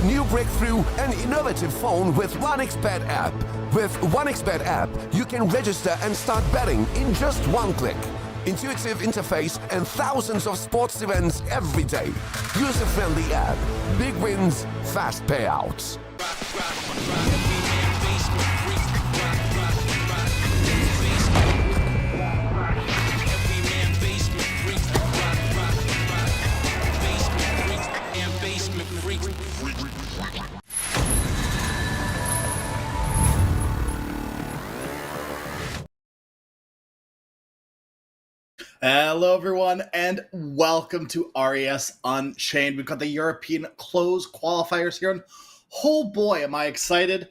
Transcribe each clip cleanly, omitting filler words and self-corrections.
a new breakthrough and innovative phone with OneXBet app. With OneXBet app, you can register and start betting in just one click. Intuitive interface and thousands of sports events every day. User-friendly app. Big wins, fast payouts. Hello everyone and welcome to RES Unchained. We've got the European closed qualifiers here and oh boy am I excited.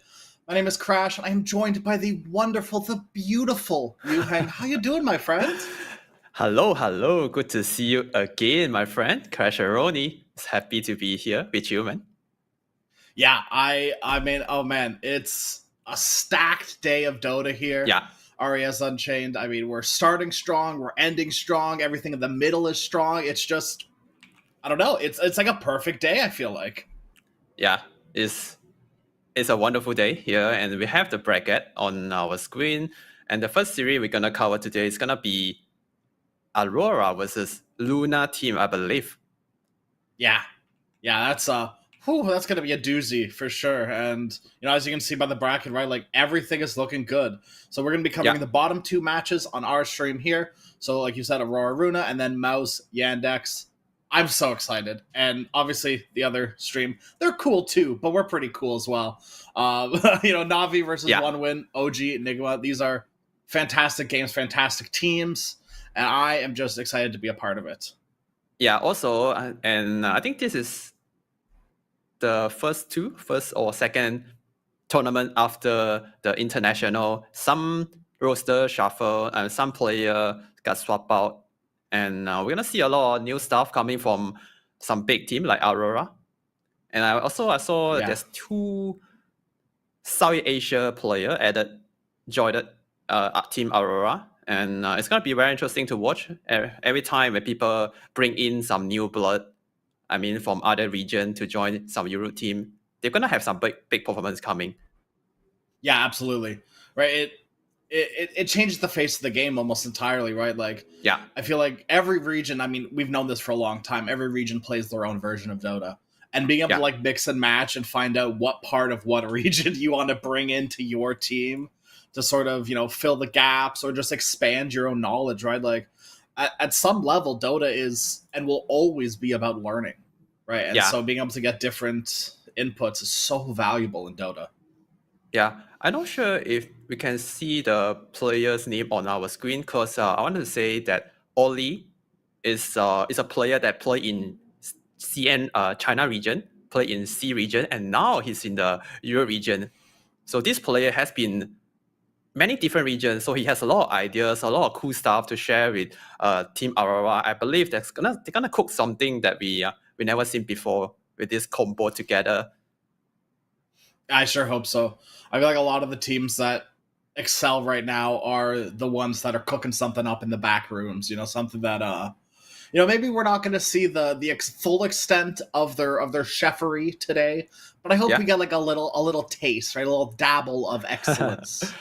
My name is Crash and I am joined by the wonderful, the beautiful Yuheng. How you doing, my friend? Hello. Good to see you again, my friend. Crash Aroni. It's happy to be here with you, man. Yeah, I mean, oh man, it's a stacked day of Dota here. Yeah. RES Unchained. I mean, we're starting strong, we're ending strong, everything in the middle is strong. It's just, I don't know, it's like a perfect day, I feel like. Yeah, it's a wonderful day here, and we have the bracket on our screen. And the first series we're gonna cover today is gonna be Aurora versus Luna team, I believe. Yeah, that's that's gonna be a doozy for sure. And you know, as you can see by the bracket, right, like everything is looking good. So we're gonna be covering the bottom two matches on our stream here. So like you said, Aurora Runa and then Mouse Yandex. I'm so excited. And obviously the other stream, they're cool too, but we're pretty cool as well. You know, Navi versus One Win, OG, Enigma. These are fantastic games, fantastic teams, and I am just excited to be a part of it. Yeah, also, and I think this is the first or second tournament after the international. Some roster shuffle and some player got swapped out. And we're going to see a lot of new stuff coming from some big team like Aurora. And I saw there's two South Asia player joined Team Aurora. And it's going to be very interesting to watch every time when people bring in some new blood. I mean, from other region to join some Euro team, they're gonna have some big performance coming. Yeah, absolutely. Right. It changes the face of the game almost entirely, right? Like, yeah, I feel like every region, I mean, we've known this for a long time. Every region plays their own version of Dota. And being able to like mix and match and find out what part of what region you want to bring into your team to sort of, you know, fill the gaps or just expand your own knowledge, right? Like at some level, Dota is and will always be about learning, right? And so being able to get different inputs is so valuable in Dota. Yeah, I'm not sure if we can see the player's name on our screen because I wanted to say that Oli is a player that play in CN China region, play in C region, and now he's in the Euro region. So this player has been many different regions, so he has a lot of ideas, a lot of cool stuff to share with Team Aurora. I believe they're gonna cook something that we never seen before with this combo together. I sure hope so. I feel like a lot of the teams that excel right now are the ones that are cooking something up in the back rooms. You know, something that you know, maybe we're not going to see the full extent of their chefery today, but I hope we get like a little taste, right? A little dabble of excellence.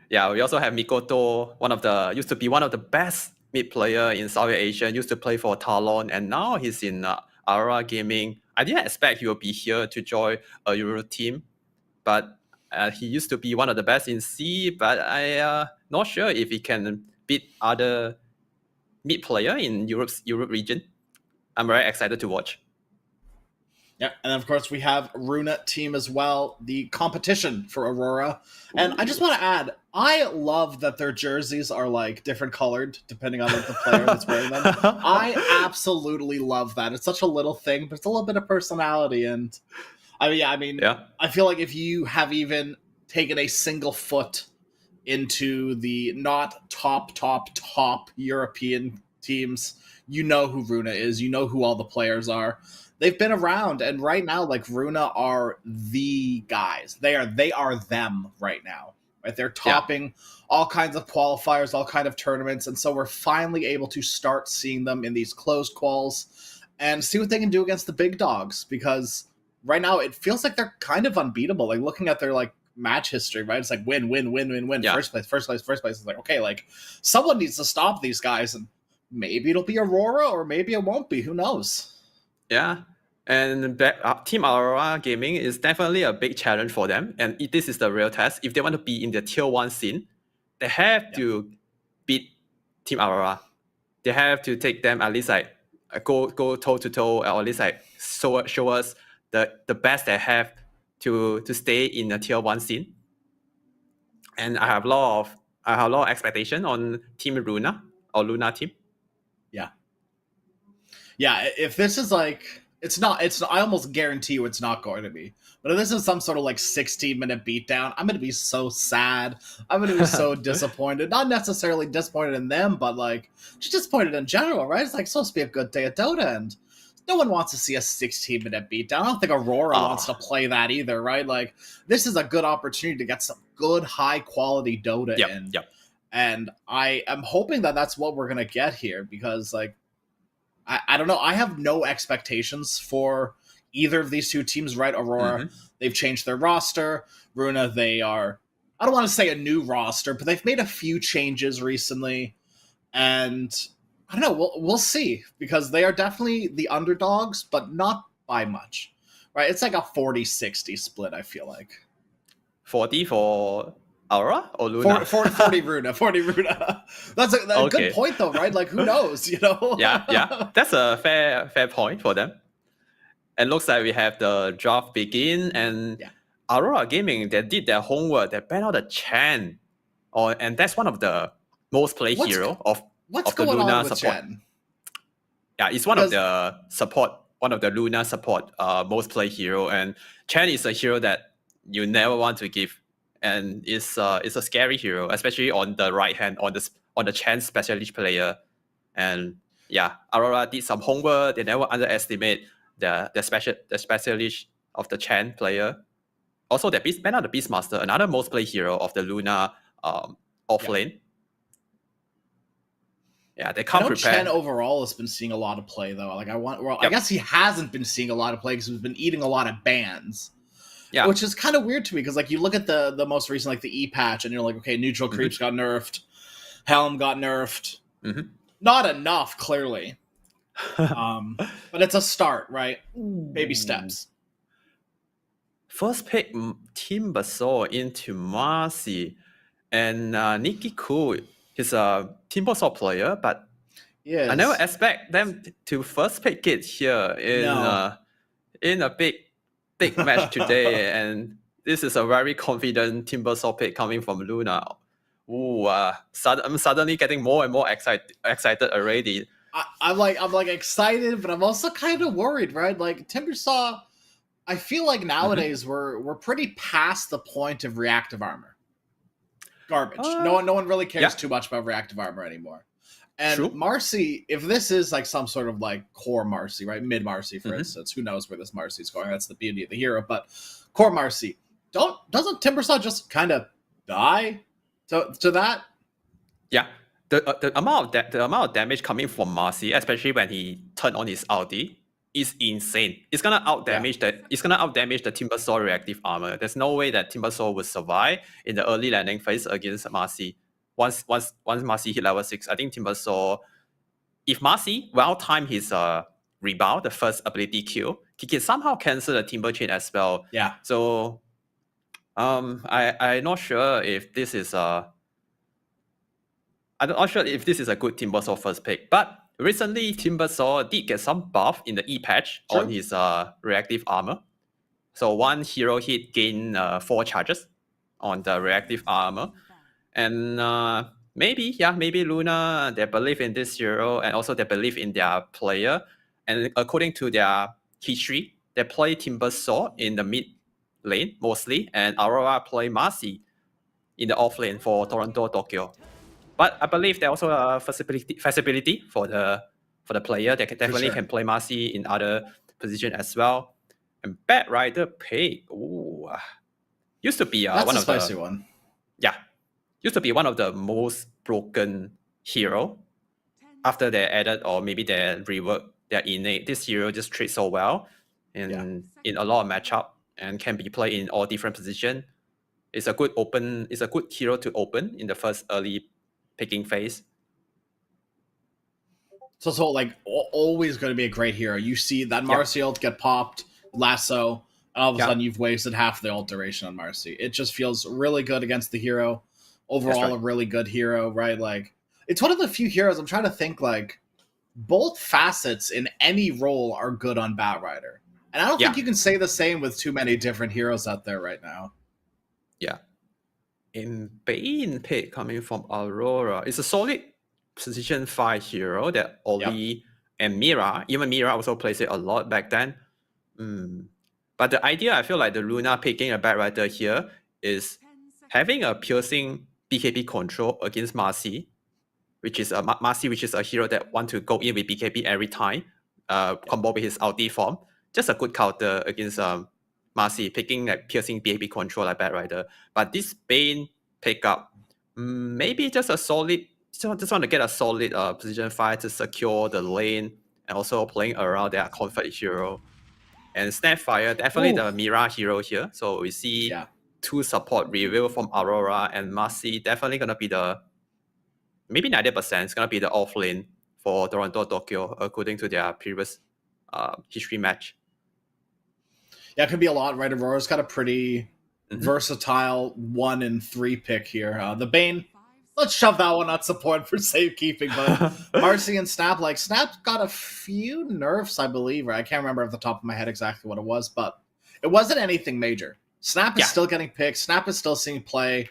Yeah, we also have Mikoto, used to be one of the best mid player in South Asia, used to play for Talon, and now he's in Aura Gaming. I didn't expect he would be here to join a Euro team, but he used to be one of the best in C, but I not sure if he can beat other mid player in Europe region. I'm very excited to watch. Yeah, and of course we have Runa team as well, the competition for Aurora. And I just want to add, I love that their jerseys are like different colored depending on like the player that's wearing them. I absolutely love that. It's such a little thing, but it's a little bit of personality. And I mean, I feel like if you have even taken a single foot into the not top European teams, you know who Runa is, you know who all the players are. They've been around, and right now, like, Runa are the guys. They are them right now. Right? They're topping all kinds of qualifiers, all kinds of tournaments, and so we're finally able to start seeing them in these closed quals and see what they can do against the big dogs, because right now it feels like they're kind of unbeatable. Like looking at their like match history, right? It's like win, win, win, win, win. Yeah. First place, first place, first place. It's like, okay, like someone needs to stop these guys, and maybe it'll be Aurora or maybe it won't be. Who knows? Yeah. And Team Aurora Gaming is definitely a big challenge for them. And this is the real test. If they want to be in the tier 1 scene, they have to beat Team Aurora. They have to take them at least like go toe to toe, or at least like show us the best they have to stay in the tier 1 scene. And I have a lot of expectation on Team Luna or Luna team. Yeah, if this is like it's not I almost guarantee you it's not going to be. But if this is some sort of like 16-minute beatdown, I'm going to be so sad. I'm going to be so disappointed. Not necessarily disappointed in them, but like just disappointed in general, right? It's like supposed to be a good day at Dota, and no one wants to see a 16-minute beatdown. I don't think Aurora wants to play that either, right? Like this is a good opportunity to get some good high quality Dota in. Yep. And I am hoping that that's what we're going to get here, because like I don't know. I have no expectations for either of these two teams, right? Aurora, they've changed their roster. Runa, they are, I don't want to say a new roster, but they've made a few changes recently. And I don't know, we'll see, because they are definitely the underdogs, but not by much, right? It's like a 40-60 split, I feel like. 40 for Aurora or Luna? 40 Runa. 40 Runa. That's a good point, though, right? Like, who knows, you know? Yeah. That's a fair point for them. And looks like we have the draft begin, and Aurora Gaming, they did their homework. They banned out the Chan. And that's one of the most played hero of the Luna support. Chen? Yeah, it's one of the Luna support most played hero. And Chan is a hero that you never want to give. And it's a scary hero, especially on the right hand, on the Chan specialist player. And yeah, Aurora did some homework. They never underestimate the specialist of the Chan player. Also, they banned out the Beastmaster, another most played hero of the Luna offlane. Yeah, they can't prepare. Chen overall has been seeing a lot of play though. Like I guess he hasn't been seeing a lot of play because he's been eating a lot of bans. Yeah, which is kind of weird to me, because like you look at the most recent, like the E patch, and you're like, okay, neutral creeps got nerfed, Helm got nerfed, not enough clearly, but it's a start, right? Baby steps. First pick Timbersaw into Marcy, and Nikki Cool. He's a Timbersaw player, but I never expect them to first pick it here in a big match today, and this is a very confident Timbersaw pick coming from Luna. Ooh, I'm suddenly getting more and more excited already. I'm like excited, but I'm also kind of worried, right? Like Timbersaw, I feel like nowadays we're pretty past the point of reactive armor. Garbage. No one really cares too much about reactive armor anymore. And Marcy, if this is like some sort of like core Marcy, right? Mid Marcy, for instance, who knows where this Marcy is going? That's the beauty of the hero. But core Marcy, doesn't Timbersaw just kind of die to that? Yeah, the amount of damage coming from Marcy, especially when he turned on his ulti, is insane. It's gonna out damage the Timbersaw reactive armor. There's no way that Timbersaw would survive in the early landing phase against Marcy. Once Marcy hit level 6, I think Timbersaw, if Marcy well time his rebound, the first ability kill, he can somehow cancel the Timber Chain as well. Yeah. So I'm not sure if this is I'm not sure if this is a good Timbersaw first pick, but recently Timbersaw did get some buff in the E patch on his reactive armor. So one hero hit gain 4 charges on the reactive armor. And maybe Luna, they believe in this hero, and also they believe in their player. And according to their history, they play Timbersaw in the mid lane mostly, and Aurora play Marcy in the off lane for Toronto, Tokyo. But I believe there's also a feasibility for the player. They can play Marcy in other position as well. And Bad Rider Pig, used to be one of the one. Yeah. Used to be one of the most broken hero. After they added, or maybe they reworked their innate, this hero just treats so well. in a lot of matchup and can be played in all different positions. It's a good hero to open in the first early picking phase. So like always going to be a great hero. You see that Marcy ult get popped, lasso, and all of a sudden you've wasted half the ult duration on Marcy. It just feels really good against the hero. Overall, a really good hero, right? Like, it's one of the few heroes I'm trying to think, like, both facets in any role are good on Batrider. And I don't think you can say the same with too many different heroes out there right now. Yeah. In Bane pick coming from Aurora, it's a solid position 5 hero that Oli and Mira, even Mira also plays it a lot back then. But the idea, I feel like the Luna picking a Batrider here is having a piercing BKB control against Marcy, which is a hero that want to go in with BKB every time, combo with his ulti form. Just a good counter against Marcy, picking like piercing BKB control like Batrider. But this Bane pickup, maybe just a solid, just want to get a solid position 5 to secure the lane and also playing around their comfort hero. And Snapfire, definitely the Mira hero here. So we see 2 support reveal from Aurora and Marcy. Definitely going to be maybe 90% is going to be the off lane for Toronto Tokyo, according to their previous history match. Yeah, it could be a lot, right? Aurora's got a pretty versatile 1 and 3 pick here. The Bane, let's shove that one on support for safekeeping. But Marcy and Snap, like, Snap's got a few nerfs, I believe. Right? I can't remember off the top of my head exactly what it was, but it wasn't anything major. Snap is still getting picked. Snap is still seeing play.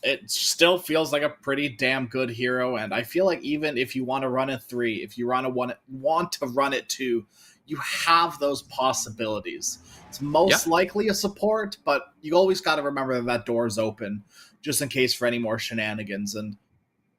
It still feels like a pretty damn good hero, and I feel like even if you want to run it 3, if you want to run it 2, you have those possibilities. It's most likely a support, but you always got to remember that door's open, just in case for any more shenanigans. And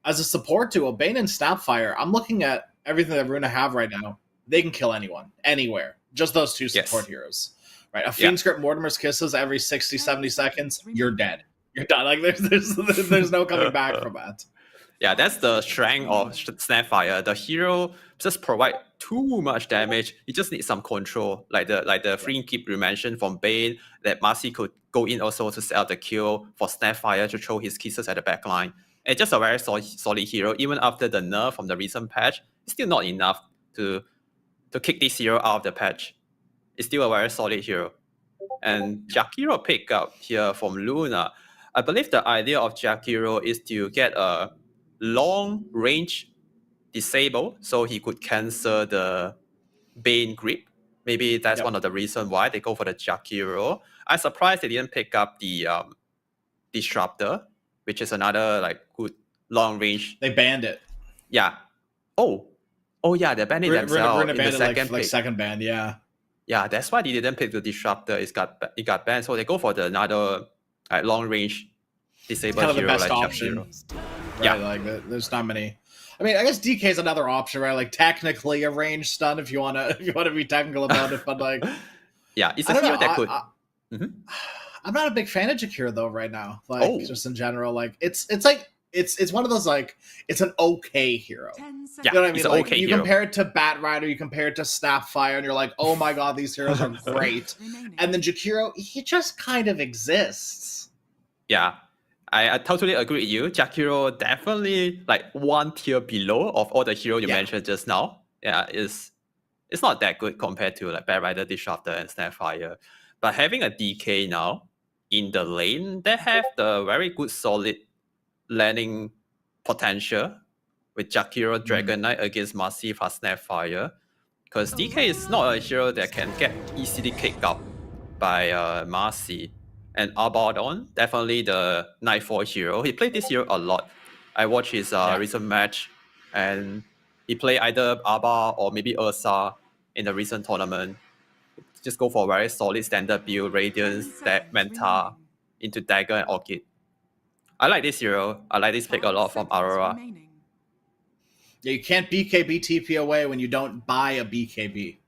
as a support to Bane and Snapfire, I'm looking at everything that Runa have right now. They can kill anyone, anywhere. Just those 2 support heroes. Right? A Fiend Script Mortimer's Kisses every 60, 70 seconds, you're dead. You're done. Like there's no coming back from that. Yeah, that's the strength of Snapfire. The hero just provide too much damage. You just need some control, like the free keep you mentioned from Bane, that Marcy could go in also to set out the kill for Snapfire to throw his kisses at the backline. And just a very solid hero. Even after the nerf from the recent patch, it's still not enough to kick this hero out of the patch. It's still a very solid hero. And Jakiro pick up here from Luna. I believe the idea of Jakiro is to get a long range disable so he could cancel the Bane grip. Maybe that's one of the reasons why they go for the Jakiro. I'm surprised they didn't pick up the Disruptor, which is another like good long range. They banned it. Yeah. Oh yeah, they banned it themselves in the second pick. Like second ban, yeah. Yeah, that's why they didn't pick the Disruptor. It got banned, so they go for the another long range disabled kind of hero the best like option. Jakiro. Right? Yeah, like there's not many. I mean, I guess DK is another option, right? Like technically a range stun if you wanna be technical about it, but like yeah, it's a hero that could. I'm not a big fan of Jakiro though right now. Like just in general, like it's one of those like it's an okay hero. Yeah, you know what I mean? It's an like, okay you hero. compare it to Batrider, you compare it to Snapfire, and you're like, oh my god, these heroes are great. And then Jakiro, he just kind of exists. Yeah, I totally agree with you. Jakiro definitely like one tier below of all the heroes you mentioned just now. Yeah, it's not that good compared to like Batrider, Disruptor, and Snapfire. But having a DK now in the lane, they have the very good solid landing potential with Jakiro Dragon Knight against Marcy for Snapfire. Because DK is not a hero that can get easily kicked out by Marcy. And Arbadon, definitely the Nightfall hero. He played this hero a lot. I watched his recent match, and he played either Arba or maybe Ursa in the recent tournament. Just go for a very solid standard build, Radiance, Manta, into Dagger and Orchid. I like this hero. I like this pick a lot from Aurora. Yeah, you can't BKB TP away when you don't buy a BKB.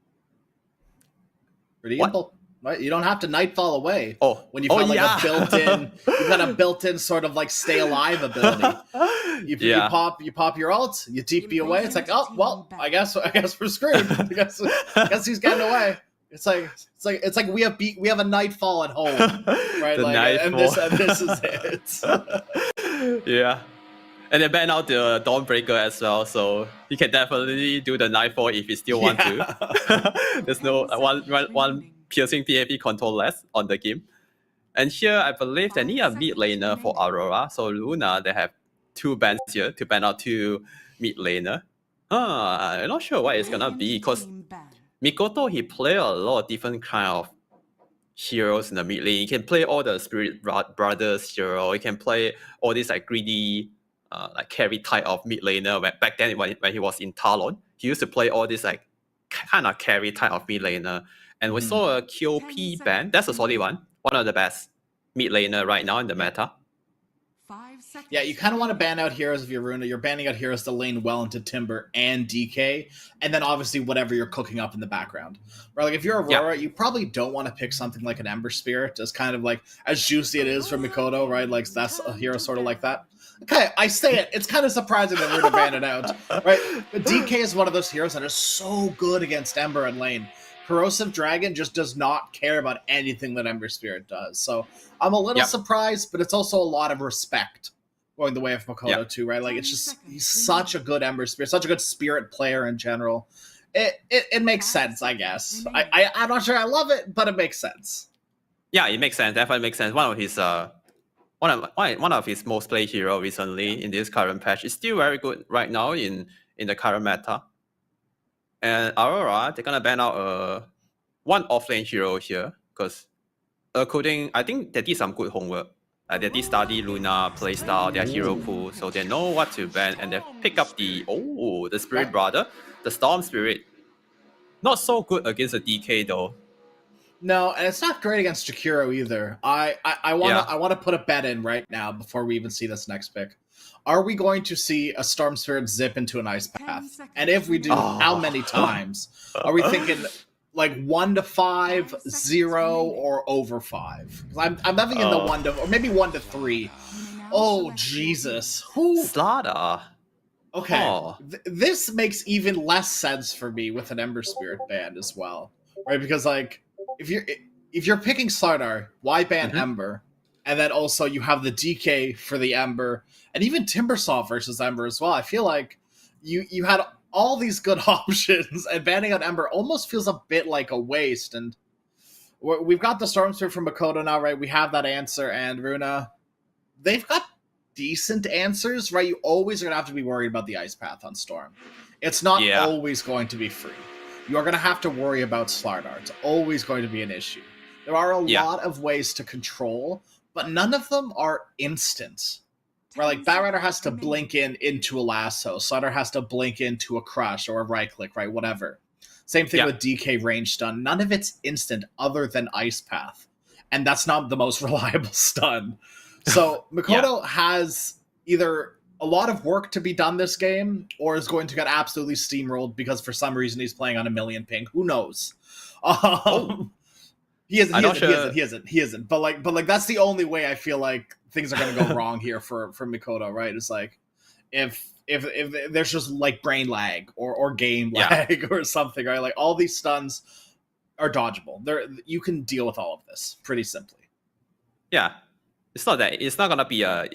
Pretty simple. Right? You don't have to Nightfall away when you've got you've got a built-in sort of like stay alive ability. You pop your ult, you TP away. It's like, oh well, I guess we're screwed. I guess he's getting away. It's like we have a Nightfall at home, right? The and this is it. Yeah. And they ban out the Dawnbreaker as well, so he can definitely do the Nightfall if he still want to. There's no one piercing PvP control less on the game. And here, I believe they need a mid laner for Aurora. So Luna, they have 2 bans here to ban out 2 mid laner. I'm not sure what it's gonna be, because Mikoto, he play a lot of different kind of heroes in the mid lane. He can play all the Spirit Brothers hero. He can play all these like greedy, like carry type of mid laner. Back then, when he was in Talon, he used to play all these like kind of carry type of mid laner. And we saw a QP ban. That's a solid one. One of the best mid laner right now in the meta. Yeah, you kind of want to ban out heroes if you're Runa. You're banning out heroes to lane well into Timber and DK, and then obviously whatever you're cooking up in the background. Right, like if you're Aurora, you probably don't want to pick something like an Ember Spirit, as kind of like as juicy it is for Mikoto, right? Like that's a hero sort of like that. Okay, I say it. It's kind of surprising that Runa banned it out, right? But DK is one of those heroes that is so good against Ember and lane. Corrosive Dragon just does not care about anything that Ember Spirit does. So I'm a little surprised, but it's also a lot of respect going the way of Makoto too, right? Like it's just he's such a good Ember Spirit, such a good Spirit player in general. It makes sense, I guess. I'm not sure I love it, but it makes sense. Yeah, it makes sense. Definitely makes sense. One of his most played hero recently in this current patch is still very good right now in the current meta. And Aurora, they're gonna ban out one offlane hero here, because according, I think they did some good homework. They did study Luna playstyle, their hero pool, so they know what to ban, and they pick up the Spirit Brother, the Storm Spirit. Not so good against the DK though. No, and it's not great against Jakiro either. I want to put a bet in right now before we even see this next pick. Are we going to see a Storm Spirit zip into an Ice Path? And if we do, how many times? Are we thinking like 1 to 5, 0, or over 5? I'm thinking in the 1 to, or maybe 1 to 3. Oh Jesus! Slaughter. Okay, this makes even less sense for me with an Ember Spirit ban as well, right? Because like if you're picking Slardar, why ban Ember? And then also you have the DK for the Ember, and even Timbersaw versus Ember as well. I feel like you had all these good options, and banning out Ember almost feels a bit like a waste. And we've got the Storm Spirit from Makoto now, right? We have that answer, and Runa, they've got decent answers, right? You always are going to have to be worried about the Ice Path on Storm. It's not always going to be free. You are going to have to worry about Slardar. It's always going to be an issue. There are a lot of ways to control, but none of them are instant. Right, like Batrider has to blink into a lasso. Slardar has to blink into a crush or a right click, right? Whatever. Same thing with DK range stun. None of it's instant other than Ice Path. And that's not the most reliable stun. So Makoto has either a lot of work to be done this game, or is going to get absolutely steamrolled because for some reason he's playing on 1,000,000 ping. Who knows? He isn't. But like that's the only way I feel like things are going to go wrong here for Mikoto, right? It's like if there's just like brain lag or game lag or something, right? Like all these stuns are dodgeable. You can deal with all of this pretty simply. Yeah, it's not gonna be an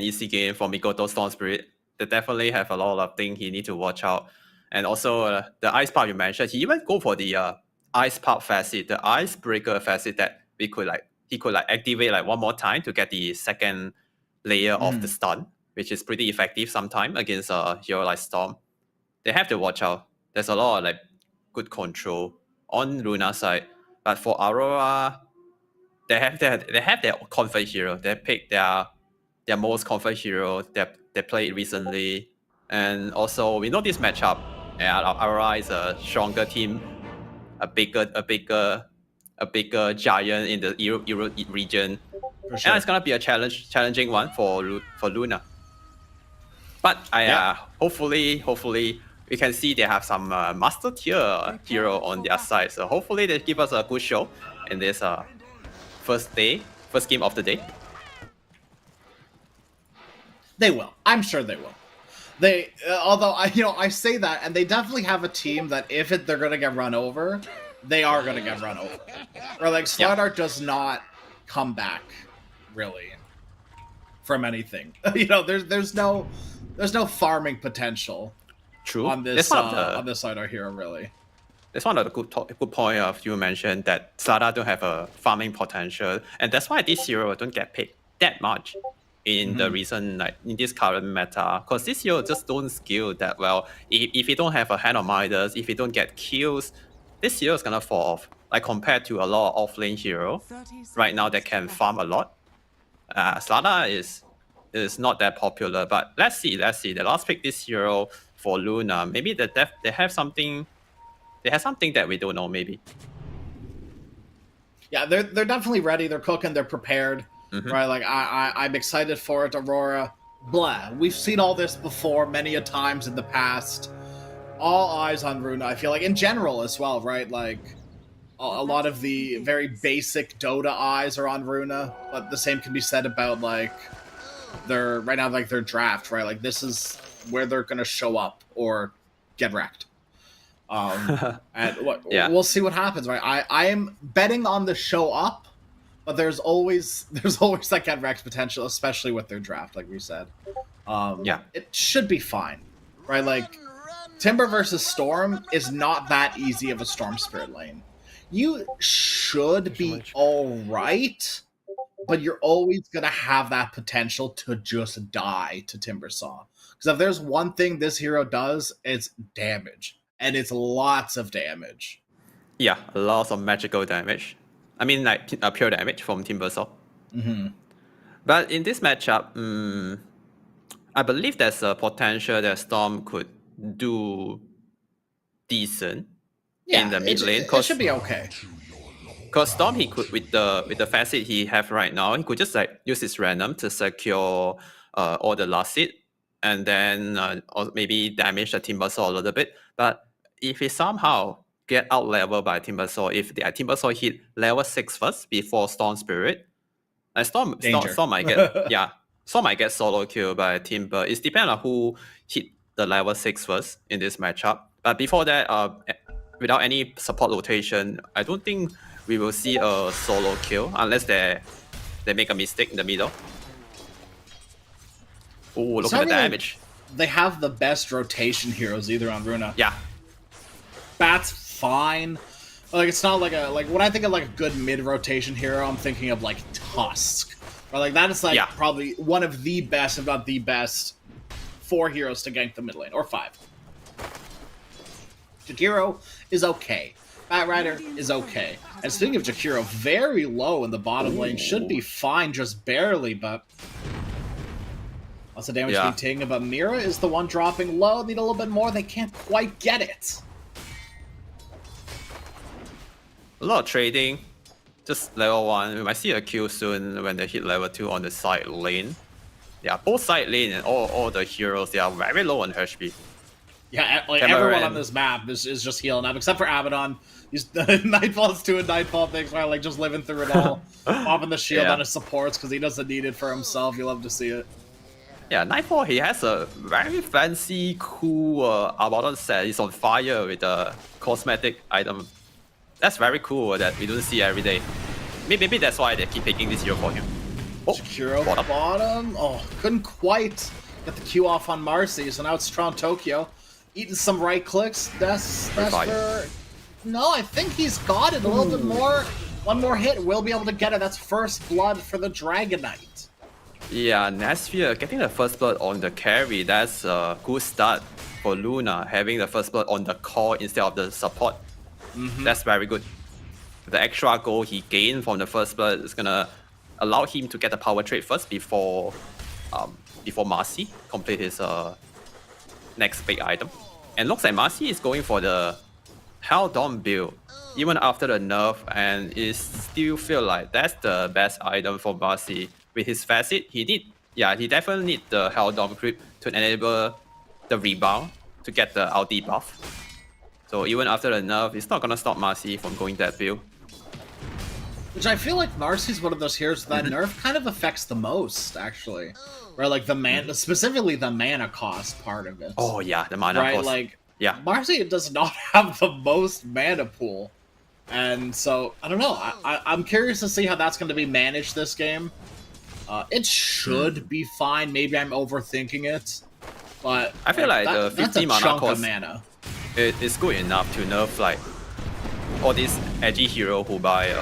easy game for Mikoto Storm Spirit. They definitely have a lot of things he need to watch out, and also the Ice Path you mentioned. He even go for the Ice Path facet, the Icebreaker facet that he could activate like one more time to get the second layer of the stun, which is pretty effective sometimes against a hero like Storm. They have to watch out. There's a lot of like good control on Luna's side, but for Aurora, they have their comfort hero. They pick their most comfort hero that they played recently, and also we know this matchup. Aurora is a stronger team, a bigger giant in the Euro region, for sure. And it's gonna be a challenging one for Luna. But hopefully we can see they have some master tier hero on their side. So hopefully they give us a good show in this first game of the day. They will. I'm sure they will. Although I say that, and they definitely have a team that they're gonna get run over, they are gonna get run over. Or like Slardar does not come back really from anything. There's no farming potential. True. On this Slardar hero really. That's one of the good point of you mentioned that Slardar don't have a farming potential, and that's why this hero don't get paid that much in the recent, like in this current meta, because this hero just don't skill that well. If you don't have a hand of Midas, if you don't get kills, this hero is gonna fall off. Like compared to a lot of offlane hero right now that can farm a lot, Slardar is not that popular. But let's see. The last pick this hero for Luna, maybe they have something. They have something that we don't know, maybe. Yeah, they're definitely ready. They're cooking. They're prepared. Right? Like I'm excited for it. Aurora, blah. We've seen all this before many a times in the past. All eyes on Runa. I feel like in general as well, right? Like a lot of the very basic Dota eyes are on Runa, but the same can be said about like their draft, right? Like this is where they're gonna show up or get wrecked. And we'll see what happens, right? I am betting on the show up, but there's always that get wrecked potential, especially with their draft, like we said. It should be fine, right? Like Timber versus Storm is not that easy of a Storm Spirit lane. You should be all right, but you're always gonna have that potential to just die to Timbersaw. Because if there's one thing this hero does, it's damage. And it's lots of damage. Yeah, lots of magical damage. I mean, like pure damage from Timbersaw. But in this matchup, I believe there's a potential that Storm could do decent in the mid lane. It should be okay. Because Storm, he could with the facet he have right now, he could just like use his random to secure all the last hit, and then or maybe damage the Timbersaw a little bit. But if he somehow get out leveled by Timbersaw, if the Timbersaw hit level 6 first before Storm Spirit, Storm might get Storm might get solo kill by Timber. It depends on who hit the level 6 first in this matchup. But before that, without any support rotation, I don't think we will see a solo kill unless they make a mistake in the middle. Oh, look at the damage. They have the best rotation heroes either on Runa. Yeah. Bat's fine. Like it's not like when I think of like a good mid rotation hero, I'm thinking of like Tusk. Or like that is like probably one of the best, if not the best, 4 heroes to gank the mid lane, or 5. Jakiro is okay. Bat Rider is okay. And speaking of Jakiro, very low in the bottom lane, should be fine, just barely, but lots of damage being taken. But Mira is the one dropping low. Need a little bit more. They can't quite get it. A lot of trading. Just level 1. We might see a kill soon when they hit level 2 on the side lane. Yeah, both side lane and all the heroes, they are very low on HP. Yeah, like everyone on this map is just healing up, except for Abaddon. He's Nightfall's 2 and Nightfall things, right? Like just living through it all. Popping the shield on his supports because he doesn't need it for himself. You love to see it. Yeah, Nightfall, he has a very fancy, cool Abaddon set. He's on fire with a cosmetic item. That's very cool that we don't see every day. Maybe that's why they keep picking this hero for him. Oh, Jakiro bottom. Oh, couldn't quite get the Q off on Marcy, so now it's Tron Tokyo. Eating some right clicks. That's for... No, I think he's got it a little bit more. One more hit, we'll be able to get it. That's first blood for the Dragon Knight. Yeah, Nesphere getting the first blood on the carry, that's a good start for Luna, having the first blood on the core instead of the support. That's very good. The extra gold he gained from the first blood is gonna allow him to get the power trade first before Marcy complete his next big item. And looks like Marcy is going for the Hell Dawn build, even after the nerf, and it still feel like that's the best item for Marcy. With his facet, he definitely need the Hell Dawn creep to enable the rebound to get the ulti buff. So even after the nerf, it's not gonna stop Marcy from going that build. Which I feel like Marcy's one of those heroes that nerf kind of affects the most, actually. Right, like the mana, specifically the mana cost part of it. Oh yeah, the mana right, cost. like yeah, Marcy does not have the most mana pool, and so I don't know. I'm curious to see how that's going to be managed this game. It should be fine. Maybe I'm overthinking it, but I feel like the 50 mana chunk cost of mana. It's good enough to nerf like all these edgy hero who buy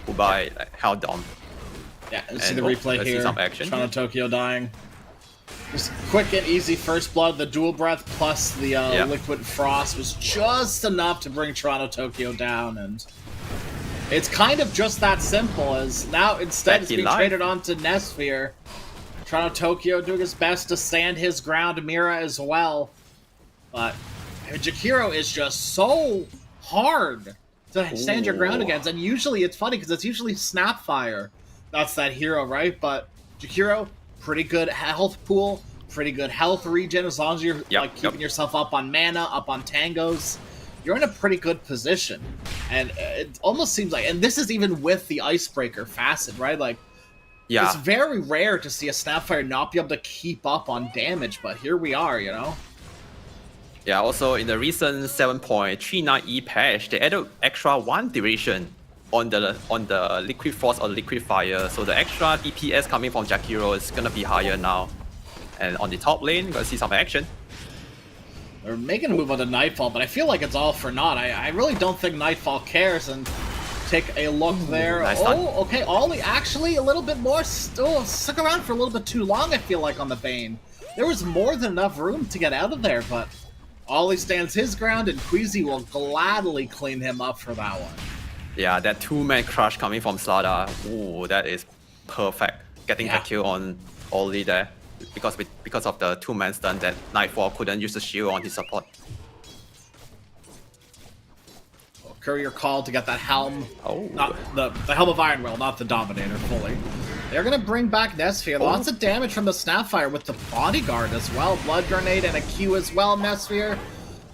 like Hell Dom. Yeah, see the replay here. See some action. Toronto Tokyo dying. Just quick and easy first blood. The dual breath plus the liquid frost was just enough to bring Toronto Tokyo down, and it's kind of just that simple. As now instead it's being traded on to Nesphere. Toronto Tokyo doing his best to stand his ground. Mira as well, but Jakiro is just so hard to stand your ground against, and usually it's funny because it's usually Snapfire. That's that hero, right? But Jakiro, pretty good health pool, pretty good health regen as long as you're like keeping yourself up on mana, up on tangos. You're in a pretty good position. And it almost seems like, and this is even with the Icebreaker facet, right? Like, it's very rare to see a Snapfire not be able to keep up on damage, but here we are, you know? Yeah, also in the recent 7.39E patch, they added extra 1 duration on the liquid force or liquid fire, so the extra DPS coming from Jakiro is gonna be higher now. And on the top lane, you're gonna see some action. They're making a move on the Nightfall, but I feel like it's all for naught. I really don't think Nightfall cares, and take a look there. Nice okay, Ollie actually a little bit more, still stuck around for a little bit too long, I feel like, on the Bane. There was more than enough room to get out of there, but Ollie stands his ground, and Queasy will gladly clean him up for that one. Yeah, that 2-man crush coming from Slada, ooh, that is perfect. Getting a kill on Ollie there, because of the 2-man stun that Nightfall couldn't use the shield on his support. Courier called to get that helm. Oh. Not the Helm of Ironwell, not the Dominator fully. They're going to bring back Nesphere. Lots of damage from the Snapfire with the Bodyguard as well. Blood Grenade and a Q as well. Nesphere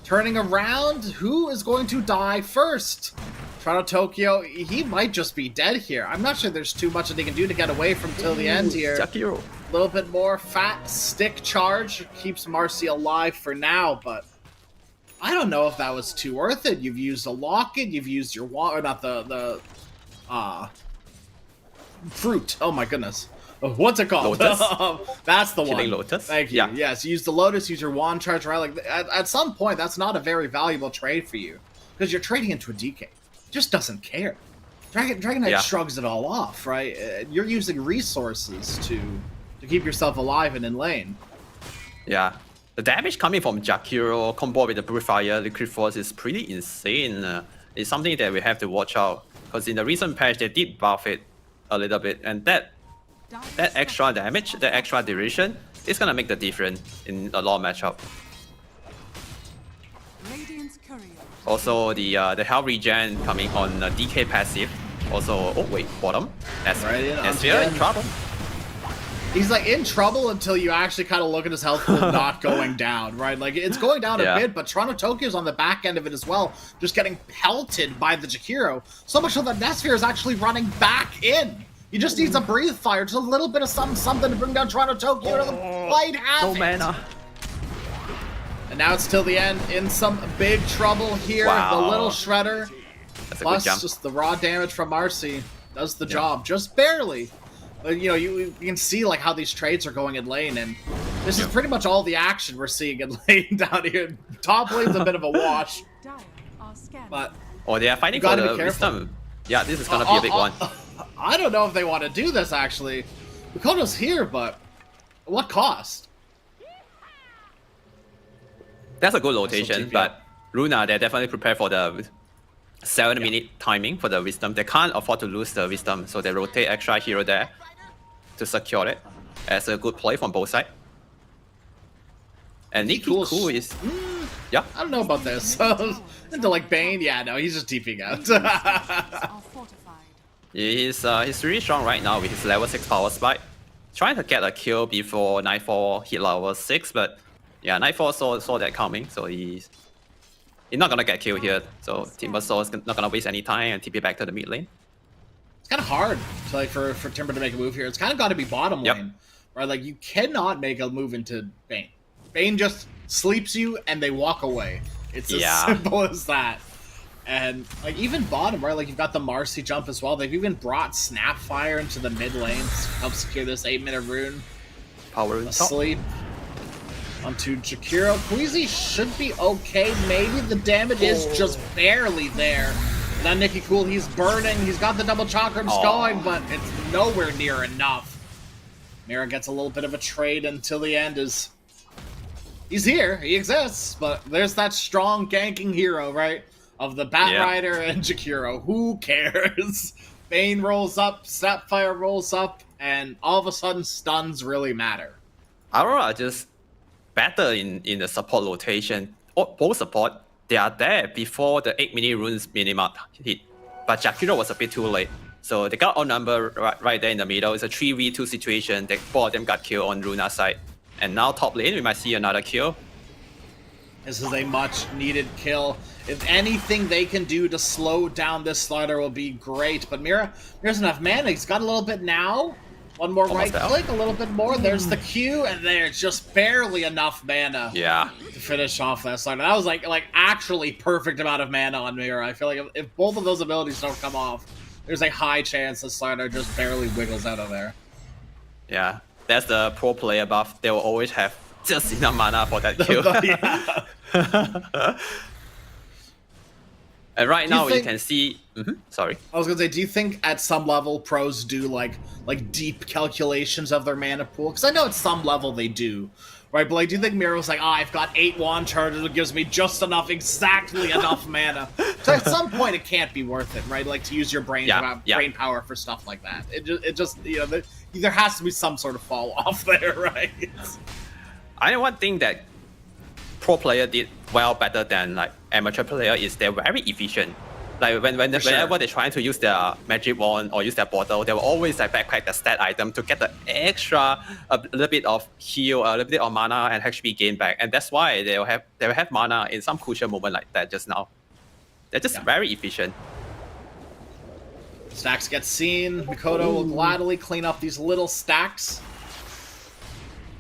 turning around. Who is going to die first? Toronto Tokyo, he might just be dead here. I'm not sure there's too much that he can do to get away from till the end here. Jakiro. A little bit more fat stick charge keeps Marcy alive for now, but I don't know if that was too worth it. You've used a locket, you've used your wand, or not the fruit. Oh my goodness. What's it called? Lotus. That's the Killing one. Lotus. Thank you. Yeah. Yes, use the Lotus, use your wand charge, right? Like at some point, that's not a very valuable trade for you because you're trading into a DK. Just doesn't care. Dragon Knight shrugs it all off, right? You're using resources to keep yourself alive and in lane. Yeah. The damage coming from Jakiro combo with the Brewfire Liquid Force is pretty insane. It's something that we have to watch out, because in the recent patch they did buff it a little bit, and that extra damage, that extra duration is gonna make the difference in a lot of matchup. Also the health regen coming on DK passive. Also, oh wait, bottom. That's right. Nesphere in trouble. He's like in trouble until you actually kind of look at his health pool not going down, right? Like it's going down a bit, but Toronto Tokyo's on the back end of it as well, just getting pelted by the Jakiro. So much so that Nesphere is actually running back in. He just needs a breathe fire, just a little bit of something to bring down Toronto Tokyo to the light havoc. No mana. And now it's till the end, in some big trouble here. Wow. The little shredder, That's a plus good jump. just the raw damage from Marcy does the job, just barely. But you know, you can see like how these trades are going in lane, and this is pretty much all the action we're seeing in lane down here. Top lane's a bit of a wash, but they are fighting for the wisdom. Yeah, this is gonna be a big one. I don't know if they want to do this actually. Mikoto's here, but at what cost? That's a good rotation, but Luna, they're definitely prepared for the 7-minute timing for the wisdom. They can't afford to lose the wisdom, so they rotate extra hero there to secure it. As a good play from both sides. And Nick Cool is... I don't know about this. Into like Bane? Yeah, no, he's just TPing out. He's really strong right now with his level 6 power spike. Trying to get a kill before Nightfall hit level 6, but yeah, Nightfall saw that coming, so he's not gonna get killed here. So Timbersaw is not gonna waste any time and TP back to the mid lane. it's kind of hard to, like, for Timber to make a move here. It's kind of got to be bottom lane, right? Like, you cannot make a move into Bane. Bane just sleeps you and they walk away. It's as simple as that. And, like, even bottom, right? Like, you've got the Marcy jump as well. They've even brought Snapfire into the mid lane to help secure this 8-minute rune. Power rune Asleep. Onto Jakiro. Queasy should be okay. Maybe the damage is just barely there. Now Nicky Cool, he's burning. He's got the double chakrams going, but it's nowhere near enough. Mira gets a little bit of a trade until the end is... He's here. He exists. But there's that strong ganking hero, right? Of the Batrider and Jakiro. Who cares? Bane rolls up, Snapfire rolls up, and all of a sudden stuns really matter. Aurora just better in the support rotation. Both support, they are there before the 8-minute runes minimum hit. But Jakiro was a bit too late. So they got outnumbered right there in the middle. It's a 3v2 situation. Both of them got killed on Runa's side. And now top lane, we might see another kill. This is a much needed kill. If anything they can do to slow down this slider will be great. But Mira's enough mana. He's got a little bit now. One more right click, a little bit more. There's the Q, and there's just barely enough mana to finish off that slider. That was like actually perfect amount of mana on Mira. I feel like if both of those abilities don't come off, there's a high chance the slider just barely wiggles out of there. Yeah, that's the pro player buff. They will always have just enough mana for that kill. And right now you can see. Sorry, I was gonna say, do you think at some level pros do like deep calculations of their mana pool? Because I know at some level they do, right? But like, do you think Mira was like, I've got 8 wand charges, it gives me just exactly enough mana? So at some point it can't be worth it, right? Like to use your brain power for stuff like that. It just there has to be some sort of fall off there, right? I know one thing that pro player did better than like amateur player is they're very efficient. Like whenever they're trying to use their magic wand or use their bottle, they will always like backpack the stat item to get the extra a little bit of heal, a little bit of mana and HP gain back, and that's why they will have mana in some crucial moment like that just now. They're just very efficient. Stacks get seen. Mikoto will gladly clean up these little stacks.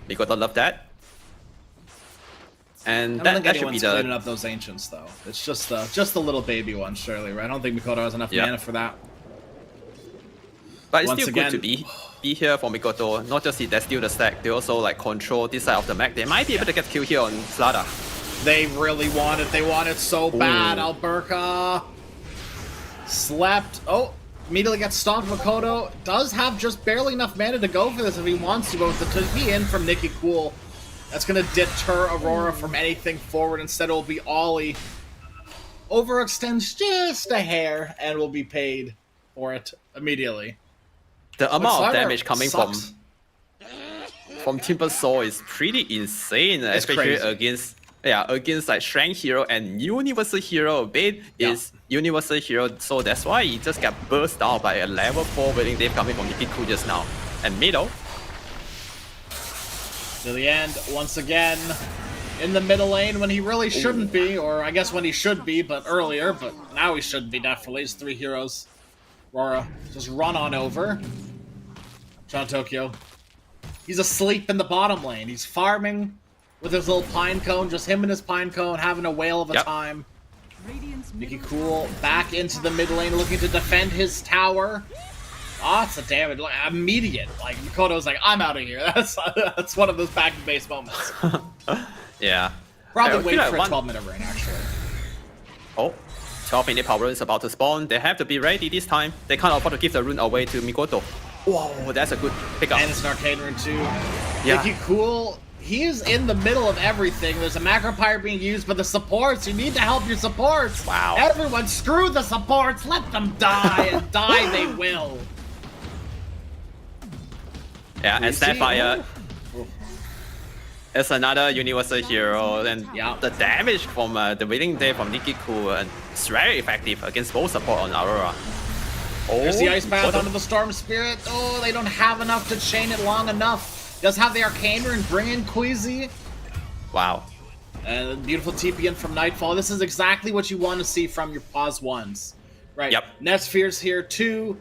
Mikoto love that. And I don't think that should be anyone's cleaning up those ancients, though. It's just the little baby ones, surely, right? I don't think Mikoto has enough mana for that. But it's still good to be here for Mikoto. Not just they steal the stack, they also like control this side of the map. They might be able to get kill here on Slada. They really want it. They want it so bad. Alberca slept. Oh, immediately gets stopped. Mikoto does have just barely enough mana to go for this if he wants to, but with the TP in from Nicky Cool, that's going to deter Aurora from anything forward. Instead, it will be Ollie. Overextends just a hair and will be paid for it immediately. The amount of damage coming from Timber Soul is pretty insane, especially against like strength hero and universal hero. Bane is universal hero, so that's why he just got burst down by a level 4 waiting Dave coming from Nicky Cool just now. And middle. To the end, once again, in the middle lane when he really shouldn't be, or I guess when he should be, but earlier, but now he should be definitely. It's 3 heroes. Aurora, just run on over. John Tokyo. He's asleep in the bottom lane. He's farming with his little pine cone, just him and his pine cone having a whale of a time. Nicky Cool back into the mid lane looking to defend his tower. Lots of damage, like immediate. Like Mikoto's like, I'm out of here. That's one of those back to base moments. Yeah. Probably wait for a 12-minute reign actually. Oh, 12-minute power rune is about to spawn. They have to be ready this time. They can't afford to give the rune away to Mikoto. Whoa, that's a good pickup. And it's an arcane rune too. Nicky Cool, he is in the middle of everything. There's a macro pyre being used, but the supports, you need to help your supports. Wow. Everyone, screw the supports. Let them die, and die they will. Yeah, and Snapfire is another universal hero, and the damage from the Waiting Day from Nicky Cool is very effective against both support on Aurora. Oh, there's the Ice Path onto the Storm Spirit. Oh, they don't have enough to chain it long enough. Does have the Arcane Rune, bring in Queasy. Wow. And beautiful TP in from Nightfall. This is exactly what you want to see from your pause ones. Right. Yep. Netsphere's here too.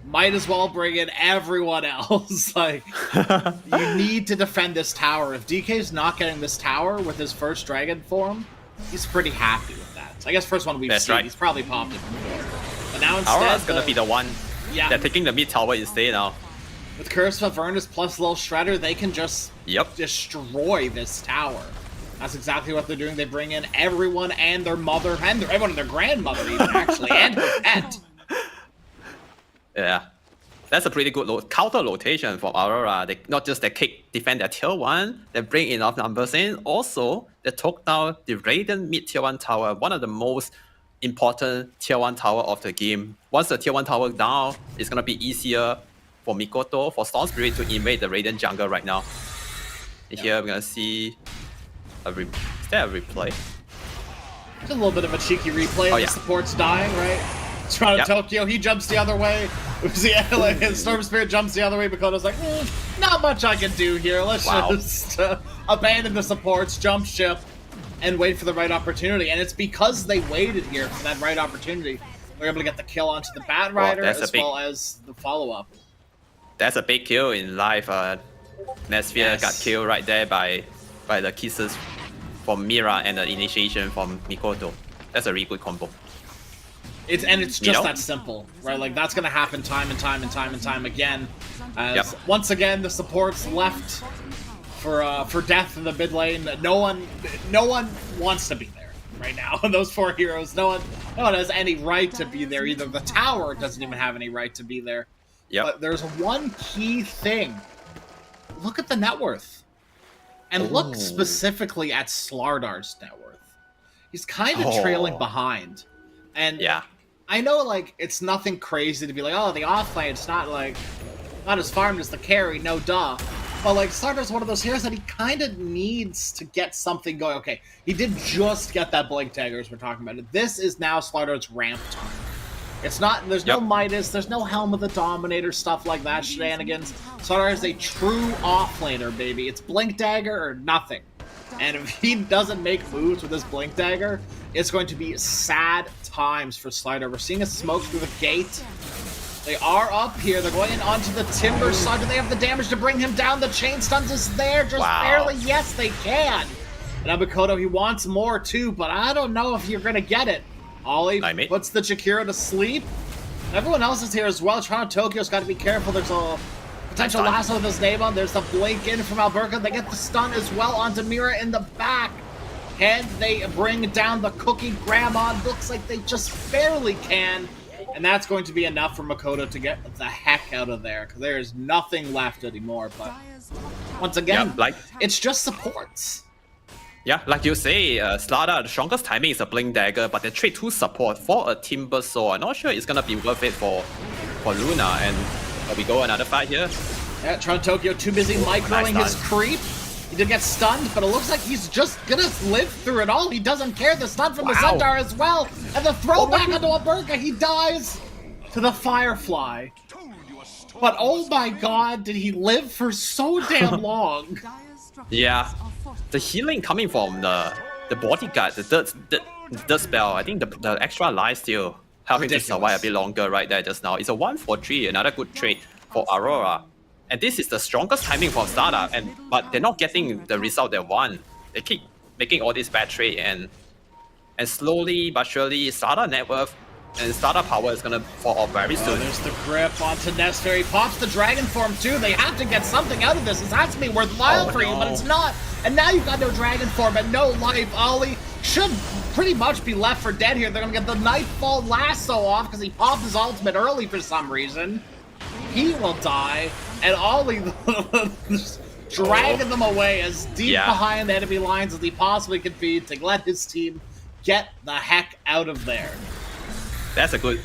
might as well bring in everyone else. Like, you need to defend this tower. If DK's not getting this tower with his first dragon form, he's pretty happy with that. So I guess first one we've seen, he's probably popped it before. But now instead, Aurora's gonna be the one. Yeah. They're taking the mid tower instead now. With Curse of Avernus plus Lil Shredder, they can just destroy this tower. That's exactly what they're doing. They bring in everyone and their mother, and everyone and their grandmother even, actually, and her pet. Yeah. That's a pretty good counter rotation from Aurora. They not just they defend their tier 1, they bring enough numbers in. Also, they took down the Raiden mid tier 1 tower, one of the most important tier 1 tower of the game. Once the tier 1 tower down, it's gonna be easier for Mikoto, for Storm Spirit to invade the Raiden jungle right now. Here we're gonna see is there a replay? Just a little bit of a cheeky replay. The support's dying, right? Toronto Tokyo, he jumps the other way. Storm Spirit jumps the other way. Mikoto's like, not much I can do here. Let's just abandon the supports, jump ship, and wait for the right opportunity. And it's because they waited here for that right opportunity. They're able to get the kill onto the Bat Rider well as the follow-up. That's a big kill in live. Nesphere got killed right there by the kisses from Mira and the initiation from Mikoto. That's a really good combo. It's just that simple, right? Like, that's gonna happen time and time again. As once again the supports left for death in the mid lane. No one wants to be there right now. Those 4 heroes, no one has any right to be there either. The tower doesn't even have any right to be there. But there's one key thing. Look at the net worth. And look specifically at Slardar's net worth. He's kind of trailing behind. And I know, like, it's nothing crazy to be like, oh, the offlane, it's not as farmed as the carry, no duh. But, like, Slardar's one of those heroes that he kind of needs to get something going. Okay, he did just get that Blink Dagger as we're talking about it. This is now Slardar's ramp time. It's not, there's no Midas, there's no Helm of the Dominator, stuff like that shenanigans. Slardar is a true offlaner, baby. It's Blink Dagger or nothing. And if he doesn't make moves with his Blink Dagger, it's going to be sad times for Slardar. We're seeing a smoke through the gate. They are up here. They're going in onto the Timber side. Do they have the damage to bring him down? The chain stuns is there, just barely. Yes, they can. And now Mikoto, he wants more too, but I don't know if you're going to get it. Ollie puts the Jakiro to sleep. Everyone else is here as well. Toronto Tokyo's got to be careful. There's a potential lasso with his name on. There's the blink in from Alberca. They get the stun as well onto Mira in the back. And they bring down the Cookie Grandma. Looks like they just barely can. And that's going to be enough for Mikoto to get the heck out of there, because there is nothing left anymore. But once again, it's just supports. Yeah, like you say, Slardar, the strongest timing is a Blink Dagger, but they trade 2 support for a Timber Saw. I'm not sure it's gonna be worth it for Luna, and we go another fight here. Yeah, Toronto Tokyo too busy microing his creep. He did get stunned, but it looks like he's just gonna live through it all. He doesn't care. The stun from the Centaur as well. And the throwback onto Alberca, he dies to the Firefly. But oh my god, did he live for so damn long? Yeah. The healing coming from the bodyguard, the dirt spell, I think the extra life still helping to survive a bit longer right there just now. It's a 1-4-3, another good trade for Aurora. And this is the strongest timing for Slardar, but they're not getting the result they want. They keep making all these bad trade, and slowly but surely Slardar net worth and Slardar power is gonna fall off very soon. There's the grip onto Nesphere. He pops the dragon form too. They have to get something out of this. This has to be worthwhile for you, but it's not. And now you've got no dragon form and no life. Ollie should pretty much be left for dead here. They're gonna get the Nightfall lasso off because he popped his ultimate early for some reason. He will die, and Ollie dragging them away as deep behind the enemy lines as he possibly can be to let his team get the heck out of there. That's a good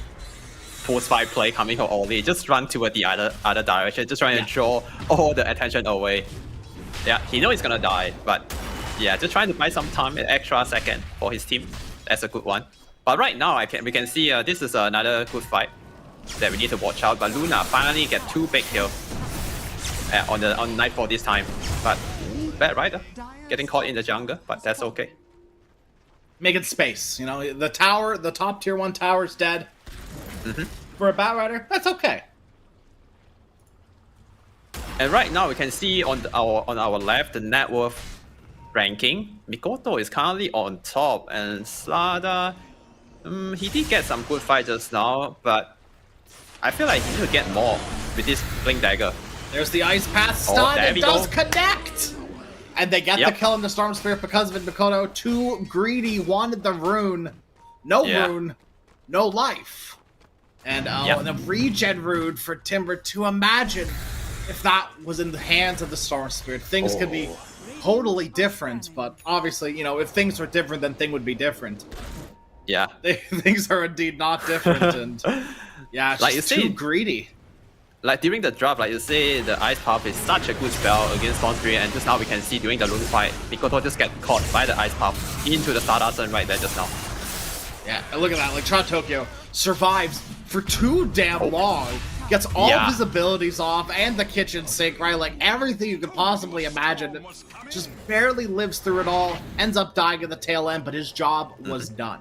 post-fight play coming from Ollie. Just run toward the other direction, just trying to draw all the attention away. Yeah, he knows he's gonna die, but yeah, just trying to buy some time, an extra second for his team. That's a good one. But right now, we can see this is another good fight that we need to watch out. But Luna finally get 2 big kills on Nightfall this time. But Bat Rider getting caught in the jungle, but that's okay. Making space, you know, the tower, the top tier 1 tower's dead. For a Bat Rider, that's okay. And right now we can see on our left the net worth ranking. Mikoto is currently on top, and Slada, he did get some good fight just now, but I feel like he could get more with this Blink Dagger. There's the Ice Path stun. There It we does go. connect! And they get the kill in the Storm Spirit because of it. Mikoto, too greedy, wanted the rune. No rune, no life. And the regen rune for Timber. To imagine if that was in the hands of the Storm Spirit, things could be totally different. But obviously, you know, if things were different, then thing would be different. Yeah. Things are indeed not different. And yeah, it's like just you say, too greedy. Like during the draft, like you say, the Ice Puff is such a good spell against Storm Spirit, and just now we can see during the Rune fight, Mikoto just get caught by the Ice Puff into the Stardust Sun right there just now. Yeah, and look at that, like Tron Tokyo survives for too damn long, gets all of his abilities off, and the kitchen sink, right? Like everything you could possibly imagine, just barely lives through it all, ends up dying at the tail end, but his job was done.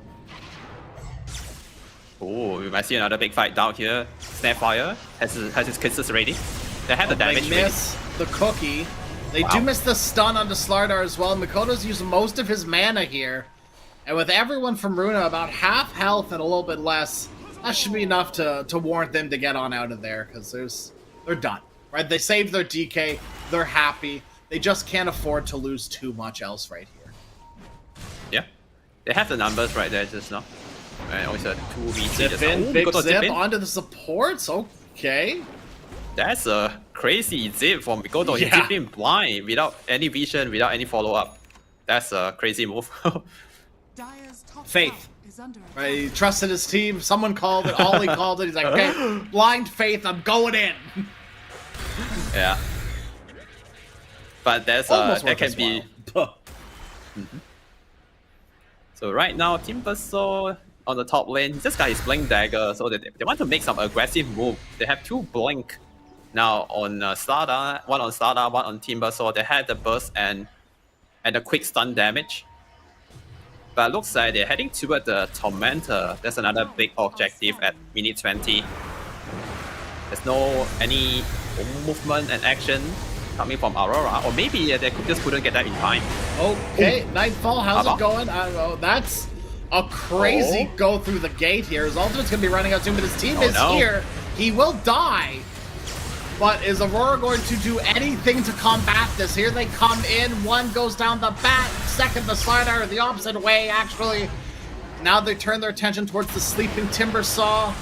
Oh, we might see another big fight down here. Snapfire has his kisses ready. They have the damage They miss the cookie. They do miss the stun on the Slardar as well. Mikoto's used most of his mana here. And with everyone from Runa about half health and a little bit less, that should be enough to warrant them to get on out of there, because they're done. Right? They saved their DK, they're happy. They just can't afford to lose too much else right here. Yeah. They have the numbers right there just now. And also 2v3 Zip just in, now. big Mikoto zip in. onto the supports, okay. That's a crazy zip from Mikoto. He Yeah. zipped in blind without any vision, without any follow-up. That's a crazy move. Faith. Right, he trusted his team, someone called it, Ollie called it, he's like, okay, blind faith, I'm going in. Yeah. But there's Almost that worked can as be well. So right now, Team Verso on the top lane, he just got his Blink Dagger, so they want to make some aggressive move. They have two Blink now on Slada, one on Slada, one on Team Verso. They have the burst and the quick stun damage. But looks like they're heading toward the Tormentor. That's another big objective at minute 20. There's no any movement and action coming from Aurora, or maybe they just couldn't get that in time. Okay, Nightfall, how's Abba. it going? I don't know, that's a crazy go through the gate here. His ultimate's gonna be running out soon, but his team is here. He will die. But is Aurora going to do anything to combat this? Here they come in. One goes down the bat. Second, the Slardar the opposite way, actually. Now they turn their attention towards the sleeping Timber Saw.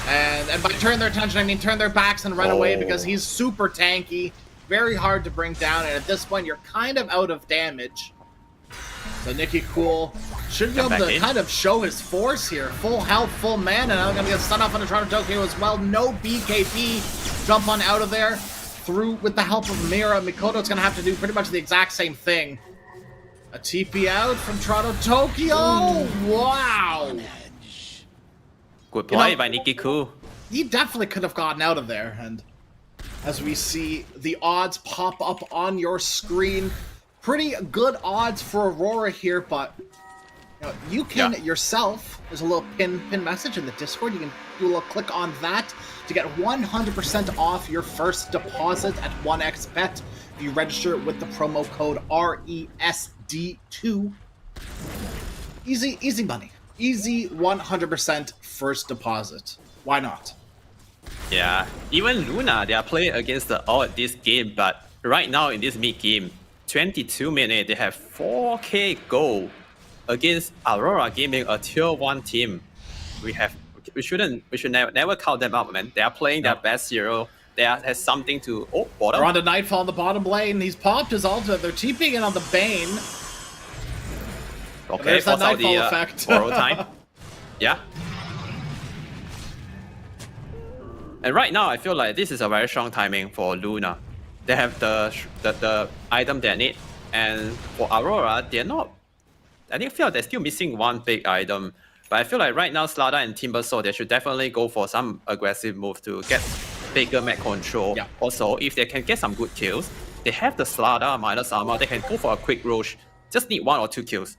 And by turn their attention, I mean turn their backs and run away, because he's super tanky. Very hard to bring down. And at this point, you're kind of out of damage. So Nikki Cool should be able to kind of show his force here. Full health, full mana. Now going to get stun off on the Toronto Tokyo as well. No BKB. Jump on out of there. Through with the help of Mira. Mikoto's going to have to do pretty much the exact same thing. A TP out from Toronto Tokyo. Wow. Good play by Nikki Ku. He definitely could have gotten out of there. And as we see the odds pop up on your screen, pretty good odds for Aurora here, but you can yourself, there's a little pin message in the Discord, you can do a little click on that to get 100% off your first deposit at 1xBet if you register with the promo code RESD2. Easy money. Easy 100% first deposit. Why not? Yeah, even Luna, they are playing against the odd this game, but right now in this mid-game, 22 minutes, they have 4k gold against Aurora Gaming, a tier 1 team. We should never count them out, man. They are playing their best hero. They has something to bottom. They're on to Nightfall in the bottom lane. He's popped his ultimate. They're TPing in on the Bane. Okay, there's that force out Nightfall the effect. borrow time. Yeah. And right now, I feel like this is a very strong timing for Luna. They have the item they need, and for Aurora, they're not. I feel they're still missing one big item. But I feel like right now, Slada and Timbersaw, they should definitely go for some aggressive move to get bigger map control. Yeah. Also, if they can get some good kills, they have the Slada minus armor. They can go for a quick Rosh. Just need 1 or 2 kills.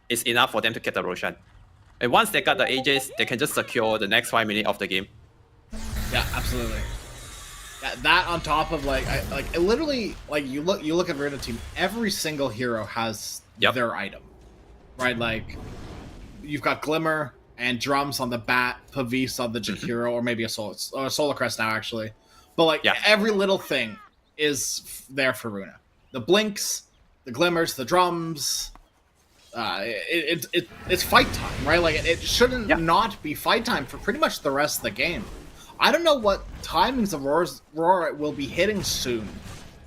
It's enough for them to get the Roshan. And once they got the AJs, they can just secure the next 5 minutes of the game. Yeah, absolutely. That on top of like it literally like you look at Runa team, every single hero has their item, right? Like you've got Glimmer and Drums on the Bat, Pavis on the Jakiro, or maybe a Solar Crest now actually, but like every little thing is there for Runa. The Blinks, the Glimmers, the Drums. It's fight time, right? Like it shouldn't not be fight time for pretty much the rest of the game. I don't know what timings of Aurora will be hitting soon.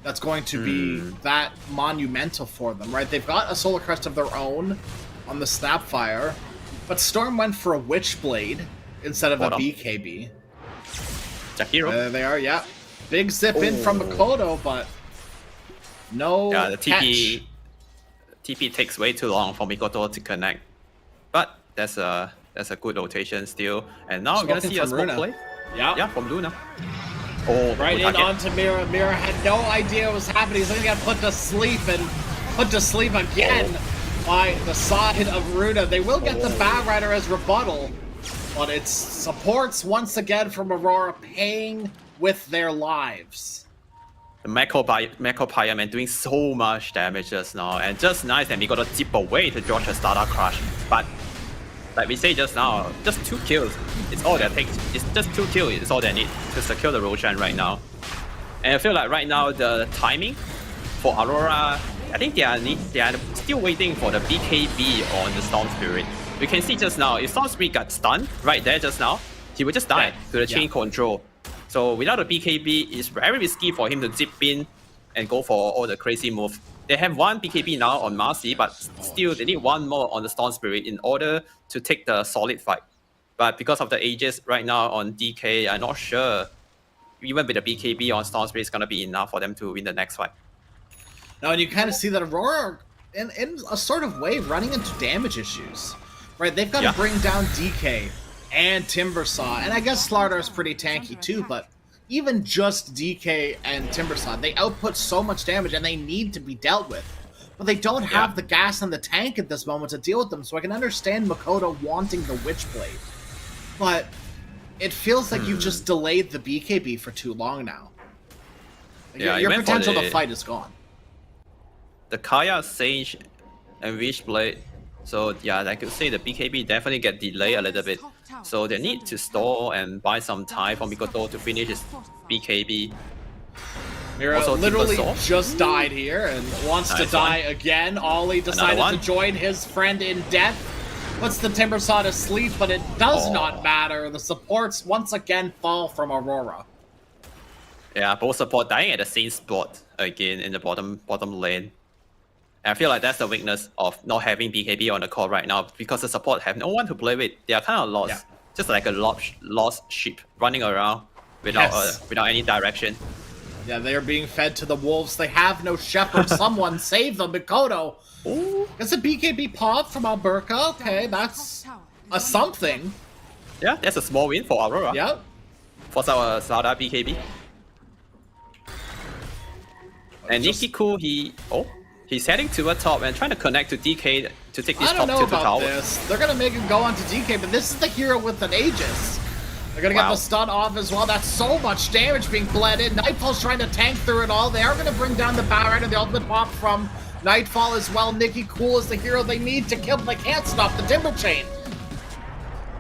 That's going to be that monumental for them, right? They've got a Solar Crest of their own on the Snapfire, but Storm went for a Witchblade instead of a BKB. Jakiro. There they are, yeah. Big zip in from Makoto, but no the TP takes way too long for Mikoto to connect. But that's a good rotation still. And now we're going to see a smoke play. Yeah, from Luna. Oh, right in onto Mira. Mira had no idea what was happening. He's going to get put to sleep and put to sleep again by the side of Runa. They will get the Bat Rider as rebuttal, but it's supports once again from Aurora paying with their lives. The Mako Pyreman doing so much damage just now, and just nice that Mikoto zip away to dodge a Stardust Crush. But like we say just now, just 2 kills. It's all that takes. It's just 2 kills. It's all they need to secure the Roshan right now. And I feel like right now the timing for Aurora, I think they are still waiting for the BKB on the Storm Spirit. We can see just now, if Storm Spirit got stunned right there just now, he would just die to the chain control. So without a BKB, it's very risky for him to zip in and go for all the crazy moves. They have 1 BKB now on Marcy, but still they need 1 more on the Storm Spirit in order to take the solid fight. But because of the ages right now on DK, I'm not sure even with the BKB on Storm Spirit is going to be enough for them to win the next fight. Now, and you kind of see that Aurora, in a sort of way, running into damage issues. Right, they've got to bring down DK and Timbersaw, and I guess Slardar is pretty tanky too, but even just DK and Timbersaw, they output so much damage and they need to be dealt with. But they don't have the gas in the tank at this moment to deal with them, so I can understand Makoto wanting the Witchblade. But it feels like you've just delayed the BKB for too long now. Your potential to fight is gone. The Kaya, Sage, and Witchblade. So yeah, I could say the BKB definitely get delayed a little bit. So they need to store and buy some time for Mikoto to finish his BKB. Mira also, literally just died here and wants to die again. Ollie decided to join his friend in death. Puts the Timbersaw to sleep, but it does not matter. The supports once again fall from Aurora. Yeah, both support dying at the same spot again in the bottom lane. And I feel like that's the weakness of not having BKB on the core right now, because the support have no one to play with. They are kind of lost, just like a lost sheep running around without any direction. Yeah, they are being fed to the wolves. They have no shepherd. Someone save them, Mikoto. Ooh, it's a BKB pop from Alberca. Okay, that's a something. Yeah, that's a small win for Aurora. Yep. For our Sada BKB. And Nikiku, he's heading to a top and trying to connect to DK to take this top to the tower. They're gonna make him go onto DK, but this is the hero with an Aegis. They're gonna get the stun off as well. That's so much damage being bled in. Nightfall's trying to tank through it all. They are gonna bring down the Baron and the ultimate pop from Nightfall as well. Nikki Cool is the hero they need to kill, but they can't stop the Timber Chain.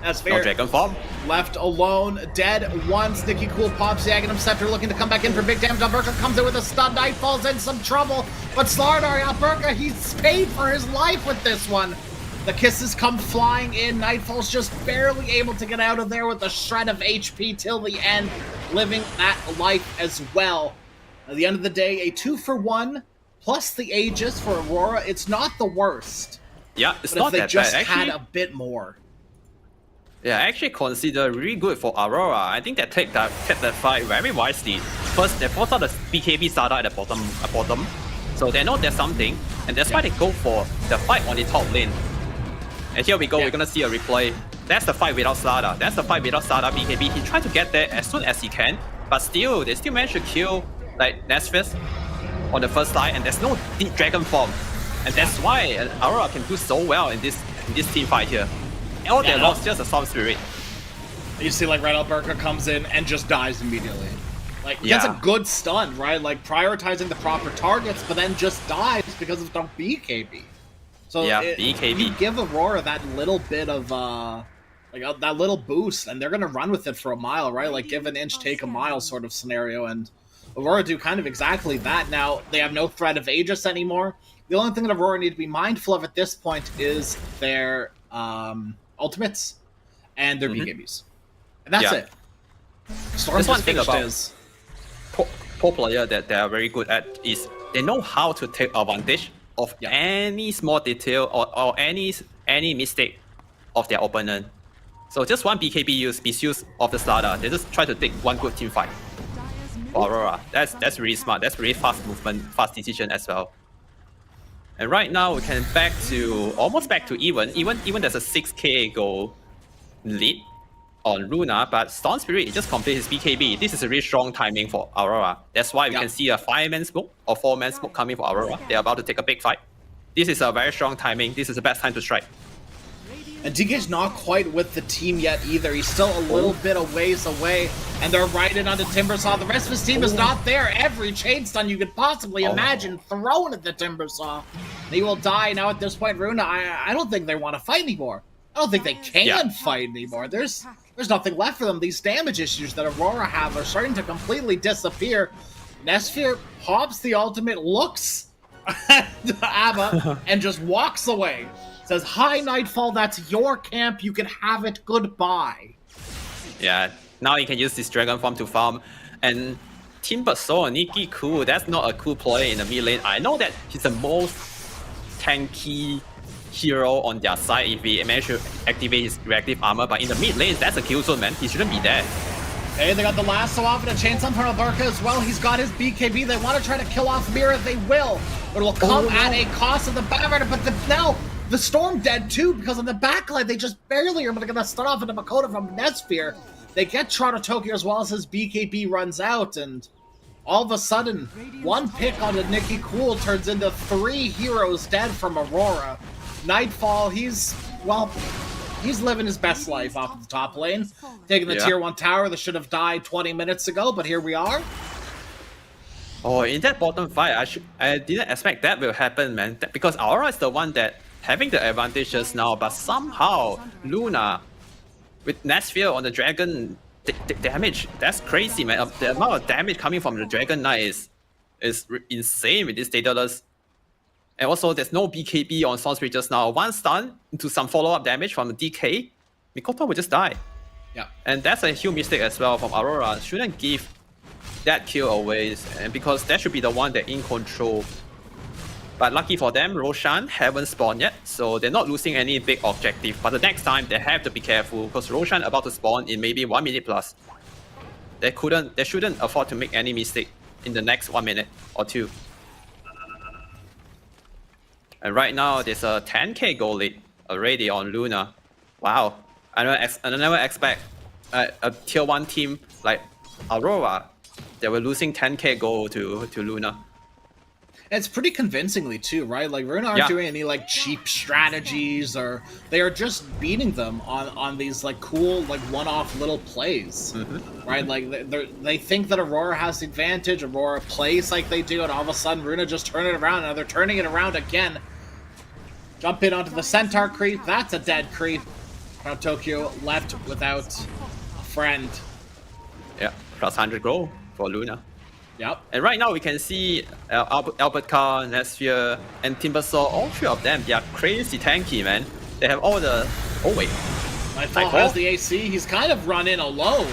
That's fair. No Dragon Form. Left alone, dead once. Nikki Cool pops the Aghanim Scepter, looking to come back in for big damage. Alberca comes in with a stun. Nightfall's in some trouble, but Slardar, Alberca, he's paid for his life with this one. The kisses come flying in. Nightfall's just barely able to get out of there with a shred of HP till the end, living that life as well. At the end of the day, a 2-for-1 plus the Aegis for Aurora. It's not the worst. Yeah, it's but not if they that just bad. had a bit more. Yeah, I actually consider really good for Aurora. I think they take that fight very wisely. First, they force out the BKB Sada at the bottom, so they know there's something, and that's why they go for the fight on the top lane. And here we go, we're gonna see a replay. That's the fight without Sada. That's the fight without Sada BKB. He tried to get there as soon as he can, but still, they still managed to kill like Nesphis on the first side, and there's no deep Dragon Form. And that's why Aurora can do so well in this team fight here. All they lost just a Storm Spirit. You see like Red Alberca comes in and just dies immediately. Like, gets a good stun, right? Like, prioritizing the proper targets, but then just dies because of the BKB. So BKB. you give Aurora that little bit of, that little boost, and they're going to run with it for a mile, right? Like, give an inch, take a mile sort of scenario, and Aurora do kind of exactly that. Now, they have no threat of Aegis anymore. The only thing that Aurora need to be mindful of at this point is their ultimates and their BKBs. And that's it. Storm one thing about is... pro player that they are very good at is they know how to take advantage of any small detail or any mistake of their opponent. So just one BKB misuse of the starter, they just try to take one good team fight. For Aurora, that's really smart. That's really fast movement, fast decision as well. And right now we can almost back to even. Even there's a 6k goal lead on Luna, but Storm Spirit just complete his BKB. This is a really strong timing for Aurora. That's why we can see a 5-man smoke or 4-man smoke coming for Aurora. They're about to take a big fight. This is a very strong timing. This is the best time to strike. And DK's not quite with the team yet either. He's still a little bit of ways away, and they're right in onto Timbersaw. The rest of his team is not there. Every chain stun you could possibly imagine thrown at the Timbersaw. He will die. Now at this point, Runa, I don't think they want to fight anymore. I don't think they can fight anymore. There's nothing left for them. These damage issues that Aurora have are starting to completely disappear. Nesphere pops the ultimate, looks at Abba, and just walks away. Says, "Hi, Nightfall, that's your camp. You can have it. Goodbye." Yeah, now you can use this Dragon Form to farm. And Timbersaw, Nikki Cool, that's not a cool player in the mid lane. I know that he's the most tanky hero on their side if he managed to activate his reactive armor, but in the mid lane, that's a kill zone, man. He shouldn't be there. Hey, they got the lasso off and a chain stun from Alberca as well. He's got his BKB. They want to try to kill off Mira. They will. But it will come at a cost of the Bavard. But now the Storm dead too because of the backline. They just barely are going to start off into Makoto from Nesphere. They get Toronto Tokyo as well as his BKB runs out. And all of a sudden, one pick onto Nikki Cool turns into 3 heroes dead from Aurora. Nightfall, he's living his best life off of the top lane. Taking the tier 1 tower that should have died 20 minutes ago, but here we are. Oh, in that bottom fight, I didn't expect that will happen, man. Because Aurora is the one that having the advantage just now, but somehow Luna, with Nesphere on the Dragon, the damage, that's crazy, man. The amount of damage coming from the Dragon Knight is insane with this Daedalus. And also, there's no BKB on Storm Spirit just now. One stun into some follow-up damage from the DK, Mikoto will just die. Yeah. And that's a huge mistake as well from Aurora. Shouldn't give that kill away, and because that should be the one that in control. But lucky for them, Roshan haven't spawned yet, so they're not losing any big objective. But the next time, they have to be careful, because Roshan about to spawn in maybe 1 minute plus. They shouldn't afford to make any mistake in the next 1 minute or 2. And right now, there's a 10k goal lead already on Luna. Wow. I never expect a tier 1 team like Aurora, they were losing 10k gold to Luna. It's pretty convincingly too, right? Like, Runa aren't doing any like cheap strategies, or they are just beating them on these like cool like one-off little plays, right? Like they think that Aurora has the advantage. Aurora plays like they do, and all of a sudden Runa just turn it around, and they're turning it around again. Jump in onto the Centaur creep. That's a dead creep. Tokyo left without a friend. Yeah, plus 100 gold for Luna. Yep. And right now we can see Albert Carr, Nesphere, and Timbersaw, all 3 of them, they are crazy tanky, man. They have all the... Oh wait. Nightfall has the AC. He's kind of run in alone.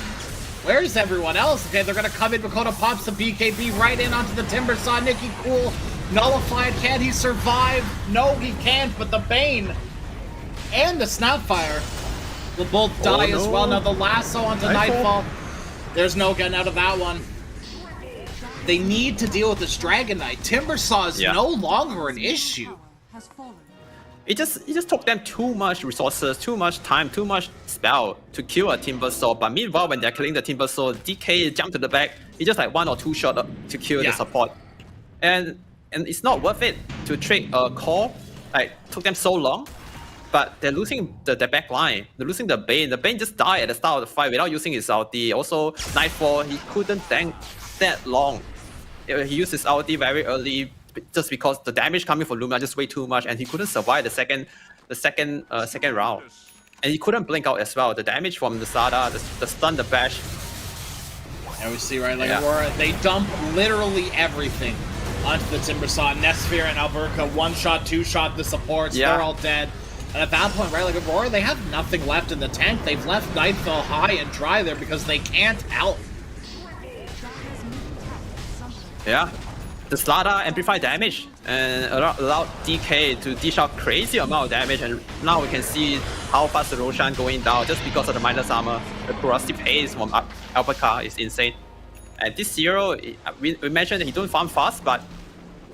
Where's everyone else? Okay, they're going to come in. Makoto pops the BKB right in onto the Timbersaw. Nikki Cool nullified. Can he survive? No, he can't, but the Bane and the Snapfire will both die as well. Now the lasso onto Nightfall. There's no getting out of that one. They need to deal with this Dragon Knight. Timbersaw is no longer an issue. It just took them too much resources, too much time, too much spell to kill a Timbersaw. But meanwhile, when they're killing the Timbersaw, DK jump to the back. It's just like 1 or 2 shots to kill the support. And it's not worth it to trade a core. Like, took them so long. but they're losing the back line. They're losing the Bane. The Bane just died at the start of the fight without using his ulti. Also, Nightfall, he couldn't tank that long. He used his ulti very early just because the damage coming from Luma just way too much, and he couldn't survive the second round. And he couldn't blink out as well. The damage from the Sada, the stun, the bash. And we see, right, like Aurora, they dump literally everything onto the Timbersaw. Nesphere and Alberca, one shot, two shot the supports, they're all dead. And at that point, right, like Aurora, they have nothing left in the tank. They've left Nightfall high and dry there because they can't help. Yeah, the Slada amplified damage and allowed DK to dish out crazy amount of damage, and now we can see how fast the Roshan going down just because of the minus armor. The corrosive haze from Alpaca is insane. And this Zero, we mentioned that he don't farm fast, but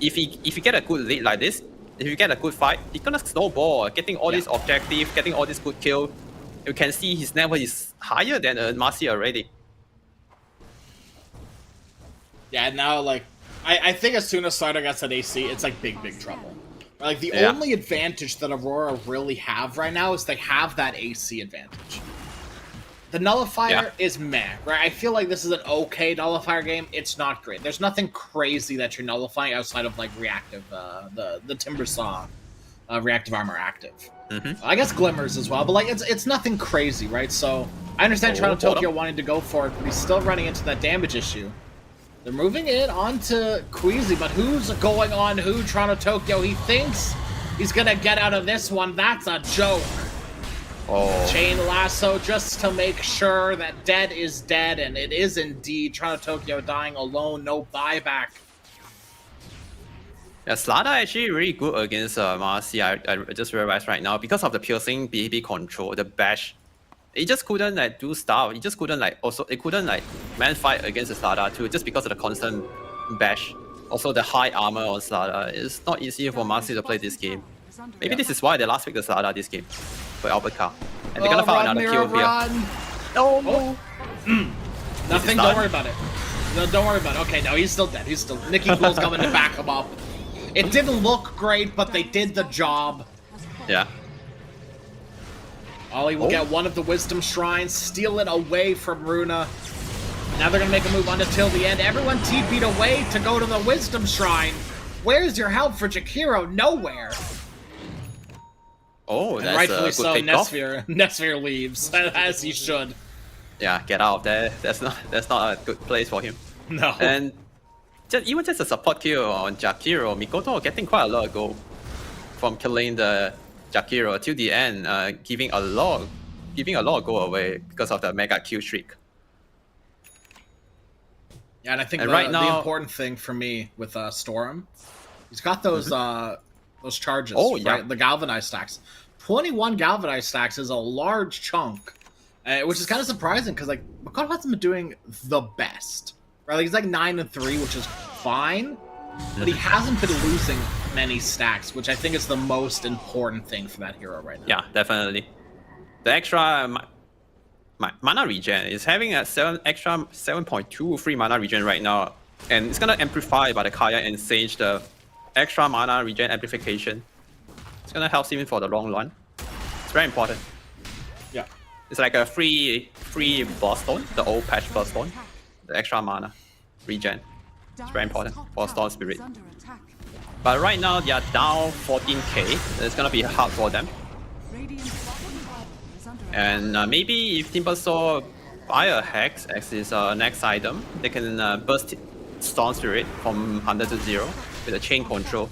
if you get a good lead like this, if you get a good fight, he's gonna snowball, getting all these objectives, getting all this good kill. You can see his level is higher than Marcy already. Yeah, now, like, I think as soon as Slaughter gets an AC, it's like big trouble. Like, the only advantage that Aurora really have right now is they have that AC advantage. The Nullifier is meh, right? I feel like this is an okay Nullifier game. It's not great. There's nothing crazy that you're nullifying outside of, like, reactive, the Timbersaw, reactive armor active. I guess Glimmers as well, but, like, it's nothing crazy, right? So, I understand Toronto Tokyo wanting to go for it, but he's still running into that damage issue. They're moving it onto Queasy, but who's going on who? Toronto Tokyo. He thinks he's gonna get out of this one. That's a joke. Chain lasso just to make sure that dead is dead, and it is indeed Toronto Tokyo dying alone, no buyback. Yeah, Slada actually really good against Marcy. I just realized right now because of the piercing BB control, the bash. It just couldn't like do stuff. It just couldn't like it couldn't like man fight against the Slada too, just because of the constant bash. Also the high armor on Slada. It's not easy for Marcy to play this game. Maybe this is why they last picked the Slada this game for Alberca. And they're gonna find another kill here. No. Nothing, don't worry about it. No, don't worry about it. Okay, no, he's still dead. He's still Nicky Cool's coming to back him up. It didn't look great, but they did the job. Yeah. Ollie will get one of the Wisdom Shrines, steal it away from Runa. Now they're going to make a move on until the end. Everyone TP'd away to go to the Wisdom Shrine. Where's your help for Jakiro? Nowhere. Oh, and that's rightfully a good so, pick Nesphere leaves, as he should. Yeah, get out of there. That's not a good place for him. No. And even just a support kill on Jakiro, Mikoto getting quite a lot of gold from killing the Jakiro till the end, giving a lot of gold away because of the mega kill streak. Yeah, and I think right now, the important thing for me with Storm, he's got those charges, right? The galvanized stacks. 21 galvanized stacks is a large chunk, which is kind of surprising because like Mikoto hasn't been doing the best, right? Like, he's like 9-3, which is fine, but he hasn't been losing many stacks, which I think is the most important thing for that hero right now. Yeah, definitely. The extra mana regen is having a extra 7.2 free mana regen right now, and it's gonna amplify by the Kaya and Sage the extra mana regen amplification. It's gonna help even for the long run. It's very important. Yeah, it's like a free Bloodstone, the old patch Bloodstone, the extra mana regen. It's very important for Storm Spirit. But right now they are down 14k. It's gonna be hard for them. And maybe if Timbersaw buy a Hex as his next item, they can burst Storm Spirit from 100 to 0 with a chain control.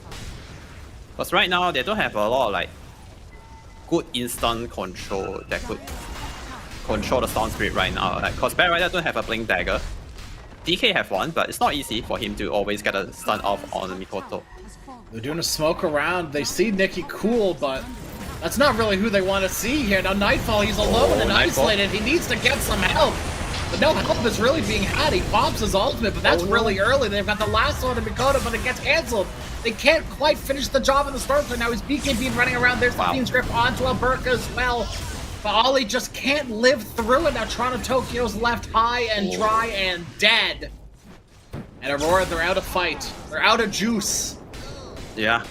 Because right now they don't have a lot of like good instant control that could control the Storm Spirit right now. Like, cause Bear Rider don't have a Blink Dagger. DK have one, but it's not easy for him to always get a stun off on Mikoto. They're doing a smoke around. They see Nicky Cool, but that's not really who they want to see here. Now Nightfall, he's alone and isolated. He needs to get some help. But no help is really being had. He pops his ultimate, but that's really early. They've got the last one to Mikoto, but it gets cancelled. They can't quite finish the job in the start, so now he's BKB running around. There's the Fiend's Grip onto Alberca as well. But Ollie just can't live through it. Now Toronto Tokyo's left high and dry and dead. And Aurora, they're out of fight. They're out of juice. Yeah.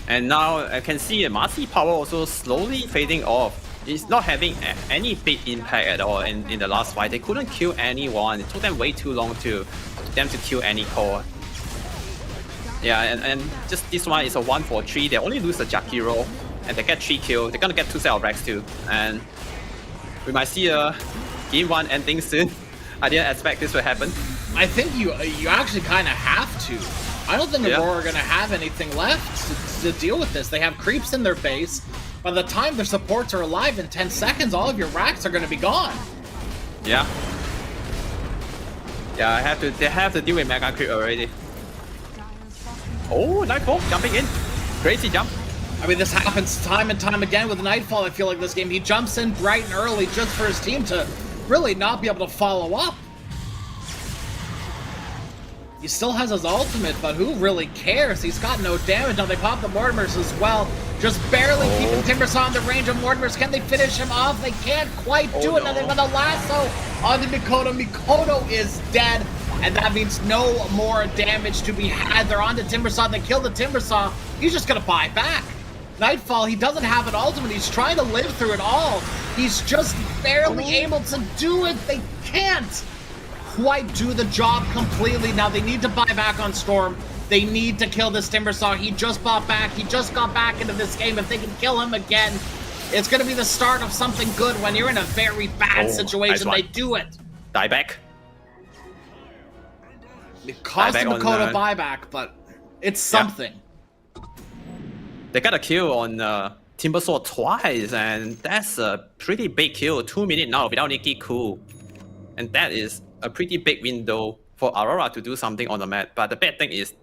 And now I can see Marcy power also slowly fading off. It's not having any big impact at all in the last fight. They couldn't kill anyone. It took them way too long to kill any core. Yeah, and just this one is a 1 for 3. They only lose the Jakiro, and they get 3 kills. They're gonna get 2 set of Rex too. And we might see a game 1 ending soon. I didn't expect this would happen. I think you actually kind of have to. I don't think Aurora are going to have anything left to deal with this. They have creeps in their base. By the time their supports are alive in 10 seconds, all of your racks are going to be gone. Yeah. Yeah, they have to deal with Mega Creep already. Oh, Nightfall jumping in. Crazy jump. I mean, this happens time and time again with Nightfall, I feel like, this game. He jumps in bright and early just for his team to really not be able to follow up. He still has his ultimate, but who really cares? He's got no damage. Now they pop the Mortimers as well. Just barely keeping Timbersaw in the range of Mortimers. Can they finish him off? They can't quite do it. Now they've got a lasso onto Mikoto. Mikoto is dead, and that means no more damage to be had. They're onto Timbersaw. They kill the Timbersaw. He's just going to buy back. Nightfall, he doesn't have an ultimate. He's trying to live through it all. He's just barely able to do it. They can't quite do the job completely. Now they need to buy back on Storm. They need to kill this Timbersaw. He just bought back. He just got back into this game. If they can kill him again, it's going to be the start of something good. When you're in a very bad situation, nice they do it. Die back. It cost him Mikoto buyback, but it's something. Yeah. They got a kill on Timbersaw twice, and that's a pretty big kill. 2 minutes now without Nikki Cool. And that is a pretty big window for Aurora to do something on the map. But the bad thing is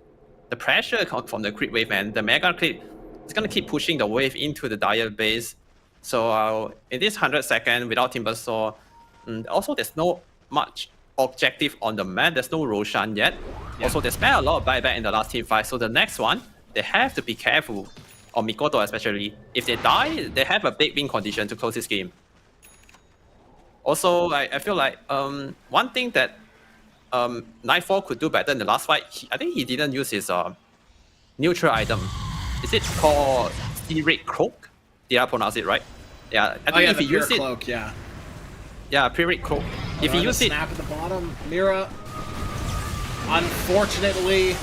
the pressure from the creep wave, and the Mega Creep is going to keep pushing the wave into the Dire base. So in this 100 seconds without Timbersaw, also there's no much objective on the map. There's no Roshan yet. Yeah. Also, they spent a lot of buyback in the last team fight. So the next one, they have to be careful, or Mikoto especially. If they die, they have a big win condition to close this game. Also, I feel like one thing that Nightfall could do better in the last fight, I think he didn't use his neutral item. Is it called Spirit Cloak? Did I pronounce it right? Yeah, I think if he used it... Cloak, yeah. Yeah, Spirit Cloak. If he used it... Snap at the bottom. Mira, unfortunately,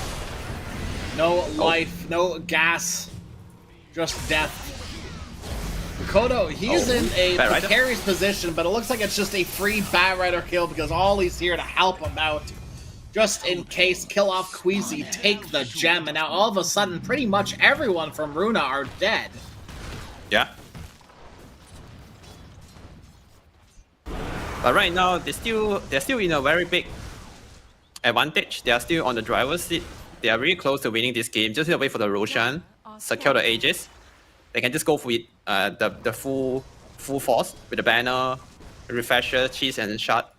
no life, no gas, just death. Mikoto, he's in a precarious position, but it looks like it's just a free Bat Rider kill because all he's here to help him out. Just in case, kill off Queasy, take the gem, and now all of a sudden, pretty much everyone from Runa are dead. Yeah. But right now, they're still in a very big advantage. They are still on the driver's seat. They are really close to winning this game. Just wait for the Roshan, secure the Aegis. They can just go with the full force with the banner, refresher, cheese, and shot.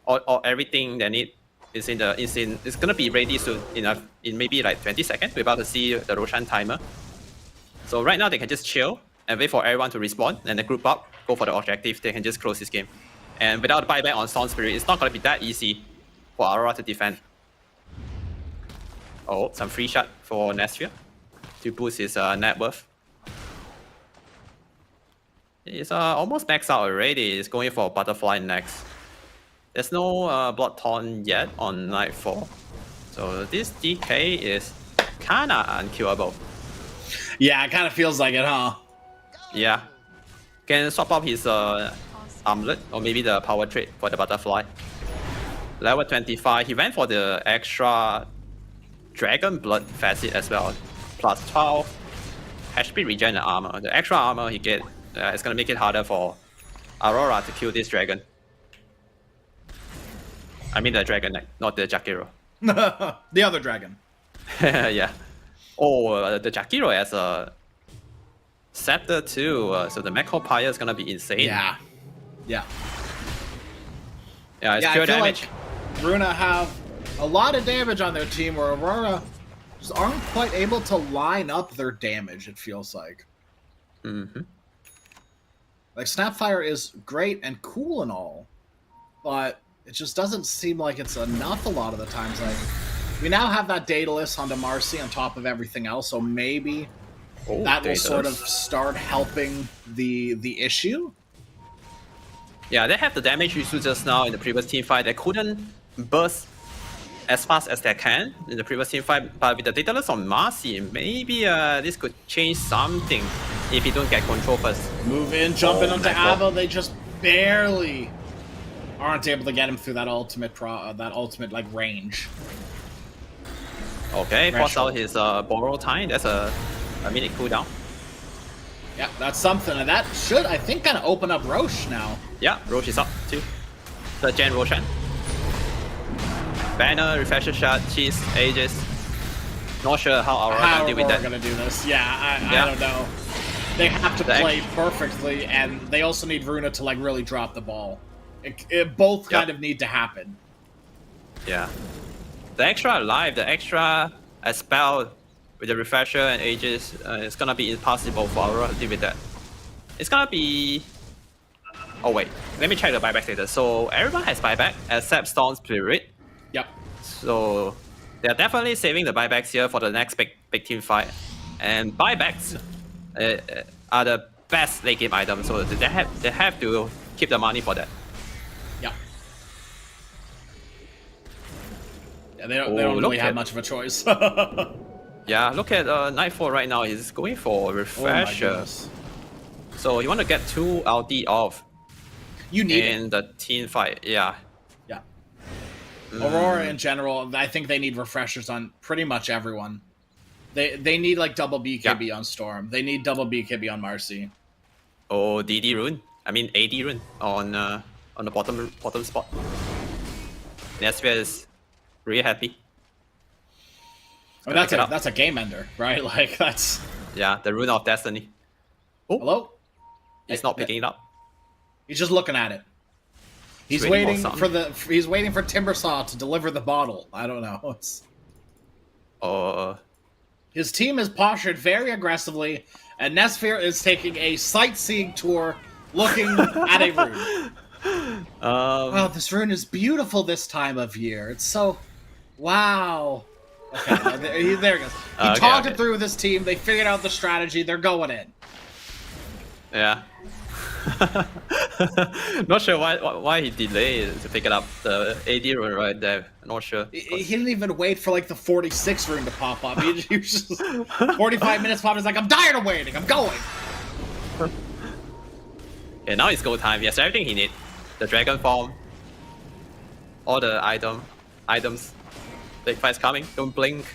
Or everything they need is it's gonna be ready soon in maybe like 20 seconds. We're about to see the Roshan timer. So right now they can just chill and wait for everyone to respawn and then group up, go for the objective. They can just close this game. And without the buyback on Storm Spirit, it's not gonna be that easy for Aurora to defend. Oh, some free shot for Nestria to boost his net worth. It's almost maxed out already. It's going for Butterfly next. There's no Blood Taunt yet on Nightfall. So this DK is kinda unkillable. Yeah, it kinda feels like it, huh? Yeah. Can swap up his armlet or maybe the power trait for the Butterfly. Level 25, he went for the extra Dragon Blood facet as well. Plus 12 HP regen and armor. The extra armor he get it's gonna make it harder for Aurora to kill this dragon. I mean the dragon, not the Jakiro. The other dragon. Yeah. Oh, the Jakiro has a scepter too, so the Mech Pyre is gonna be insane. Yeah. Yeah. Yeah, it's pure damage. Like Runa have a lot of damage on their team where Aurora just aren't quite able to line up their damage, it feels like. Mm-hmm. Like, Snapfire is great and cool and all, but it just doesn't seem like it's enough a lot of the times. Like, we now have that Daedalus onto Marcy on top of everything else, so maybe Oh, that will sort of Daedalus. start helping the issue. Yeah, they have the damage issue just now in the previous team fight. They couldn't burst as fast as they can in the previous team fight, but with the Daedalus on Marcy, maybe this could change something if you don't get control first. Move in, jump in onto Nightfall. Avo. They just barely aren't able to get him through that ultimate like range. Okay, force Threshold. out his borrow time. That's a minute cooldown. Yeah, that's something, and that should, I think, kind of open up Roche now. Yeah, Roche is up too. Third gen Roshan. Banner, Refresher Shot, Cheese, Aegis. Not sure how Aurora How can deal with Aurora that. gonna do this? Yeah, I Yeah. don't know. They have to The play perfectly, and they also need Runa to like really drop the ball. It both kind of need to happen. Yeah. The extra life, the extra spell with the Refresher and Aegis, it's gonna be impossible for Aurora to deal with that. It's gonna be... Oh wait, let me check the buyback status. So everyone has buyback except Storm Spirit. Yep. So they're definitely saving the buybacks here for the next big team fight. And buybacks are the best late game items, so they have to keep the money for that. Yep. Yeah, they don't really look have at- much of a choice. Yeah, look at Nightfall right now. He's going for Oh my Refresher. goodness. So you want to get 2 LD off You need it. in the team fight. Yeah. Yeah. Aurora in general, I think they need refreshers on pretty much everyone. They need like double BKB on Storm. They need double BKB on Marcy. Oh, DD rune. I mean AD rune on the bottom spot. Nesphere is really happy. I mean, pick it up. that's a game ender, right? Like that's Yeah, the rune of destiny. hello. He's not picking it up. He's just looking at it. He's waiting waiting for he's waiting for Timbersaw to deliver the bottle. I don't know. It's, his team is postured very aggressively, and Nesphere is taking a sightseeing tour, looking at a rune. Wow, this rune is beautiful this time of year. It's so, wow. Okay, there he goes. He talked it through with his team. They figured out the strategy. They're going in. Yeah. Not sure why he delayed to pick it up the AD rune right there. Not sure. He didn't even wait for like the 46 rune to pop up. He was just 45 minutes pop. He's like, I'm tired of waiting. I'm going. Okay, now it's go time. He has everything he needs. The dragon form. All the items. Big fight's coming. Don't blink,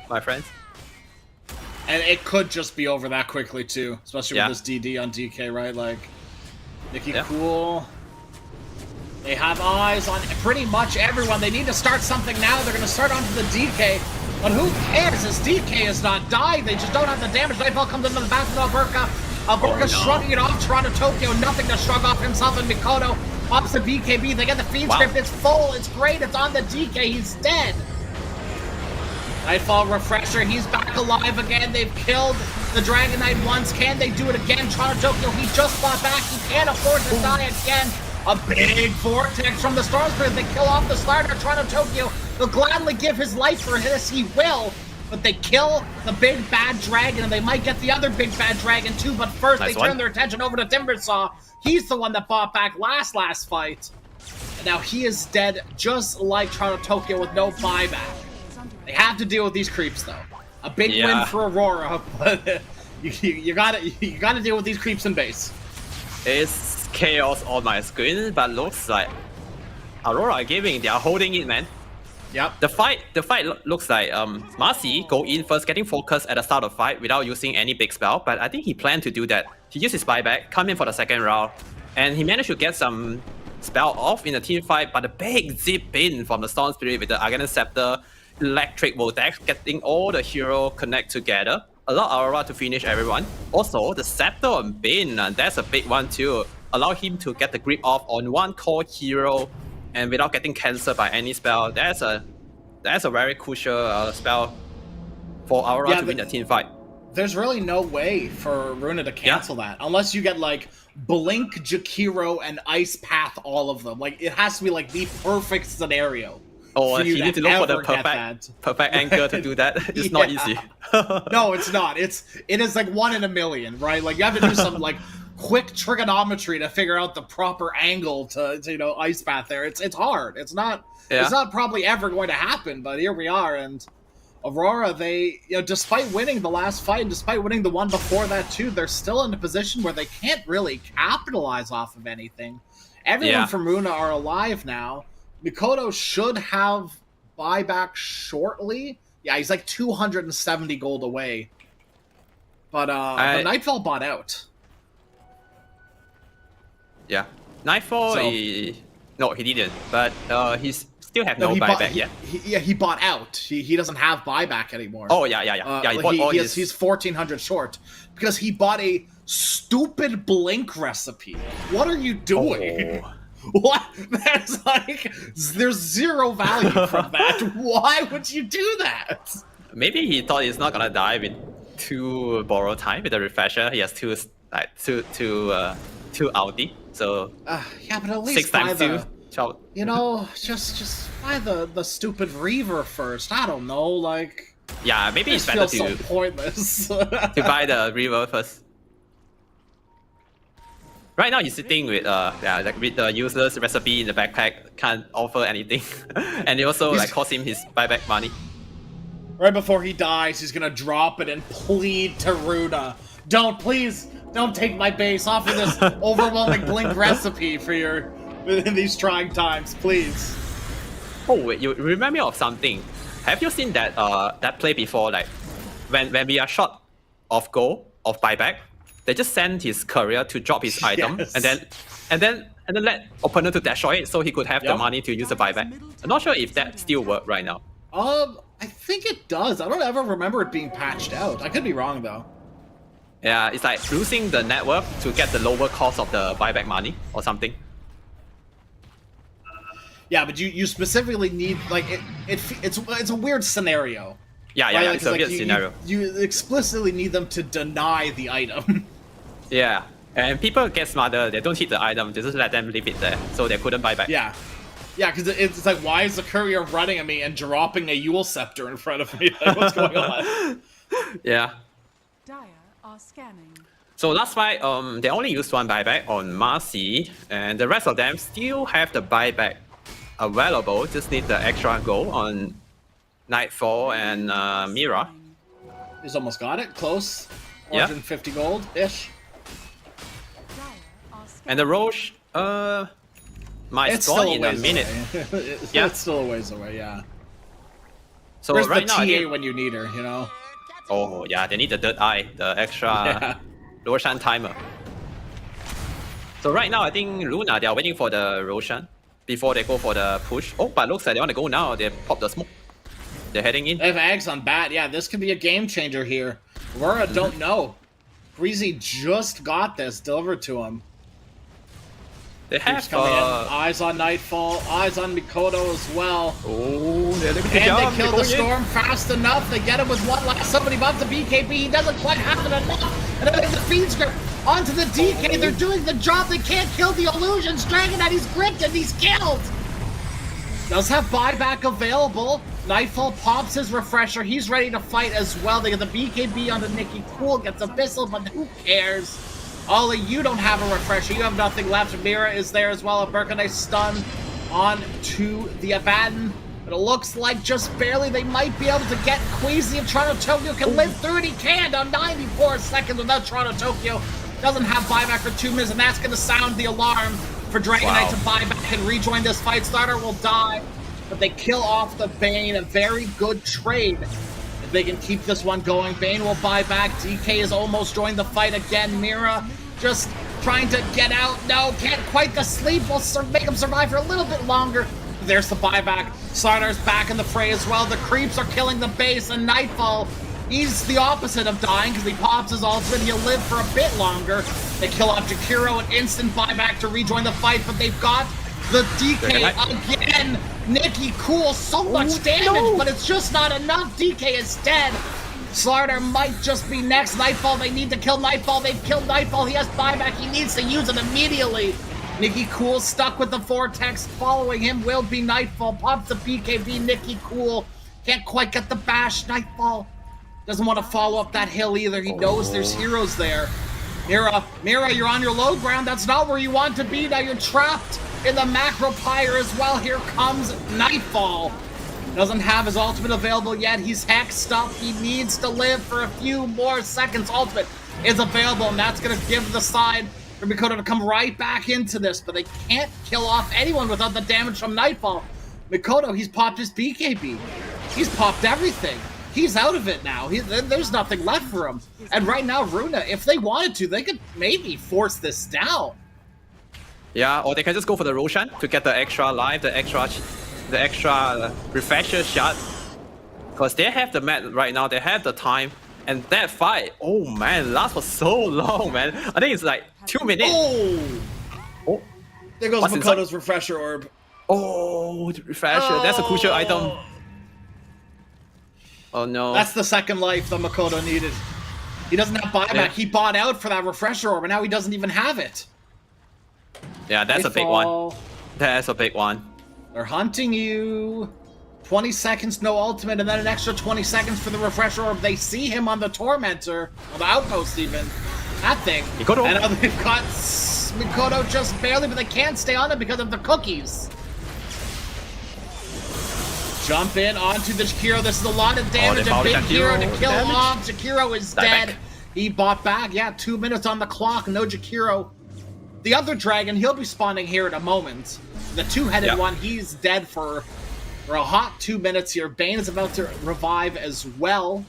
my friends. And it could just be over that quickly too, especially Yeah. with this DD on DK, right? Like, Nikki Yeah. Cool. They have eyes on pretty much everyone. They need to start something now. They're going to start onto the DK. But who cares? His DK has not died. They just don't have the damage. Nightfall comes into the back of Alberca. Alberca shrugging it off. Toronto, Tokyo, nothing to shrug off himself and Mikoto. Pops the BKB. They get the feed script. It's full. It's great. It's on the DK. He's dead. Nightfall Refresher, he's back alive again. They've killed the Dragon Knight once. Can they do it again? Toronto, Tokyo, he just fought back. He can't afford to die again. A big vortex from the Storm Spirit. They kill off the starter, Toronto, Tokyo. He'll gladly give his life for this. He will. But they kill the big bad dragon, and they might get the other big bad dragon too. But first, they turn their attention over to Timbersaw. He's the one that fought back last fight. And now he is dead, just like Toronto, Tokyo, with no buyback. They have to deal with these creeps, though. A big win for Aurora, but you gotta deal with these creeps in base. It's chaos on my screen, but looks like Aurora Gaming, they are holding it, man. Yep. The fight looks like Marcy go in first, getting focused at the start of the fight without using any big spell, but I think he planned to do that. He used his buyback, come in for the second round, and he managed to get some spell off in the team fight, but a big zip in from the Storm Spirit with the Argonian Scepter, Electric Vortex, getting all the hero connect together. Allow Aurora to finish everyone. Also, the Scepter on Bane, that's a big one too. Allow him to get the grip off on one core hero and without getting cancelled by any spell. That's a very crucial spell for Aurora to win the team fight. There's really no way for Runa to cancel that unless you get like Blink, Jakiro, and Ice Path, all of them. Like, it has to be like the perfect scenario Oh, for you you need to look for the ever get that. perfect angle to do that. It's not easy. No, it's not. It is like 1 in a million, right? Like you have to do some like quick trigonometry to figure out the proper angle to ice path there. It's hard. It's not probably ever going to happen, but here we are. And Aurora, they despite winning the last fight, and despite winning the one before that too, they're still in a position where they can't really capitalize off of anything. Everyone from Runa are alive now. Mikoto should have buyback shortly. Yeah, he's like 270 gold away. But Nightfall bought out. Yeah. Nightfall, no, he didn't. But he's still have no buyback yet. He bought out. He doesn't have buyback anymore. Oh, yeah. He bought all his... He's 1,400 short. Because he bought a stupid blink recipe. What are you doing? Oh. What? That's like, there's zero value from that. Why would you do that? Maybe he thought he's not gonna die with 2 borrow time with the refresher. He has two Audi, so yeah, but at least 6 times 2. Just buy the stupid Reaver first. I don't know, like. Yeah, maybe it's better to so pointless. to buy the Reaver first. Right now he's sitting with with the useless recipe in the backpack, can't offer anything, and it also cost him his buyback money. Right before he dies, he's gonna drop it and plead to Runa, please don't take my base. Offer this overwhelming blink recipe for in these trying times, please. Oh wait, you remind me of something. Have you seen that that play before? Like when we are short of gold of buyback, they just send his courier to drop his item and then let opponent to destroy it so he could have the money to use the buyback. I'm not sure if that still works right now. I think it does. I don't ever remember it being patched out. I could be wrong though. Yeah, it's like losing the network to get the lower cost of the buyback money or something. Yeah, but you specifically need like it's a weird scenario. Yeah, right? It's a weird scenario. You explicitly need them to deny the item. Yeah, and people get smarter. They don't hit the item. They just let them leave it there, so they couldn't buy back. Yeah, because it's like, why is the courier running at me and dropping a Yule Scepter in front of me? Like, what's going on? Yeah. Dire are scanning. So last fight, they only used 1 buyback on Marcy, and the rest of them still have the buyback available. Just need the extra gold on Nightfall and Mira. He's almost got it. Close. 150 gold-ish. And the Roche, might spawn in a minute. Yeah, it's still a ways away, yeah. So where's right the now, TA when you need her, you know? Oh, yeah, they need the Dirt Eye, the extra Roshan timer. So right now, I think Luna, they are waiting for the Roshan before they go for the push. Oh, but looks like they want to go now. They pop the smoke. They're heading in. They have eggs on bat. Yeah, this could be a game changer here. Aurora don't know. Greasy just got this delivered to him. They have eyes on Nightfall, eyes on Mikoto as well. Oh, they're looking and they kill the storm fast enough. They get him with one last. Somebody bumped the BKB. He doesn't quite have it enough. And then there's the feed script onto the DK. They're doing the job. They can't kill the illusions. Dragon Knight, he's gripped and he's killed. Does have buyback available. Nightfall pops his refresher. He's ready to fight as well. They get the BKB onto Nikki Cool. Gets a missile, but who cares? Ollie, you don't have a refresher. You have nothing left. Mira is there as well. A Birkenite stun on to the Abaddon. But it looks like just barely they might be able to get Queasy. If Toronto Tokyo can live through it, he can down 94 seconds without Toronto Tokyo. Doesn't have buyback for 2 minutes, and that's going to sound the alarm for Dragon Knight to buy back and rejoin this fight. Starter will die, but they kill off the Bane. A very good trade. If they can keep this one going, Bane will buy back. DK is almost joined the fight again. Mira just trying to get out. No, can't quite. The sleep will make him survive for a little bit longer. There's the buyback. Sardar's back in the fray as well. The creeps are killing the base, and Nightfall, he's the opposite of dying because he pops his ultimate. He'll live for a bit longer. They kill off Jakiro, an instant buyback to rejoin the fight, but they've got the DK again. Nikki Cool, so much damage, but it's just not enough. DK is dead. Slardar might just be next. Nightfall, they need to kill Nightfall. They've killed Nightfall. He has buyback. He needs to use it immediately. Nikki Cool stuck with the Vortex. Following him will be Nightfall. Pops the BKB. Nikki Cool can't quite get the bash. Nightfall doesn't want to follow up that hill either. He knows there's heroes there. Mira, you're on your low ground. That's not where you want to be. Now you're trapped in the macro pyre as well. Here comes Nightfall. Doesn't have his ultimate available yet. He's hexed up. He needs to live for a few more seconds. Ultimate is available, and that's going to give the side for Mikoto to come right back into this, but they can't kill off anyone without the damage from Nightfall. Mikoto, he's popped his BKB. He's popped everything. He's out of it now. There's nothing left for him. And right now, Runa, if they wanted to, they could maybe force this down. Yeah, or they can just go for the Roshan to get the extra life, the extra refresher shot. Because they have the mat right now, they have the time. And that fight, oh man, lasts for so long, man. I think it's like 2 minutes. Oh! There goes What's Makoto's inside? refresher orb. Oh, the refresher. That's a crucial item. Oh no. That's the second life that Makoto needed. He doesn't have buyback. Yeah. He bought out for that refresher orb, and now he doesn't even have it. Yeah, that's a big one. That's a big one. They're hunting you. 20 seconds, no ultimate, and then an extra 20 seconds for the refresher orb. They see him on the Tormentor, on the outpost even. That thing. Mikoto. And now they've got Mikoto just barely, but they can't stay on it because of the cookies. Jump in onto the Jakiro. This is a lot of damage. they A found big hero to Jakiro. kill Damage. off. Jakiro is Die dead. back. He bought back. Yeah, 2 minutes on the clock. No Jakiro. The other dragon, he'll be spawning here in a moment. The two-headed one, he's dead for a hot 2 minutes here. Bane is about to revive as well.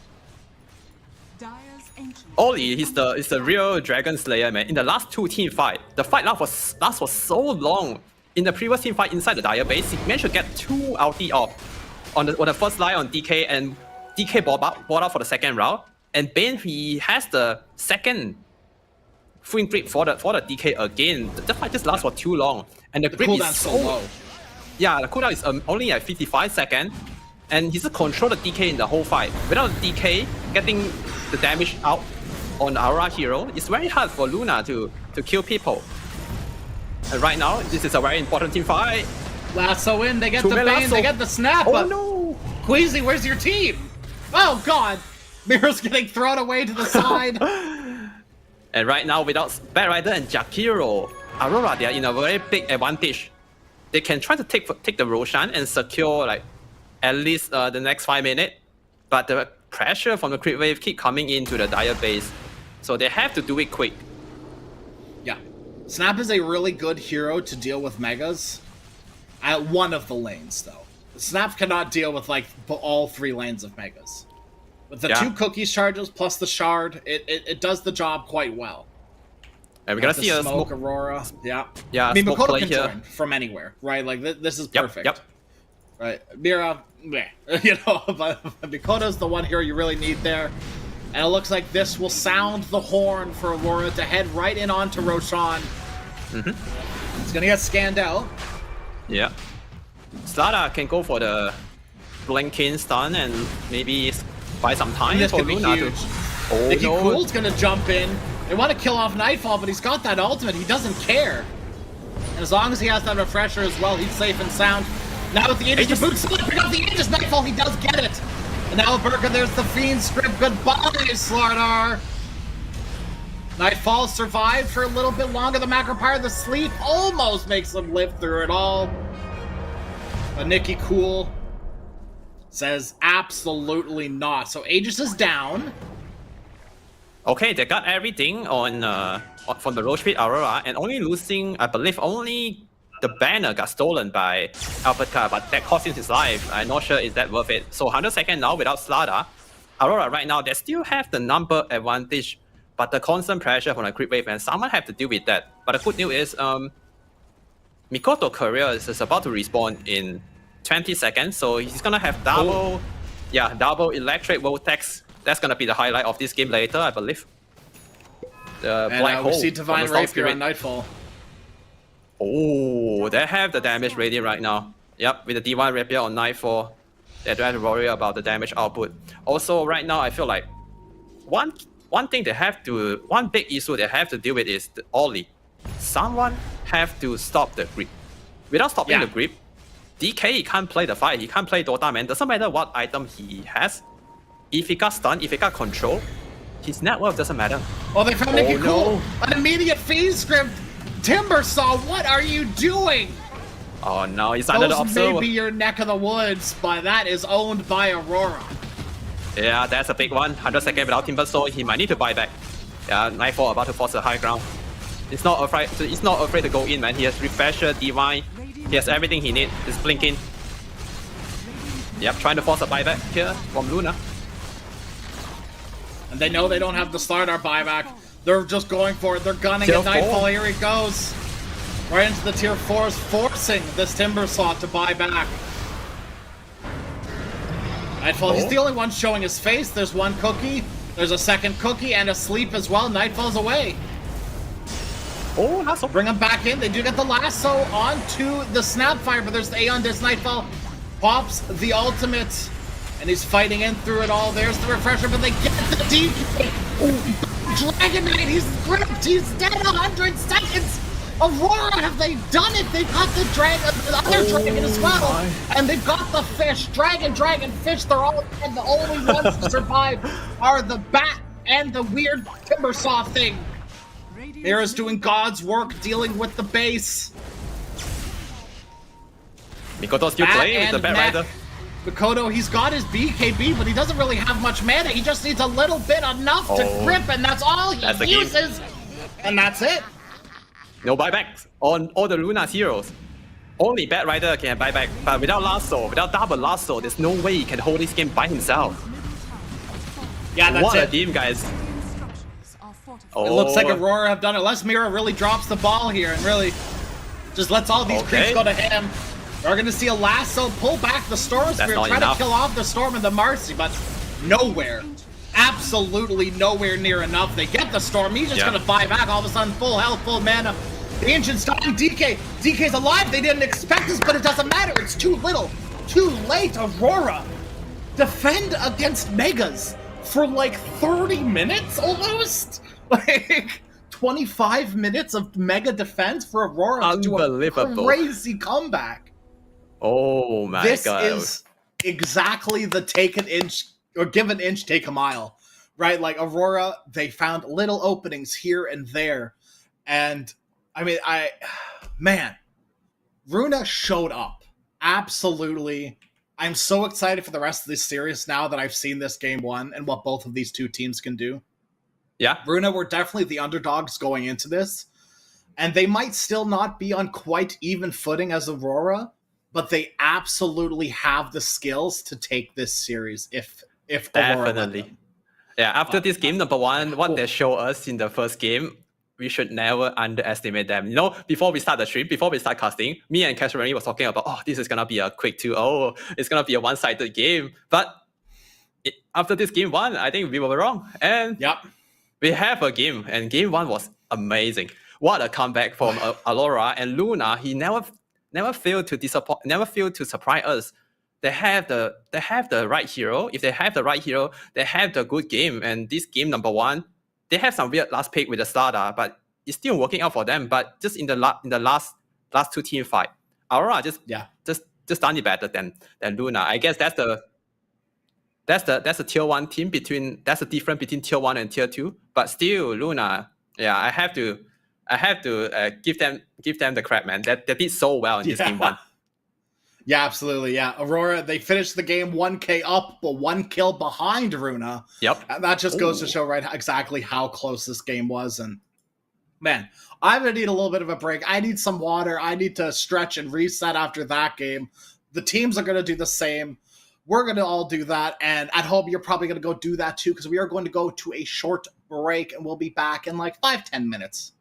Dire's ancient. Oli, he's the real Dragon Slayer, man. In the last two team fight, the fight lasts for so long. In the previous team fight inside the Dire base, he managed to get 2 ulti off on the first line on DK, and DK bought out for the second round. And Bane, he has the second full grip for the DK again. The fight just lasts for too long, and the grip is Cooldown's so low. Yeah, the cooldown is only at 55 seconds, and he just control the DK in the whole fight. Without the DK getting the damage out on the Aurora hero, it's very hard for Luna to kill people. And right now, this is a very important team fight. Lasso in, they get Two the men Bane, lasso. they get the snap. Oh but no! Queasy, where's your team? Oh god! Mirror's getting thrown away to the side. And right now, without Bad Rider and Jakiro, Aurora, they are in a very big advantage. They can try to take the Roshan and secure like at least the next 5 minutes, but the pressure from the crit wave keep coming into the Dire base, so they have to do it quick. Yeah. Snap is a really good hero to deal with megas at one of the lanes, though. Snap cannot deal with like all 3 lanes of megas. With the 2 cookies charges plus the shard, it does the job quite well. And we're gonna see a smoke smoke. Aurora. Yeah. Yeah, I mean, smoke Makoto play can here. join from anywhere, right? Like this is Yep, perfect. yep. Right. Mira, meh. You know, but Mikoto's the one hero you really need there. And it looks like this will sound the horn for Aurora to head right in onto Roshan. It's gonna get scanned out. Yeah. Slada can go for the blinking stun and maybe buy some time And this for could be Luna huge. to. Oh Nikki no! Cool's gonna jump in. They want to kill off Nightfall, but he's got that ultimate. He doesn't care. And as long as he has that refresher as well, he's safe and sound. Now with the Aegis to boot, someone pick up the Aegis. Nightfall, he does get it. And now Burka, there's the Fiend script. Goodbye, Slardar. Nightfall survived for a little bit longer. The Macropyre, the sleep almost makes him live through it all. But Nikki Cool says absolutely not. So Aegis is down. Okay, they got everything on from the Roach Pit Aurora, and only losing, I believe, only the banner got stolen by Alberta, but that cost him his life. I'm not sure is that worth it. So 100 seconds now without Slada. Aurora right now, they still have the number advantage, but the constant pressure from the creep wave, and someone have to deal with that. But the good news is, Mikoto career is about to respawn in 20 seconds, so he's gonna have double electric vortex. That's gonna be the highlight of this game later, I believe. The black hole. We see from Divine the Storm Rapier Spirit. on Nightfall. Oh, they have the damage ready right now. Yep, with the Divine Rapier on Nightfall, they don't have to worry about the damage output. Also, right now, I feel like one big issue they have to deal with is the Oli. someone have to stop the grip. Without stopping the grip, DK can't play the fight. He can't play Dota, man. Doesn't matter what item he has. If he got stunned, if he got control, his net worth doesn't matter. Oh, they found Nicky Cool. No. An immediate feed script. Timbersaw, what are you doing? Oh no, he's under the Those may observer. be your neck of the woods, but that is owned by Aurora. Yeah, that's a big one. 100 seconds without Timber, so he might need to buy back. Yeah, Nightfall about to force the high ground. It's not afraid. He's not afraid to go in, man. He has Refresher, Divine. He has everything he needs. He's blinking. Yep, trying to force a buyback here from Luna. And they know they don't have the Slardar buyback. They're just going for it. They're gunning Tier at Nightfall. 4. Here he goes. Right into the tier 4s, forcing this Timbersaw to buy back. Nightfall, he's the only one showing his face. There's one cookie. There's a second cookie and a sleep as well. Nightfall's away. Oh, lasso. Bring him back in. They do get the lasso onto the Snapfire, but there's the Aeon Disc. Nightfall pops the ultimate, and he's fighting in through it all. There's the refresher, but they get the DK. Dragon Knight, he's gripped. He's dead 100 seconds. Aurora, have they done it? They've got the dragon, the other dragon as well, and they've got the fish. Dragon, fish. They're all dead. The only ones to survive are the bat and the weird Timbersaw thing. Mira's doing God's work, dealing with the base. Mikoto's still playing with the Bat Rider. Mikoto, he's got his BKB, but he doesn't really have much mana. He just needs a little bit, enough to grip, and that's all he uses. And that's it. No buybacks on all the Luna's heroes. Only Bat Rider can buy back, but without lasso, without double lasso, there's no way he can hold this game by himself. Yeah, that's what it. a team, guys. It looks like Aurora have done it. Unless Mira really drops the ball here and really just lets all these creeps go to him. We're going to see a lasso pull back the Storm Spirit, try to kill off the Storm and the Marcy, but nowhere. Absolutely nowhere near enough. They get the Storm. He's just going to buy back all of a sudden. Full health, full mana. The Ancient's dying. DK. DK's alive. They didn't expect this, but it doesn't matter. It's too little. Too late. Aurora defend against Megas for like 30 minutes almost. Like 25 minutes of mega defense for Aurora to do a crazy comeback. Oh my god. This is exactly the take an inch or give an inch, take a mile. Right? Like Aurora, they found little openings here and there. And I mean, man, Runa showed up. Absolutely. I'm so excited for the rest of this series now that I've seen this game one and what both of these two teams can do. Yeah. Runa were definitely the underdogs going into this, and they might still not be on quite even footing as Aurora, but they absolutely have the skills to take this series if Aurora definitely. Yeah, after this game, number one, what they show us in the first game, we should never underestimate them. You know, before we start the stream, before we start casting, me and Casperoni was talking about, oh, this is going to be a quick 2-0. It's going to be a one-sided game. But after this game one, I think we were wrong. And we have a game, and game one was amazing. What a comeback from Aurora and Luna. He never failed to disappoint, never failed to surprise us. They have the right hero. If they have the right hero, they have the good game. And this game number one, they have some weird last pick with the starter, but it's still working out for them. But just in the last two team fight, Aurora just done it better than Luna. I guess that's the tier one team that's the difference between tier one and tier two. But still, Luna, I have to give them the credit, man. That they did so well in this game one. Yeah, absolutely. Yeah, Aurora, they finished the game 1k up, but 1 kill behind Runa. Yep. And that just goes to show exactly how close this game was. And man, I'm gonna need a little bit of a break. I need some water. I need to stretch and reset after that game. The teams are gonna do the same. We're going to all do that, and at home, you're probably going to go do that too, because we are going to go to a short break, and we'll be back in like 5-10 minutes.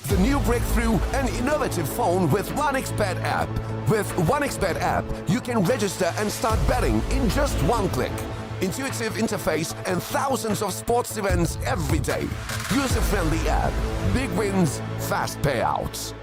The new breakthrough, an innovative phone with 1xBet app. With 1xBet app, you can register and start betting in just one click. Intuitive interface and thousands of sports events every day. User-friendly app. Big wins, fast payouts.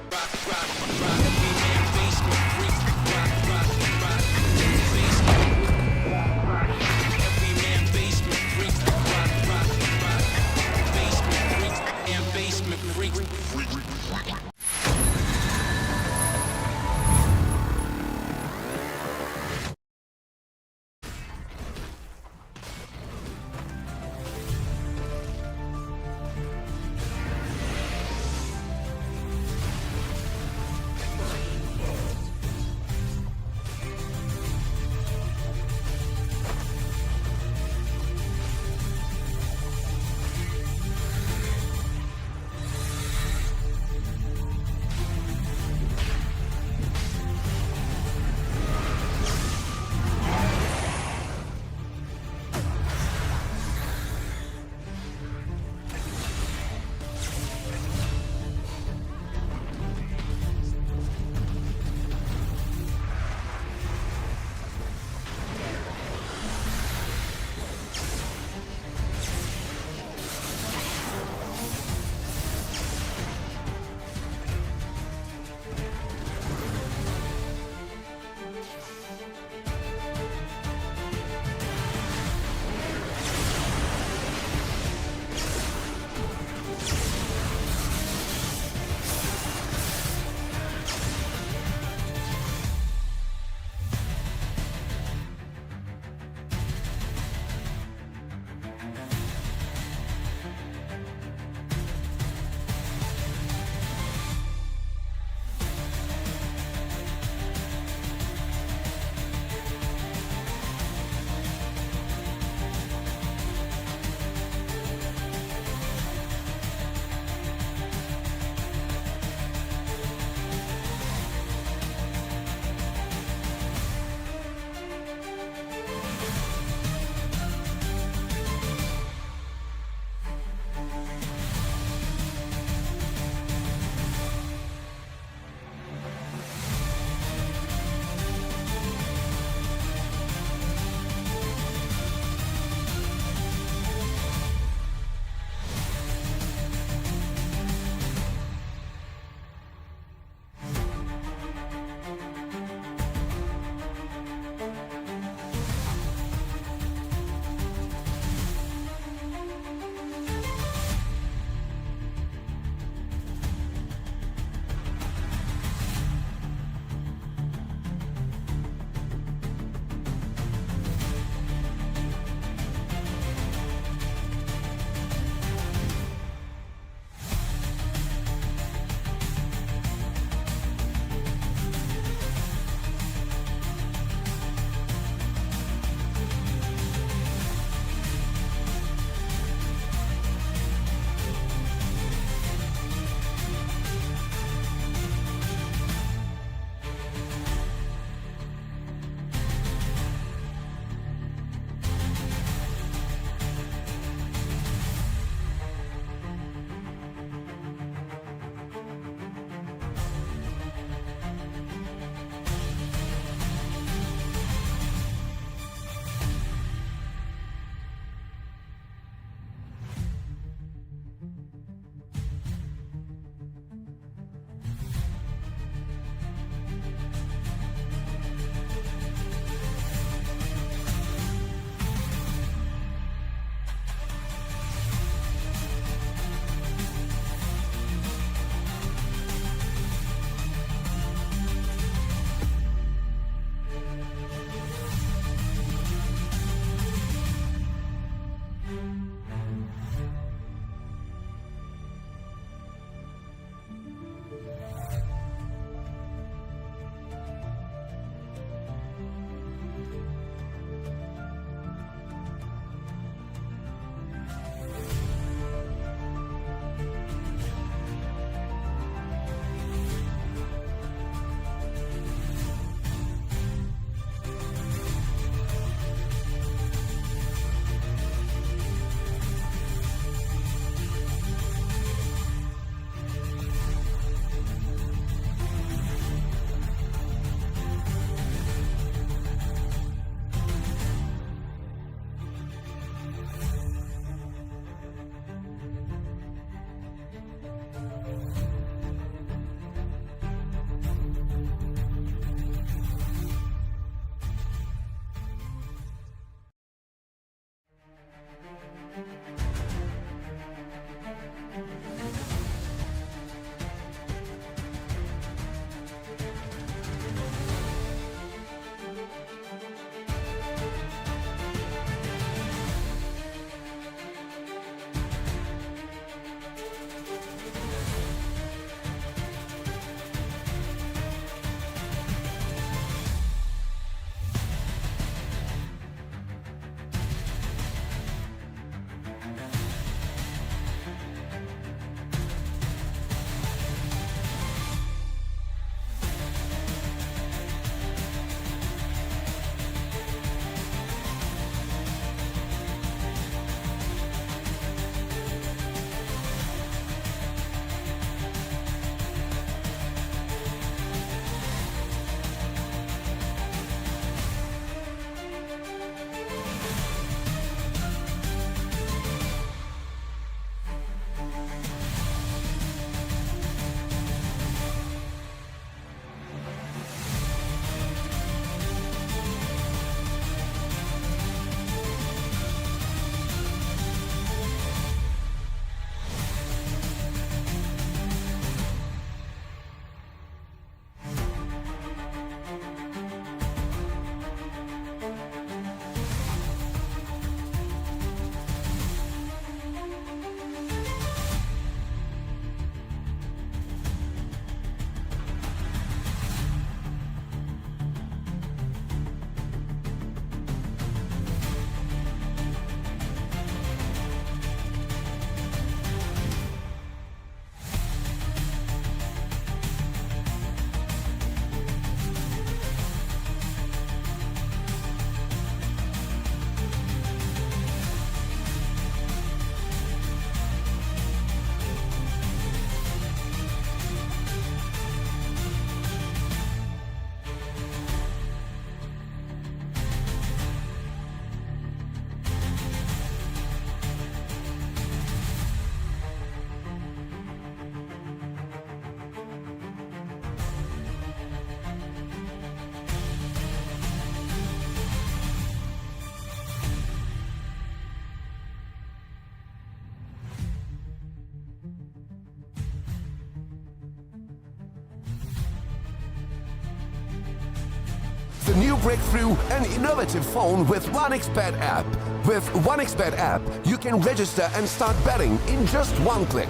break through an innovative phone with 1xBet app. With 1xBet app, you can register and start betting in just one click.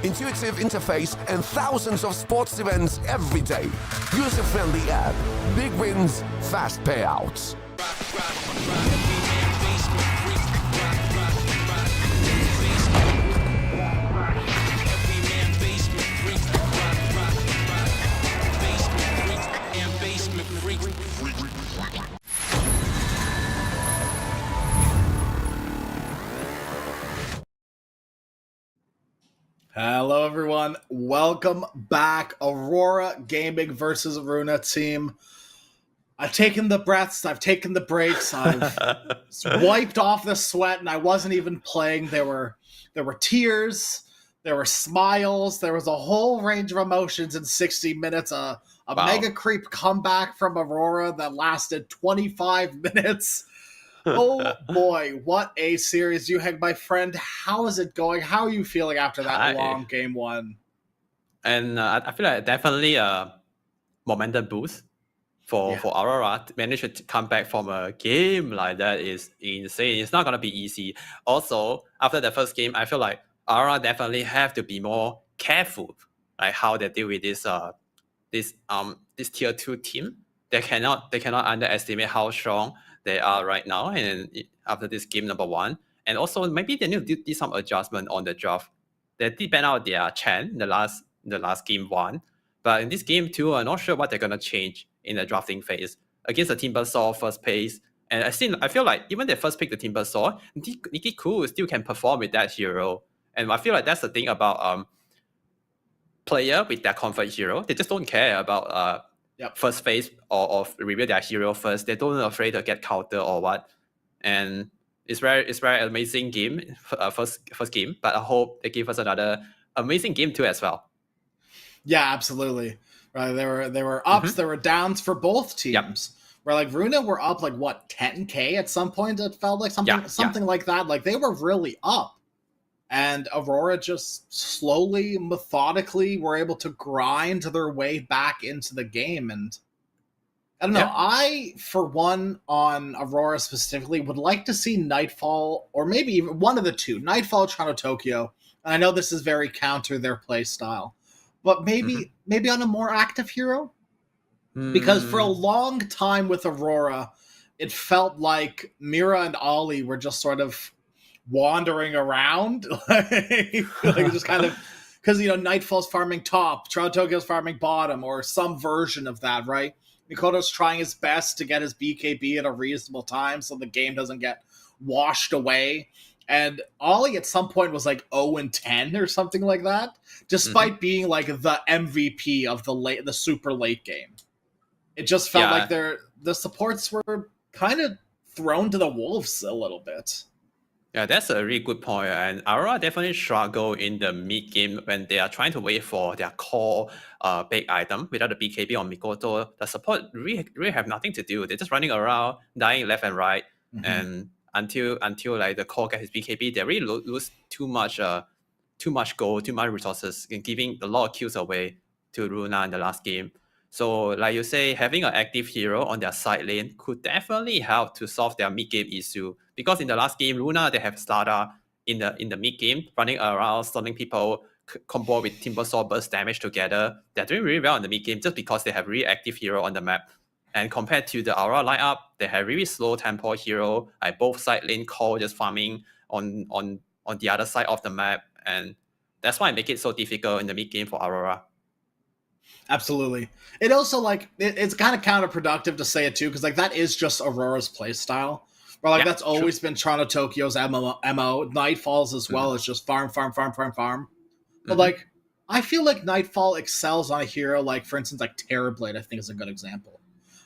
Intuitive interface and thousands of sports events every day. User-friendly app. Big wins, fast payouts. Hello, everyone. Welcome back. Aurora Gaming versus Runa team. I've taken the breaths. I've taken the breaks. I've wiped off the sweat, and I wasn't even playing. There were tears. There were smiles. There was a whole range of emotions in 60 minutes. A Wow. mega creep comeback from Aurora that lasted 25 minutes. Oh boy, what a series. My friend, how is it going? How are you feeling after that Hi. long game one? And I feel like definitely a momentum boost for Aurora. To manage to come back from a game like that is insane. It's not going to be easy. Also, after the first game, I feel like Aurora definitely have to be more careful, like how they deal with this tier 2 team. They cannot underestimate how strong they are right now, and after this game number 1, and also maybe they need to do some adjustment on the draft. They did ban out their Chen in the last game 1, but in this game 2, I'm not sure what they're gonna change in the drafting phase against the Timbersaw first pace. And I feel like even they first pick the Timbersaw, Nikki Koo still can perform with that hero, and I feel like that's the thing about player with their comfort hero. They just don't care about first phase or reveal their hero first. They don't afraid to get counter or what. And it's very amazing game, first game. But I hope they give us another amazing game too as well. Yeah, absolutely. Right, there were ups, there were downs for both teams. Yep. Where like Runa were up like what 10K at some point. It felt like something like that. Like they were really up. And Aurora just slowly, methodically were able to grind their way back into the game. And I don't know, I, for one, on Aurora specifically, would like to see Nightfall, or maybe even one of the two, Nightfall, Toronto, Tokyo. And I know this is very counter their play style, but maybe on a more active hero? Because for a long time with Aurora, it felt like Mira and Ollie were just sort of wandering around, like just kind of, because Nightfall's farming top, Toronto Tokyo's farming bottom, or some version of that, right? Mikoto's trying his best to get his BKB at a reasonable time so the game doesn't get washed away. And Ollie at some point was like 0-10 or something like that, despite being like the MVP of the super late game. It just felt like the supports were kind of thrown to the wolves a little bit. Yeah, that's a really good point. And Aurora definitely struggle in the mid game when they are trying to wait for their core big item without the BKB on Mikoto. The support really have nothing to do. They're just running around, dying left and right, and until like the core gets his BKB, they really lose too much gold, too much resources, and giving a lot of kills away to Runa in the last game. So, like you say, having an active hero on their side lane could definitely help to solve their mid-game issue. Because in the last game, Runa, they have Stada in the mid-game, running around, stunning people, combo with Timbersaw burst damage together. They're doing really well in the mid-game just because they have really active hero on the map. And compared to the Aurora lineup, they have really slow tempo hero, like both side lane core just farming on the other side of the map. And that's why it makes it so difficult in the mid-game for Aurora. Absolutely. It also it's kind of counterproductive to say it too, because that is just Aurora's play style. Where that's always been Toronto Tokyo's MO. Nightfall's as well as just farm. But I feel like Nightfall excels on a hero for instance, Terrorblade, I think is a good example.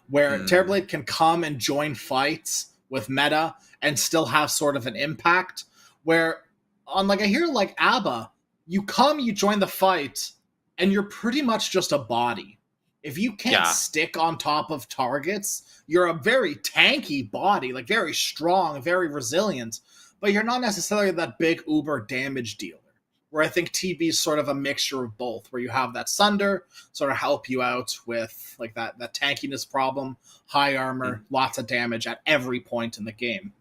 Where Terrorblade can come and join fights with meta and still have sort of an impact. Where on a hero like Abba, you join the fight, and you're pretty much just a body. If you can't stick on top of targets, you're a very tanky body, very strong, very resilient, but you're not necessarily that big uber damage dealer. where I think TB is sort of a mixture of both, where you have that Sunder sort of help you out with like that tankiness problem, high armor, lots of damage at every point in the game.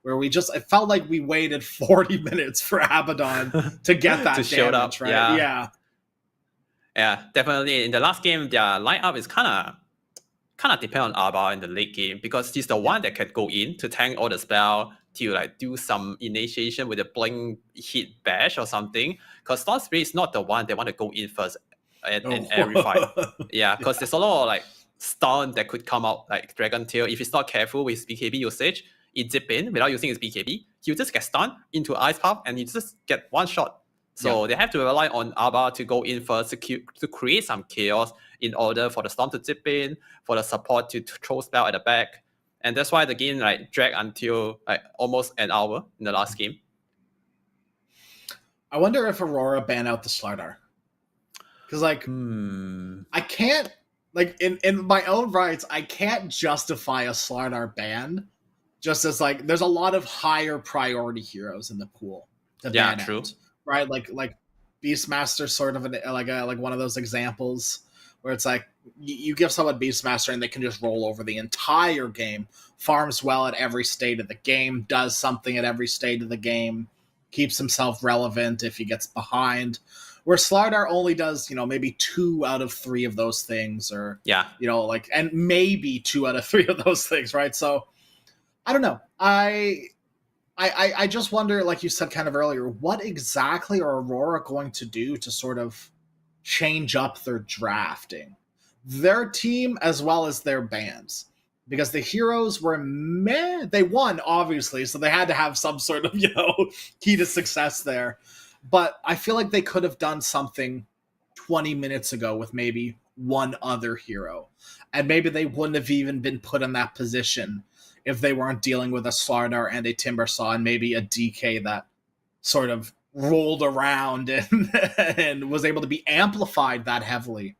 Where it felt like we waited 40 minutes for Abaddon to get that to show damage, up. right? Yeah, definitely. In the last game, their lineup is kind of depend on Arba in the late game because he's the one that can go in to tank all the spell to like do some initiation with a blink hit bash or something. Because Storm Spirit is not the one they want to go in first in every fight. Yeah, because there's a lot of like stun that could come out like Dragon Tail. If he's not careful with BKB usage, it zip in without using his BKB. He'll just get stunned into Ice Path and he just get one shot. So they have to rely on Arba to go in first to create some chaos in order for the Storm to zip in, for the support to throw spell at the back. And that's why the game like dragged until like almost an hour in the last game. I wonder if Aurora ban out the Slardar. Because like I can't like in my own rights, I can't justify a Slardar ban just as like there's a lot of higher priority heroes in the pool to ban true. out. Right, like Beastmaster, sort of like one of those examples where it's like you give someone Beastmaster and they can just roll over the entire game, farms well at every state of the game, does something at every state of the game, keeps himself relevant if he gets behind. Where Slardar only does, maybe 2 out of 3 of those things, or and maybe 2 out of 3 of those things, right? So I don't know. I just wonder, like you said kind of earlier, what exactly are Aurora going to do to sort of change up their drafting? Their team as well as their bans. Because the heroes were meh. They won, obviously, so they had to have some sort of, key to success there. But I feel like they could have done something 20 minutes ago with maybe one other hero. And maybe they wouldn't have even been put in that position if they weren't dealing with a Slardar and a Timbersaw and maybe a DK that sort of rolled around and was able to be amplified that heavily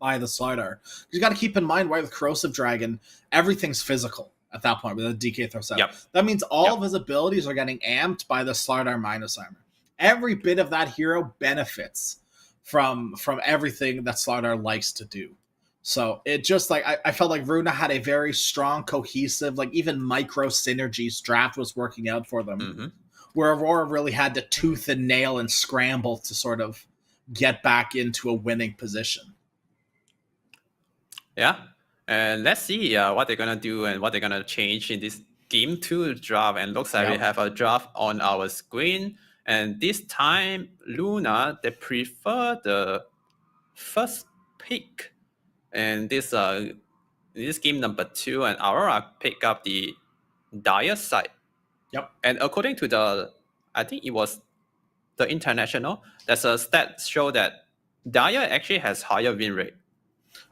by the Slardar. You got to keep in mind, right, with Corrosive Dragon, everything's physical at that point with the DK throws out. Yep. That means all of his abilities are getting amped by the Slardar minus armor. Every bit of that hero benefits from everything that Slardar likes to do. So it just like I felt like Runa had a very strong, cohesive, like even micro synergies draft was working out for them. Where Aurora really had to tooth and nail and scramble to sort of get back into a winning position. Yeah, and let's see what they're gonna do and what they're gonna change in this game 2 draft. And looks like we have a draft on our screen. And this time, Luna, they prefer the first pick. And this game number 2, and Aurora pick up the Dire side. Yep. And according to I think it was the international, there's a stat show that Dire actually has higher win rate.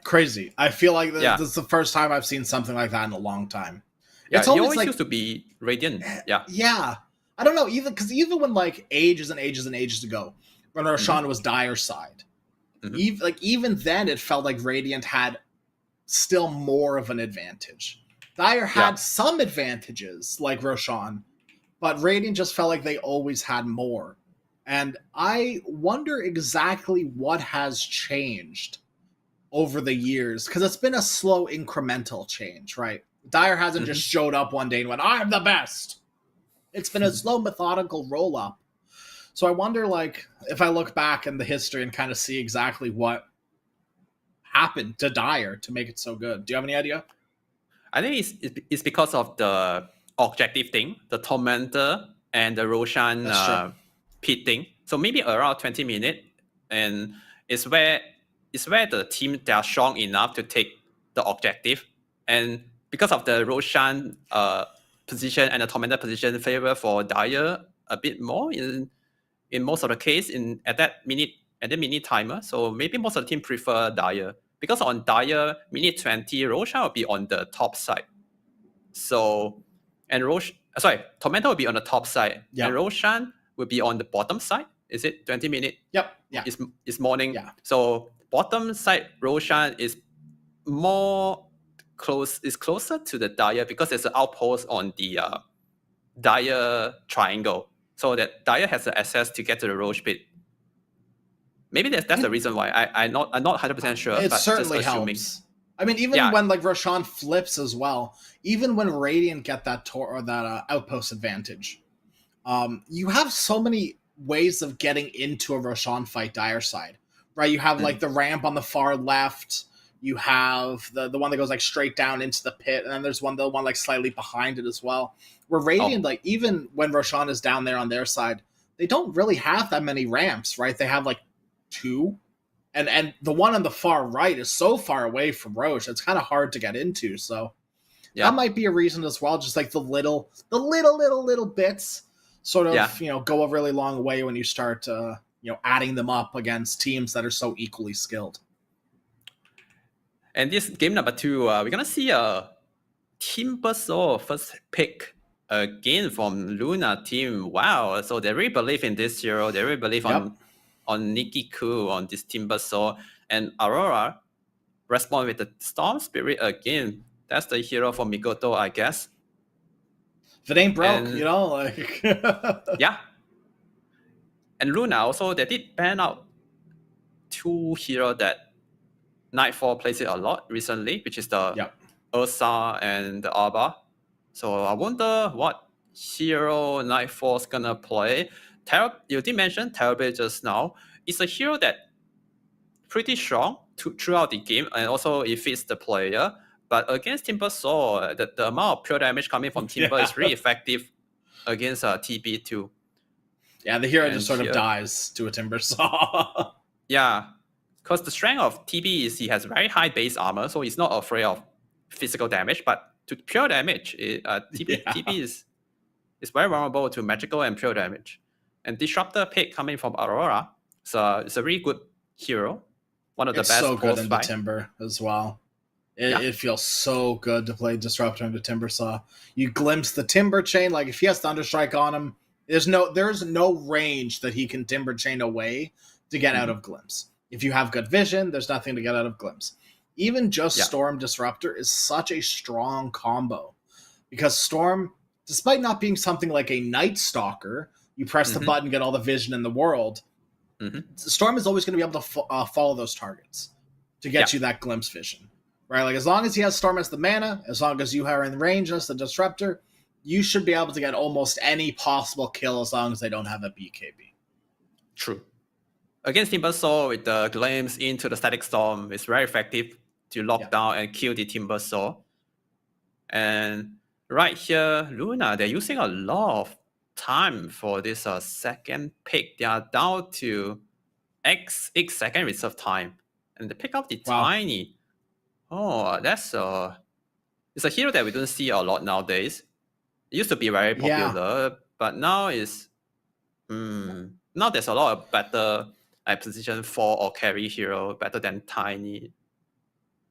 Crazy. I feel like this is the first time I've seen something like that in a long time. Yeah, it's it always always like, used to be Radiant. Yeah. Yeah. I don't know, even when like ages and ages and ages ago, when Roshan was Dire side, even then it felt like Radiant had still more of an advantage. Dire had some advantages like Roshan, but Radiant just felt like they always had more. And I wonder exactly what has changed over the years, because it's been a slow incremental change, right? Dire hasn't just showed up one day and went, I'm the best. It's been a slow methodical roll up. So I wonder, like, if I look back in the history and kind of see exactly what happened to Dire to make it so good. Do you have any idea? I think it's because of the objective thing, the Tormentor and the Roshan pit thing. So maybe around 20 minutes, and it's where the team, they are strong enough to take the objective. And because of the Roshan position and the Tormentor position favor for Dire a bit more in most of the case at the minute timer. So maybe most of the team prefer Dire. Because on Dire, minute 20, Roshan will be on the top side. So, and Tormentor will be on the top side. Yep. And Roshan will be on the bottom side. Is it 20 minutes? Yep. Yeah. It's morning. Yeah. So bottom side, Roshan is closer to the Dire because there's an outpost on the Dire triangle. So that Dire has the access to get to the Roche pit. Maybe that's the reason why. I'm not 100% sure. It but certainly just assuming. helps. I mean, even when like Roshan flips as well, even when Radiant get that outpost advantage, you have so many ways of getting into a Roshan fight dire side, right? You have like the ramp on the far left. You have the one that goes like straight down into the pit, and then there's the one like slightly behind it as well. Where Radiant, like even when Roshan is down there on their side, they don't really have that many ramps, right? They have like 2. And the one on the far right is so far away from Roche, it's kind of hard to get into. So that might be a reason as well. Just like the little bits sort of go a really long way when you start adding them up against teams that are so equally skilled. And this game number 2, we're gonna see a Timbersaw first pick again from Luna team. Wow! So they really believe in this hero. They really believe on Nikiku, on this Timbersaw, and Aurora respond with the Storm Spirit again. That's the hero for Mikoto, I guess. If it ain't broke, like... Yeah. And Luna also, they did ban out 2 heroes that Nightfall plays it a lot recently, which is the Ursa and the Arba. So I wonder what hero Nightfall's gonna play. You did mention Terrorblade just now. It's a hero that pretty strong throughout the game, and also it fits the player. But against Timbersaw, the amount of pure damage coming from Timber is really effective against TB too. Yeah, the hero just sort of dies to a Timbersaw. Yeah, because the strength of TB is he has very high base armor, so he's not afraid of physical damage. But to pure damage, TB is very vulnerable to magical and pure damage. And Disruptor pick coming from Aurora, so it's a really good hero. One of the best. So good into Timber as well. It feels so good to play Disruptor into Timbersaw. You glimpse the Timber Chain, like if he has Thunderstrike on him, there's no range that he can Timber Chain away to get out of Glimpse. If you have good vision, there's nothing to get out of Glimpse. Even just Storm Disruptor is such a strong combo. Because Storm, despite not being something like a Night Stalker, you press the button, get all the vision in the world, Storm is always going to be able to follow those targets to get you that Glimpse vision. Right? Like as long as he has Storm as the mana, as long as you are in range as the Disruptor, you should be able to get almost any possible kill as long as they don't have a BKB. True. Against Timbersaw with the Glimpse into the Static Storm, it's very effective to lock down and kill the Timbersaw. And right here, Luna, they're using a lot of time for this second pick. They are down to X second reserve time. And they pick up the Tiny. Oh, it's a hero that we don't see a lot nowadays. It used to be very popular, but now now there's a lot of better position 4 or carry hero, better than Tiny.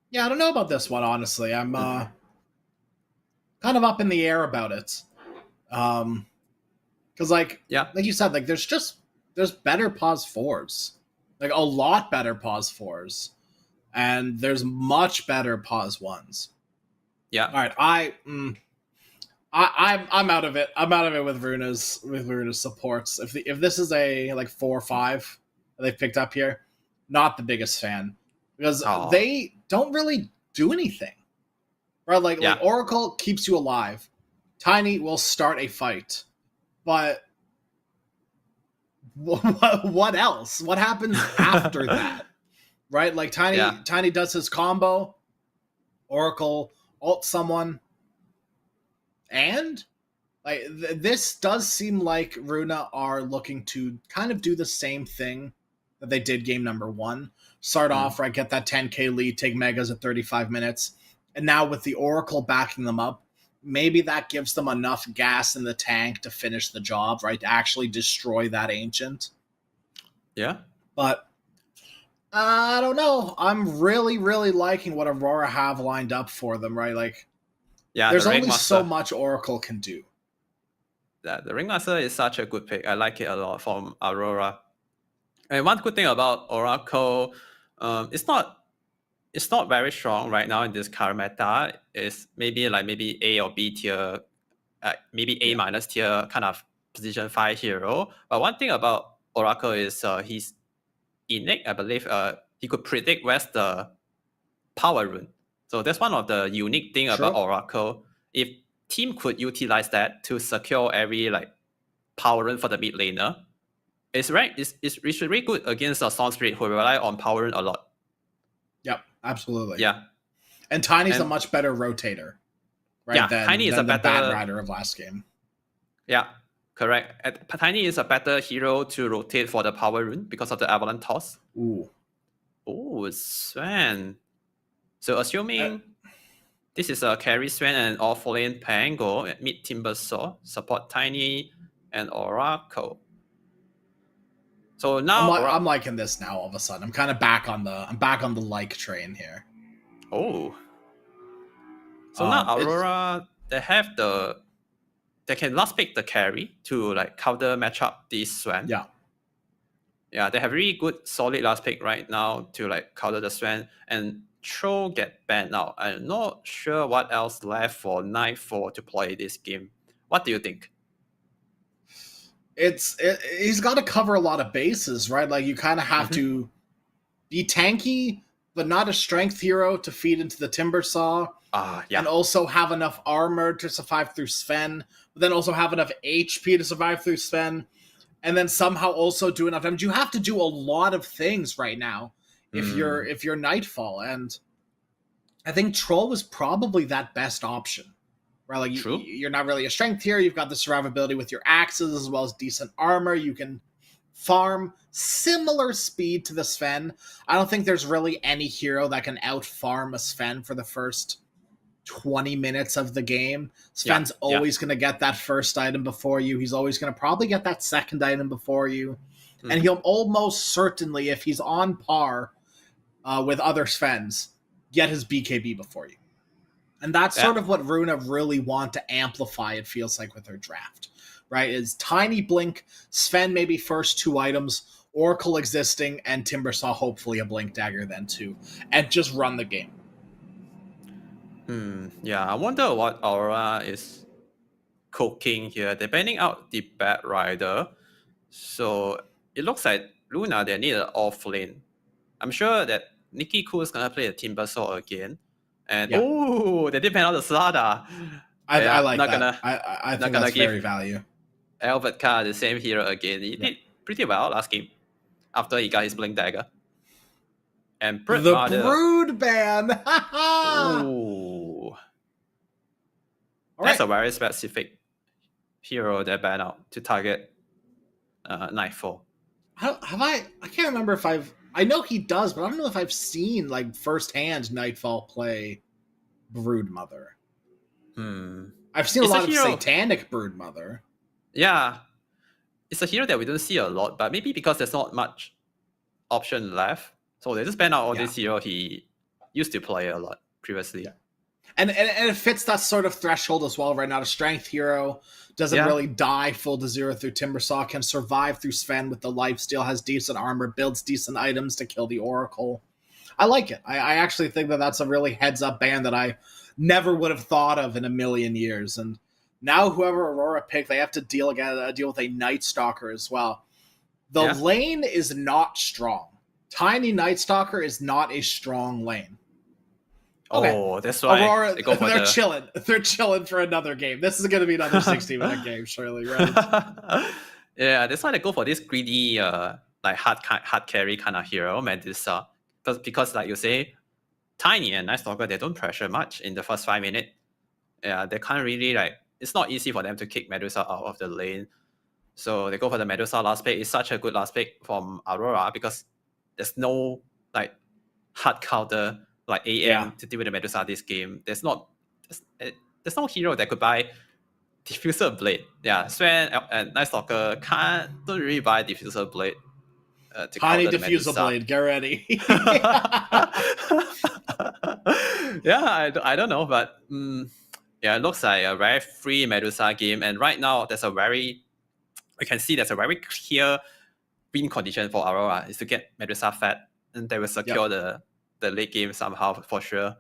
Yeah, I don't know about this one, honestly. I'm kind of up in the air about it. Because like you said, like there's better pause 4s. Like a lot better pause 4s. And there's much better pause 1s. Yeah. All right, I'm out of it. I'm out of it with Runa's supports. If this is a like 4 or 5 that they've picked up here, not the biggest fan because they don't really do anything. Right? Like Oracle keeps you alive. Tiny will start a fight, but what else? What happens after that? Right? Like Tiny does his combo. Oracle ult someone. And like this does seem like Runa are looking to kind of do the same thing that they did game number 1. Start off, right, get that 10k lead, take megas at 35 minutes. And now with the Oracle backing them up, maybe that gives them enough gas in the tank to finish the job, right? To actually destroy that Ancient. Yeah. But I don't know. I'm really, really liking what Aurora have lined up for them, right? Like, there's only so much Oracle can do. The Ringmaster is such a good pick. I like it a lot from Aurora. And one good thing about Oracle, it's not very strong right now in this current meta. It's maybe A or B tier, maybe A minus tier kind of position 5 hero. But one thing about Oracle is innate, I believe he could predict where's the power rune. So that's one of the unique thing about Oracle. If team could utilize that to secure every like power rune for the mid laner, it's really good against a Storm Spirit who rely on power rune a lot. Yep, absolutely. Yeah. And Tiny's a much better rotator, right? Yeah, than, Tiny is than a the better Bad Rider of last game. Yeah, correct. Tiny is a better hero to rotate for the power rune because of the Avalanche Toss. Ooh, Sven. So assuming this is a carry Sven and off lane Pango at mid Timbersaw, support Tiny and Oracle. So now I'm liking this now. All of a sudden, I'm kind of back on the like train here. Oh. So now Aurora, they can last pick the carry to like counter match up this Sven. Yeah, they have really good solid last pick right now to like counter the Sven, and Troll get banned now. I'm not sure what else left for Nightfall to play this game. What do you think? He's got to cover a lot of bases, right? Like you kind of have to be tanky, but not a strength hero to feed into the Timbersaw. Yeah. And also have enough armor to survive through Sven, but then also have enough HP to survive through Sven, and then somehow also do enough damage. You have to do a lot of things right now if you're Nightfall, and I think Troll was probably that best option. Right, like you're not really a strength hero. You've got the survivability with your axes as well as decent armor. You can farm similar speed to the Sven. I don't think there's really any hero that can out-farm a Sven for the first 20 minutes of the game. Sven's always going to get that first item before you. He's always going to probably get that second item before you. And he'll almost certainly, if he's on par with other Svens, get his BKB before you. And that's sort of what Runa really want to amplify, it feels like, with her draft, right? Is Tiny Blink, Sven maybe first 2 items, Oracle existing, and Timbersaw hopefully a Blink Dagger then too, and just run the game. Yeah, I wonder what Aura is cooking here. They're banning out the Bad Rider, so it looks like Luna, they need an off lane. I'm sure that Nikki Cool is gonna play a Timbersaw again. And they did ban out the Slada. I like that. I think that's very value. Albert Carr, the same hero again. He did pretty well last game after he got his Blink Dagger. And Brood ban! Ooh. That's a very specific hero that banned out to target Nightfall. I can't remember if I know he does, but I don't know if I've seen like firsthand Nightfall play Broodmother. I've seen a lot of satanic Broodmother. Yeah. It's a hero that we don't see a lot, but maybe because there's not much option left. So they just ban out all this hero he used to play a lot previously. Yeah. And it fits that sort of threshold as well, right? Not a strength hero, doesn't really die full to 0 through Timbersaw, can survive through Sven with the lifesteal, has decent armor, builds decent items to kill the Oracle. I like it. I actually think that that's a really heads-up ban that I never would have thought of in a million years. And now whoever Aurora picked, they have to deal with a Night Stalker as well. The lane is not strong. Tiny Night Stalker is not a strong lane. Okay. Oh, that's why Aurora, they're chilling. They're chilling for another game. This is going to be another 60-minute game, surely, right? Yeah, that's why they go for this greedy, like hard carry kind of hero, Medusa. Because like you say, Tiny and Night Stalker, they don't pressure much in the first 5 minutes. Yeah, they can't really it's not easy for them to kick Medusa out of the lane. So they go for the Medusa last pick. It's such a good last pick from Aurora because there's no hard counter like AM to deal with the Medusa this game. There's no hero that could buy Diffuser Blade. Yeah, Sven and Night Stalker don't really buy Diffuser Blade. Tiny Diffuser Blade, get ready. Yeah, I don't know, but it looks like a very free Medusa game. And right now, we can see there's a very clear win condition for Aurora is to get Medusa fat, and they will secure the late game somehow for sure.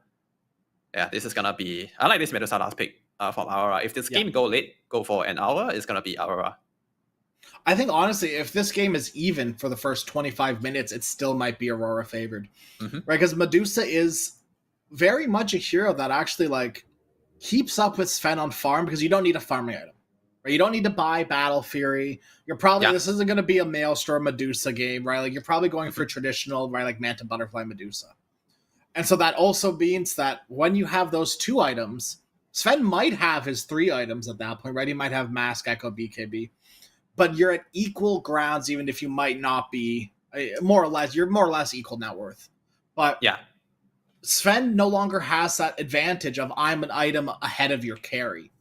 Yeah, this is gonna be. I like this Medusa last pick from Aurora. If this game go late, go for an hour, it's gonna be Aurora. I think honestly, if this game is even for the first 25 minutes, it still might be Aurora favored, right? Because Medusa is very much a hero that actually like keeps up with Sven on farm because you don't need a farming item, right? You don't need to buy Battle Fury. You're probably this isn't going to be a Maelstrom Medusa game, right? Like you're probably going for traditional, right? Like Manta Butterfly Medusa, and so that also means that when you have those 2 items, Sven might have his 3 items at that point, right? He might have Mask, Echo, BKB. But you're at equal grounds, even if you might not be more or less. You're more or less equal net worth. But Sven no longer has that advantage of I'm an item ahead of your carry.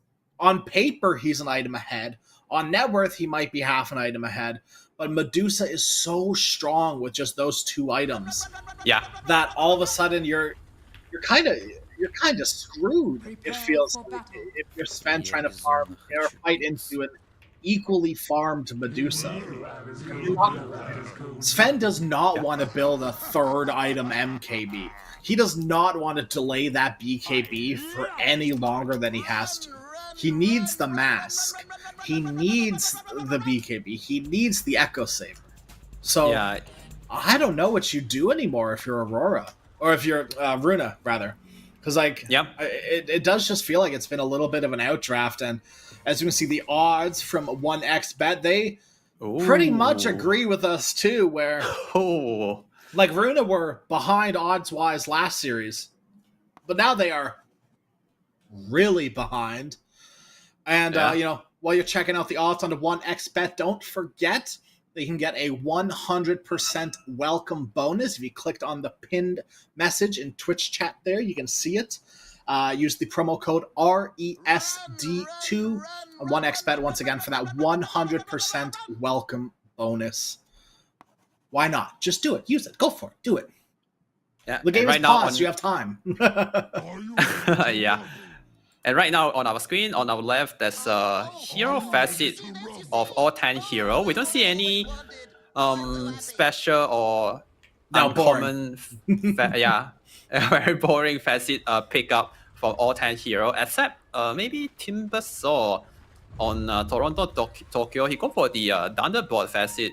On paper, he's an item ahead. On net worth, he might be half an item ahead. But Medusa is so strong with just those 2 items. That all of a sudden you're kind of screwed. It feels like if you're Sven trying to farm or fight into an equally farmed Medusa. Sven does not want to build a 3rd item MKB. He does not want to delay that BKB for any longer than he has to. He needs the Mask. He needs the BKB. He needs the Echo Saber. So I don't know what you do anymore if you're Aurora. Or if you're Runa, rather. Because it does just feel like it's been a little bit of an outdraft, and as you can see, the odds from 1xBet, they pretty much agree with us too, where like Runa were behind odds-wise last series, but now they are really behind. And, while you're checking out the odds on the 1xBet, don't forget that you can get a 100% welcome bonus. If you clicked on the pinned message in Twitch chat there, you can see it. Use the promo code RESD2 on 1xBet once again for that 100% welcome bonus. Why not? Just do it. Use it. Go for it. Do it. Yeah. The game is paused. You have time. And right now on our screen, on our left, there's a hero facet of all 10 hero. We don't see any special or uncommon, very boring facet pickup from all 10 hero, except maybe Timbersaw on Toronto, Tokyo. He go for the Thunderbolt facet.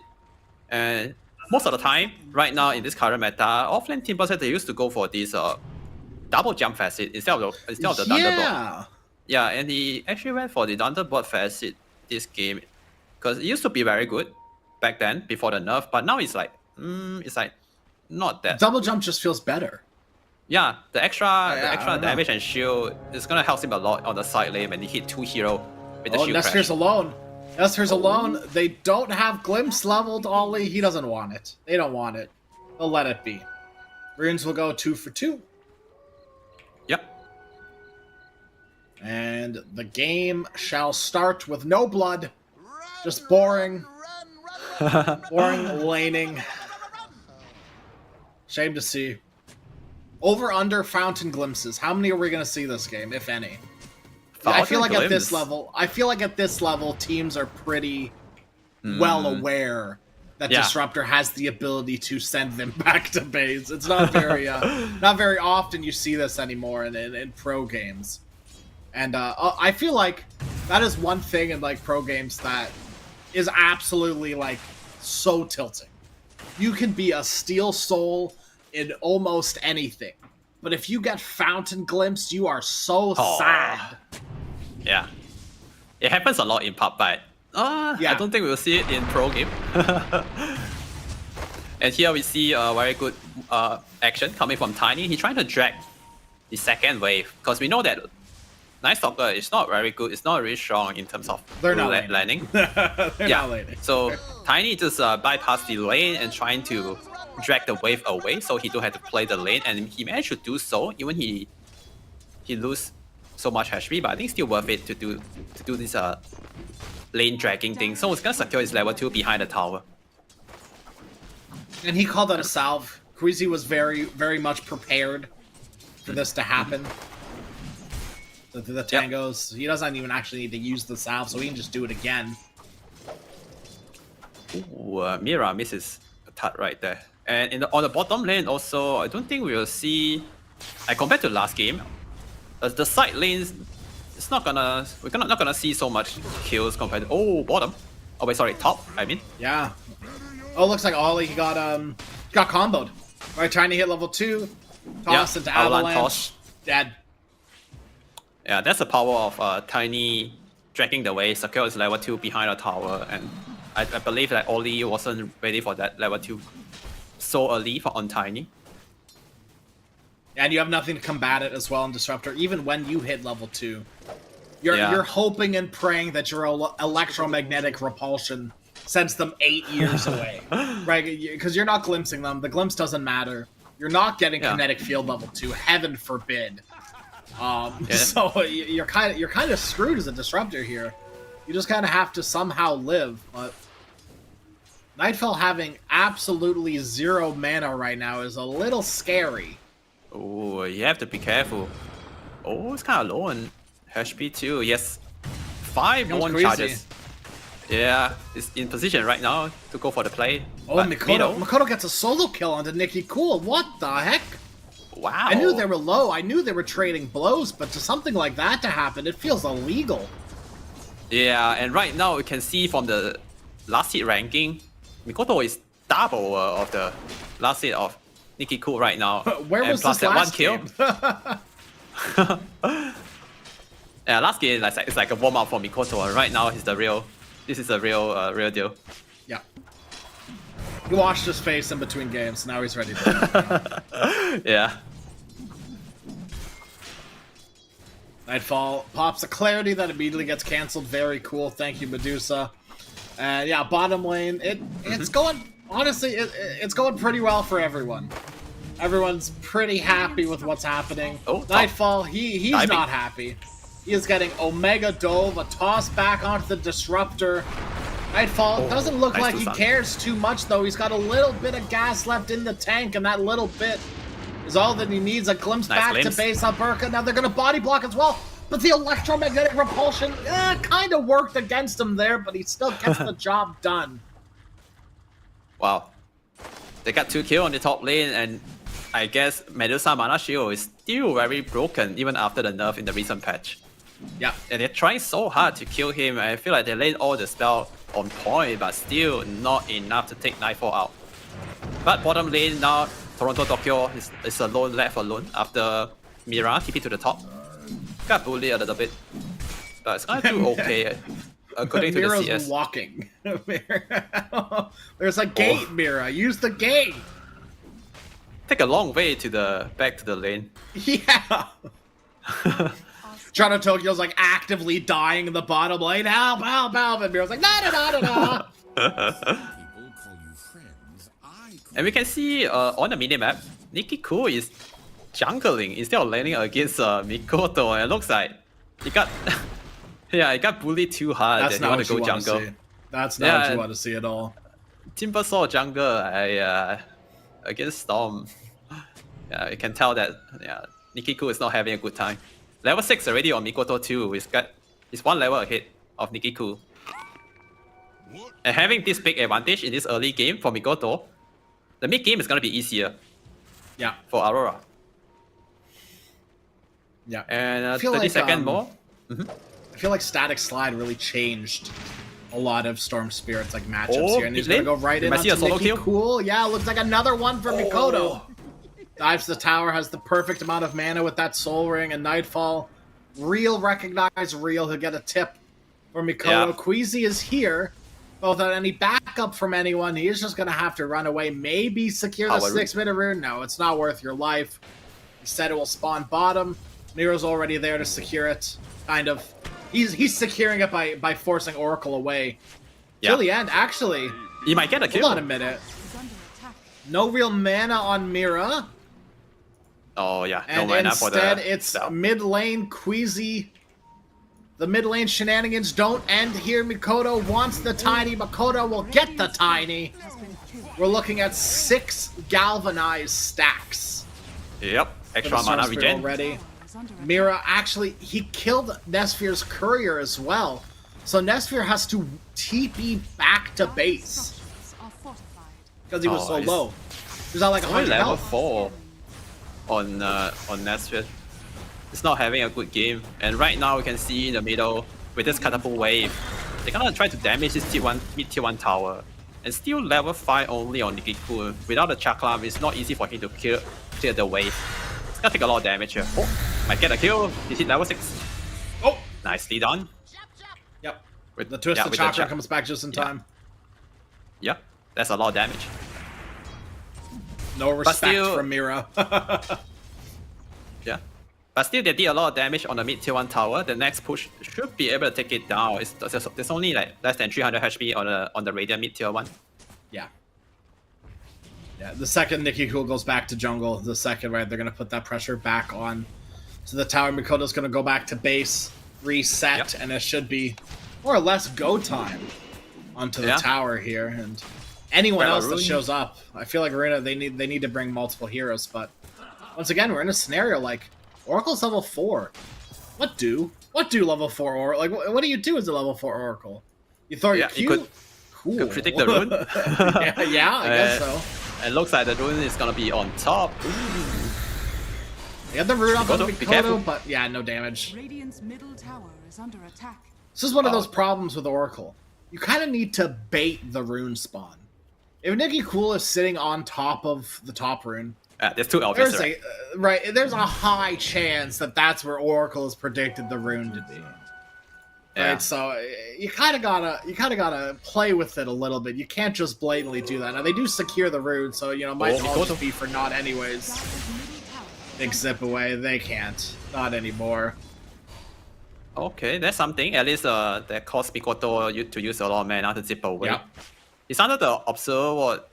And most of the time, right now in this current meta, offlane Timbersaw, they used to go for this double jump facet instead of the Thunderbolt. Yeah, and he actually went for the Thunderbolt facet this game because it used to be very good back then before the nerf, but now it's like not that. Double jump just feels better. Yeah, the extra damage and shield is gonna help him a lot on the side lane when he hit 2 hero with the shield Nestor's alone. Nestor's alone. They don't have Glimpse leveled Ollie. He doesn't want it. They don't want it. They'll let it be. Runes will go 2 for 2. Yep. And the game shall start with no blood. Just boring. Boring laning. Shame to see. Over under Fountain Glimpses. How many are we going to see this game, if any? I feel like at this level, teams are pretty well aware that Disruptor has the ability to send them back to base. It's not very often you see this anymore in pro games. And I feel like that is one thing in like pro games that is absolutely like so tilting. You can be a Steel Soul in almost anything, but if you get Fountain Glimpse, you are so sad. Yeah, it happens a lot in pub, but I don't think we'll see it in pro game. And here we see a very good action coming from Tiny. He's trying to drag the second wave because we know that Night Stalker is not very good. It's not really strong in terms of landing. They're not laning. So Tiny just bypassed the lane and trying to drag the wave away, so he don't have to play the lane, and he managed to do so. Even he lose so much HP, but I think still worth it to do this lane dragging thing. So it's gonna secure his level 2 behind the tower. And he called that a salve. Queasy was very, very much prepared for this to happen. The tangos. He doesn't even actually need to use the salve, so he can just do it again. Ooh, Mira misses a tut right there. And on the bottom lane also, I don't think we will see, compared to last game, the side lanes, we're not gonna see so much kills compared to, bottom. Oh wait, sorry, top. I mean. Yeah. Oh, looks like Ollie got comboed. Right, trying to hit level 2, toss into avalanche. Toss. Dead. Yeah, that's the power of Tiny dragging the way. Secure is level 2 behind the tower, and I believe that Ollie wasn't ready for that level 2 so early on Tiny. And you have nothing to combat it as well in Disruptor, even when you hit level 2. You're hoping and praying that your electromagnetic repulsion sends them 8 years away, right? Because you're not glimpsing them. The glimpse doesn't matter. You're not getting kinetic field level 2. Heaven forbid. So you're kind of screwed as a Disruptor here. You just kind of have to somehow live. But Nightfall having absolutely 0 mana right now is a little scary. Oh, you have to be careful. Oh, it's kind of low on HP too. Yes, 5 one charges. Yeah, it's in position right now to go for the play. Oh, Mikoto gets a solo kill onto Nikki Cool. What the heck? Wow. I knew they were low. I knew they were trading blows, but to something like that to happen, it feels illegal. Yeah, and right now we can see from the last hit ranking, Mikoto is double of the last hit of Nikki Cool right now. Where and was plus this that last one kill. Yeah, last game it's like a warm up for Mikoto. And right now this is a real deal. Yeah. He washed his face in between games. Now he's ready to. Yeah. Nightfall pops a clarity that immediately gets canceled. Very cool. Thank you, Medusa. And yeah, bottom lane. It's going. Honestly, it's going pretty well for everyone. Everyone's pretty happy with what's happening. Oh, Nightfall, he's not happy. He is getting Omega Dove, a toss back onto the Disruptor. Nightfall doesn't look like he cares too much, though. He's got a little bit of gas left in the tank, and that little bit is all that he needs. A glimpse back to base Alberca. Now they're going to body block as well. But the electromagnetic repulsion kind of worked against him there, but he still gets the job done. Wow. They got 2 kills on the top lane, and I guess Medusa Mana Shield is still very broken even after the nerf in the recent patch. Yeah. And they're trying so hard to kill him. I feel like they laid all the spell on point, but still not enough to take Nightfall out. But bottom lane now, Toronto Tokyo is alone, left alone after Mira TP to the top. Got bullied a little bit, but it's gonna do okay according to the CS. Mira's walking. There's a gate, Mira. Use the gate. Take a long way to the back to the lane. Yeah. Toronto Tokyo's like actively dying in the bottom lane. Help, help, help. And Mira's like, nah. And we can see on the minimap, Nikki Cool is jungling instead of laning against Mikoto. And it looks like he got he got bullied too hard. That's that not he want to go jungle. That's not what you want to see at all. Timber saw jungle against Storm. Yeah, you can tell that Nikki Cool is not having a good time. Level 6 already on Mikoto too. He's 1 level ahead of Nikki Cool. And having this big advantage in this early game for Mikoto, the mid game is gonna be easier. Yeah. For Aurora. Yeah. And 30 seconds more. I feel like Static Slide really changed a lot of Storm Spirit's like matchups here, and he's gonna go right in onto Nikki Cool. Yeah, looks like another one for Mikoto. Dives to the tower, has the perfect amount of mana with that Soul Ring and Nightfall. Real recognize Real. He'll get a tip for Mikoto. Yeah. Queasy is here, but without any backup from anyone. He is just gonna have to run away. Maybe secure the 6-minute rune. No, it's not worth your life. Instead, it will spawn bottom. Nero's already there to secure it. Kind of. He's securing it by forcing Oracle away. Till the end, actually. You might get a kill. Hold on a minute. No real mana on Mira. Oh yeah, no mana for the instead it's mid lane Queasy. The mid lane shenanigans don't end here. Mikoto wants the tiny. Mikoto will get the tiny. We're looking at 6 galvanized stacks. Yep, extra mana regen already. Mira actually he killed Nesphere's courier as well, so Nesphere has to TP back to base because he was so low. He's not like 100 level health. 4 on Nesphere. It's not having a good game, and right now we can see in the middle with this catapult wave, they're gonna try to damage this tier 1 mid tier 1 tower. And still level 5 only on Nikiku. Without the Chakram, it's not easy for him to clear the wave. It's gonna take a lot of damage here. Oh, might get a kill. He hit level 6. Oh! Nicely done. Yep. With The Twisted with Chakra comes back just in time. Yeah, that's a lot of damage. No respect still- from Mira. Yeah. But still, they did a lot of damage on the mid tier 1 tower. The next push should be able to take it down. There's only like less than 300 HP on the Radiant mid tier 1. Yeah. Yeah, the second Nikiku goes back to jungle, the second, right, they're going to put that pressure back on. So the tower Mikoto's going to go back to base, reset, and it should be more or less go time onto the tower here. And anyone else that shows up, I feel like Arena, they need to bring multiple heroes, but once again, we're in a scenario like Oracle's level 4. What do level 4 Oracle? Like, what do you do as a level 4 Oracle? You throw your Q? You could predict the rune. yeah, I guess so. It looks like the rune is gonna be on top. They got the rune up on Be careful. Mikoto, but yeah, no damage. Radiant's middle tower is under attack. This is one of those problems with Oracle. You kind of need to bait the rune spawn. If Nikiku is sitting on top of the top rune, There's 2 Elvis, there's a high chance that that's where Oracle has predicted the rune to be. Yeah. Right, so you kind of gotta play with it a little bit. You can't just blatantly do that. Now they do secure the rune, so might all just be for naught anyways. Dire's middle tower Big zip away. They can't, not anymore. Okay, that's something. At least that caused Mikoto to use a lot of mana to zip away. Yep. He's under the observer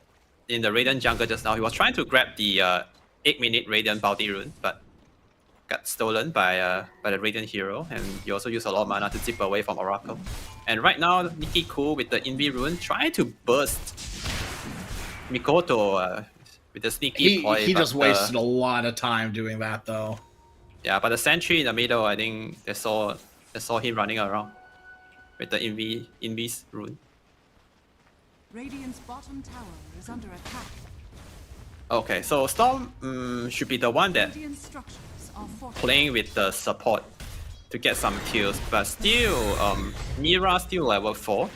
in the Radiant jungle just now. He was trying to grab the 8-minute Radiant bounty rune, but got stolen by the Radiant hero, and he also used a lot of mana to zip away from Oracle. And right now, Nikiku with the Invi rune trying to burst Mikoto with the sneaky play. He just wasted a lot of time doing that, though. Yeah, but the sentry in the middle, I think they saw him running around with the Invi's rune. Radiant's bottom tower is under attack. Okay, so Storm should be the one that Radiant structures are fortified. playing with the support to get some kills, but still, Mira still level 4,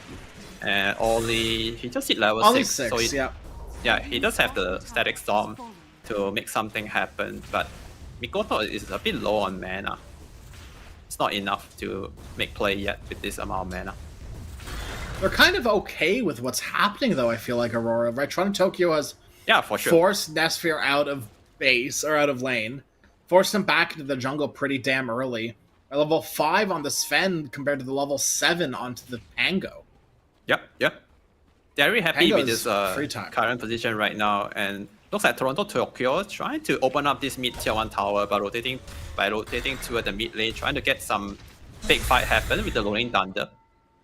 and Oli, he just hit level Only 6, 6, so yeah. yeah, he does have the static storm to make something happen, but Mikoto is a bit low on mana. It's not enough to make play yet with this amount of mana. They're kind of okay with what's happening, though, I feel like, Aurora. Right? Toronto Tokyo has For sure. forced Nesphere out of base, or out of lane. Forced him back into the jungle pretty damn early. A level 5 on the Sven compared to the level 7 onto the Pango. Yep. They're very happy Pango with is this free time. current position right now, and looks like Toronto Tokyo trying to open up this mid tier 1 tower by rotating toward the mid lane, trying to get some big fight happen with the rolling thunder.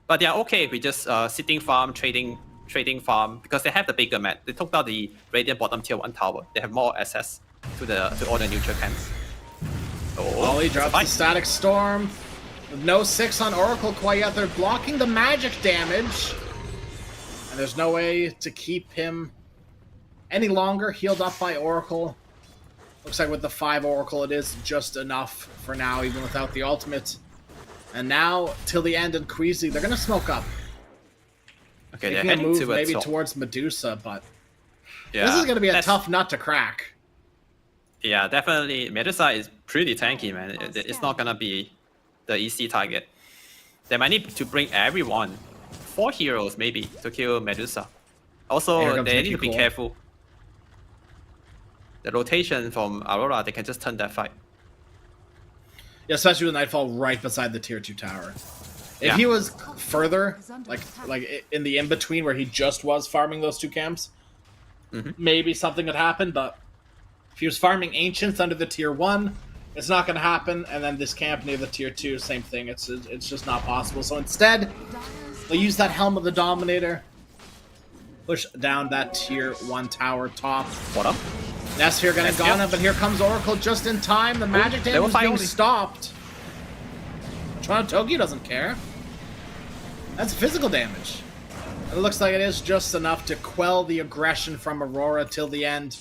But they are okay with just sitting farm, trading farm, because they have the bigger map. They took out the Radiant bottom tier 1 tower. They have more access to all the neutral camps. Ollie drops the Static Storm. With no 6 on Oracle quite yet. They're blocking the magic damage. And there's no way to keep him any longer healed up by Oracle. Looks like with the 5 Oracle, it is just enough for now, even without the ultimate. And now, till the end, and Queasy, they're going to smoke up. Okay, they're Taking a heading move maybe top. towards Medusa, but Yeah, this is going to be a that's- tough nut to crack. Yeah, definitely. Medusa is pretty tanky, man. It's not gonna be the easy target. They might need to bring everyone, 4 heroes maybe, to kill Medusa. Here Also, comes they need to be Nikiku. careful. The rotation from Aurora, they can just turn that fight. Yeah, especially with Nightfall right beside the tier 2 tower. If Yeah. he was further, like in the in-between where he just was farming those 2 camps, maybe something could happen, but if he was farming Ancients under the tier 1, it's not going to happen, and then this camp near the tier 2, same thing, it's just not possible. So instead, Dire's they'll use that Helm of the Dominator, push down that tier 1 tower top. What up? Nesphere getting Nesphere. gone, but here comes Oracle just in time. The magic level damage is 5 being only. stopped. Toronto Tokyo doesn't care. That's physical damage. And it looks like it is just enough to quell the aggression from Aurora till the end.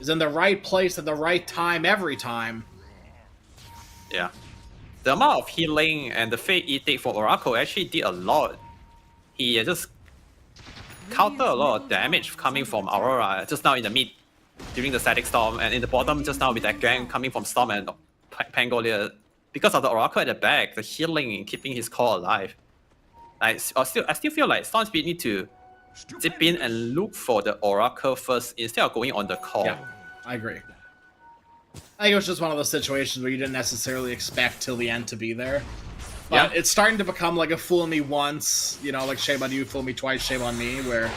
Is in the right place at the right time every time. Yeah. the amount of healing and the Fate Edict for Oracle actually did a lot. He just countered a lot of damage coming from Aurora just now in the mid during the Static Storm, and in the bottom just now with that gang coming from Storm and Pangolier. Because of the Oracle at the back, the healing and keeping his core alive. I still feel like Storm Speed need to zip in and look for the Oracle first instead of going on the core. Yeah, I agree. I think it was just one of those situations where you didn't necessarily expect till the end to be there. But it's starting to become like a fool me once, you know, like shame on you, fool me twice, shame on me, where,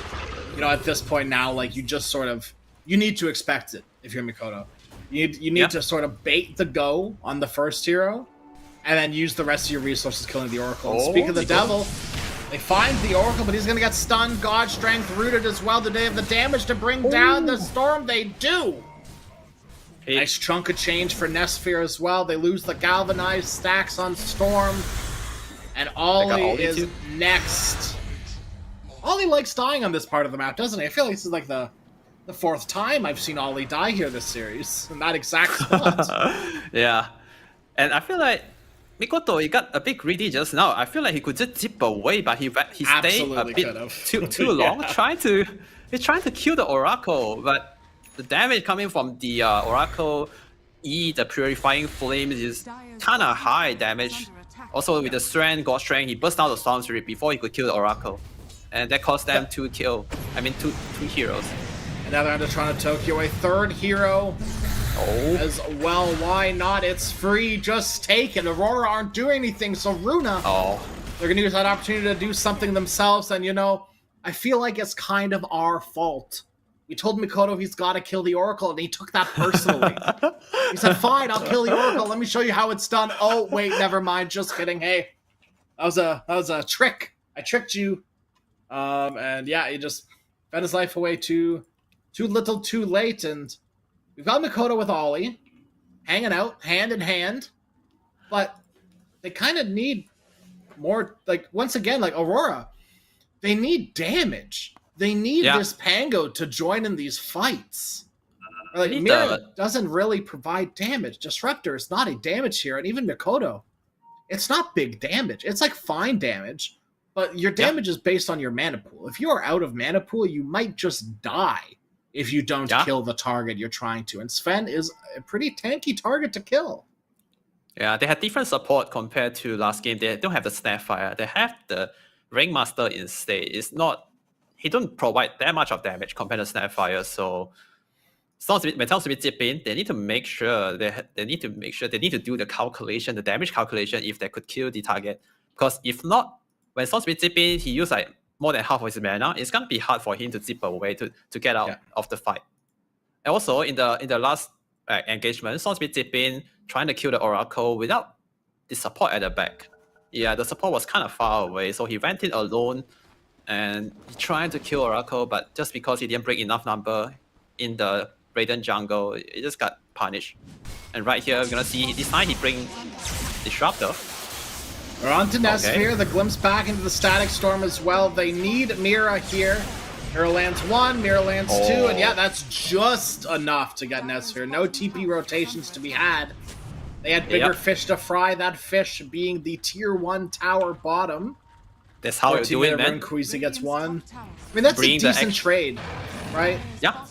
you know, at this point now, like, you just sort of, you need to expect it if you're Mikoto. You need to sort of bait the go on the first hero, and then use the rest of your resources killing the Oracle. And speak of the devil, they find the Oracle, but he's going to get stunned, God Strength rooted as well. Do they have the damage to bring down the Storm? They do! Nice chunk of change for Nesphere as well. They lose the Galvanized stacks on Storm. And Ollie is next. Ollie likes dying on this part of the map, doesn't he? I feel like this is like the fourth time I've seen Ollie die here this series. In that exact spot. Yeah. And I feel like Mikoto, he got a bit greedy just now. I feel like he could just zip away, but he stayed a bit too long, trying to kill the Oracle, but the damage coming from the Oracle the Purifying Flames is kind of high damage. Also with the Strength, God Strength, he burst out the Storm Spirit before he could kill the Oracle. And that cost them two heroes. And now they're under Toronto Tokyo, a third hero. As well, why not? It's free, just take it. Aurora aren't doing anything, so Runa, they're gonna use that opportunity to do something themselves, and you know, I feel like it's kind of our fault. We told Mikoto he's gotta kill the Oracle, and he took that personally. He said, fine, I'll kill the Oracle, let me show you how it's done. Oh, wait, never mind, just kidding. Hey, that was a trick. I tricked you. And yeah, he just fed his life away too little too late, and we've got Mikoto with Ollie, hanging out, hand in hand, but they kind of need more, like, once again, like Aurora, they need damage. They need this Pango to join in these fights. Like, Mira doesn't really provide damage. Disruptor is not a damage here, and even Mikoto, it's not big damage. It's like fine damage, but your damage is based on your mana pool. If you are out of mana pool, you might just die if you don't kill the target you're trying to. And Sven is a pretty tanky target to kill. Yeah, they have different support compared to last game. They don't have the Snapfire. They have the Ringmaster instead. It's not, he don't provide that much of damage compared to Snapfire. So when Storm Spirit zip in, they need to make sure they need to do the calculation, the damage calculation, if they could kill the target. Because if not, when Storm Spirit zip in, he use like more than half of his mana, it's gonna be hard for him to zip away to get out of the fight. And also in the last engagement, Storm Spirit zip in, trying to kill the Oracle without the support at the back. Yeah, the support was kind of far away, so he went in alone and he tried to kill Oracle, but just because he didn't bring enough number in the Raiden jungle, it just got punished. And right here, we're gonna see this time he bring Disruptor. We're on to Nesphere, the glimpse back into the Static Storm as well. They need Mira here. Mira lands 1, Mira lands 2, and yeah, that's just enough to get Nesphere. No TP rotations to be had. They had bigger fish to fry, that fish being the tier 1 tower bottom. That's how you do it, man. Queasy gets 1. I mean, that's a decent trade, right? Yeah.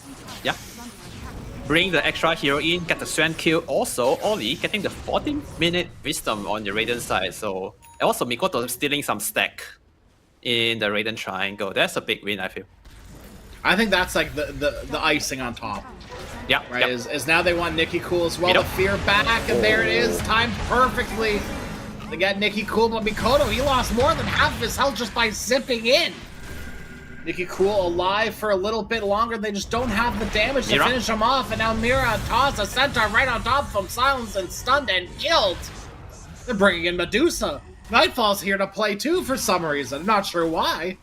Bring the extra hero in, get the Strength kill. Also, Ollie getting the 14-minute Wisdom on the Raiden side. So, and also Mikoto stealing some stack in the Raiden triangle. That's a big win, I feel. I think that's like the icing on top. Yeah. Right. Is now they want Nikki Cool as well. The fear back, and there it is, timed perfectly. They got Nikki Cool, but Mikoto, he lost more than half of his health just by zipping in. Nikki Cool alive for a little bit longer. They just don't have the damage to finish him off. And now Mira toss a centaur right on top of him, silenced and stunned and killed. They're bringing in Medusa. Nightfall's here to play too for some reason. I'm not sure why.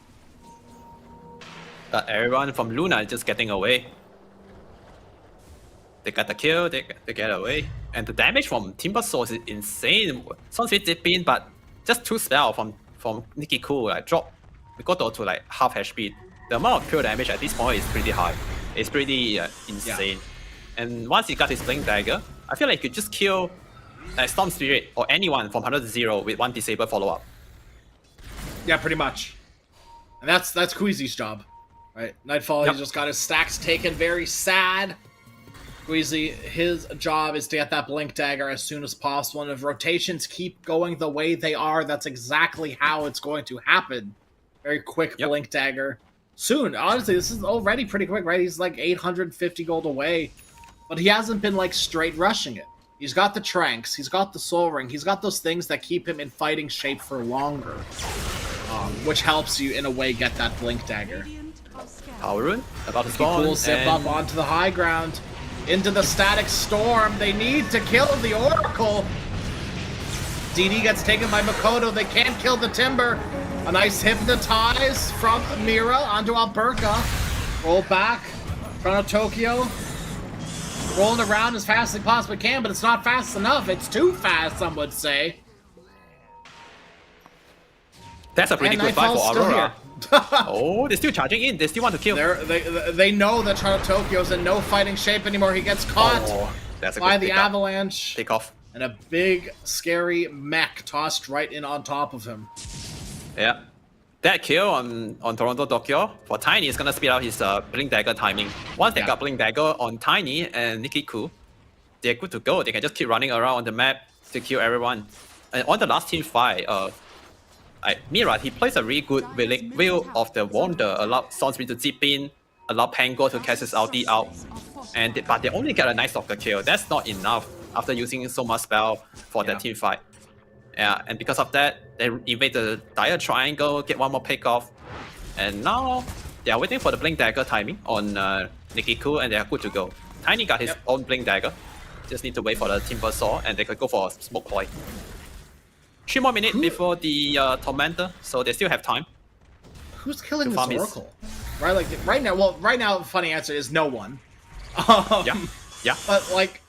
But everyone from Luna is just getting away. They got the kill, they get away. And the damage from Timber Source is insane. Sounds a bit zipping, but just 2 spells from Nikki Cool, like drop Mikoto to like half HP. The amount of pure damage at this point is pretty high. It's pretty insane. And once he got his Blink Dagger, I feel like he could just kill Storm Spirit or anyone from 100 to 0 with 1 disable follow-up. Yeah, pretty much. And that's Queasy's job, right? Nightfall, Yep. he just got his stacks taken. Very sad. Queasy, his job is to get that Blink Dagger as soon as possible. And if rotations keep going the way they are, that's exactly how it's going to happen. Very quick Blink Dagger. Soon. Honestly, this is already pretty quick, right? He's like 850 gold away. But he hasn't been like straight rushing it. He's got the Tranks, he's got the Soul Ring, he's got those things that keep him in fighting shape for longer. Which helps you, in a way, get that Blink Dagger. Radiant are scanning. Power Rune about to spawn. Cool zip and up onto the high ground. Into the Static Storm. They need to kill the Oracle. DD gets taken by Makoto. They can't kill the Timber. A nice Hypnotize from Mira onto Alberca. Roll back. Toronto Tokyo. Rolling around as fast as they possibly can, but it's not fast enough. It's too fast, some would say. That's a pretty And good fight for Nightfall's still Aurora. here. Oh, they're still charging in. They still want to kill. They know that Toronto Tokyo's in no fighting shape anymore. He gets caught Oh, that's a by good the pick up. avalanche. Take off. And a big, scary mech tossed right in on top of him. Yeah. That kill on Toronto Tokyo for Tiny is gonna speed up his Blink Dagger timing. Once they got Blink Dagger on Tiny and Nikiku, they're good to go. They can just keep running around on the map to kill everyone. And on the last team fight, Mira, he plays a really good Wheel of the Wonder, allow Sonsby to zip in, allow Pango to cast his ulti out, but they only get a nice of the kill. That's not enough after using so much spell for that team fight. Yeah, and because of that, they invade the Dire Triangle, get one more pick off, and now they are waiting for the Blink Dagger timing on Nikiku, and they are good to go. Tiny got his own Blink Dagger, just need to wait for the Timber Saw, and they could go for a smoke play. 3 more minutes before the Tormentor, so they still have time. Who's killing this farm his- Oracle? Right, like right now, the funny answer is no one. Yeah. But like,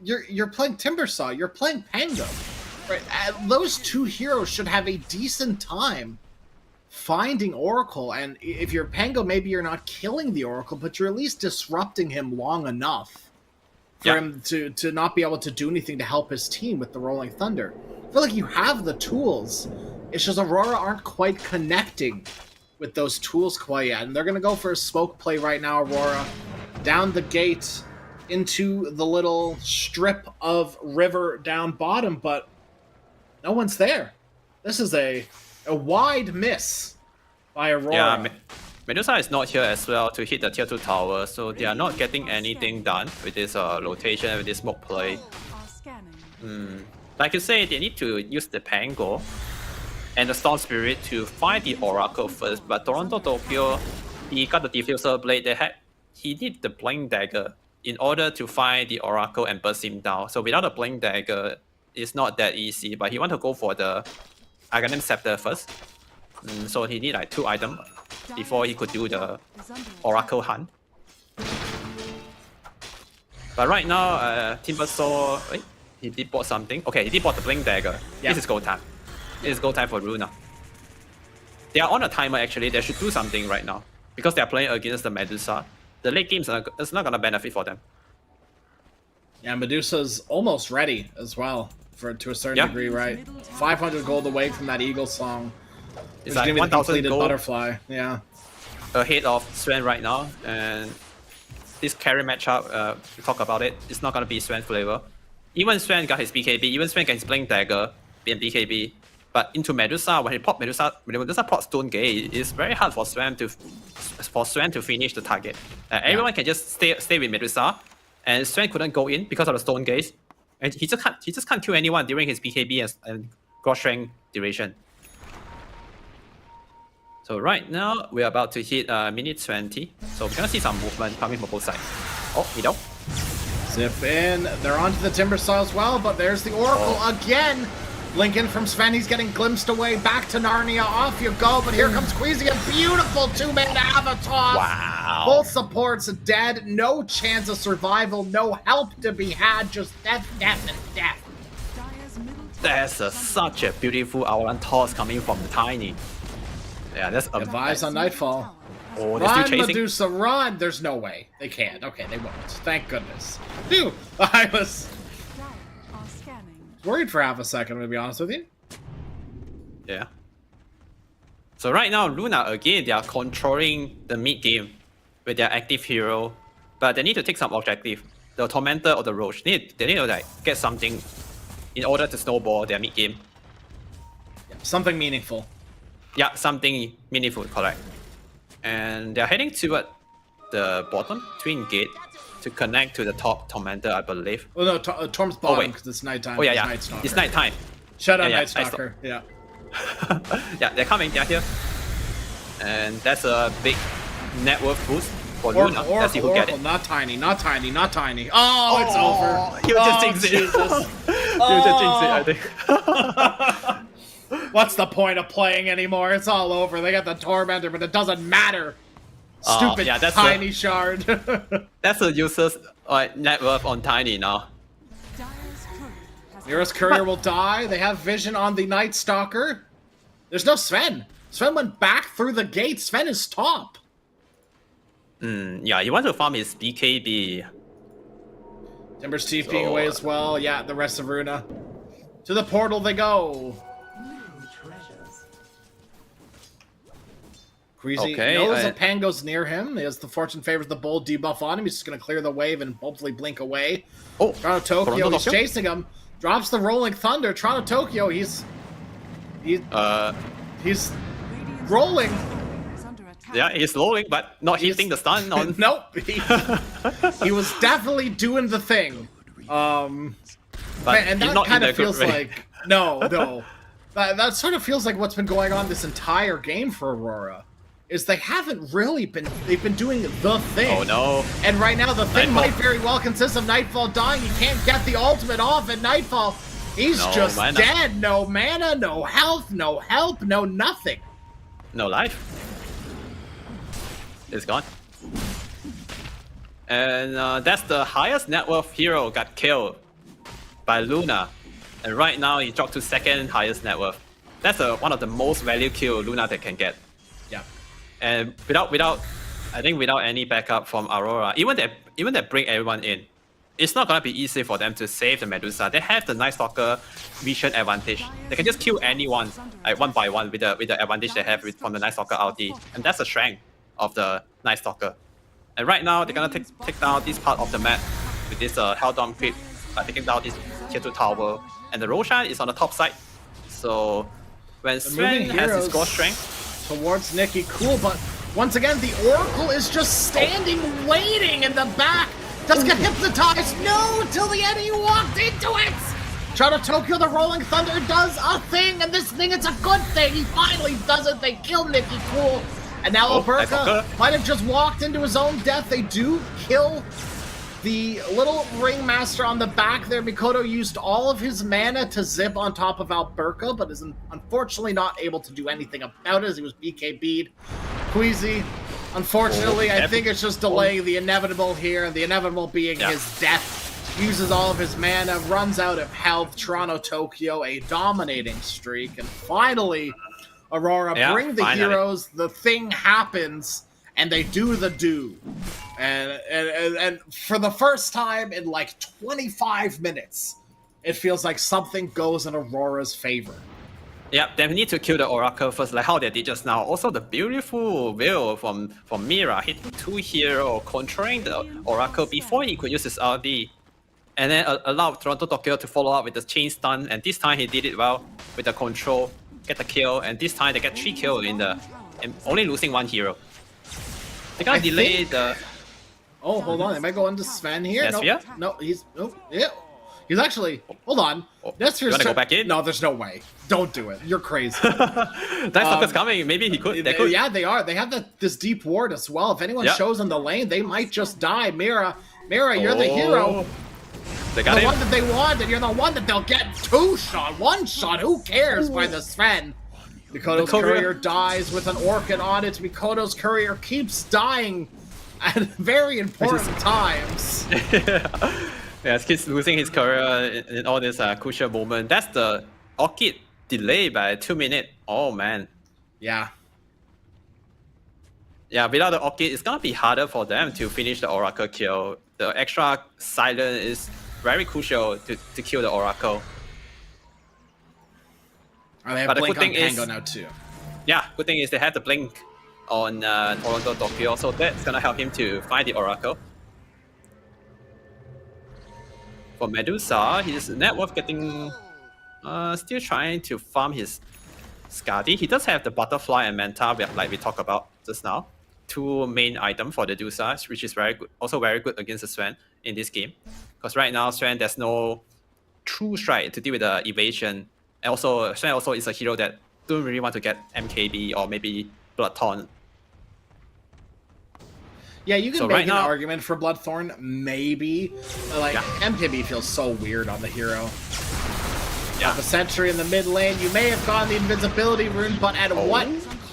you're playing Timbersaw, you're playing Pango, right? Those two heroes should have a decent time finding Oracle, and if you're Pango, maybe you're not killing the Oracle, but you're at least disrupting him long enough for him to not be able to do anything to help his team with the Rolling Thunder. I feel like you have the tools. It's just Aurora aren't quite connecting with those tools quite yet. And they're going to go for a smoke play right now, Aurora. Down the gate into the little strip of river down bottom, but no one's there. This is a wide miss by Aurora. Yeah, Medusa is not here as well to hit the tier 2 tower, so they are not getting anything done with this rotation, with this smoke play. Are scanning. Like you say, they need to use the Pango and the Storm Spirit to find the Oracle first, but Toronto Tokyo, he got the Diffuser Blade, he need the Blink Dagger in order to find the Oracle and burst him down. So without a Blink Dagger, it's not that easy, but he want to go for the Aghanim Scepter first. So he need like 2 items before he could do the Oracle hunt. But right now, Timber Saw, he did bought something. Okay, he did bought the Blink Dagger. Yeah. This is go time. This is go time for Runa. They are on a timer actually. They should do something right now because they are playing against the Medusa. The late games is not gonna benefit for them. Yeah, Medusa's almost ready as well, to a certain degree, right? 500 gold away from that Eagle Song. It's Which like didn't even 1,000 completed gold Butterfly. Yeah. ahead of Sven right now, and this carry matchup, we talk about it. It's not gonna be Sven flavor. Even Sven got his BKB, even Sven got his Blink Dagger and BKB. But into Medusa, when Medusa pops Stone Gate, it's very hard for Sven to finish the target. Everyone can just stay with Medusa, and Sven couldn't go in because of the Stone Gate, and he just can't kill anyone during his BKB and Gross Strength duration. So right now we're about to hit minute 20, so we're gonna see some movement coming from both sides. Oh, middle. Zip in. They're onto the Timbersaw as well, but there's the Oracle again. Lincoln from Sven, he's getting glimpsed away. Back to Narnia, off you go. But here comes Queasy, a beautiful 2-man avatar. Wow. Both supports dead. No chance of survival. No help to be had. Just death, death, and death. Dire's middle tower That's such a beautiful Outland toss coming from the Tiny. Yeah, that's a Advise on Nightfall. Oh, they're still Run, chasing. Medusa, run! There's no way. They can't. Okay, they won't. Thank goodness. Phew! I was... Dire are scanning. worried for half a second, to be honest with you. Yeah. So right now, Luna, again, they are controlling the mid game with their active hero, but they need to take some objective. The Tormentor or the Roach, they need to like get something in order to snowball their mid game. Yeah, something meaningful. Yeah, something meaningful, correct. And they're heading toward the bottom Twin Gate to connect to the top Tormentor, I believe. Oh no, Torm's bottom because it's nighttime. Oh yeah, yeah. Night It's nighttime. Shut up, Yeah, Night Stalker. Yeah. Yeah, they're coming. They're here. And that's a big net worth boost for Luna. Let's see who get it. Not tiny, not tiny, not tiny. Oh, it's over. He'll just jinx it. He'll just jinx it, I think. What's the point of playing anymore? It's all over. They got the Tormentor, but it doesn't matter. Stupid yeah, that's tiny shard. That's a user's net worth on Tiny now. Nearest courier will die. They have vision on the Night Stalker. There's no Sven. Sven went back through the gate. Sven is top. Yeah, you want to farm his BKB. Timber's TPing away as well. Yeah, the rest of Runa. To the portal they go. Queasy knows that Pango's near him. As the fortune favors the bold debuff on him, he's just going to clear the wave and hopefully blink away. Oh, Toronto Tokyo, he's chasing him. Drops the Rolling Thunder. Toronto Tokyo, he's rolling. Yeah, he's rolling, but not hitting the stun on. Nope. He was definitely doing the thing. But and that kind of feels like no. That sort of feels like what's been going on this entire game for Aurora. Is they haven't really been, they've been doing the thing. Oh no. And right now the thing Nightfall might very well consist of Nightfall dying. He can't get the ultimate off at Nightfall. He's just dead. No mana, no health, no help, no nothing. No life. It's gone. And that's the highest net worth hero got killed by Luna. And right now he dropped to second highest net worth. That's one of the most value kill Luna that can get. Yeah. And without any backup from Aurora, even they bring everyone in, it's not gonna be easy for them to save the Medusa. They have the Night Stalker vision advantage. They can just kill anyone like one by one with the advantage they have from the Night Stalker ulti, and that's the strength of the Night Stalker. And right now they're gonna take down this part of the map with this Helldom creep, taking down this tier 2 tower, and the Roshan is on the top side. So when Sven has his core strength towards Nikki, cool, but once again the Oracle is just standing waiting in the back. Does get hypnotized. No, till the end he walked into it. Toronto Tokyo, the Rolling Thunder does a thing, and this thing, it's a good thing. He finally does it. They kill Nikki Cool. And now Alberca might have just walked into his own death. They do kill the little ringmaster on the back there. Mikoto used all of his mana to zip on top of Alberca, but is unfortunately not able to do anything about it as he was BKB'd. Queasy, unfortunately, I think it's just delaying the inevitable here, and the inevitable being his death. Uses all of his mana, runs out of health. Toronto Tokyo, a dominating streak, and finally, Aurora bring the heroes. The thing happens, and they do the do. And for the first time in like 25 minutes, it feels like something goes in Aurora's favor. Yeah, they need to kill the Oracle first, like how they did just now. Also, the beautiful will from Mira hitting 2 heroes, controlling the Oracle before he could use his RD. And then allow Toronto Tokyo to follow up with the chain stun, and this time he did it well with the control, get the kill, and this time they get 3 kills in the, and only losing 1 hero. They're gonna delay the. Oh, hold on, they might go into Sven here. Yes, He's actually. Hold on. You wanna go back in? No, there's no way. Don't do it. You're crazy. Night Stalker's coming. Maybe he could. They could. Yeah, they are. They have this deep ward as well. If anyone shows in the lane, they might just die. Mira, you're the hero. They got the one that they wanted. You're the one that they'll get 2 shot, 1 shot. Who cares by the Sven? Mikoto's courier dies with an Orchid on it. Mikoto's courier keeps dying at very important times. Yeah, keeps losing his career in all this crucial moment. That's the Orchid delay by 2 minutes. Oh man. Yeah. Yeah, without the Orchid, it's gonna be harder for them to finish the Oracle kill. The extra silence is very crucial to kill the Oracle. Oh, they have But the Blink good on thing Pango is, now too. yeah, good thing is they have the blink on Toronto Tokyo, so that's gonna help him to find the Oracle. For Medusa, his net worth getting still trying to farm his Skadi. He does have the Butterfly and Manta, like we talked about just now. Two main items for the Medusa, which is very good, also very good against the Sven in this game. Because right now, Sven, there's no true strike to deal with the evasion. And also, Sven also is a hero that don't really want to get MKB or maybe Bloodthorn. Yeah, you can So make right an now- argument for Bloodthorn, maybe. But, like, Yeah. MKB feels so weird on the hero. Yeah. The Sentry in the mid lane, you may have gotten the Invincibility rune, but at what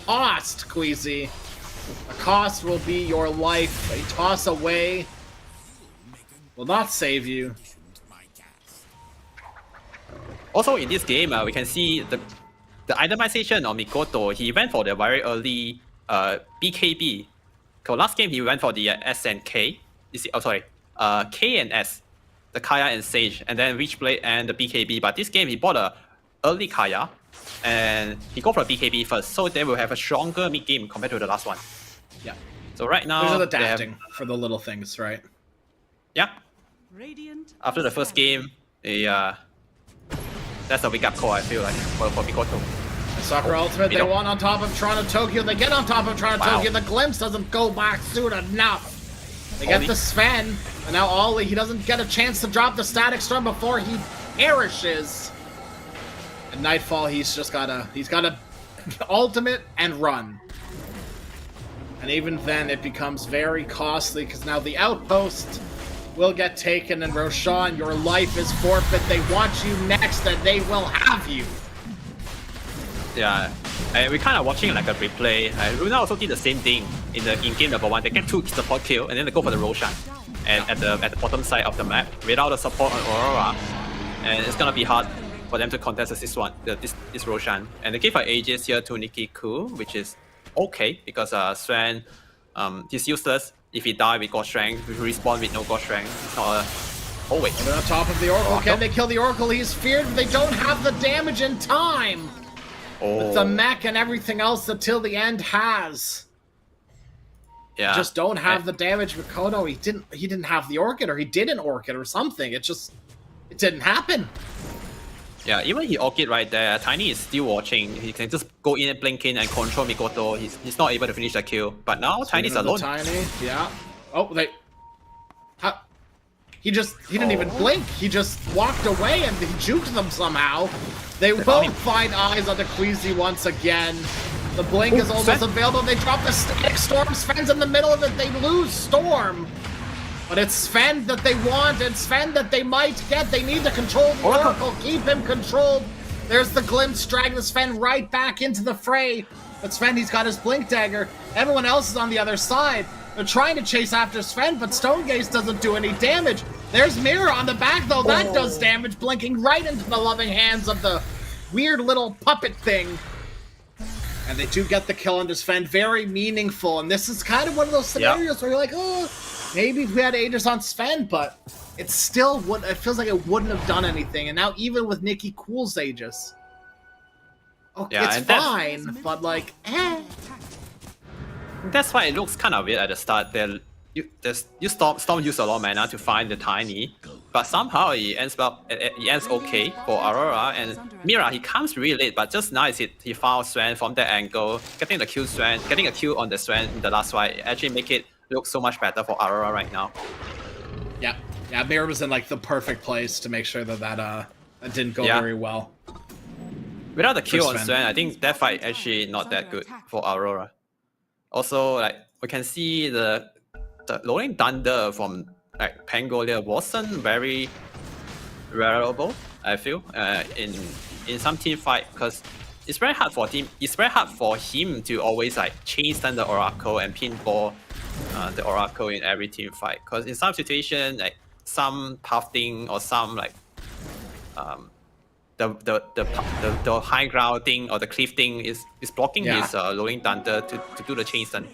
cost, Queasy? The cost will be your life. A toss away will not save you. Also in this game, we can see the itemization of Mikoto. He went for the very early BKB. So last game he went for the S and K. K and S, the Kaya and Sage, and then Witchblade and the BKB. But this game he bought a early Kaya, and he go for BKB first. So they will have a stronger mid game compared to the last one. Yeah. So right now, Those are the they have- adapting for the little things, right? yeah. Radiant After the first game, that's a wake up call. I feel like for Mikoto. Soccer Ultimate, they Middle. won on top of Toronto Tokyo. They get on top of Toronto Wow. Tokyo. The glimpse doesn't go back soon enough. They get Ollie. the Sven, and now Ollie, he doesn't get a chance to drop the Static Storm before he perishes. At Nightfall, he's gotta ultimate and run. And even then, it becomes very costly because now the outpost will get taken, and Roshan, your life is forfeit. They want you next, and they will have you. Yeah, and we're kind of watching like a replay. Luna also did the same thing in game number 1. They get 2 support kill and then they go for the Roshan, and at the bottom side of the map without the support on Aurora, and it's gonna be hard for them to contest this Roshan. And they give her Aegis here to Nikki Ku, which is okay because Sven, he's useless. If he die with God Strength, we respawn with no God Strength. It's not a... Oh wait. They're on top of the Oracle. Can Oracle. they kill the Oracle? He's feared, but they don't have the damage in time. Oh. The mech and everything else that Till the End has. Yeah. Just don't have And- the damage. Mikoto, he didn't have the Orchid, or he did an Orchid or something. It didn't happen. Yeah, even he Orchid right there, Tiny is still watching. He can just go in and blink in and control Mikoto. He's not able to finish the kill. But now Tiny's Speaking of the alone. Tiny, yeah. Oh, he didn't even blink. He just walked away and he juked them somehow. They will find eyes on the Queasy once again. The blink is almost Sven. available. They drop the Static Storm. Sven's in the middle of it. They lose Storm. But it's Sven that they want, and Sven that they might get. They need to control the Oracle. Keep him controlled. There's the glimpse, dragging Sven right back into the fray. But Sven, he's got his Blink Dagger. Everyone else is on the other side. They're trying to chase after Sven, but Stone Gaze doesn't do any damage. There's Mirror on the back, though. That does damage, blinking right into the loving hands of the weird little puppet thing. And they do get the kill under Sven. Very meaningful. And this is kind of one of those scenarios where you're like, oh, maybe if we had Aegis on Sven, but it still would. It feels like it wouldn't have done anything. And now even with Nikki Cool's Aegis, okay, Yeah, it's and that's- fine, but like, eh. That's why it looks kind of weird at the start. Storm used a lot of mana to find the Tiny, but somehow it ends okay for Aurora. And Mira, he comes really late, but just nice he found Sven from that angle, getting a kill on the Sven in the last fight. It actually make it look so much better for Aurora right now. Yeah, Mirror was in like the perfect place to make sure that didn't go Yeah. very well. Without the kill on Sven. Sven, I think that fight actually not that good for Aurora. Also, like we can see the Rolling Thunder from like Pangolia wasn't very reliable. I feel in some team fight because it's very hard for him to always like chase down the Oracle and pinball the Oracle in every team fight. Because in some situation, like some pathing or some like the high ground thing or the cliff thing is blocking his Rolling Thunder to do the chain stun.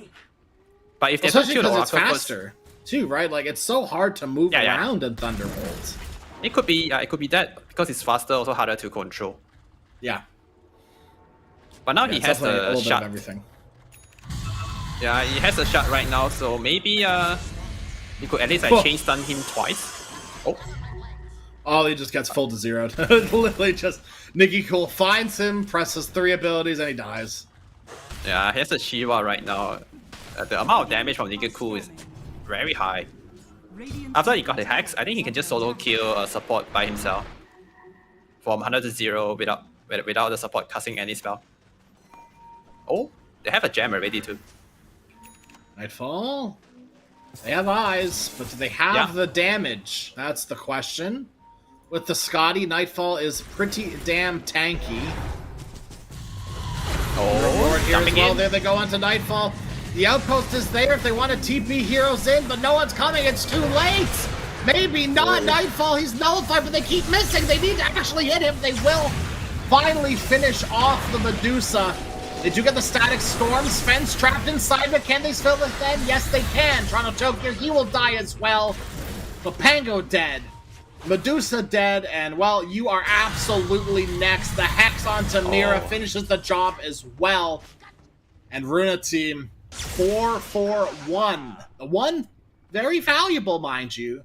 But if they don't Especially kill the because it's Oracle first, faster, too, right? Like, it's so hard to move Yeah. around in Thunderbolt. it could be that because it's faster, also harder to control. Yeah. But now Yeah, he it's has definitely a the little bit of shot. everything. Yeah, he has a shot right now, so maybe you could at least like chain stun him twice. Oh, Oh, he just gets full to zeroed. Literally just Nikki Cool finds him, presses 3 abilities, and he dies. yeah, he has a Shiva right now. The amount of damage from Nigaku is very high. Radiant's After he got the hacks, I think he can just solo kill a support by himself from 100 to 0 without the support casting any spell. Oh, they have a gem already too. Nightfall? They have eyes, but do they have Yeah. the damage? That's the question. With the Scotty, Nightfall is pretty damn tanky. Oh, Lord here as jumping well. in. There they go onto Nightfall. The outpost is there if they want to TP heroes in, but no one's coming. It's too late. Maybe not. Nightfall, he's nullified, but they keep missing. They need to actually hit him. They will finally finish off the Medusa. They do get the static storm. Sven's trapped inside, but can they spill it then? Yes, they can. Toronto Tokyo, he will die as well. But Pango dead. Medusa dead, and well, you are absolutely next. The Hex onto Mira finishes the job as well. And Runa team 4-4-1. The one very valuable, mind you.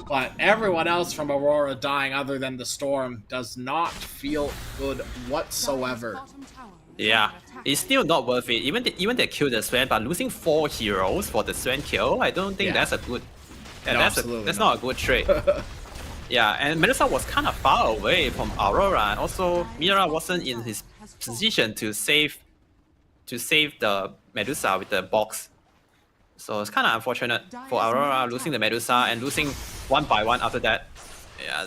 But everyone else from Aurora dying other than the Storm does not feel good whatsoever. bottom tower is Yeah, under attack. it's still not worth it. Even they killed the Sven, but losing 4 heroes for the Sven kill, I don't think Yeah. that's a good. Yeah, No, that's absolutely that's not. not a good trade. Yeah, and Medusa was kind of far away from Aurora, and also Mira wasn't in his position to save the Medusa with the box. So it's kind of unfortunate for Aurora losing the Medusa and losing 1 by 1 after that. Yeah,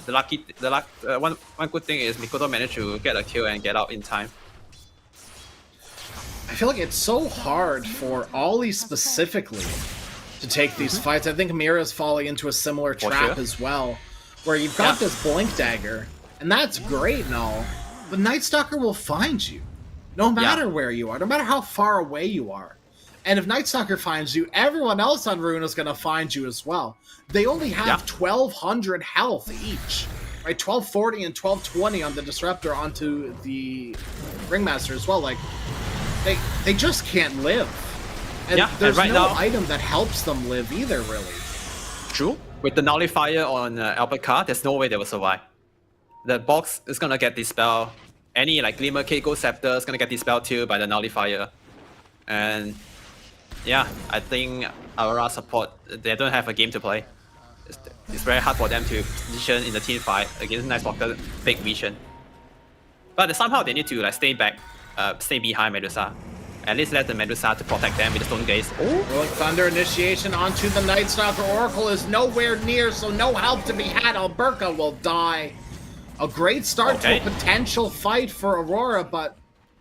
one good thing is Mikoto managed to get a kill and get out in time. I feel like it's so hard for Ollie specifically to take these fights. I think Mira's falling into a similar For trap sure. as well, where you've got Yeah. this Blink Dagger, and that's great and all, but Night Stalker will find you, no matter where you are, no matter how far away you are. And if Night Stalker finds you, everyone else on Rune is going to find you as well. They only have 1,200 health each, right? 1,240 and 1,220 on the Disruptor onto the Ringmaster as well. Like, they just can't live. And Yeah, and there's right no now- item that helps them live either, really. True. With the nullifier on Alpaca, there's no way they will survive. The box is gonna get dispelled. Any like Glimmer Keiko Scepter is gonna get dispelled too by the nullifier. And yeah, I think Aurora support, they don't have a game to play. It's very hard for them to position in the team fight against Night Stalker big vision. But somehow they need to like stay behind Medusa. At least let the Medusa to protect them with the Stone Gaze. Oh, Rolling Thunder initiation onto the Night Stalker. Oracle is nowhere near, so no help to be had. Alberca will die. A great start to a potential fight for Aurora, but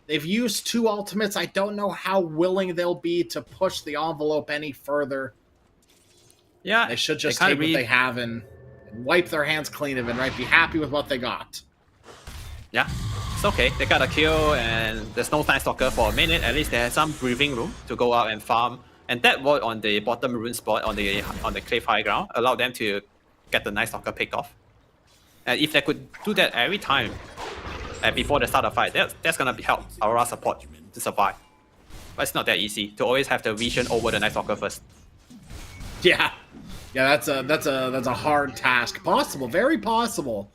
they've used 2 ultimates. I don't know how willing they'll be to push the envelope any further. yeah. They should just kinda take what they have and wipe their hands clean of it, right? Be happy with what they got. Yeah, it's okay. They got a kill, and there's no Night Stalker for a minute. At least they have some breathing room to go out and farm. And that ward on the bottom rune spot on the cliff high ground allowed them to get the Night Stalker picked off. And if they could do that every time before the start of the fight, that's gonna help Aurora support to survive. But it's not that easy to always have the vision over the Night Stalker first. Yeah, that's a hard task. Possible, very possible,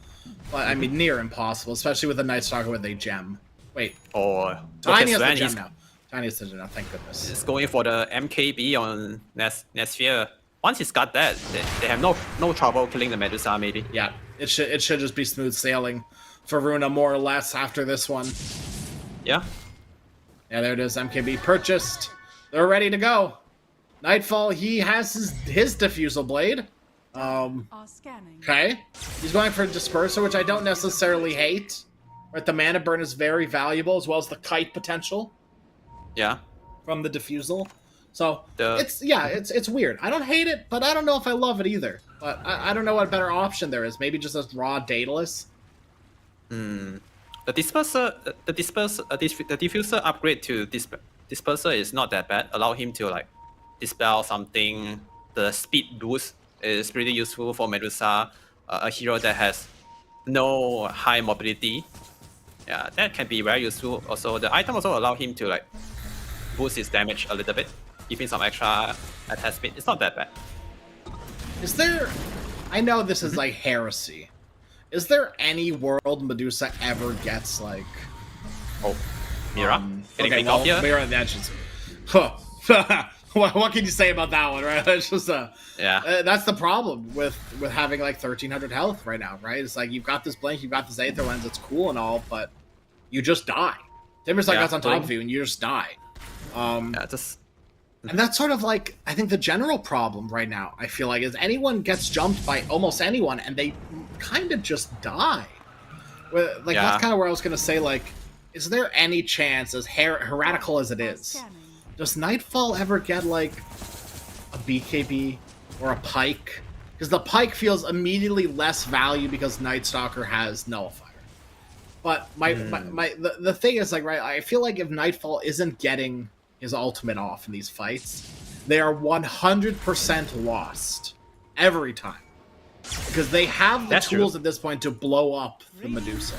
but I mean near impossible, especially with the Night Stalker with a gem. Wait, Or Tiny has the Sven, gem now. Tiny has the gem now. Thank goodness. he's going for the MKB on Nesphere. Once he's got that, they have no trouble killing the Medusa maybe. Yeah, it should just be smooth sailing for Runa more or less after this one. Yeah. Yeah, there it is. MKB purchased. They're ready to go. Nightfall, he has his diffusal blade. Are scanning. Okay. He's going for Disperser, which I don't necessarily hate. Right, the mana burn is very valuable, as well as the kite potential Yeah. from the diffusal. So The- it's weird. I don't hate it, but I don't know if I love it either. But I don't know what better option there is. Maybe just a raw Daedalus. The diffuser upgrade to disperser is not that bad. Allow him to like dispel something. The speed boost is pretty useful for Medusa, a hero that has no high mobility. Yeah, that can be very useful. Also, the item also allow him to like boost his damage a little bit, give him some extra attack speed. It's not that bad. Is there... I know this is like heresy. Is there any world Medusa ever gets like... Oh, Mira? Getting okay, picked off here? Mira, that's just... Huh. What can you say about that one, right? It's just Yeah. That's the problem with having like 1300 health right now, right? It's like you've got this blink, you've got this Aether Lens, it's cool and all, but you just die. Timber's like that's on top of you and you just die. Yeah, just... And that's sort of like, I think the general problem right now, I feel like, is anyone gets jumped by almost anyone and they kind of just die. Like, that's kind of where I was going to say, like, is there any chance, as heretical as it is, does Nightfall ever get, like, a BKB or a Pike? Because the Pike feels immediately less value because Night Stalker has Nullifier. But the thing is, like, right, I feel like if Nightfall isn't getting his ultimate off in these fights, they are 100% lost every time. Because they have the tools at this point to blow up the Medusa.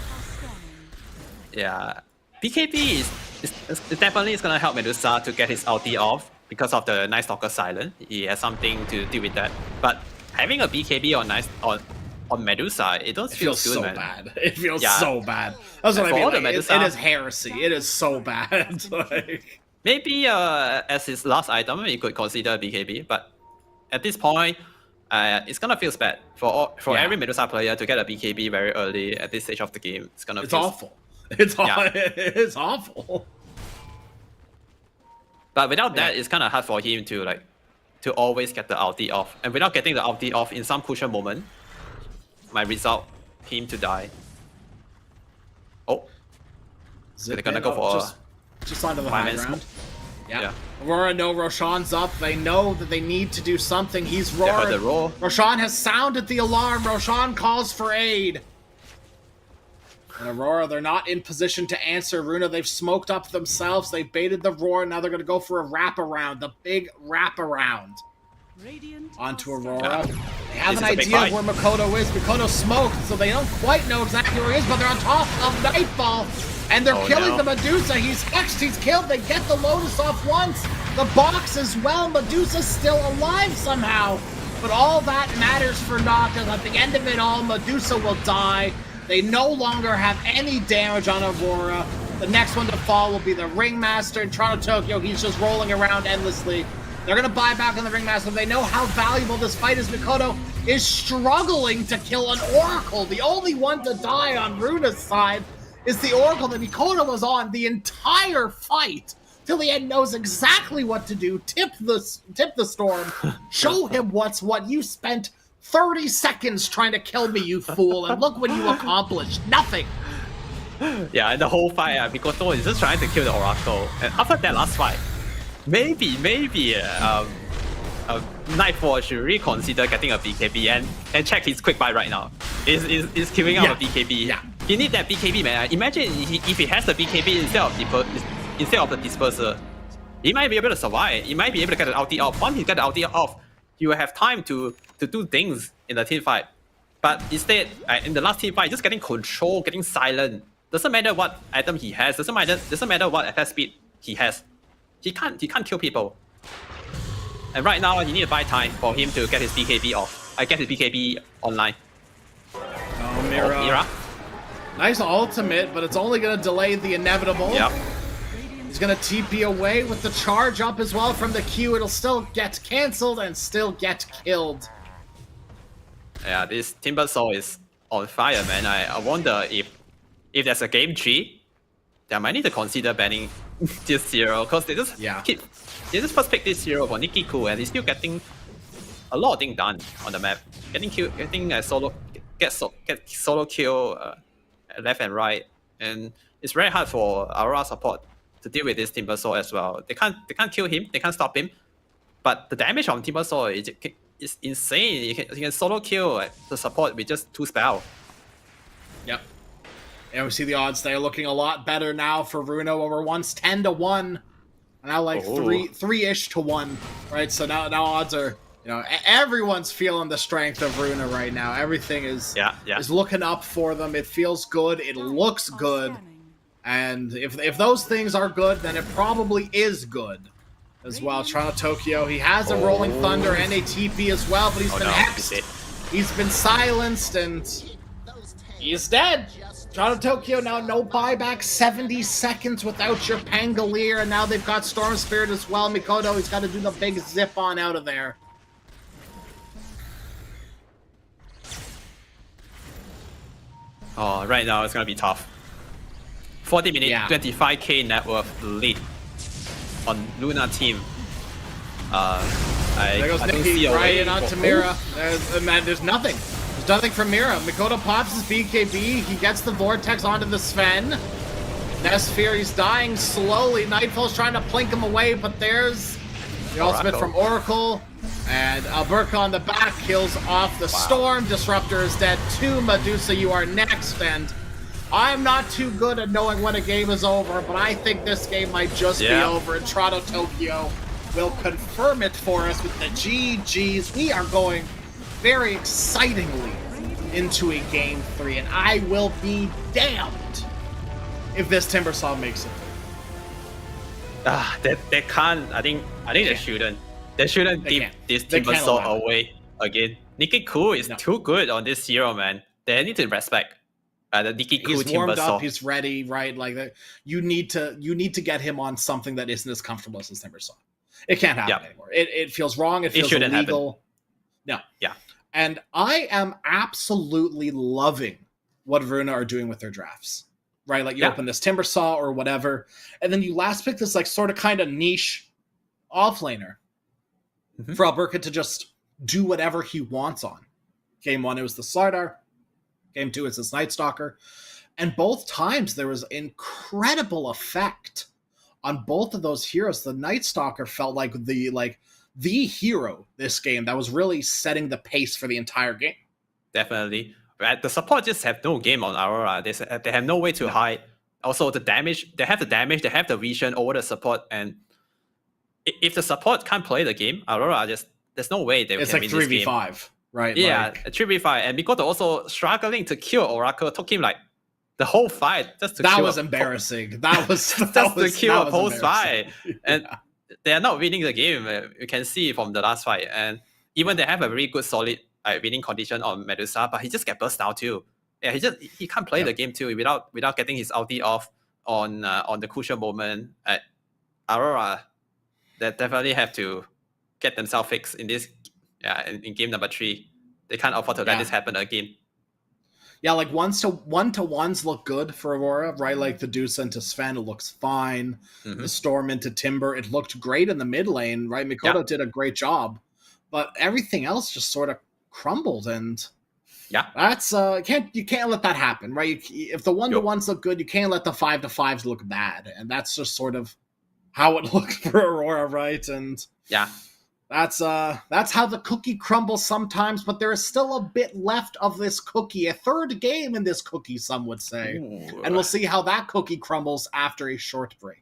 Yeah. BKB is definitely is gonna help Medusa to get his ulti off because of the Night Stalker silent. He has something to deal with that. But having a BKB on Medusa, it don't feel good, so man. bad. It feels so bad. That's what I mean. Like, it is heresy. It is so bad. Like... Maybe as his last item, you could consider BKB, but at this point, it's gonna feel bad for every Medusa player to get a BKB very early at this stage of the game. It's awful. It's awful. But without that, it's kind of hard for him to always get the ulti off, and without getting the ulti off in some crucial moment, might result him to die. Oh, they're gonna go for just onto the high ground. Yeah. Aurora know Roshan's up. They know that they need to do something. He's roaring. The roar. Roshan has sounded the alarm. Roshan calls for aid. And Aurora, they're not in position to answer Runa. They've smoked up themselves. They baited the roar. Now they're going to go for a wraparound. The big wraparound. Onto Aurora. They have an idea of where Mikoto is. Mikoto smoked, so they don't quite know exactly where he is, but they're on top of Nightfall. And they're killing the Medusa. He's hexed. He's killed. They get the Lotus off once. The box as well. Medusa's still alive somehow. But all that matters for naught, because at the end of it all, Medusa will die. They no longer have any damage on Aurora. The next one to fall will be the Ringmaster in Toronto, Tokyo. He's just rolling around endlessly. They're going to buy back on the Ringmaster. They know how valuable this fight is. Mikoto is struggling to kill an Oracle. The only one to die on Runa's side is the Oracle that Mikoto was on the entire fight. Till the end knows exactly what to do. Tip the storm. Show him what's what. You spent 30 seconds trying to kill me, you fool, and look what you accomplished. Nothing. Yeah, and the whole fight, Mikoto is just trying to kill the Oracle. And after that last fight, maybe Nightfall should reconsider getting a BKB and check his quick buy right now. Is queuing up a BKB. Yeah. He need that BKB, man. Imagine if he has the BKB instead of the disperser, he might be able to survive. He might be able to get an ulti off. Once he get the ulti off, he will have time to do things in the team fight. But instead, in the last team fight, just getting control, getting silent. Doesn't matter what item he has. Doesn't matter what attack speed he has. He can't kill people. And right now, he need to buy time for him to get his BKB off. Get his BKB online. Oh, Mira. Mira. Nice ultimate, but it's only going to delay the inevitable. Yep. He's going to TP away with the charge up as well from the Q. It'll still get cancelled and still get killed. Yeah, this Timber Saw is on fire, man. I wonder if there's a game 3, they might need to consider banning this hero, because they just first pick this hero for Nikiku, and he's still getting a lot of things done on the map. Getting a solo kill left and right, and it's very hard for Aurora support to deal with this Timber Saw as well. They can't kill him, they can't stop him, but the damage from Timber Saw is insane. You can solo kill the support with just 2 spells. Yep. And we see the odds there looking a lot better now for Runa, over once 10-1, now like 3-ish to 1, right? So now odds are, everyone's feeling the strength of Runa right now. Everything is looking up for them. It feels good. It looks good. And if those things are good, then it probably is good as well. Toronto Tokyo, he has a Rolling Thunder and a TP as well, but he's been hexed. He's been silenced, and he's dead. Toronto Tokyo now no buyback, 70 seconds without your Pangolier, and now they've got Storm Spirit as well. Mikoto, he's got to do the big zip on out of there. Oh, right now it's gonna be tough. 40 minutes, Yeah. 25k net worth lead on Luna team. There goes I don't Nikki see a right way in onto for- Mira. There's nothing. There's nothing from Mira. Mikoto pops his BKB. He gets the Vortex onto the Sven. Nesphere, he's dying slowly. Nightfall's trying to plink him away, but there's the ultimate from Oracle. And Alberca on the back kills off the Storm. Disruptor is dead too. Medusa, you are next. And I'm not too good at knowing when a game is over, but I think this game might just be over. And Toronto Tokyo will confirm it for us with the GGs. We are going very excitingly into a Game 3, and I will be damned if this Timbersaw makes it. They can't. I think they shouldn't. They shouldn't They dip can't. this They can't allow Timbersaw it. away again. Nikki Cool is too good on this hero, man. They need to respect the Nikki Cool He's warmed Timbersaw. up, he's ready, right? Like that. You need to get him on something that isn't as comfortable as his Timbersaw. It can't happen anymore. It feels wrong. It feels shouldn't illegal. No. Yeah. And I am absolutely loving what Runa are doing with their drafts. Right? Like you open this Timbersaw or whatever, and then you last pick this like sort of kind of niche offlaner for Alberca to just do whatever he wants on. Game 1, it was the Slardar. Game 2, it's this Night Stalker. And both times there was incredible effect on both of those heroes. The Night Stalker felt like the hero this game that was really setting the pace for the entire game. Definitely. Right? The support just have no game on Aurora. They have no way to hide. Also, the damage, they have the vision over the support, and if the support can't play the game, Aurora there's no way they It's can like win this game. 3v5, right? Yeah, Like, 3v5, and Mikoto also struggling to kill Oracle. Took him like the whole fight just to that kill was a- embarrassing. That was just to kill a post embarrassing. fight, and they are not winning the game. You can see from the last fight, and even they have a very good solid winning condition on Medusa, but he just get burst down too. Yeah, he can't play the game too without getting his ulti off on the crucial moment. At Aurora, they definitely have to get themselves fixed in this. In game number 3, they can't afford to let this happen again. Yeah, like one-to-ones look good for Aurora, right? Like the Deuce into Sven, it looks fine. The Storm into Timber, it looked great in the mid lane, right? Mikoto did a great job, but everything else just sort of crumbled, and that's you can't let that happen, right? If the one-to-ones look good, you can't let the 5-to-5s look bad, and that's just sort of how it looked for Aurora, right? And that's how the cookie crumbles sometimes, but there is still a bit left of this cookie, a third game in this cookie, some would say. Ooh. And we'll see how that cookie crumbles after a short break.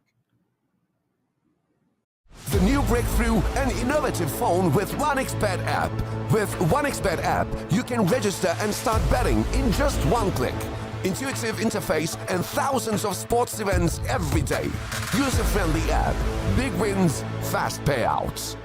The new breakthrough, an innovative phone with 1xBet app. With 1xBet app, you can register and start betting in just one click. Intuitive interface and thousands of sports events every day. User-friendly app. Big wins, fast payouts.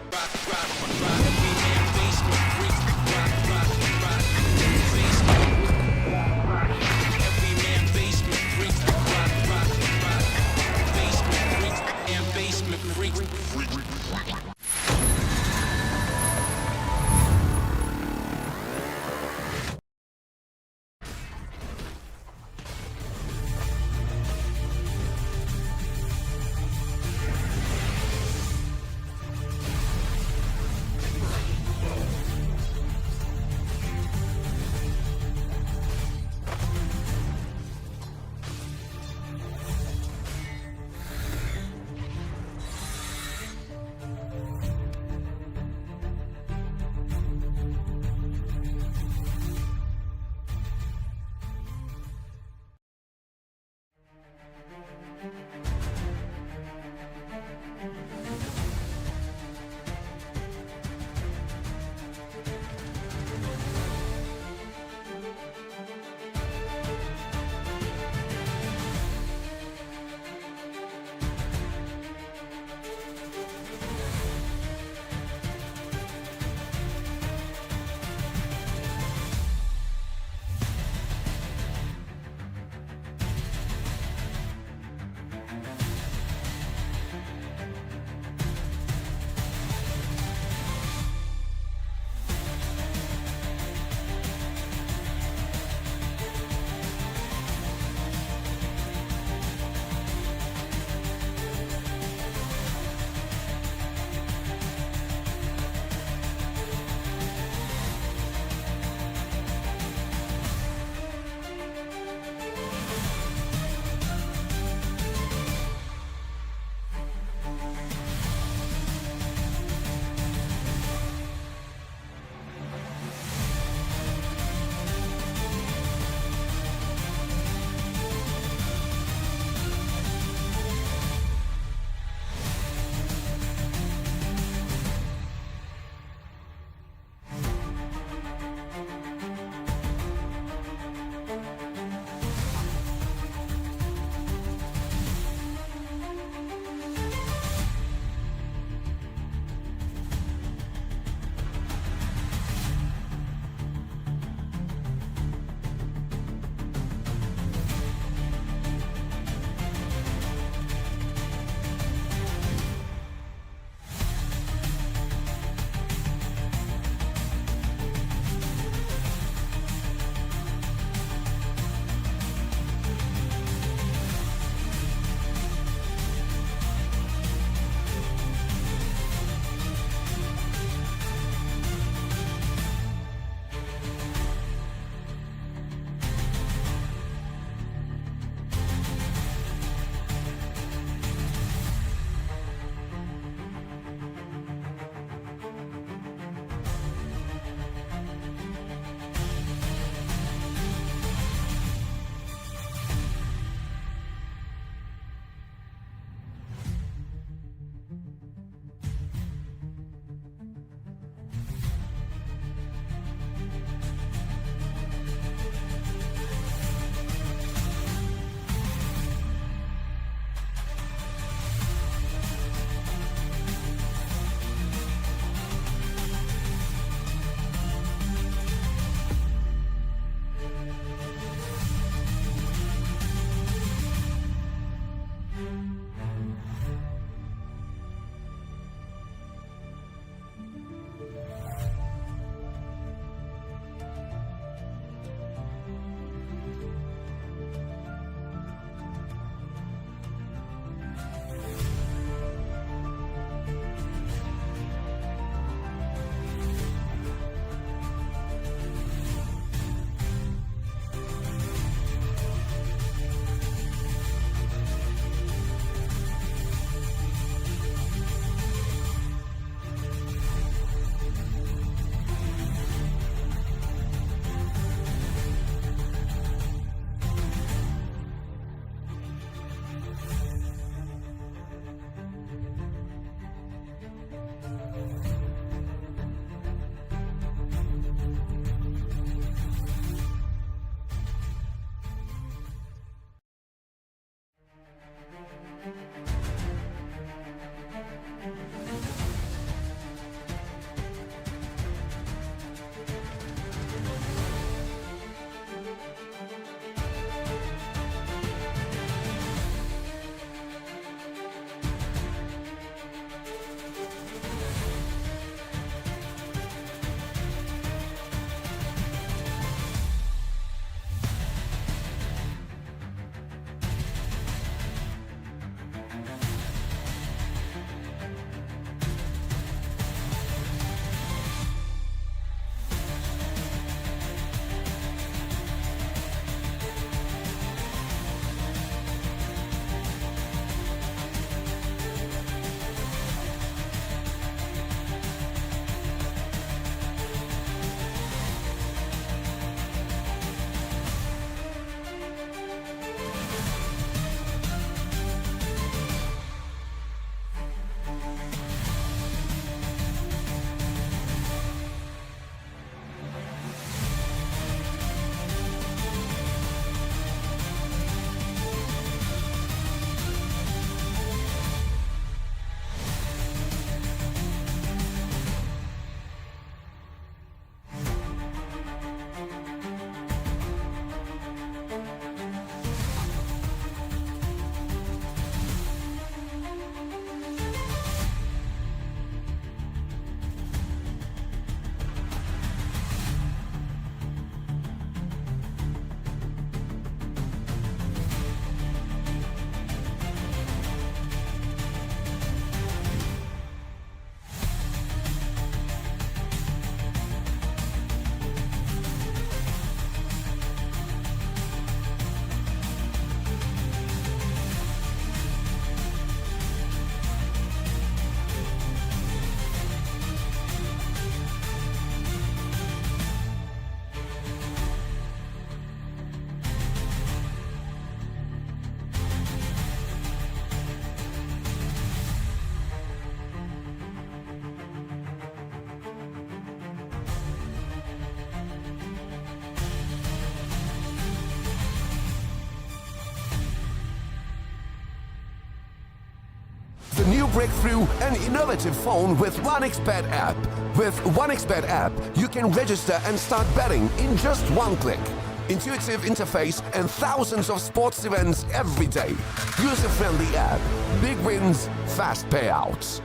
break through an innovative phone with 1xBet app. With 1xBet app, you can register and start betting in just one click. Intuitive interface and thousands of sports events every day. User-friendly app. Big wins, fast payouts.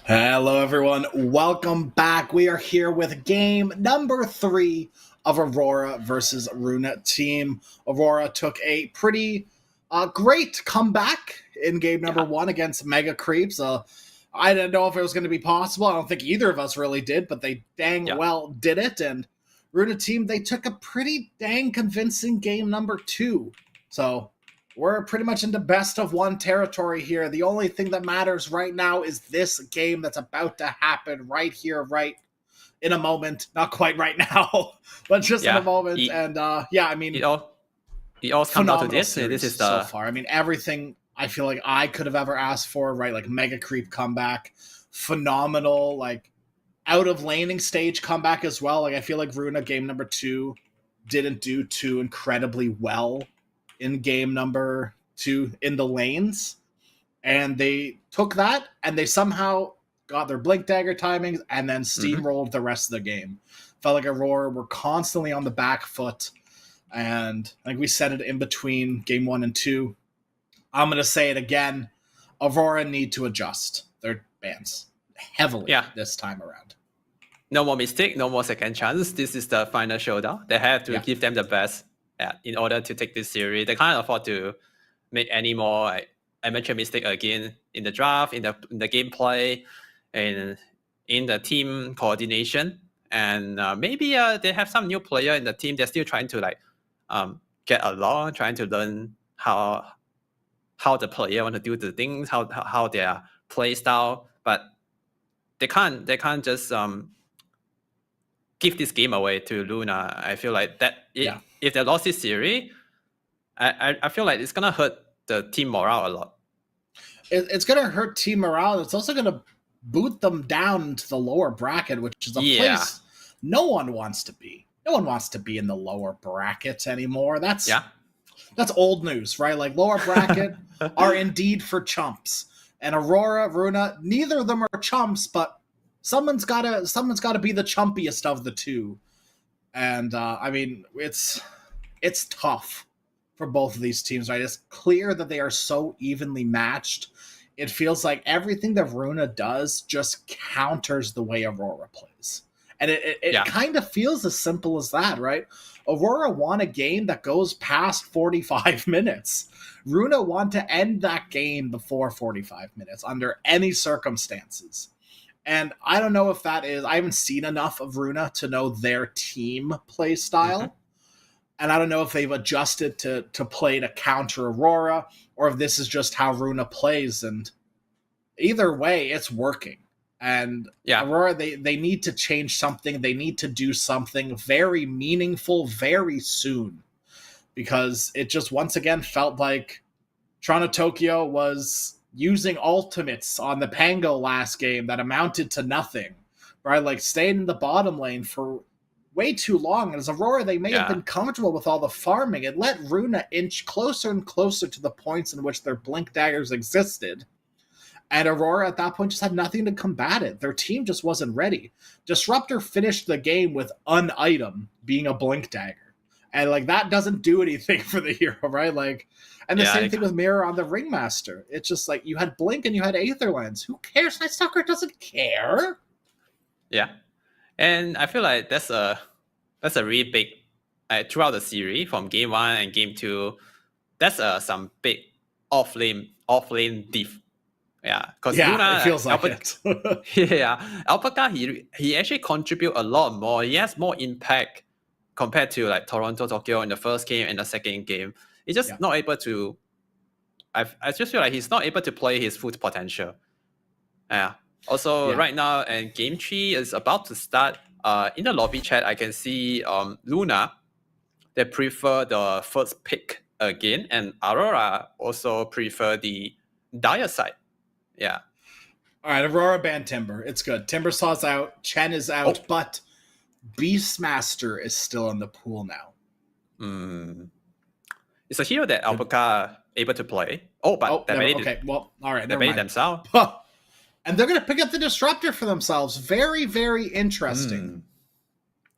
Hello, everyone. Welcome back. We are here with game number 3 of Aurora versus Runa team. Aurora took a pretty great comeback in game number 1 against Mega Creeps. I didn't know if it was going to be possible. I don't think either of us really did, but they dang well did it. And Runa team, they took a pretty dang convincing game number 2. So we're pretty much into best of 1 territory here. The only thing that matters right now is this game that's about to happen right here, right in a moment. Not quite right now, but just in a moment. It all comes down to this. This is so far. I mean, everything I feel like I could have ever asked for, right? Like Mega Creep comeback, phenomenal, like out of laning stage comeback as well. Like I feel like Runa game number 2 didn't do too incredibly well in game number 2 in the lanes, and they took that and they somehow got their blink dagger timings and then steamrolled the rest of the game. Felt like Aurora were constantly on the back foot, and like we said it in between game 1 and 2, I'm gonna say it again, Aurora need to adjust their bans heavily this time around. No more mistake, no more second chance. This is the final showdown. They have to give them the best in order to take this series. They can't afford to make any more amateur mistake again in the draft, in the gameplay, and in the team coordination. And maybe they have some new player in the team. They're still trying to get along, trying to learn how the player want to do the things, how their play style. But they can't just give this game away to Luna. I feel like that if they lost this series, I feel like it's gonna hurt the team morale a lot. It's gonna hurt team morale. It's also gonna boot them down to the lower bracket, which is a place no one wants to be. No one wants to be in the lower brackets anymore. That's old news, right? Like lower bracket are indeed for chumps. And Aurora, Runa, neither of them are chumps, but someone's gotta be the chumpiest of the two. And I mean, it's tough for both of these teams, right? It's clear that they are so evenly matched. It feels like everything that Runa does just counters the way Aurora plays. And it kind of feels as simple as that, right? Aurora won a game that goes past 45 minutes. Runa want to end that game before 45 minutes under any circumstances. And I don't know if that is... I haven't seen enough of Runa to know their team play style. And I don't know if they've adjusted to play to counter Aurora, or if this is just how Runa plays. And either way, it's working. And Aurora, they need to change something. They need to do something very meaningful very soon. Because it just once again felt like Toronto Tokyo was using ultimates on the Pango last game that amounted to nothing. Right? Like staying in the bottom lane for way too long. As Aurora, they may have been comfortable with all the farming. It let Runa inch closer and closer to the points in which their blink daggers existed. And Aurora at that point just had nothing to combat it. Their team just wasn't ready. Disruptor finished the game with an item being a blink dagger. And like that doesn't do anything for the hero, right? Like, and the same thing with Mirror on the Ringmaster. It's just like you had Blink and you had Aetherlands. Who cares? Night Stalker doesn't care. Yeah. And I feel like that's a really big throughout the series from game 1 and game 2. That's some big off lane diff. Yeah, because Luna, it feels like it. Alpaca, he actually contribute a lot more. He has more impact compared to like Toronto Tokyo in the first game and the second game. He's just not able to. I just feel like he's not able to play his full potential. Also, right now, and game 3 is about to start. In the lobby chat, I can see Luna they prefer the first pick again, and Aurora also prefer the dire side. Yeah. All right, Aurora banned Timber. It's good. Timbersaw's out. Chen is out, but Beastmaster is still in the pool now. It's a hero that Alpaca are able to play. But they banned okay. Well, all right. They banned themselves. And they're going to pick up the Disruptor for themselves. Very, very interesting.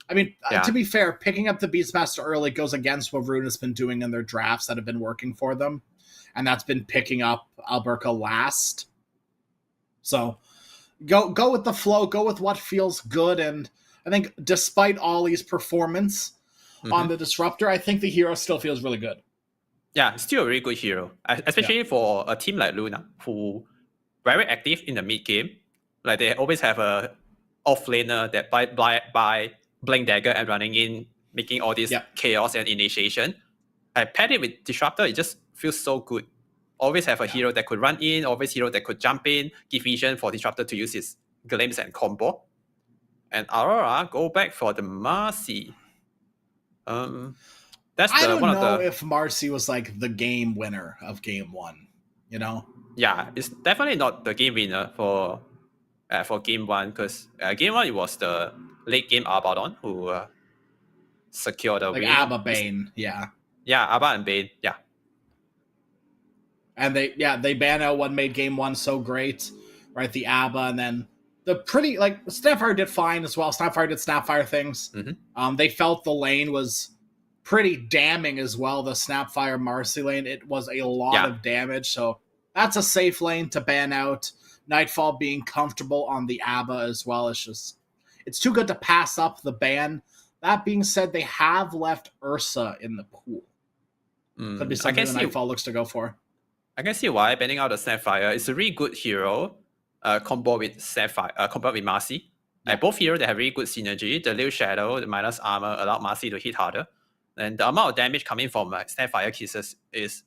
I mean, to be fair, picking up the Beastmaster early goes against what Rune has been doing in their drafts that have been working for them. And that's been picking up Alberca last. So go with the flow, go with what feels good. And I think despite Ollie's performance on the Disruptor, I think the hero still feels really good. Yeah, still a really good hero, especially for a team like Luna, who very active in the mid game. Like they always have a off laner that by Blink Dagger and running in, making all this chaos and initiation. I paired it with Disruptor, it just feels so good. Always have a hero that could run in, always hero that could jump in, give vision for Disruptor to use his glimpse and combo. And Aurora go back for the Marcy. That's I don't know if Marcy was like the game winner of game one, you know? Yeah, it's definitely not the game winner for game one, because game one it was the late game Abaddon who secured the win. Abba Bane, yeah. Yeah, Abba and Bane, yeah. And they ban out what made game one so great, right? The Abba, and then the pretty, Snapfire did fine as well. Snapfire did Snapfire things. They felt the lane was pretty damning as well, the Snapfire Marcy lane. It was a lot of damage, so that's a safe lane to ban out. Nightfall being comfortable on the Abba as well. It's too good to pass up the ban. That being said, they have left Ursa in the pool. Could be something that Nightfall looks to go for. I can see why banning out the Snapfire. It's a really good hero combo with Snapfire, combo with Marcy. Like both heroes, they have really good synergy. The Liu Shadow, the minus armor allow Marcy to hit harder. And the amount of damage coming from Snapfire kisses is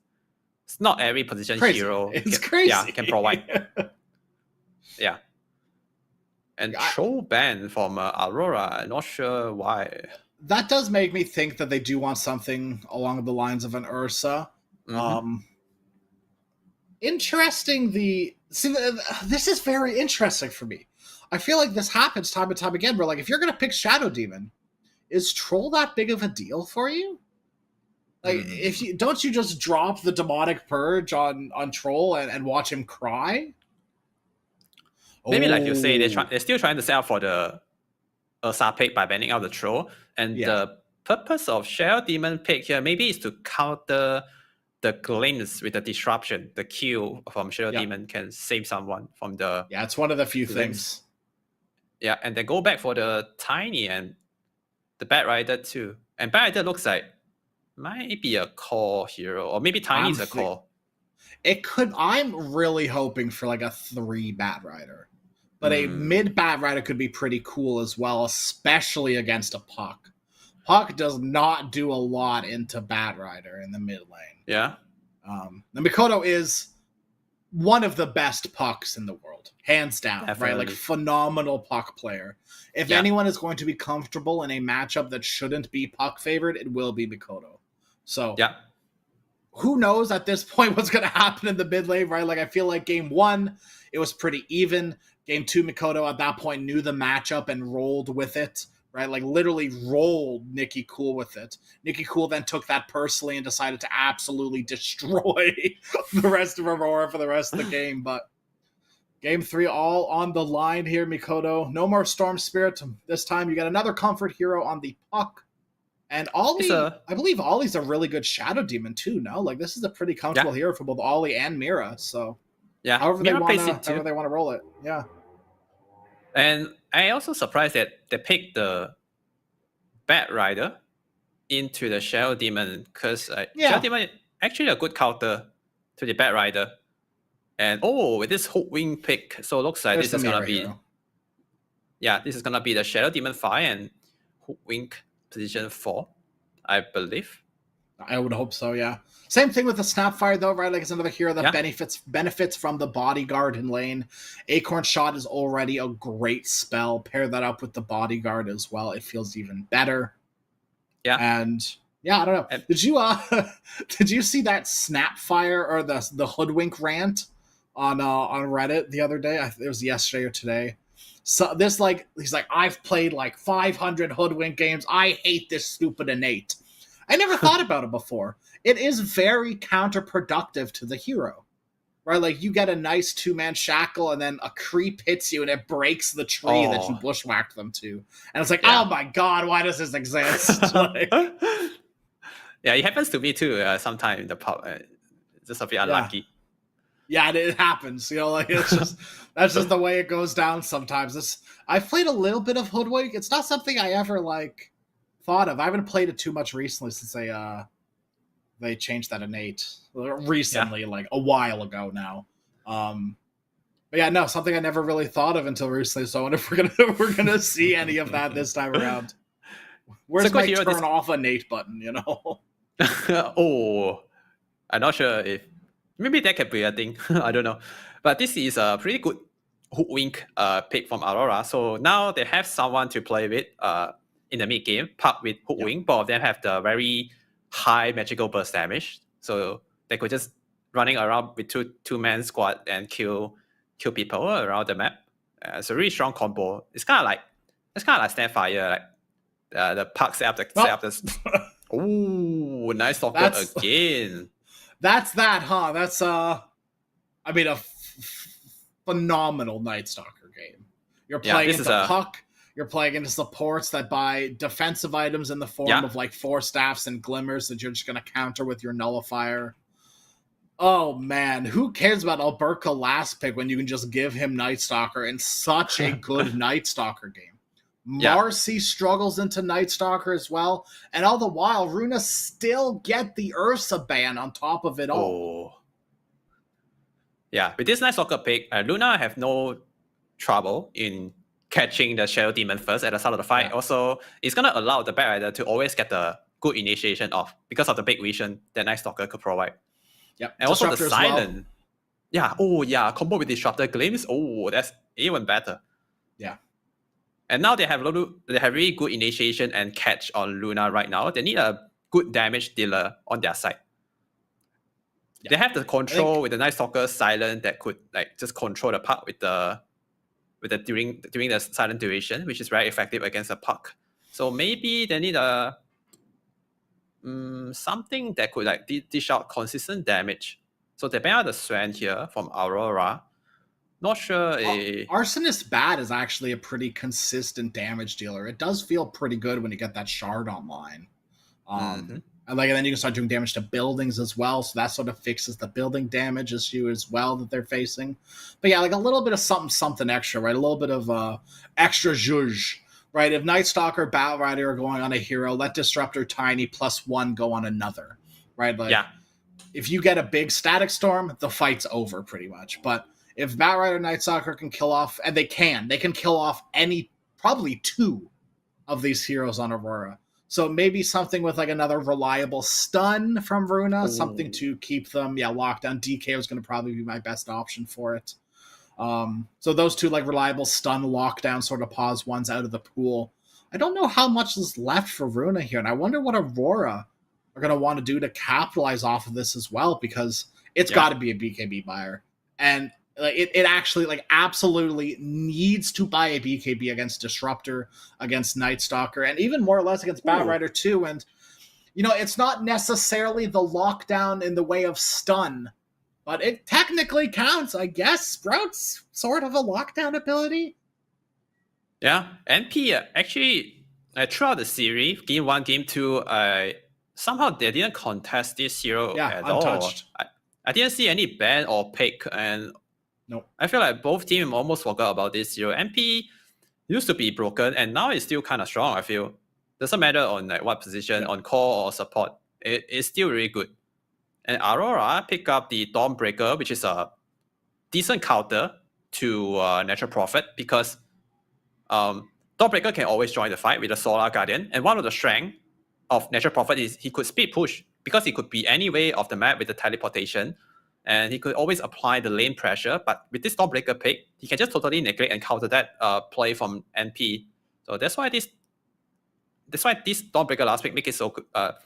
it's not every position hero can provide. Yeah. And Troll ban from Aurora, I'm not sure why. That does make me think that they do want something along the lines of an Ursa. Interesting. This is very interesting for me. I feel like this happens time and time again, where if you're going to pick Shadow Demon, is Troll that big of a deal for you? Don't you just drop the Demonic Purge on Troll and watch him cry? Maybe like you say, they're still trying to set up for the Ursa pick by banning out the Troll. And the purpose of Shadow Demon pick here maybe is to counter the glimpse with the disruption. The Q from Shadow Demon can save someone from the... Yeah, it's one of the few things. Yeah, and then go back for the Tiny and the Bat Rider too. And Bat Rider looks like might be a core hero, or maybe Tiny is a core. It could. I'm really hoping for a 3 Bat Rider. But a mid Bat Rider could be pretty cool as well, especially against a Puck. Puck does not do a lot into Bat Rider in the mid lane. Yeah. The Mikoto is one of the best Pucks in the world. Hands down, Definitely. right? Phenomenal Puck player. If anyone is going to be comfortable in a matchup that shouldn't be Puck favored, it will be Mikoto. So, who knows at this point what's going to happen in the mid lane, right? I feel like game 1, it was pretty even. Game 2, Mikoto at that point knew the matchup and rolled with it, right? Literally rolled Nikki Cool with it. Nikki Cool then took that personally and decided to absolutely destroy the rest of Aurora for the rest of the game. But game 3, all on the line here, Mikoto. No more Storm Spirit. This time you got another comfort hero on the Puck. And Ollie, I believe Ollie's a really good Shadow Demon too, no? This is a pretty comfortable hero for both Ollie and Mira. So however they want to roll it. Yeah. And I also surprised that they picked the Bat Rider into the Shadow Demon, because Shadow Demon is actually a good counter to the Bat Rider. And with this Hook Wing pick, so it looks like this is gonna be this is gonna be the Shadow Demon 5 and Hook Wing position 4, I believe. I would hope so, yeah. Same thing with the Snapfire, though, right? It's another hero that benefits from the Bodyguard in lane. Acorn Shot is already a great spell. Pair that up with the Bodyguard as well. It feels even better. Yeah. And Yeah, I don't know. And- Did you did you see that Snapfire or the hoodwink rant on Reddit the other day? It was yesterday or today. So this he's like, I've played like 500 hoodwink games. I hate this stupid innate. I never thought about it before. It is very counterproductive to the hero. Right, like you get a nice 2-man shackle, and then a creep hits you, and it breaks the tree that you bushwhacked them to. And it's like, oh my god, why does this exist? Yeah, it happens to me too. Sometimes in the pub, just a bit unlucky. Yeah, it happens. Like it's just that's just the way it goes down sometimes. I've played a little bit of hoodwink. It's not something I ever thought of. I haven't played it too much recently since they changed that innate recently, like a while ago now. But yeah, no, something I never really thought of until recently. So I wonder if we're gonna see any of that this time around. Where's my turn off innate button? Oh, I'm not sure if maybe that could be a thing. I don't know, but this is a pretty good hoodwink pick from Aurora. So now they have someone to play with in the mid game, part with hoodwink. Yep. Both of them have the very high magical burst damage, so they could just running around with two-man squad and kill people around the map. It's a really strong combo. It's kind of like Snapfire, like the Puck set up the. Ooh, Night Stalker again. That's that, huh? That's a phenomenal Night Stalker game. You're playing against a Puck. You're playing into supports that buy defensive items in the form of Force Staffs and Glimmers that you're just going to counter with your Nullifier. Oh man, who cares about Alberca last pick when you can just give him Night Stalker in such a good Night Stalker game? Marcy struggles into Night Stalker as well, and all the while, Runa still get the Ursa ban on top of it all. Yeah, with this Night Stalker pick, Luna have no trouble in catching the Shadow Demon first at the start of the fight. Also, it's going to allow the Batrider to always get the good initiation off because of the big vision that Night Stalker could provide. Yep. And also the silent. Combo with Disruptor Glimpse. Oh, that's even better. Yeah. And now they have really good initiation and catch on Luna right now. They need a good damage dealer on their side. Yeah. They have the control with the Night Stalker silent that could just control the Puck with the during the silent duration, which is very effective against a Puck. So maybe they need a something that could dish out consistent damage. So they ban out the Swan here from Aurora. Not sure. Arsonist Bat is actually a pretty consistent damage dealer. It does feel pretty good when you get that shard online. And then you can start doing damage to buildings as well. So that sort of fixes the building damage issue as well that they're facing. But yeah, a little bit of something extra, right? A little bit of extra zhuzh, right? If Night Stalker, Batrider are going on a hero, let Disruptor Tiny +1 go on another, right? If you get a big Static Storm, the fight's over pretty much. But if Batrider Night Stalker can kill off, and they can kill off probably 2 of these heroes on Aurora. So maybe something with another reliable stun from Runa, something to keep them locked down. DK was going to probably be my best option for it. So those 2 reliable stun lockdown sort of pause ones out of the pool. I don't know how much is left for Runa here, and I wonder what Aurora are going to want to do to capitalize off of this as well, because it's got to be a BKB buyer. And it actually absolutely needs to buy a BKB against Disruptor, against Night Stalker, and even more or less against Batrider too. And it's not necessarily the lockdown in the way of stun, but it technically counts, I guess. Sprout's sort of a lockdown ability. Yeah, NP actually throughout the series, game 1, game 2, somehow they didn't contest this hero at untouched. all. I didn't see any ban or pick, and nope. I feel like both teams almost forgot about this hero. MP used to be broken, and now it's still kind of strong, I feel. Doesn't matter on what position, on core or support. It's still really good. And Aurora pick up the Dawnbreaker, which is a decent counter to Natural Prophet, because Dawnbreaker can always join the fight with the Solar Guardian. And one of the strengths of Natural Prophet is he could speed push, because he could be any way of the map with the teleportation. And he could always apply the lane pressure. But with this Dawnbreaker pick, he can just totally neglect and counter that play from NP. So that's why this that's why this Dawnbreaker last pick make it so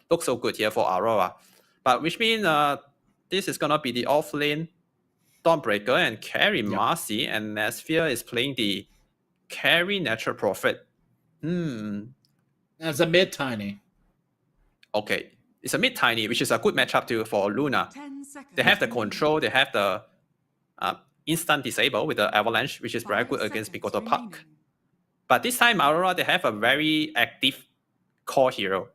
look so good here for Aurora. But which means this is gonna be the off lane Dawnbreaker and carry Marcy, and Nesphere is playing the carry Natural Prophet. As a mid tiny. Okay, it's a mid tiny, which is a good matchup for Luna. 10 seconds. They have the control, they have the instant disable with the Avalanche, which is very good against Picoto Puck. But this time, Aurora, they have a very active core hero.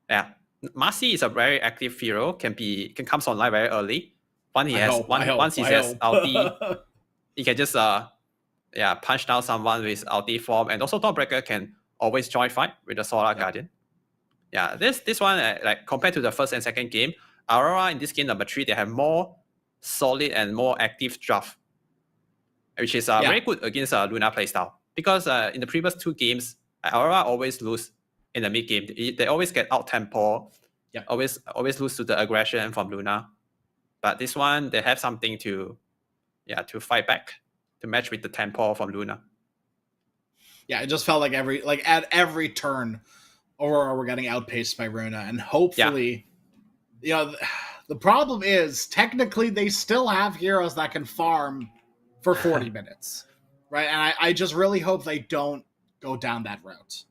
Yeah, Marcy is a very active hero, can comes online very early. Once he has ulti, he can just punch down someone with ulti form, and also Dawnbreaker can always join fight with the Solar Guardian. Yeah, this one like compared to the first and second game, Aurora in this game number 3, they have more solid and more active draft, which is very good against Luna playstyle. Because in the previous 2 games, Aurora always lose in the mid game. They always get out tempo. Always lose to the aggression from Luna. But this one, they have something to fight back, to match with the tempo from Luna. Yeah, it just felt like at every turn, Aurora were getting outpaced by Runa, and hopefully, the problem is technically they still have heroes that can farm for 40 minutes, right? And I just really hope they don't go down that route,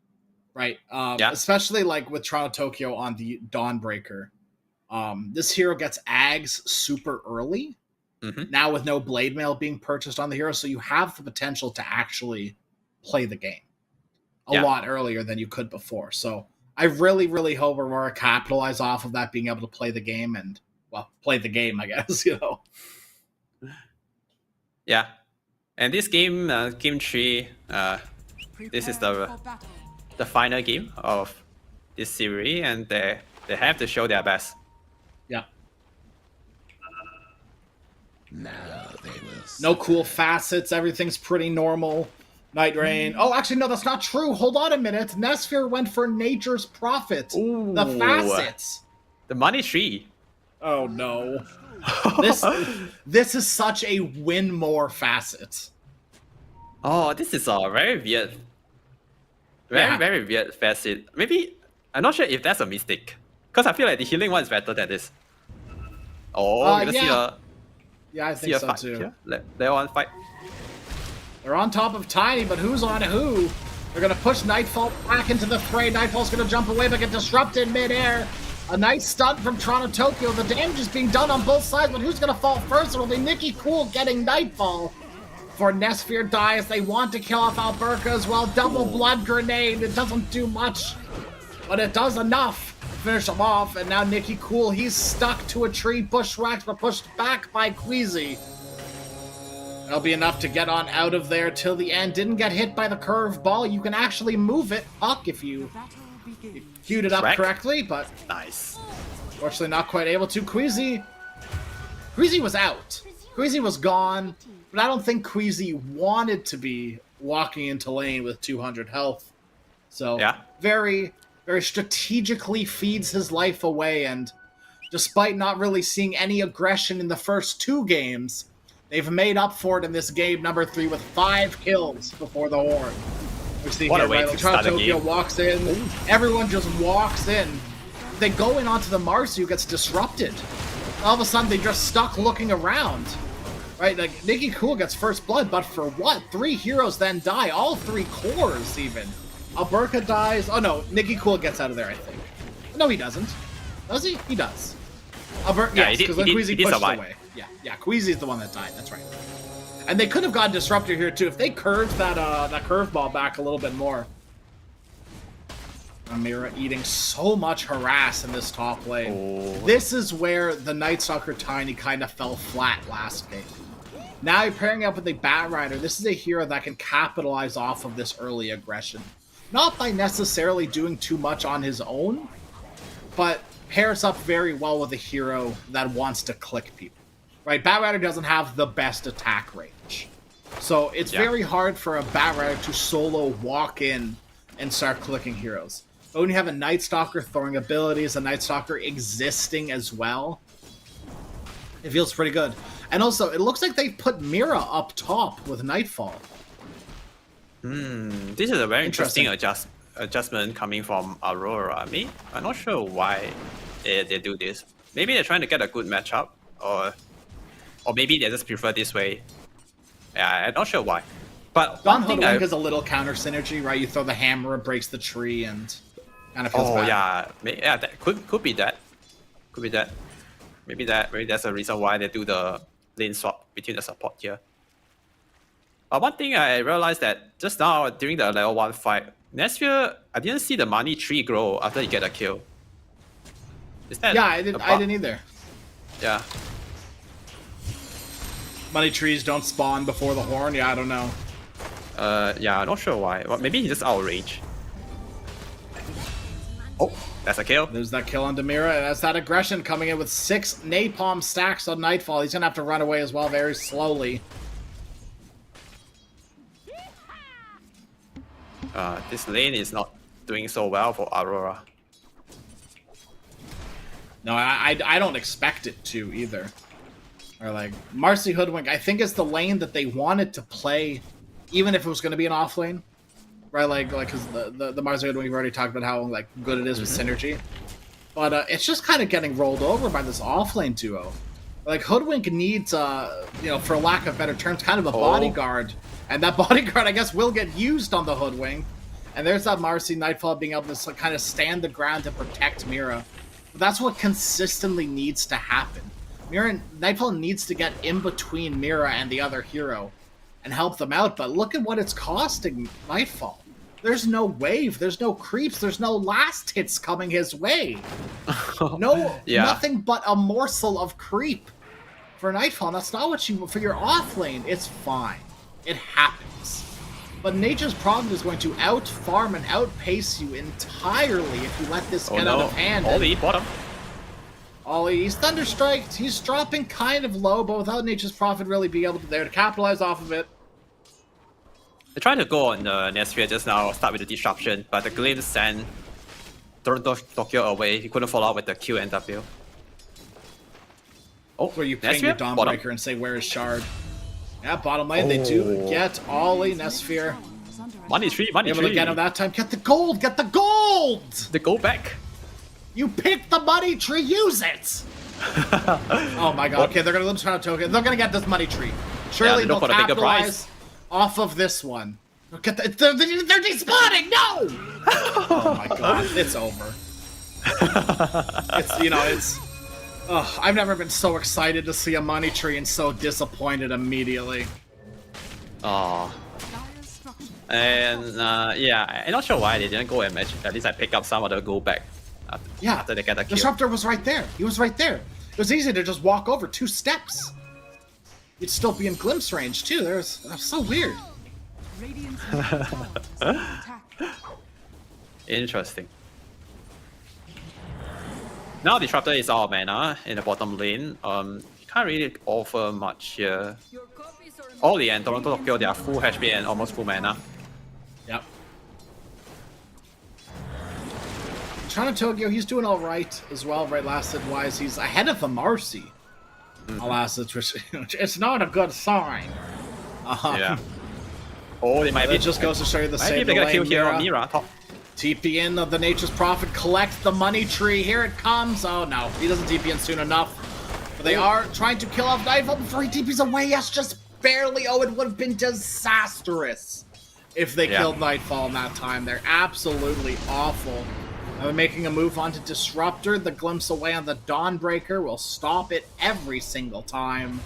right? Especially like with Toronto Tokyo on the Dawnbreaker. This hero gets Ags super early, now with no Blade Mail being purchased on the hero, so you have the potential to actually play the game a lot earlier than you could before. So I really, really hope Aurora capitalize off of that, being able to play the game and, play the game, I guess, Yeah. And this game, game 3, this is the final game of this series, and they have to show their best. Yeah. No cool facets. Everything's pretty normal. Night Rain. Oh, actually, no, that's not true. Hold on a minute. Nesphere went for Nature's Prophet. Ooh, the facets. The money tree. Oh, no. This is such a win more facet. Oh, this is a very weird. Very weird facet. Maybe, I'm not sure if that's a mistake. Because I feel like the healing one is better than this. Oh, we're gonna see a... Yeah, I think so too. They're on fight. They're on top of Tiny, but who's on who? They're going to push Nightfall back into the fray. Nightfall's going to jump away, but get disrupted midair. A nice stunt from Toronto Tokyo. The damage is being done on both sides, but who's going to fall first? It'll be Nikki Cool getting Nightfall. For Nesphere dies, they want to kill off Alberca as well. Double blood grenade. It doesn't do much, but it does enough to finish him off. And now Nikki Cool, he's stuck to a tree, bushwhacked, but pushed back by Queasy. That'll be enough to get on out of there till the end. Didn't get hit by the curve ball. You can actually move it, Puck, if you queued it up correctly, but nice. Fortunately not quite able to. Queasy was out. Queasy was gone, but I don't think Queasy wanted to be walking into lane with 200 health. So very, very strategically feeds his life away, and despite not really seeing any aggression in the first 2 games, they've made up for it in this game number 3 with 5 kills before the Horde. We see what here, a way to start Toronto Tokyo game. walks in. Ooh. Everyone just walks in. They go in onto the Marcy, who gets disrupted. All of a sudden, they're just stuck looking around. Right? Like, Nikki Cool gets first blood, but for what? 3 heroes then die. All 3 cores, even. Alberca dies. Oh, no. Nikki Cool gets out of there, I think. No, he doesn't. Does he? He does. Yes, because then Queasy pushed away. Yeah, Queasy's the one that died. That's right. And they could have gotten disrupted here too if they curved that curveball back a little bit more. Amira eating so much harass in this top lane. Oh. This is where the Night Stalker Tiny kind of fell flat last game. Now you're pairing up with a Batrider. This is a hero that can capitalize off of this early aggression. Not by necessarily doing too much on his own, but pairs up very well with a hero that wants to click people. Right, Batrider doesn't have the best attack range. So it's very hard for a Batrider to solo walk in and start clicking heroes. But when you have a Night Stalker throwing abilities, a Night Stalker existing as well, it feels pretty good. And also, it looks like they put Mira up top with Nightfall. This is a very interesting adjustment coming from Aurora. I'm not sure why they do this. Maybe they're trying to get a good matchup, or maybe they just prefer this way. Yeah, I'm not sure why. But Don one thing Hoodwink is a little counter synergy, right? You throw the hammer, it breaks the tree, and kind of feels bad. yeah, that could be that. Could be that. Maybe that's a reason why they do the lane swap between the support here. One thing I realized that just now during the level 1 fight, Nesphia, I didn't see the money tree grow after you get a kill. Is that Yeah, I didn't either. Yeah. Money trees don't spawn before the horn. Yeah, I don't know. Yeah, I'm not sure why. Well, maybe he's just out of range. Oh, that's a kill. There's that kill on Demira, and that's that aggression coming in with 6 napalm stacks on Nightfall. He's gonna have to run away as well very slowly. This lane is not doing so well for Aurora. No, I don't expect it to either. Or like Marcy Hoodwink, I think it's the lane that they wanted to play, even if it was going to be an off lane, right? Like because the Marcy Hoodwink, we've already talked about how like good it is with synergy, but it's just kind of getting rolled over by this off lane duo. Like Hoodwink needs, for lack of better terms, kind of a bodyguard, and that bodyguard I guess will get used on the Hoodwink. And there's that Marcy Nightfall being able to kind of stand the ground to protect Mira. But that's what consistently needs to happen. Nightfall needs to get in between Mira and the other hero and help them out, but look at what it's costing Nightfall. There's no wave, there's no creeps, there's no last hits coming his way. Nothing but a morsel of creep for Nightfall. And that's not what you for your off lane. It's fine. It happens. But Nature's Prophet is going to out-farm and outpace you entirely if you let this get out of hand. Ollie, bottom. Ollie, he's Thunderstriked. He's dropping kind of low, but without Nature's Prophet really being able to there to capitalize off of it. They tried to go on Nesphia just now, start with the disruption, but the Glimpse sent Tokyo away. He couldn't follow up with the Q and W. Oh, where you ping your Dawnbreaker and say, where is Shard? Yeah, bottom lane, they do get Ollie, Nesphere. Money tree. Able to get him that time. Get the gold! Get the gold! The gold back. You picked the money tree, use it! Oh my god, okay, they're gonna try to token. They're gonna get this money tree. Surely they'll capitalize off of this one. Get the, they're despawning! No! Oh my god, it's over. It's I've never been so excited to see a money tree and so disappointed immediately. Oh. And yeah, I'm not sure why they didn't go and match. At least I pick up some of the gold back. After they get the kill. Disruptor was right there. He was right there. It was easy to just walk over 2 steps. You'd still be in glimpse range too. That's so weird. Interesting. Now Disruptor is out of mana in the bottom lane. He can't really offer much here. Ollie and Toronto Tokyo, they are full HP and almost full mana. Yep. Toronto Tokyo, he's doing alright as well, right last hit wise. He's ahead of the Marcy. Last hit, which it's not a good sign. Yeah. Oh, they might be. It just goes to show you the same. Maybe they got kill here on Mira top. TP in of the Nature's Prophet, collect the money tree. Here it comes. Oh no, he doesn't TP in soon enough. But they are trying to kill off Nightfall before he TPs away. Yes, just barely. Oh, it would have been disastrous if they killed Nightfall in that time. They're absolutely awful. They're making a move onto Disruptor. The glimpse away on the Dawnbreaker will stop it every single time.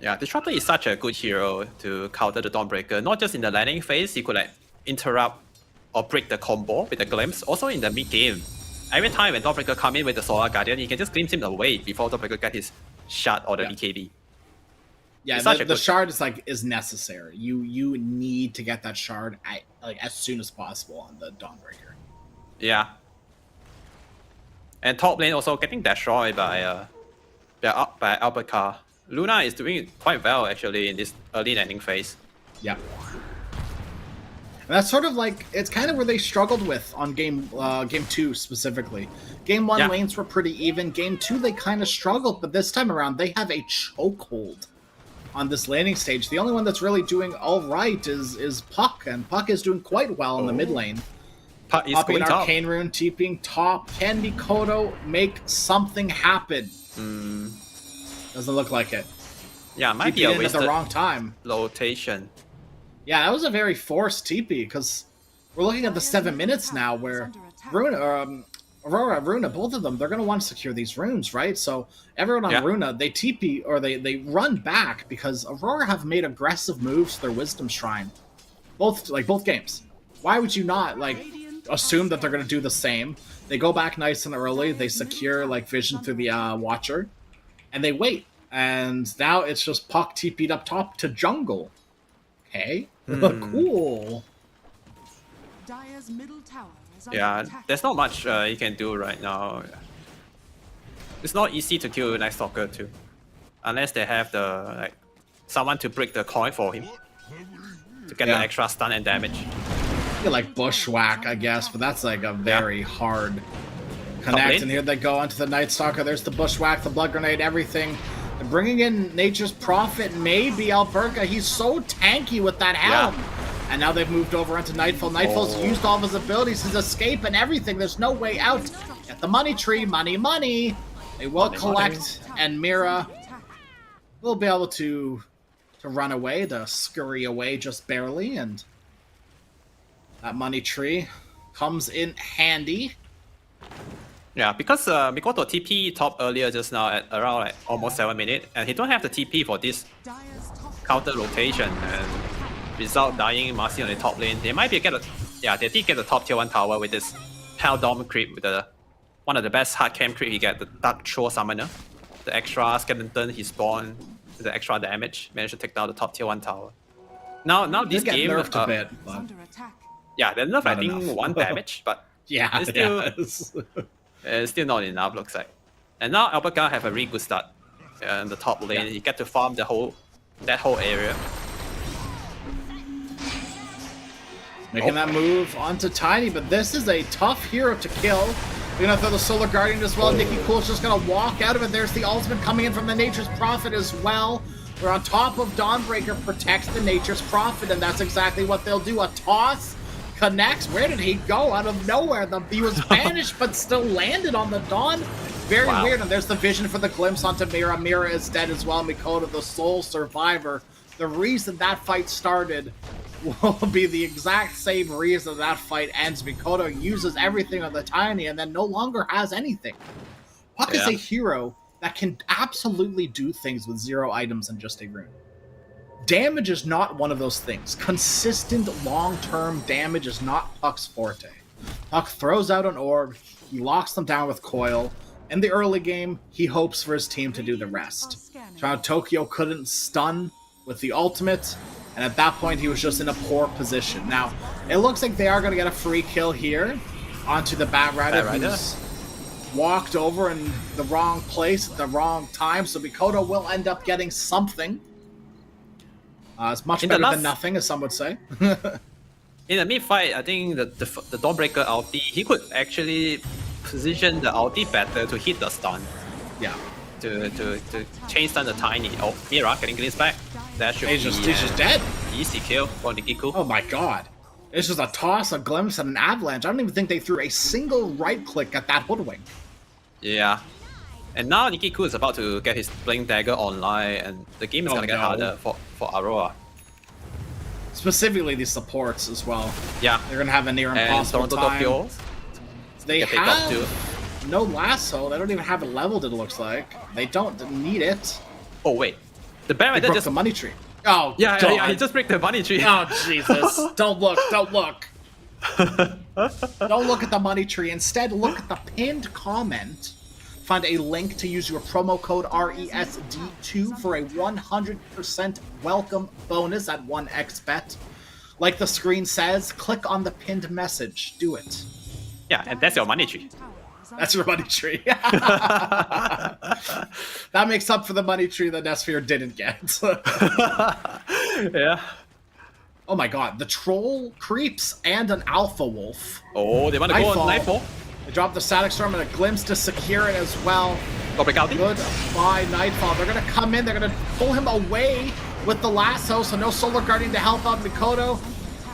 Yeah, Disruptor is such a good hero to counter the Dawnbreaker. Not just in the landing phase, he could like interrupt or break the combo with the glimpse. Also in the mid game, every time when Dawnbreaker come in with the Solar Guardian, he can just glimpse him away before Dawnbreaker get his shot or the BKB. Yeah, the shard is necessary. You need to get that shard as soon as possible on the Dawnbreaker. Yeah. And top lane also getting destroyed by Alberca. Luna is doing quite well actually in this early landing phase. Yeah. And that's sort of like, it's kind of where they struggled with on game 2 specifically. Game 1 lanes were pretty even. Game 2 they kind of struggled, but this time around they have a chokehold on this laning stage. The only one that's really doing all right is Puck, and Puck is doing quite well in the mid lane. Puck is Popping going an top. Arcane Rune, TPing top. Can Mikoto make something happen? Doesn't look like it. Yeah, might be a TP'd in at wasted the wrong time. rotation. Yeah, that was a very forced TP, because we're looking at the 7 minutes now where Aurora, Runa, both of them, they're going to want to secure these runes, right? So everyone on Runa, they TP, or they run back, because Aurora have made aggressive moves to their Wisdom Shrine. Both games. Why would you not, assume that they're going to do the same? They go back nice and early, they secure, vision through the Watcher, and they wait. And now it's just Puck TP'd up top to jungle. Okay. Cool. Dire's middle tower is under Yeah, attack. there's not much you can do right now. It's not easy to kill Night Stalker too, unless they have the someone to break the coin for him to get the extra stun and damage. You bushwhack, I guess, but that's a very hard connect. And here they go onto the Night Stalker. There's the bushwhack, the blood grenade, everything. They're bringing in Nature's Prophet, maybe Alberca. He's so tanky with that helm. And now they've moved over into Nightfall. Nightfall's used all of his abilities, his escape and everything. There's no way out. Get the money tree, money. They will collect, and Mira will be able to run away, to scurry away just barely, and that money tree comes in handy. Yeah, because Mikoto TP top earlier just now at around almost 7 minutes, and he don't have the TP for this Dire's top counter rotation, and without dying Marcy on the top lane, they might be they did get the top tier 1 tower with this Hell Dome creep with one of the best hard camp creep he get, the Dark Shore Summoner. The extra skeleton he spawned with the extra damage, managed to take down the top tier 1 tower. Now this Did get game nerfed a bit, is but under attack. yeah, they're nerfed I Not think enough. 1 damage, but yeah, it's still yes. it's still not enough, looks like. And now Alberca have a really good start in the top lane. He get to farm that whole area. Making that move onto Tiny, but this is a tough hero to kill. They're gonna throw the Solar Guardian as well. Nikki Cool's just gonna walk out of it. There's the ultimate coming in from the Nature's Prophet as well. We're on top of Dawnbreaker, protects the Nature's Prophet, and that's exactly what they'll do. A toss connects. Where did he go? Out of nowhere. He was banished, but still landed on the Dawn. Very weird. And there's the vision for the glimpse onto Mira. Mira is dead as well. Mikoto, the sole survivor. The reason that fight started will be the exact same reason that fight ends. Mikoto uses everything on the Tiny and then no longer has anything. Puck is a hero that can absolutely do things with 0 items and just a rune. Damage is not one of those things. Consistent long-term damage is not Puck's forte. Puck throws out an orb, he locks them down with coil. In the early game, he hopes for his team to do the rest. Toronto Tokyo couldn't stun with the ultimate, and at that point he was just in a poor position. Now, it looks like they are going to get a free kill here onto the Bat Rider, who's walked over in the wrong place at the wrong time, so Mikoto will end up getting something. It's much better than nothing, as some would say. In the mid-fight, I think the Dawnbreaker ulti, he could actually position the ulti better to hit the stun. Yeah. To chain stun the Tiny. Oh, Mira getting this back. That should He's just dead. Easy kill for Nikiku. Oh my god. It's just a toss, a glimpse, and an avalanche. I don't even think they threw a single right-click at that hoodwink. Yeah. And now Nikiku is about to get his Blink Dagger online, and the game is gonna get harder for Aurora. Specifically the supports as well. Yeah. They're gonna have a near impossible and time. Tokyo, They have no lasso. They don't even have it leveled, it looks like. They don't need it. Oh wait. The Bat They Rider broke just the money tree. Oh, yeah, God. he just break the money tree. Oh, Jesus. Don't look. Don't look. Don't look at the money tree. Instead, look at the pinned comment. Find a link to use your promo code RESD2 for a 100% welcome bonus at 1xbet. Like the screen says, click on the pinned message. Do it. Yeah, and that's your money tree. That's your money tree. That makes up for the money tree that Nesphere didn't get. Yeah. Oh my god, the troll creeps and an alpha wolf. Oh, they want to go on Nightfall. They drop the Static Storm and a glimpse to secure it as well. Go break out. Goodbye, Nightfall. They're going to come in. They're going to pull him away with the lasso, so no Solar Guardian to help out Mikoto.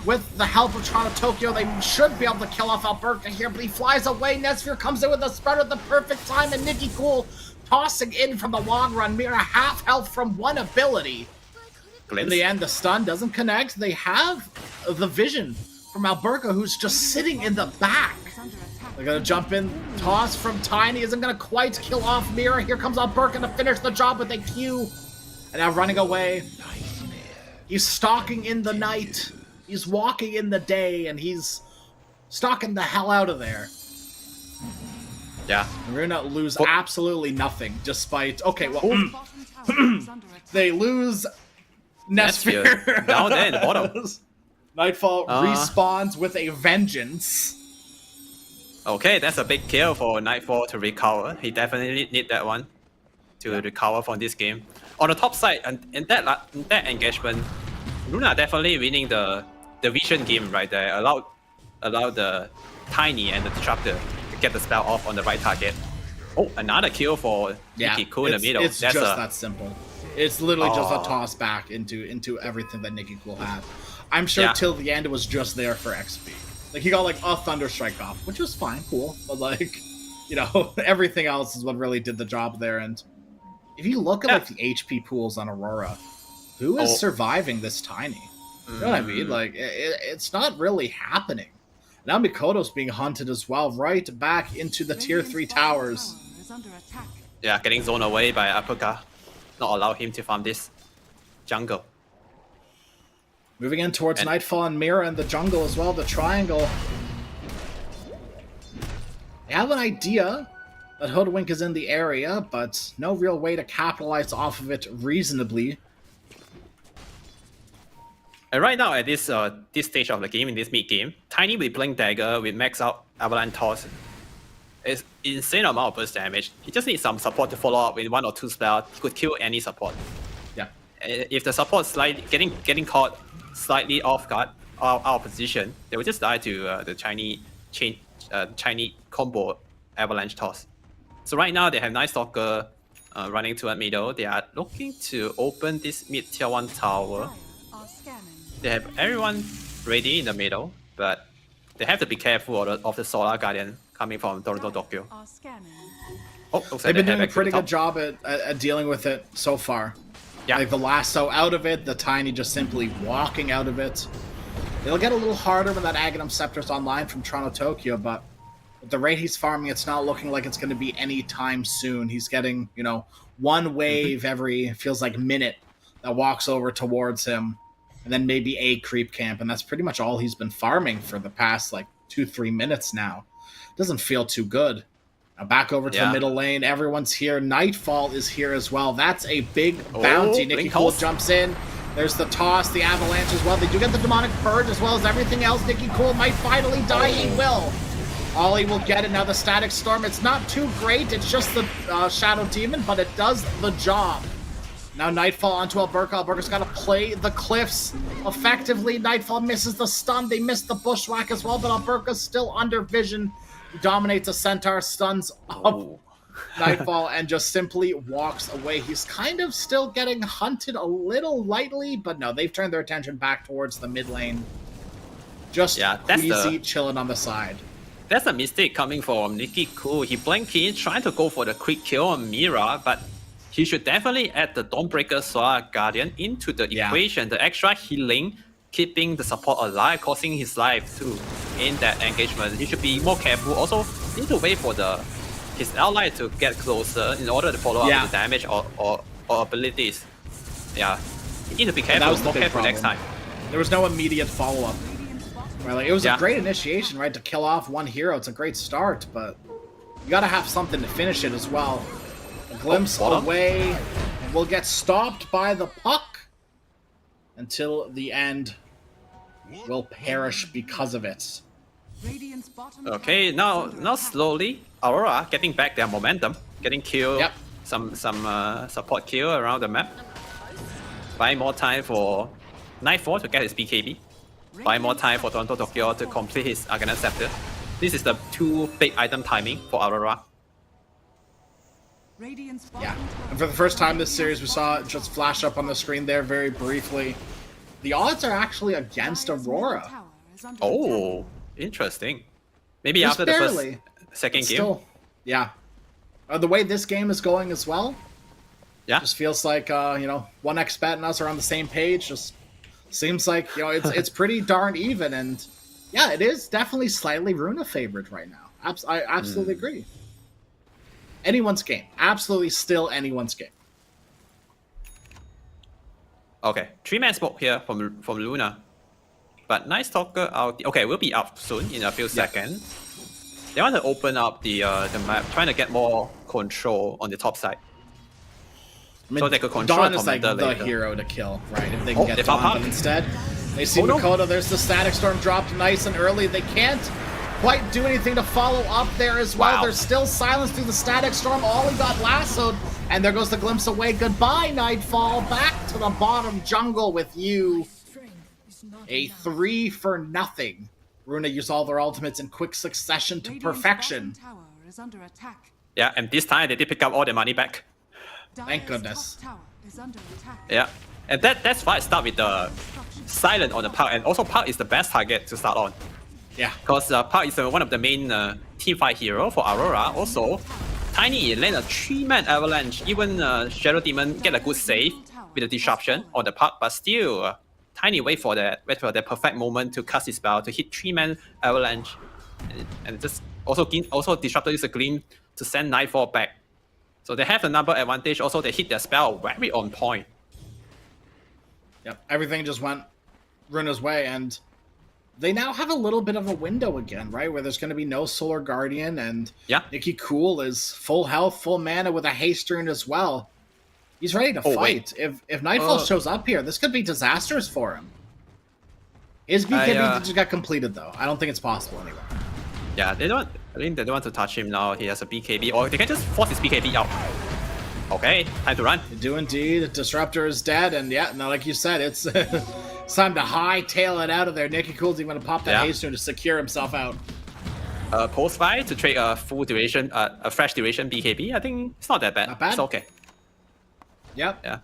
With the help of Toronto Tokyo, they should be able to kill off Alberta here, but he flies away. Netsphere comes in with a spread at the perfect time, and Nikki Cool tossing in from the long run. Mira half health from one ability. In the end, the stun doesn't connect. They have the vision from Alberta, who's just sitting in the back. They're gonna jump in. Toss from Tiny isn't gonna quite kill off Mira. Here comes Alberta to finish the job with a Q. And now running away. He's stalking in the night. He's walking in the day, and he's stalking the hell out of there. Yeah. Runa lose absolutely nothing, despite... Okay, well... they lose Netsphere. Down there in the bottom. Nightfall respawns with a vengeance. Okay, that's a big kill for Nightfall to recover. He definitely need that one to recover from this game. On the top side, in that engagement, Luna definitely winning the vision game right there. Allow the Tiny and the Disruptor to get the spell off on the right target. Oh, another kill for Nikki Cool in the middle. It's just that simple. It's literally just a toss back into everything that Nikki Cool had. I'm sure till the end it was just there for XP. Like, he got like a Thunder Strike off, which was fine, cool. But like, you know, everything else is what really did the job there. And if you look at like the HP pools on Aurora, who is surviving this Tiny? You know what I mean? Like, it's not really happening. Now Mikoto's being hunted as well, right back into the tier 3 towers. Yeah, getting zoned away by Apuka. Not allow him to farm this jungle. Moving in towards Nightfall and Mira in the jungle as well, the triangle. They have an idea that Hoodwink is in the area, but no real way to capitalize off of it reasonably. And right now at this stage of the game, in this mid game, Tiny with Blink Dagger with max out Avalanche Toss is insane amount of burst damage. He just needs some support to follow up with 1 or 2 spells. He could kill any support. Yeah. If the support slightly getting caught slightly off guard, out of position, they will just die to the Chinese combo Avalanche Toss. So right now they have Night Stalker running to a middle. They are looking to open this mid tier 1 tower. They have everyone ready in the middle, but they have to be careful of the Solar Guardian coming from Toronto Tokyo. Oh, they've been doing a pretty good job at dealing with it so far. Yeah. Like the lasso out of it, the Tiny just simply walking out of it. It'll get a little harder when that Aghanim Scepter's online from Toronto Tokyo, but at the rate he's farming, it's not looking like it's going to be any time soon. He's getting, you know, one wave every, feels like, minute that walks over towards him. And then maybe a creep camp, and that's pretty much all he's been farming for the past, like, 2-3 minutes now. Doesn't feel too good. Now back over to the middle lane. Everyone's here. Nightfall is here as well. That's a big bounty. Nikki Cool jumps in. There's the toss, the avalanche as well. They do get the demonic purge as well as everything else. Nikki Cool might finally die. He will. Ollie will get it. Now the static storm. It's not too great. It's just the shadow demon, but it does the job. Now Nightfall onto Alberta. Alberta's got to play the cliffs effectively. Nightfall misses the stun. They miss the bushwhack as well, but Alberta's still under vision. He dominates a centaur, stuns up Nightfall, and just simply walks away. He's kind of still getting hunted a little lightly, but no, they've turned their attention back towards the mid lane. Just easy chilling on the side. That's a mistake coming from Nikki Cool. He blanked in, trying to go for the quick kill on Mira, but he should definitely add the Dawnbreaker Solar Guardian into the equation. The extra healing, keeping the support alive, costing his life too in that engagement. He should be more careful. Also, need to wait for his ally to get closer in order to follow up the damage or abilities. Yeah, you need to be careful, more careful next time. There was no immediate follow-up. Right, like, it was a great initiation, right, to kill off one hero. It's a great start, but you gotta have something to finish it as well. A glimpse away, and we'll get stopped by the puck until the end. Will perish because of it. Okay, now slowly, Aurora getting back their momentum, getting killed, some support kill around the map. Buy more time for Nightfall to get his BKB. Buy more time for Toronto Tokyo to complete his Aghanim Scepter. This is the 2 big item timing for Aurora. Radiant's bottom Yeah. tower And for the first time this series, we saw it just flash up on the screen there very briefly. The odds are actually against Dire's middle Aurora. tower is under Oh, interesting. Maybe Just after barely. the second But game. still, yeah. The way this game is going as well, Yeah. just feels like, 1xBet and us are on the same page. Just seems like, it's pretty darn even. And yeah, it is definitely slightly Runa favored right now. I absolutely agree. Anyone's game. Absolutely still anyone's game. Okay, 3-man smoke here from Luna. But Night Stalker out. Okay, we'll be up soon in a few seconds. They want to open up the map, trying to get more control on the top side. I mean, So they could control Dawn is like Tormentor the later. hero to kill, right? If they can they get pop Dawn, up. but instead they see Oh, no. Makoto. There's the Static Storm dropped nice and early. They can't quite do anything to follow up there as well. Wow. There's still silence through the Static Storm. Ollie got lassoed, and there goes the glimpse away. Goodbye, Nightfall. Back to the bottom jungle with you. A 3-for-0. Runa used all their ultimates in quick succession to Radiant's perfection. bottom tower is under attack. Yeah, and this time they did pick up all the money back. Thank Dire's goodness. top tower is under attack. Yeah, and that's why I start with the silent on the Park, and also Park is the best target to start on. Yeah. Because Park is one of the main team fight hero for Aurora. Also, Tiny land a 3-man avalanche. Even Shadow Demon get a good save with the disruption on the Park, but still, Tiny wait for that perfect moment to cast his spell to hit 3-man avalanche, and just also disruptor use a gleam to send Nightfall back. So they have the number advantage. Also, they hit their spell very on point. Yep. Everything just went Runa's way, and they now have a little bit of a window again, right? Where there's going to be no Solar Guardian, and Yeah. Nikki Cool is full health, full mana with a haste rune as well. He's ready to Oh, fight. wait. If Nightfall shows up here, this could be disastrous for him. His BKB just got completed, though. I don't think it's possible anymore. Yeah, they don't. I think they don't want to touch him now. He has a BKB, or they can just force his BKB out. Okay, time to run. They do indeed. Disruptor is dead, and yeah, now like you said, it's it's time to hightail it out of there. Nikki Cool's even going to pop that Yeah. haste rune to secure himself out. Post fight to trade a full duration, a fresh duration BKB. I think it's not that bad. Not bad. It's okay. Yep. Yeah.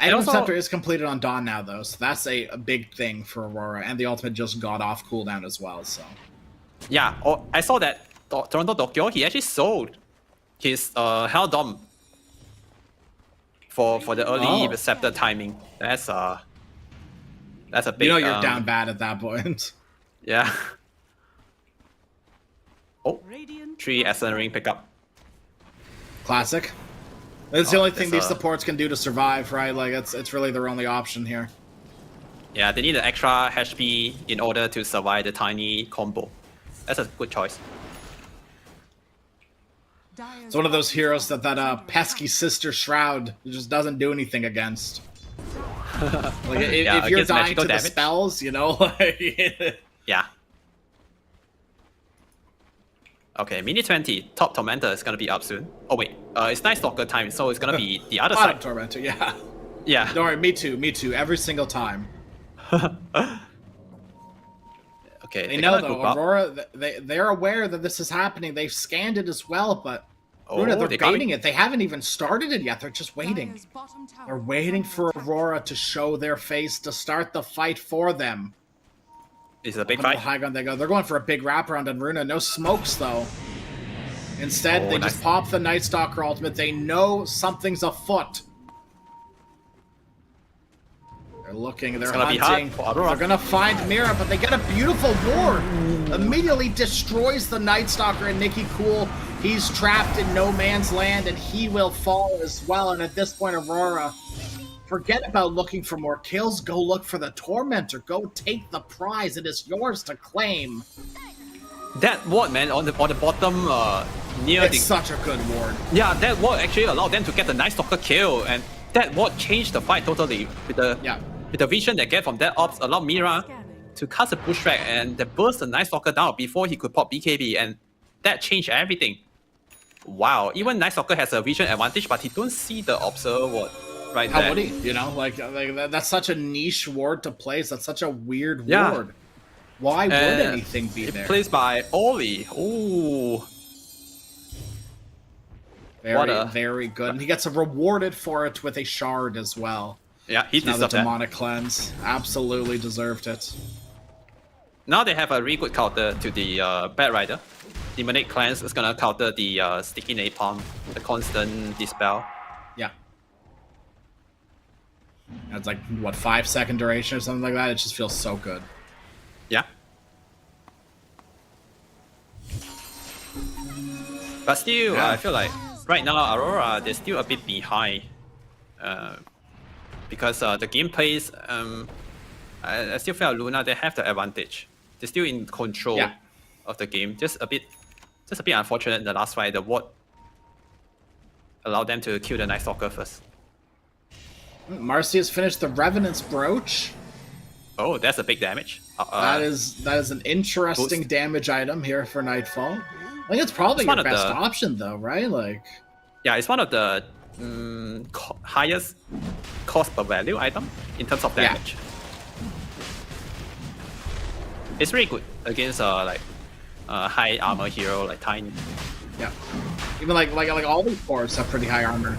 And also- Scepter is completed on Dawn now, though, so that's a big thing for Aurora, and the ultimate just got off cooldown as well, so... Yeah. Oh, I saw that Toronto Tokyo. He actually sold his Hell Dom for the early Scepter timing. That's a big. You know you're down bad at that point. Yeah. Oh, Radiant 3 Ascent Ring pickup. Classic. That's the only thing there's these supports can do to survive, right? Like, it's really their only option here. Yeah, they need an extra HP in order to survive the tiny combo. That's a good choice. It's one of those heroes that pesky Sister Shroud just doesn't do anything against. Like, Yeah, if you're against dying magical to the damage. spells, you know, like... Yeah. Okay, mini 20, top Tormentor is gonna be up soon. Oh wait, it's Night Stalker time, so it's gonna be the other Bottom side. Tormentor, yeah. Yeah. Don't worry, me too, every single time. Okay, They they're know gonna though, group up. Aurora. They're aware that this is happening. They've scanned it as well, but Oh, Runa, they're they got baiting it. it. They haven't even started it yet. They're just waiting. Dire's bottom tower They're is waiting under for attack. Aurora to show their face to start the fight for them. It's a big Up on the fight. high ground they go. They're going for a big wraparound on Runa. No smokes though. Instead, Oh, they nice. just pop the Night Stalker ultimate. They know something's afoot. They're looking, they're gonna be hunting. hard for Aurora. They're gonna find Mira, but they get a beautiful ward. Immediately destroys the Night Stalker and Nikki Cool. He's trapped in no man's land, and he will fall as well. And at this point, Aurora, forget about looking for more kills. Go look for the Tormentor. Go take the prize. It is yours to claim. That ward, man, on the bottom near It's the such a good ward. yeah, that ward actually allowed them to get the Night Stalker kill, and that ward changed the fight totally with the Yeah. with the vision they get from that ops allowed Mira Scanning. to cast a pushback and they burst the Night Stalker down before he could pop BKB, and that changed everything. Wow, even Night Stalker has a vision advantage, but he don't see the observer ward right How there. would he? You know, like that's such a niche ward to place. That's such a weird Yeah. ward. Why would anything be it there? plays by Oli. Ooh. Very good. And he gets rewarded for it with a shard as well. Yeah, he Now the deserved that. demonic cleanse. Absolutely deserved it. Now they have a really good counter to the Bat Rider. Demonic Cleanse is gonna counter the Sticky Napalm, the constant Dispel. Yeah. It's like, what, 5-second duration or something like that? It just feels so good. Yeah. But still, Yeah. I feel like right now Aurora, they're still a bit behind. Because the gameplays, I still feel Luna, they have the advantage. They're still in control of the game. Just a bit unfortunate in the last fight. The ward allowed them to kill the Night Stalker first. Marcy has finished the Revenant's Brooch. Oh, that's a big damage. That is an interesting damage item here for Nightfall. I think it's probably your best option, though, right? Like, yeah, it's one of the highest cost per value item in terms of damage. It's really good against high armor hero like Tiny. Yeah, even like all these forts have pretty high armor.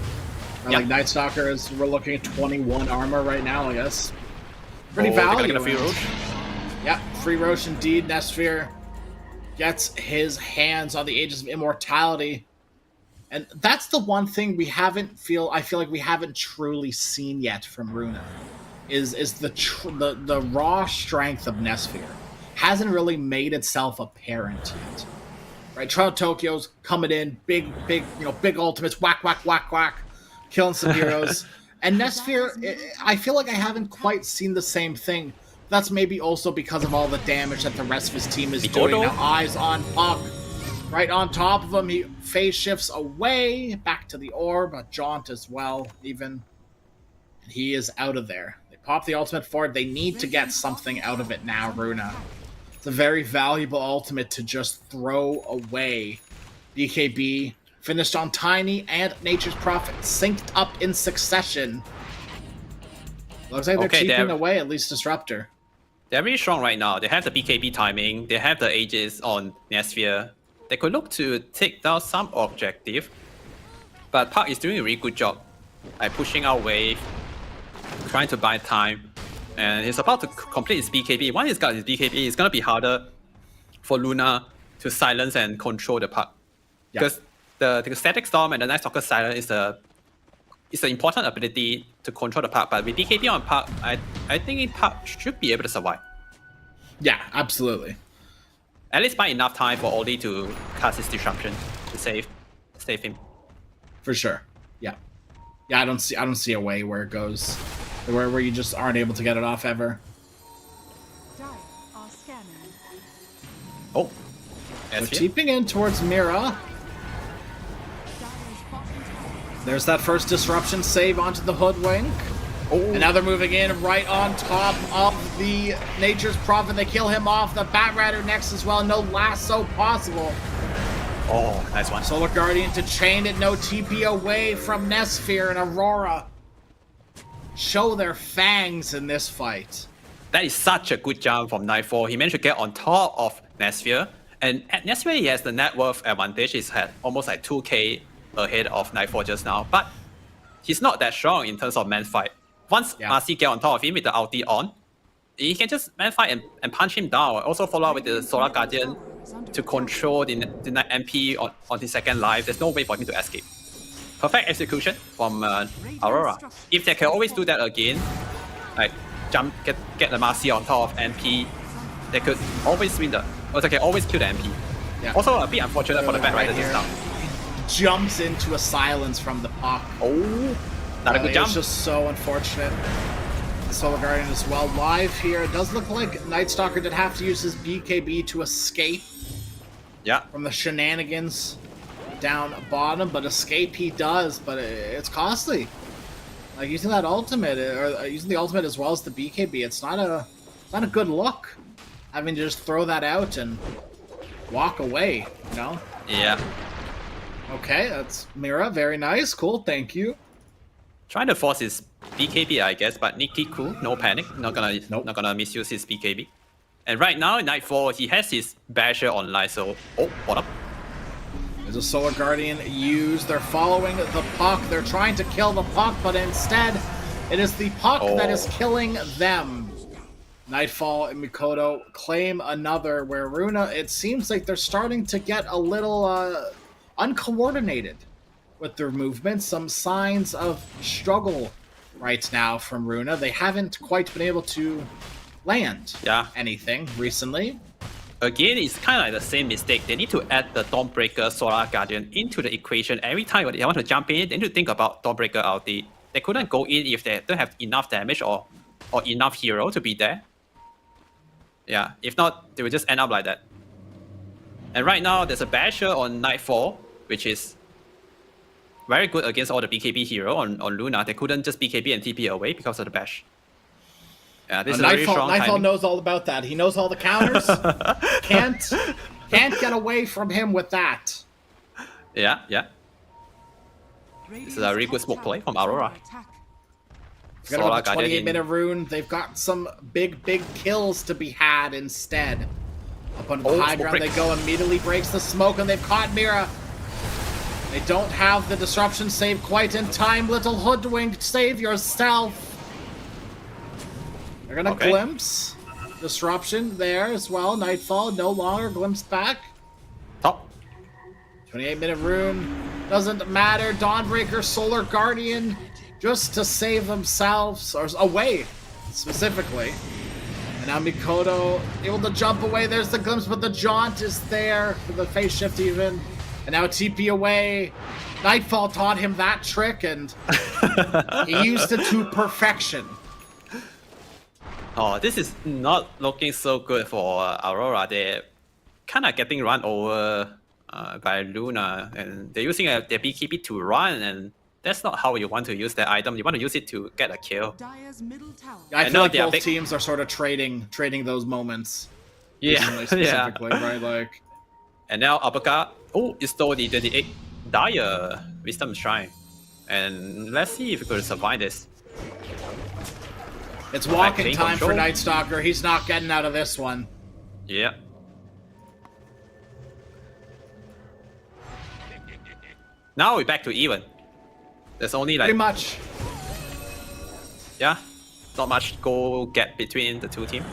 Like Night Stalker we're looking at 21 armor right now, I guess. Pretty valuable. Get a free Roche. Yeah, free Roche indeed. Nesphere gets his hands on the Aegis of Immortality. And that's the one thing I feel like we haven't truly seen yet from Runa. Is the raw strength of Nesphere. Hasn't really made itself apparent yet. Right? Trial Tokyo's coming in, big ultimates, whack, whack, whack, whack, killing some heroes. And Nesphere, I feel like I haven't quite seen the same thing. That's maybe also because of all the damage that the rest of his team is doing. Now, eyes on Puck. Right on top of him, he phase shifts away, back to the orb, a jaunt as well, even. And he is out of there. They pop the ultimate forward. They need to get something out of it now, Runa. It's a very valuable ultimate to just throw away. BKB finished on Tiny and Nature's Prophet, synced up in succession. Looks like they're cheaping away at least Disruptor. They're really strong right now. They have the BKB timing. They have the Aegis on Nesphere. They could look to take down some objective. But Park is doing a really good job. Like pushing out wave, trying to buy time. And he's about to complete his BKB. Once he's got his BKB, it's going to be harder for Luna to silence and control the Park. Because the Static Storm and the Night Stalker Silence is an important ability to control the Park. But with BKB on Park, I think Park should be able to survive. Yeah, absolutely. At least buy enough time for Oli to cast his disruption to save him. For sure. Yeah. Yeah, I don't see a way where it goes. Where you just aren't able to get it off ever. Oh. So keeping in towards Mira. There's that first disruption save onto the Hoodwink. Oh. And now they're moving in right on top of the Nature's Prophet. They kill him off. The Bat Rider next as well. No lasso possible. Oh, nice one. Solar Guardian to chain it. No TP away from Nesphere and Aurora. Show their fangs in this fight. That is such a good jump from Nightfall. He managed to get on top of Nesphere. And at Nesphere, he has the net worth advantage. He's had almost like 2k ahead of Nightfall just now. But he's not that strong in terms of man fight. Once Marcy get on top of him with the ulti on, he can just man fight and punch him down. Also follow up with the Solar Guardian to control the MP on his second life. There's no way for him to escape. Perfect execution from Aurora. If they can always do that again, like jump, get the Marcy on top of MP, they could always win or they can always kill the MP. Yeah. Also a bit unfortunate for the Bat Rider just now. Jumps into a silence from the Puck. Oh, not a good jump. It's just so unfortunate. Solar Guardian as well live here. It does look like Night Stalker did have to use his BKB to escape from the shenanigans down bottom, but escape he does, but it's costly. Like using that ultimate, or using the ultimate as well as the BKB, it's not a good look. Having to just throw that out and walk away, you know? Yeah. Okay, that's Mira. Very nice. Cool, thank you. Trying to force his BKB, I guess, but Nikki cool, no panic. Not gonna misuse his BKB. And right now in Nightfall, he has his Basher online, so hold up. There's a Solar Guardian used. They're following the puck. They're trying to kill the puck, but instead, it is the puck that is killing them. Nightfall and Mikoto claim another, where Runa, it seems like they're starting to get a little uncoordinated with their movements. Some signs of struggle right now from Runa. They haven't quite been able to land anything recently. Again, it's kind of like the same mistake. They need to add the Dawnbreaker Solar Guardian into the equation. Every time they want to jump in, they need to think about Dawnbreaker ulti. They couldn't go in if they don't have enough damage or enough hero to be there. Yeah, if not, they will just end up like that. And right now, there's a Basher on Nightfall, which is very good against all the BKB hero on Luna. They couldn't just BKB and TP away because of the Bash. Yeah, this is very strong Nightfall timing. knows all about that. He knows all the counters. Can't get away from him with that. Yeah. This is a really good smoke play from Aurora. Forget about the 28-minute rune. They've got some big kills to be had instead. Up onto the high ground they go, immediately breaks the smoke, and they've caught Mira. They don't have the disruption save quite in time. Little hoodwinked, save yourself. They're gonna glimpse. Disruption there as well. Nightfall no longer glimpsed back. Top. 28-minute rune. Doesn't matter. Dawnbreaker, Solar Guardian, just to save themselves, or away, specifically. And now Mikoto able to jump away. There's the glimpse, but the jaunt is there for the phase shift even. And now TP away. Nightfall taught him that trick, and he used it to perfection. Oh, this is not looking so good for Aurora. They're kind of getting run over by Luna, and they're using their BKB to run, and that's not how you want to use that item. You want to use it to get a kill. I feel like both teams are sort of trading those moments. Yeah, specifically, right? Like, and now Uppercut. Oh, it stole the 28 Dire Wisdom Shrine, and let's see if we could survive this. It's walking time for Night Stalker. He's not getting out of this one. Yeah. Now we're back to even. There's only like... Pretty much. Yeah. Not much goal gap between the two teams.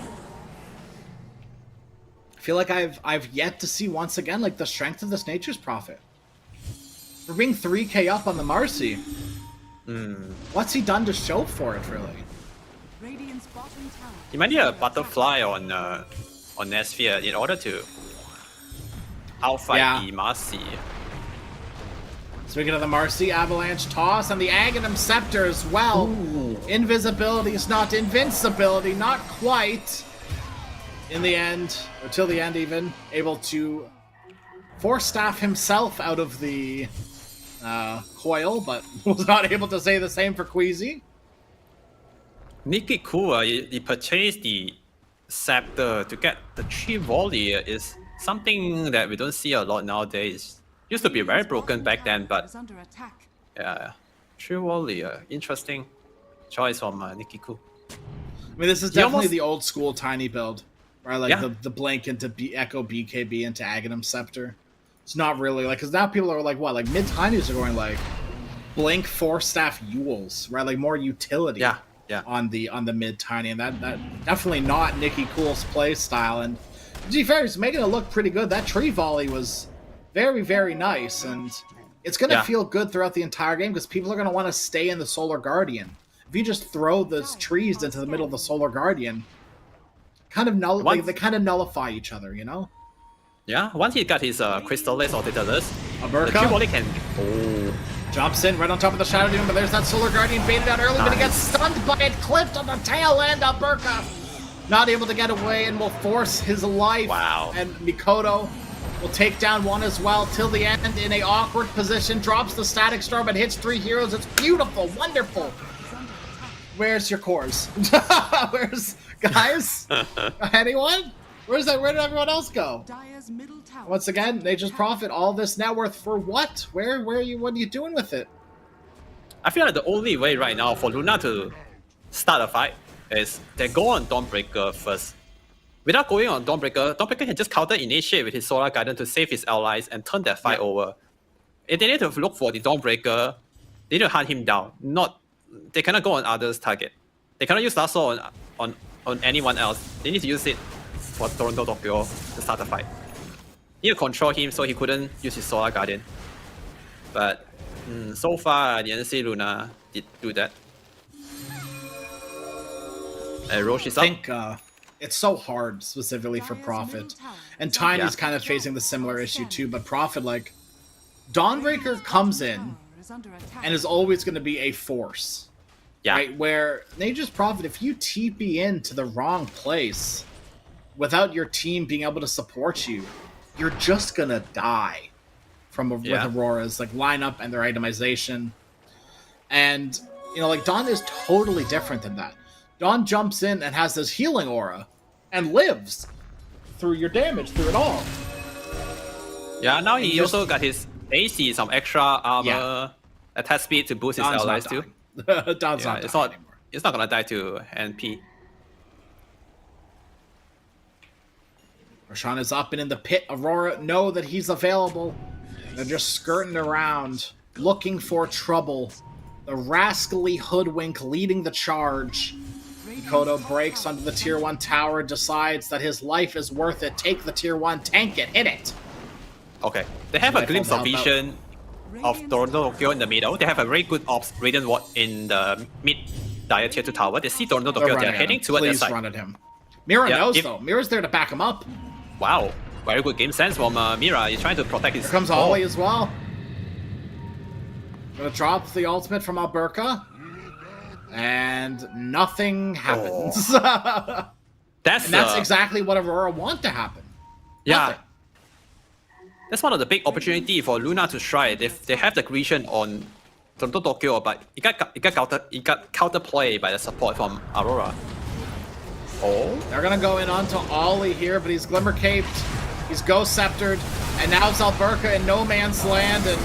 I feel like I've yet to see once again like the strength of this Nature's Prophet. For being 3k up on the Marcy. What's he done to show for it, really? He might need a butterfly on Nesphere in order to outfight the Marcy. Speaking of the Marcy, Avalanche toss, and the Aghanim Scepter as well. Ooh. Invisibility is not invincibility, not quite. In the end, or till the end even, able to force Staff himself out of the coil, but was not able to say the same for Queasy. Nikki Kua, he purchased the Scepter to get the 3 volley is something that we don't see a lot nowadays. Used to be very broken back then, but yeah, 3 volley, interesting choice from Nikki Kua. I mean, this is definitely the old school tiny build, right? Like the Blink into Echo BKB into Aghanim Scepter. It's not really like, because now people are like, what, like mid tinies are going like Blink 4-staff Yules, right? Like more utility. Yeah. On the mid tiny, and that definitely not Nikki Cool's play style. And to be fair, he's making it look pretty good. That tree volley was very, very nice, and it's gonna feel good throughout the entire game because people are gonna want to stay in the Solar Guardian. If you just throw those trees into the middle of the Solar Guardian, kind of they kind of nullify each other, you know? Yeah. Once he got his Crystallis or Daedalus, the tree volley can. Jumps in right on top of the Shadow Demon, but there's that Solar Guardian baited out early, but he gets stunned by it, clipped on the tail end of Burka. Not able to get away and will force his life. Wow. And Mikoto will take down one as well till the end in a awkward position, drops the Static Storm, but hits 3 heroes. It's beautiful, wonderful. Where's your cores? Where's, guys? Anyone? Where did everyone else go? Once again, Nature's Prophet, all this net worth for what? Where are you? What are you doing with it? I feel like the only way right now for Luna to start a fight is they go on Dawnbreaker first. Without going on Dawnbreaker can just counter initiate with his Solar Guardian to save his allies and turn that fight over. if they need to look for the Dawnbreaker, they need to hunt him down. They cannot go on others' target. They cannot use lasso on anyone else. They need to use it for Toronto Tokyo to start the fight. Need to control him so he couldn't use his Solar Guardian. But so far, the NC Luna did do that. Roche is up. I think it's so hard, specifically for Prophet. And Tiny's kind of facing the similar issue too, but Prophet, like, Dawnbreaker comes in and is always going to be a force. Yeah. Right? Where Nature's Prophet, if you TP into the wrong place without your team being able to support you, you're just going to die with Aurora's like lineup and their itemization. And, you know, like, Dawn is totally different than that. Dawn jumps in and has this healing aura and lives through your damage, through it all. Yeah, now he also got his AC, some extra armor, attack speed to boost his allies too. Dawn's not it's dying not anymore. It's not gonna die to NP. Roshan is up and in the pit. Aurora know that he's available. They're just skirting around, looking for trouble. The rascally hoodwink leading the charge. Kodo breaks onto the tier 1 tower, decides that his life is worth it. Take the tier 1, tank it, hit it. Okay, they have a glimpse of vision of Toronto Tokyo in the middle. They have a very good ops Radiant Ward in the mid dire tier 2 tower. They see Toronto Tokyo, they're heading toward their side. Run at him. Mira knows though. Mira's there to back him up. Wow, very good game sense from Mira. He's trying to protect his. Here comes Ollie as well. Gonna drop the ultimate from Alberca. And nothing happens. That's exactly what Aurora want to happen. Yeah. Nothing. That's one of the big opportunity for Luna to try. They have the Grecian on Toronto Tokyo, but it got counterplay by the support from Aurora. Oh, they're gonna go in onto Ollie here, but he's Glimmer Caped, he's Ghost Sceptered, and now it's Alberca in no man's land. And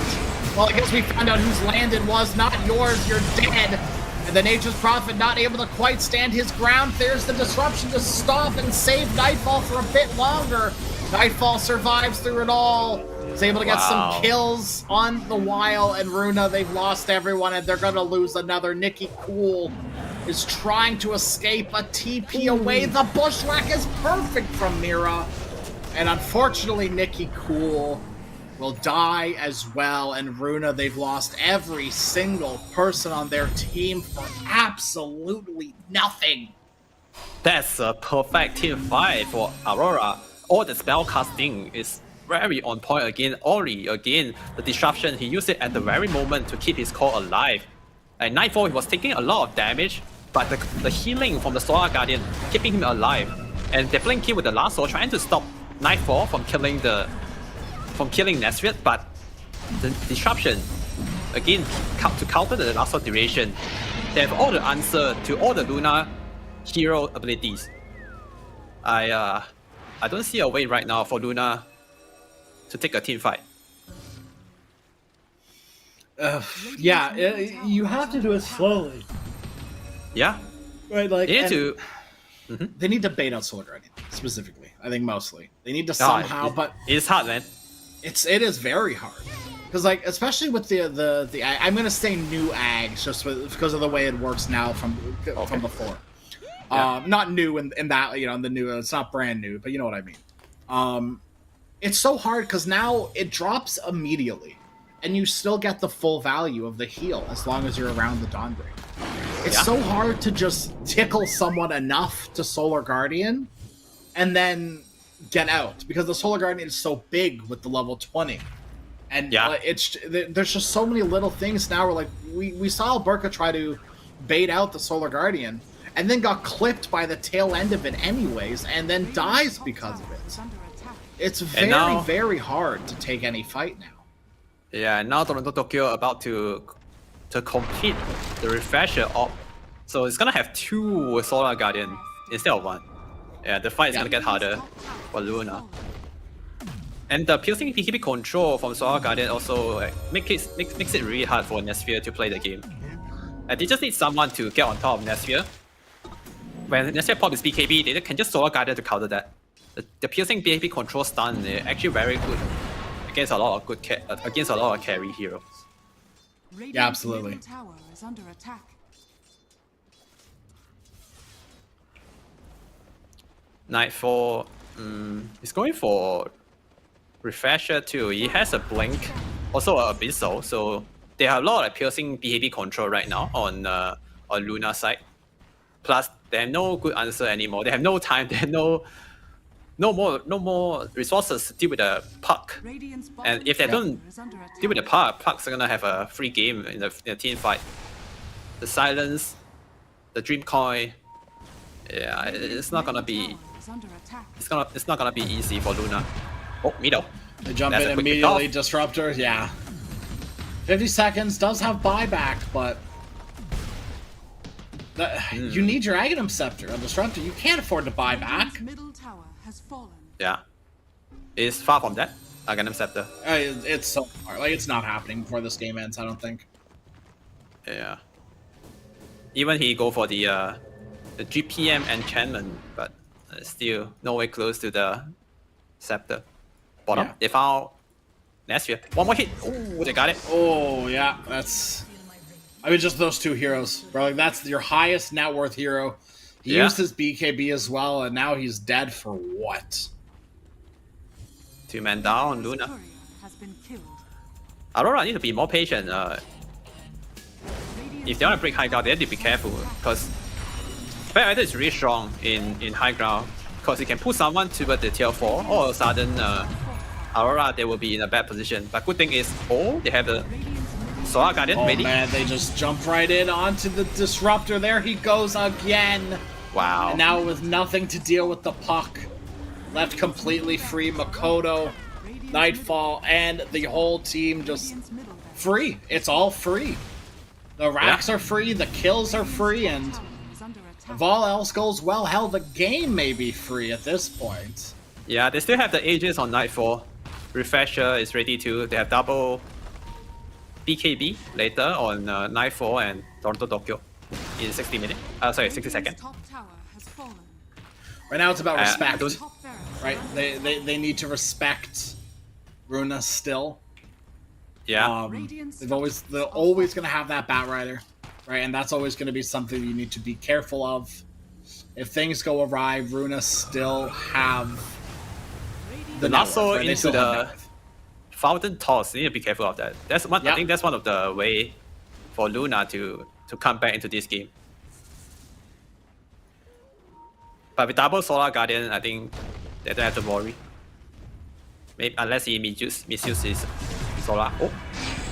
well, I guess we found out whose land it was. Not yours. You're dead. And the Nature's Prophet not able to quite stand his ground. There's the disruption to stop and save Nightfall for a bit longer. Nightfall survives through it all. He's able to get some kills on the Weil and Runa. They've lost everyone and they're going to lose another. Nikki Cool is trying to escape a TP away. The bushwhack is perfect from Mira. And unfortunately, Nikki Cool will die as well, and Runa, they've lost every single person on their team for absolutely nothing. That's a perfect team fight for Aurora. All the spell casting is very on point again. Ori, again, the disruption, he used it at the very moment to keep his core alive. At Nightfall, he was taking a lot of damage, but the healing from the Solar Guardian keeping him alive. And they're playing kill with the lasso, trying to stop Nightfall from killing Nesriat, but the disruption, again, to counter the lasso duration, they have all the answer to all the Luna hero abilities. I don't see a way right now for Luna to take a team fight. You have to do it slowly. Yeah. Right, like, they need to... They need to bait out Solar Guardian, specifically. I think mostly. They need to somehow, but... It's hard, man. It is very hard. Because, like, especially with the I'm going to say new ags, just because of the way it works now from before. Yeah. Not new in that, you know, in the new, it's not brand new, but you know what I mean. It's so hard because now it drops immediately, and you still get the full value of the heal as long as you're around the Dawnbreaker. It's so hard to just tickle someone enough to Solar Guardian, and then get out, because the Solar Guardian is so big with the level 20. And there's just so many little things now where, like, we saw Alberca try to bait out the Solar Guardian, and then got clipped by the tail end of it anyways, and then dies because of it. It's very, very hard to take any fight now. Yeah, now Toronto Tokyo about to complete the refresher op. So it's gonna have 2 Solar Guardian instead of 1. Yeah, the fight is gonna get harder for Luna. And the piercing PKP control from Solar Guardian also makes it really hard for Nesphere to play the game. And they just need someone to get on top of Nesphere. When Nesphere pop his BKB, they can just Solar Guardian to counter that. The piercing BKB control stun is actually very good against a lot of against a lot of carry heroes. Radiant's Yeah, absolutely. middle tower is under attack. Nightfall is going for Refresher too. He has a blink, also a abyssal, so they have a lot of piercing BKB control right now on Luna's side. Plus, they have no good answer anymore. They have no time. They have no more resources to deal with the puck. Radiant's And if they bottom don't tower is under attack. deal with the pucks are gonna have a free game in the team fight. The silence, the dream coin. Yeah, it's not gonna be. Tower is under attack. It's not gonna be easy for Luna. Oh, middle. They jump That's in a quick immediately, kickoff. Disruptor, yeah. 50 seconds, does have buyback, but... You need your Aghanim Scepter on Disruptor. You can't afford to buy back. Radiant's middle tower has fallen. Yeah, it's far from that. Aghanim Scepter. It's so far. Like, it's not happening before this game ends, I don't think. Yeah. Even he go for the GPM enchantment, but still nowhere close to the scepter. Bottom. Yeah. They found Nashville. One more hit. Oh, they got it. Oh, yeah, that's... I mean, just those two heroes, bro. Like, that's your highest net worth hero. He Yeah. used his BKB as well, and now he's dead for what? 2 man down, Luna. Courier has been killed. Aurora need to be more patient. If they want to break high ground, they have to be careful because Bad Rider is really strong in high ground because he can pull someone to the tier 4. All of a sudden, Aurora they will be in a bad position. But good thing is, they have the Solar Guardian Oh, ready. man, they just jump right in onto the Disruptor. There he goes again. Wow. And now with nothing to deal with the puck. Left completely free, Makoto, Nightfall, and the whole team just Radiant's middle tower free. It's all free. The racks are free, the kills are free, and is under attack. if all else goes well, hell, the game may be free at this point. Yeah, they still have the Aegis on Nightfall. Refresher is ready too. They have double BKB later on Nightfall and Toronto Tokyo in 60 minutes. 60 seconds. Top tower has fallen. Right now it's about I respect, don't- Top barracks right? They need to respect Runa still. Yeah. They're always gonna have that Batrider, right? And that's always gonna be something you need to be careful of. If things go awry, Runa still have the And also network, right? They into still have the network. Fountain Toss, you need to be careful of that. That's one. Yeah. I think that's one of the way for Luna to come back into this game. But with double Solar Guardian, I think they don't have to worry. Maybe unless he misuses his Solar. Oh,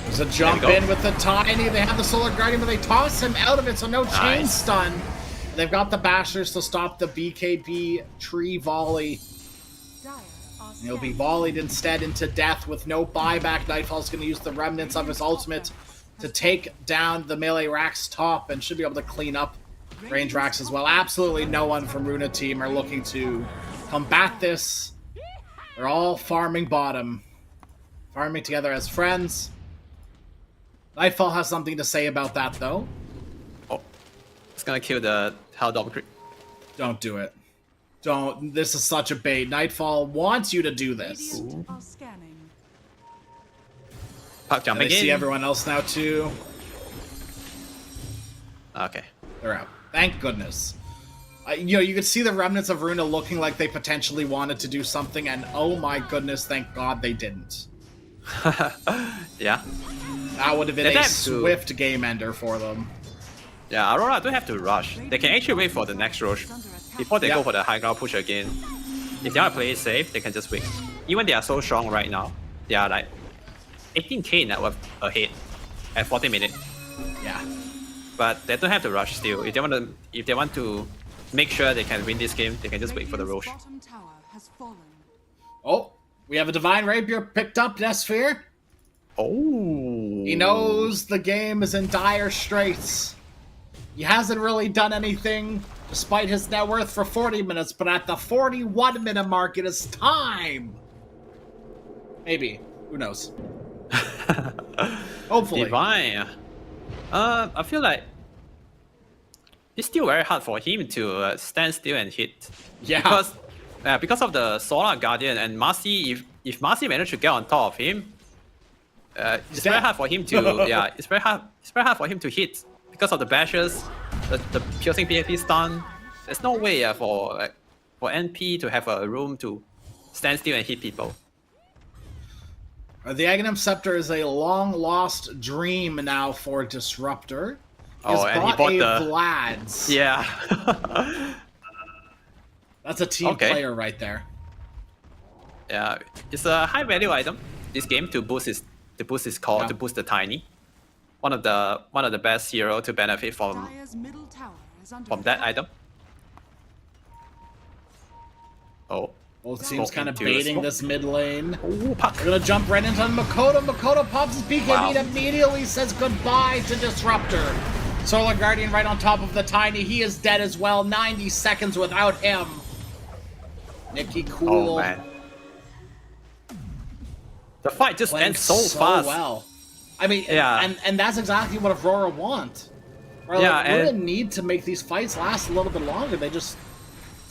There's a jump There we go. in with the Tiny. They have the Solar Guardian, but they toss him out of it, so no chain Nice. stun. They've got the Bashers to stop the BKB tree volley. dire are He'll be scanning. volleyed instead into death with no buyback. Nightfall's going to use the remnants of his ultimate to take down the melee Rax top and should be able to clean up range Rax as well. Absolutely no one from Runa team are looking to combat this. They're all farming bottom. Farming together as friends. Nightfall has something to say about that, though. it's gonna kill the Helldom creep. Don't do it. Don't. This is such a bait. Nightfall wants you to do this. Radiant are scanning. Puck And jumping they in. see everyone else now, too. Okay. They're out. Thank goodness. You could see the remnants of Runa looking like they potentially wanted to do something, and oh my goodness, thank God they didn't. Yeah. That would have been They'd a have to- swift game ender for them. Yeah, Aurora don't have to rush. They can actually wait for the next rush before they Yeah. go for the high ground push again. If they want to play it safe, they can just wait. Even they are so strong right now, they are like 18k net worth ahead at 40 minutes. Yeah. But they don't have to rush still. If they want to make sure they can win this game, they can just wait for the rush. Radiant's bottom tower has fallen. Oh, we have a Divine Rapier picked up, Nesphere. Oh. He knows the game is in dire straits. He hasn't really done anything despite his net worth for 40 minutes, but at the 41-minute mark, it is time. Maybe. Who knows? Hopefully. Divine. I feel like it's still very hard for him to stand still and hit. Yeah. Because of the Solar Guardian and Marcy, if Marcy managed to get on top of him, it's very hard for him to it's very hard for him to hit because of the bashes, the piercing PAP stun. There's no way for NP to have a room to stand still and hit people. The Aghanim Scepter is a long-lost dream now for Disruptor. And he bought the Vlad's. Yeah. That's a team player right there. Yeah, it's a high value item. This game to boost his core, to boost the tiny. One of the best hero to benefit from that item. Both teams kind of baiting this mid lane. Ooh, puck. We're gonna jump right into Makoto. Makoto pops his BKB and immediately says goodbye to Disruptor. Solar Guardian right on top of the tiny. He is dead as well. 90 seconds without him. Nikki Cool. Oh man. The fight just ends so fast. Well. I mean, and that's exactly what Aurora want. Right? Like, we're gonna need to make these fights last a little bit longer.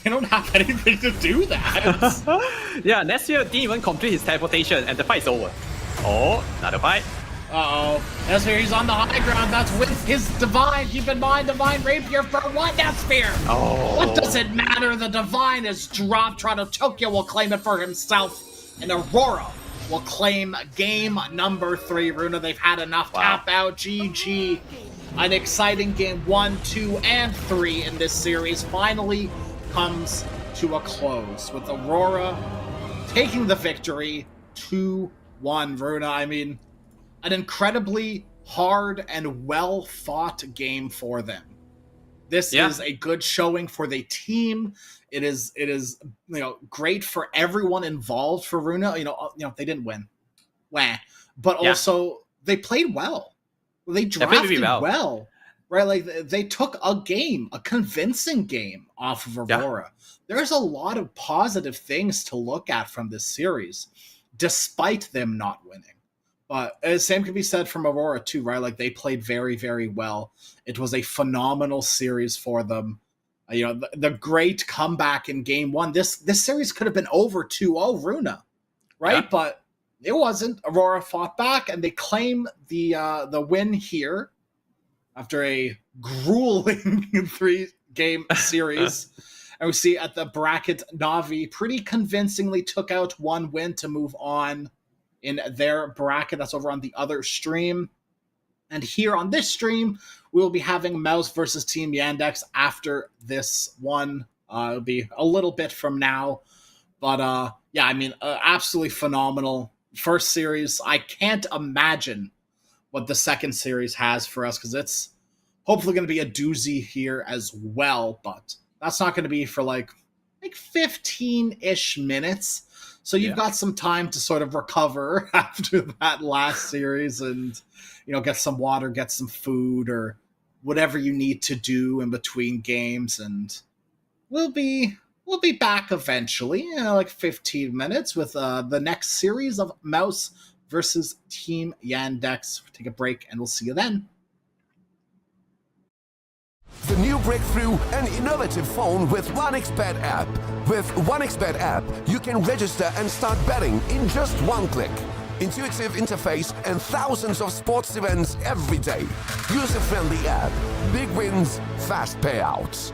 They don't have anything to do that. Yeah, Nestor didn't even complete his teleportation and the fight's over. Oh, another fight. Uh-oh. Nestor, he's on the high ground. That's with his Divine. Keep in mind, Divine Rapier for what, Nestor? Oh. What does it matter? The Divine is dropped. Toronto Tokyo will claim it for himself. And Aurora will claim game number 3. Runa, they've had enough. Tap out. GG. An exciting game 1, 2, and 3 in this series finally comes to a close with Aurora taking the victory 2-1. Runa, I mean, an incredibly hard and well-fought game for them. This is a good showing for the team. It is great for everyone involved for Runa. They didn't win. But also they played well. They drafted well. Right, like they took a convincing game off of Aurora. There's a lot of positive things to look at from this series, despite them not winning. But same can be said from Aurora too, right? Like they played very, very well. It was a phenomenal series for them. The great comeback in game 1. This series could have been over 2-0 Runa, right? But it wasn't. Aurora fought back and they claim the win here. After a grueling 3-game series. And we see at the bracket, Na'Vi pretty convincingly took out 1 win to move on in their bracket. That's over on the other stream. And here on this stream, we will be having Mouse versus Team Yandex after this one. It'll be a little bit from now. But absolutely phenomenal first series. I can't imagine what the second series has for us, because it's hopefully going to be a doozy here as well, but that's not going to be for like 15-ish minutes. So you've got some time to sort of recover after that last series and, get some water, get some food, or whatever you need to do in between games. And we'll be back eventually, 15 minutes with the next series of Mouse versus Team Yandex. Take a break and we'll see you then. The new breakthrough, an innovative phone with 1xBet app. With 1xBet app, you can register and start betting in just 1 click. Intuitive interface and thousands of sports events every day. User-friendly app. Big wins, fast payouts.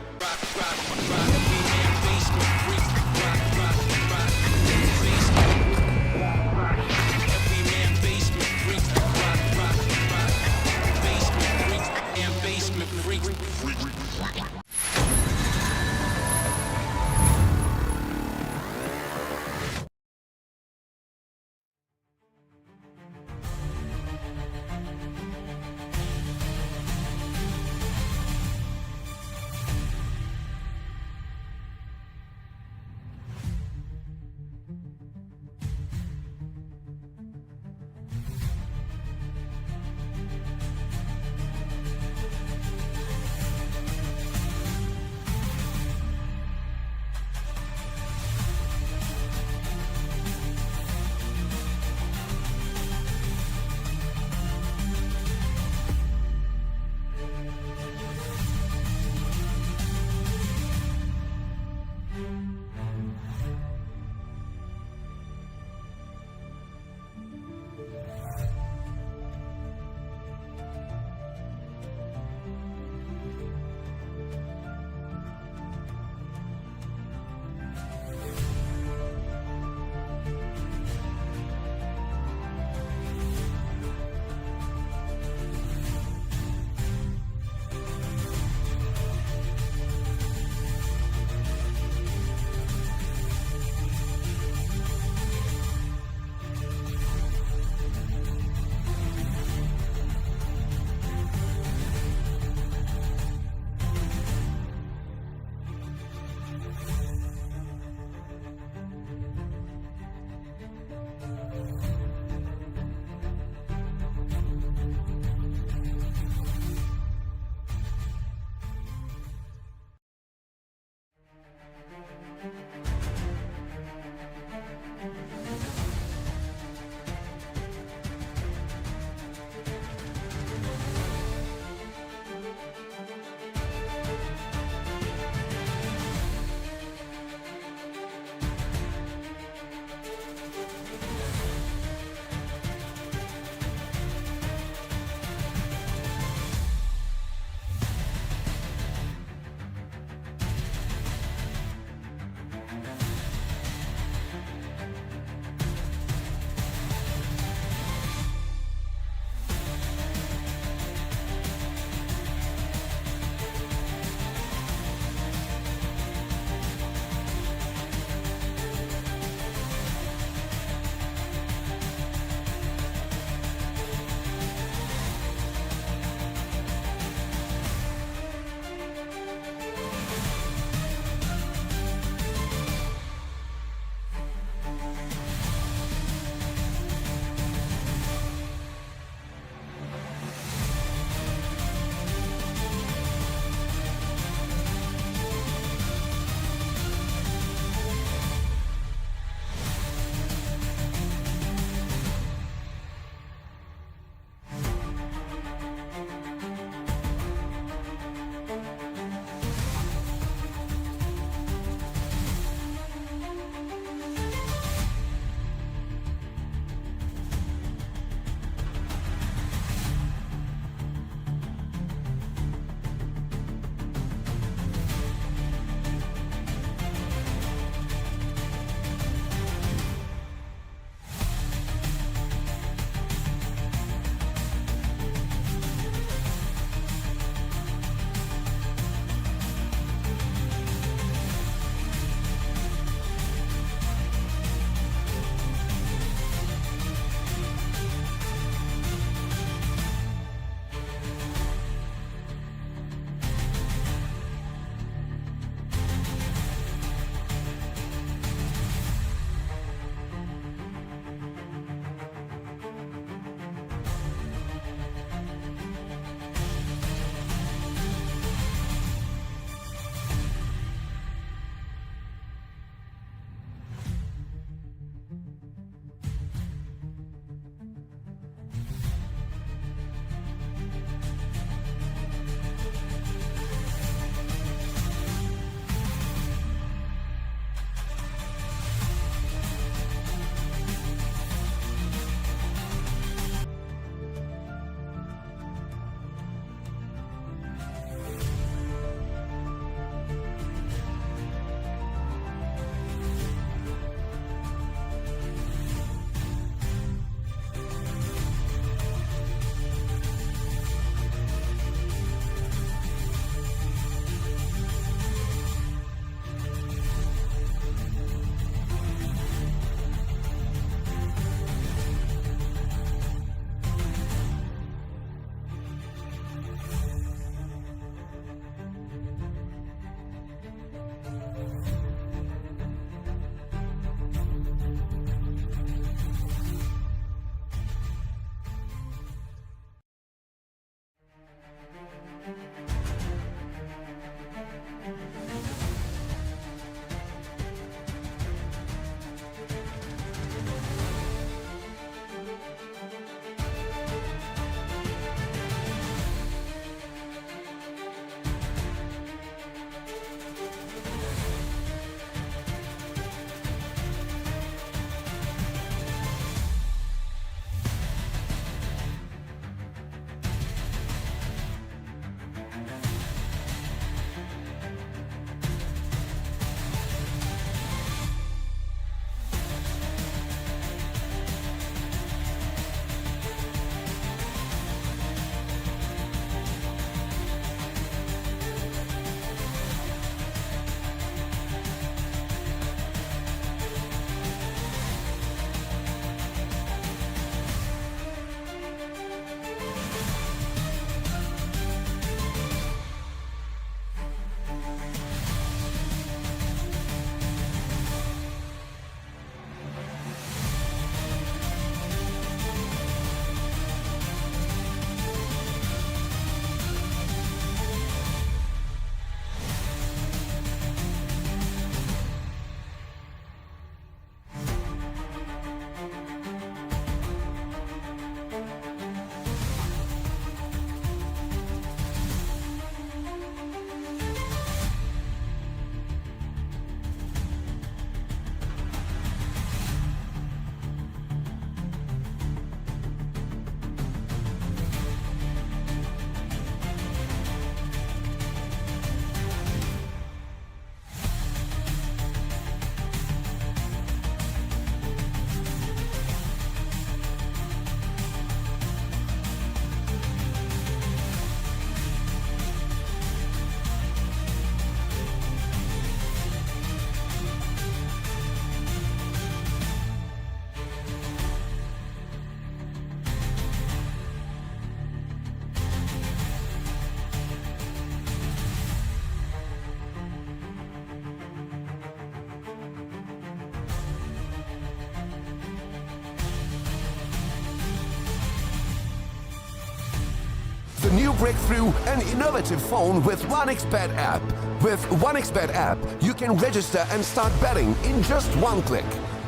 new breakthrough and innovative phone with 1xBet app. With 1xBet app, you can register and start betting in just one click.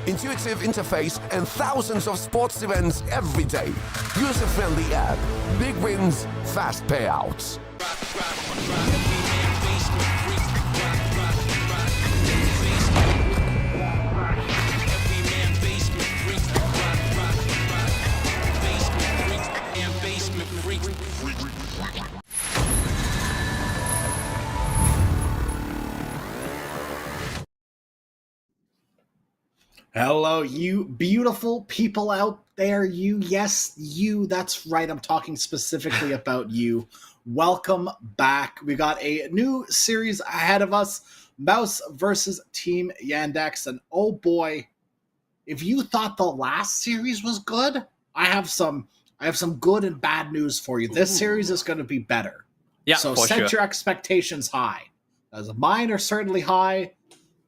Intuitive interface and thousands of sports events every day. User-friendly app. Big wins, fast payouts. Hello, you beautiful people out there. Yes, you. That's right. I'm talking specifically about you. Welcome back. We got a new series ahead of us. Mouse versus Team Yandex. And oh boy, if you thought the last series was good, I have some good and bad news for you. This series is going to be better. Yeah, so for set sure. your expectations high. As mine are certainly high.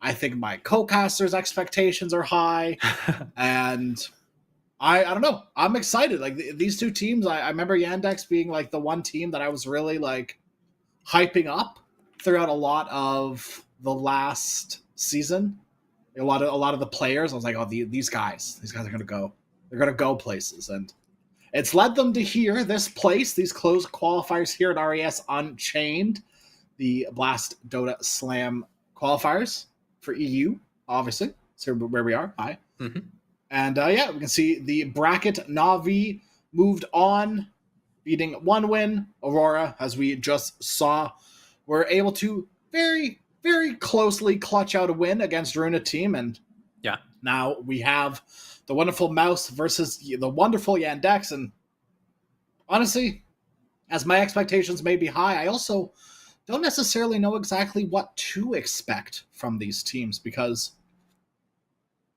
I think my co-casters' expectations are high, and I don't know. I'm excited. Like these two teams, I remember Yandex being like the one team that I was really like hyping up throughout a lot of the last season. A lot of the players, I was like, oh, these guys are gonna go. They're gonna go places, and it's led them to here, this place, these closed qualifiers here at RES Unchained, the Blast Dota Slam qualifiers. For EU, obviously. So where we are. Hi. Mm-hmm. And yeah, we can see the bracket Na'Vi moved on, beating one win. Aurora, as we just saw, were able to very, very closely clutch out a win against Runa team. And Yeah. now we have the wonderful Mouse versus the wonderful Yandex. And honestly, as my expectations may be high, I also don't necessarily know exactly what to expect from these teams because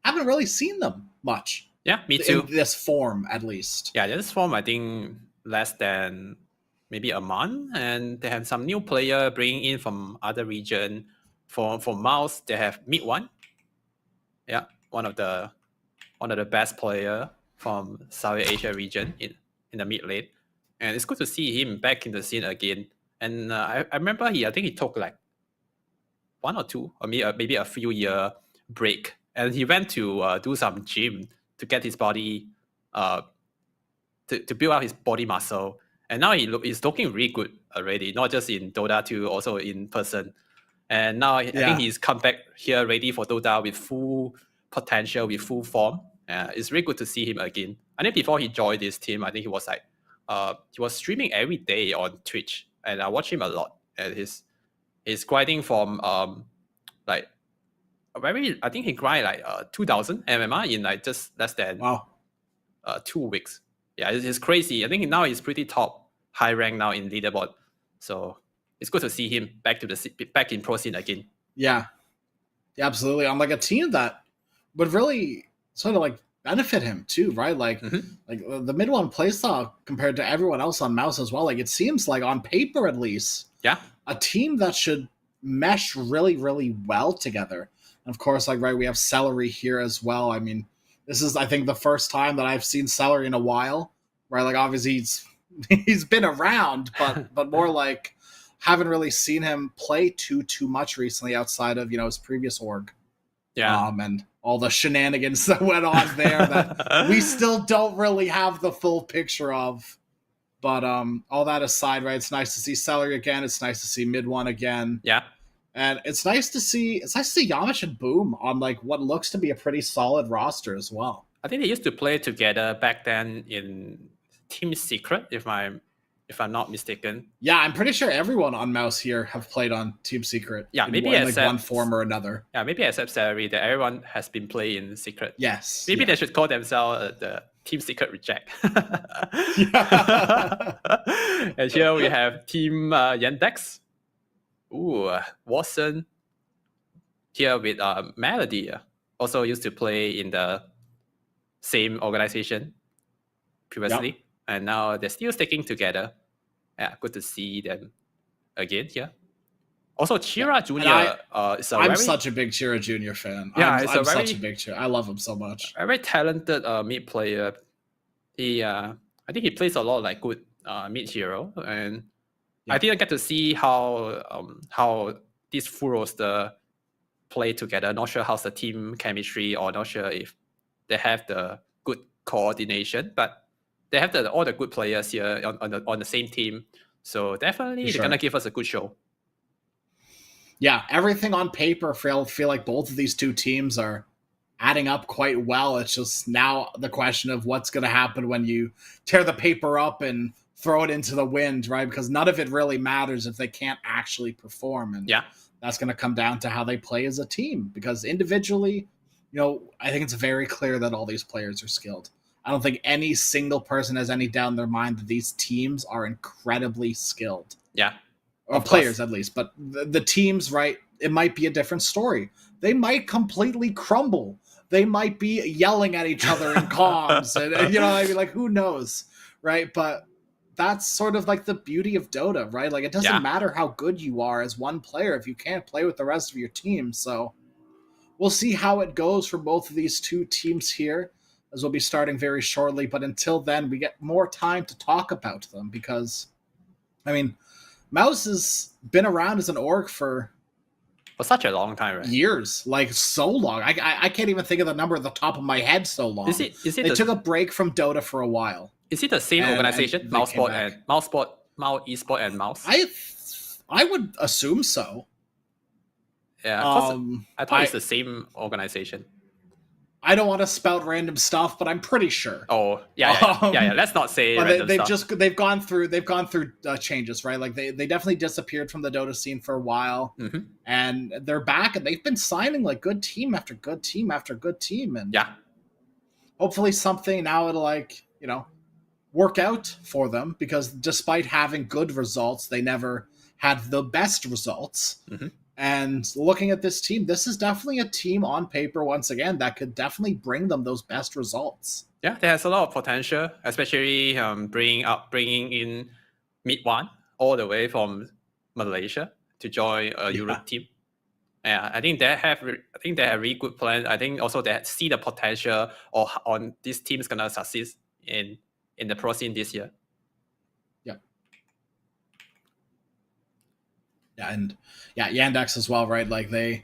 I haven't really seen them much. Yeah, me too. In this form, at least. Yeah, this form, I think, less than maybe a month, and they have some new player bringing in from other region. For Mouse, they have Mid1. Yeah, one of the best player from South Asia region in the mid lane, and it's good to see him back in the scene again. And I remember I think he took like 1 or 2, or maybe a few year break, and he went to do some gym to get his body, to build up his body muscle. And now he's looking really good already, not just in Dota 2, also in person. And now I think he's come back here ready for Dota with full potential, with full form. It's really good to see him again. I think before he joined this team, I think he was like he was streaming every day on Twitch, and I watch him a lot. And he's grinding from like I think he grind like 2,000 MMR in like just less than 2 weeks. Yeah, it's crazy. I think now he's pretty top, high rank now in leaderboard. So it's good to see him back in pro scene again. Yeah, absolutely. On like a team that would really sort of like benefit him too, right? Like, like the mid one playstyle compared to everyone else on Mouse as well. Like it seems like on paper at least, a team that should mesh really, really well together. And of course, like we have Celery here as well. I mean, this is I think the first time that I've seen Celery in a while. Right? Like obviously he's been around, but more like haven't really seen him play too much recently outside of his previous org. Yeah. And all the shenanigans that went on there that we still don't really have the full picture of. But all that aside, right? It's nice to see Celery again. It's nice to see Mid One again. Yeah. And it's nice to see Yamish and Boom on like what looks to be a pretty solid roster as well. I think they used to play together back then in Team Secret, if I'm not mistaken. Yeah, I'm pretty sure everyone on Mouse here have played on Team Secret. Yeah, maybe in one form or another. Yeah, maybe except Celery, that everyone has been playing in Secret. Yes. Maybe they should call themselves the Team Secret Reject. And here we have Team Yandex. Ooh, Watson. Here with Melody. Also used to play in the same organization previously. And now they're still sticking together. Yeah, good to see them again here. Also, Chira Jr. I'm such a big Chira Jr. fan. Yeah, I'm such a big Chira. I love him so much. A very talented mid player. I think he plays a lot of like good mid hero, and I didn't get to see how these full roster play together. Not sure how's the team chemistry, or not sure if they have the good coordination, but they have all the good players here on the same team. So definitely they're gonna give us a good show. Yeah, everything on paper feel like both of these two teams are adding up quite well. It's just now the question of what's going to happen when you tear the paper up and throw it into the wind, right? Because none of it really matters if they can't actually perform. And that's going to come down to how they play as a team. Because individually, I think it's very clear that all these players are skilled. I don't think any single person has any doubt in their mind that these teams are incredibly skilled. Yeah. Or players, at least. But the teams, right, it might be a different story. They might completely crumble. They might be yelling at each other in comms. And like, who knows, right? But that's sort of like the beauty of Dota, right? Like, it doesn't matter how good you are as one player if you can't play with the rest of your team. So we'll see how it goes for both of these two teams here, as we'll be starting very shortly. But until then, we get more time to talk about them because, Mouse has been around as an org for such a long time, right? Years, like so long. I can't even think of the number at the top of my head. So long. Is it they took a break from Dota for a while. Is it the same organization? Mouse Esport and Mouse. I would assume so. Yeah, I thought it's the same organization. I don't want to spout random stuff, but I'm pretty sure. Oh, yeah. Let's not say random stuff. They've gone through changes, right? Like they definitely disappeared from the Dota scene for a while, and they're back, and they've been signing like good team after good team after good team, and hopefully something now it'll work out for them, because despite having good results, they never had the best results. And looking at this team, this is definitely a team on paper, once again, that could definitely bring them those best results. Yeah, there's a lot of potential, especially bringing in Mid-One all the way from Malaysia to join a Europe team. Yeah, I think they have really good plans. I think also they see the potential on this team is gonna succeed in the pro scene this year. Yeah, and Yandex as well, right? Like they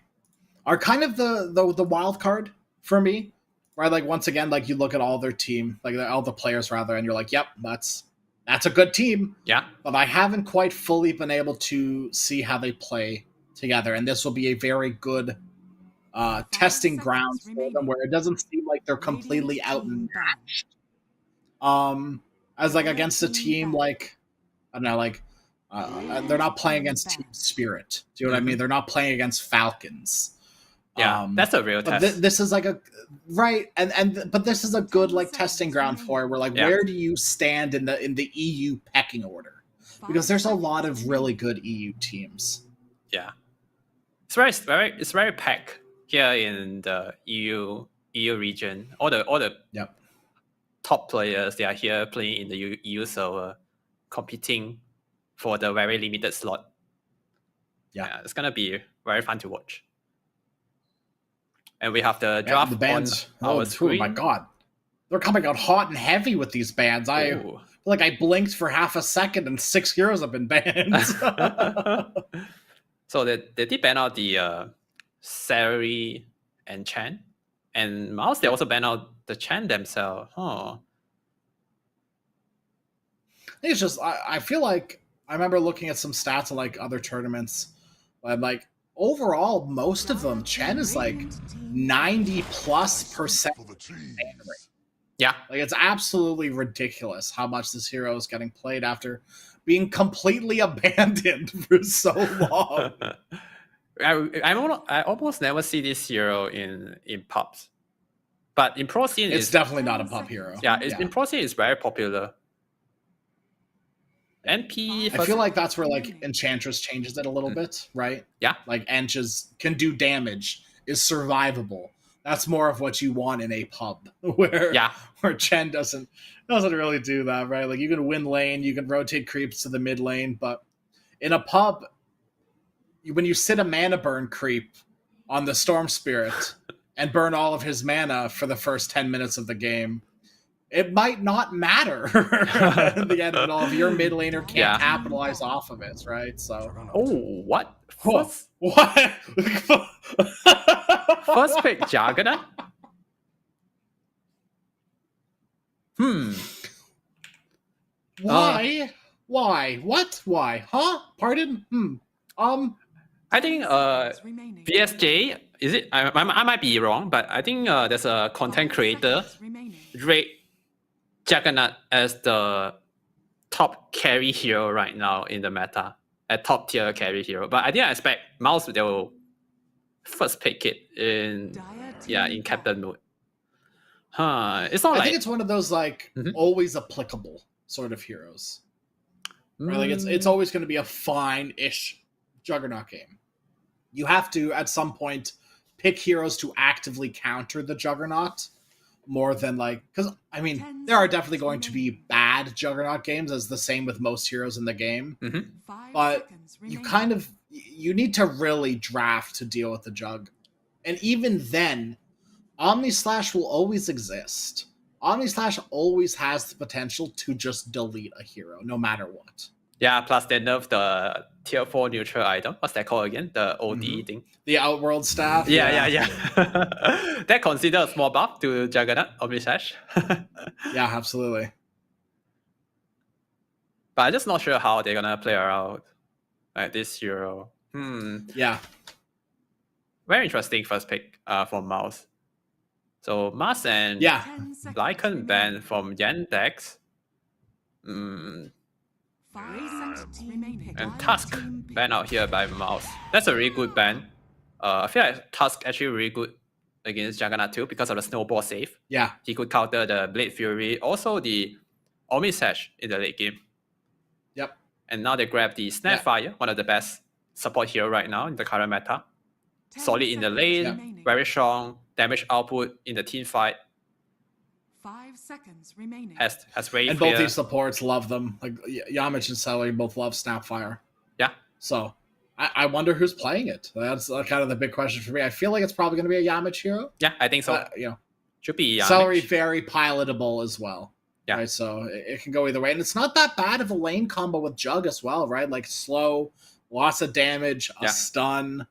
are kind of the wild card for me, right? Like once again, like you look at all their team, like all the players rather, and you're like, yep, that's a good team. Yeah. But I haven't quite fully been able to see how they play together, and this will be a very good testing ground for them, where it doesn't seem like they're completely outmatched. As like against a team like, I don't know, like. They're not playing against Team Spirit. Do you know what I mean? They're not playing against Falcons. Yeah, that's a real test. This is like but this is a good like testing ground for it. Where like, where do you stand in the EU pecking order? Because there's a lot of really good EU teams. Yeah, it's very packed here in the EU region. All the top players, they are here playing in the EU server, competing for the very limited slot. Yeah, it's gonna be very fun to watch. And we have the draft the bands on our screen. Oh my god, they're coming out hot and heavy with these bans. I feel like I blinked for half a second and 6 heroes have been banned. So they did ban out the Sari and Chen, and Mouse. They also ban out the Chen themselves. It's just I feel like. I remember looking at some stats of like other tournaments, and like overall, most of them, Chen is like 90+% ban rate. Yeah, like it's absolutely ridiculous how much this hero is getting played after being completely abandoned for so long. I almost never see this hero in pubs, but in pro scene, it's definitely not a pub hero. Yeah, in pro scene, it's very popular. NP. I feel like that's where like Enchantress changes it a little bit, right? Yeah, like Enches can do damage, is survivable. That's more of what you want in a pub, where Chen doesn't really do that, right? Like you can win lane, you can rotate creeps to the mid lane, but in a pub, when you sit a mana burn creep on the Storm Spirit and burn all of his mana for the first 10 minutes of the game, it might not matter in the end of it all if your mid laner can't Yeah. capitalize off of it, right? So, Oh, what? Whoa. First, What? first pick Juggernaut? Why? Why? What? Why? Huh? Pardon? I think remaining. VSJ, is it? I might be wrong, but I think there's a content 5 creator seconds remaining. rate Juggernaut as the top carry hero right now in the meta, a top tier carry hero. But I didn't expect Mouse they will first pick it in in captain mode. It's not I like think it's one of those like Mhm. always applicable sort of heroes. Right? Like it's always going to be a fine-ish Juggernaut game. You have to at some point pick heroes to actively counter the Juggernaut more than like, because I mean there are definitely going to be bad Juggernaut games, as the same with most heroes in the game. 5 But seconds you remaining. you need to really draft to deal with the Jug, and even then, Omni Slash will always exist. Omni Slash always has the potential to just delete a hero, no matter what. Yeah, plus they nerf the tier 4 neutral item. What's that called again? The OD thing. The Outworld staff. Yeah. That considered a small buff to Juggernaut Omnisash. Yeah, absolutely. But I'm just not sure how they're gonna play around like this hero. Yeah. Very interesting first pick from Mouse. So Mars and 10 seconds Lycan remaining. ban from Yandex. 5 seconds remaining. And Wild Tusk team pick. banned out here by Mouse. That's a really good ban. I feel like Tusk actually really good against Juggernaut too because of the snowball save. Yeah. He could counter the Blade Fury, also the Omnisash in the late game. Yep. And now they grab the Snapfire, one of the best support hero right now in the current meta. 10 Solid in the seconds lane, remaining. very strong damage output in the team fight. 5 seconds remaining. Has very And clear. both these supports love them. Like Yamich and Celery both love Snapfire. Yeah. So I wonder who's playing it. That's kind of the big question for me. I feel like it's probably going to be a Yamich hero. Yeah, I think so. Should be Yamich. Celery very pilotable as well. Yeah. Right, so it can go either way. And it's not that bad of a lane combo with Jug as well, right? Like slow, lots of damage, a stun.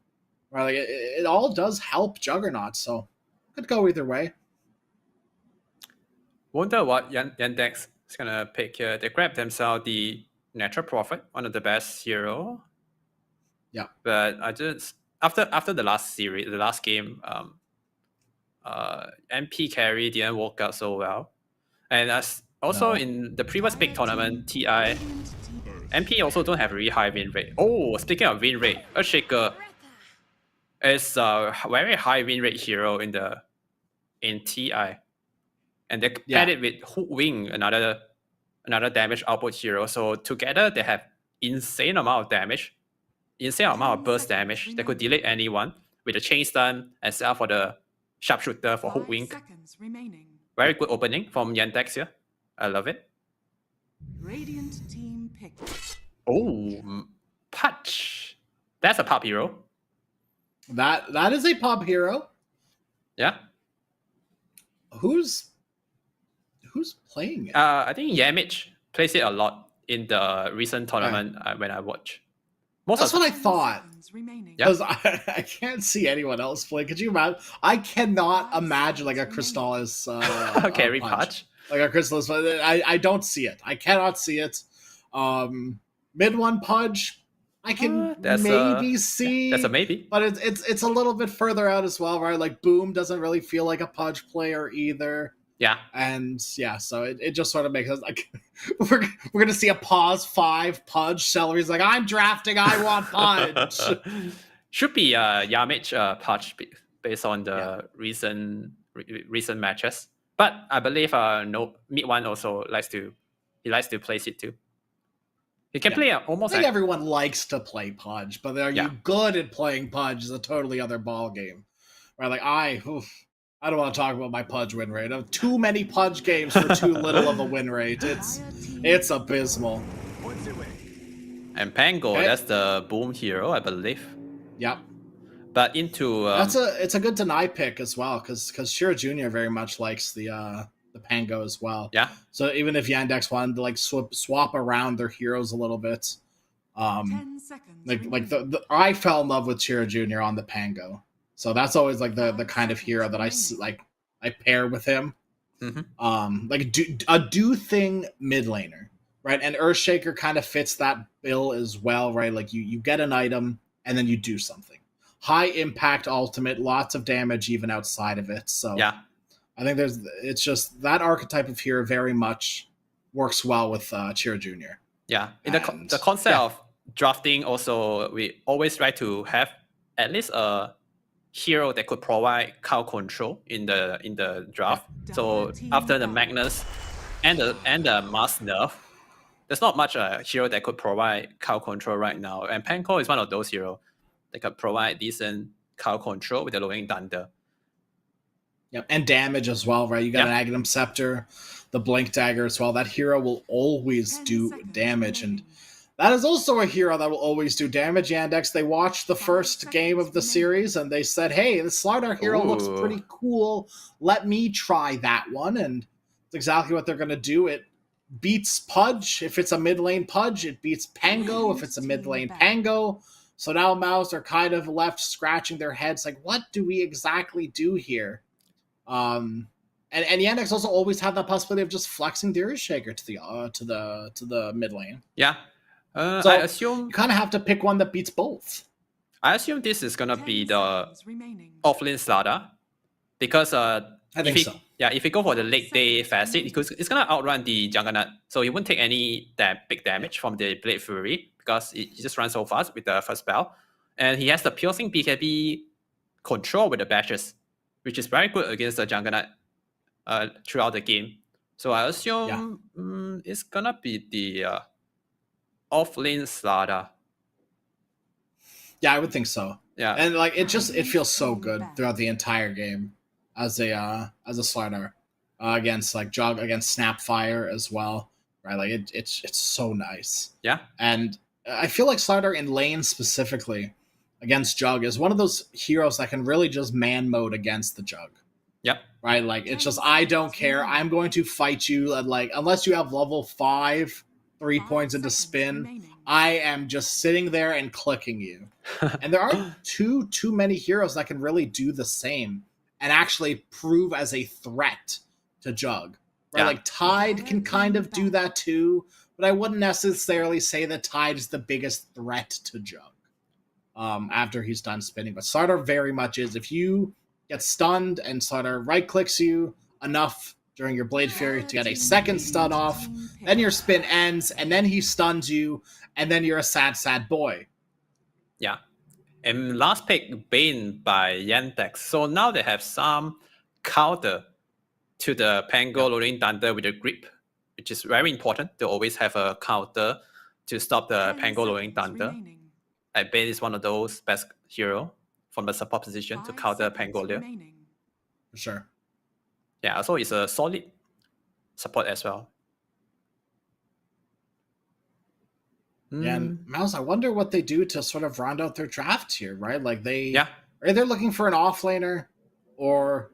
Right, like it all does help Juggernaut, so could go either way. Wonder what Yandex is gonna pick here. They grab themselves the Natural Prophet, one of the best hero. Yeah. But I just after the last series, the last game, MP carry didn't work out so well. And as also in the previous big tournament, TI, MP also don't have really high win rate. Oh, speaking of win rate, Earthshaker is a very high win rate hero in TI. And they paired it with Hook Wing, another damage output hero. So together they have insane amount of damage, insane amount of burst damage. They could delete anyone with a chain stun and set up for the sharpshooter for Hook 5 Wing. seconds remaining. Very good opening from Yandex here. I love it. Radiant team pick. Oh, Patch. That's a pop hero. That is a pop hero. Yeah. Who's playing it? I think Yamich plays it a lot in the recent tournament when I watch. That's what I 10 thought. seconds remaining. Yeah. Because I can't see anyone else play. Could you imagine? I cannot imagine like a Crystallis Carry punch. Patch. Like a Crystallis. I don't see it. I cannot see it. Mid one Pudge, I can That's maybe see. That's a maybe. But it's a little bit further out as well, right? Like Boom doesn't really feel like a Pudge player either. Yeah. And yeah, so it just sort of makes us like we're gonna see a pause 5 Pudge. Celery's like, I'm drafting, I want Pudge. Should be Yamich Patch based on the recent matches. But I believe no mid one also likes to place it too. He can play almost I think like everyone likes to play Pudge, but are you good at playing Pudge is a totally other ball game. Right? Like I don't want to talk about my Pudge win rate. I have too many Pudge games for too little of a win rate. It's abysmal. and Pango. That's the Boom hero, I believe. Yep. But into it's a good deny pick as well because Shira Jr. very much likes the Pango as well. Yeah. So even if Yandex wanted to like swap around their heroes a little bit, 10 seconds. I fell in love with Chiro Jr. on the Pango. So that's always like the kind of hero that I pair with him. Mm-hmm. Like a do thing mid laner, right? And Earthshaker kind of fits that bill as well, right? Like you get an item and then you do something. High impact ultimate, lots of damage even outside of it. So Yeah. I think it's just that archetype of hero very much works well with Chiro Jr. Yeah. In And, the concept yeah. of drafting, also we always try to have at least a hero that could provide cow control in the draft. So after the Magnus and the Mars nerf, there's not much a hero that could provide cow control right now. And Panko is one of those heroes that could provide decent cow control with the Lowing Thunder. Yep, and damage as well, right? You got an Aghanim Scepter, the Blink Dagger as well. That hero will always do damage, and that is also a hero that will always do damage. Yandex, they watched the first game of the series, and they said, hey, the Slardar hero looks pretty cool. Let me try that one, and it's exactly what they're going to do. It beats Pudge if it's a mid lane Pudge. It beats Pango if it's a mid lane Pango. So now Mouse are kind of left scratching their heads like, what do we exactly do here? And Yandex also always had that possibility of just flexing the Earthshaker to the mid lane. Yeah. So I assume you kind of have to pick one that beats both. I assume this is gonna be the offlane Slardar, because I think so. Yeah, if you go for the late day facet, because it's gonna outrun the Juggernaut, so he won't take any big damage from the Blade Fury because he just runs so fast with the first spell, and he has the piercing BKB control with the bashes, which is very good against the Juggernaut throughout the game. So I assume it's gonna be the offlane Slardar. Yeah, I would think so. Yeah, and like it feels so good throughout the entire game as a Slardar against like Jug, against Snapfire as well, right? Like it's so nice. Yeah, and I feel like Slardar in lane specifically against Jug is one of those heroes that can really just man mode against the Jug. Yep. Right? Like it's just, I don't care. I'm going to fight you at like, unless you have level 5, 3 points into spin, I am just sitting there and clicking you. And there aren't too many heroes that can really do the same and actually prove as a threat to Jug. Right? Yeah. Like Tide can kind of do that too, but I wouldn't necessarily say that Tide is the biggest threat to Jug after he's done spinning. But Slardar very much is. If you get stunned and Slardar right-clicks you enough during your Blade Fury to get a second stun off, then your spin ends, and then he stuns you, and then you're a sad, sad boy. Yeah. And last pick, Bane by Yandex. So now they have some counter to the Pango Lowing Thunder with the grip, which is very important to always have a counter to stop the Pango Lowing Thunder. Bane is one of those best hero from the support position to counter Pangolier. For sure. Yeah, so it's a solid support as well. Yeah, and Mouse, I wonder what they do to sort of round out their draft here, right? Like they are either looking for an offlaner or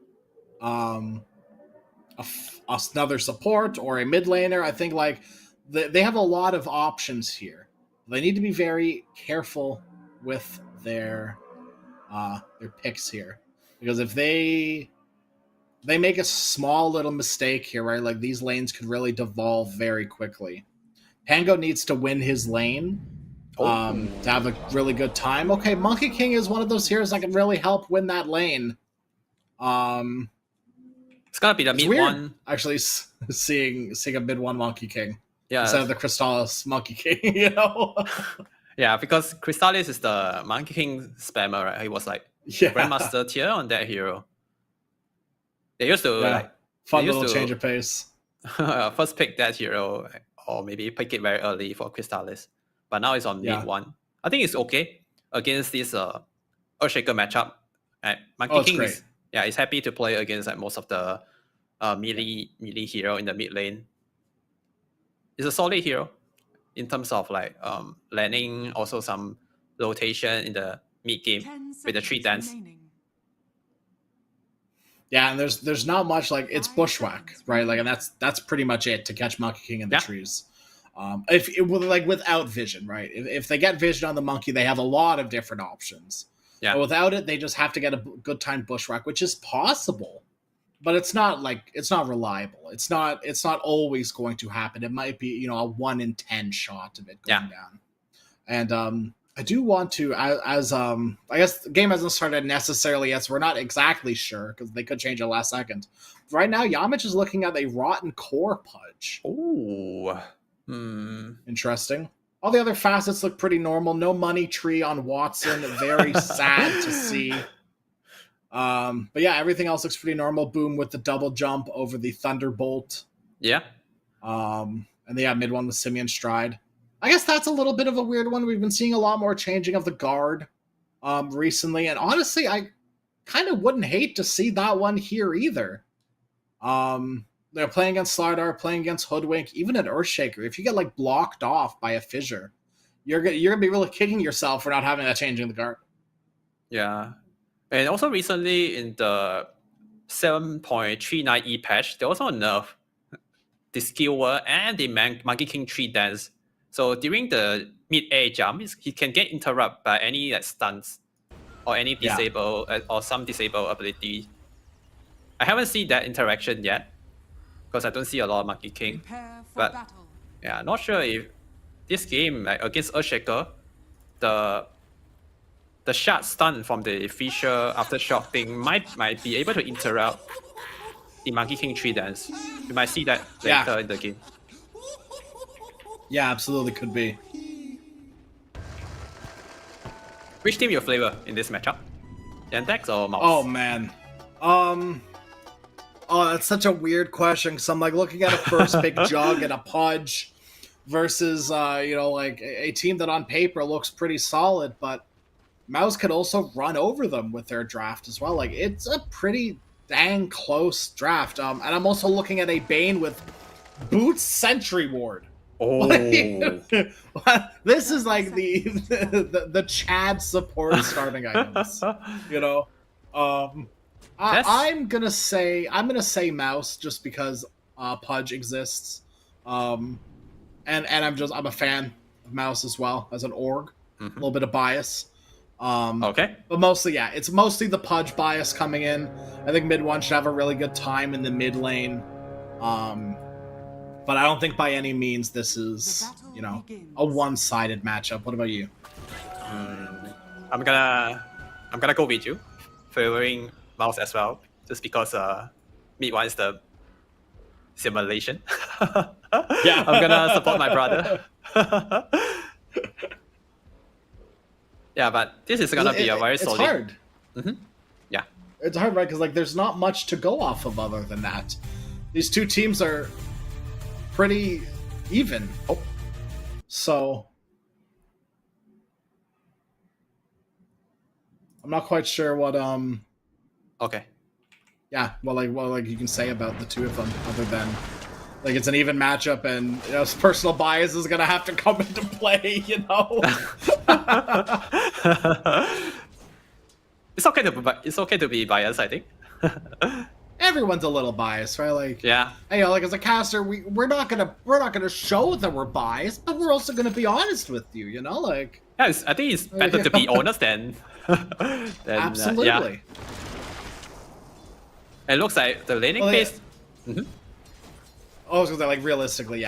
another support or a mid laner. I think like they have a lot of options here. They need to be very careful with their picks here, because if they make a small little mistake here, right, like these lanes could really devolve very quickly. Pango needs to win his lane to have a really good time. Okay, Monkey King is one of those heroes that can really help win that lane. It's gonna be the mid one. Actually, seeing a mid one Monkey King instead of the Crystallis Monkey King, you know. Yeah, because Crystallis is the Monkey King spammer, right? He was like Grandmaster tier on that hero. They used to fun little change of pace. First pick that hero, or maybe pick it very early for Crystallis. But now it's on mid one. I think it's okay against this Earthshaker matchup. Monkey King is happy to play against most of the melee hero in the mid lane. It's a solid hero in terms of like landing, also some rotation in the mid game with the 3 dance. Yeah, and there's not much, like, it's bushwhack, right? Like, and that's pretty much it to catch Monkey King in the trees. If it was like without vision, right? If they get vision on the monkey, they have a lot of different options. Yeah. But without it, they just have to get a good time bushwhack, which is possible, but it's not reliable. It's not always going to happen. It might be, a 1 in 10 shot of it going down. And I do want to, as I guess the game hasn't started necessarily yet, so we're not exactly sure because they could change it last second. Right now, Yamich is looking at a rotten core pudge. Ooh. Interesting. All the other facets look pretty normal. No money tree on Watson. Very sad to see. But yeah, everything else looks pretty normal. Boom with the double jump over the Thunderbolt. Yeah. And they have mid one with Simeon Stride. I guess that's a little bit of a weird one. We've been seeing a lot more changing of the guard recently. And honestly, I kind of wouldn't hate to see that one here either. They're playing against Slardar, playing against Hoodwink, even an Earthshaker. If you get like blocked off by a fissure, you're gonna be really kicking yourself for not having that changing the guard. Yeah. And also recently in the 7.39E patch, they also nerfed the Skewer and the Monkey King tree dance. So during the mid-air jump, he can get interrupted by any stunts or any disable or some disable ability. I haven't seen that interaction yet because I don't see a lot of Monkey King. But yeah, not sure if this game against Earthshaker, the shot stun from the Fisher aftershock thing might be able to interrupt the Monkey King tree dance. You might see that later in the game. Yeah, absolutely could be. Which team you flavor in this matchup? Yandex or Mouse? Oh man. Oh, that's such a weird question because I'm like looking at a first pick Jug and a Pudge versus like a team that on paper looks pretty solid, but Mouse could also run over them with their draft as well. Like it's a pretty dang close draft. And I'm also looking at a Bane with Boots Sentry Ward. Oh, this is like the Chad support starting items. I'm gonna say Mouse just because Pudge exists, and I'm a fan of Mouse as well as an org. A little bit of bias. Okay, but mostly it's mostly the Pudge bias coming in. I think mid one should have a really good time in the mid lane. But I don't think by any means this is, a one-sided matchup. What about you? I'm gonna go with you, favoring Mouse as well, just because mid one is the simulation. Yeah, I'm gonna support my brother. Yeah, but this is gonna be a very solid. It's hard. Yeah, it's hard, right? Because there's not much to go off of other than that. These two teams are pretty even. So I'm not quite sure what okay. Yeah, what you can say about the two of them other than it's an even matchup and personal bias is gonna have to come into play, It's okay to be biased, I think. Everyone's a little biased, right? Yeah. As a caster, we're not gonna show that we're biased, but we're also gonna be honest with you, Yeah, I think it's better to be honest than absolutely. Yeah. It looks like the laning phase. I was gonna say, realistically,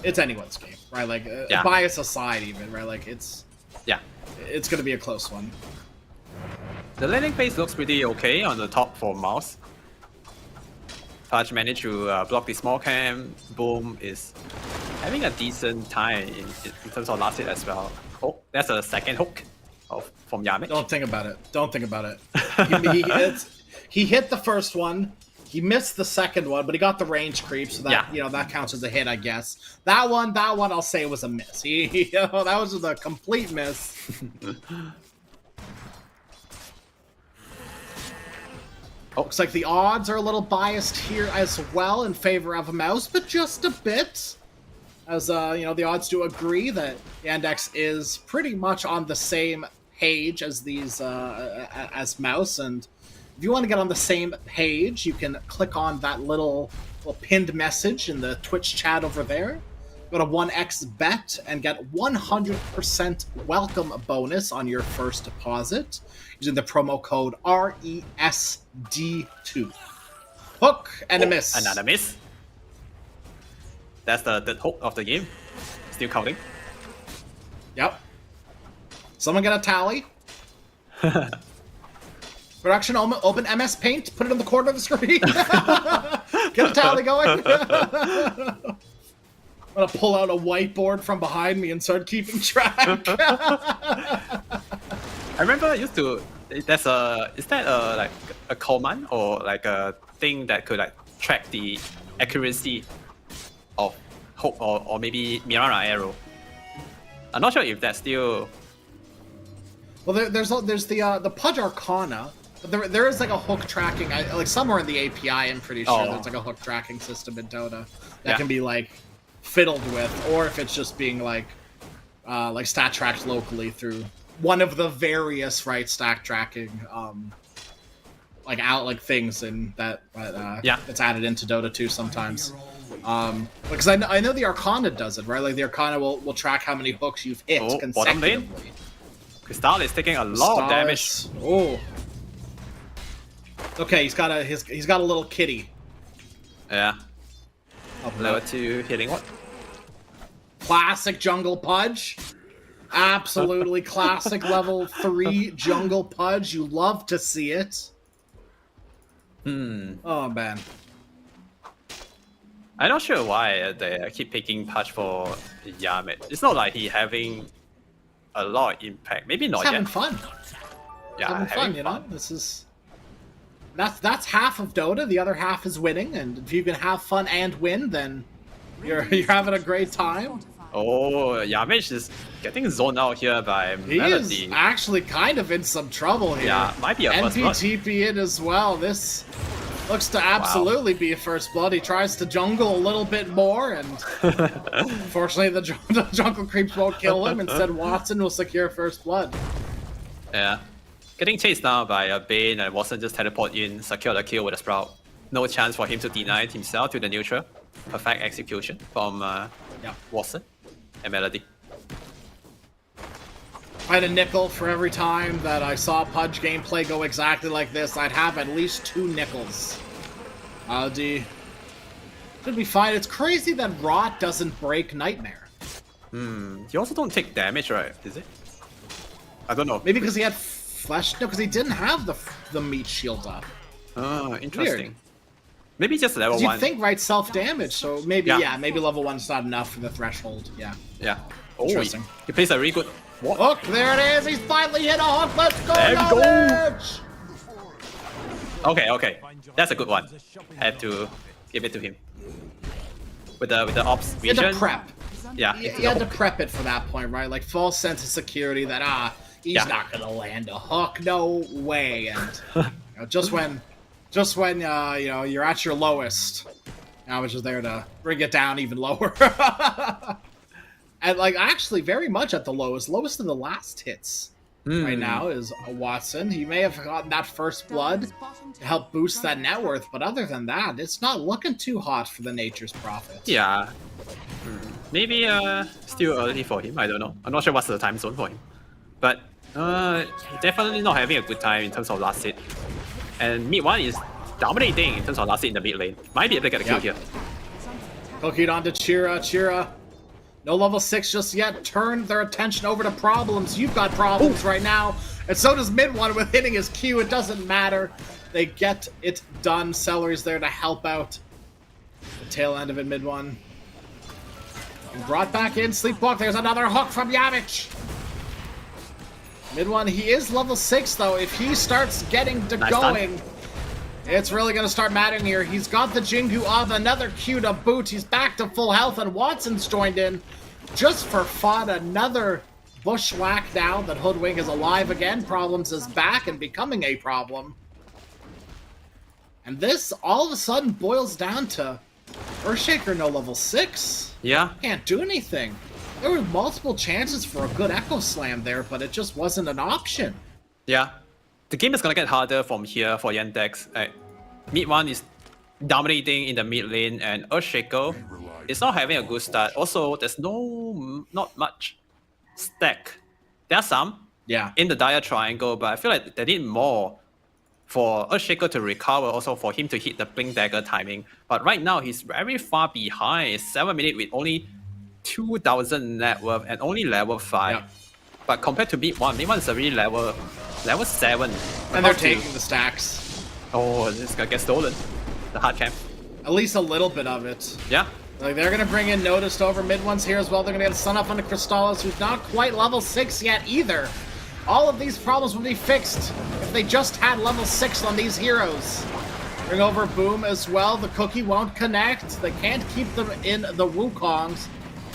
it's anyone's game, right? Bias aside, even, right? It's gonna be a close one. The laning phase looks pretty okay on the top for Mouse. Pudge managed to block the small cam. Boom is having a decent time in terms of last hit as well. Oh, that's a second hook from Yamich. Don't think about it. He hit the first one. He missed the second one, but he got the range creep, so that that counts as a hit, I guess. That one I'll say was a miss. That was just a complete miss. Looks like the odds are a little biased here as well in favor of a Mouse, but just a bit. As the odds do agree that Yandex is pretty much on the same page as these as Mouse, and if you want to get on the same page, you can click on that little pinned message in the Twitch chat over there. Go to 1xbet and get 100% welcome bonus on your first deposit using the promo code RESD2. Hook and a miss. Another miss. That's the hook of the game. Still counting. Yep. Someone get a tally. Production, open MS Paint. Put it in the corner of the screen. Get a tally going. I'm gonna pull out a whiteboard from behind me and start keeping track. I remember I used to. Is that like a command or like a thing that could like track the accuracy of hook or maybe Mirana arrow? I'm not sure if that's still. Well, there's the Pudge Arcana. But there is like a hook tracking, like somewhere in the API. I'm pretty sure there's like a hook tracking system in Dota that can be like fiddled with, or if it's just being like stat tracked locally through one of the various stack tracking things in that that's added into Dota 2 sometimes. Because I know the Arcana does it, right? Like the Arcana will track how many hooks you've hit consecutively. Crystal is taking a lot of damage. Oh. Okay, he's got a little kitty. Yeah. Level 2 hitting what? Classic jungle Pudge. Absolutely classic level 3 jungle Pudge. You love to see it. Oh man. I'm not sure why they keep picking Pudge for Yamit. It's not like he having a lot of impact. Maybe not He's yet. having fun. Yeah, having fun, you know? This is that's half of Dota, the other half is winning, and if you can have fun and win, then you're having a great time. Oh, Yamish is getting zoned out here by He Melody. is actually kind of in some trouble here. Yeah, might be a first blood. NPTP in as well. This looks to absolutely be a first blood. He tries to jungle a little bit more, and unfortunately the jungle creeps won't kill him. Instead, Watson will secure first blood. Yeah. Getting chased now by a Bane, and Watson just teleport in, secure the kill with a Sprout. No chance for him to deny himself to the neutral. Perfect execution from Watson and Melody. If I had a nickel for every time that I saw Pudge gameplay go exactly like this, I'd have at least 2 nickels. Should be fine. It's crazy that Rot doesn't break Nightmare. He also don't take damage, right? Is it? I don't know. Maybe because he had flesh. No, because he didn't have the meat shield up. Oh, interesting. Weird. Maybe just level 1. You'd think, right, self-damage, so maybe, maybe level 1's not enough for the threshold, yeah. Yeah. Oh, Interesting. He plays a really good... What? Hook, there it is! He's finally hit a hook! Let's go, There we go! Knowledge! Okay. That's a good one. Have to give it to him. With the ops vision. You had to prep. Yeah. You had to prep it for that point, right? Like, false sense of security that, he's not gonna land a hook, no way. And just when you're at your lowest, Knowledge is there to bring it down even lower. And actually very much at the lowest of the last hits right now is Watson. He may have gotten that first blood to help boost that net worth, but other than that, it's not looking too hot for the Nature's Prophet. Yeah. Maybe still early for him, I don't know. I'm not sure what's the time zone for him. But definitely not having a good time in terms of last hit. And mid 1 is dominating in terms of last hit in the mid lane. Might be able to get a kill here. Hooking onto Chira. No level 6 just yet. Turn their attention over to problems. You've got problems right now. And so does mid 1 with hitting his Q. It doesn't matter. They get it done. Celery's there to help out. The tail end of it, mid 1. And brought back in. Sleepwalk. There's another hook from Yavich. Mid 1, he is level 6 though. If he starts getting to going, it's really going to start mattering here. He's got the Jingu of another Q to boot. He's back to full health, and Watson's joined in just for fun. Another bushwhack now that Hoodwink is alive again. Problems is back and becoming a problem. And this all of a sudden boils down to Earthshaker no level 6. Yeah. Can't do anything. There were multiple chances for a good Echo Slam there, but it just wasn't an option. Yeah. the game is gonna get harder from here for Yandex. Mid one is dominating in the mid lane, and Earthshaker is not having a good start. Also, there's not much stack. There are some in the dire triangle, but I feel like they need more for Earthshaker to recover, also for him to hit the Blink Dagger timing. But right now, he's very far behind. 7 minutes with only 2,000 net worth and only level 5. Yeah. But compared to mid one is already level 7. And they're taking the stacks. Oh, this is gonna get stolen. The hard camp. At least a little bit of it. Yeah. Like, they're gonna bring in Noticed over mid ones here as well. They're gonna get a Sun Up on the Crystallis, who's not quite level 6 yet either. All of these problems would be fixed if they just had level 6 on these heroes. Bring over Boom as well. The Cookie won't connect. They can't keep them in the Wukongs.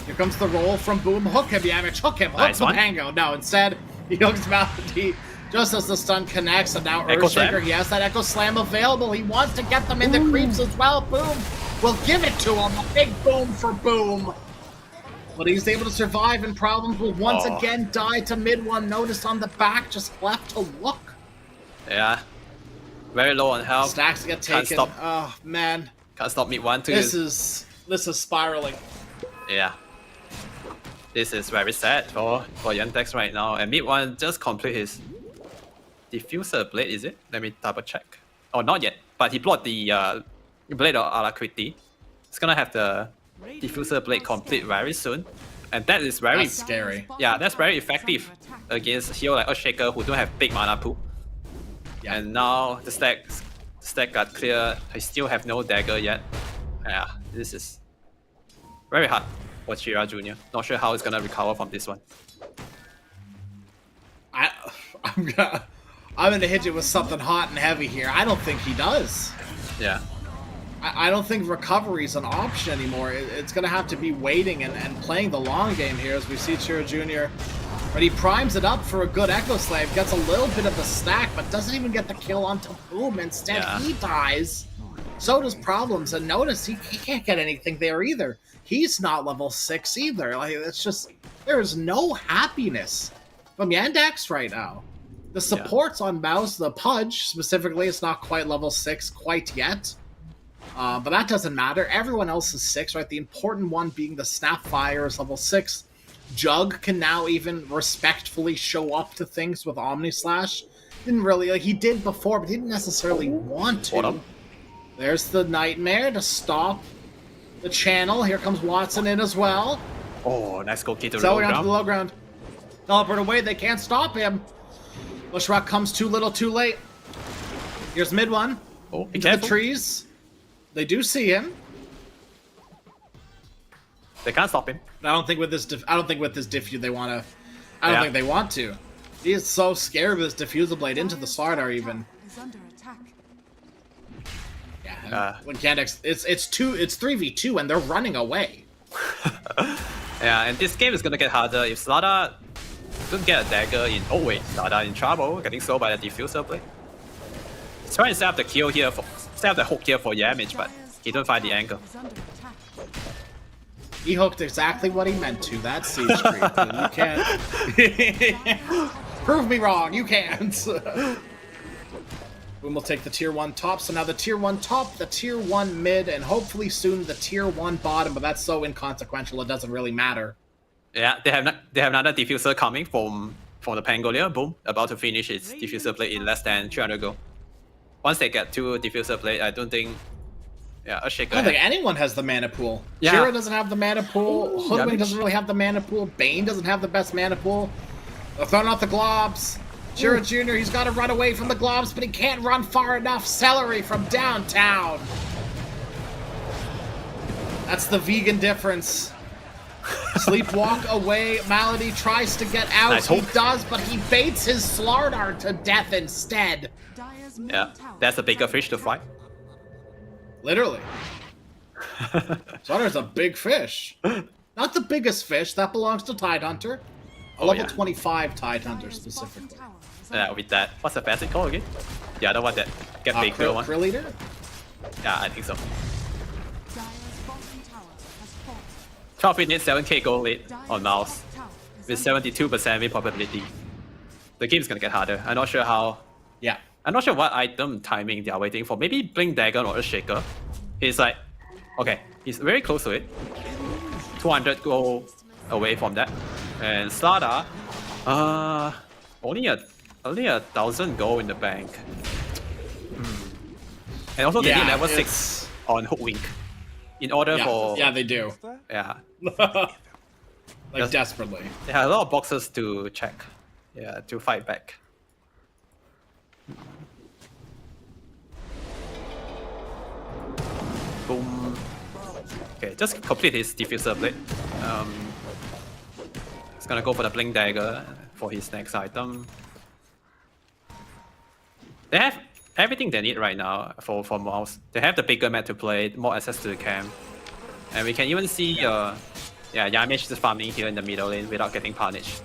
Here comes the roll from Boom. Hook him, Yamich. Hook him. Hook the Pango. No, instead, he hooks Malady just as the stun connects. And now Earthshaker, he has that Echo Slam available. He wants to get them in the creeps as well. Boom will give it to him. A big boom for Boom. But he's able to survive, and Problems will once again die to mid one. Noticed on the back, just left to look. Yeah. Very low on health. Stacks get taken. Can't stop. Oh, man. Can't stop mid one too. This is spiraling. Yeah. This is very sad for Yandex right now. And mid one just complete his Diffuser Blade, is it? Let me double check. Oh, not yet. But he blocked the Blade of Alacrity. It's gonna have the Diffuser Blade complete very soon. And that is very scary. Yeah, that's very effective against hero like Earthshaker who don't have big mana pool. Yeah. And now the stack got clear. I still have no dagger yet. Yeah, this is very hard for Chira Jr. Not sure how he's gonna recover from this one. I'm gonna hit you with something hot and heavy here. I don't think he does. Yeah. I don't think recovery is an option anymore. It's gonna have to be waiting and playing the long game here as we see Chira Jr. But he primes it up for a good Echo Slave, gets a little bit of the stack, but doesn't even get the kill onto Boom. Instead, he dies. So does Problems, and notice he can't get anything there either. He's not level 6 either. Like, it's just, there is no happiness from Yandex right now. The supports on Mouse, the Pudge specifically, is not quite level 6 quite yet. But that doesn't matter. Everyone else is 6, right? The important one being the Snapfire is level 6. Jug can now even respectfully show up to things with Omni Slash. Didn't really, like, he did before, but he didn't necessarily want to. There's the Nightmare to stop the channel. Here comes Watson in as well. Oh, nice go key to the low ground. Teleport away, they can't stop him. Leshrac comes too little too late. Here's mid one. Oh, be into careful. The trees. They do see him. They can't stop him. I don't think with this diffuse they want to. I don't think they want to. He is so scared of this diffuser blade into the Slardar even. Yeah. When Yandex, it's 3v2 and they're running away. Yeah, and this game is gonna get harder if Slardar don't get a dagger in. Oh wait, Slardar in trouble, getting sold by the diffuser blade. He's trying to set up the kill here set up the hook here for Yamich, but he don't find the angle. He hooked exactly what he meant to. That's Siege Creep. You can't prove me wrong. You can't. Boom will take the tier 1 top. So now the tier 1 top, the tier 1 mid, and hopefully soon the tier 1 bottom. But that's so inconsequential, it doesn't really matter. Yeah, they have another diffuser coming from the Pangolier. Boom, about to finish its diffuser blade in less than 300 gold. Once they get 2 diffuser blade, I don't think. Yeah, Earthshaker. I don't think anyone has the mana pool. Yeah. Kira doesn't have the mana pool. Hoodwink doesn't really have the mana pool. Bane doesn't have the best mana pool. They're throwing out the globs. Chira Jr., he's got to run away from the globs, but he can't run far enough. Celery from downtown. That's the vegan difference. Sleepwalk away. Malady tries to get out. Nice he hook. does, but he baits his Slardar to death instead. Yeah, that's a bigger fish to fight. Literally. Slardar's a big fish. Not the biggest fish. That belongs to Tidehunter. A level 25 Tidehunter specifically. Yeah, with that. What's the passive called again? Yeah, the one that get bigger one. Krill Eater? Yeah, I think so. 12 minutes, 7k gold lead on Mouse. With 72% win probability. The game's gonna get harder. I'm not sure how Yeah. I'm not sure what item timing they are waiting for. Maybe Blink Dagger or Earthshaker. He's like, okay, he's very close to it. 200 go away from that. And Slada, only a 1,000 gold in the bank. And also they need level 6 on Hook Wink in order for... Yeah, they do. Yeah. Like, desperately. They have a lot of boxes to check. Yeah, to fight back. Boom. Okay, just complete his diffuser blade. He's gonna go for the Blink Dagger for his next item. They have everything they need right now for mouse. They have the bigger map to play, more access to the camp. And we can even see Yamish just farming here in the middle lane without getting punished.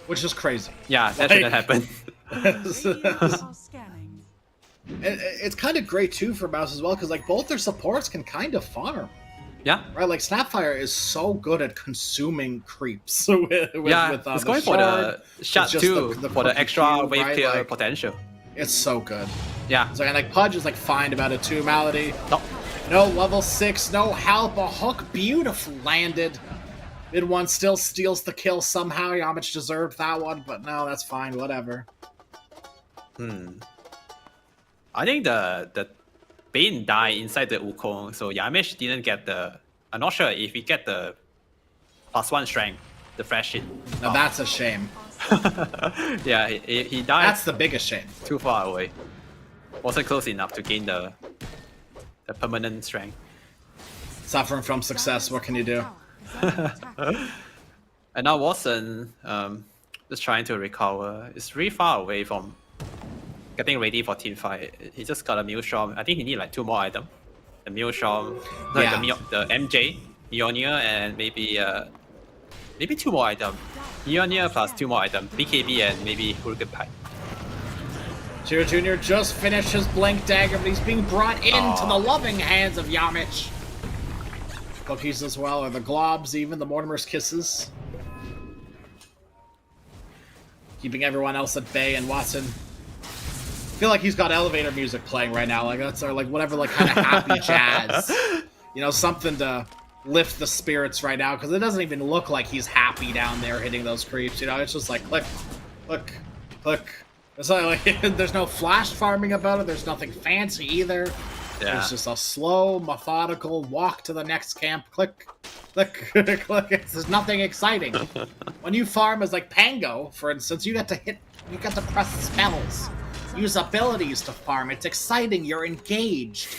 Which is crazy. Yeah, that shouldn't happen. Radiant are scanning. It's kind of great too for Mouse as well, because like both their supports can kind of farm. Yeah. Right, like Snapfire is so good at consuming creeps. with it's going for the shot too, for the extra wave clear like, potential. It's so good. Yeah. So and like Pudge is like fine about it too. Malady. No. No level 6, no help. A hook, beautiful landed. Mid one still steals the kill somehow. Yamich deserved that one, but no, that's fine. Whatever. I think the Bane died inside the Wukong, so Yamish didn't get the... I'm not sure if he get the +1 strength, the fresh hit. Now that's a shame. Yeah, he died. That's the biggest shame. Too far away. Wasn't close enough to gain the permanent strength. Suffering from success, what can you do? And now Watson just trying to recover. It's really far away from getting ready for team fight. He just got a Millshom. I think he need like 2 more items. The Millshom, the MJ, Mjolnir, and maybe 2 more items. Mjolnir plus 2 more items. BKB and maybe Hurricane Pipe. Chiro Jr. just finished his Blink Dagger, but he's being brought into the loving hands of Yamich. Cookies as well, or the globs even, the Mortimer's Kisses. Keeping everyone else at bay, and Watson... I feel like he's got elevator music playing right now, like that's our, like, whatever, like, kind of happy jazz. You know, something to lift the spirits right now, because it doesn't even look like he's happy down there hitting those creeps, you know? It's just like, click, click, click. It's like there's no flash farming about it. There's nothing fancy either. Yeah. It's just a slow, methodical walk to the next camp. Click, click, click. There's nothing exciting. When you farm as like Pango, for instance, you get to press spells, use abilities to farm. It's exciting. You're engaged.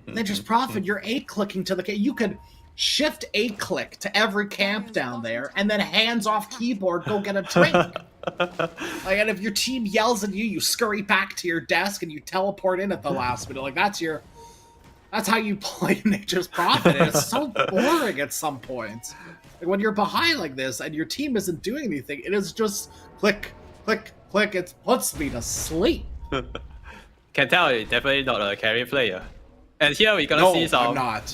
Then just Prophet, you're 8-clicking to the camp. You could shift 8-click to every camp down there, and then hands off keyboard, go get a drink. Like, and if your team yells at you, you scurry back to your desk and you teleport in at the last minute. Like that's how you play Nature's Prophet. And it's so boring at some points. Like when you're behind like this and your team isn't doing anything, it is just click, click, click. It puts me to sleep. Can tell you're definitely not a carry player. And here we're gonna see some I'm not.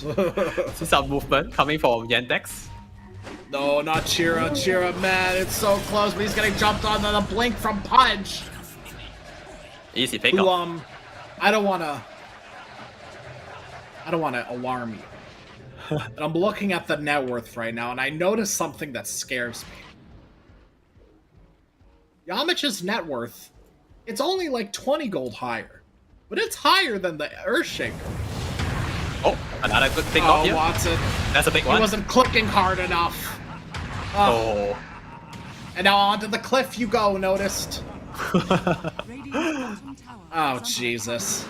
see some movement coming from Yandex. No, not Chira. Chira, man, it's so close, but he's getting jumped on the blink from Pudge. Easy pick up. I don't wanna alarm you. And I'm looking at the net worth right now, and I noticed something that scares me. Yamich's net worth, it's only like 20 gold higher, but it's higher than the Earthshaker. Oh, another good pick up here. Watson. That's a big one. He wasn't clicking hard enough. Oh. And now onto the cliff you go, noticed. Oh, Jesus.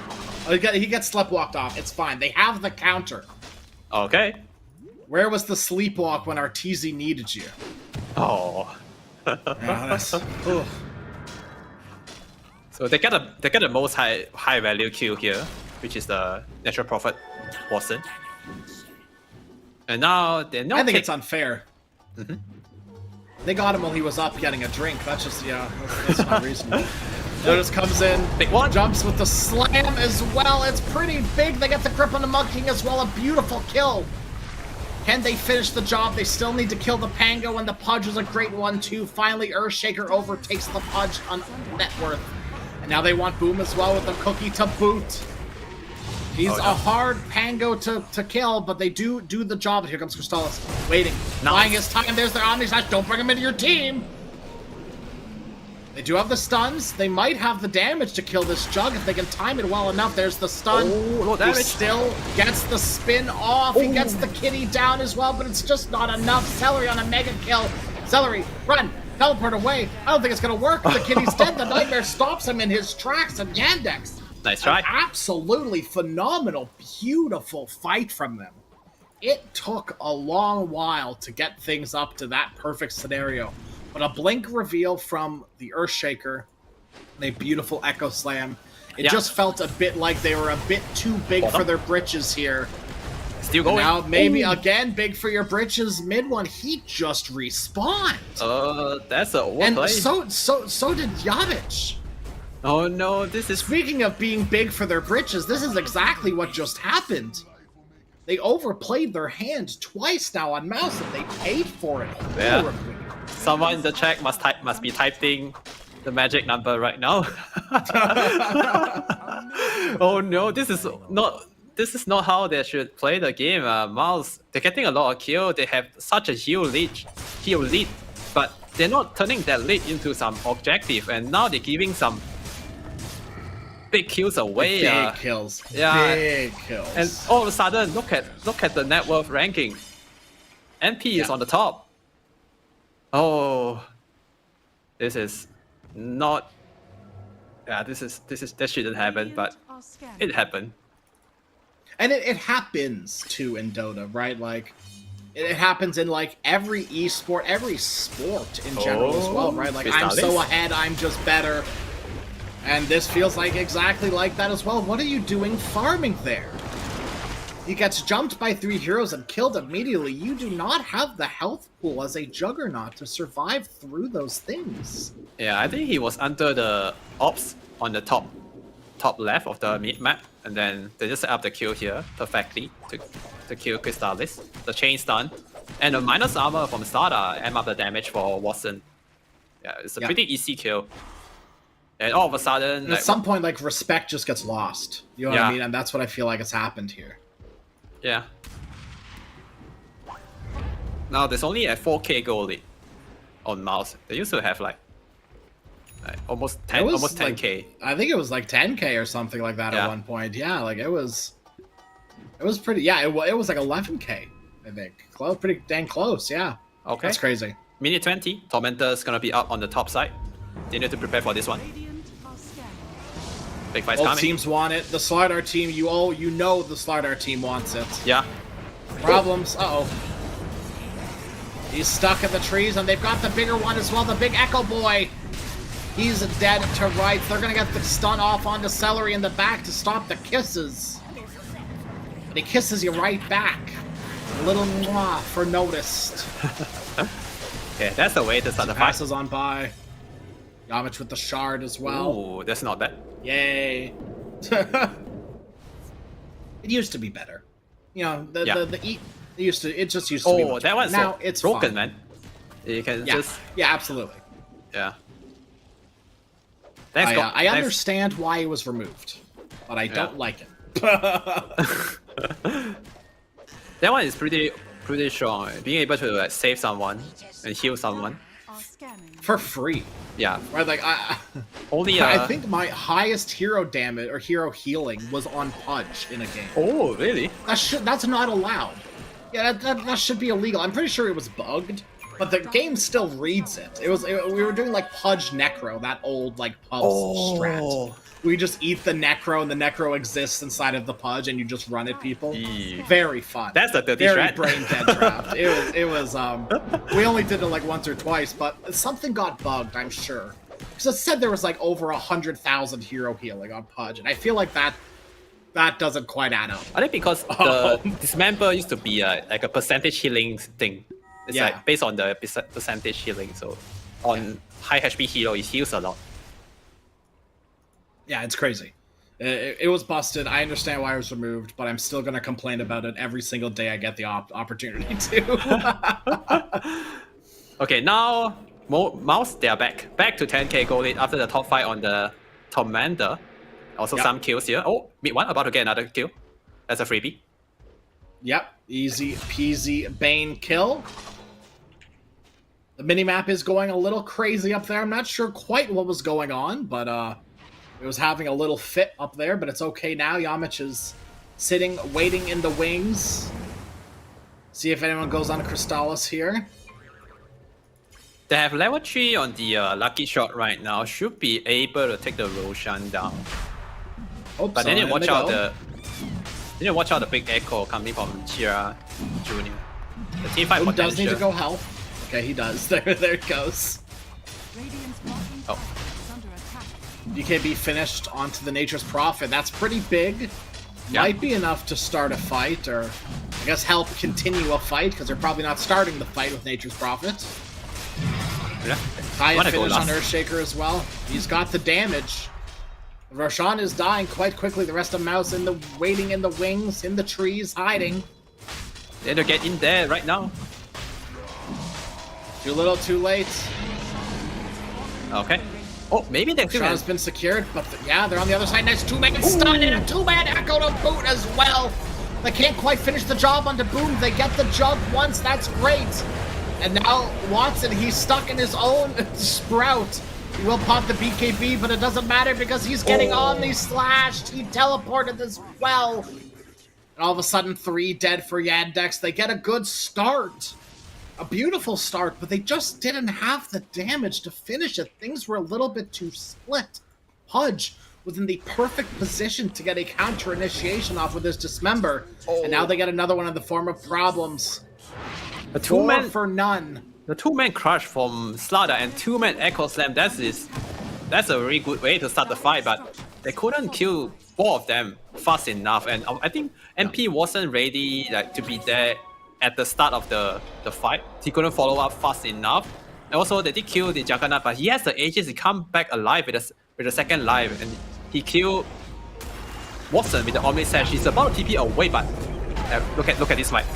Oh, he gets sleptwalked off. It's fine. They have the counter. Okay. Where was the sleepwalk when Arteezy needed you? Oh. Ugh. So they get the most high value kill here, which is the Natural Prophet Watson. And now they're not. I think it's unfair. They got him while he was up getting a drink. That's just that's not reasonable. Notice comes in, big one, jumps with the slam as well. It's pretty big. They get the grip on the Mud King as well. A beautiful kill. Can they finish the job? They still need to kill the Pango, and the Pudge is a great one too. Finally, Earthshaker overtakes the Pudge on net worth. And now they want Boom as well with the cookie to boot. He's a hard Pango to kill, but they do the job. And here comes Crystallis, waiting, buying his time. There's their Omni Slash. Don't bring him into your team. They do have the stuns. They might have the damage to kill this Jug if they can time it well enough. There's the stun. no damage. He still gets the spin off. He gets the kitty down as well, but it's just not enough. Celery on a mega kill. Celery, run. Teleport away. I don't think it's going to work. The kitty's dead. The Nightmare stops him in his tracks. And Yandex. Nice try. An absolutely phenomenal, beautiful fight from them. It took a long while to get things up to that perfect scenario. But a blink reveal from the Earthshaker and a beautiful Echo Slam. It just felt a bit like they were a bit too big for their britches here. Still going. Now maybe again big for your britches. Mid one, he just respawned. That's a overplay. And so did Yavich. Oh no, this is Speaking of being big for their britches, this is exactly what just happened. They overplayed their hand twice now on mouse, and they paid for it horribly. someone in the chat must be typing the magic number right now. Oh no, this is not how they should play the game. Mouse, they're getting a lot of kill. They have such a huge lead, but they're not turning that lead into some objective. And now they're giving some big kills away. Big kills. Yeah. Big kills. And all of a sudden, look at the net worth ranking. NP is on the top. Oh, this is not. Yeah, that shouldn't happen, but it happened. And it happens too in Dota, right? Like, it happens in like every esport, every sport in general as well, right? Like, I'm so ahead, I'm just better. And this feels like exactly like that as well. What are you doing farming there? He gets jumped by 3 heroes and killed immediately. You do not have the health pool as a Juggernaut to survive through those things. Yeah, I think he was under the ops on the top left of the mid map, and then they just set up the kill here perfectly to kill Crystallis. The chain stun and the minus armor from Starter amp up the damage for Watson. Yeah, it's a pretty easy kill. And all of a sudden, and at some point, like, respect just gets lost. You know what I mean? And that's what I feel like has happened here. Yeah. Now there's only a 4K goal lead on mouse. They used to have like almost 10K. I think it was like 10K or something like that at one point. Yeah, like it was pretty. Yeah, it was like 11K. I think pretty dang close. Yeah. Okay. That's crazy. Minute 20. Tormentor's gonna be up on the top side. They need to prepare for this one. Big fight's Both coming. teams want it. The Slardar team, you know the Slardar team wants it. Yeah. Problems. Uh-oh. He's stuck in the trees, and they've got the bigger one as well, the big Echo Boy. He's dead to rights. They're going to get the stun off onto Celery in the back to stop the kisses. And he kisses you right back. A little mwah for noticed. Okay, that's the way to start the fight. Passes on by. Yamich with the shard as well. Oh, that's not bad. Yay. It used to be better. You know, it just used to be much that one's now so it's broken, fine. man. You can just absolutely. yeah. I understand why it was removed, but I don't like it. That one is pretty strong. Being able to save someone and heal someone for free. Yeah. Right, like only I think my highest hero damage or hero healing was on Pudge in a game. Oh, really? That's not allowed. Yeah, that should be illegal. I'm pretty sure it was bugged, but the game still reads it. We were doing like Pudge Necro, that old like pub strat. We just eat the Necro, and the Necro exists inside of the Pudge, and you just run at people. Very fun. That's a dirty very strat. brain dead draft. It was we only did it like once or twice, but something got bugged, I'm sure. Because it said there was like over 100,000 hero healing on Pudge, and I feel like that doesn't quite add up. I think because the dismember used to be like a percentage healing thing. It's like based on the percentage healing. So on high HP hero, it heals a lot. Yeah, it's crazy. It was busted. I understand why it was removed, but I'm still going to complain about it every single day I get the opportunity to. Okay, now Mouse, they are back to 10k goal lead after the top fight on the Tormentor. Also some kills here. Oh, mid one about to get another kill. That's a freebie. Yep, easy peasy Bane kill. The minimap is going a little crazy up there. I'm not sure quite what was going on, but it was having a little fit up there, but it's okay now. Yamich is sitting, waiting in the wings. See if anyone goes on Crystallis here. They have level 3 on the lucky shot right now. Should be able to take the Roshan down. Oh, But then you watch out the big echo coming from Chira Jr. The team fight Boom potential. does need to go help. Okay, he does. There it goes. Radiant's bottom tower is under attack. DKB finished onto the Nature's Prophet. That's pretty big. Yeah. Might be enough to start a fight, or I guess help continue a fight, because they're probably not starting the fight with Nature's Prophet. Yeah. High Wanna go finish on last. Earthshaker as well. He's got the damage. Roshan is dying quite quickly. The rest of Mouse waiting in the wings, in the trees, hiding. They need to get in there right now. Too little, too late. Okay. Oh, maybe they still Roshan's been secured, but yeah, they're on the other side. Nice two-man stun and a two-man echo to boot as well. They can't quite finish the job onto Boom. They get the jump once. That's great. And now Watson, he's stuck in his own sprout. He will pop the BKB, but it doesn't matter because he's getting Omni slashed. He teleported as well. And all of a sudden, 3 dead for Yandex. They get a good start. A beautiful start, but they just didn't have the damage to finish it. Things were a little bit too split. Pudge was in the perfect position to get a counter initiation off with his Dismember. And now they get another one in the form of problems. The 4 two-man for none. The two-man crush from Slaughter and two-man Echo Slam, that's a very good way to start the fight, but they couldn't kill both of them fast enough, and I think MP wasn't ready to be there at the start of the fight. He couldn't follow up fast enough. And also they did kill the Juggernaut, but he has the ages to come back alive with a second life, and he killed Watson with the Omni Sash. He's about to TP away, but look at this fight.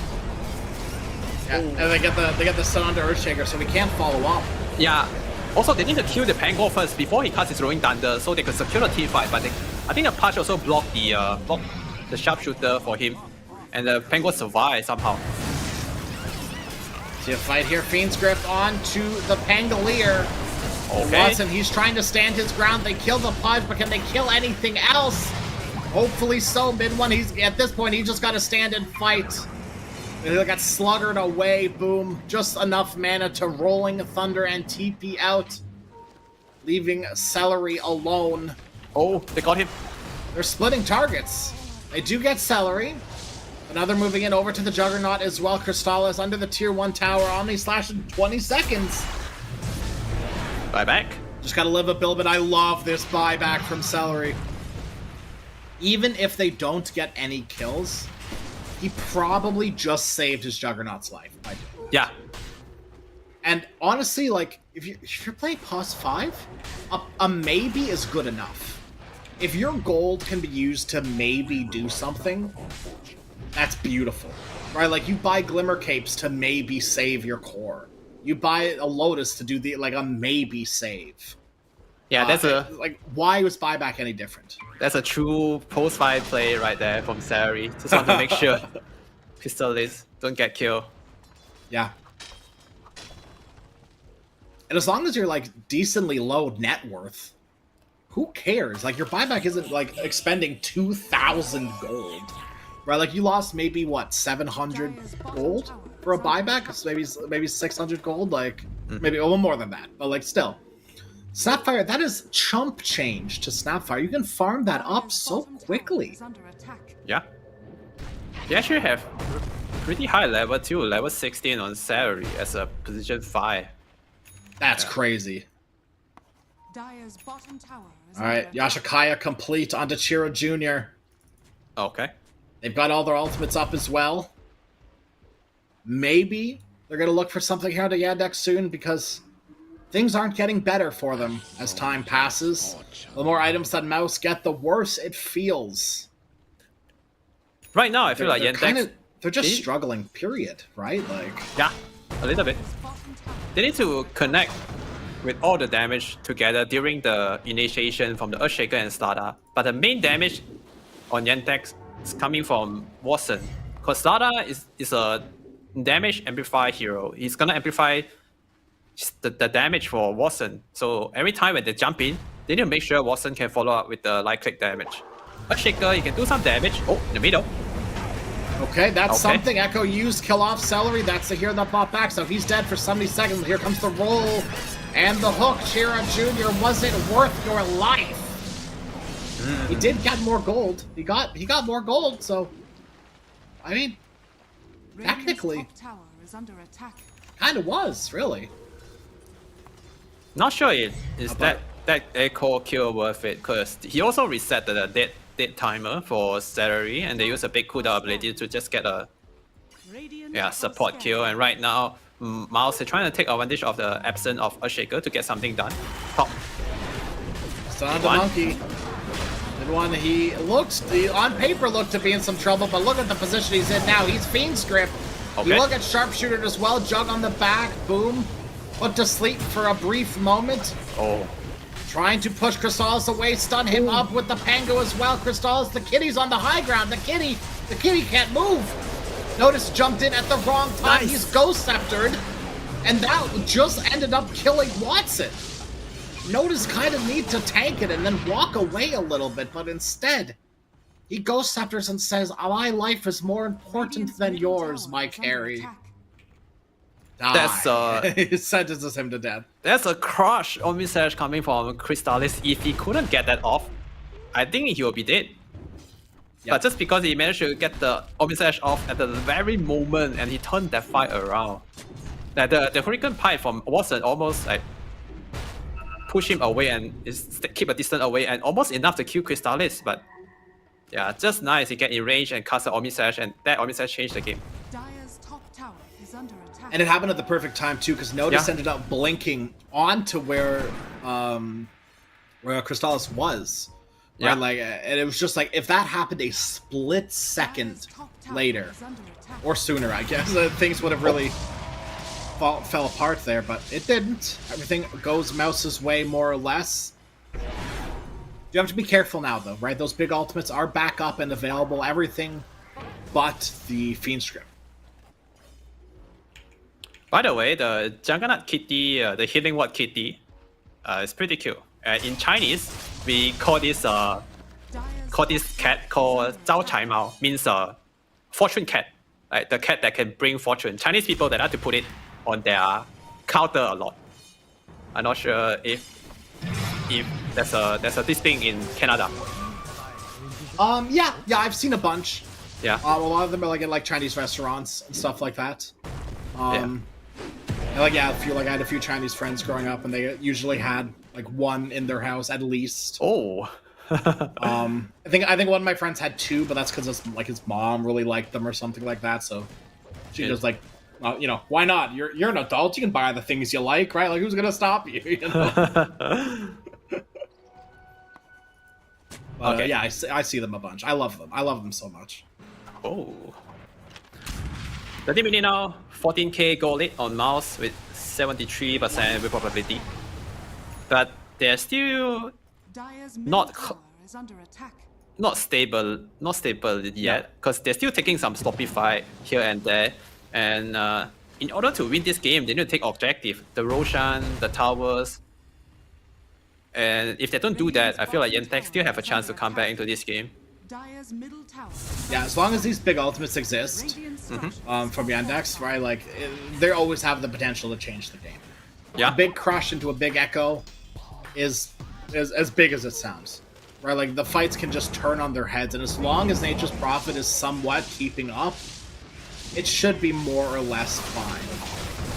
Yeah, and they get the stun onto Earthshaker, so we can't follow up. Yeah. Also, they need to kill the Pango first before he casts his Rolling Thunder, so they could secure the team fight. But I think the Pudge also blocked the sharpshooter for him, and the Pango survived somehow. See a fight here. Fiend's Grip on to the Pangolier. Okay. Watson, he's trying to stand his ground. They kill the Pudge, but can they kill anything else? Hopefully so. Mid one, at this point, he just got to stand and fight. They got sluggered away. Boom. Just enough mana to Rolling Thunder and TP out, leaving Celery alone. Oh, they got him. They're splitting targets. They do get Celery. Another moving in over to the Juggernaut as well. Crystallis under the tier 1 tower. Omni slash in 20 seconds. Buyback. Just gotta live a bill, but I love this buyback from Celery. Even if they don't get any kills, he probably just saved his Juggernaut's life. Yeah. And honestly, like, if you're playing pos 5, a maybe is good enough. If your gold can be used to maybe do something, that's beautiful. Right? Like, you buy Glimmer Capes to maybe save your core. You buy a Lotus to do a maybe save. Yeah, why was buyback any different? That's a true post-fight play right there from Sari. Just want to make sure Crystallis don't get killed. Yeah. And as long as you're decently low net worth, who cares? Your buyback isn't expending 2,000 gold. Right? You lost maybe 700 gold for a buyback? So maybe 600 gold, maybe a little more than that. But still. Snapfire, that is chump change to Snapfire. You can farm that up so quickly. Yeah. They actually have pretty high level too, level 16 on salary as a position 5. That's crazy. Dire's bottom tower is Alright, under Yashikaya complete onto Chiro Jr. Okay. They've got all their ultimates up as well. Maybe they're going to look for something here to Yandex soon because things aren't getting better for them as time passes. The more items that Mouse get, the worse it feels. Right now, I feel like Yandex... They're just struggling, period, right? Yeah, a little bit. bottom tower. They need to connect with all the damage together during the initiation from the Earthshaker and Stada. But the main damage on Yandex is coming from Watson. Because Stada is a damage amplify hero. He's gonna amplify the damage for Watson. So every time when they jump in, they need to make sure Watson can follow up with the light click damage. Earthshaker, he can do some damage. Oh, in the middle. Okay, that's something. Echo used kill off Celery. That's the hero that bought back. So he's dead for 70 seconds. Here comes the roll. And the hook, Shira Jr. Was it worth your life? He did get more gold. He got more gold, so I mean technically top tower is under attack. kinda was, really. Not sure is that Echo kill worth it, because he also reset the dead timer for Celery, and they use a big cooldown ability to just get a support kill. And right now, Miles is trying to take advantage of the absence of Earthshaker to get something done. Top. Son of the monkey. The one he on paper looked to be in some trouble, but look at the position he's in now. He's Fiend Script. Okay. You look at Sharpshooter as well. Jug on the back. Boom. Put to sleep for a brief moment. Oh. Trying to push Crystallis away, stun him up with the Pango as well. Crystallis, the kitty's on the high ground. The kitty can't move. Notice jumped in at the wrong time. Nice. He's Ghost Sceptered, and that just ended up killing Watson. Notice kind of need to tank it and then walk away a little bit, but instead, he Ghost Scepters and says, "My life is more important than yours, my carry." Die. That's He sentences him to death. That's a crush Omnisage coming from Crystallis. If he couldn't get that off, I think he will be dead. Yep. But just because he managed to get the Omnisage off at the very moment and he turned that fight around. Like the Hurricane Pipe from Watson almost like push him away and keep a distance away and almost enough to kill Crystallis. But yeah, just nice. He get in range and cast the Omnisage, and that Omnisage changed the game. Dire's top tower is under attack. And it happened at the perfect time too, because Notice ended up blinking onto where Crystallis was. Right? Yeah. Like, and it was just like, if that happened a split second later, or sooner, I guess, things would have really fell apart there, but it didn't. Everything goes Mouse's way, more or less. You have to be careful now, though, right? Those big ultimates are back up and available, everything but the Fiend Script. By the way, the Juggernaut Kitty, the Healing Word Kitty, is pretty cute. In Chinese, we call this cat called 招财猫, means fortune cat, like the cat that can bring fortune. Chinese people, they like to put it on their counter a lot. I'm not sure if there's a this thing in Canada. Yeah, I've seen a bunch. Yeah. A lot of them are like in like Chinese restaurants and stuff like that. And like, I had a few Chinese friends growing up, and they usually had like one in their house at least. Oh. I think one of my friends had two, but that's because his mom really liked them or something like that. So she was like, why not? You're an adult. You can buy the things you like, right? Like, who's gonna stop you? You know? Okay. Yeah, I see them a bunch. I love them. I love them so much. Oh. 30 minutes now, 14k gold lead on Mouse with 73% whip probability. But they're still Dire's not middle tower is under attack. not stable yet, because they're still taking some sloppy fight here and there. And in order to win this game, they need to take objective, the Roshan, the towers. And if they don't do that, I feel like Yantek still have a chance to come back into this game. Dire's middle tower. Yeah, as long as these big ultimates exist, from Yandex, right? Like, they always have the potential to change the game. Yeah. A big crush into a big echo is as big as it sounds, right? Like, the fights can just turn on their heads, and as long as Nature's Prophet is somewhat keeping up, it should be more or less fine.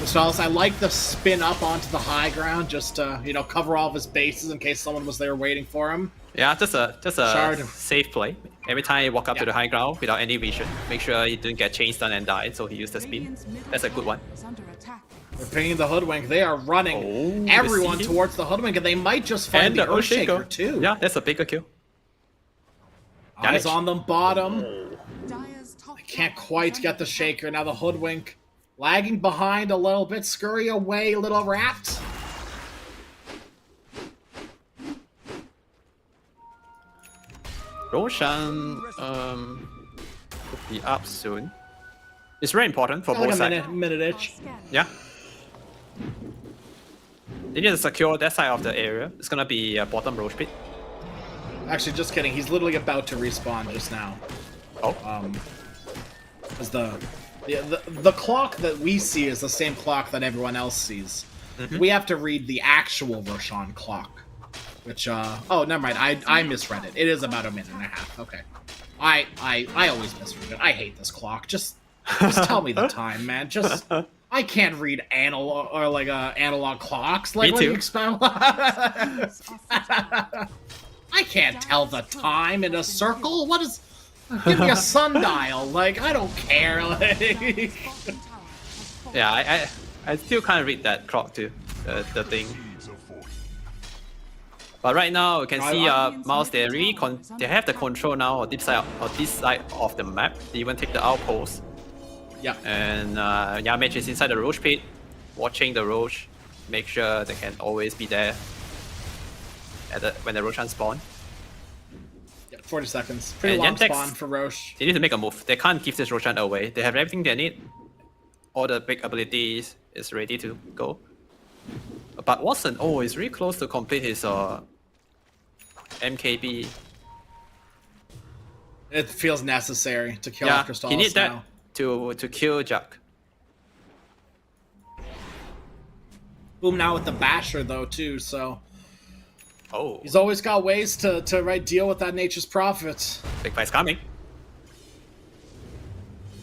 So I like the spin up onto the high ground, just to, cover all of his bases in case someone was there waiting for him. Yeah, just a Shard. safe play. Every time he walk up to the high ground without any vision, make sure he didn't get chain stun and die, so he used the spin. That's a good one. They're pinging the Hoodwink. They are running everyone towards the Hoodwink, and they might just find the Earthshaker too. Yeah, that's a bigger kill. Eyes on them bottom. Dire's top Can't tower quite is get under the attack. Shaker. Now the Hoodwink lagging behind a little bit. Scurry away, little rat. Roshan could be up soon. It's very important for Like both a sides. minute itch. Yeah. They need to secure that side of the area. It's gonna be a bottom roach pit. Actually, just kidding. He's literally about to respawn just now. Oh. Because the clock that we see is the same clock that everyone else sees. We have to read the actual Roshan clock, which oh, never mind. I misread it. It is about a minute and a half. Okay. I always misread it. I hate this clock. Just tell me the time, man. Just I can't read analog or like analog clocks. Like Me what do too. you expect? I can't tell the time in a circle. What is? Give me a sundial. Like I don't care. Like, Yeah, I still can't read that clock too. The thing. But right now you can see Mouse they really they have the control now on this side of the map. They even take the outpost. yeah. And Yamage is inside the Roach pit, watching the Roach, make sure they can always be there when the Roshan spawn. 40 seconds. Pretty And long Yantex- spawn for Roche. They need to make a move. They can't give this Roshan away. They have everything they need. All the big abilities is ready to go. But Watson, is really close to complete his MKB. It feels necessary to kill Yeah, Crystal he need that now. to kill Jack. Boom now with the Basher though too, so Oh, he's always got ways to deal with that Nature's Prophet. big fight's coming.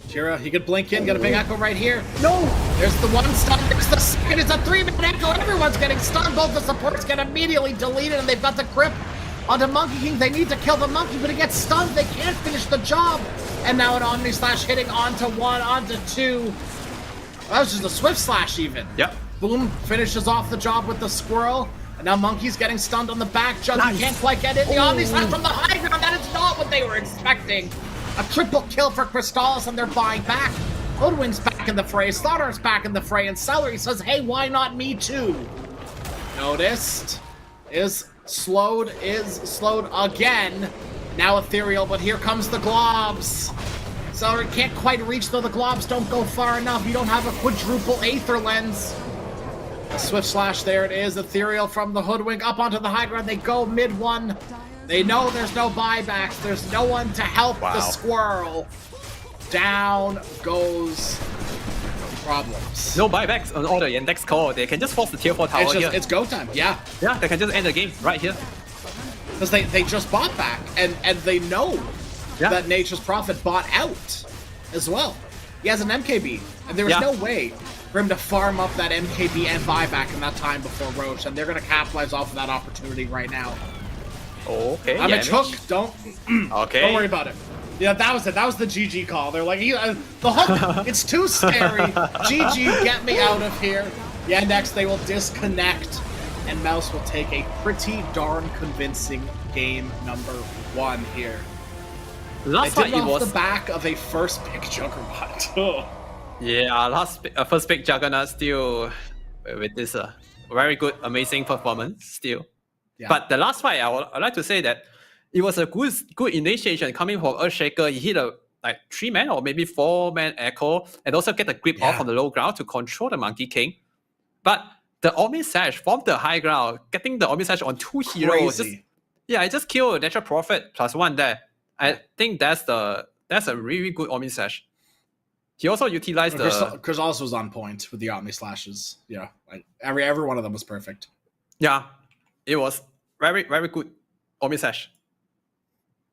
Jira, he could blink in, get a big echo right here. No! There's the one stun, there's the second, it's a 3-minute echo, everyone's getting stunned, both the supports get immediately deleted and they've got the grip onto Monkey King. They need to kill the monkey, but he gets stunned, they can't finish the job. And now an Omni Slash hitting onto 1, onto 2. That was just a Swift Slash even. Yep. Boom, finishes off the job with the squirrel. And now Monkey's getting stunned on the back. Jug Nice. can't quite get in. The Omni Slash from the high ground. That is not what they were expecting. A triple kill for Crystallis, and they're buying back. Hoodwink's back in the fray. Slaughter's back in the fray. And Celery says, hey, why not me too? Noticed. Is slowed again. Now Ethereal, but here comes the globs. Celery can't quite reach, though the globs don't go far enough. You don't have a quadruple Aether Lens. A Swift Slash, there it is. Ethereal from the Hoodwink up onto the high ground. They go mid one. They know there's no buybacks. There's no one to help the squirrel. Down goes problems. No buybacks on all the Yandex core. They can just force the tier 4 tower here. It's go time, yeah. Yeah, they can just end the game right here. Because they just bought back, and they know that Nature's Prophet bought out as well. He has an MKB, and there was no way for him to farm up that MKB and buyback in that time before Roche, and they're going to capitalize off of that opportunity right now. Okay, I'm a choke. Don't worry about it. Yeah, that was it. That was the GG call. They're like, the hook, it's too scary. GG, get me out of here. Yeah, next they will disconnect, and Mouse will take a pretty darn convincing game number 1 here. Last They fight did it it off was the back of a first pick Juggernaut. first pick Juggernaut still with this very good, amazing performance still. Yeah. But the last fight, I'd like to say that it was a good initiation coming from Earthshaker. He hit a 3-man or maybe 4-man echo and also get the grip off on the low ground to control the Monkey King. But the Omni Sash from the high ground, getting the Omni Sash on 2 heroes, it just killed Natural Prophet +1 there. I think that's a really good Omni Sash. He also utilized Crystallis was on point with the Omni Slashes. Yeah, like every one of them was perfect. Yeah, it was very, very good Omni Sash.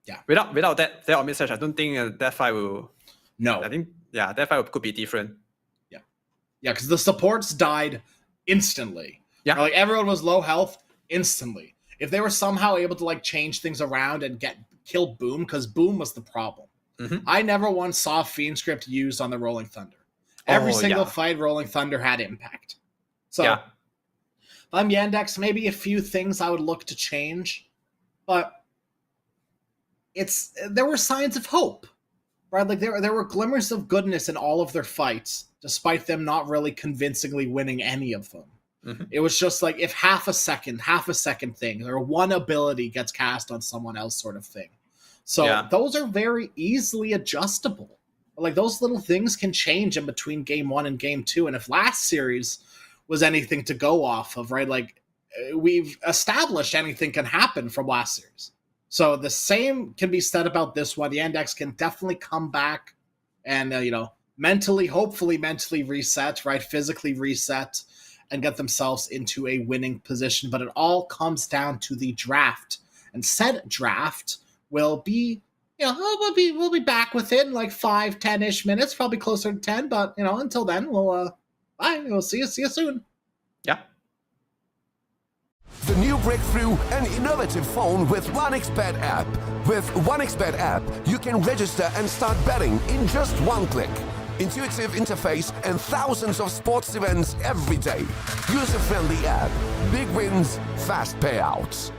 Yeah. Without that Omni Sash, I don't think that fight will... No. I think, that fight could be different. Yeah. Yeah, because the supports died instantly. Yeah. Like everyone was low health instantly. If they were somehow able to change things around and kill Boom, because Boom was the problem. Mm-hmm. I never once saw Fiend Script used on the Rolling Thunder. Every single fight Rolling Thunder had impact. So if I'm Yandex, maybe a few things I would look to change, but there were signs of hope, right? Like there were glimmers of goodness in all of their fights, despite them not really convincingly winning any of them. Mm-hmm. It was just like if half a second thing, or one ability gets cast on someone else sort of thing. So Yeah. those are very easily adjustable. Like those little things can change in between game 1 and game 2. And if last series was anything to go off of, right? Like we've established anything can happen from last series. So the same can be said about this one. Yandex can definitely come back and, hopefully mentally reset, right? Physically reset and get themselves into a winning position. But it all comes down to the draft. And said draft will be, we'll be back within like 5-10-ish minutes, probably closer to 10. But, until then, we'll see you soon. Yeah. The new breakthrough and innovative phone with 1xBet app. With 1xBet app, you can register and start betting in just one click. Intuitive interface and thousands of sports events every day. User-friendly app. Big wins, fast payouts.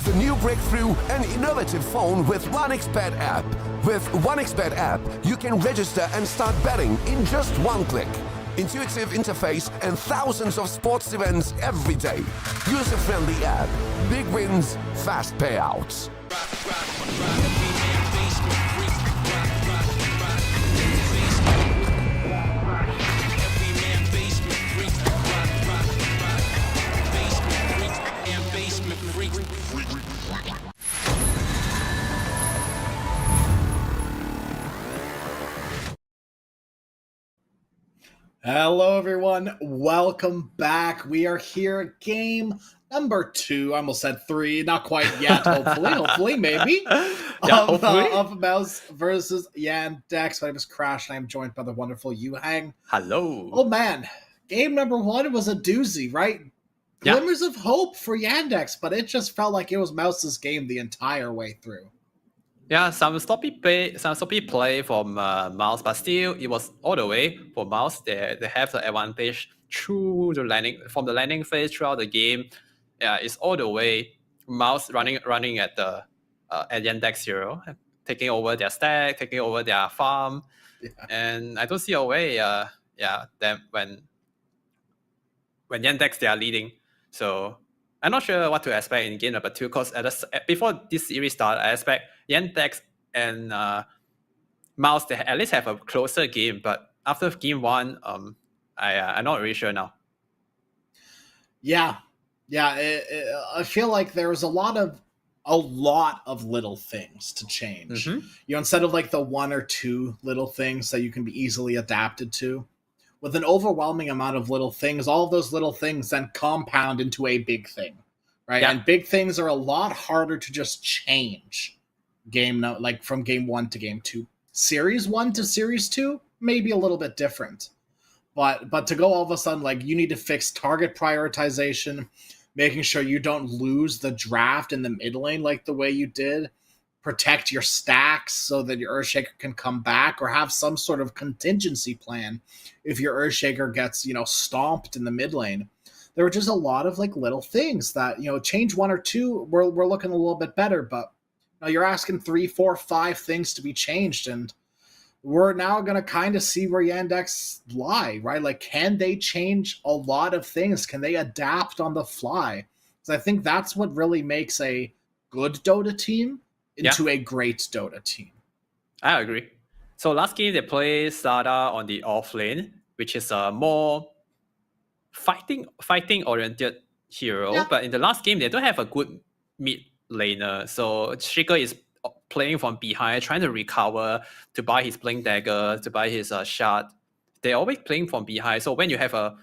The new breakthrough and innovative phone with 1xBet app. With 1xBet app, you can register and start betting in just one click. Intuitive interface and thousands of sports events every day. User-friendly app. Big wins, fast payouts. Hello, everyone. Welcome back. We are here at game number 2. I almost said 3. Not quite yet. Hopefully, maybe. Of Mouse versus Yandex. My name is Crash, and I'm joined by the wonderful Yuhang. Hello. Oh, man. Game number 1 was a doozy, right? Yeah. Glimmers of hope for Yandex, but it just felt like it was Mouse's game the entire way through. Yeah, some sloppy play from Mouse, but still it was all the way for Mouse. They have the advantage through the landing phase throughout the game. Yeah, it's all the way Mouse running at the at Yandex 0, taking over their stack, taking over their farm, and I don't see a way. Them when Yandex they are leading, so I'm not sure what to expect in game number 2, because before this series started, I expect Yandex and Mouse they at least have a closer game. But after game 1, I'm not really sure now. Yeah. I feel like there's a lot of little things to change. Mm-hmm. You know, instead of like the 1 or 2 little things that you can be easily adapted to, with an overwhelming amount of little things, all of those little things then compound into a big thing, right? Yeah. And big things are a lot harder to just change from game 1 to game 2. Series 1 to series 2 may be a little bit different, but to go all of a sudden, like, you need to fix target prioritization, making sure you don't lose the draft in the mid lane like the way you did, protect your stacks so that your Earthshaker can come back, or have some sort of contingency plan if your Earthshaker gets, stomped in the mid lane. There were just a lot of like little things that, change 1 or 2, we're looking a little bit better, but you're asking 3, 4, 5 things to be changed, and we're now going to kind of see where Yandex lie, right? Like, can they change a lot of things? Can they adapt on the fly? Because I think that's what really makes a good Dota team into a great Dota team. I agree. So last game they played Sada on the off lane, which is a more fighting oriented hero. Yeah. But in the last game they don't have a good mid laner. So Shaker is playing from behind, trying to recover, to buy his Blink Dagger, to buy his shard. They're always playing from behind. So when you have a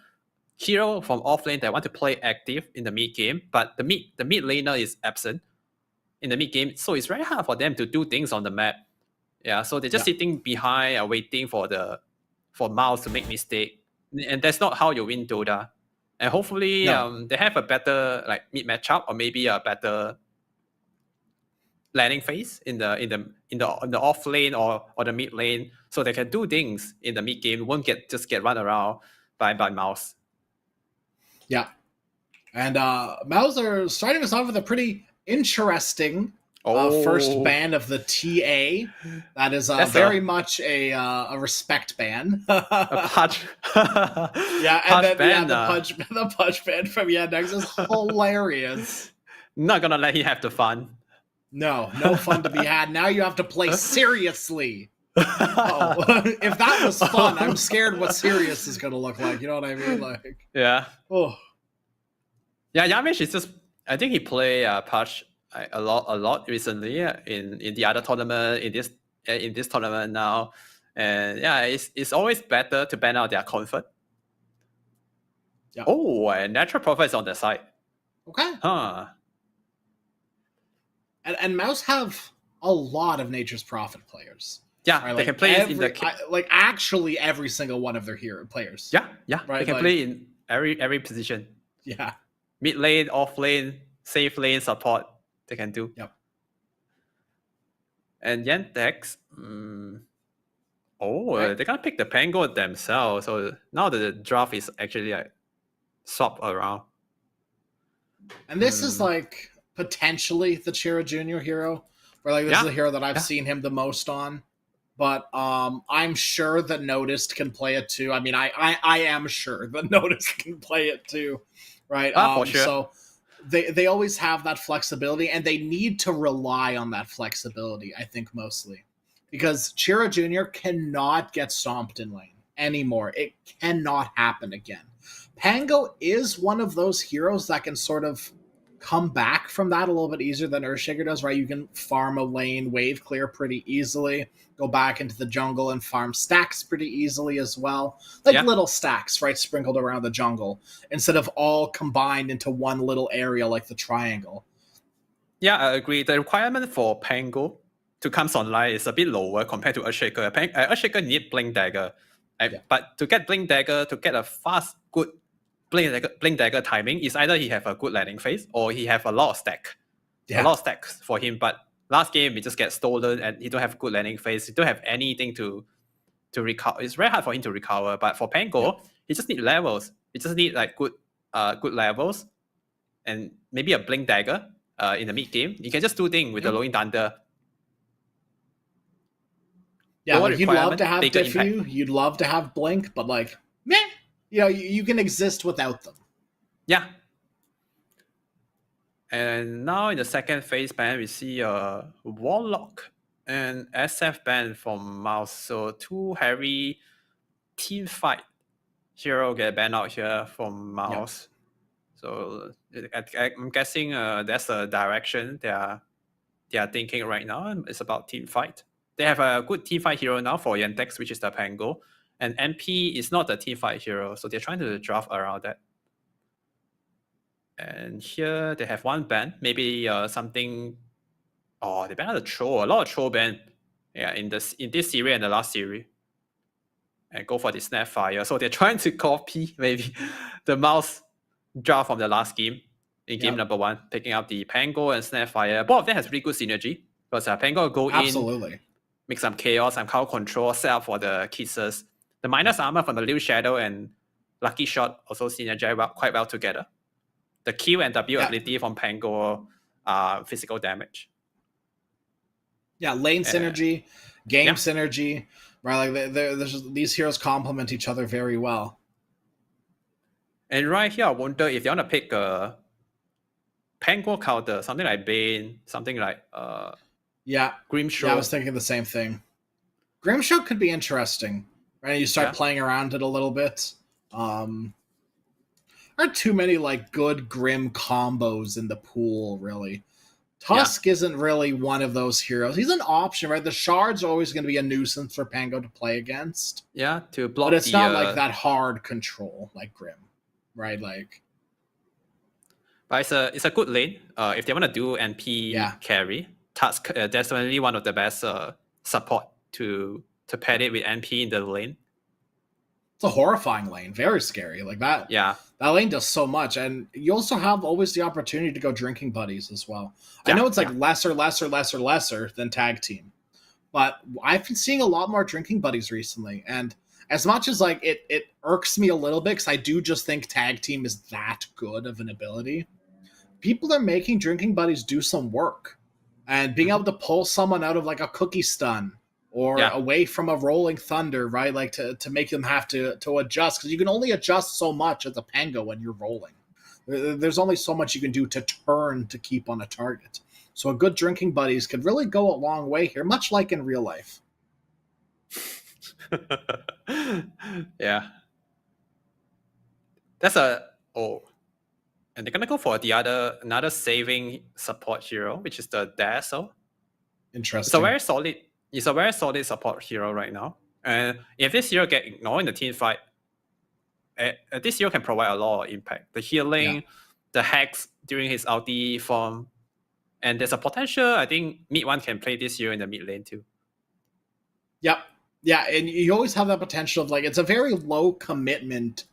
hero from off lane that want to play active in the mid game, but the mid laner is absent in the mid game, so it's very hard for them to do things on the map. Yeah, so they're just sitting behind, waiting for Mouse to make mistake, and that's not how you win Dota. And hopefully, they have a better like mid matchup, or maybe a better landing phase in the off lane or the mid lane, so they can do things in the mid game. Won't get run around by Mouse. Yeah, and Mouse are starting us off with a pretty interesting first ban of the TA. That is very much a respect ban. A punch. Yeah, and then the punch ban from Yandex is hilarious. Not gonna let him have the fun. No fun to be had. Now you have to play seriously. If that was fun, I'm scared what serious is gonna look like. You know what I mean? Like, yeah. Oh, yeah. Yamish is just. I think he played Patch a lot recently in the other tournament, in this tournament now, and it's always better to ban out their comfort. Yeah. Oh, and Natural Prophet is on the side. Okay. Huh. And Mouse have a lot of Nature's Prophet players. Yeah, right? They can play in the actually every single one of their hero players. Yeah, right? They can play in every position. Yeah, mid lane, off lane, safe lane, support. They can do. Yep. And Yandex, they can't pick the Pango themselves. So now the draft is actually like swap around. And this is like potentially the Chira Jr. hero, where like this is the hero that I've seen him the most on. But I'm sure that Noticed can play it too. I mean, I am sure that Noticed can play it too, right? For sure. So they always have that flexibility, and they need to rely on that flexibility, I think, mostly. Because Chira Jr. cannot get stomped in lane anymore. It cannot happen again. Pango is one of those heroes that can sort of come back from that a little bit easier than Earthshaker does, right? You can farm a lane, wave clear pretty easily, go back into the jungle and farm stacks pretty easily as well. Like little stacks, right, sprinkled around the jungle, instead of all combined into one little area like the triangle. Yeah, I agree. The requirement for Pango to come online is a bit lower compared to Earthshaker. Earthshaker need Blink Dagger. But to get Blink Dagger, to get a fast, good Blink Dagger timing, is either he have a good landing phase or he have a lot of stack. A lot of stacks for him. But last game, he just get stolen and he don't have good landing phase. He don't have anything to recover. It's very hard for him to recover. But for Pango, he just need levels. He just need like good levels and maybe a Blink Dagger in the mid game. You can just do things with the Rolling Thunder. Yeah, like you'd love to have Diffu, you'd love to have Blink, but like, meh. You know, you can exist without them. Yeah. And now in the second phase ban, we see a Warlock and SF ban from Mouse. So two heavy team fight hero get banned out here from Mouse. Yep. So I'm guessing that's the direction they are thinking right now. It's about team fight. They have a good teamfight hero now for Yandex, which is the Pango. And MP is not a teamfight hero, so they're trying to draft around that. And here they have one ban, maybe something. Oh, they banned the troll. A lot of troll ban. Yeah, in this series and the last series. And go for the Snapfire. So they're trying to copy maybe the mouse draft from the last game. In game number 1, picking up the Pango and Snapfire. Both of them has really good synergy. Because Pango go in, make some chaos, some crowd control, set up for the kisses. The minus armor from the Liu Shadow and Lucky Shot also synergize quite well together. The Q and W ability from Pango are physical damage. Yeah, lane synergy, game synergy, right? Like these heroes complement each other very well. And right here, I wonder if you want to pick a Pango counter, something like Bane, something like Grimshaw. Yeah, I was thinking the same thing. Grimshaw could be interesting, right? You start playing around it a little bit. There aren't too many like good Grim combos in the pool, really. Tusk isn't really one of those heroes. He's an option, right? The shards are always going to be a nuisance for Pango to play against. Yeah, to block. But it's not like that hard control like Grim, right? Like, but it's a good lane. If they want to do NP carry, Tusk definitely one of the best support to pair it with NP in the lane. It's a horrifying lane, very scary. Like that. Yeah, that lane does so much, and you also have always the opportunity to go drinking buddies as well. I know it's like lesser than tag team, but I've been seeing a lot more drinking buddies recently, and as much as like it irks me a little bit because I do just think tag team is that good of an ability. People are making drinking buddies do some work, and being able to pull someone out of like a cookie stun or away from a rolling thunder, right? Like to make them have to adjust, because you can only adjust so much as a Pango when you're rolling. There's only so much you can do to turn to keep on a target. So a good drinking buddies could really go a long way here, much like in real life. Yeah. That's and they're gonna go for another saving support hero, which is the Dazzle. Interesting. It's a very solid support hero right now. And if this hero get ignored in the team fight, this hero can provide a lot of impact. The healing, the hacks during his ulti form, and there's a potential. I think mid one can play this hero in the mid lane too. Yep. Yeah, and you always have that potential of like it's a very low commitment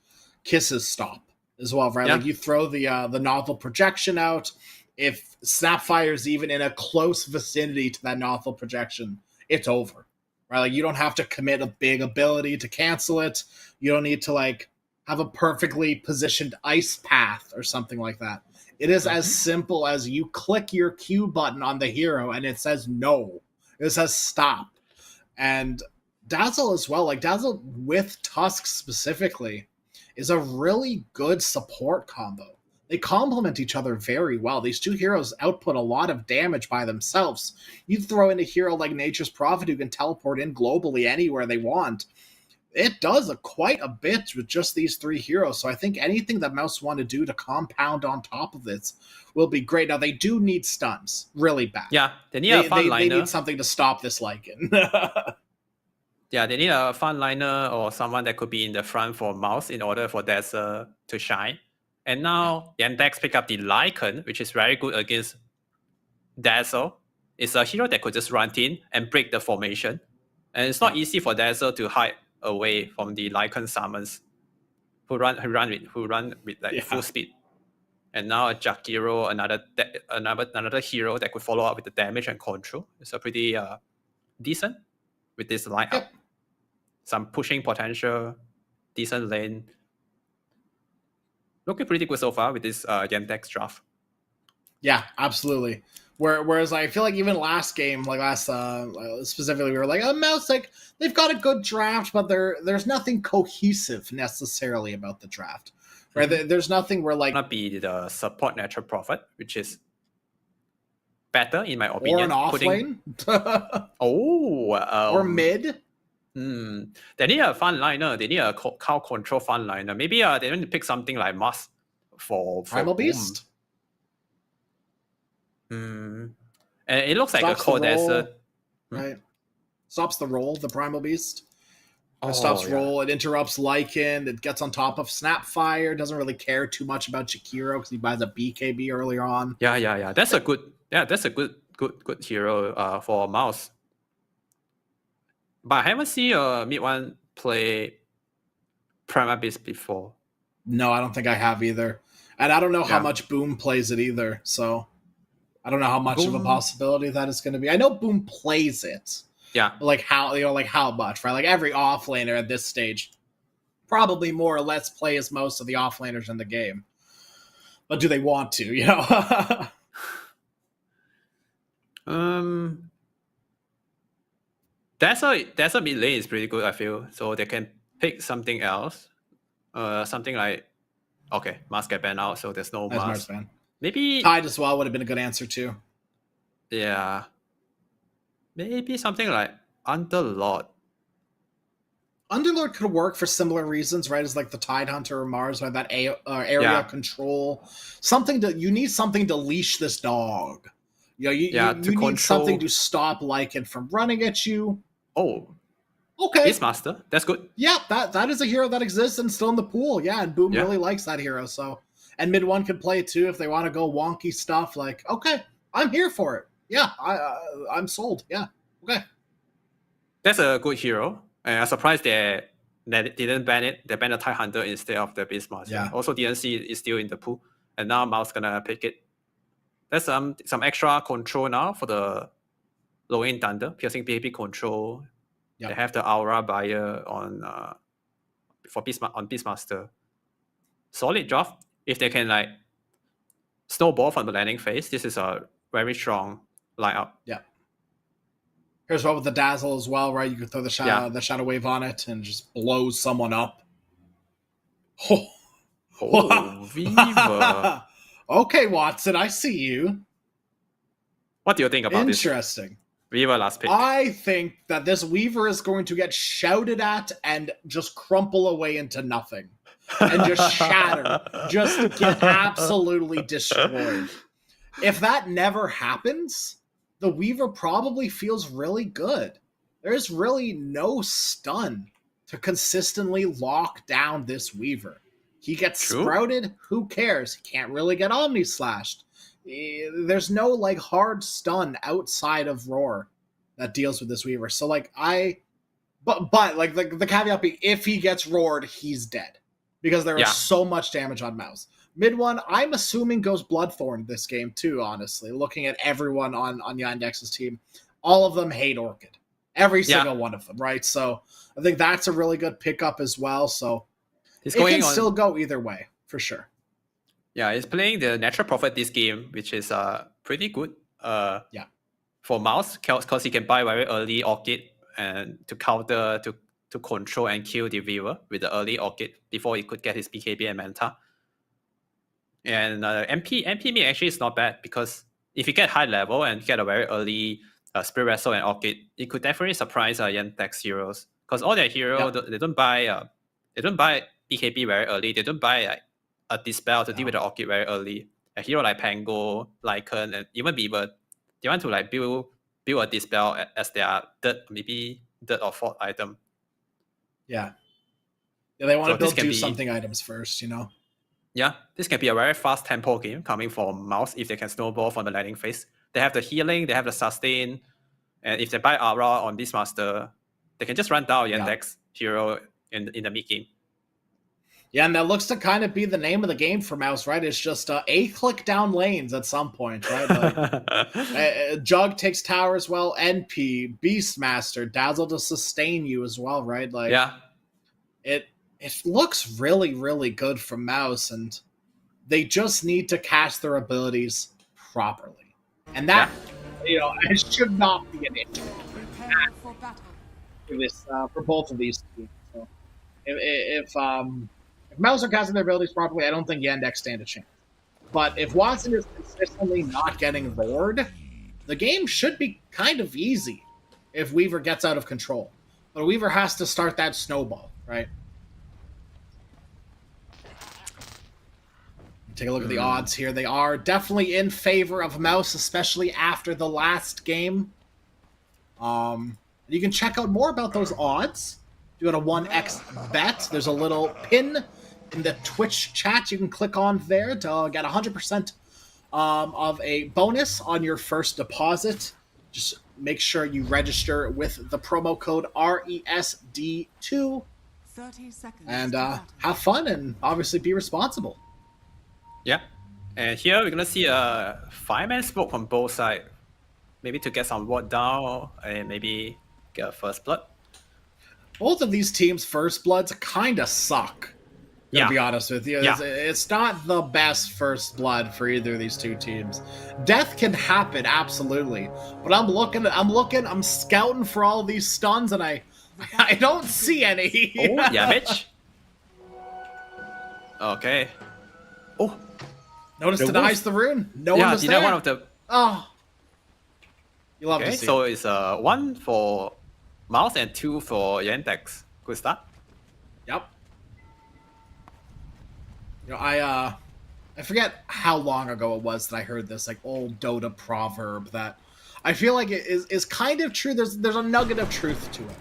kisses stop as well, right? Like you throw the novel projection out. If Snapfire's even in a close vicinity to that novel projection, it's over, right? Like you don't have to commit a big ability to cancel it. You don't need to like have a perfectly positioned ice path or something like that. It is as simple as you click your Q button on the hero and it says no. It says stop. And Dazzle as well, like Dazzle with Tusk specifically, is a really good support combo. They complement each other very well. These two heroes output a lot of damage by themselves. You throw in a hero like Nature's Prophet who can teleport in globally anywhere they want. It does quite a bit with just these three heroes. So I think anything that Mouse want to do to compound on top of this will be great. Now, they do need stuns really bad. Yeah, they need a frontliner. They need something to stop this Lycan. Yeah, they need a frontliner or someone that could be in the front for Mouse in order for Dazzle to shine. And now Yandex pick up the Lycan, which is very good against Dazzle. It's a hero that could just run in and break the formation. And it's not easy for Dazzle to hide away from the Lycan summons who run with like full speed. And now a Jakiro, another hero that could follow up with the damage and control. It's a pretty decent with this lineup. Yep. Some pushing potential, decent lane. Looking pretty good so far with this Yandex draft. Yeah, absolutely. Whereas I feel like even last game, like specifically, we were like, Mouse, like they've got a good draft, but there's nothing cohesive necessarily about the draft. Right? Mm-hmm. There's nothing where like not be the support natural prophet, which is better in my opinion. Or an off lane. Or mid. They need a fun liner. They need a cow control fun liner. Maybe they need to pick something like Must for Primal Beast. And it looks like a core desert. Right. Stops the roll, the Primal Beast. Stops roll, it interrupts Lycan, it gets on top of Snapfire, doesn't really care too much about Jakiro because he buys a BKB earlier on. Yeah. That's a good hero for Mouse. But I haven't seen mid one play Primal Beast before. No, I don't think I have either. And I don't know how much Boom plays it either, so I don't know how much of a possibility that is going to be. I know Boom plays it. Yeah. Like how much, right? Like every offlaner at this stage probably more or less plays most of the offlaners in the game. But do they want to, you know? That's a mid lane is pretty good, I feel. So they can pick something else. Something like Mask get banned out, so there's no Mask. Maybe Tide as well would have been a good answer too. Yeah. Maybe something like Underlord. Underlord could work for similar reasons, right? As like the Tide Hunter or Mars, right? That area control. You need something to leash this dog. You need something to stop Lycan from running at you. Oh. Okay. Beastmaster. That's good. Yeah, that is a hero that exists and still in the pool. Yeah, and Boom really likes that hero. So, and mid one can play it too if they want to go wonky stuff. Like, okay, I'm here for it. Yeah, I'm sold. Yeah, okay. That's a good hero. And I'm surprised they didn't ban it. They banned the Tide Hunter instead of the Beastmaster. Yeah. Also, DNC is still in the pool, and now Mouse gonna pick it. There's some extra control now for the low-end Thunder, piercing PvP control. Yep. They have the Aura Buyer on Beastmaster. Solid draft. If they can like snowball from the landing phase, this is a very strong lineup. Yeah. Here's one with the Dazzle as well, right? You can throw the shadow wave on it and just blow someone up. Viva. Okay, Watson, I see you. What do you think about this? Interesting. Weaver last pick. I think that this Weaver is going to get shouted at and just crumple away into nothing. And just shatter. Just get absolutely destroyed. If that never happens, the Weaver probably feels really good. There's really no stun to consistently lock down this Weaver. He gets sprouted, who cares? He can't really get Omni Slashed. There's no like hard stun outside of Roar that deals with this Weaver. So like but like the caveat being, if he gets roared, he's dead. Because there is so much damage on Mouse. Mid one, I'm assuming goes Bloodthorn this game too, honestly. Looking at everyone on Yandex's team, all of them hate Orchid. Every single one of them, right? So I think that's a really good pickup as well. So it can still go either way, for sure. Yeah, he's playing the Natural Prophet this game, which is pretty good. Yeah. For Mouse, because he can buy very early Orchid and to counter to control and kill the viewer with the early Orchid before he could get his BKB and Manta. And MP mid actually is not bad because if you get high level and get a very early Spirit Wrestle and Orchid, it could definitely surprise Yandex heroes because all their heroes they don't buy BKB very early. They don't buy a Dispel to deal with the Orchid very early. A hero like Pango, Lycan, and even Beaver, they want to build a Dispel as their third or fourth item. Yeah, they want to do be something items first, Yeah, this can be a very fast tempo game coming from Mouse if they can snowball from the landing phase. They have the healing, they have the sustain, and if they buy Aura on Beastmaster, they can just run down Yandex hero in the mid game. Yeah, and that looks to kind of be the name of the game for Mouse, right? It's just A-click down lanes at some point, right? Jug takes tower as well, NP, Beastmaster, Dazzle to sustain you as well, right? It looks really, really good from Mouse, and they just need to cast their abilities properly. And that, it should not be an issue Prepare for battle. for both of these teams. So if Mouse are casting their abilities properly, I don't think Yandex stand a chance. But if Watson is consistently not getting roared, the game should be kind of easy if Weaver gets out of control. But Weaver has to start that snowball, right? Take a look at the odds here. They are definitely in favor of Mouse, especially after the last game. You can check out more about those odds. You go to 1xBet. There's a little pin in the Twitch chat you can click on there to get 100% of a bonus on your first deposit. Just make sure you register with the promo code RESD2. 30 seconds. And have fun and obviously be responsible. Yeah, and here we're gonna see a 5-man smoke from both sides, maybe to get some ward down and maybe get a first blood. Both of these teams' first bloods kind of suck. To be honest with you, it's not the best first blood for either of these two teams. Death can happen, absolutely, but I'm scouting for all these stuns, and I don't see any. Oh, yeah, bitch. Okay. Oh. Notice denies the rune. No one was there. One of the. Oh. You love to see. So it's 1 for Mouse and 2 for Yandex. Good start. Yep. I forget how long ago it was that I heard this old Dota proverb that I feel like it is kind of true. There's a nugget of truth to it,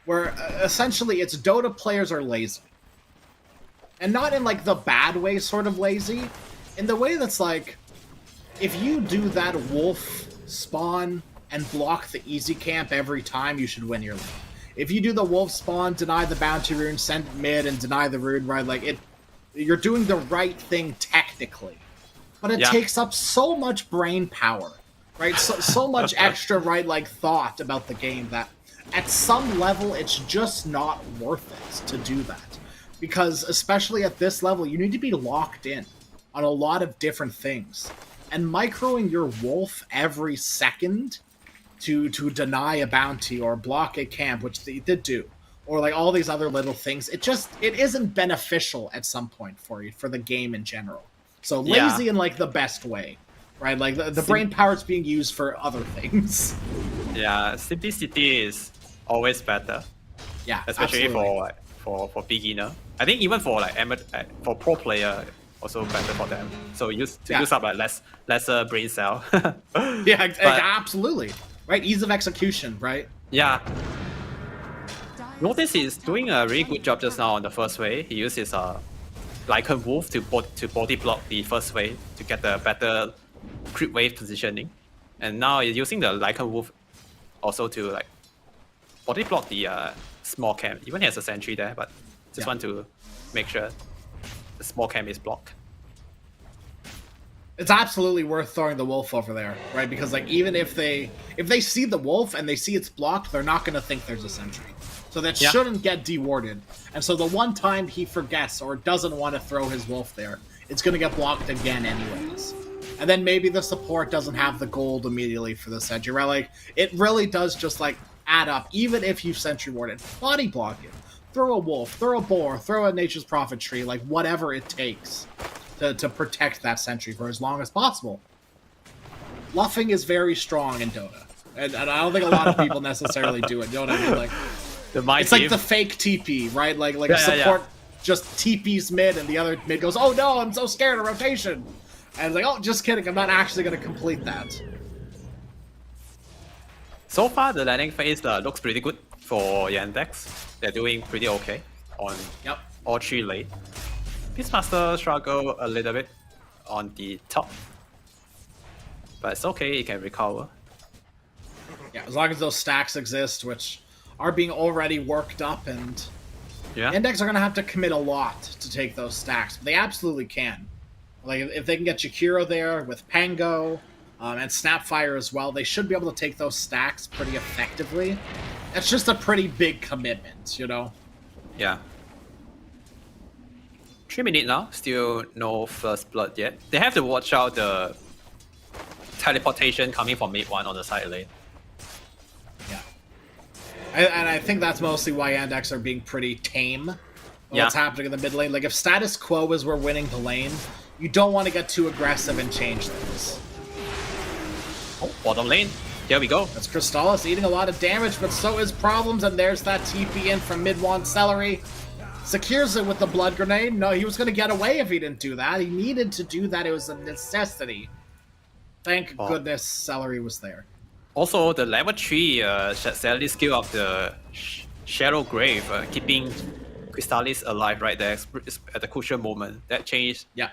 where essentially it's Dota players are lazy, and not in the bad way, sort of lazy, in the way that's if you do that wolf spawn and block the easy camp every time, you should win your lane. If you do the wolf spawn, deny the bounty rune, send it mid, and deny the rune, right? You're doing the right thing technically, but it takes up so much brain power, right? So much extra, right, thought about the game that at some level it's just not worth it to do that. Because especially at this level, you need to be locked in on a lot of different things. And microing your wolf every second to deny a bounty or block a camp, which they did do, or all these other little things, it isn't beneficial at some point for you, for the game in general. So lazy in the best way, right? The brain power is being used for other things. Yeah, simplicity is always better. Yeah, especially absolutely. for beginner. I think even for for pro player, also better for them. So use up lesser brain cell. Absolutely. Right, ease of execution, right? Yeah. Notice he's doing a really good job just now on the first wave. He used his Lycan Wolf to body block the first wave to get the better creep wave positioning. And now he's using the Lycan Wolf also to body block the small camp. Even he has a sentry there, but just want to make sure the small camp is blocked. It's absolutely worth throwing the wolf over there, right? Because even if they see the wolf and they see it's blocked, they're not going to think there's a sentry. So that shouldn't get dewarded. And so the one time he forgets or doesn't want to throw his wolf there, it's going to get blocked again anyways. And then maybe the support doesn't have the gold immediately for the sentry, right? Like, it really does just, like, add up. Even if you've sentry warded, body block it. Throw a wolf, throw a boar, throw a nature's prophet tree, like, whatever it takes to protect that sentry for as long as possible. Bluffing is very strong in Dota. And I don't think a lot of people necessarily do it. You know what I mean? Like, it's like the fake TP, right? Like a support just TPs mid, and the other mid goes, "Oh no, I'm so scared of rotation." And it's like, "Oh, just kidding. I'm not actually going to complete that." So far, the landing phase looks pretty good for Yandex. They're doing pretty okay on all 3 lane. Beastmaster struggle a little bit on the top, but it's okay. It can recover. Yeah, as long as those stacks exist, which are being already worked up, and Yandex are going to have to commit a lot to take those stacks. But they absolutely can. Like, if they can get Jakiro there with Pango and Snapfire as well, they should be able to take those stacks pretty effectively. That's just a pretty big commitment, you know? Yeah. 3 minutes now, still no first blood yet. They have to watch out the teleportation coming from mid 1 on the side lane. Yeah. And I think that's mostly why Yandex are being pretty tame with what's happening in the mid lane. Like, if status quo is we're winning the lane, you don't want to get too aggressive and change things. Oh, bottom lane. Here we go. That's Crystallis eating a lot of damage, but so is Problems, and there's that TP in from mid-1 Celery. Secures it with the blood grenade. No, he was going to get away if he didn't do that. He needed to do that. It was a necessity. Thank goodness Celery was there. Also, the level 3 Celery skill of the Shadow Grave, keeping Crystallis alive right there at the crucial moment. That changed. Yeah,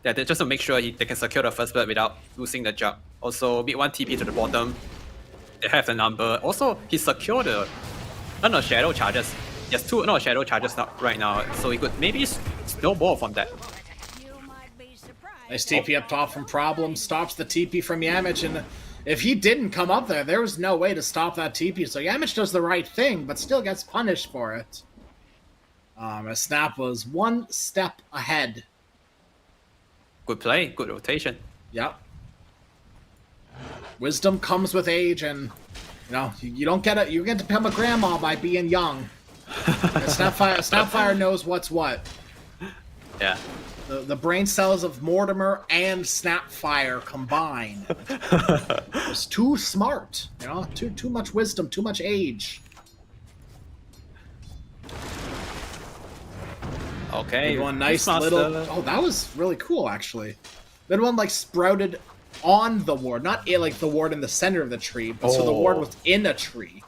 just to make sure they can secure the first blood without losing the jump. Also, mid 1 TP to the bottom. They have the number. Also, he secured the shadow charges. There's 2 shadow charges right now, so he could maybe snowball from that. Nice TP up top from Problem. Stops the TP from Yamich, and if he didn't come up there was no way to stop that TP. So Yamich does the right thing, but still gets punished for it. As Snap was 1 step ahead. Good play, good rotation. Yep. Wisdom comes with age, and you know you don't get it. You get to become a grandma by being young. Snapfire knows what's what. Yeah. The brain cells of Mortimer and Snapfire combined. It's too smart, you know. Too much wisdom, too much age. Okay. One nice little. Oh, that was really cool, actually. Then one like sprouted on the ward, not like the ward in the center of the tree, but so the ward was in a tree.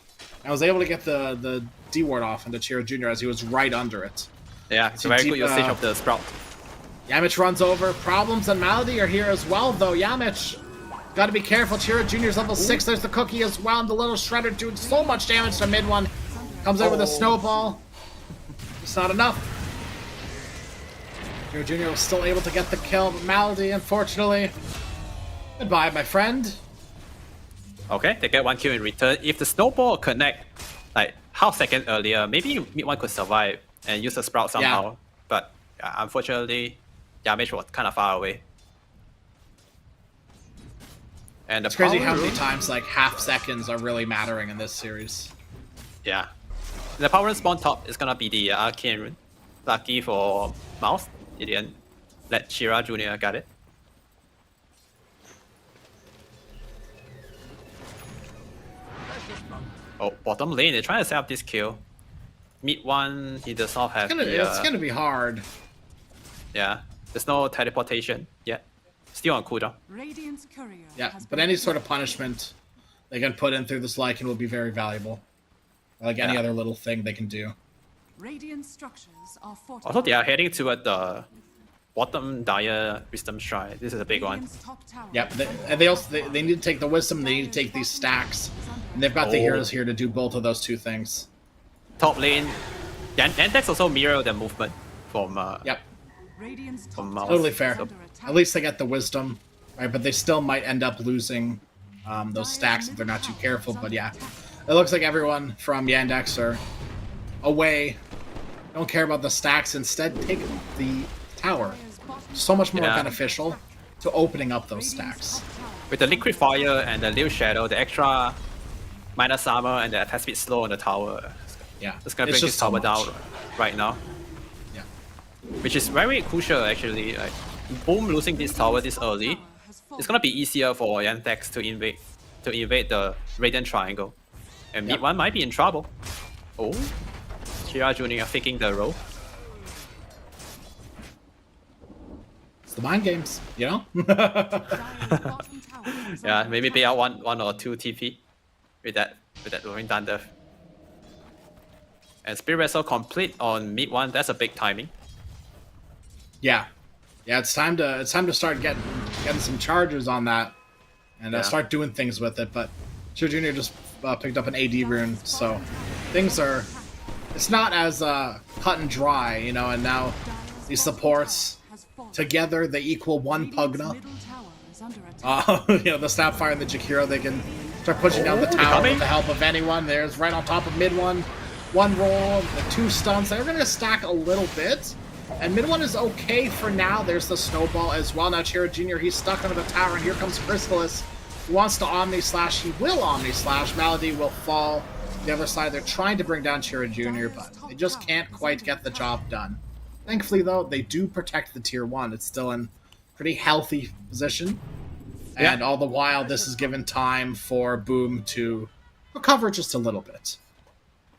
I was able to get the D ward off into Chiro Jr. as he was right under it. Yeah, it's a very good usage of the sprout. Yamich runs over. Problems and Malady are here as well, though. Yamich, got to be careful. Chiro Jr.'s level 6. There's the cookie as well, and the little shredder doing so much damage to mid 1. Comes over with a snowball. It's not enough. Chiro Jr. was still able to get the kill, but Malady, unfortunately. Goodbye, my friend. Okay, they get 1 kill in return. If the snowball connect like half second earlier, maybe mid 1 could survive and use the sprout somehow. But unfortunately, Yamich was kind of far away. And it's crazy how many times like half seconds are really mattering in this series. Yeah. The power rune spawn top is gonna be the Arcane rune. Lucky for Mouse, he didn't let Shira Jr. get it. Oh, bottom lane, they're trying to set up this kill. Mid 1, he does not have it's gonna be hard. Yeah, there's no teleportation yet. Still on cooldown. Radiant's courier but any sort of punishment they can put in through this Lycan will be very valuable. Like any other little thing they can do. Radiant structures are fortified. Also, they are heading toward the bottom Dire Wisdom Shrine. This is a big one. Yep, they need to take the Wisdom, they need to take these stacks. And they've got the heroes here to do both of those two things. Top lane. Yandex also mirror the movement from from Mouse. Totally fair. So, at least they get the Wisdom, right? But they still might end up losing those stacks if they're not too careful. But yeah, it looks like everyone from Yandex are away. Don't care about the stacks. Instead, take the tower. so much more Yeah. beneficial to opening up those stacks. With the liquid fire and the Liu Shadow, the extra minus armor and the attack speed slow on the tower. Yeah, It's gonna bring this just so tower much. down right now. Yeah. Which is very crucial actually. Like, Boom losing this tower this early, it's gonna be easier for Yandex to invade the Radiant Triangle. And Yep. Mid One might be in trouble. Oh, Shira Jr. faking the roll. It's the mind games, you know? Yeah, maybe pay out one or two TP with that Roaring Thunder. And Spirit Vessel complete on Mid One. That's a big timing. Yeah. Yeah, it's time to start getting some charges on that and Yeah. start doing things with it. But Shiro Jr. just picked up an AD rune, so things are... It's not as cut and dry, you know, and now these supports together, they equal one Pugna. You know, the Snapfire and the Jakiro, they can start pushing down the Oh, tower coming. with the help of anyone. There's right on top of mid one. One roll, the two stuns. They're going to stack a little bit. And mid one is okay for now. There's the snowball as well. Now Chiro Jr., he's stuck under the tower, and here comes Chrysalis. He wants to Omni Slash. He will Omni Slash. Malady will fall. The other side, they're trying to bring down Chiro Jr., but they just can't quite get the job done. Thankfully, though, they do protect the tier 1. It's still in pretty healthy position. And Yeah. all the while, this is given time for Boom to recover just a little bit.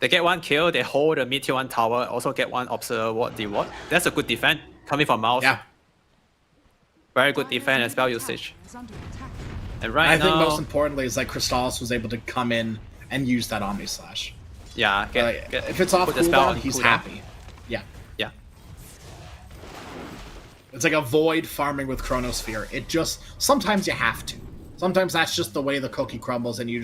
They get one kill, they hold the Meteor 1 tower, also get one Observer Ward reward. That's a good defense coming from Mouse. Yeah. Very good defense and spell usage. And right I now, think most importantly is like Crystallis was able to come in and use that Omni Slash. yeah, If it's off put the spell cooldown, on he's cooldown. happy. Yeah. Yeah. It's like avoid farming with Chronosphere. It just... Sometimes you have to. Sometimes that's just the way the cookie crumbles and you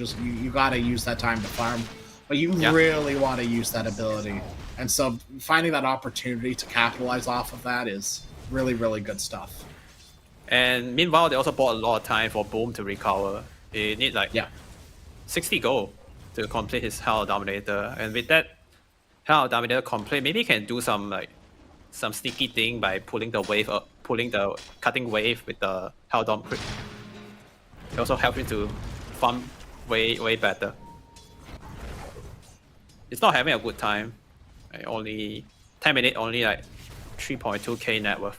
gotta use that time to farm. But you Yeah. really want to use that ability. And so finding that opportunity to capitalize off of that is really, really good stuff. And meanwhile, they also bought a lot of time for Boom to recover. He need like Yeah. 60 gold to complete his Hell Dominator. And with that Hell Dominator complete, maybe he can do some sneaky thing by pulling the wave up, pulling the cutting wave with the Hell Dom crit. It also helps him to farm way better. It's not having a good time. Like only 10 minutes, only like 3.2k net worth.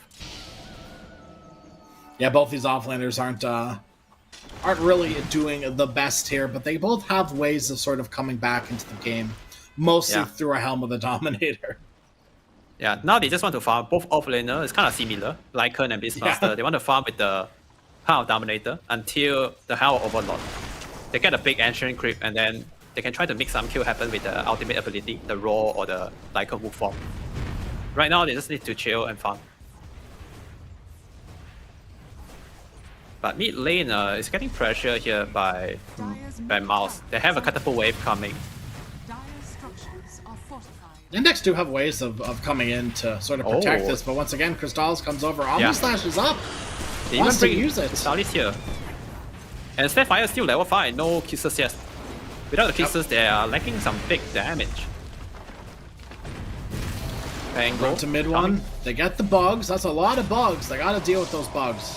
Yeah, both these offlanders aren't really doing the best here, but they both have ways of sort of coming back into the game, mostly Yeah. through a Helm of the Dominator. Yeah, now they just want to farm. Both offlaner is kind of similar. Lycan and Beastmaster, Yeah. they want to farm with the Hell Dominator until the Hell Overlord. They get a big ancient creep and then they can try to make some kill happen with the ultimate ability, the Raw or the Lycan move form. Right now, they just need to chill and farm. But mid lane is getting pressure here by Mouse. They have a catapult wave coming. Index do have ways of coming in to sort of protect Oh. this, but once again, Crystallis comes over, Omni Yeah. Slash is up. They Wants even to bring use it. Crystallis here. And Snapfire is still level 5, no kisses yet. Without the kisses, they are lacking some big damage. Angle To mid one, they get the bugs. That's a lot of bugs. They gotta deal with those bugs.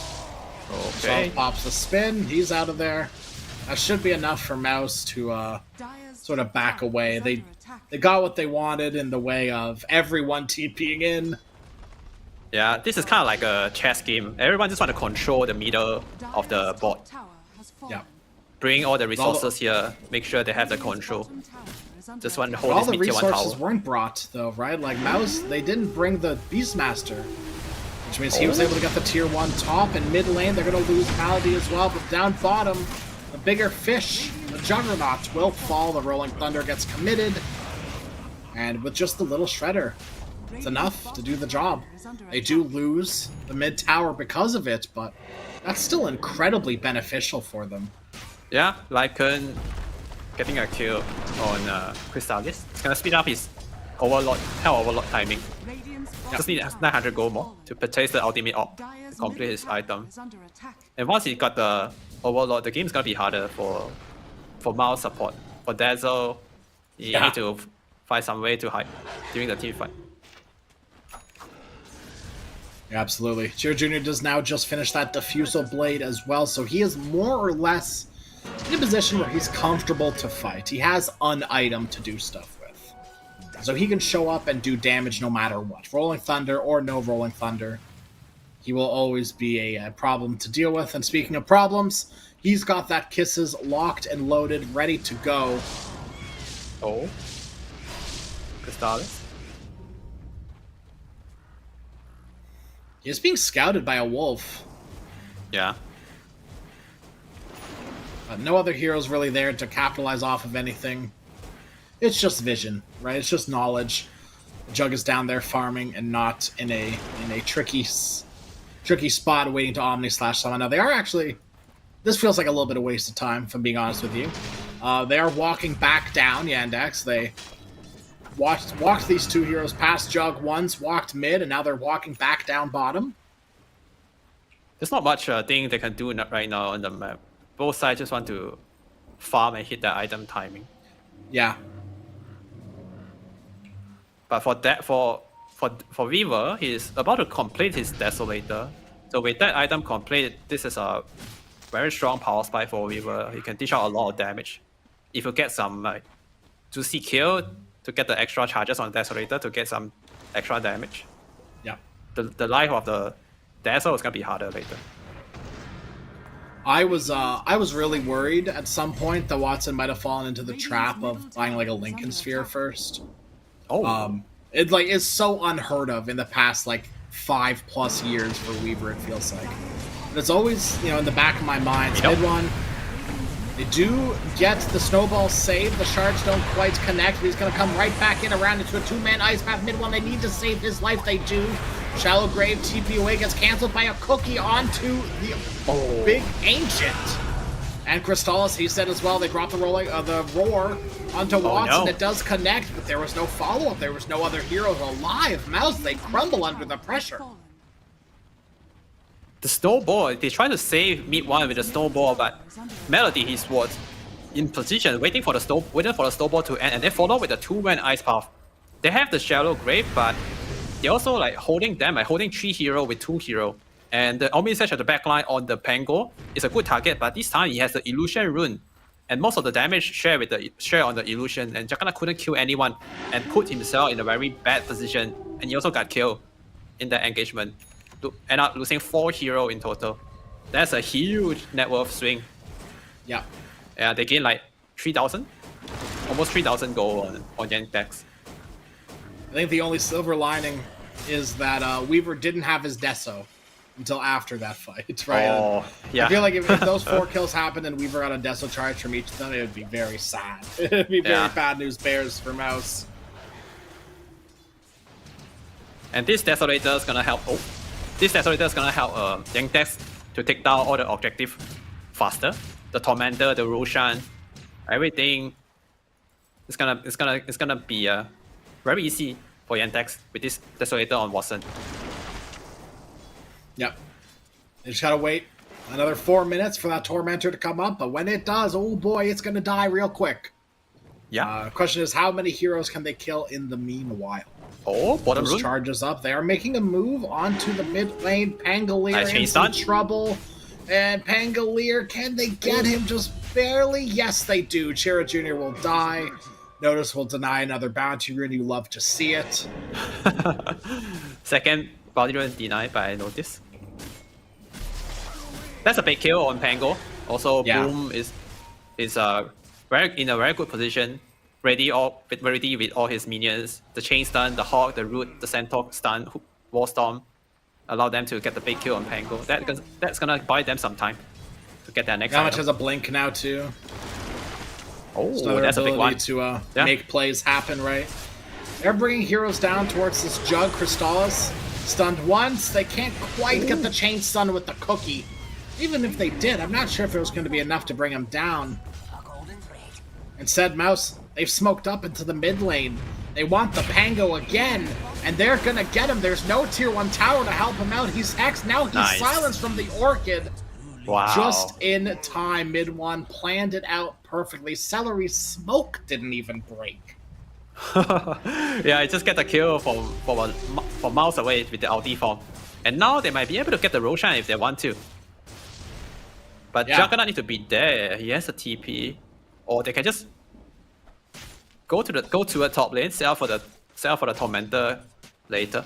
Okay. So pops the spin, he's out of there. That should be enough for Mouse to sort of back away. They got what they wanted in the way of everyone TPing in. Yeah, this is kind of like a chess game. Everyone just want to control the middle of the board. Yeah. Bring all the resources here, make sure they have the control. Just want to hold All this the mid tier 1 resources tower. weren't brought, though, right? Like, Mouse, they didn't bring the Beastmaster. Which means he was able to get the tier 1 top, and mid lane they're going to lose Malady as well, but down bottom, the bigger fish, the Juggernaut, will fall. The Rolling Thunder gets committed, and with just the little Shredder, it's enough to do the job. They do lose the mid tower because of it, but that's still incredibly beneficial for them. Yeah, Lycan getting a kill on Crystallis. It's gonna speed up his Overlord, Hell Overlord timing. Just need 900 gold more to purchase the ultimate op to complete his item. And once he got the Overlord, the game's gonna be harder for Mouse support. For Dazzle, you Yeah. need to find some way to hide during the team fight. Absolutely. Chiro Jr. does now just finish that Diffusal Blade as well, so he is more or less in a position where he's comfortable to fight. He has an item to do stuff with. So he can show up and do damage no matter what. Rolling Thunder or no Rolling Thunder. He will always be a problem to deal with. And speaking of problems, he's got that Kisses locked and loaded, ready to go. Oh. Crystallis. He's being scouted by a wolf. Yeah. No other heroes really there to capitalize off of anything. It's just vision, right? It's just knowledge. Jug is down there farming and not in a tricky spot waiting to Omni slash summon. Now they are actually... This feels like a little bit of waste of time, if I'm being honest with you. They are walking back down Yandex. They walked these two heroes past Jug once, walked mid, and now they're walking back down bottom. There's not much thing they can do right now on the map. Both sides just want to farm and hit the item timing. Yeah. But for that, for Weaver, he's about to complete his Desolator. So with that item complete, this is a very strong power spike for Weaver. He can dish out a lot of damage. If you get some juicy kill to get the extra charges on Desolator to get some extra damage. Yeah. The life of the Desol is gonna be harder later. I was really worried at some point that Watson might have fallen into the trap of buying like a Lincoln Sphere first. Oh. It like is so unheard of in the past like 5+ years for Weaver, it feels like. But it's always, in the back of my mind. Yep. Mid one, they do get the snowball save. The shards don't quite connect, but he's gonna come right back in around into a 2-man ice path. Mid one, they need to save his life, they do. Shallow Grave TP away gets cancelled by a cookie onto the big ancient. And Crystallis, he said as well, they dropped the roar onto Watson. No. It does connect, but there was no follow-up. There was no other heroes alive. Mouse, they crumble under the pressure. The snowball, they try to save mid one with the snowball, but Melody, he's in position, waiting for the snowball to end, and they follow with the 2-man ice path. They have the Shallow Grave, but they also holding 3 hero with 2 hero. And the Omnisage at the backline on the Pango is a good target, but this time he has the Illusion Rune. And most of the damage share on the Illusion, and Jakana couldn't kill anyone and put himself in a very bad position. And he also got killed in that engagement. To end up losing 4 hero in total. That's a huge net worth swing. Yeah. Yeah, they gain 3,000? Almost 3,000 gold on Yandex. I think the only silver lining is that Weaver didn't have his Deso until after that fight, right? Oh, yeah. I feel like if those 4 kills happened and Weaver got a Deso charge from each of them, it would be very sad. It would be very bad news bears for Mouse. And this Desolator is gonna help. This Desolator is gonna help Yandex to take down all the objective faster. The Tormentor, the Roshan, everything. It's gonna be very easy for Yandex with this Desolator on Watson. Yep. They just gotta wait another 4 minutes for that Tormentor to come up, but when it does, oh boy, it's gonna die real quick. Yeah. Question is, how many heroes can they kill in the meanwhile? Oh, bottom Those rune. charges up. They are making a move onto the mid lane. Pangolier in some stun. trouble. And Pangolier, can they get him just barely? Yes, they do. Chiro Jr. will die. Notice will deny another bounty rune. You love to see it. Second bounty rune denied by Notice. That's a big kill on Pango. Also, Yeah. Boom is in a very good position. Ready with all his minions. The chain stun, the hawk, the root, the centaur stun, wall storm, allow them to get the big kill on Pango. That's gonna buy them some time to get their next. How much item. has a blink now too? Oh, So their that's a big one. ability to make plays happen, right? They're bringing heroes down towards this Jug. Crystallis stunned once. They can't quite get the chain stun with the cookie. Even if they did, I'm not sure if it was going to be enough to bring him down. Instead, Mouse, they've smoked up into the mid lane. They want the Pango again, and they're going to get him. There's no tier 1 tower to help him out. He's hexed. Now he's Nice. silenced from the Orchid. Wow. Just in time, mid 1 planned it out perfectly. Celery smoke didn't even break. Yeah, I just get the kill from miles away with the ulti form. And now they might be able to get the Roshan if they want to. But Yeah. Juggernaut need to be there. He has a TP. Or they can just go to a top lane, sell for the Tormentor later.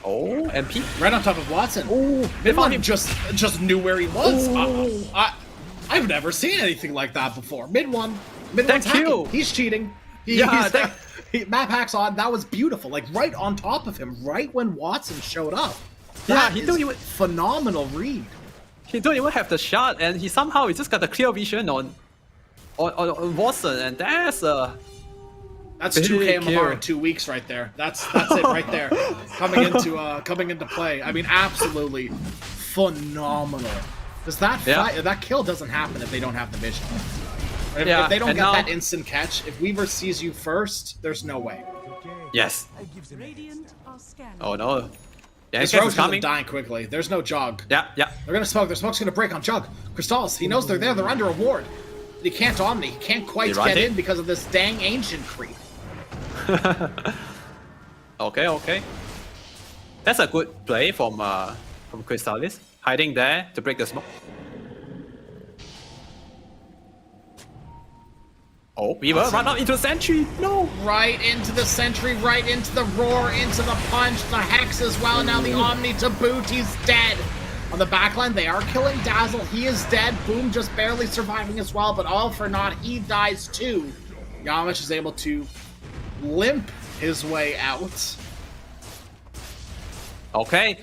Oh, MP. Right on top of Watson. Oh, Mid one just knew where he was. I've never seen anything like that before. Mid one's That kill. hacking. He's cheating. Yeah, Map hacks on. That was beautiful. Like right on top of him, right when Watson showed up. Yeah, That he is don't even- phenomenal read. He don't even have the shot, and he somehow just got the clear vision on Watson, and that's That's Big 2K MMR kill. in 2 weeks right there. That's it right there. Coming into play. I mean, absolutely phenomenal. Because that kill doesn't happen if they don't have the vision. If they don't and get now- that instant catch, if Weaver sees you first, there's no way. yes. Radiant are scanning. Oh no. Yeah, This Gank Rogue's is coming. dying quickly. There's no Jug. Yeah, yeah. They're gonna smoke. Their smoke's gonna break on Jug. Crystals, he knows they're there. They're under a ward. He can't Omni. He can't quite He run get it. in because of this dang ancient creep. Okay. That's a good play from Crystallis, hiding there to break the smoke. Oh, Weaver run out into the sentry. No. Right into the sentry, right into the roar, into the punch, the hex as well, and now the Omni to boot. He's dead. On the backline, they are killing Dazzle. He is dead. Boom just barely surviving as well, but all for naught. He dies too. Yamish is able to limp his way out. Okay.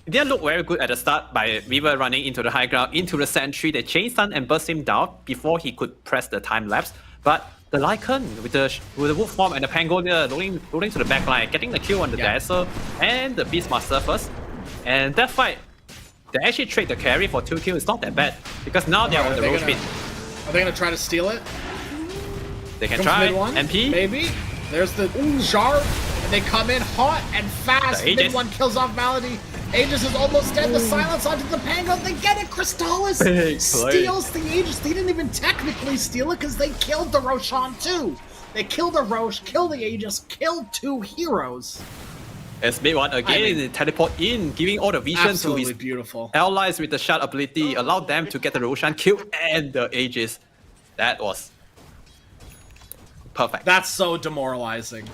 It didn't look very good at the start by Weaver running into the high ground, into the sentry. They chain stun and burst him down before he could press the time lapse. But the Lycan with the Wolf Form and the Pangolier rolling to the back line, getting the kill on the Dazzle and the Beastmaster first. And that fight, they actually trade the carry for 2 kills. It's not that bad because now they're on the road speed. Are they gonna try to steal it? They can Comes try. mid one, MP. maybe. There's the Sharp, and they come in hot and fast. The Aegis. Mid one kills off Malady. Aegis is almost dead. The silence onto the Pango. They get it. Crystallis Big play. steals the Aegis. They didn't even technically steal it because they killed the Roshan too. They killed the Roche, killed the Aegis, killed 2 heroes. As mid one again, I mean- they teleport in, giving all the vision to Absolutely his beautiful. allies with the shot ability, allowed them to get the Roshan kill and the Aegis. That was perfect. That's so demoralizing.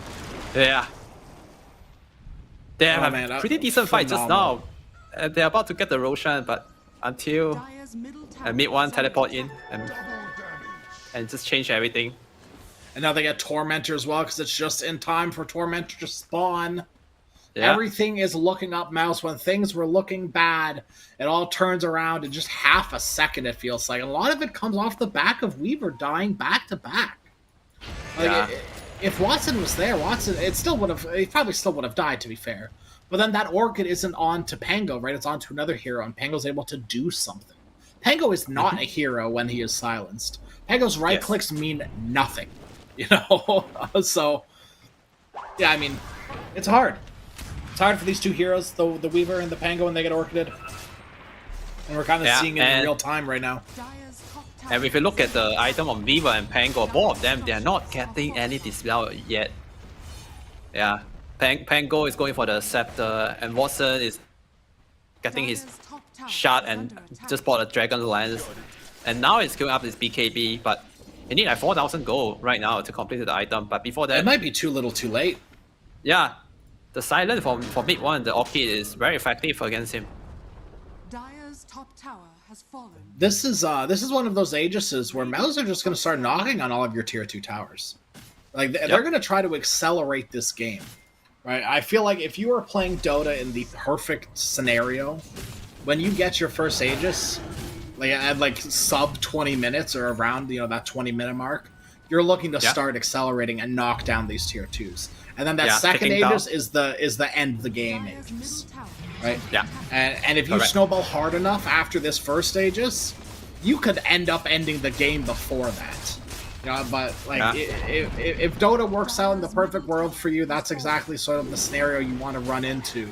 Yeah. They have Oh, man, a pretty decent fight just phenomenal. now. They're about to get the Roshan, but until Dire's middle tower mid one is teleport under in attack. and just change everything. And now they get Tormentor as well because it's just in time for Tormentor to spawn. Yeah. Everything is looking up, Mouse. When things were looking bad, it all turns around in just half a second, it feels like. A lot of it comes off the back of Weaver dying back to back. Like, Yeah. if Watson was there, he probably still would have died, to be fair. But then that Orchid isn't on to Pango, right? It's on to another hero, and Pango's able to do something. Pango is not a hero when he is silenced. Pango's right Yes. clicks mean nothing, you know? So, yeah, I mean, it's hard. It's hard for these 2 heroes, the Weaver and the Pango, when they get Orchided. And we're kind of Yeah, seeing it in and- real time right now. Dire's top tower And if you look at the item on Viva and Pango, both of them, they are not getting any dispel yet. Yeah. Pango is going for the Scepter, and Watson is getting his Dire's top tower shot is and under attack. just bought a Dragon Lance. And now he's queuing up his BKB, but you need like 4,000 gold right now to complete the item. But before that, It might be too little too late. yeah, the silent for mid one, the Orchid is very effective against him. Dire's top tower has fallen. This is one of those Aegises where Melos are just going to start knocking on all of your tier 2 towers. Like they're going to try to accelerate this game, right? I feel like if you are playing Dota in the perfect scenario, when you get your first Aegis, like at like sub 20 minutes or around that 20-minute mark, you're looking to start accelerating and knock down these tier 2s. And then that second kicking down. Aegis is the end of the game Dire's Aegis. middle tower Right? Yeah. And if you Correct. snowball hard enough after this first Aegis, you could end up ending the game before that. But like if Dota works out in the perfect world for you, that's exactly sort of the scenario you want to run into.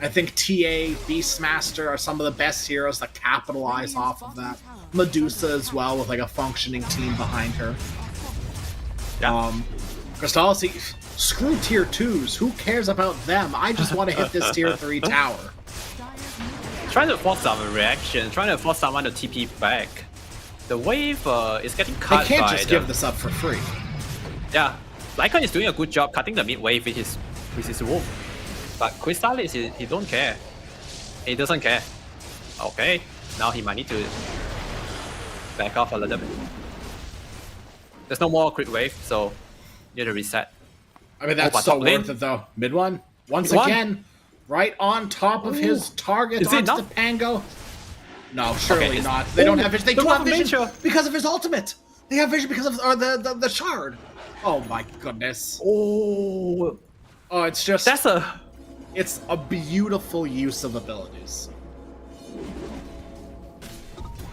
I think TA, Beastmaster are some of the best heroes that capitalize off of that. Medusa as well, with like a functioning team behind her. Yeah. Crystallis, screw tier 2s. Who cares about them? I just want to hit this tier 3 tower. Trying to force some reaction, trying to force someone to TP back. The wave is getting cut by They can't just give this up for free. Yeah, Lycan is doing a good job cutting the mid wave with his wolf. But Crystallis, he don't care. He doesn't care. Okay, now he might need to back off a little bit. There's no more crit wave, so you need to reset. I mean, that's so worth it, though. Mid one, once again, right on top of his target onto the Pango. No, surely not. They don't have vision. They do have vision because of his ultimate. They have vision because of the shard. Oh my goodness. Oh, it's just... It's a beautiful use of abilities.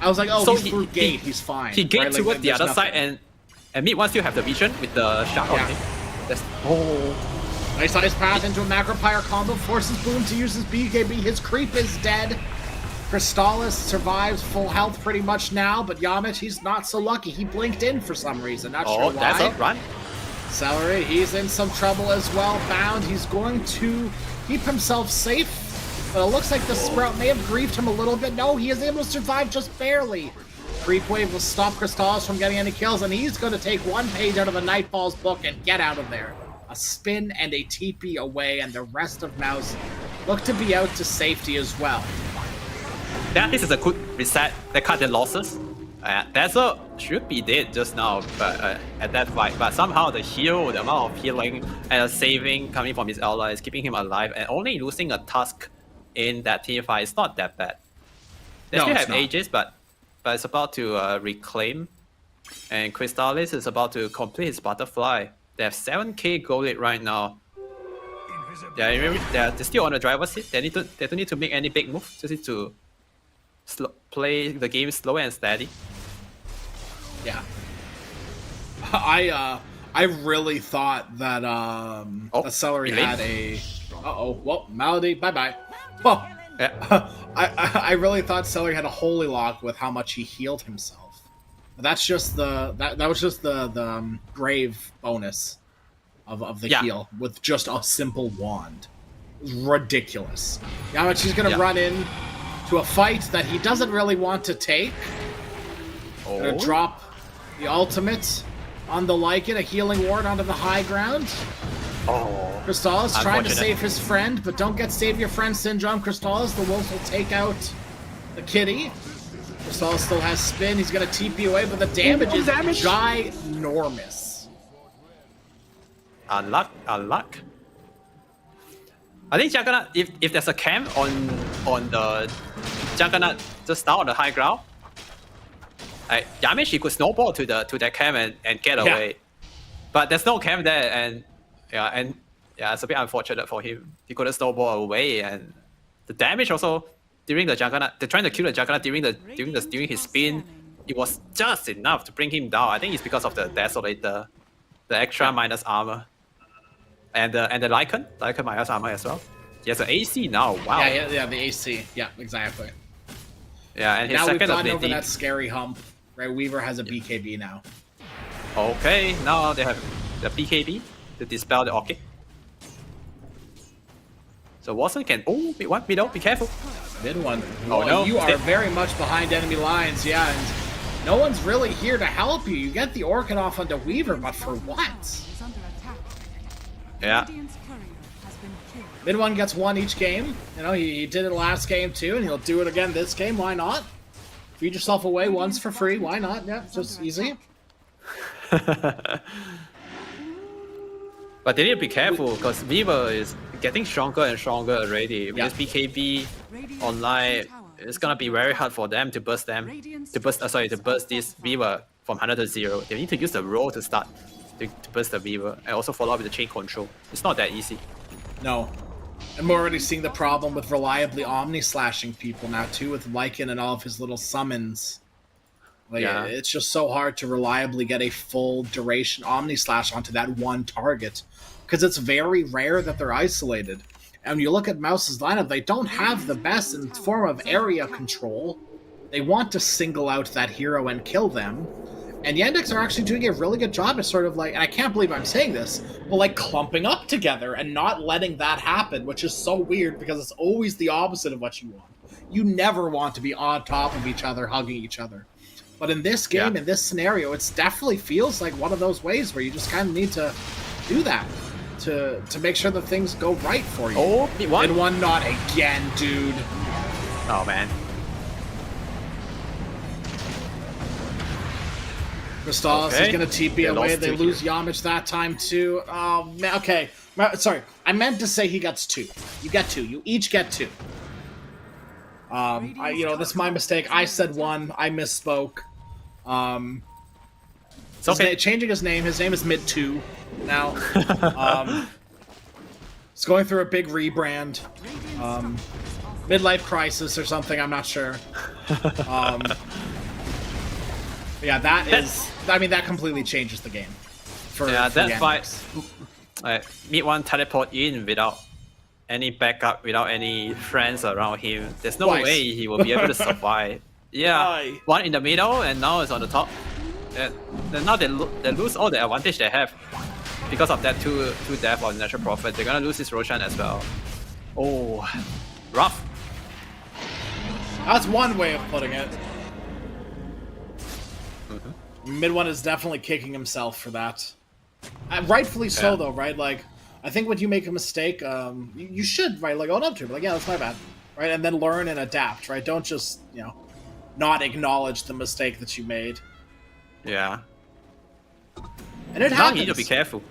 I was like, oh, so he's through gate, he's fine. He gate towards the other side, and mid one still have the vision with the shard on him. Nice path into a macro pyre combo, forces Boom to use his BKB. His creep is dead. Crystallis survives full health pretty much now, but Yamich, he's not so lucky. He blinked in for some reason, not sure why. That's a run. Celery, he's in some trouble as well. Bound, he's going to keep himself safe, but it looks like the Sprout may have griefed him a little bit. No, he is able to survive just barely. Creep Wave will stop Crystallis from getting any kills, and he's going to take one page out of the Nightfall's book and get out of there. A spin and a TP away, and the rest of Mouse look to be out to safety as well. This is a good reset. They cut their losses. Dazzle should be dead just now at that fight, but somehow the heal, the amount of healing and saving coming from his allies, keeping him alive, and only losing a Tusk in that team fight is not that bad. They still have Aegis, but it's about to reclaim, and Crystallis is about to complete his butterfly. They have 7k gold lead right now. They're still on the driver's seat. They don't need to make any big move. Just need to play the game slow and steady. Yeah. I really thought that Celery had a... well, Malady, bye-bye. Oh, yeah. I really thought Celery had a holy lock with how much he healed himself. But that's just that was just the grave bonus of the heal with just a simple wand. It was ridiculous. Yamich, he's gonna run in to a fight that he doesn't really want to take. Gonna drop the ultimate on the Lycan, a healing ward onto the high ground. Crystallis trying to save his friend, but don't get save your friend syndrome. Crystallis, the wolf will take out the kitty. Crystallis still has spin. He's gonna TP away, but the damage is ginormous. Unluck. I think Juggernaut, if there's a camp on the Juggernaut just down on the high ground, Yamish, he could snowball to that camp and get away. But there's no camp there, and it's a bit unfortunate for him. He couldn't snowball away, and the damage also during the Juggernaut, they're trying to kill the Juggernaut during his spin. It was just enough to bring him down. I think it's because of the Desolator, the extra minus armor. And the Lycan minus armor as well. He has an AC now. Wow. Yeah, the AC. Yeah, exactly. Yeah, and his now second we've gotten ability. over that scary hump. Right, Weaver has a BKB now. Okay, now they have the BKB to dispel the Orchid. So Watson can. Oh, mid one, middle. Be careful. Mid one. Oh no! You are very much behind enemy lines. Yeah, and no one's really here to help you. You get the Orchid off onto Weaver, but for what? Yeah. Mid one gets one each game. You know, he did it last game too, and he'll do it again this game. Why not? Feed yourself away once for free. Why not? Yeah, just easy. But they need to be careful because Weaver is getting stronger and stronger already. With this BKB online, it's gonna be very hard for them to burst this Weaver from 100 to 0. They need to use the roll to start to burst the Weaver and also follow up with the chain control. It's not that easy. No. I'm already seeing the problem with reliably omni-slashing people now too, with Lycan and all of his little summons. Like, it's just so hard to reliably get a full duration omni-slash onto that one target, because it's very rare that they're isolated. And when you look at Mouse's lineup, they don't have the best in form of area control. They want to single out that hero and kill them. And Yandex are actually doing a really good job of sort of like, and I can't believe I'm saying this, but like clumping up together and not letting that happen, which is so weird because it's always the opposite of what you want. You never want to be on top of each other, hugging each other. But in this game, in this scenario, it definitely feels like one of those ways where you just kind of need to do that to make sure that things go right for you. Oh, and one not again, dude. Oh, man. Crystallis is going to TP away. They lose Yamich that time, too. Oh, man. Okay. Sorry. I meant to say he gets 2. You get 2. You each get 2. That's my mistake. I said 1. I misspoke. It's okay. Changing his name. His name is Mid2 now. It's going through a big rebrand. Midlife crisis or something. I'm not sure. Yeah, that completely changes the game. That fight, mid-1 teleport in without any backup, without any friends around him. There's no way he will be able to survive. Yeah, one in the middle, and now it's on the top. And now they lose all the advantage they have because of that two death on Natural Prophet. They're gonna lose this Roshan as well. Oh, rough. That's one way of putting it. Mid-1 is definitely kicking himself for that. Rightfully so, though, right? Like, I think when you make a mistake, you should, right, like, own up to it. Like, yeah, that's my bad, right? And then learn and adapt, right? Don't just, not acknowledge the mistake that you made. Yeah. And it happens. You need to be careful.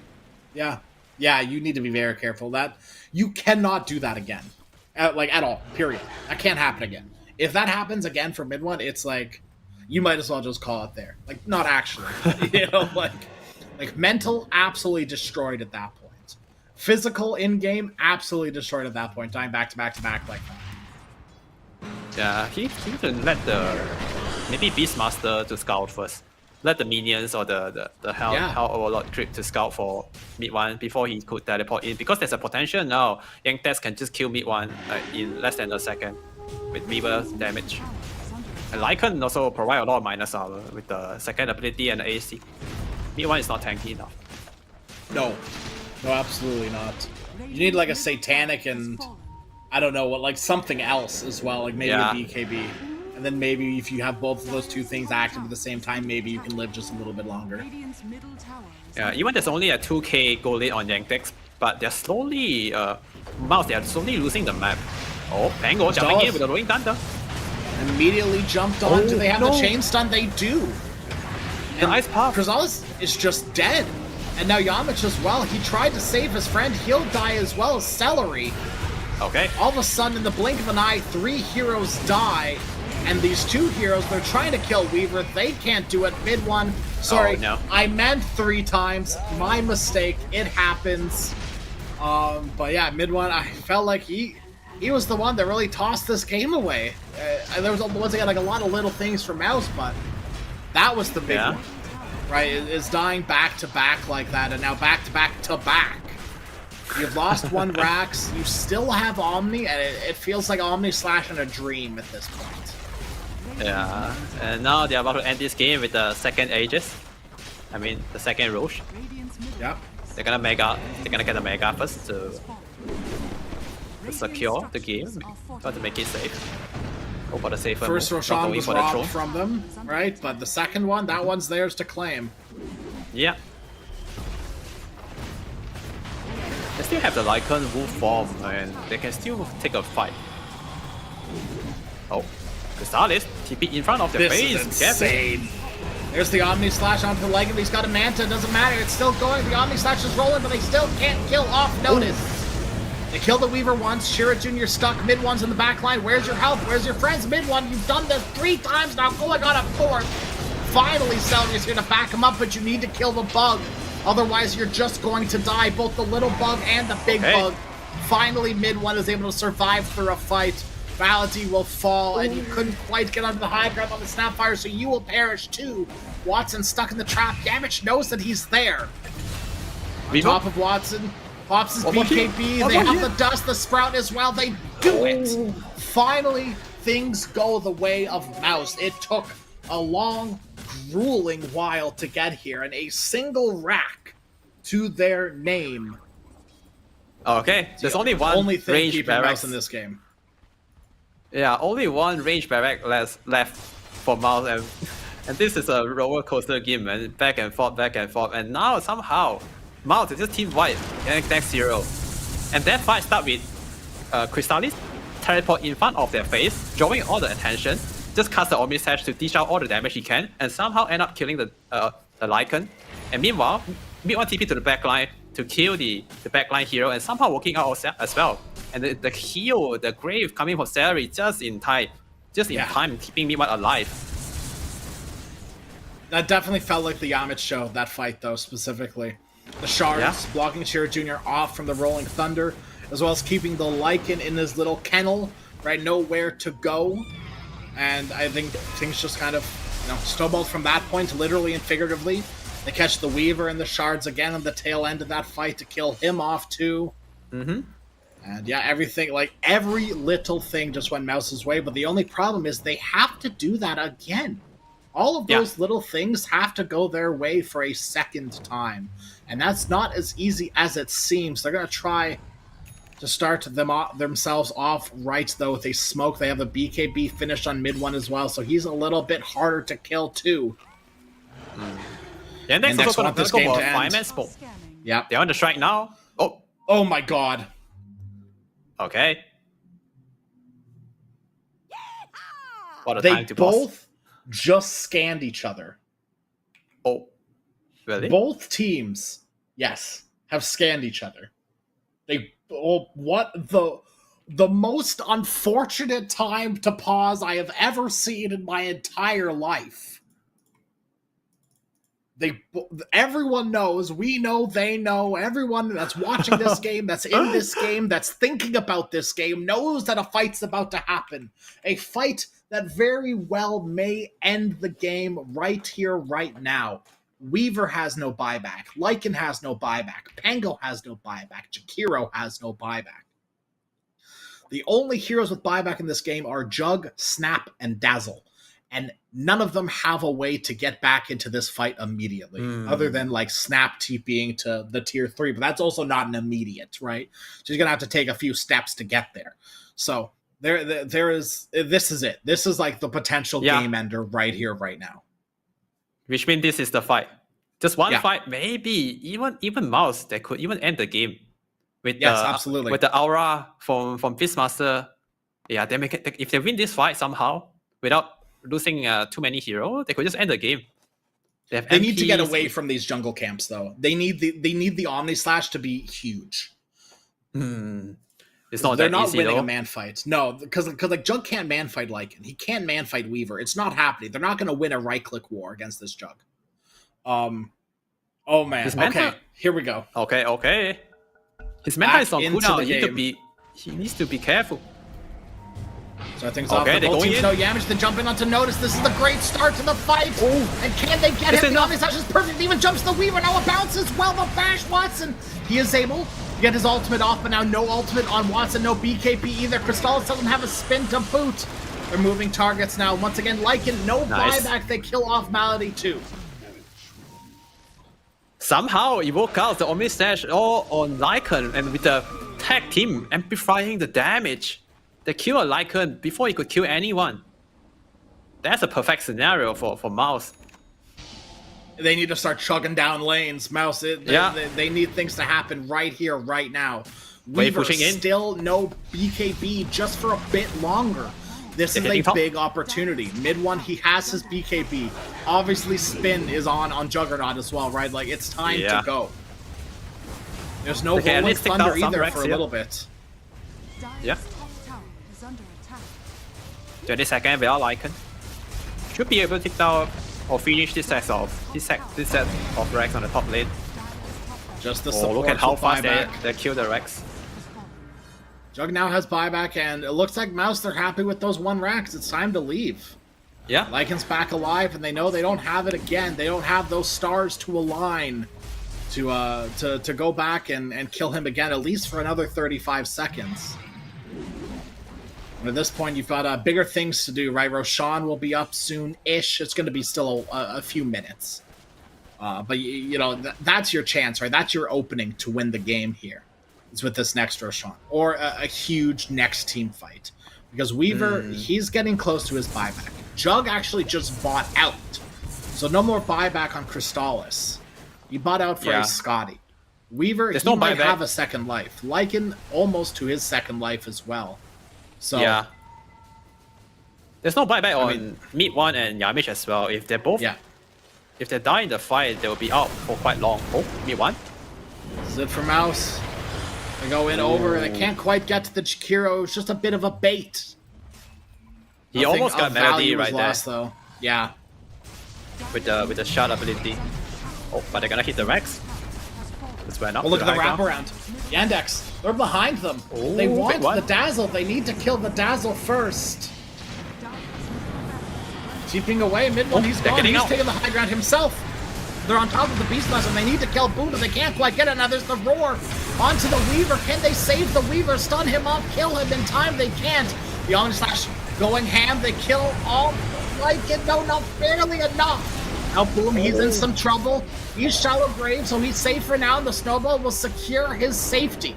Yeah. Yeah, you need to be very careful. That you cannot do that again. At all, period. That can't happen again. If that happens again for Mid-1, it's like, you might as well just call it there. Like, not actually. Like mental, absolutely destroyed at that point. Physical, in-game, absolutely destroyed at that point. Dying back to back to back like that. Yeah, he can let maybe Beastmaster to scout first. Let the minions or the Hell Overlord creep to scout for Mid-1 before he could teleport in. Because there's a potential now, Yandex can just kill Mid-1 in less than a second with Weaver damage. And Lycan also provide a lot of minus armor with the second ability and the AC. Mid-1 is not tanky enough. No, absolutely not. You need like a Satanic and I don't know what, like something else as well, like maybe a BKB. And then maybe if you have both of those two things active at the same time, maybe you can live just a little bit longer. Yeah, even there's only a 2k gold lead on Yandex, but they're slowly, they are slowly losing the map. Oh, Pango jumping in with the Rolling Thunder. Immediately jumped on. Do they have the chain stun? They do. And Ice Puff. Crystallis is just dead. And now Yamich as well. He tried to save his friend. He'll die as well as Celery. Okay. All of a sudden, in the blink of an eye, 3 heroes die. And these 2 heroes, they're trying to kill Weaver. They can't do it. Mid-1. Sorry, no. I meant 3 times. My mistake. It happens. But yeah, Mid-1, I felt like he was the one that really tossed this game away. There was once again like a lot of little things for Mouse, but that was the big one, right? Is dying back to back like that, and now back to back to back. You've lost 1 Rax. You still have Omni, and it feels like Omni slash in a dream at this point. Yeah, and now they're about to end this game with the second Aegis. I mean, the second Roche. Yep. They're gonna get a Mega first to secure the game, try to make it safe. Go for the safer First move. Roshan was robbed from them, right? But the second one, that one's theirs to claim. Yeah. They still have the Lycan Wolf form, and they can still take a fight. Oh, Crystallis, TP in front of their face. This is insane. There's the Omni Slash onto the leg, and he's got a Manta. It doesn't matter. It's still going. The Omni Slash is rolling, but they still can't kill off notice. They killed the Weaver once. Shira Jr. stuck. Mid-1's in the back line. Where's your health? Where's your friends? Mid-1, you've done this 3 times now. Going on a 4th. Finally, Celery's here to back him up, but you need to kill the bug. Otherwise, you're just going to die. Both the little bug and the big bug. Finally, Mid-1 is able to survive through a fight. Vality will fall, and you couldn't quite get onto the high ground on the Snapfire, so you will perish too. Watson stuck in the trap. Yamich knows that he's there. On top of Watson, pops his BKB. They have the dust, the Sprout as well. They do it. Finally, things go the way of Mouse. It took a long, grueling while to get here, and a single rack to their name. Okay, there's only one Only thing range keeping Mouse barracks in this game. Yeah, only one range barrack left for Mouse, and this is a roller coaster game, man. Back and forth, and now somehow Mouse is just team white and next zero, and that fight start with Crystallis teleport in front of their face, drawing all the attention, just cast the Omni Sash to dish out all the damage he can, and somehow end up killing the Lycan. And meanwhile, mid-1 TP to the backline to kill the backline hero, and somehow working out as well. And the heal, the grave coming from Celery just in time, keeping mid-1 alive. That definitely felt like the Yamich show, that fight though, specifically. The shards blocking Shiro Jr. off from the Rolling Thunder, as well as keeping the Lycan in his little kennel, right? Nowhere to go. And I think things just kind of, snowballed from that point, literally and figuratively. They catch the Weaver and the shards again on the tail end of that fight to kill him off too. Mm-hmm. And yeah, everything, like every little thing just went Mouse's way, but the only problem is they have to do that again. All of those little things have to go their way for a second time. And that's not as easy as it seems. They're going to try to start themselves off right, though, with a smoke. They have a BKB finished on mid-1 as well, so he's a little bit harder to kill, too. Yeah, and next also want this go game for to a end. 5-man spot. Yeah. They're on the strike now. Oh my god. Okay. What a They time to pause. both just scanned each other. Oh, really? Both teams, yes, have scanned each other. What the most unfortunate time to pause I have ever seen in my entire life. Everyone knows, we know, they know, everyone that's watching this game, that's in this game, that's thinking about this game, knows that a fight's about to happen. A fight that very well may end the game right here, right now. Weaver has no buyback. Lycan has no buyback. Pango has no buyback. Jakiro has no buyback. The only heroes with buyback in this game are Jug, Snap, and Dazzle. And none of them have a way to get back into this fight immediately, other than like Snap TPing to the tier 3, but that's also not an immediate, right? She's gonna have to take a few steps to get there. So there is, this is it. This is like the potential game ender right here, right now. Which means this is the fight. Just one fight, maybe even Mouse, they could even end the game with absolutely with the aura from Beastmaster. Yeah, they make it, if they win this fight somehow without losing too many heroes, they could just end the game. They need to get away from these jungle camps, though. They need the Omni Slash to be huge. It's not They're that not easy, winning though. a man fight. No, because like Jug can't man fight Lycan. He can't man fight Weaver. It's not happening. They're not going to win a right click war against this Jug. Oh man. Okay, here we go. Okay. His mental is on cooldown. He needs to be careful. So things off. The both teams know Yamish to jump in onto Notice. This is a great start to the fight. And can they get him? The Omni Slash is perfect. He even jumps the Weaver. Now it bounces well. The Bash Watson. He is able to get his ultimate off, but now no ultimate on Watson. No BKP either. Crystallis doesn't have a spin to boot. They're moving targets now. Once again, Lycan, no buyback. They kill off Malady too. Somehow it worked out. The Omni Slash all on Lycan, and with the tag team amplifying the damage. They kill a Lycan before he could kill anyone. That's a perfect scenario for Mouse. They need to start chugging down lanes. Mouse, they need things to happen right here, right now. Weaver still no BKB just for a bit longer. This is a big opportunity. Mid-1, he has his BKB. Obviously, Spin is on Juggernaut as well, right? Like, it's time to go. There's no Rolling Thunder either for a little bit. Yeah. 20 seconds without Lycan. Should be able to take down or finish this set of Rex on the top lane. Just the support. Look at how fast they kill the Rex. Jug now has buyback, and it looks like Mouse, they're happy with those 1 racks. It's time to leave. Yeah. Lycan's back alive, and they know they don't have it again. They don't have those stars to align to go back and kill him again, at least for another 35 seconds. And at this point, you've got bigger things to do, right? Roshan will be up soon-ish. It's going to be still a few minutes. But, you know, that's your chance, right? That's your opening to win the game here. It's with this next Roshan. Or a huge next team fight. Because Weaver, he's getting close to his buyback. Jug actually just bought out. So no more buyback on Crystallis. He bought out for his Scotty. Weaver, he might have a second life. Lycan almost to his second life as well. So yeah. There's no buyback on Mid One and Yamiche as well. If they're both, if they die in the fight, they will be out for quite long. Oh, Mid One. This is it for Mouse. They go in over. They can't quite get to the Chikiro. It's just a bit of a bait. He almost got Melody right there. Though. Yeah. With the shot ability. Oh, but they're gonna hit the Rex. That's why not. Oh, look at the wraparound. Yandex, they're behind them. Ooh, they want the Dazzle. They need to kill the Dazzle first. Keeping away, mid one, he's gone. He's taking the high ground himself. They're on top of the Beastmaster. They need to kill Buddha. They can't quite get it. Now there's the Roar onto the Weaver. Can they save the Weaver? Stun him up, kill him in time? They can't. The Omni Slash going ham. They kill all like it. No, not barely enough. Now Boom, he's in some trouble. He's shallow grave, so he's safe for now. The Snowball will secure his safety.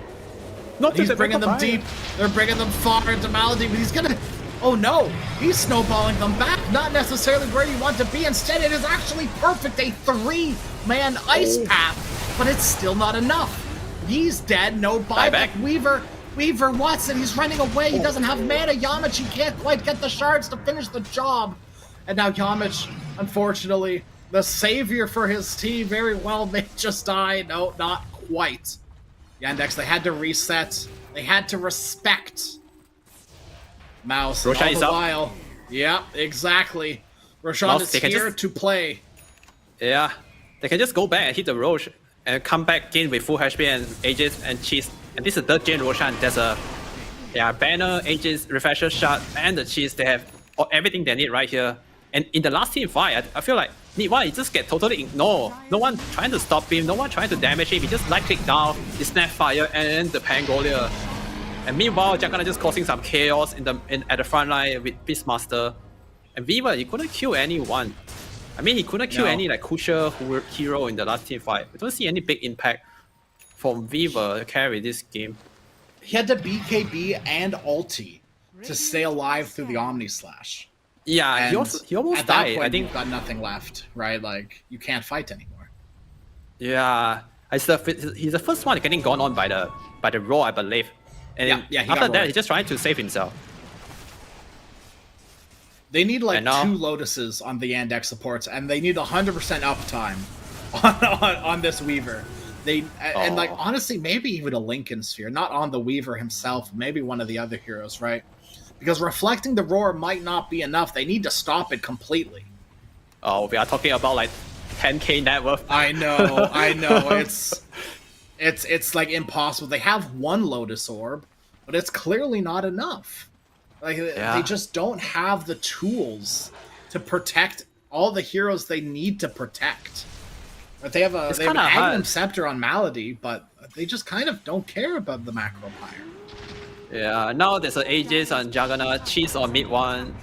He's bringing them deep. They're bringing them far into Malady, but he's gonna... Oh no, he's snowballing them back. Not necessarily where you want to be. Instead, it is actually perfect. A 3-man ice path, but it's still not enough. He's dead. No buyback. Weaver Watson, he's running away. He doesn't have mana. Yamich, he can't quite get the shards to finish the job. And now Yamich, unfortunately, the savior for his team, very well may just die. No, not quite. Yandex, they had to reset. They had to respect Mouse all the while. Yeah, exactly. Roshan is here to play. Yeah, they can just go back and hit the Roche and come back in with full HP and Aegis and Cheese. And this is third gen Roshan. There's a banner, Aegis, Refresher Shot, and the Cheese. They have everything they need right here. And in the last team fight, I feel like Nidwan, he just get totally ignored. No one trying to stop him, no one trying to damage him. He just light click down, he snap fire, and the Pangolier. And meanwhile, Jagana just causing some chaos at the front line with Beastmaster. And Viva, he couldn't kill anyone. I mean, he couldn't kill any like crucial hero in the last team fight. We don't see any big impact from Viva to carry this game. He had to BKB and ulti to stay alive through the Omni Slash. Yeah, and he almost died. I think you've got nothing left, right? Like, you can't fight anymore. Yeah, he's the first one getting gone on by the Raw, I believe. And after that, he's just trying to save himself. They need like 2 Lotuses on the Yandex supports, and they need 100% uptime on this Weaver. And like honestly, maybe even a Lincoln Sphere, not on the Weaver himself, maybe one of the other heroes, right? Because reflecting the Roar might not be enough. They need to stop it completely. Oh, we are talking about like 10k net worth. I know. It's like impossible. They have 1 Lotus Orb, but it's clearly not enough. Like they just don't have the tools to protect all the heroes they need to protect. But they have an Agnum Scepter on Malady, but they just kind of don't care about the Macro Pyre. Yeah, now there's an Aegis on Juggernaut, Cheese on mid one.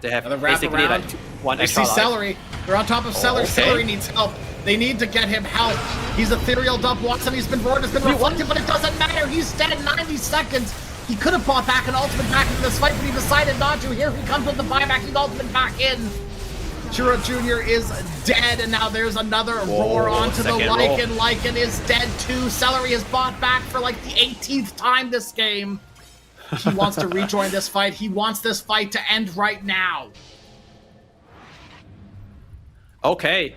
They have basically like 1 extra life. Celery. They're on top of Celery. Okay. Celery needs help. They need to get him help. He's ethereal up. Watson, he's been roared, has been reflected, but it doesn't matter. He's dead in 90 seconds. He could have bought back an ultimate back into this fight, but he decided not to. Here he comes with the buyback. He's ultimate back in. Churro Jr. is dead, and now there's another roar onto the Lycan. Lycan is dead too. Celery is bought back for like the 18th time this game. He wants to rejoin this fight. He wants this fight to end right now. Okay.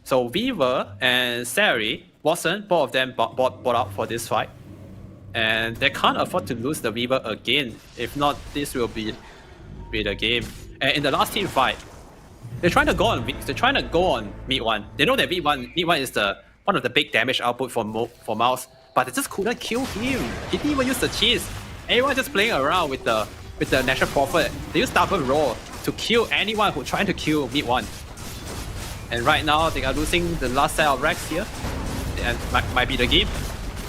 So Viva and Sari, Watson, both of them bought up for this fight. And they can't afford to lose the Viva again. If not, this will be the game. And in the last team fight, they're trying to go on mid one. They know that mid one is one of the big damage output for Mouse, but they just couldn't kill him. He didn't even use the cheese. Everyone just playing around with the Natural Prophet. They use double roll to kill anyone who trying to kill mid one. And right now they are losing the last set of Rex here. And might be the game.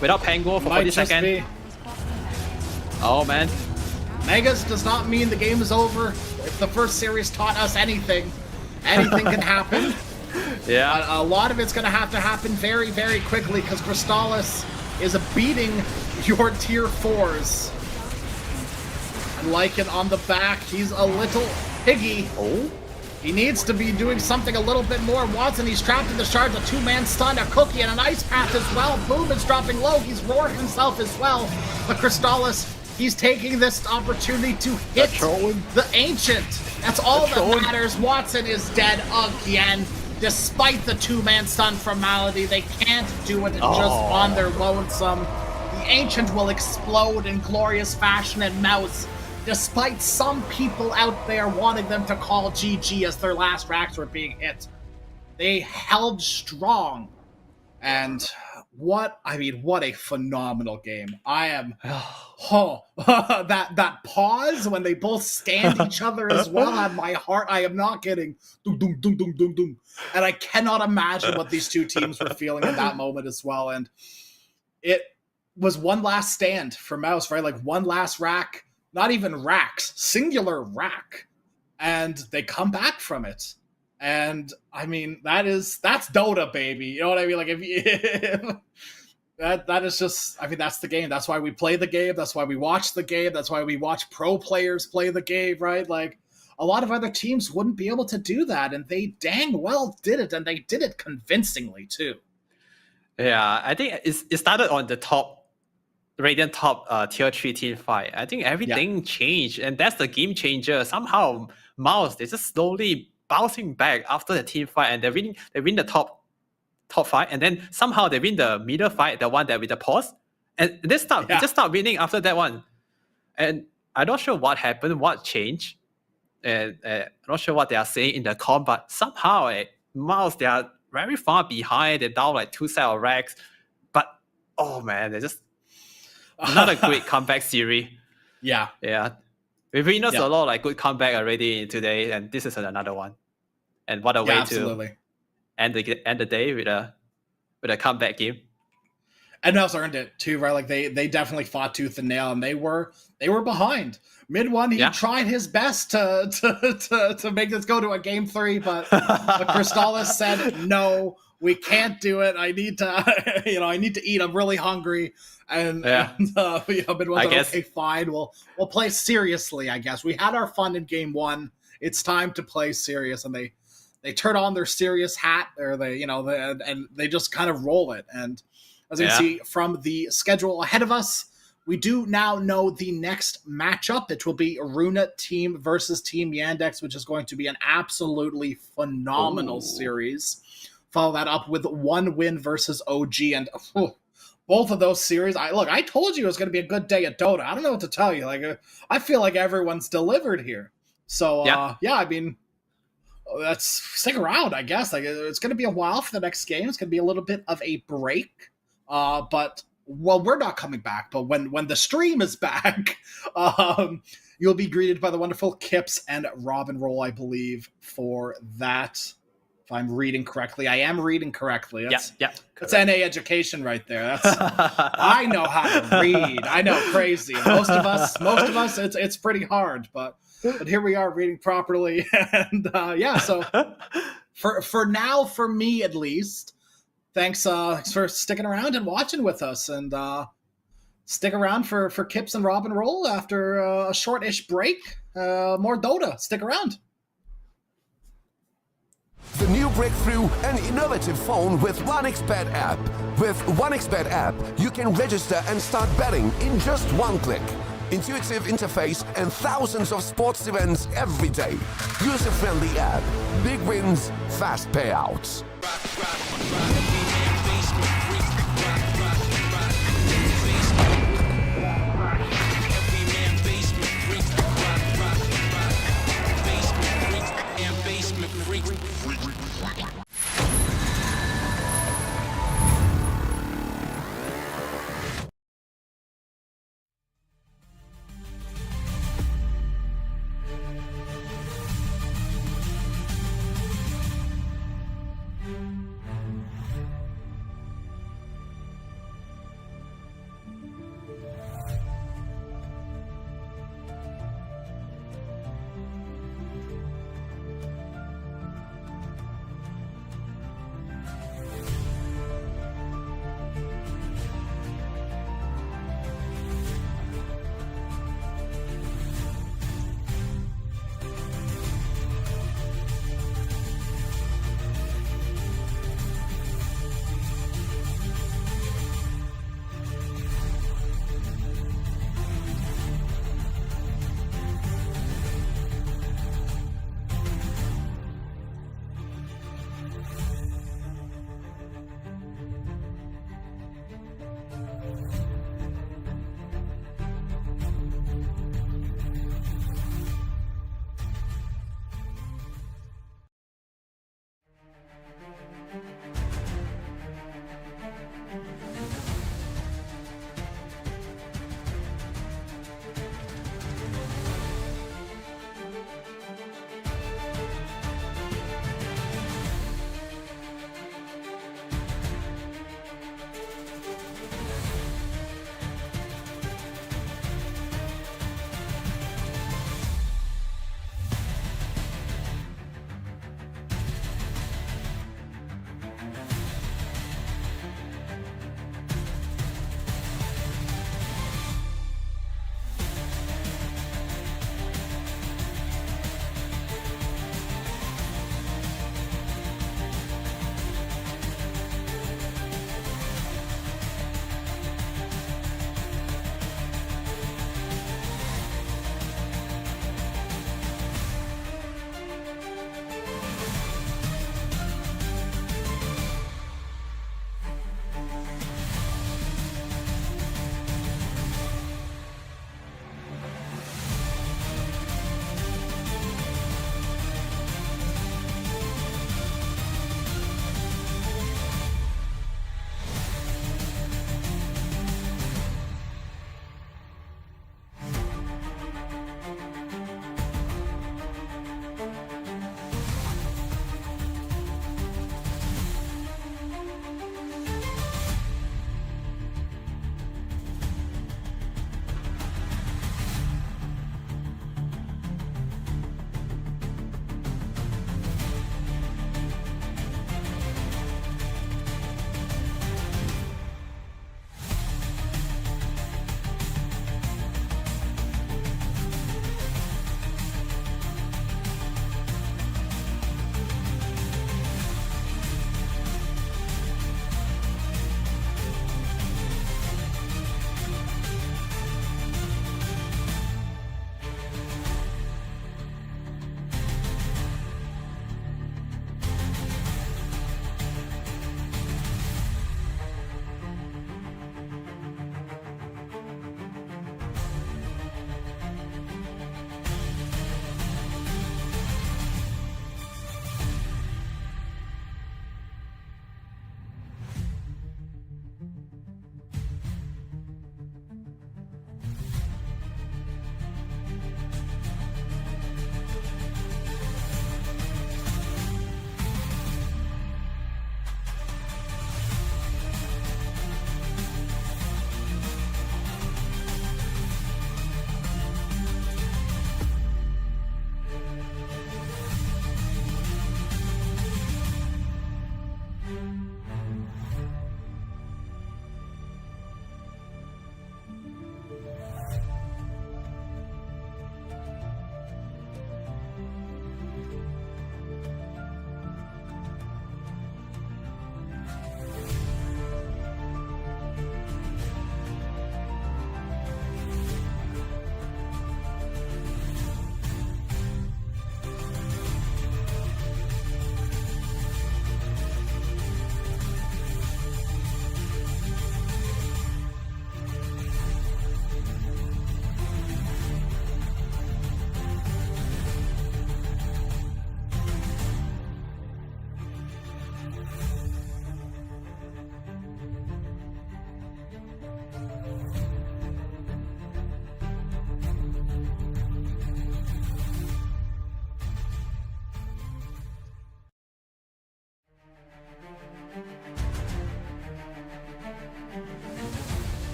Without Pango for 40 seconds. Oh man. Megas does not mean the game is over. If the first series taught us anything, anything can happen. Yeah. A lot of it's going to happen very, very quickly because Crystallis is beating your tier 4s. And Lycan on the back, he's a little piggy. Oh. He needs to be doing something a little bit more. Watson, he's trapped in the shards, a 2-man stun, a cookie, and an ice path as well. Boom is dropping low. He's roared himself as well. But Crystallis, he's taking this opportunity to hit the Ancient. That's all that matters. Watson is dead again. Despite the 2-man stun from Malady, they can't do it just on their lonesome. The Ancient will explode in glorious fashion, and Mouse, despite some people out there wanting them to call GG as their last racks were being hit, they held strong. And what a phenomenal game. I am, that pause when they both scanned each other as well had my heart, I am not kidding, doom, doom, doom, doom, doom, doom. And I cannot imagine what these two teams were feeling in that moment as well. And it was one last stand for Mouse, right? Like one last rack. Not even racks, singular rack. And they come back from it. And I mean, that's Dota, baby. You know what I mean? Like if that is just, I mean, that's the game. That's why we play the game. That's why we watch the game. That's why we watch pro players play the game, right? Like a lot of other teams wouldn't be able to do that. And they dang well did it. And they did it convincingly too. Yeah, I think it started on the top. Radiant top tier 3 team fight. I think everything changed, and that's the game changer. Somehow Mouse, they're just slowly bouncing back after the team fight, and they win the top fight, and then somehow they win the middle fight, the one that with the pause, and they just start winning after that one. And I'm not sure what happened, what changed, and I'm not sure what they are saying in the comp, but somehow Mouse, they are very far behind. They're down like 2 set of racks, but oh man, they're just another great comeback series. Yeah. We've witnessed a lot of good comeback already today, and this is another one. And what a way to end the day with a comeback game. And Mouse earned it too, right? Like they definitely fought tooth and nail, and they were behind. Mid one, he tried his best to make this go to a game 3, but Crystallis said no. We can't do it. I need to, I need to eat. I'm really hungry. And mid one, okay, fine. We'll play seriously. I guess we had our fun in game 1. It's time to play serious, and they turn on their serious hat, or and they just kind of roll it. And as you can see from the schedule ahead of us, we do now know the next matchup. It will be Runa team versus Team Yandex, which is going to be an absolutely phenomenal series. Follow that up with 1 win versus OG, and both of those series. I told you it was going to be a good day at Dota. I don't know what to tell you. I feel like everyone's delivered here. So I mean, let's stick around. I guess it's going to be a while for the next game. It's going to be a little bit of a break. But we're not coming back. But when the stream is back, you'll be greeted by the wonderful Kips and Robin Roll, I believe, for that. If I'm reading correctly, I am reading correctly. That's NA education right there. That's I know how to read. I know, crazy. Most of us, it's pretty hard, but here we are reading properly, and So for now, for me at least, thanks for sticking around and watching with us, and stick around for Kips and Robin Roll after a short-ish break. More Dota. Stick around. The new breakthrough and innovative phone with 1xBet app. With 1xBet app, you can register and start betting in just 1 click. Intuitive interface and thousands of sports events every day. User-friendly app. Big wins, fast payouts.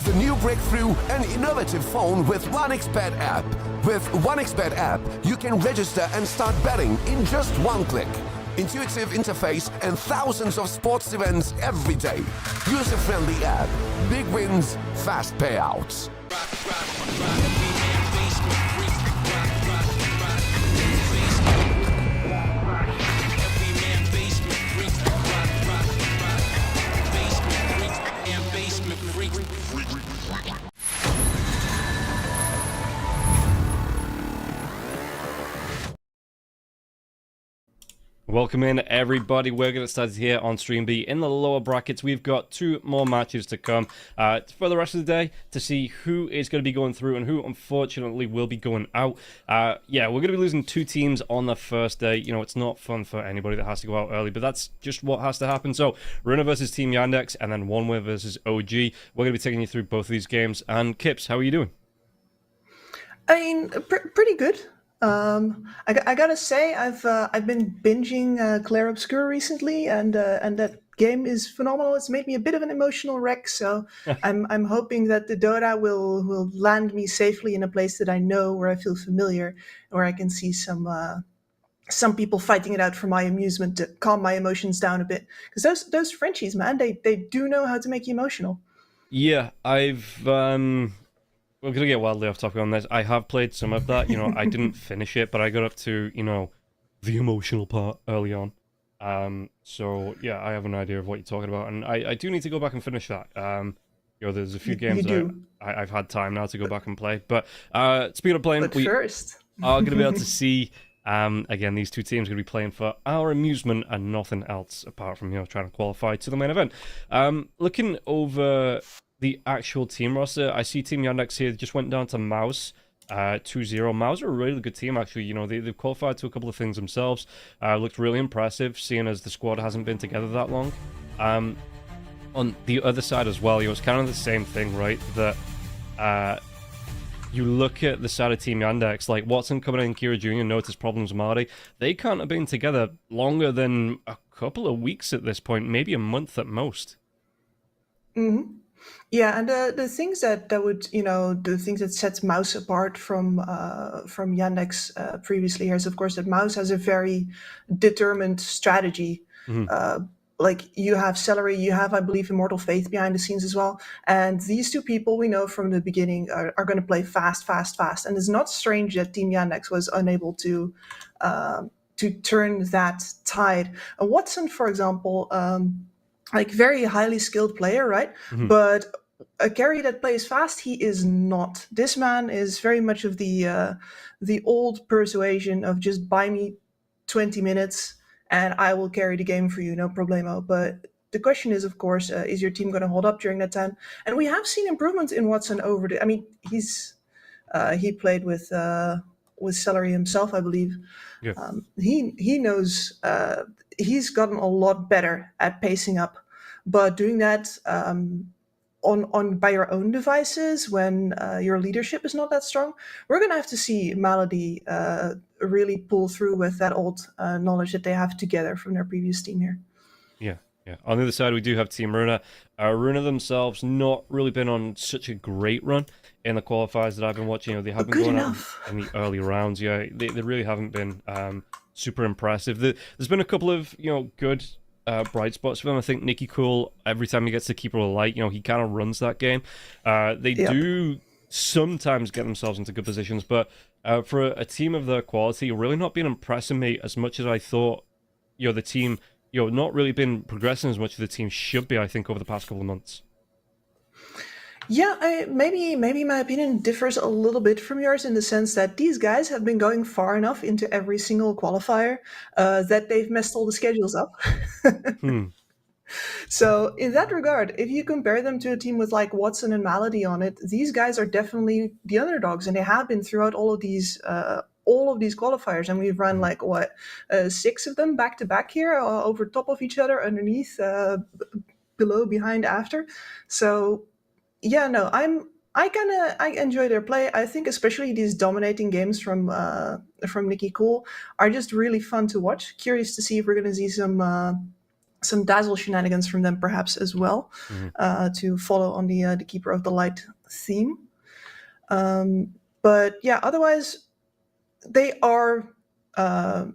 The new breakthrough and innovative phone with 1xBet app. With 1xBet app, you can register and start betting in just one click. Intuitive interface and thousands of sports events every day. User-friendly app. Big wins, fast payouts. Welcome in, everybody. We're going to start here on Stream B. In the lower brackets, we've got 2 more matches to come for the rest of the day to see who is going to be going through and who, unfortunately, will be going out. Yeah, we're going to be losing 2 teams on the first day. You know, it's not fun for anybody that has to go out early, but that's just what has to happen. So, Runa versus Team Yandex, and then OneWay versus OG. We're going to be taking you through both of these games. And Kips, how are you doing? I mean, pretty good. I gotta say, I've been binging Clair Obscur recently, and that game is phenomenal. It's made me a bit of an emotional wreck, so I'm hoping that the Dota will land me safely in a place that I know, where I feel familiar, where I can see some people fighting it out for my amusement to calm my emotions down a bit. Because those Frenchies, man, they do know how to make you emotional. Yeah, we're going to get wildly off topic on this. I have played some of that. You know, I didn't finish it, but I got up to, you know, the emotional part early on. So, yeah, I have an idea of what you're talking about. And I do need to go back and finish that. You know, there's a few games that I've had time now to go back and play. But speaking of playing, we are going to be able to see, again, these 2 teams are going to be playing for our amusement and nothing else apart from, you know, trying to qualify to the main event. Looking over the actual team roster, I see Team Yandex here just went down to Mouse 2-0. Mouse are a really good team, actually. You know, they've qualified to a couple of things themselves. Looked really impressive, seeing as the squad hasn't been together that long. On the other side as well, it was kind of the same thing, right? That you look at the side of Team Yandex, like Watson coming in, Kira Jr., notice problems with Marty. They can't have been together longer than a couple of weeks at this point, maybe a month at most. Mm-hmm. Yeah, and the things that would, you know, the things that sets Mouse apart from Yandex previously here is, of course, that Mouse has a very determined strategy. Mm-hmm. Like you have Celery, you have, I believe, Immortal Faith behind the scenes as well. And these 2 people we know from the beginning are going to play fast. And it's not strange that Team Yandex was unable to turn that tide. Watson, for example, like very highly skilled player, right? Mm-hmm. But a carry that plays fast, he is not. This man is very much of the old persuasion of just buy me 20 minutes and I will carry the game for you, no problemo. But the question is, of course, is your team going to hold up during that time? And we have seen improvement in Watson over the. I mean, he played with Celery himself, I believe. Yeah. He knows. He's gotten a lot better at pacing up, but doing that on by your own devices when your leadership is not that strong, we're gonna have to see Malady really pull through with that old knowledge that they have together from their previous team here. Yeah. On the other side, we do have Team Runa. Runa themselves not really been on such a great run in the qualifiers that I've been watching. They have been going out in the early rounds. Yeah, they really haven't been super impressive. There's been a couple of good bright spots for them. I think Nicky Cool, every time he gets the Keeper of Light, he kind of runs that game. They do sometimes get themselves into good positions, but for a team of their quality, really not been impressing me as much as I thought. The team, not really been progressing as much as the team should be, I think, over the past couple of months. Yeah, maybe my opinion differs a little bit from yours in the sense that these guys have been going far enough into every single qualifier that they've messed all the schedules up. So in that regard, if you compare them to a team with like Watson and Malady on it, these guys are definitely the underdogs, and they have been throughout all of these qualifiers. And we've run like 6 of them back to back here, over top of each other, underneath, below, behind, after. So yeah, no, I enjoy their play. I think especially these dominating games from Nicky Cool are just really fun to watch. Curious to see if we're going to see some dazzle shenanigans from them perhaps as well, to follow on the Keeper of the Light theme. But yeah, otherwise they are. I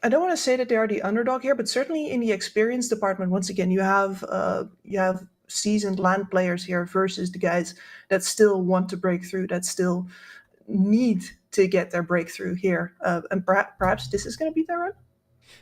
don't want to say that they are the underdog here, but certainly in the experience department, once again, you have seasoned LAN players here versus the guys that still want to break through, that still need to get their breakthrough here, and perhaps this is going to be their run.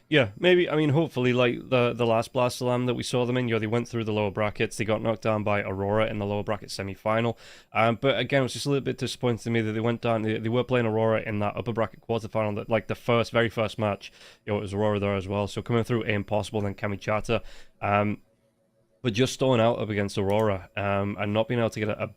Yeah, maybe. I mean, hopefully, like the last Blast Slam that we saw them in, they went through the lower brackets. They got knocked down by Aurora in the lower bracket semi-final. But again, it was just a little bit disappointing to me that they went down. They were playing Aurora in that upper bracket quarterfinal. That like the very first match, it was Aurora there as well. So coming through impossible, then Kamichata. But just stalling out up against Aurora and not being able to get a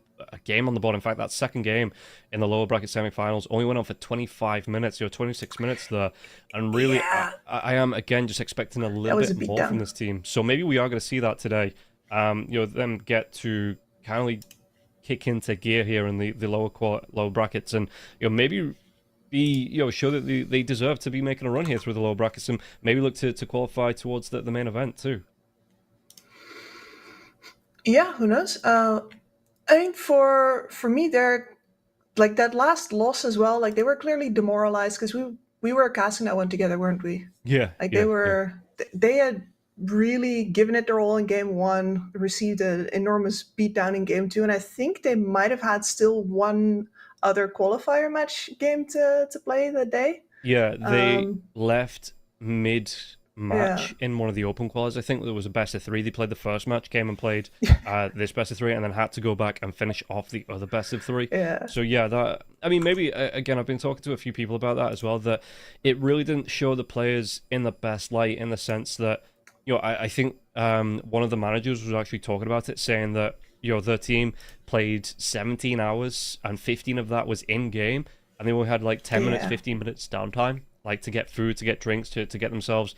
game on the board. In fact, that second game in the lower bracket semifinals only went on for 25 minutes, 26 minutes there. And really, I am, again, just expecting a little bit more from this team. So maybe we are going to see that today. Them get to kind of kick into gear here in the lower brackets and, maybe show that they deserve to be making a run here through the lower brackets and maybe look to qualify towards the main event too. Yeah, who knows? I mean, for me, they're like that last loss as well. Like they were clearly demoralized because we were casting that one together, weren't we? Yeah. Like they had really given it their all in game 1, received an enormous beatdown in game 2, and I think they might have had still one other qualifier match game to play that day. Yeah, they left mid-match in one of the open qualies. I think there was a best of 3. They played the first match, came and played this best of 3, and then had to go back and finish off the other best of 3. Yeah. So yeah, maybe again, I've been talking to a few people about that as well, that it really didn't show the players in the best light, in the sense that, I think one of the managers was actually talking about it, saying that, their team played 17 hours and 15 of that was in-game, and they only had like 10 minutes, 15 minutes downtime, like to get food, to get drinks, to get themselves,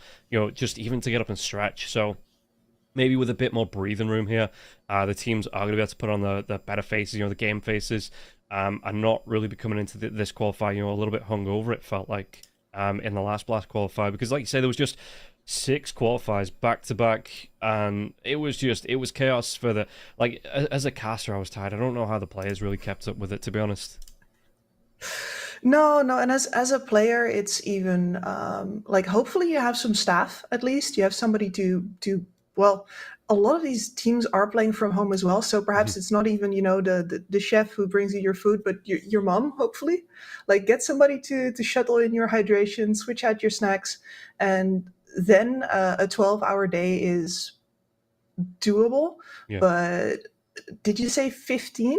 just even to get up and stretch. So maybe with a bit more breathing room here, the teams are going to be able to put on the better faces, the game faces, and not really be coming into this qualifier, a little bit hungover, it felt like, in the last Blast qualifier. Because like you say, there was just 6 qualifiers back to back, and it was chaos for the, like, as a caster, I was tired. I don't know how the players really kept up with it, to be honest. No, and as a player, it's even like hopefully you have some staff at least. You have somebody to well, a lot of these teams are playing from home as well, so perhaps it's not even the chef who brings you your food, but your mom. Hopefully, like get somebody to shuttle in your hydration, switch out your snacks, and then a 12-hour day is doable. Yeah. But did you say 15?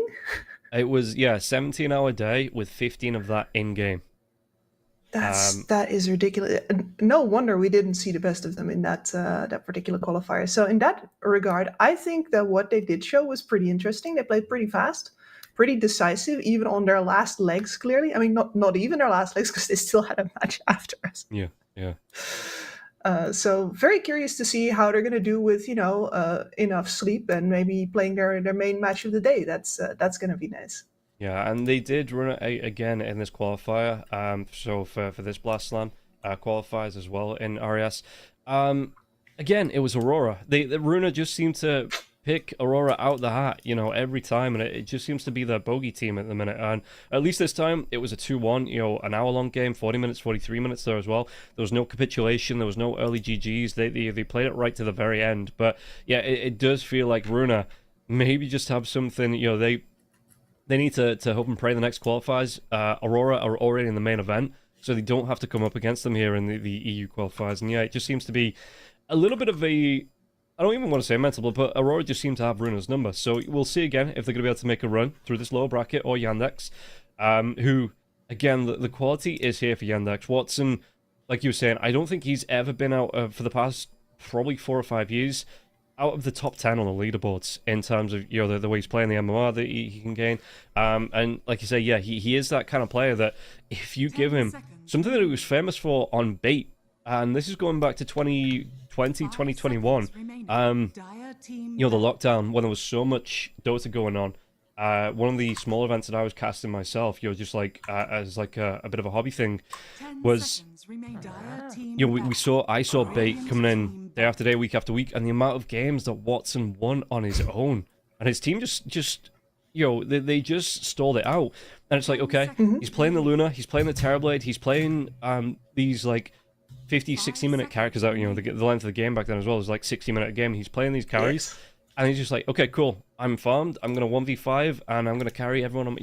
It was 17-hour day with 15 of that in game. That is ridiculous. No wonder we didn't see the best of them in that particular qualifier. So in that regard, I think that what they did show was pretty interesting. They played pretty fast, pretty decisive, even on their last legs. Clearly, I mean, not even their last legs, because they still had a match after us. Yeah. So very curious to see how they're going to do with enough sleep and maybe playing their main match of the day. That's going to be nice. Yeah, and they did run it again in this qualifier. So for this Blastland qualifiers as well in RES. Again, it was Aurora. The Runa just seemed to pick Aurora out the hat, every time, and it just seems to be their bogey team at the minute. And at least this time, it was a 2-1, an hour-long game, 40 minutes, 43 minutes there as well. There was no capitulation, there was no early GGs. They played it right to the very end. But yeah, it does feel like Runa maybe just have something, they need to hope and pray the next qualifiers. Aurora are already in the main event, so they don't have to come up against them here in the EU qualifiers. And yeah, it just seems to be a little bit of a, I don't even want to say mental, but Aurora just seem to have Runa's number. So we'll see again if they're going to be able to make a run through this lower bracket, or Yandex, who, again, the quality is here for Yandex. Watson, like you were saying, I don't think he's ever been out for the past probably 4 or 5 years out of the top 10 on the leaderboards in terms of the way he's playing the MMR that he can gain. And like you say, yeah, he is that kind of player that if you give him something that he was famous for on bait, and this is going back to 2020, 2021, the lockdown, when there was so much Dota going on. One of the small events that I was casting myself, just like as like a bit of a hobby thing, was I saw bait coming in day after day, week after week, and the amount of games that Watson won on his own, and his team just they just stalled it out. And it's like, okay, he's playing the Luna, he's playing the Terrorblade, he's playing these like 50-60 minute characters out. The length of the game back then as well was like 60-minute game. He's playing these carries. Yes. And he's just like, okay, cool. I'm farmed. I'm gonna 1v5, and I'm gonna carry everyone on.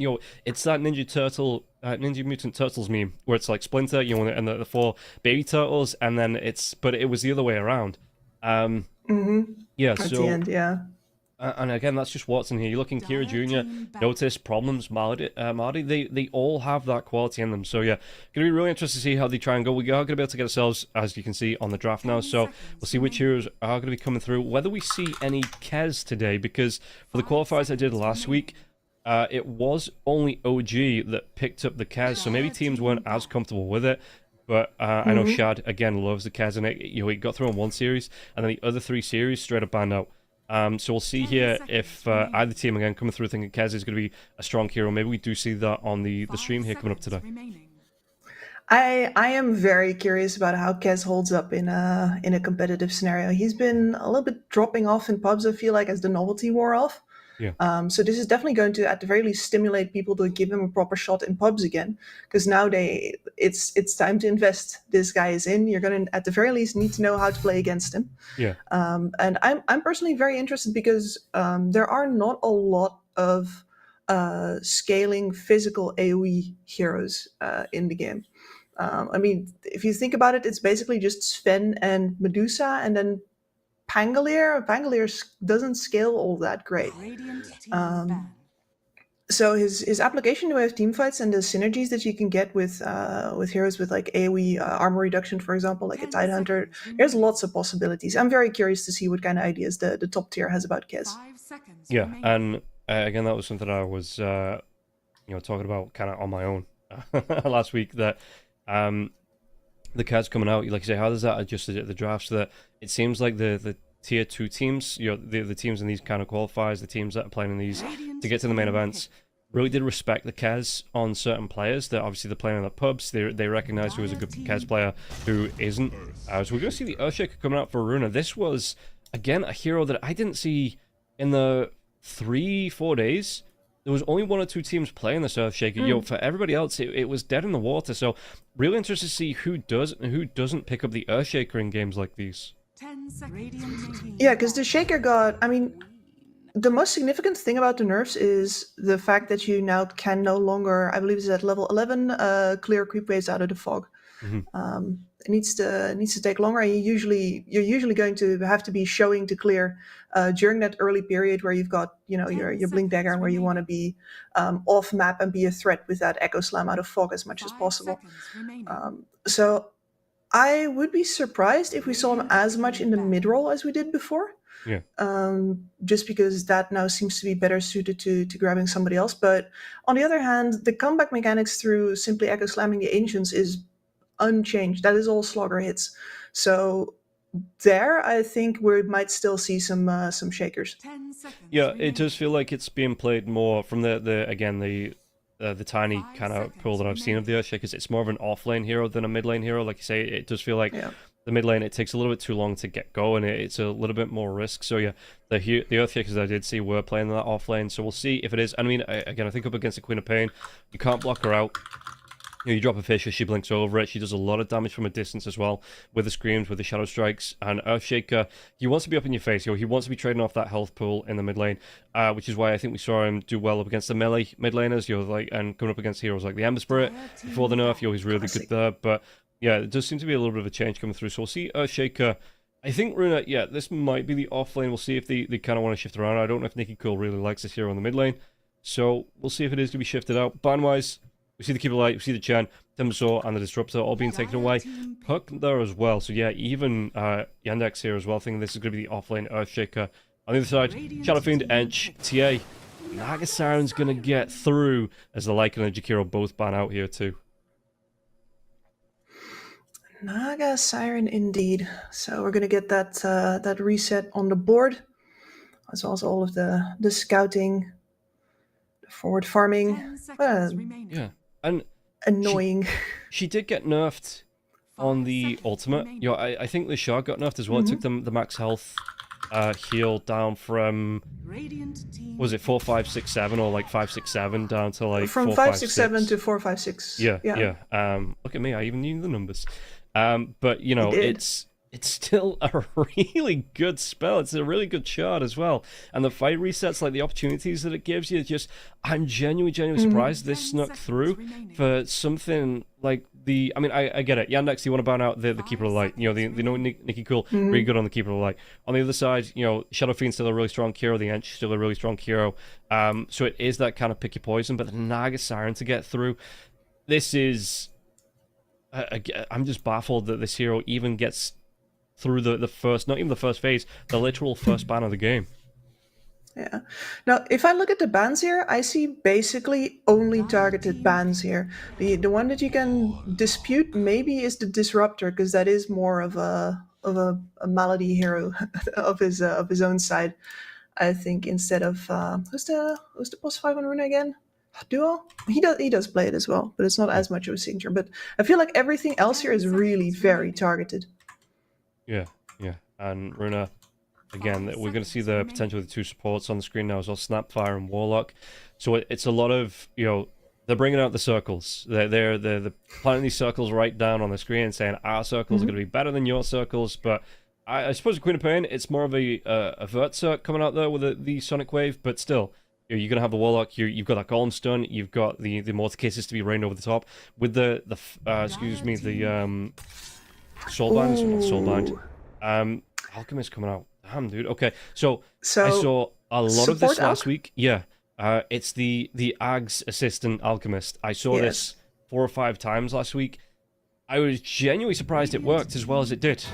It's that Ninja Mutant Turtles meme where it's like Splinter, and the 4 baby turtles, and then but it was the other way around. Yeah. At the end, yeah. And again, that's just Watson here. You're looking Kira Jr., Notice, Problems, Marty, they all have that quality in them. So yeah, going to be really interested to see how they try and go. We are going to be able to get ourselves, as you can see, on the draft now. So we'll see which heroes are going to be coming through. Whether we see any Kez today, because for the qualifiers I did last week, it was only OG that picked up the Kez. So maybe teams weren't as comfortable with it. But I know Shad, again, loves the Kez, and he got through in one series, and then the other 3 series straight up banned out. So we'll see here if either team, again, coming through thinking Kez is going to be a strong hero. Maybe we do see that on the stream here coming up today. I am very curious about how Kez holds up in a competitive scenario. He's been a little bit dropping off in pubs, I feel like, as the novelty wore off. Yeah. So this is definitely going to, at the very least, stimulate people to give him a proper shot in pubs again. Because now it's time to invest. This guy is in. You're going to, at the very least, need to know how to play against him. Yeah. And I'm personally very interested because there are not a lot of scaling physical AoE heroes in the game. I mean, if you think about it, it's basically just Sven and Medusa, and then Pangolier doesn't scale all that great. So his application to have teamfights and the synergies that you can get with heroes with like AoE armor reduction, for example, like a Tidehunter, there's lots of possibilities. I'm very curious to see what kind of ideas the top tier has about Kez. Yeah, and again, that was something I was talking about kind of on my own last week, that the Kez coming out, like you say, how does that adjust the draft so that it seems like the tier 2 teams, the teams in these kind of qualifiers, the teams that are playing in these to get to the main events, really did respect the Kez on certain players that obviously they're playing in the pubs. They recognize who is a good Kez player, who isn't. So we're going to see the Earthshaker coming out for Runa. This was, again, a hero that I didn't see in the 3-4 days. There was only 1 or 2 teams playing this Earthshaker. For everybody else, it was dead in the water. So really interested to see who does and who doesn't pick up the Earthshaker in games like these. Yeah, because the Shaker got, I mean, the most significant thing about the nerfs is the fact that you now can no longer, I believe it's at level 11, clear creep waves out of the fog. It needs to take longer, and you're usually going to have to be showing to clear during that early period where you've got your blink dagger and where you want to be off map and be a threat with that echo slam out of fog as much as possible. So I would be surprised if we saw him as much in the mid roll as we did before. Yeah. Just because that now seems to be better suited to grabbing somebody else. But on the other hand, the comeback mechanics through simply echo slamming the ancients is unchanged. That is all slogger hits. So there, I think we might still see some shakers. Yeah, it does feel like it's being played more from the the tiny kind of pull that I've seen of the Earthshakers. It's more of an off-lane hero than a mid-lane hero. Like you say, it does feel like the mid lane, it takes a little bit too long to get going. It's a little bit more risk. So yeah, the Earthshakers I did see were playing that off lane. So we'll see if it is. I mean, again, I think up against the Queen of Pain, you can't block her out. You drop a Fisher, she blinks over it. She does a lot of damage from a distance as well, with the screams, with the shadow strikes. And Earthshaker, he wants to be up in your face. He wants to be trading off that health pool in the mid lane, which is why I think we saw him do well up against the melee mid laners. And coming up against heroes like the Ember Spirit before the nerf. He's really good there. But yeah, it does seem to be a little bit of a change coming through. So we'll see Earthshaker. I think Runa, yeah, this might be the off lane. We'll see if they kind of want to shift around. I don't know if Nicky Cole really likes this hero on the mid lane. So we'll see if it is to be shifted out. Ban-wise, we see the Keeper Light, we see the Chen, Timbersaw, and the Disruptor all being taken away. Puck there as well. So yeah, even Yandex here as well, thinking this is going to be the offlane Earthshaker. On the other side, Shadow Fiend, Ench, TA. Naga Siren's going to get through as the Lycan and Jakiro both ban out here too. Naga Siren indeed. So we're going to get that reset on the board. As well as all of the scouting, the forward farming. Yeah. And annoying. She did get nerfed on the ultimate. I think the Shard got nerfed as well. It took them the max health heal down from, was it 4, 5, 6, 7 or like 5, 6, 7 down to like from 4, 5, 5, 6, 7 to 4, 5, 6. Yeah. Look at me, I even knew the numbers. But you know, it's still a really good spell. It's a really good shard as well. And the fight resets, like the opportunities that it gives you, I'm genuinely surprised this snuck through for something like the, I mean, I get it. Yandex, you want to ban out the Keeper of Light. You know, Nicky Cool, really good on the Keeper of Light. On the other side, you know, Shadow Fiend's still a really strong hero. The Ench still a really strong hero. So it is that kind of pick your poison. But the Naga Siren to get through, this is, I'm just baffled that this hero even gets through the first, not even the first phase, the literal first ban of the game. Yeah. Now, if I look at the bans here, I see basically only targeted bans here. The one that you can dispute maybe is the Disruptor, because that is more of a malady hero of his own side. I think instead of who's the boss 5 on Runa again? Duo? He does play it as well, but it's not as much of a signature. But I feel like everything else here is really very targeted. Yeah. And Runa, again, we're going to see the potential of the two supports on the screen now as well, Snapfire and Warlock. So it's a lot of, you know, they're bringing out the circles. They're planting these circles right down on the screen and saying our circles are going to be better than your circles. But I suppose the Queen of Pain, it's more of a vert circ coming out there with the Sonic Wave, but still, you're going to have the Warlock, you've got that Golem Stun, you've got the Mortar Cases to be rained over the top. With the Soulbind. Alchemist coming out. Damn, dude. Okay, so I saw a lot of this last week. Yeah, it's the Ags Assistant Alchemist. I saw this 4 or 5 times last week. I was genuinely surprised it worked as well as it did.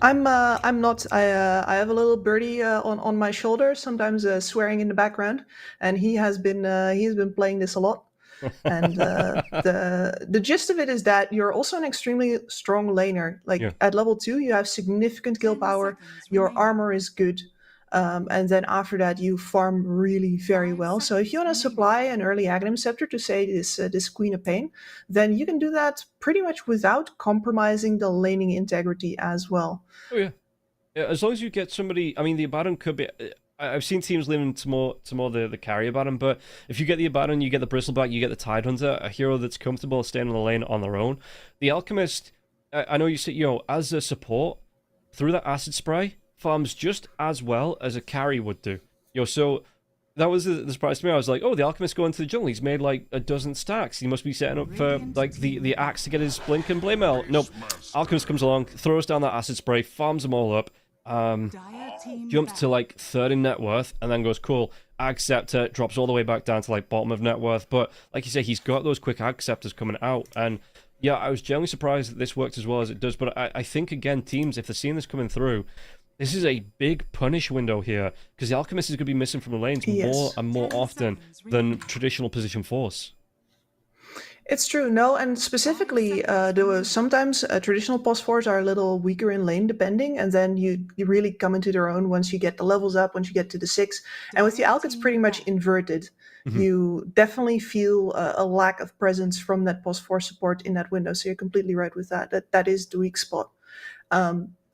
I'm not. I have a little birdie on my shoulder, sometimes swearing in the background, and he has been playing this a lot. And the gist of it is that you're also an extremely strong laner. At level 2, you have significant kill power. Your armor is good, and then after that, you farm really very well. So if you want to supply an early Aghanim Scepter to say this Queen of Pain, then you can do that pretty much without compromising the laning integrity as well. Oh yeah, as long as you get somebody. I mean, the Abaddon could be. I've seen teams leaning to more the carry Abaddon, but if you get the Abaddon, you get the Bristleback, you get the Tidehunter, a hero that's comfortable staying in the lane on their own. The Alchemist, I know you say, as a support, through that Acid Spray, farms just as well as a carry would do. So that was the surprise to me. I was like, oh, the Alchemist going to the jungle. He's made like a dozen stacks. He must be setting up for like the axe to get his Blink and Blade Mail. Nope. Alchemist comes along, throws down that Acid Spray, farms them all up. Jumps to like 3rd in net worth and then goes, cool, Ag Scepter, drops all the way back down to like bottom of net worth. But like you say, he's got those quick Ag Scepters coming out. And yeah, I was genuinely surprised that this worked as well as it does. But I think, again, teams, if they're seeing this coming through, this is a big punish window here, because the Alchemist is going to be missing from the lanes more and more often than traditional position force. It's true, no, and specifically, sometimes traditional post fours are a little weaker in lane depending, and then you really come into their own once you get the levels up, once you get to the 6. And with the Alch, it's pretty much inverted. you definitely feel a lack of presence from that post 4 support in that window. So you're completely right with that. That is the weak spot.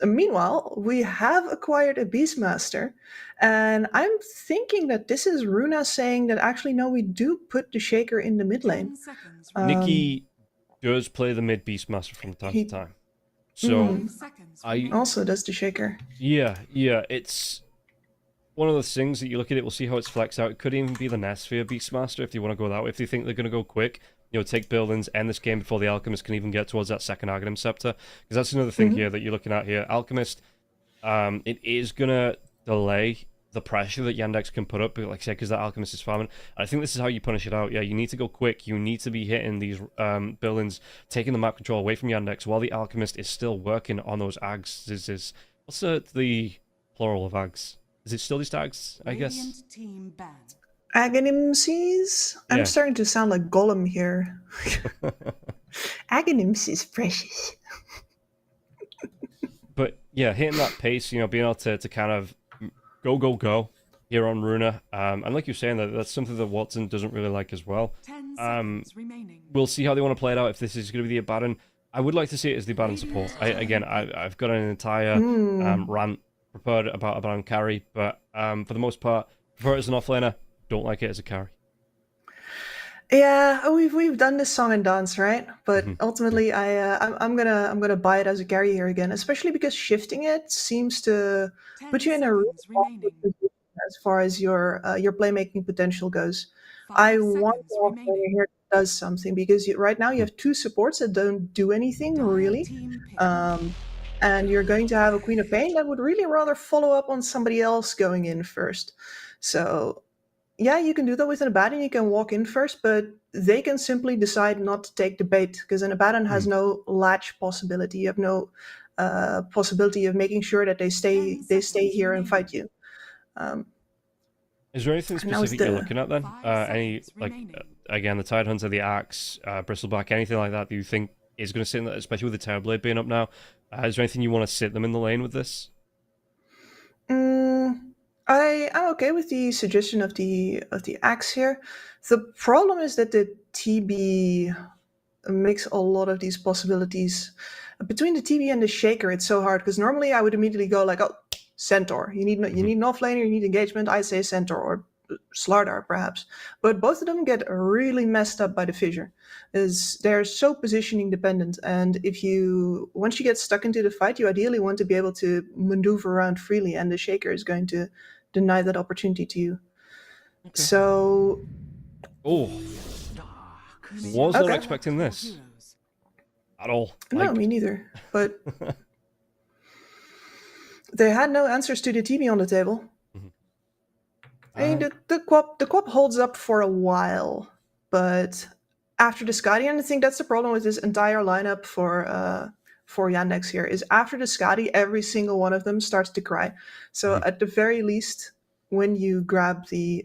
Meanwhile, we have acquired a Beastmaster, and I'm thinking that this is Runa saying that actually, no, we do put the Shaker in the mid 10 lane. seconds. Nikki does play the mid Beastmaster from time to time. So 5 seconds. Also does the Shaker. yeah, it's one of those things that you look at it, we'll see how it's flexed out. It could even be the Nesphere Beastmaster if you want to go that way. If you think they're going to go quick, take buildings, end this game before the Alchemist can even get towards that second Aghanim Scepter. Because that's another thing here that you're looking at here. Alchemist, it is going to delay the pressure that Yandex can put up, like I said, because that Alchemist is farming. And I think this is how you punish it out. Yeah, you need to go quick. You need to be hitting these buildings, taking the map control away from Yandex while the Alchemist is still working on those Ags. What's the plural of Ags? Is it still just Ags, I guess? Radiant team banned. Aghanimses? I'm Yeah. starting to sound like Gollum here. Aghanimses, precious. But yeah, hitting that pace, being able to kind of go here on Runa. And like you're saying, that's something that Watson doesn't really like as well. 10 seconds remaining. We'll see how they want to play it out, if this is going to be the Abaddon. I would like to see it as the Abaddon support. I've got an entire rant prepared about Abaddon carry, but for the most part, prefer it as an offlaner, don't like it as a carry. Yeah, we've done this song and dance, right? But ultimately, I'm gonna buy it as a carry here again, especially because shifting it seems to 10 put you in a really seconds remaining. position as far as your playmaking potential goes. 5 I seconds want the offlaner remaining. here that does something because right now you have two supports that don't do anything Dire really. team pick. And you're going to have a Queen of Pain that would really rather follow up on somebody else going in first. So, yeah, you can do that with an Abaddon. You can walk in first, but they can simply decide not to take the bait because an Abaddon has no latch possibility. You have no possibility of making sure that they stay 10 here and seconds fight you. Is there anything And that was specific you're the- looking at then? 5 Any, seconds like, remaining. again, the Tidehunter, the Axe, Bristleback, anything like that you think is going to sit in that, especially with the Terrorblade being up now? Is there anything you want to sit them in the lane with this? I'm okay with the suggestion of the axe here. The problem is that the TB makes a lot of these possibilities. Between the TB and the Shaker, it's so hard because normally I would immediately go like, oh, Centaur. You need an offlaner, you need engagement. I say Centaur or Slardar perhaps. But both of them get really messed up by the fissure. They're so positioning dependent, and once you get stuck into the fight, you ideally want to be able to maneuver around freely, and the Shaker is going to deny that opportunity to you. Okay. So, was not Okay. expecting this at all. No, me neither. But they had no answers to the TB on the table. I mean, the Quap holds up for a while, but after the Skadi, and I think that's the problem with this entire lineup for Yandex here, is after the Skadi, every single one of them starts to cry. So at the very least, when you grab the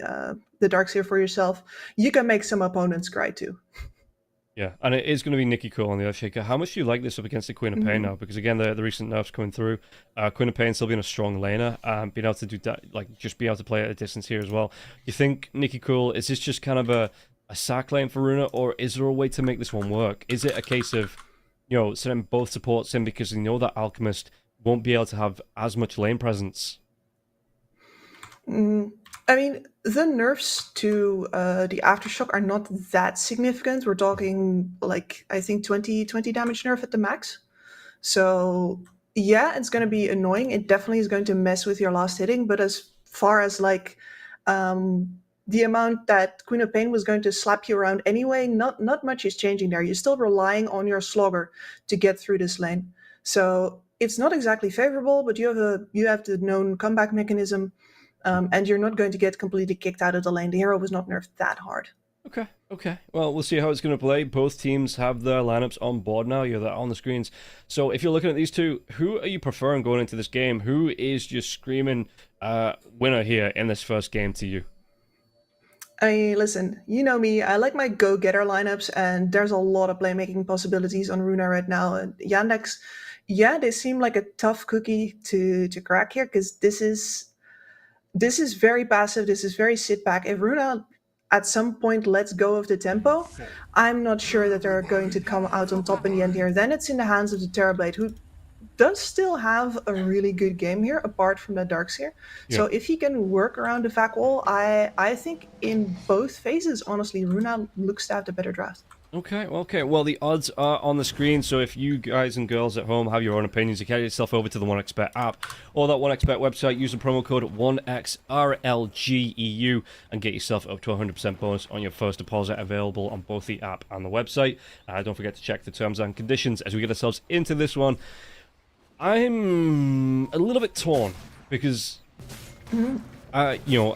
Darkseer for yourself, you can make some opponents cry too. Yeah, and it is going to be Nikki Cole on the Earthshaker. How much do you like this up against the Queen of Pain now? Because again, the recent nerfs coming through, Queen of Pain still being a strong laner, being able to do that, like just be able to play at a distance here as well. You think Nikki Cole, is this just kind of a sack lane for Runa, or is there a way to make this one work? Is it a case of, setting both supports in because you know that Alchemist won't be able to have as much lane presence? I mean, the nerfs to the Aftershock are not that significant. We're talking, like, I think 20 damage nerf at the max. So, yeah, it's going to be annoying. It definitely is going to mess with your last hitting. But as far as, like, the amount that Queen of Pain was going to slap you around anyway, not much is changing there. You're still relying on your Slogger to get through this lane. So, it's not exactly favorable, but you have the known comeback mechanism. And you're not going to get completely kicked out of the lane. The hero was not nerfed that hard. Okay. Well, we'll see how it's going to play. Both teams have their lineups on board now. You're on the screens. So if you're looking at these two, who are you preferring going into this game? Who is just screaming winner here in this first game to you? Listen, you know me. I like my go-getter lineups, and there's a lot of playmaking possibilities on Runa right now. And Yandex, yeah, they seem like a tough cookie to crack here because this is very passive. This is very sit back. If Runa at some point lets go of the tempo, I'm not sure that they're going to come out on top in the end here. Then it's in the hands of the Terrorblade, who does still have a really good game here, apart from the Darkseer. So if he can work around the Vac wall, I think in both phases, honestly, Runa looks to have the better draft. Okay. Well, the odds are on the screen, so if you guys and girls at home have your own opinions, you can get yourself over to the 1xBet app or that 1xBet website. Use the promo code 1XRLGEU and get yourself up to 100% bonus on your first deposit, available on both the app and the website. Don't forget to check the terms and conditions as we get ourselves into this one. I'm a little bit torn because, you know,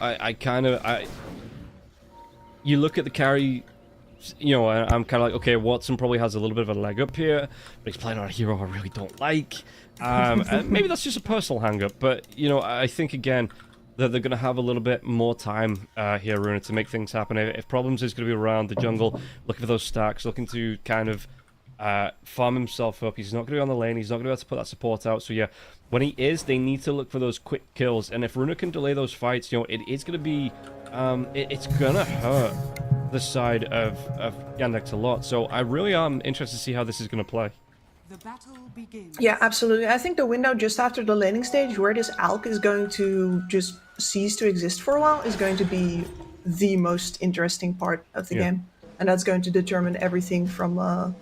you look at the carry. You know, I'm kind of like, okay, Watson probably has a little bit of a leg up here, but he's playing on a hero I really don't like. And maybe that's just a personal hang-up, but, you know, I think, again, that they're going to have a little bit more time here, Runa, to make things happen. If Problems is going to be around the jungle, looking for those stacks, looking to kind of farm himself up. He's not going to be on the lane. He's not going to be able to put that support out. So, yeah, when he is, they need to look for those quick kills. And if Runa can delay those fights, you know, it is going to be... it's going to hurt the side of Yandex a lot. So I really am interested to see how this is going to play. The battle begins. Yeah, absolutely. I think the window just after the laning stage, where this Alk is going to just cease to exist for a while, is going to be the most interesting part of the game. And that's going to determine everything from, well,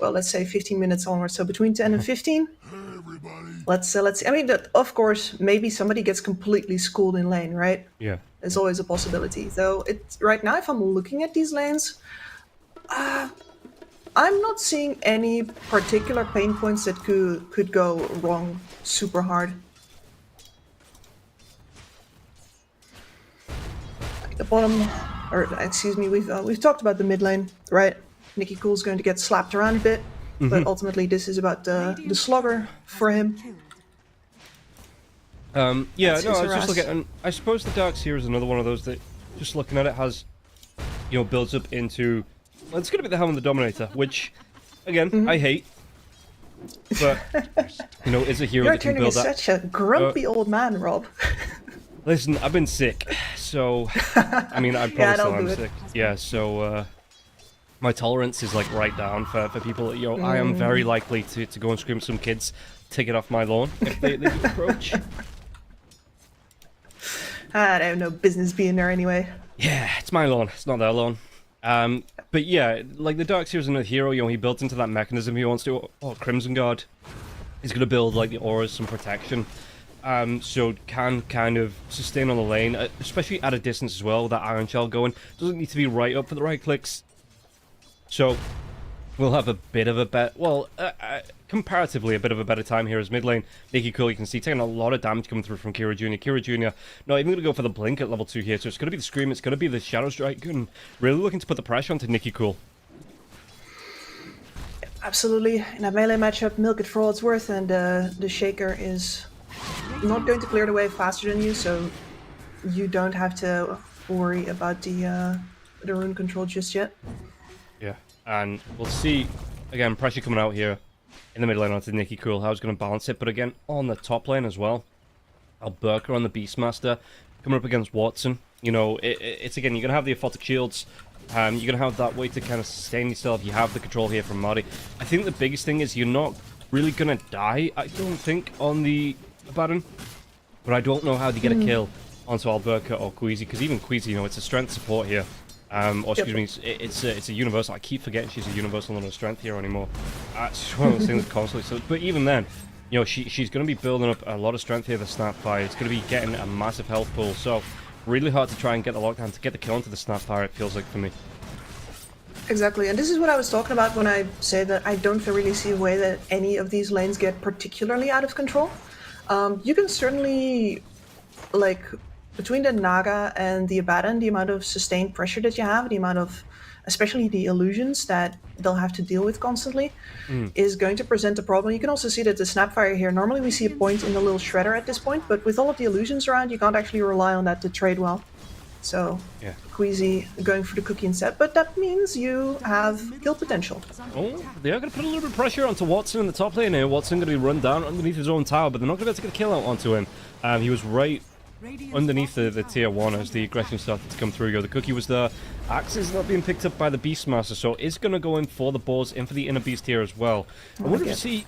let's say 15 minutes onwards. So between 10 and 15. Let's see. I mean, of course, maybe somebody gets completely schooled in lane, right? Yeah. There's always a possibility. Though right now, if I'm looking at these lanes, I'm not seeing any particular pain points that could go wrong super hard. Like the bottom, or excuse me, we've talked about the mid lane, right? Nicky Cool's going to get slapped around a bit, but ultimately this is about the slugger for him. Yeah, no, I was just looking at, and I suppose the Darkseer is another one of those that, just looking at it, has, you know, builds up into, well, it's going to be the Helm of the Dominator, which, again, I hate, but, you know, is a hero that can build that. You're turning such a grumpy old man, Rob. Listen, I've been sick, so, I mean, I probably still am sick. Yeah, so, my tolerance is, like, right down for people. You know, I am very likely to go and scream at some kids, take it off my lawn if they approach. I have no business being there anyway. Yeah, it's my lawn. It's not their lawn. But yeah, like the Darkseer is another hero. You know, he built into that mechanism he wants to. Oh, Crimson Guard. He's going to build like the auras, some protection. So can kind of sustain on the lane, especially at a distance as well. That Iron Shell going doesn't need to be right up for the right clicks. So we'll have a bit of a comparatively a bit of a better time here as mid lane. Nicky Cool, you can see, taking a lot of damage coming through from Kira Jr. Kira Jr. not even going to go for the blink at level 2 here, so it's going to be the Scream, it's going to be the Shadow Strike, and really looking to put the pressure onto Nicky Cool. Absolutely. In a melee matchup, milk it for all it's worth, and the Shaker is not going to clear the wave faster than you, so you don't have to worry about the rune control just yet. Yeah, and we'll see, again, pressure coming out here in the mid lane onto Nicky Cool, how he's going to balance it, but again, on the top lane as well, Alberca on the Beastmaster, coming up against Watson. You know, it's again, you're going to have the Aphotic Shields, you're going to have that way to kind of sustain yourself, you have the control here from Marty. I think the biggest thing is you're not really going to die, I don't think, on the Baron, but I don't know how to get a kill onto Alberca or Queasy, because even Queasy, you know, it's a strength support here. Or excuse me, it's a universal. I keep forgetting she's a universal, not a strength hero anymore. It's one of those things constantly. So, but even then, you know, she's going to be building up a lot of strength here. The Snapfire, it's going to be getting a massive health pool. So, really hard to try and get the lockdown to get the kill onto the Snapfire. It feels like for me. Exactly, and this is what I was talking about when I say that I don't really see a way that any of these lanes get particularly out of control. You can certainly, like, between the Naga and the Abaddon, the amount of sustained pressure that you have, the amount of, especially the illusions that they'll have to deal with constantly, is going to present a problem. You can also see that the Snapfire here, normally we see a point in the little shredder at this point, but with all of the illusions around, you can't actually rely on that to trade well. So, yeah. Queasy going for the cookie instead, but that means you have kill potential. Oh, they are going to put a little bit of pressure onto Watson in the top lane here. Watson going to be run down underneath his own tower, but they're not going to be able to get a kill out onto him. He was right underneath the tier 1 as the aggression started to come through. The cookie was there. Axe is not being picked up by the Beastmaster, so it's going to go in for the boards, in for the inner beast here as well. I wonder if we see...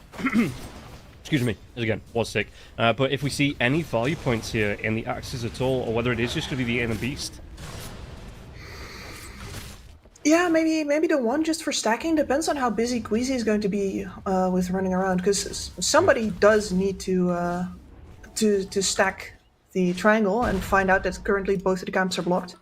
Excuse me, again, was sick. But if we see any value points here in the axes at all, or whether it is just going to be the inner beast. Yeah, maybe the one just for stacking. Depends on how busy Queasy is going to be with running around, because somebody does need to stack the triangle and find out that currently both of the camps are blocked.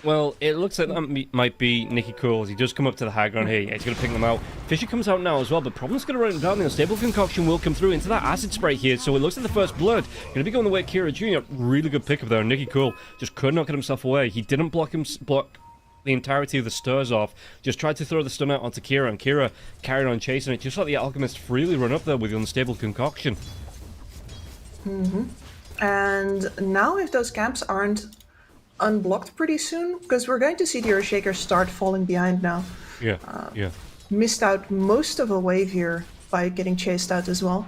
Well, it looks like that might be Nicky Cool as he does come up to the high ground here. He's going to pick them out. Fisher comes out now as well, but Problem's going to run down. The unstable concoction will come through into that acid spray here, so it looks like the first blood going to be going the way of Kira Jr. Really good pickup there. Nicky Cool just could not get himself away. He didn't block the entirety of the stirs off. Just tried to throw the stun out onto Kira, and Kira carried on chasing it. Just let the Alchemist freely run up there with the unstable concoction. And now if those camps aren't unblocked pretty soon, because we're going to see the Earthshaker start falling behind now. Yeah. Missed out most of a wave here by getting chased out as well.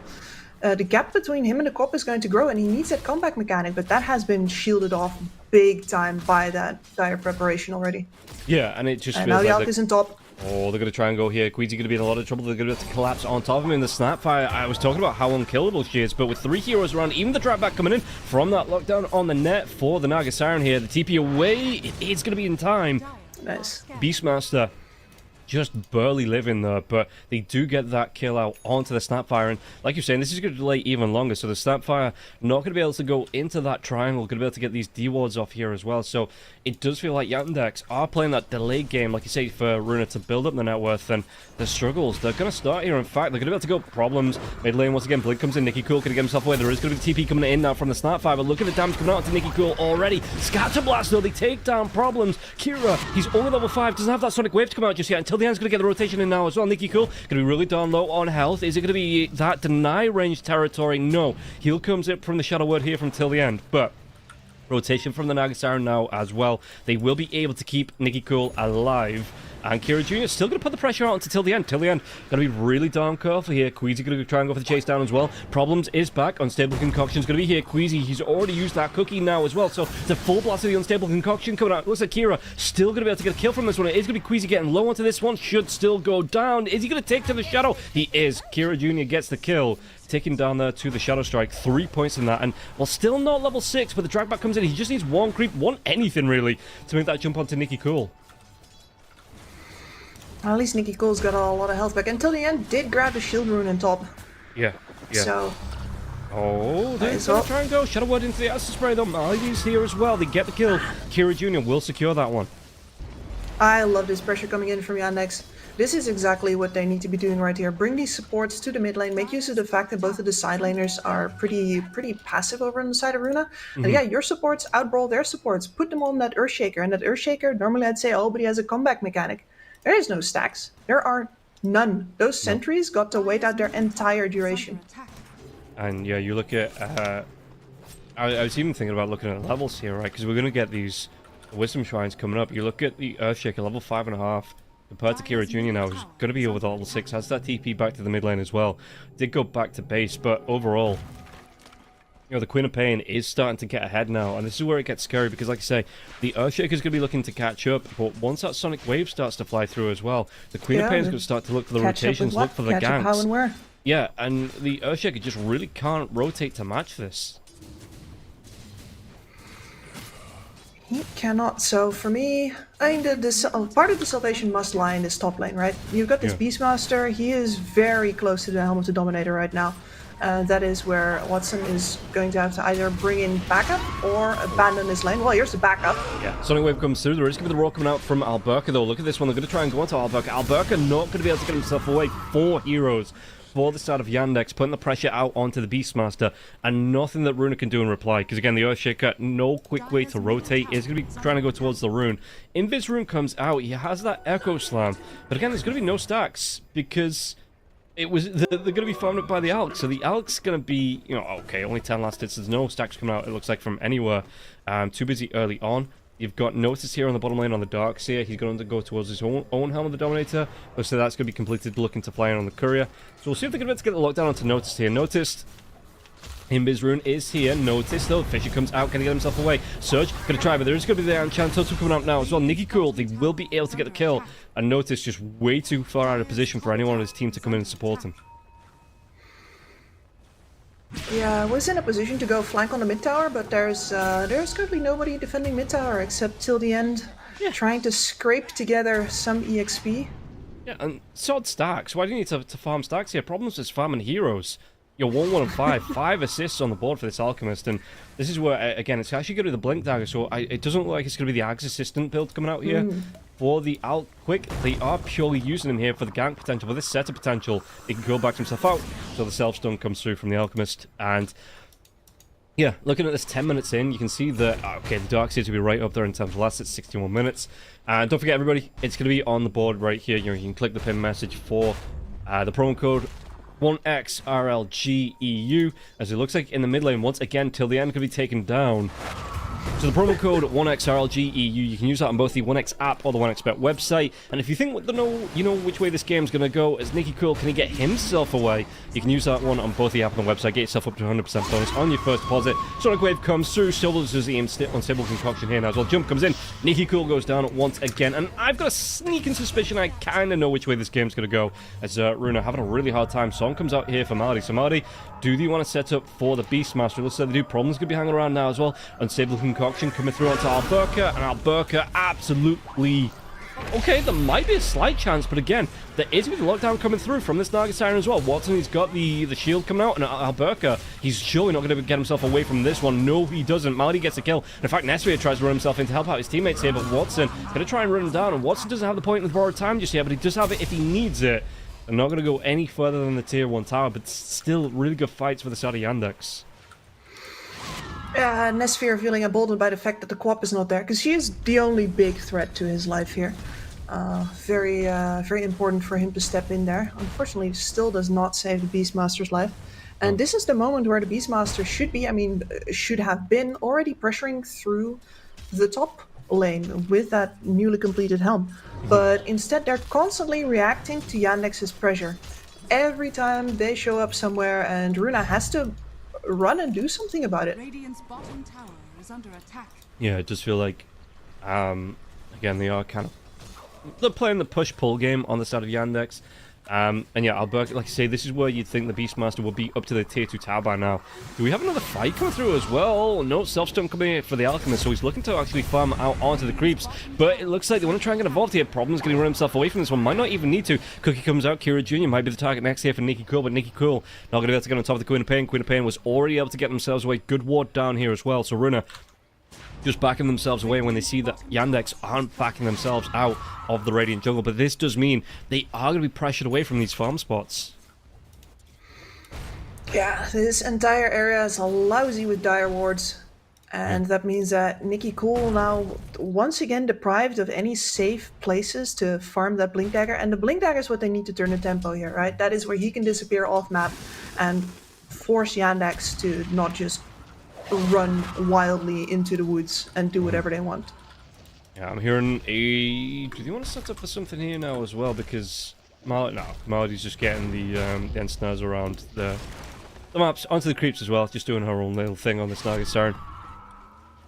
The gap between him and the cop is going to grow, and he needs that comeback mechanic, but that has been shielded off big time by that dire preparation already. Yeah, and it just And feels now the like Alk is on top. Oh, they're going to try and go here. Queasy going to be in a lot of trouble. They're going to have to collapse on top of him in the Snapfire. I was talking about how unkillable she is, but with 3 heroes around, even the drop back coming in from that lockdown on the net for the Naga Siren here. The TP away, it is going to be in time. Nice. Beastmaster just barely living there, but they do get that kill out onto the Snapfire, and like you're saying, this is going to delay even longer, so the Snapfire not going to be able to go into that triangle, going to be able to get these D-wards off here as well, so it does feel like Yandex are playing that delayed game, like you say, for Runa to build up the net worth, and the struggles, they're going to start here. In fact, they're going to be able to go Problems, mid lane once again, Blink comes in, Nicky Cool can get himself away, there is going to be TP coming in now from the Snapfire, but look at the damage coming out to Nicky Cool already. Scatterblast though, they take down Problems. Kira, he's only level 5, doesn't have that Sonic Wave to come out just yet, until the end's going to get the rotation in now as well. Nicky Cool going to be really darn low on health. Is it going to be that deny range territory? No. Heal comes in from the Shadow Word here from till the end, but rotation from the Naga Siren now as well. They will be able to keep Nicky Cool alive. And Kira Jr. is still going to put the pressure on until the end. Till the end. Going to be really darn careful here. Queasy going to try and go for the chase down as well. Problems is back. Unstable Concoction's going to be here. Queasy, he's already used that cookie now as well. So the full blast of the Unstable Concoction coming out. Looks like Kira still going to be able to get a kill from this one. It is going to be Queasy getting low onto this one. Should still go down. Is he going to take to the Shadow? He is. Kira Jr. gets the kill. Taking down there to the Shadow Strike. 3 points in that. And while still not level 6, but the drag back comes in. He just needs one creep, one anything really, to make that jump onto Nicky Cool. Well, at least Nicky Cool's got a lot of health back. Until the end, did grab the shield rune on top. Yeah. So... Oh, they're going to try and go. Shadow Word into the acid spray though. Malidy's here as well. They get the kill. Kira Jr. will secure that one. I love this pressure coming in from Yandex. This is exactly what they need to be doing right here. Bring these supports to the mid lane. Make use of the fact that both of the side laners are pretty passive over on the side of Runa. And yeah, your supports outbrawl their supports. Put them on that Earthshaker. And that Earthshaker, normally I'd say, oh, but he has a comeback mechanic. There is no stacks. There are none. Those sentries got to wait out their entire duration. And yeah, you look at... I was even thinking about looking at levels here, right? Because we're going to get these Wisdom Shrines coming up. You look at the Earthshaker, level 5.5. Compared to Kira Jr. now, who's going to be over the level 6. Has that TP back to the mid lane as well. Did go back to base, but overall... You know, the Queen of Pain is starting to get ahead now, and this is where it gets scary, because like I say, the Earthshaker is going to be looking to catch up, but once that Sonic Wave starts to fly through as well, the Queen of Pain is going to start to look for the rotations, look for the ganks. How and where? Yeah, and the Earthshaker just really can't rotate to match this. He cannot. So for me, I mean, part of the salvation must lie in this top lane, right? You've got this Beastmaster. He is very close to the Helm of the Dominator right now. That is where Watson is going to have to either bring in backup or abandon his lane. Well, here's the backup. Yeah, Sonic Wave comes through. There is going to be the roll coming out from Alberca, though. Look at this one. They're going to try and go onto Alberca. Alberca not going to be able to get himself away. 4 heroes for the side of Yandex, putting the pressure out onto the Beastmaster, and nothing that Runa can do in reply. Because again, the Earthshaker, no quick way to rotate. Is going to be trying to go towards the rune. Invis rune comes out. He has that Echo Slam. But again, there's going to be no stacks, because... they're going to be farmed up by the Alk, so the Alk's going to be, you know, okay, only 10 last hits, there's no stacks coming out, it looks like, from anywhere. Too busy early on. You've got Notice here on the bottom lane on the Darkseer, he's going to go towards his own Helm of the Dominator, so that's going to be completed looking to fly in on the Courier. So we'll see if they're going to be able to get the lockdown onto Notice here. Notice, Himbiz Rune is here. Notice though, Fisher comes out, can he get himself away? Surge, gonna try, but there is gonna be the Unchained Total coming out now as well. Nicky Cool, they will be able to get the kill. And Notice just way too far out of position for anyone on his team to come in and support him. Yeah, I was in a position to go flank on the mid tower, but there's currently nobody defending mid tower except till the end, trying to scrape together some EXP. Yeah, and sod stacks. Why do you need to farm stacks here? Problems is farming heroes. You're 1-1 and 5. 5 assists on the board for this Alchemist, and this is where, again, it's actually going to be the Blink Dagger, so it doesn't look like it's going to be the Axe Assistant build coming out here. For the Alt Quick, they are purely using him here for the gank potential, for this setter potential. He can go back himself out, so the Self-Stun comes through from the Alchemist, and yeah, looking at this 10 minutes in, you can see that, okay, the Dark seems to be right up there in terms of last, it's 61 minutes. And don't forget, everybody, it's going to be on the board right here. You can click the pin message for the promo code 1XRLGEU, as it looks like in the mid lane, once again, till the end could be taken down. So the promo code 1XRLGEU, you can use that on both the 1X app or the 1xBet website. And if you think you know which way this game's going to go, as Nicky Cool, can he get himself away? You can use that one on both the app and the website. Get yourself up to 100% bonus on your first deposit. Sonic Wave comes through. Silver's the unstable concoction here now as well. Jump comes in. Nicky Cool goes down once again. And I've got a sneaking suspicion I kind of know which way this game's going to go. As Runa having a really hard time. Song comes out here for Marty. So Marty, do you want to set up for the Beastmaster? It looks like they do. Problems going to be hanging around now as well. Unstable concoction coming through onto Alberca, and Alberca absolutely... Okay, there might be a slight chance, but again, there is going to be the lockdown coming through from this Naga Siren as well. Watson, he's got the shield coming out, and Alberca, he's surely not going to get himself away from this one. No, he doesn't. Malady gets a kill. In fact, Nesria tries to run himself in to help out his teammates here, but Watson going to try and run him down, and Watson doesn't have the point with borrowed time just yet, but he does have it if he needs it. They're not going to go any further than the tier 1 tower, but still really good fights for the side of Yandex. Nesfear feeling emboldened by the fact that the Quap is not there, because she is the only big threat to his life here. Very important for him to step in there. Unfortunately, still does not save the Beastmaster's life. And this is the moment where the Beastmaster should have been already pressuring through the top lane with that newly completed helm. But instead, they're constantly reacting to Yandex's pressure. Every time they show up somewhere, and Runa has to run and do something about it. Radiant's bottom tower is under attack. Yeah, it does feel like, again, they are kind of... They're playing the push-pull game on the side of Yandex. And yeah, Alberca, like I say, this is where you'd think the Beastmaster will be up to the tier 2 tower by now. Do we have another fight coming through as well? No, Self-Stun coming in for the Alchemist, so he's looking to actually farm out onto the creeps. But it looks like they want to try and get involved here. Problem's going to run himself away from this one. Might not even need to. Cookie comes out. Kira Jr. might be the target next here for Nicky Cool, but Nicky Cool not going to be able to get on top of the Queen of Pain. Queen of Pain was already able to get themselves away. Good ward down here as well. So Runa just backing themselves away when they see that Yandex aren't backing themselves out of the Radiant jungle. But this does mean they are going to be pressured away from these farm spots. Yeah, this entire area is lousy with dire wards. And that means that Nicky Cool now once again deprived of any safe places to farm that Blink Dagger. And the Blink Dagger is what they need to turn the tempo here, right? That is where he can disappear off map and force Yandex to not just run wildly into the woods and do whatever they want. Yeah, I'm hearing a... Do you want to set up for something here now as well? Because Melody's just getting the end snares around the maps onto the creeps as well, just doing her own little thing on the Naga Siren.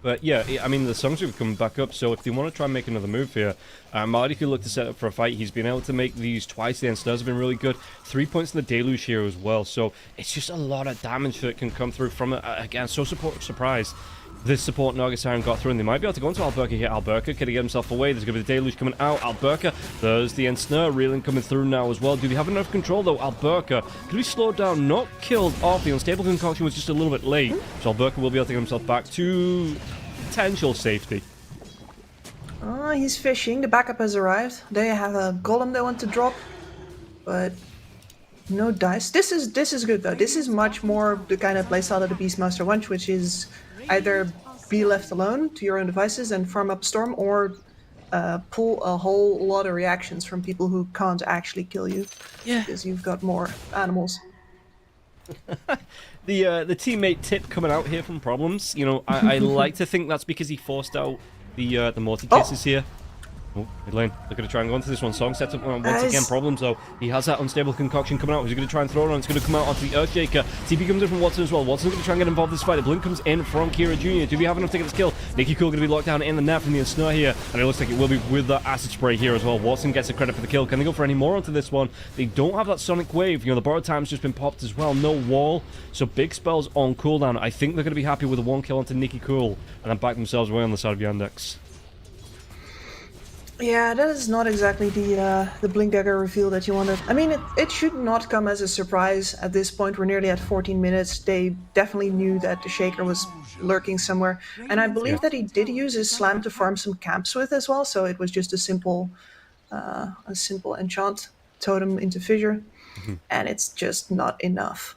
But yeah, I mean, the songs have come back up, so if they want to try and make another move here, Marty could look to set up for a fight. He's been able to make these twice. The end snares have been really good. 3 points in the deluge here as well, so it's just a lot of damage that can come through from it. Again, so surprised this support Naga Siren got through, and they might be able to go into Alberca here. Alberca, can he get himself away? There's going to be the deluge coming out. Alberca, there's the ensnare reeling coming through now as well. Do they have enough control though? Alberca, can be slowed down, not killed off. The unstable concoction was just a little bit late, so Alberca will be able to get himself back to potential safety. Oh, he's fishing. The backup has arrived. They have a golem they want to drop, but no dice. This is good though. This is much more the kind of playstyle of the Beastmaster wants, which is either be left alone to your own devices and farm up storm, or pull a whole lot of reactions from people who can't actually kill you. Yeah, because you've got more animals. The teammate tip coming out here from Problems, you know, I like to think that's because he forced out the multi kisses here. Oh, mid lane. They're going to try and go into this one. Song sets up once Guys. again problems though. He has that unstable concoction coming out. Who's he going to try and throw it on? It's going to come out onto the Earthshaker. TP comes in from Watson as well. Watson's going to try and get involved in this fight. The blink comes in from Kira Jr. Do we have enough to get this kill? Nicky Cool going to be locked down in the net from the Snare here. And it looks like it will be with the acid spray here as well. Watson gets the credit for the kill. Can they go for any more onto this one? They don't have that Sonic Wave. You know, the borrowed time's just been popped as well. No wall. So big spells on cooldown. I think they're going to be happy with a 1 kill onto Nicky Cool. And then back themselves away on the side of Yandex. Yeah, that is not exactly the Blink Dagger reveal that you wanted. I mean, it should not come as a surprise at this point. We're nearly at 14 minutes. They definitely knew that the Shaker was lurking somewhere. And I believe that he did use his slam to farm some camps with as well, so it was just a simple enchant totem into fissure. And it's just not enough.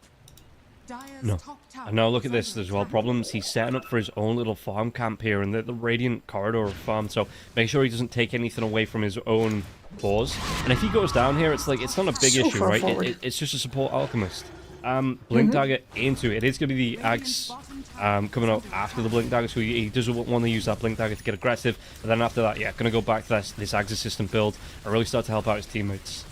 No. And now look at this as well. Problems. He's setting up for his own little farm camp here in the Radiant corridor of farm. So make sure he doesn't take anything away from his own cause. And if he goes down here, it's like it's not a big So issue, far right? forward. It's just a support alchemist. Blink Dagger into it. It is going to be the Axe coming out after the Blink Dagger. So he doesn't want to use that Blink Dagger to get aggressive. But then after that, yeah, going to go back to this Axe assistant build and really start to help out his teammates.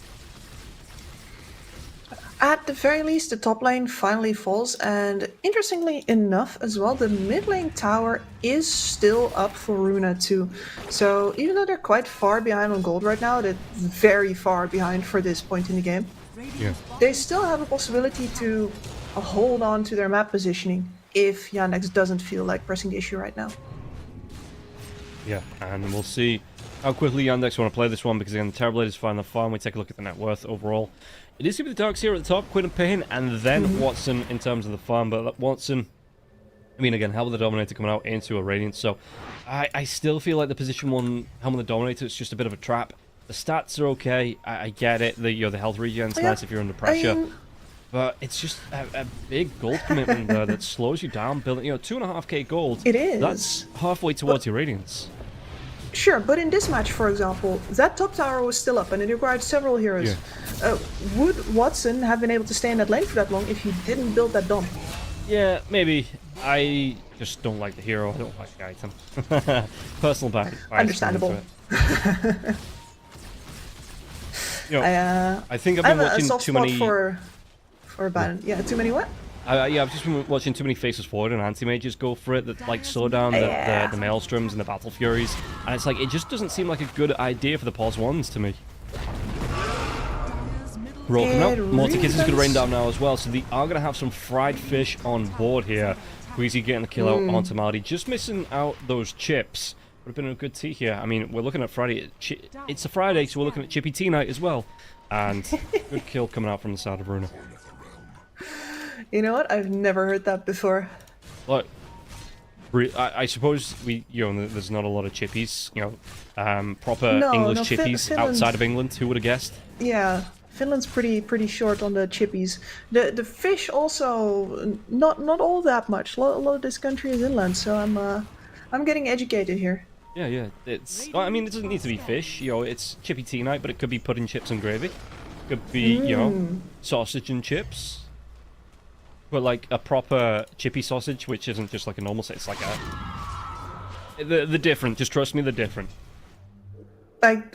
At the very least, the top lane finally falls, and interestingly enough as well, the mid lane tower is still up for Runa too. So even though they're quite far behind on gold right now, they're very far behind for this point in the game, they still have a possibility to hold on to their map positioning if Yandex doesn't feel like pressing the issue right now. Yeah, and we'll see how quickly Yandex want to play this one, because again, the Terrorblade is fine, the farm. We take a look at the net worth overall. It is going to be the Darks here at the top, Quinn and Payne, and then Watson in terms of the farm. But Watson, I mean, again, Helm of the Dominator coming out into a Radiant. So I still feel like the position 1 Helm of the Dominator is just a bit of a trap. The stats are okay. I get it. The health regen's nice if you're under pressure. But it's just a big gold commitment there that slows you down. Building, 2.5k gold. It is. That's halfway towards your Radiance. Sure, but in this match, for example, that top tower was still up and it required several heroes. Would Watson have been able to stay in that lane for that long if he didn't build that dome? Yeah, maybe. I just don't like the hero. I don't like the item. Personal bad. Understandable. I think I've been watching too many. For Baron. Yeah, too many what? I've just been watching too many Faces Forward and anti-mages go for it that like slow down the Maelstroms and the Battle Furies, and it's like it just doesn't seem like a good idea for the pause ones to me. Roll coming out. Mortikis is going to rain down now as well, so they are going to have some fried fish on board here. Queasy getting the kill out onto Marty, just missing out those chips. Would have been a good tea here. I mean, we're looking at Friday. It's a Friday, so we're looking at Chippy Tea Night as well. And good kill coming out from the side of Runa. You know what? I've never heard that before. Look, I suppose there's not a lot of chippies, proper English chippies outside of England. Who would have guessed? Yeah, Finland's pretty short on the chippies. The fish also not all that much. A lot of this country is inland, so I'm getting educated here. Yeah. I mean, it doesn't need to be fish. It's Chippy Tea Night, but it could be pudding, chips, and gravy. Could be sausage and chips. But like a proper chippy sausage, which isn't just like a normal sausage. It's like they're different. Just trust me, they're different.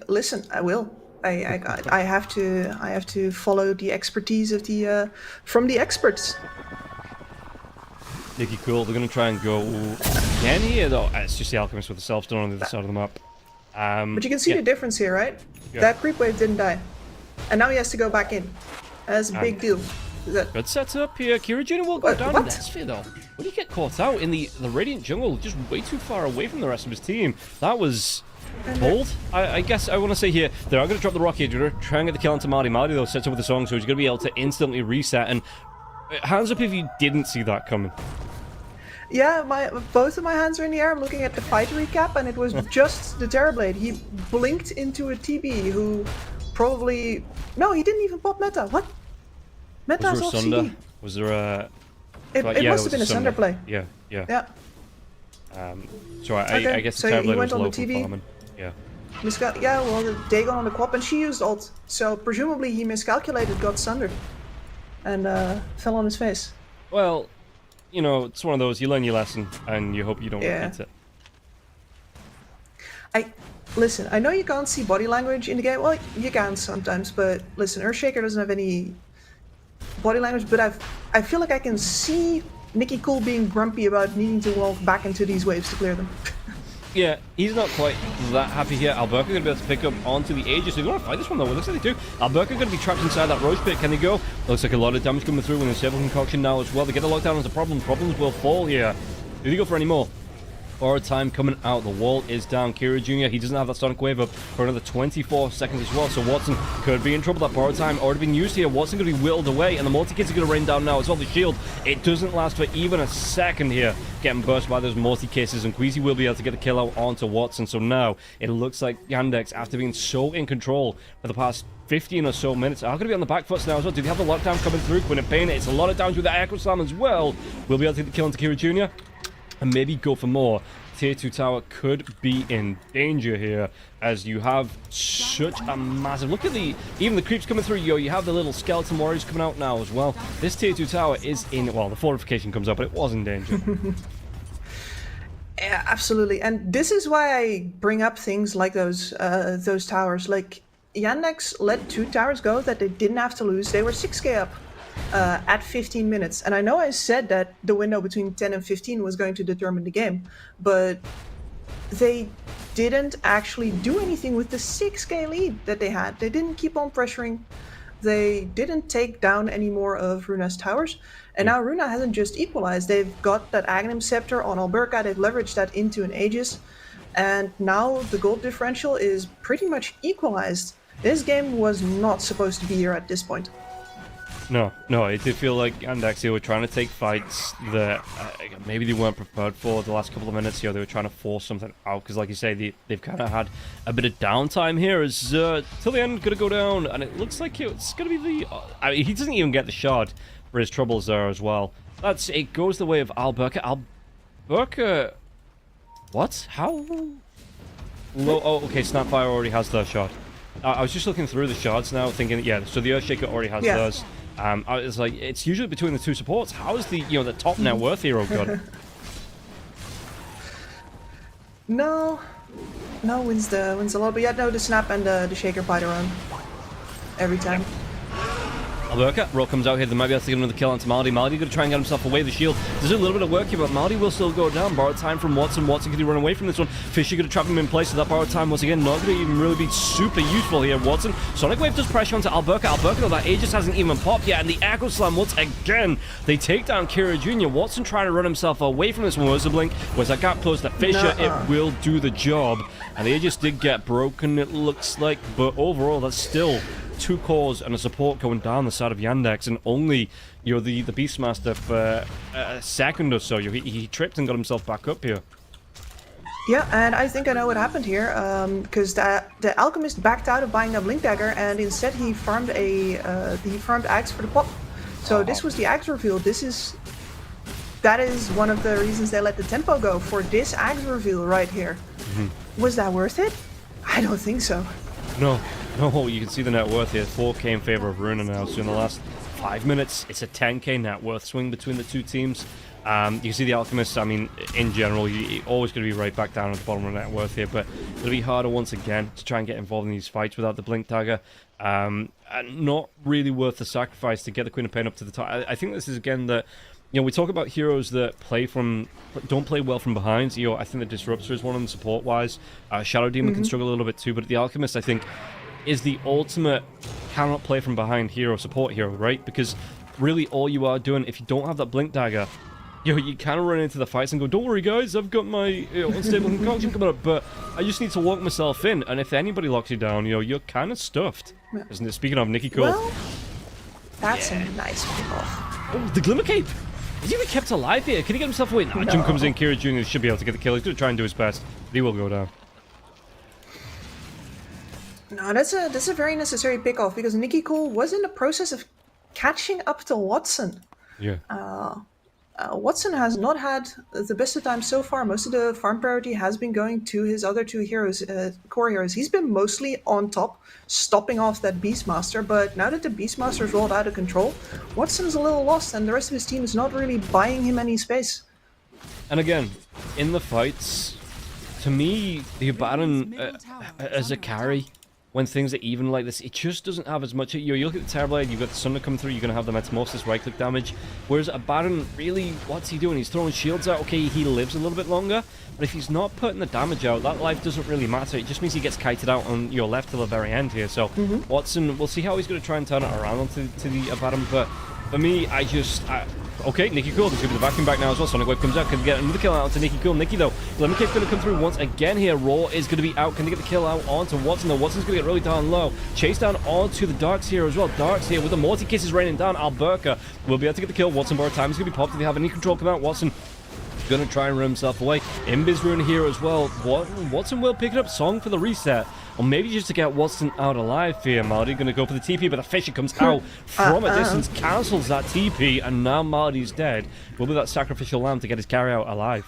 Listen, I will. I have to follow the expertise of from the experts. Nicky Cool. They're gonna try and go again here though. It's just the Alchemist with the self-stone on the other side of the map. But you can see the difference here, right? Yeah. That creep wave didn't die, and now he has to go back in. That's a big deal. Good setup here. Kira Jr. will go down in this sphere though. When he get caught out in the Radiant jungle, just way too far away from the rest of his team. That was bold. I guess I want to say here, they are going to drop the rocket. They're going to try and get the kill onto Marty. Marty though sets up with the song, so he's going to be able to instantly reset. And hands up if you didn't see that coming. Yeah, both of my hands are in the air. I'm looking at the fight recap, and it was just the Terrorblade. He blinked into a TB who probably... No, he didn't even pop meta. What? Meta's off CD. Was there a... It must have been a Sunder play. Yeah. So Okay, I guess so the he Terrorblade went was on the low from TV. farming. Yeah. Yeah, well, the Dagon on the Quap, and she used ult. So presumably he miscalculated, got Sundered, and fell on his face. Well, it's one of those, you learn your lesson, and you hope you don't repeat it. Listen, I know you can't see body language in the game. Well, you can sometimes, but listen, Earthshaker doesn't have any body language, but I feel like I can see Nicky Cool being grumpy about needing to walk back into these waves to clear them. Yeah, he's not quite that happy here. Alberca going to be able to pick up onto the Aegis. They're going to fight this one, though. It looks like they do. Alberca going to be trapped inside that Roach Pit. Can they go? Looks like a lot of damage coming through with the Stable Concoction now as well. They get the lockdown as a problem. Problems will fall here. Do they go for any more? Borrowed time coming out. The wall is down. Kira Jr., he doesn't have that Sonic Wave up for another 24 seconds as well. So Watson could be in trouble. That borrowed time already been used here. Watson going to be whittled away. And the multi-kits are going to rain down now as well. The shield, it doesn't last for even a second here. Getting burst by those multi-cases. And Queasy will be able to get a kill out onto Watson. So now it looks like Yandex, after being so in control for the past 15 or so minutes, are going to be on the back foot now as well. Do they have the lockdown coming through? Quinn and Payne, it's a lot of downs with the Echo Slam as well. We'll be able to get the kill onto Kira Jr. and maybe go for more. Tier 2 tower could be in danger here, as you have such a massive... Look at even the creeps coming through. You have the little skeleton warriors coming out now as well. This tier 2 tower is in... Well, the fortification comes out, but it was in danger. Yeah, absolutely. And this is why I bring up things like those towers. Like, Yandex let 2 towers go that they didn't have to lose. They were 6k up at 15 minutes. And I know I said that the window between 10 and 15 was going to determine the game, but they didn't actually do anything with the 6k lead that they had. They didn't keep on pressuring. They didn't take down any more of Runa's towers. And now Runa hasn't just equalized. They've got that Aghanim Scepter on Alberca. They've leveraged that into an Aegis. And now the gold differential is pretty much equalized. This game was not supposed to be here at this point. No, it did feel like Yandex, they were trying to take fights that maybe they weren't prepared for the last couple of minutes. They were trying to force something out, because like you say, they've kind of had a bit of downtime here as till the end going to go down, and it looks like it's going to be the... I mean, he doesn't even get the shard for his troubles there as well. It goes the way of Alberca. Alberca... What? How low? Oh, okay, Snapfire already has their shard. I was just looking through the shards now, thinking, yeah, so the Earthshaker already has theirs. It's like, it's usually between the 2 supports. How is the top net worth hero got it? No, wins the lot, but yeah, no, the Snap and the Shaker by their own every time. Alberca, Roll comes out here. They might be able to get another kill onto Maldi. Maldi going to try and get himself away the shield. There's a little bit of work here, but Maldi will still go down. Borrowed time from Watson. Watson can run away from this one. Fisher going to trap him in place. So that borrowed time, once again, not going to even really be super useful here. Watson. Sonic Wave does pressure onto Alberca. Alberca, though, that Aegis hasn't even popped yet. And the Echo Slam, once again, they take down Kira Jr. Watson trying to run himself away from this one. Where's the blink? Where's that gap close to Fisher? It will do the job. And the Aegis did get broken, it looks like. But overall, that's still 2 cores and a support going down the side of Yandex, and only the Beastmaster for a second or so. He tripped and got himself back up here. Yeah, and I think I know what happened here, because the Alchemist backed out of buying a Blink Dagger, and instead he farmed Axe for the pop. So this was the Axe reveal. That is one of the reasons they let the tempo go for this Axe reveal right here. Was that worth it? I don't think so. No, you can see the net worth here. 4k in favor of Runa now. So in the last 5 minutes, it's a 10k net worth swing between the 2 teams. You can see the Alchemist, I mean, in general, you're always going to be right back down at the bottom of net worth here, but it'll be harder once again to try and get involved in these fights without the Blink Dagger. And not really worth the sacrifice to get the Queen of Pain up to the top. I think this is, again, that... we talk about heroes that don't play well from behind. I think the Disruptor is one of them support-wise. Shadow Demon can struggle a little bit too, but the Alchemist, I think, is the ultimate cannot play from behind hero, support hero, right? Because really all you are doing, if you don't have that Blink Dagger, you kind of run into the fights and go, don't worry guys, I've got my unstable concoction coming up, but I just need to walk myself in, and if anybody locks you down, you're kind of stuffed. Isn't it? Speaking of Nicky Cole. Well, that's a nice pick-off. Oh, the Glimmer Cape! Is he even kept alive here? Can he get himself away? No. Jim comes in, Kira Jr. should be able to get the kill. He's going to try and do his best, but he will go down. No, that's a very necessary pick-off, because Nicky Cole was in the process of catching up to Watson. Yeah. Watson has not had the best of time so far. Most of the farm priority has been going to his other 2 heroes, core heroes. He's been mostly on top, stopping off that Beastmaster, but now that the Beastmaster's rolled out of control, Watson's a little lost, and the rest of his team is not really buying him any space. And again, in the fights, to me, the Abaddon as a carry, when things are even like this, it just doesn't have as much. You look at the Terrorblade, you've got the Sunder come through, you're going to have the Metamorphosis right-click damage. Whereas Abaddon, really, what's he doing? He's throwing shields out. Okay, he lives a little bit longer, but if he's not putting the damage out, that life doesn't really matter. It just means he gets kited out on your left till the very end here. So Watson, we'll see how he's going to try and turn it around onto the Abaddon, but for me, okay, Nikki Cool, there's going to be the vacuum back now as well. Sonic Wave comes out, can get another kill out onto Nikki Cool. Nikki, though, Lemon Cake's going to come through once again here. Raw is going to be out. Can they get the kill out onto Watson, though? Watson's going to get really down low. Chase down onto the Darks here as well. Darks here with the multi-kisses raining down. Alberca will be able to get the kill. Watson, bar time is going to be popped. If they have any control come out, Watson going to try and run himself away. Imbi's rune here as well. Watson will pick it up. Song for the reset. Or maybe just to get Watson out alive here. Malady going to go for the TP, but the Fisher comes out from a distance, cancels that TP, and now Malady's dead. Will be that sacrificial lamb to get his carry out alive.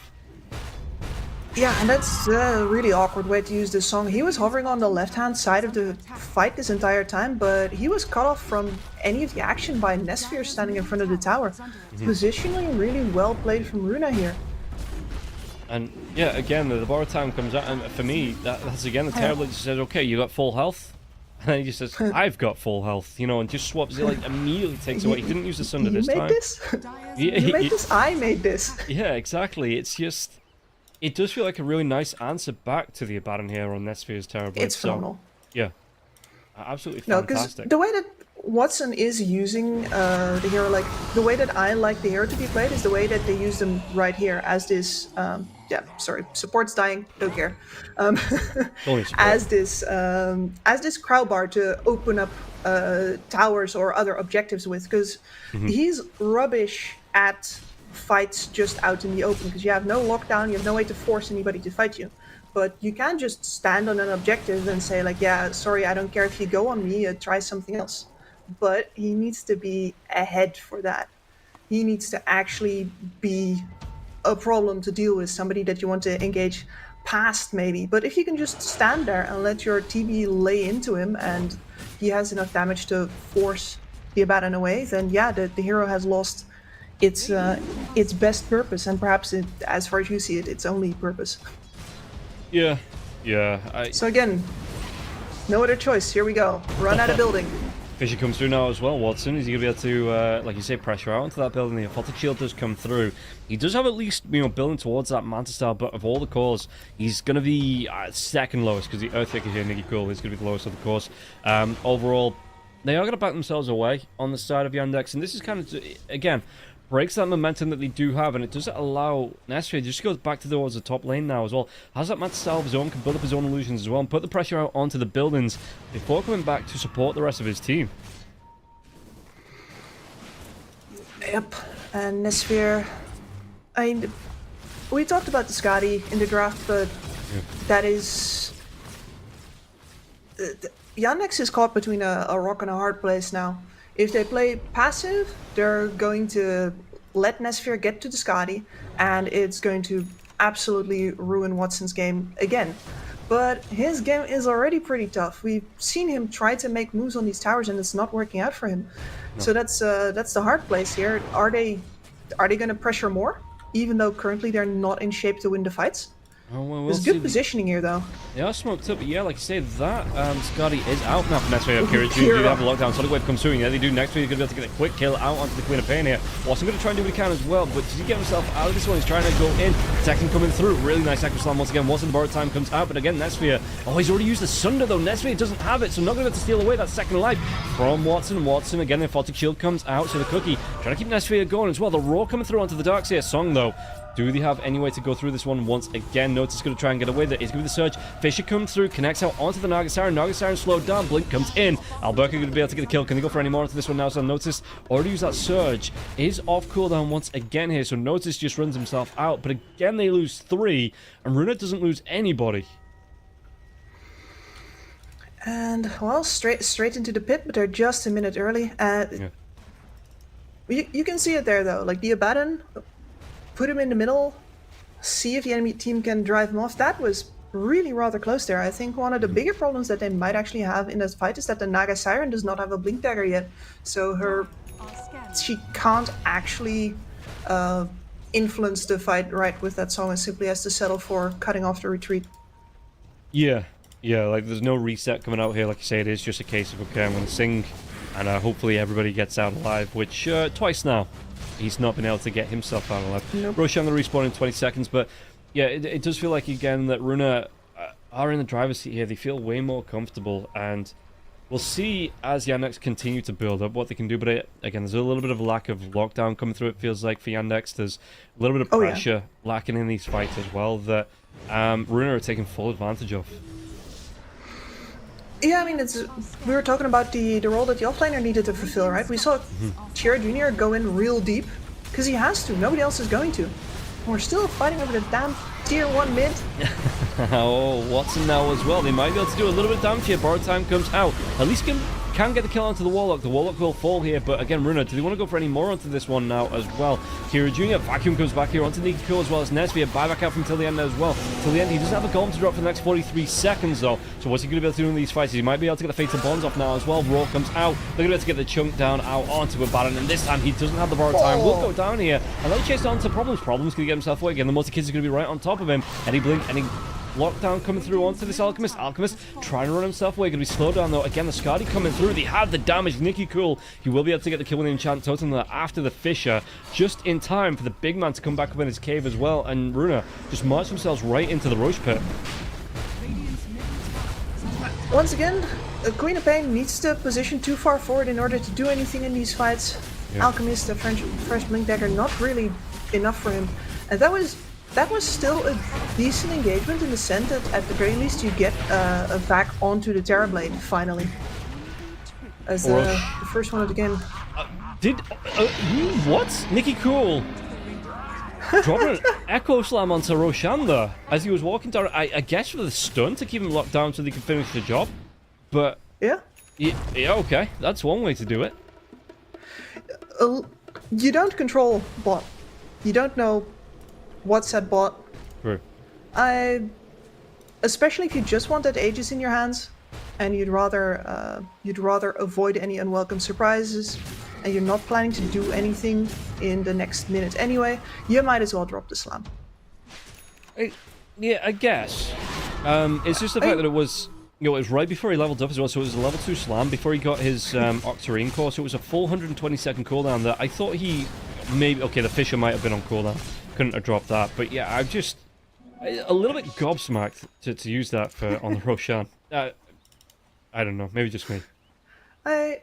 Yeah, and that's a really awkward way to use this song. He was hovering on the left-hand side of the fight this entire time, but he was cut off from any of the action by Nesphere standing in front of the tower. Positionally really well played from Runa here. And yeah, again, the borrow time comes out, and for me, that's again the Terrible just says, okay, you got full health. And then he just says, I've got full health, you know, and just swaps it, like, immediately takes away. He didn't use the Sunder this time. You made this? You made this? I made this. Yeah, exactly. It's just, it does feel like a really nice answer back to the Abaddon here on Nesphere's Terrible. It's phenomenal. Yeah. Absolutely fantastic. No, because the way that Watson is using the hero, like, the way that I like the hero to be played is the way that they use them right here as this, support's dying, don't care. As this crowbar to open up towers or other objectives with, because he's rubbish at fights just out in the open, because you have no lockdown, you have no way to force anybody to fight you. But you can just stand on an objective and say, like, yeah, sorry, I don't care if you go on me, try something else. But he needs to be ahead for that. He needs to actually be a problem to deal with, somebody that you want to engage past maybe. But if you can just stand there and let your TB lay into him and he has enough damage to force the Abaddon away, then yeah, the hero has lost its best purpose, and perhaps as far as you see it, its only purpose. Yeah. So again, no other choice. Here we go. Run out of building. Fisher comes through now as well. Watson, is he going to be able to, like you say, pressure out into that building? The Aphotic Shield does come through. He does have at least, you know, building towards that Manta style, but of all the cores, he's going to be second lowest, because the Earthquaker here, Nikki Cool, is going to be the lowest of the cores. Overall, they are going to back themselves away on the side of Yandex, and this is kind of, again, breaks that momentum that they do have, and it doesn't allow Nesphere just goes back towards the top lane now as well. Has that Manta style of his own, can build up his own illusions as well, and put the pressure out onto the buildings before coming back to support the rest of his team. Yep, and Nesphere, I mean, we talked about the Skadi in the draft, but that is... Yandex is caught between a rock and a hard place now. If they play passive, they're going to let Nesphere get to the Skadi, and it's going to absolutely ruin Watson's game again. But his game is already pretty tough. We've seen him try to make moves on these towers, and it's not working out for him. No. So that's the hard place here. Are they going to pressure more, even though currently they're not in shape to win the fights? Oh, well, There's good positioning here, though. They are smoked up, but yeah, like you say, that Skadi is out now from Nesphere. Kira do have a lockdown. Sonic Wave comes through, and yeah, they do next week. He's going to be able to get a quick kill out onto the Queen of Pain here. Watson going to try and do what he can as well, but does he get himself out of this one? He's trying to go in. Tekken coming through. Really nice Acro Slam once again. Watson, the borrowed time comes out, but again, Nesphere. Oh, he's already used the Sunder, though. Nesphere doesn't have it, so not going to be able to steal away that second life from Watson. Watson, again, the Aphotic Shield comes out, so the Cookie trying to keep Nesphere going as well. The Raw coming through onto the Darks here. Song, though. Do they have any way to go through this one once again? Notice going to try and get away. There is going to be the surge. Fisher comes through, connects out onto the Naga Siren. Naga Siren slowed down. Blink comes in. Alberca going to be able to get the kill. Can they go for any more into this one now? So Notice already used that surge. Is off cooldown once again here. So Notice just runs himself out. But again, they lose 3. And Runa doesn't lose anybody. And, well, straight into the pit, but they're just a minute early. You can see it there, though. Like, the Abaddon... Put him in the middle, see if the enemy team can drive him off. That was really rather close there. I think one of the bigger problems that they might actually have in this fight is that the Naga Siren does not have a blink dagger yet. So she can't actually influence the fight right with that song and simply has to settle for cutting off the retreat. Yeah, like there's no reset coming out here. Like you say, it is just a case of, okay, I'm going to sing, and hopefully everybody gets out alive, which twice now he's not been able to get himself out alive. Nope. Roshan going to respawn in 20 seconds, but yeah, it does feel like, again, that Runa are in the driver's seat here. They feel way more comfortable, and we'll see as Yandex continue to build up what they can do. But again, there's a little bit of a lack of lockdown coming through, it feels like, for Yandex. There's a little bit of pressure lacking in these fights as well that Runa are taking full advantage of. Yeah, I mean, we were talking about the role that the offlaner needed to fulfill, right? We saw Tier Junior go in real deep, because he has to. Nobody else is going to. And we're still fighting over the damn Tier 1 mid. Oh, Watson now as well. They might be able to do a little bit of damage here. Borrowed time comes out. At least can get the kill onto the Warlock. The Warlock will fall here, but again, Runa, do they want to go for any more onto this one now as well? Kira Jr. Vacuum comes back here onto Nikki Cool as well as Nesvia. Buyback out from till the end as well. Till the end, he doesn't have a golem to drop for the next 43 seconds though. So what's he going to be able to do in these fights? He might be able to get the Fatal Bonds off now as well. Raw comes out. They're going to be able to get the chunk down out onto a Baron, and this time he doesn't have the borrowed time. Will go down here, and they'll chase down to Problems. Problems going to get himself away again. The multi-kids is going to be right on top of him. Any blink, any lockdown coming through onto this Alchemist. Alchemist trying to run himself away. Going to be slowed down though. Again, the Skadi coming through. They have the damage. Nikki Cool. He will be able to get the kill with the Enchant Totem there after the Fisher. Just in time for the big man to come back up in his cave as well. And Runa just march themselves right into the Roche Pit. Once again, Queen of Pain needs to position too far forward in order to do anything in these fights. Yeah. Alchemist, the fresh Blink Dagger, not really enough for him. And that was still a decent engagement in the sense that at the very least you get a vac onto the Terrorblade finally. As the first one of the game. What? Nikki Cool dropping an Echo Slam onto Roshan there as he was walking down. I guess for the stun to keep him locked down so they can finish the job. But Yeah, okay, that's one way to do it. you don't control bot. You don't know what's at bot. True. Especially if you just want that Aegis in your hands, and you'd rather avoid any unwelcome surprises, and you're not planning to do anything in the next minute anyway, you might as well drop the slam. Yeah, I guess. It's just the fact that it was, it was right before he leveled up as well, so it was a level 2 slam before he got his Octarine core, so it was a full 120 second cooldown that I thought he maybe, okay, the Fisher might have been on cooldown, couldn't have dropped that, but yeah, I'm just a little bit gobsmacked to use that on the Roshan. I don't know, maybe just me. I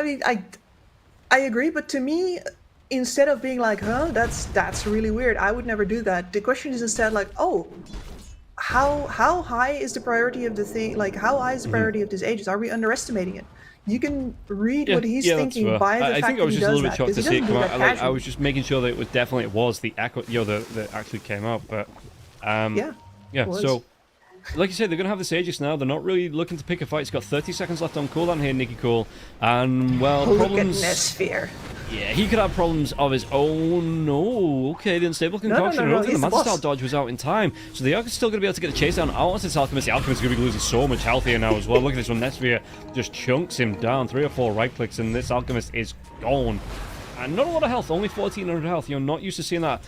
mean, I agree, but to me, instead of being like, huh, that's really weird, I would never do that. The question is instead like, oh, how high is the priority of the thing? Like, how high is the priority of this Aegis? Are we underestimating it? You can read what he's thinking by the fact I think I that was he just a does little bit that, shocked to 'cause he see it doesn't come do out. that I casually. was just making sure that it was definitely the echo, that actually came out. But yeah. was. So, like you said, they're gonna have this Aegis now. They're not really looking to pick a fight. It's got 30 seconds left on cooldown here, Nikki Cole, and well, Look problems. at Nesphere. Yeah, he could have problems of his own. No, okay, the unstable concoction. I don't think he's the the Master Style boss. dodge was out in time, so they are still going to be able to get the chase down out onto this Alchemist. The Alchemist is going to be losing so much health here now as well. Look at this one. Nesphere just chunks him down. 3 or 4 right clicks, and this Alchemist is gone. And not a lot of health, only 1400 health. You're not used to seeing that.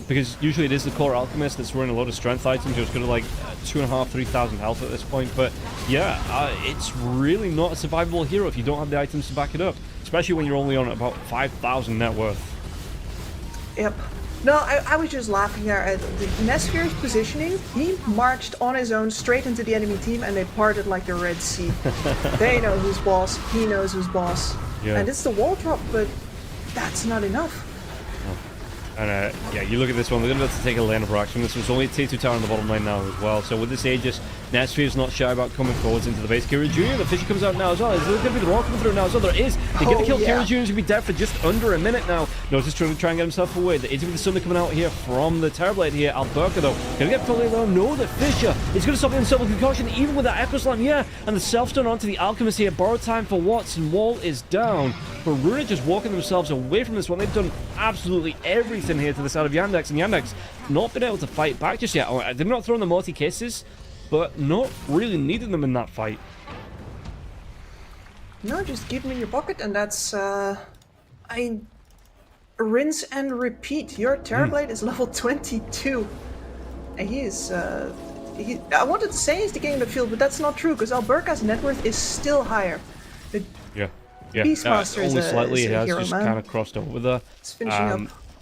Because usually it is the core Alchemist that's running a lot of strength items. It's got like 2,500, 3,000 health at this point. But yeah, it's really not a survivable hero if you don't have the items to back it up. Especially when you're only on about 5,000 net worth. Yep. No, I was just laughing there at the Nesphere's positioning. He marched on his own straight into the enemy team and they parted like the Red Sea. They know who's boss, he knows who's boss. Yeah. And it's the wall drop, but that's not enough. And yeah, you look at this one, they're going to have to take a lane of action. This was only a T2 tower in the bottom lane now as well. So with this Aegis, Nesphere's not shy about coming forwards into the base. Kira Jr., the Fisher comes out now as well. Is there going to be the Roar coming through now as well? There is. They get the kill. Yeah. Kira Jr. is going to be dead for just under a minute now. Notice trying to get himself away. There is going to be something coming out here from the Terrorblade here. Alberca though, going to get fully low. No, the Fisher is going to stop himself with concussion even with that Echo Slam here. And the self-stun onto the Alchemist here. Borrowed time for Watson. Wall is down. But Runa just walking themselves away from this one. They've done absolutely everything here to the side of Yandex, and Yandex not been able to fight back just yet. They've not thrown the multi-kisses, but not really needing them in that fight. No, just keep them in your pocket, and that's. rinse and repeat. Your Terrorblade is level 22. And he is... I wanted to say he's the king of the field, but that's not true, because Alberca's net worth is still higher. The Yeah. Yeah. Beastmaster is only a, slightly. is It a has hero, just man. kind of crossed over there. It's finishing up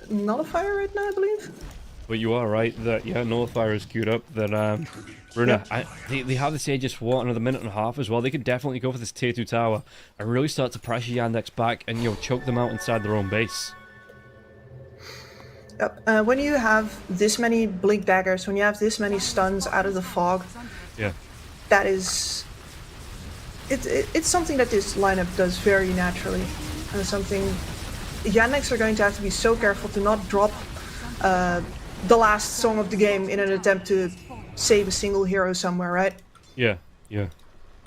Nullifier right now, I believe. But you are right that, yeah, Nullifier is queued up. That, Runa, they have this Aegis for another minute and a half as well. They could definitely go for this tier 2 tower and really start to pressure Yandex back and, choke them out inside their own base. Yep. When you have this many blink daggers, when you have this many stuns out of the fog, Yeah. that is... It's something that this lineup does very naturally. And something... Yandex are going to have to be so careful to not drop the last song of the game in an attempt to save a single hero somewhere, right? Yeah, yeah.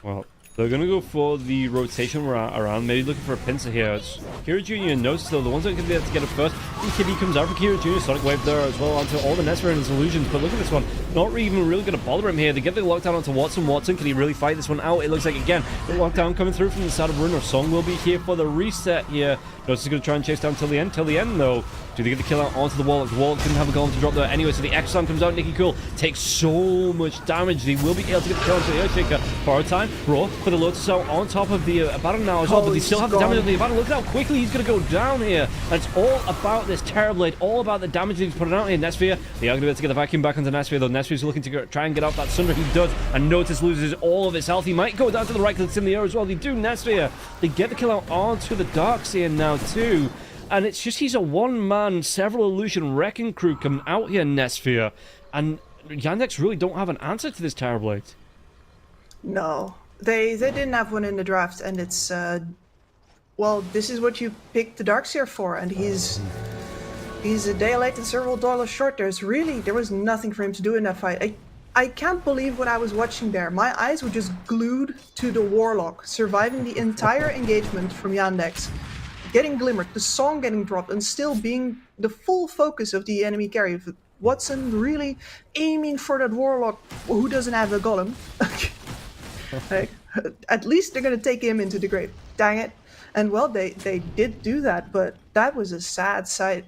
Well, they're going to go for the rotation around, maybe looking for a pincer here. It's Kira Jr. and Notice, though, the ones that are going to be able to get it first. And Kitty comes out for Kira Jr. Sonic Wave there as well onto all the Nesper and his illusions. But look at this one. Not even really going to bother him here. They get the lockdown onto Watson. Watson, can he really fight this one out? It looks like, again, the lockdown coming through from the side of Runa. Song will be here for the reset here. Notice is going to try and chase down till the end. Till the end, though. Do they get the kill out onto the Warlock? The Warlock didn't have a golem to drop there anyway, so the Exxon comes out. Nicky Cool takes so much damage. They will be able to get the kill onto the Earthshaker. Borrow time. Raw for the Lotus out on top of the Abaddon now as well, but they still have the damage on the Abaddon. Look at how quickly he's going to go down here. And it's all about this Terrorblade, all about the damage that he's putting out here. Nesphere, they are going to be able to get the vacuum back onto Nesphere, though Nesphere's looking to try and get out that Sunder. He does, and Notice loses all of his health. He might go down to the right because it's in the air as well. They do Nesphere. They get the kill out onto the Darkseer now too. And it's just, he's a one-man, several illusion wrecking crew coming out here, Nesphere. And Yandex really don't have an answer to this Terrorblade. No. They didn't have one in the draft, and it's... well, this is what you picked the Darkseer for, and he's a day late and several dollars short. There was nothing for him to do in that fight. I can't believe what I was watching there. My eyes were just glued to the Warlock, surviving the entire engagement from Yandex. Getting glimmered, the song getting dropped, and still being the full focus of the enemy carry. Watson really aiming for that Warlock who doesn't have a golem. Like, at least they're gonna take him into the grave. Dang it. And well, they did do that, but that was a sad sight.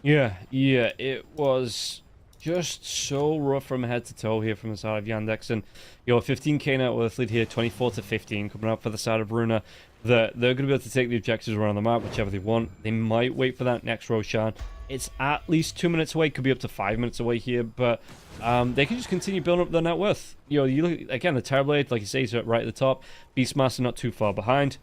Yeah, it was just so rough from head to toe here from the side of Yandex. And 15k net worth lead here, 24 to 15 coming up for the side of Runa. They're going to be able to take the objectives around the map, whichever they want. They might wait for that next Roshan. It's at least 2 minutes away, could be up to 5 minutes away here, but they can just continue building up their net worth. You look, again, the Terrorblade, like you say, is right at the top. Beastmaster not too far behind.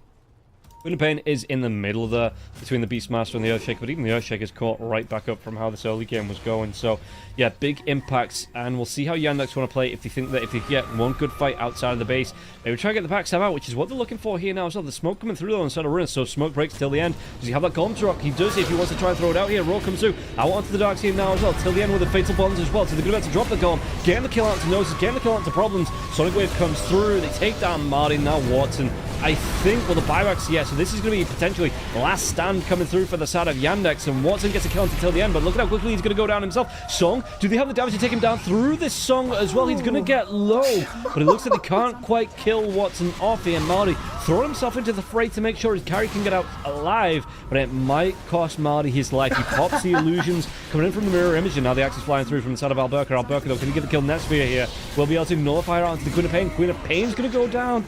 Pain is in the middle there between the Beastmaster and the Earthshaker, but even the Earthshaker's caught right back up from how this early game was going. So, yeah, big impacts, and we'll see how Yandex want to play. If they think that if they get one good fight outside of the base, maybe try to get the backstab out, which is what they're looking for here now as well. The smoke coming through though instead of Runa, so smoke breaks till the end. Does he have that golem to rock? He does if he wants to try and throw it out here. Raw comes through, out onto the Darkseer now as well, till the end with the Fatal Bonds as well. So they're going to be able to drop the golem, getting the kill out to Noses, getting the kill out to Problems. Sonic Wave comes through, they take down Marty, now Watson. I think, well, the buybacks, yeah, so this is going to be potentially last stand coming through for the side of Yandex, and Watson gets a kill until the end, but look at how quickly he's going to go down himself. Song, do they have the damage to take him down through this Song as well? He's going to get low, but it looks like they can't quite kill Watson off here. Marty throwing himself into the fray to make sure his carry can get out alive, but it might cost Marty his life. He pops the illusions coming in from the mirror image, and now the axe is flying through from the side of Alberca. Alberca, though, can he get the kill Netsphere here? We'll be able to nullify her onto the Queen of Pain. Queen of Pain's going to go down.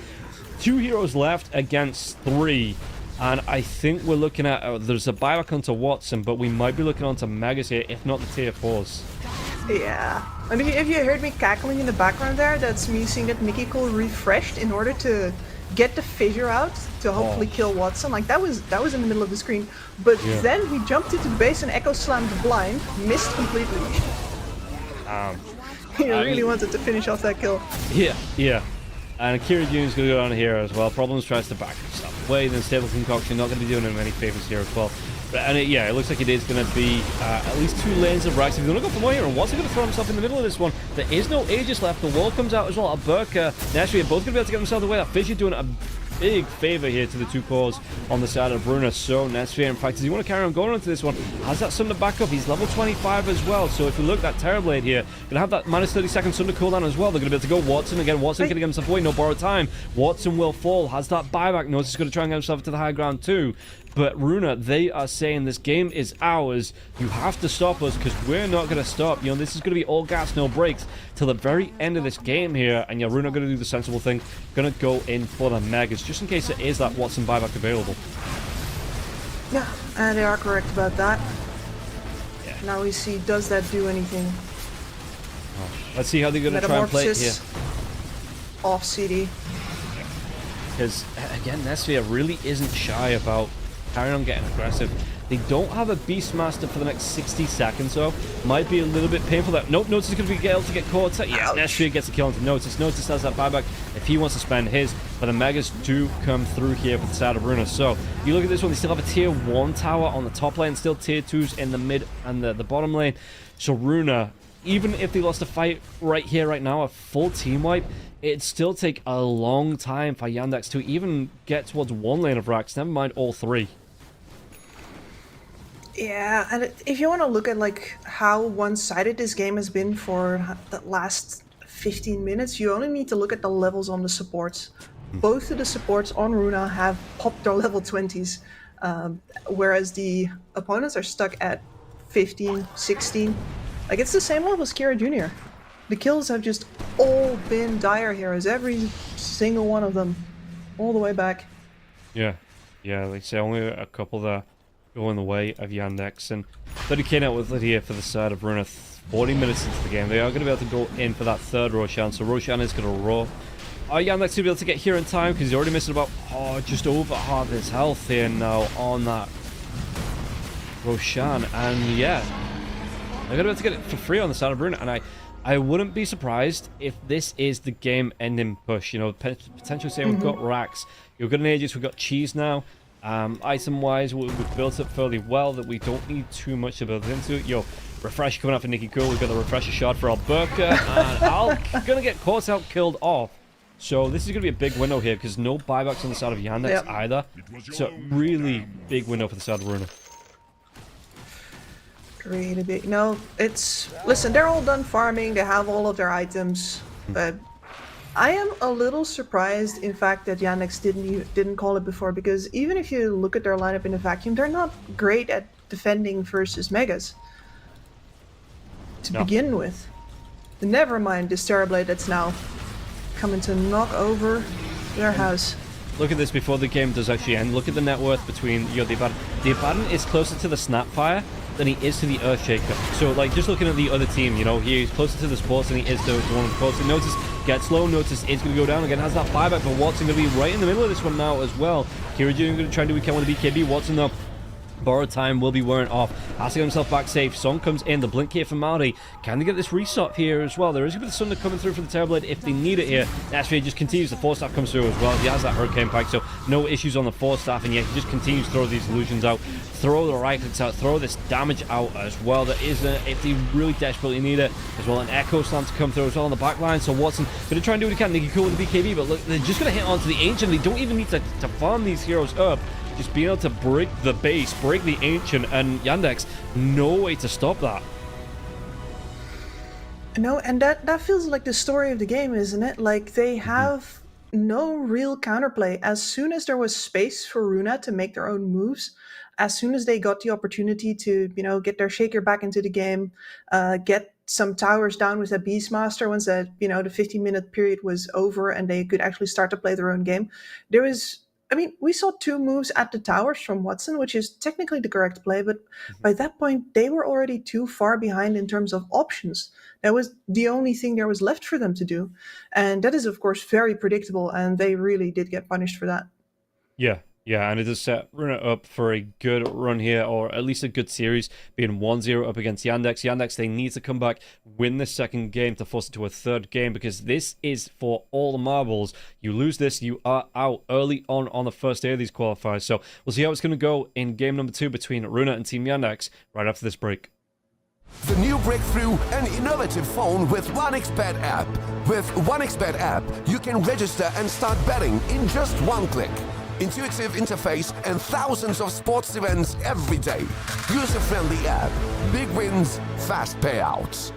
2 heroes left against 3, and I think we're looking at there's a buyback onto Watson, but we might be looking onto Megas here, if not the tier 4s. Yeah, and if you heard me cackling in the background there, that's me seeing that Nicky Cole refreshed in order to get the fissure out to hopefully kill Watson. Like that was in the middle of the screen, but then he jumped into the base and echo slammed the blind, missed completely. He really wanted to finish off that kill. Yeah. And Kira Jr. is going to go down here as well. Problems tries to back himself away. Then Stable Concoction not going to be doing him any favors here as well. And it looks like it is going to be at least 2 lanes of Rags. If you're going to go for more here, and Watson going to throw himself in the middle of this one. There is no Aegis left. The wall comes out as well. Alberca, Nashri are both going to be able to get themselves away. That Fisher doing a big favor here to the 2 cores on the side of Bruna. So Nesphere, in fact, does he want to carry on going into this one? Has that Sunder back up? He's level 25 as well. So if we look at Terrorblade here, gonna have that minus 30 second Sunder cooldown as well. They're gonna be able to go Watson again. Watson gonna get himself away. No borrowed time. Watson will fall. Has that buyback. Knows he's gonna try and get himself to the high ground too. But Runa, they are saying this game is ours. You have to stop us because we're not going to stop. You know, this is going to be all gas, no brakes till the very end of this game here. And yeah, Runa going to do the sensible thing. Going to go in for the Megas just in case there is that Watson buyback available. Yeah, and they are correct about that. Yeah. Now we see, does that do anything? Let's see how they're going to try and play it here. Off CD. Because, again, Nesvia really isn't shy about carrying on getting aggressive. They don't have a Beastmaster for the next 60 seconds, so might be a little bit painful. That nope, Notice is going to be able to get caught. Yeah, Nesvia gets a kill into Notice. Notice has that buyback if he wants to spend his, but the Megas do come through here for the side of Runa. So you look at this one, they still have a tier 1 tower on the top lane, still tier 2s in the mid and the bottom lane. So Runa, even if they lost a fight right here, right now, a full team wipe, it'd still take a long time for Yandex to even get towards one lane of racks, never mind all 3. Yeah, and if you want to look at like how one-sided this game has been for the last 15 minutes, you only need to look at the levels on the supports. Both of the supports on Runa have popped their level 20s, whereas the opponents are stuck at 15, 16. Like, it's the same level as Kira Jr. The kills have just all been dire heroes, every single one of them, all the way back. Yeah, like I say, only a couple there go in the way of Yandex, and 30k net with it here for the side of Runa. 40 minutes into the game, they are going to be able to go in for that third Roshan, so Roshan is going to roll. Yandex going to be able to get here in time because he's already missing about just over half his health here now on that Roshan, and yeah, they're going to be able to get it for free on the side of Runa, and I wouldn't be surprised if this is the game-ending push. You know, potentially saying we've got racks, you've got an Aegis, we've got cheese now. Item-wise, we've built it fairly well that we don't need too much to build into it. Yo, refresh coming out for Nikki Cool. We've got the refresher shot for Alberca, and Al gonna get caught out, killed off. So this is gonna be a big window here because no buybacks on the side of Yandex either. So really big window for the side of Runa. Really big. No, it's... Listen, they're all done farming, they have all of their items, but I am a little surprised, in fact, that Yandex didn't call it before, because even if you look at their lineup in a vacuum, they're not great at defending versus Megas to begin with. Never mind this Terrorblade that's now coming to knock over their house. Look at this before the game does actually end. Look at the net worth between the Abaddon. The Abaddon is closer to the Snapfire than he is to the Earthshaker. So, like, just looking at the other team, you know, he's closer to the sports than he is to the one of the sports. Notice gets low. Notice is going to go down again. Has that buyback, but Watson going to be right in the middle of this one now as well. Kira Jr. going to try and do what he can with the BKB. Watson though, borrowed time will be wearing off. Has to get himself back safe. Song comes in. The blink here from Maori. Can they get this resop here as well? There is going to be the Thunder coming through for the Terrorblade if they need it here. Nesvia just continues. The Force Staff comes through as well. He has that Hurricane Pike, so no issues on the Force Staff, and yet he just continues to throw these illusions out, throw the right clicks out, throw this damage out as well. There is if they really desperately need it as well. An Echo Slam to come through as well on the back line. So Watson going to try and do what he can. They can cool with the BKB, but look, they're just going to hit onto the Ancient. They don't even need to farm these heroes up. Just being able to break the base, break the Ancient, and Yandex, no way to stop that. No, and that feels like the story of the game, isn't it? Like, they have no real counterplay. As soon as there was space for Runa to make their own moves, as soon as they got the opportunity to, you know, get their Shaker back into the game, get some towers down with a Beastmaster once that, you know, the 15-minute period was over and they could actually start to play their own game, there was... I mean, we saw 2 moves at the towers from Watson, which is technically the correct play, but by that point, they were already too far behind in terms of options. That was the only thing there was left for them to do. And that is, of course, very predictable, and they really did get punished for that. Yeah, and it does set Runa up for a good run here, or at least a good series, being 1-0 up against Yandex. Yandex, they need to come back, win this second game to force it to a third game, because this is for all the marbles. You lose this, you are out early on the first day of these qualifiers. So we'll see how it's going to go in game number 2 between Runa and Team Yandex right after this break. The new breakthrough, an innovative phone with 1xBet app. With 1xBet app, you can register and start betting in just 1 click. Intuitive interface and thousands of sports events every day. User-friendly app. Big wins, fast payouts.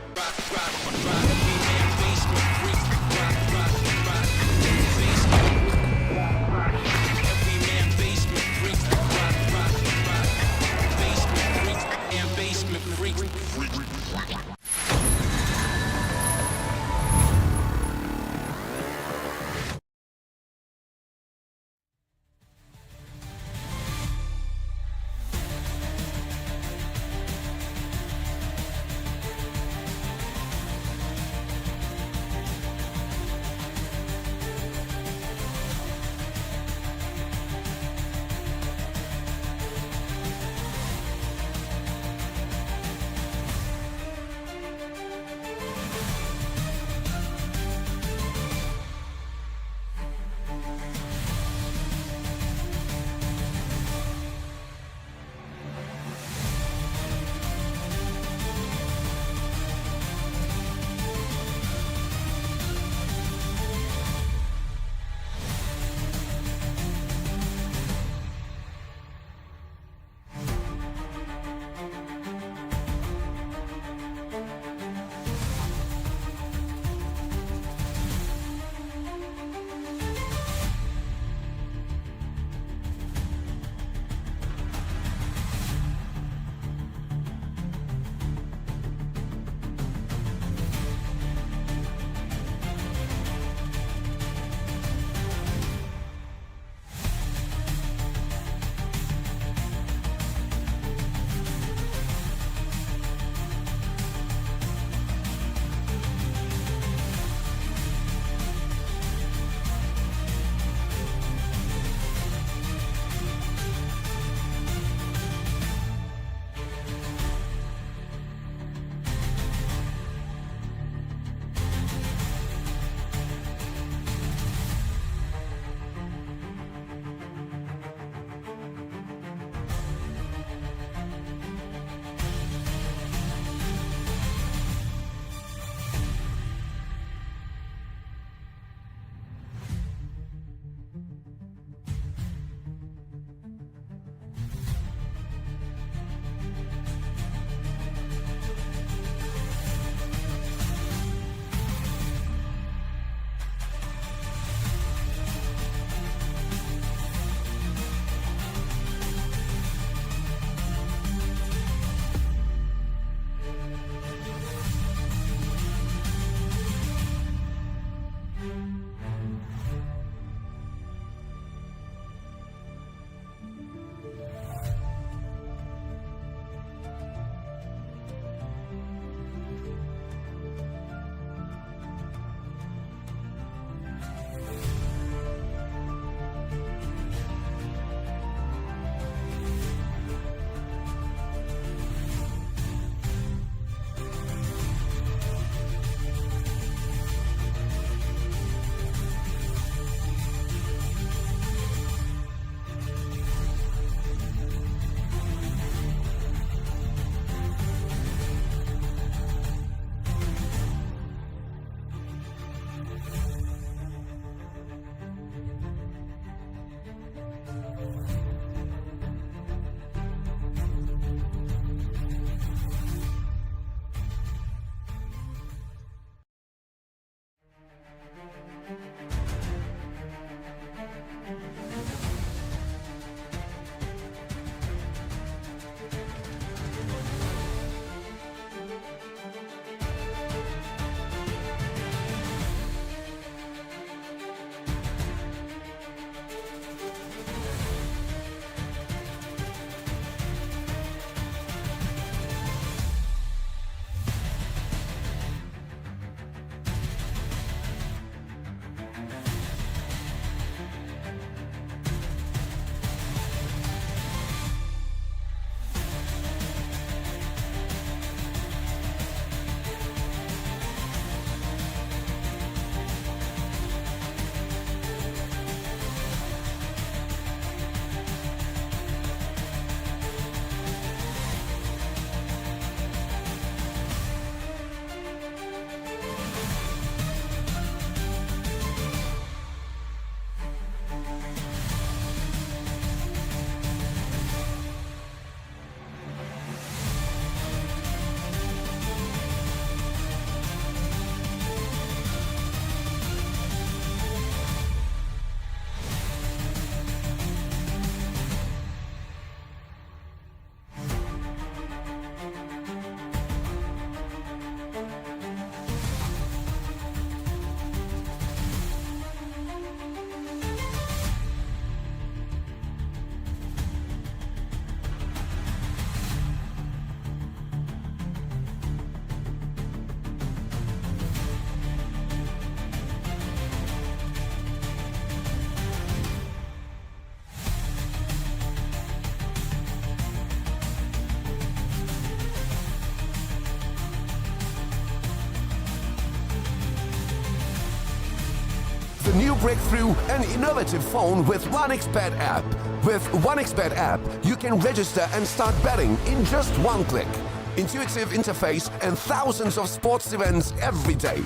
a new breakthrough and innovative phone with 1xBet app. With 1xBet app, you can register and start betting in just one click. Intuitive interface and thousands of sports events every day.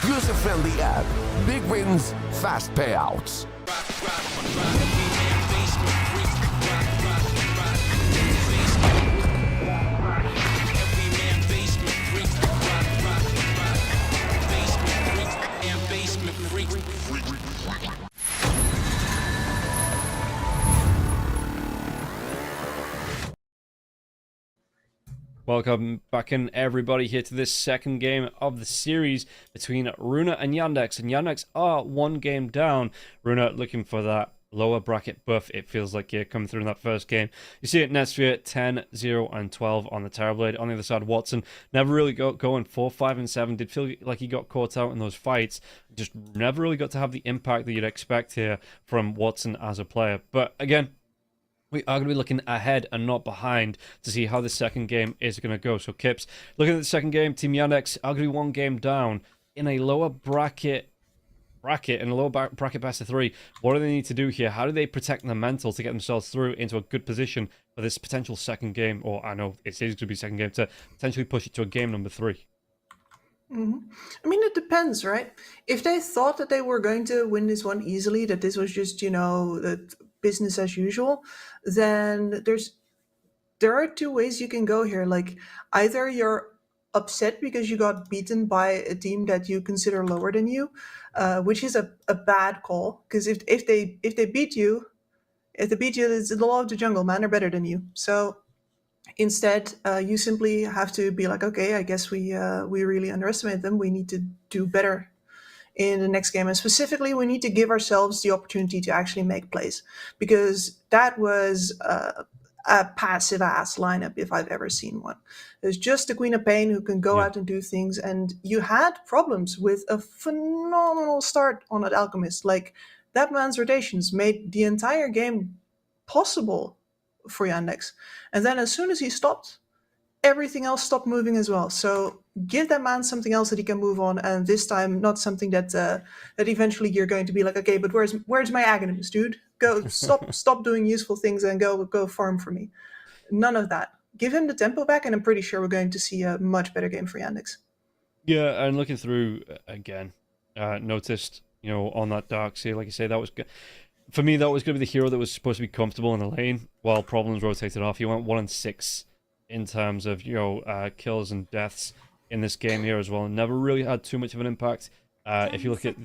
User-friendly app. Big wins, fast payouts. Welcome back in, everybody, here to this second game of the series between Runa and Yandex. And Yandex are one game down. Runa looking for that lower bracket buff, it feels like, here coming through in that first game. You see it, Netsphere 10, 0, and 12 on the Terrorblade. On the other side, Watson never really got going 4, 5, and 7. Did feel like he got caught out in those fights. Just never really got to have the impact that you'd expect here from Watson as a player. But again, we are going to be looking ahead and not behind to see how the second game is going to go. So, Kips, looking at the second game, Team Yandex are going to be one game down in a lower bracket, in a lower bracket best of 3. What do they need to do here? How do they protect their mental to get themselves through into a good position for this potential second game? Or, I know it is going to be second game, to potentially push it to a game number 3. I mean, it depends, right? If they thought that they were going to win this one easily, that this was just, business as usual, then there are two ways you can go here. Like, either you're upset because you got beaten by a team that you consider lower than you, which is a bad call, because if they beat you, it's the law of the jungle, man, they're better than you. So instead, you simply have to be like, okay, I guess we really underestimate them. We need to do better in the next game, and specifically, we need to give ourselves the opportunity to actually make plays, because that was a passive ass lineup if I've ever seen one. There's just the Queen of Pain who can go out and do things, and you had problems with a phenomenal start on that Alchemist. Like, that man's rotations made the entire game possible for Yandex, and then as soon as he stopped, everything else stopped moving as well. So give that man something else that he can move on, and this time not something that that eventually you're going to be like, okay, but where's my Aghanim, dude? Go stop doing useful things and go farm for me. None of that. Give him the tempo back, and I'm pretty sure we're going to see a much better game for Yandex. Yeah, and looking through again, noticed on that Darkseer, like you say, that was good. For me, that was going to be the hero that was supposed to be comfortable in the lane while problems rotated off. He went 1-6 in terms of kills and deaths in this game here as well, and never really had too much of an impact. If you look at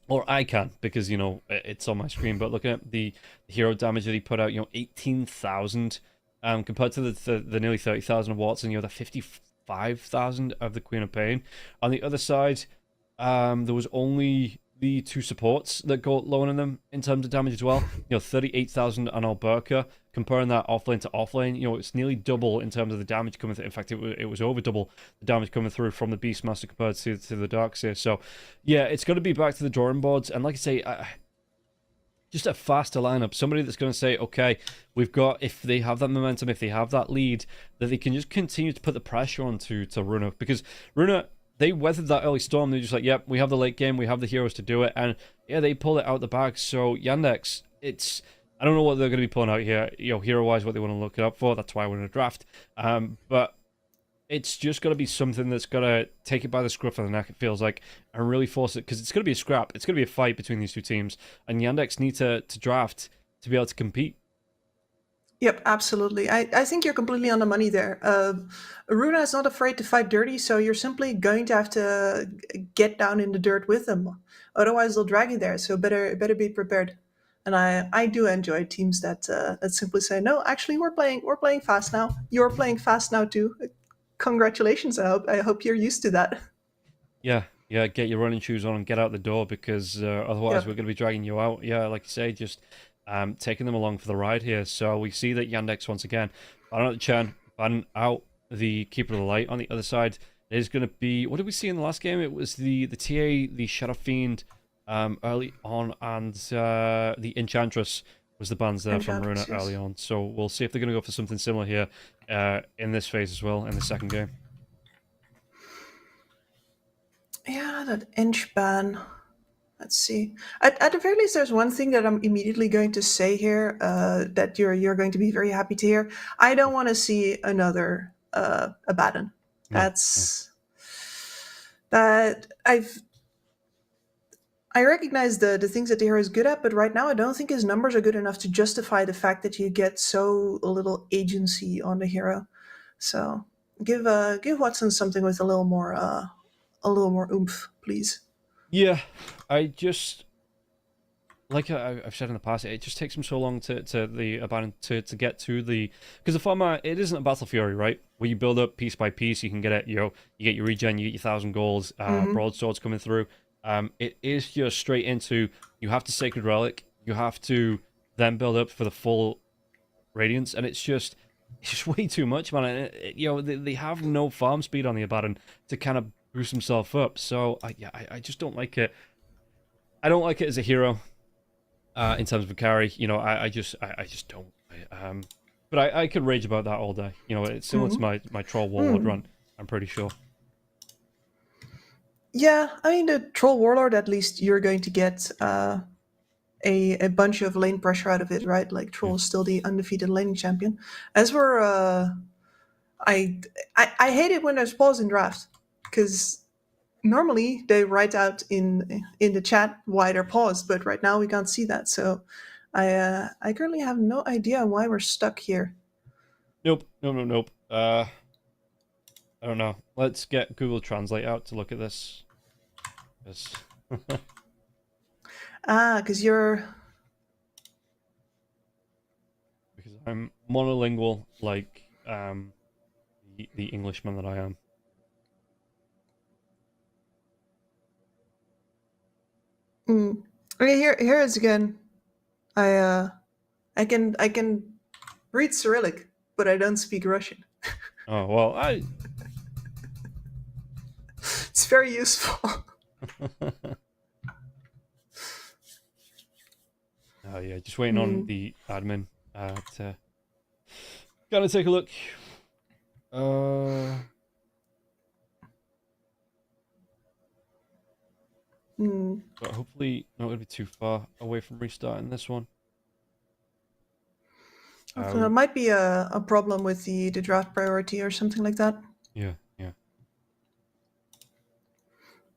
or I can, because it's on my screen, but looking at the hero damage that he put out, 18,000 compared to the nearly 30,000 of Watson, the 55,000 of the Queen of Pain. On the other side, there was only the 2 supports that got lower than them in terms of damage as well. 38,000 on Alberca. Comparing that offlane to offlane, it's nearly double in terms of the damage coming through. In fact, it was over double the damage coming through from the Beastmaster compared to the Darkseer. So, yeah, it's got to be back to the drawing boards. And like I say, just a faster lineup. Somebody that's going to say, okay, we've got, if they have that momentum, if they have that lead, that they can just continue to put the pressure on to Runa. Because Runa, they weathered that early storm. They're just like, yep, we have the late game, we have the heroes to do it, and yeah, they pulled it out the bag. So Yandex, I don't know what they're going to be pulling out here, hero-wise, what they want to look it up for. That's why we're in a draft. But it's just got to be something that's got to take it by the scruff of the neck, it feels like, and really force it, because it's going to be a scrap. It's going to be a fight between these two teams, and Yandex need to draft to be able to compete. Yep, absolutely. I think you're completely on the money there. Runa is not afraid to fight dirty, so you're simply going to have to get down in the dirt with them. Otherwise, they'll drag you there, so better be prepared. And I do enjoy teams that simply say, no, actually, we're playing fast now. You're playing fast now too. Congratulations. I hope you're used to that. Yeah, get your running shoes on and get out the door, because otherwise we're going to be dragging you out. Yeah, like you say, just taking them along for the ride here. So we see that Yandex once again, banning out the Chen, banning out the Keeper of the Light. On the other side, there's going to be, what did we see in the last game? It was the TA, the Shadow Fiend early on, and the Enchantress was the bans there from Runa early on. So we'll see if they're going to go for something similar here in this phase as well, in the second game. Yeah, that Ench ban. Let's see. At the very least, there's one thing that I'm immediately going to say here that you're going to be very happy to hear. I don't want to see another Abaddon. No, That's that I recognize the things that the hero is good at, but right now I don't think his numbers are good enough to justify the fact that you get so little agency on the hero. So give Watson something with a little more oomph, please. yeah, I just like I've said in the past, it just takes him so long to the Abaddon to get to the, because the format, it isn't a Battle Fury, right? Where you build up piece by piece, you can get it, you get your regen, you get your 1,000 goals, broadswords coming through. It is just straight into, you have to Sacred Relic, you have to then build up for the full Radiance, and it's just way too much, man. And they have no farm speed on the Abaddon to kind of boost himself up. So I just don't like it. I don't like it as a hero. In terms of a carry, I just don't. But I could rage about that all day. It's similar to my Troll Warlord run, I'm pretty sure. Yeah, I mean, the Troll Warlord, at least you're going to get a bunch of lane pressure out of it, right? Like, Troll is still the undefeated laning champion. As for, I hate it when there's pause in draft, because normally they write out in the chat why they're paused, but right now we can't see that. So I currently have no idea why we're stuck here. Nope. I don't know. Let's get Google Translate out to look at this. Because I'm monolingual, like the Englishman that I am. Okay, here it is again. I can read Cyrillic, but I don't speak Russian. Oh well, It's very useful. Oh yeah, just waiting on the admin to gotta take a look. But hopefully not going to be too far away from restarting this one. So there might be a problem with the draft priority or something like that. Yeah.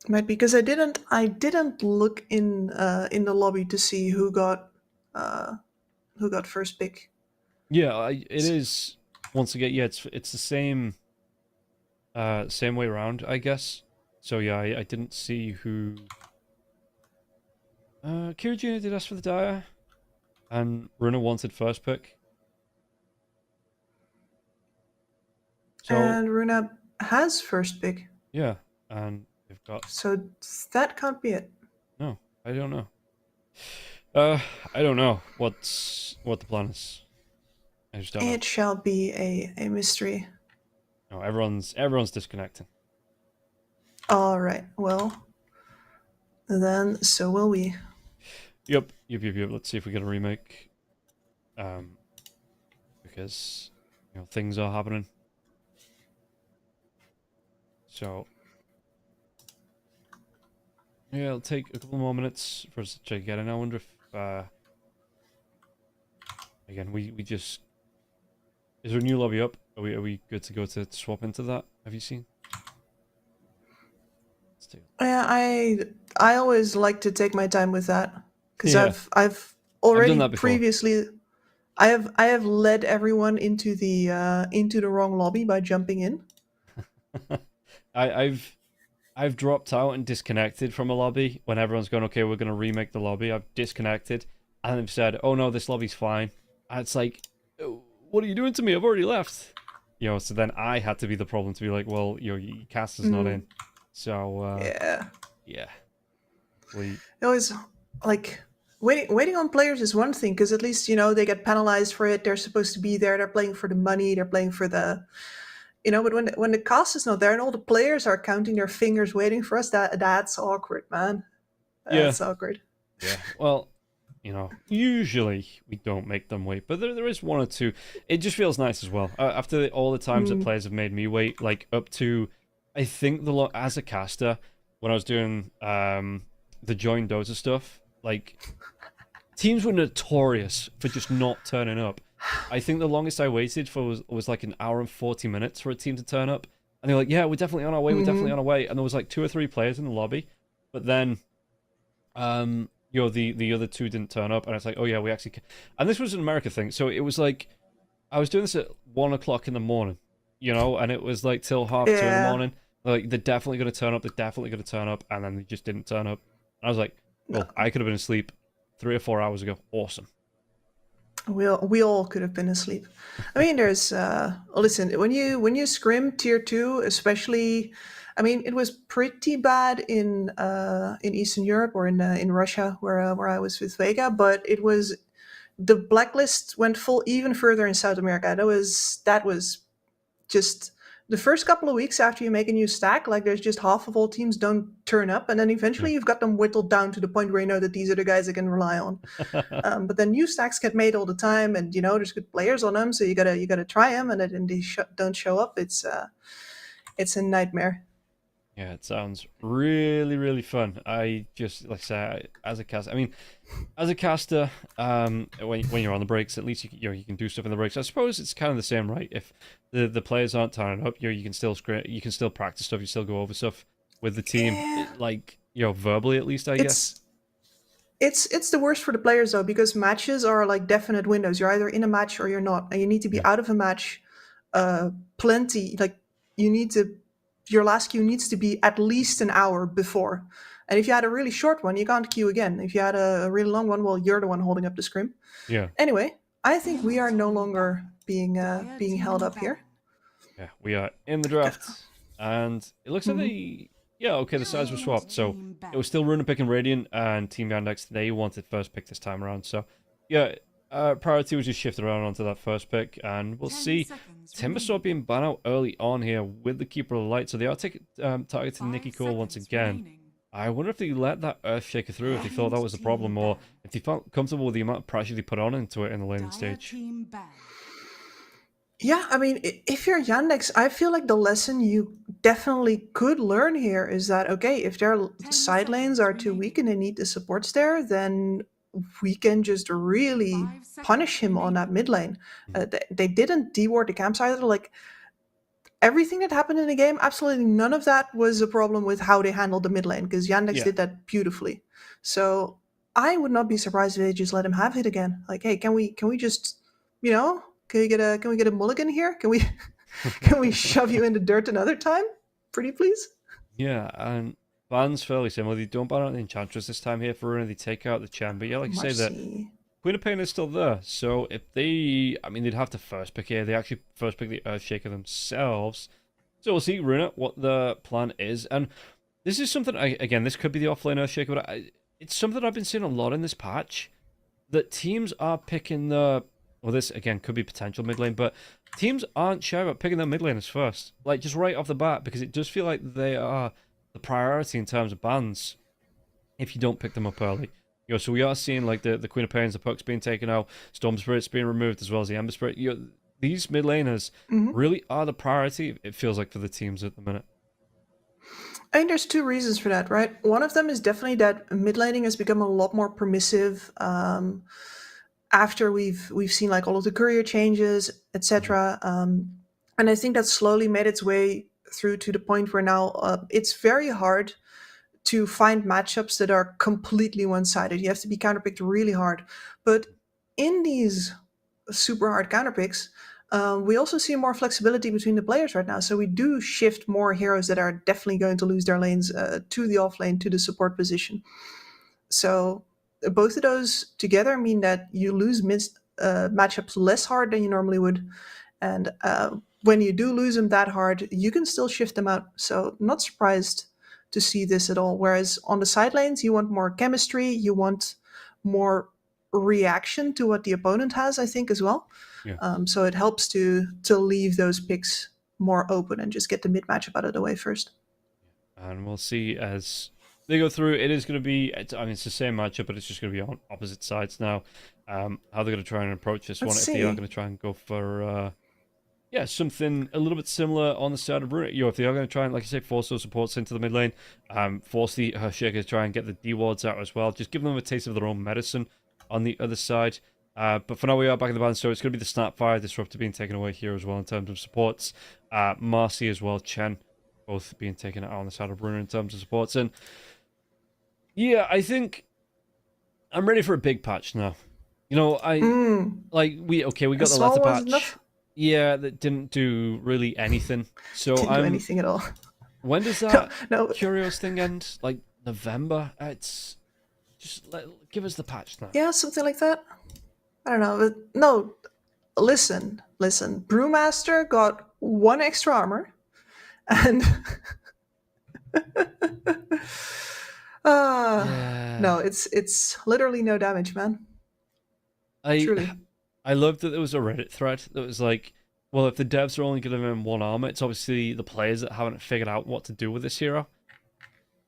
Might be because I didn't look in the lobby to see who got first pick. Yeah, it is. Once again, yeah, it's the same way around, I guess. So yeah, I didn't see who. Kira Jr. did ask for the Dire, and Runa wanted first pick. So, And Runa has first pick. Yeah, and they've got. So that can't be it. No, I don't know. I don't know what the plan is. I just don't know. It shall be a mystery. No, everyone's disconnecting. All right. Well, then so will we. Yep. Let's see if we get a remake. Because things are happening. So yeah, it'll take a couple more minutes for us to check again. And I wonder if again we just, is there a new lobby up? Are we good to go to swap into that? Have you seen? Yeah, I always like to take my time with that because Yeah. I've already done that before. previously I have led everyone into the wrong lobby by jumping in. I've dropped out and disconnected from a lobby when everyone's going, okay, we're going to remake the lobby. I've disconnected and they've said, oh no, this lobby's fine. And it's like, what are you doing to me? I've already left. So then I had to be the problem to be like, well, your cast is not in. So yeah. It always like waiting on players is one thing because at least they get penalized for it. They're supposed to be there. They're playing for the money. They're playing for the. But when the cast is not there and all the players are counting their fingers waiting for us, that's awkward, man. That's awkward. Yeah. Well, usually we don't make them wait, but there is one or two. It just feels nice as well. After all the times that players have made me wait, like up to, I think as a caster, when I was doing the join DOTA stuff, like teams were notorious for just not turning up. I think the longest I waited for was like an hour and 40 minutes for a team to turn up. And they're like, yeah, we're definitely on our way, we're definitely on our way. And there was like 2 or 3 players in the lobby. But then, the other 2 didn't turn up. And it's like, oh yeah, we actually can. And this was an America thing. So it was like, I was doing this at 1 o'clock in the morning, and it was like till half 2 in the morning. Like, they're definitely going to turn up, and then they just didn't turn up. And I was like, well, I could have been asleep 3 or 4 hours ago. Awesome. We all could have been asleep. I mean, there's listen, when you scrim tier 2, especially, I mean, it was pretty bad in Eastern Europe or in Russia where I was with Vega, but it was the blacklist went full even further in South America. That was just the first couple of weeks after you make a new stack, like there's just half of all teams don't turn up, and then eventually you've got them whittled down to the point where you know that these are the guys I can rely on. But then new stacks get made all the time, and there's good players on them, so you gotta try them, and then they don't show up. It's a nightmare. Yeah, it sounds really, really fun. I just, like I say, as a caster, when you're on the breaks, at least you can do stuff in the breaks. I suppose it's kind of the same, right? If the players aren't turning up, you can still practice stuff, you still go over stuff with the team, like verbally at least, I guess. It's the worst for the players though, because matches are like definite windows. You're either in a match or you're not, and you need to be out of a match. Plenty, like your last queue needs to be at least an hour before. And if you had a really short one, you can't queue again. If you had a really long one, well, you're the one holding up the scrim. Yeah. Anyway, I think we are no longer being held up here. Yeah, we are in the draft, and it looks like the sides were swapped. So it was still Runa picking Radiant, and Team Yandex, they wanted first pick this time around. So yeah, priority was just shifted around onto that first pick, and we'll see. Timbersword being banned out early on here with the Keeper of the Light, so they are targeting Nikki Cole once again. I wonder if they let that Earthshaker through, if they thought that was the problem, or if they felt comfortable with the amount of pressure they put on into it in the laning stage. Yeah, I mean, if you're Yandex, I feel like the lesson you definitely could learn here is that, okay, if their side lanes are too weak and they need the supports there, then we can just really punish him on that mid lane. They didn't deward the camps either. Like, everything that happened in the game, absolutely none of that was a problem with how they handled the mid lane, because Yandex did that beautifully. So I would not be surprised if they just let him have it again. Like, hey, can we just, can we get a mulligan here? Can we shove you in the dirt another time? Pretty please? Yeah, and bans fairly similar. They don't ban out the Enchantress this time here for Runa. They take out the Chen. But yeah, like you say, that Queen of Pain is still there. So if they'd have to first pick here. They actually first pick the Earthshaker themselves. So we'll see, Runa, what the plan is. And this is something, again, this could be the offlane Earthshaker, but it's something I've been seeing a lot in this patch. That teams are picking this, again, could be potential mid lane, but teams aren't shy about picking their mid laners first. Like, just right off the bat, because it does feel like they are the priority in terms of bans if you don't pick them up early. So we are seeing like the Queen of Pains, the Puck's being taken out, Storm Spirit's being removed, as well as the Ember Spirit. These mid laners really are the priority, it feels like, for the teams at the minute. I think there's 2 reasons for that, right? One of them is definitely that mid laning has become a lot more permissive after we've seen like all of the courier changes, etc. And I think that slowly made its way through to the point where now it's very hard to find matchups that are completely one-sided. You have to be counterpicked really hard. But in these super hard counterpicks, we also see more flexibility between the players right now. So we do shift more heroes that are definitely going to lose their lanes to the off lane, to the support position. So both of those together mean that you lose matchups less hard than you normally would. And when you do lose them that hard, you can still shift them out. So not surprised to see this at all. Whereas on the side lanes, you want more chemistry, you want more reaction to what the opponent has, I think, as well. Yeah. So it helps to leave those picks more open and just get the mid matchup out of the way first. And we'll see as they go through. It is going to be, it's the same matchup, but it's just going to be on opposite sides now. How they're going to try and approach this one, if they are going to try and go for yeah, something a little bit similar on the side of Rune. If they are going to try and, like I say, force those supports into the mid lane, force the Earthshaker to try and get the D-wards out as well, just give them a taste of their own medicine on the other side. But for now, we are back in the balance, so it's going to be the Snapfire Disruptor being taken away here as well in terms of supports. Marcy as well, Chen, both being taken out on the side of Rune in terms of supports. And yeah, I think I'm ready for a big patch now. We got the small letter one's patch. enough? Yeah, that didn't do really anything. So Didn't do anything at all. When does that No. Curios thing end? Like November? It's just give us the patch now. Yeah, something like that. I don't know. But no, listen. Brewmaster got 1 extra armor, and no, it's literally no damage, man. Truly. I loved that there was a Reddit thread that was like, well, if the devs are only giving him 1 armor, it's obviously the players that haven't figured out what to do with this hero.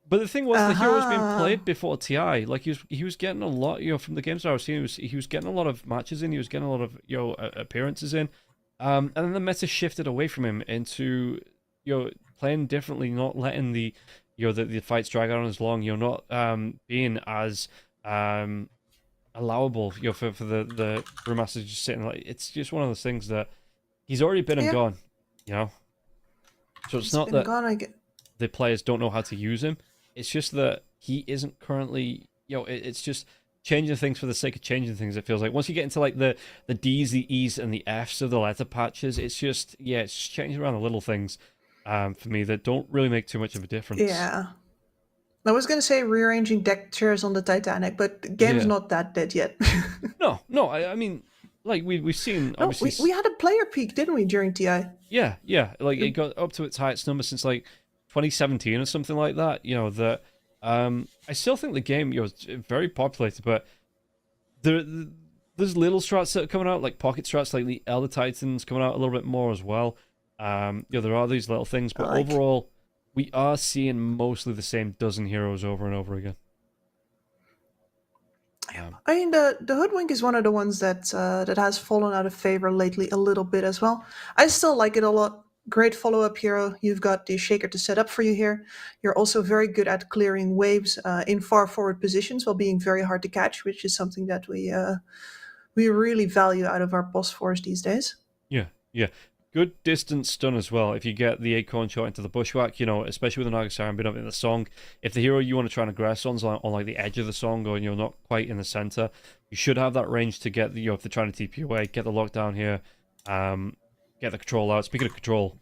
But the thing was, the hero was being played before TI. Like he was getting a lot, from the games that I was seeing, he was getting a lot of matches in. He was getting a lot of appearances in, and then the meta shifted away from him into playing differently, not letting the the fights drag on as long. Not being as allowable. For the Brewmaster just sitting like, it's just one of those things that he's already been and gone. So it's not that the players don't know how to use him. It's just that he isn't currently, it's just changing things for the sake of changing things, it feels like. Once you get into like the D's, the E's, and the F's of the letter patches, it's just, it's just changing around the little things for me that don't really make too much of a difference. Yeah. I was going to say rearranging deck chairs on the Titanic, but the game's not that dead yet. No, I mean, like we've seen, obviously... we had a player peak, didn't we, during TI? Yeah, like it got up to its highest number since like 2017 or something like that. I still think the game is very populated, but there's little strats that are coming out, like pocket strats, like the Elder Titans coming out a little bit more as well. There are these little things, but overall, we are seeing mostly the same dozen heroes over and over again. I mean, the Hoodwink is one of the ones that that has fallen out of favor lately a little bit as well. I still like it a lot. Great follow-up hero. You've got the Shaker to set up for you here. You're also very good at clearing waves in far forward positions while being very hard to catch, which is something that we really value out of our boss force these days. Yeah. Good distance stun as well. If you get the acorn shot into the bushwhack, especially with the Naga Siren being up in the song, if the hero you want to try and aggress on's on like the edge of the song or you're not quite in the center, you should have that range to get the, if they're trying to TP you away, get the lockdown here, get the control out. Speaking of control,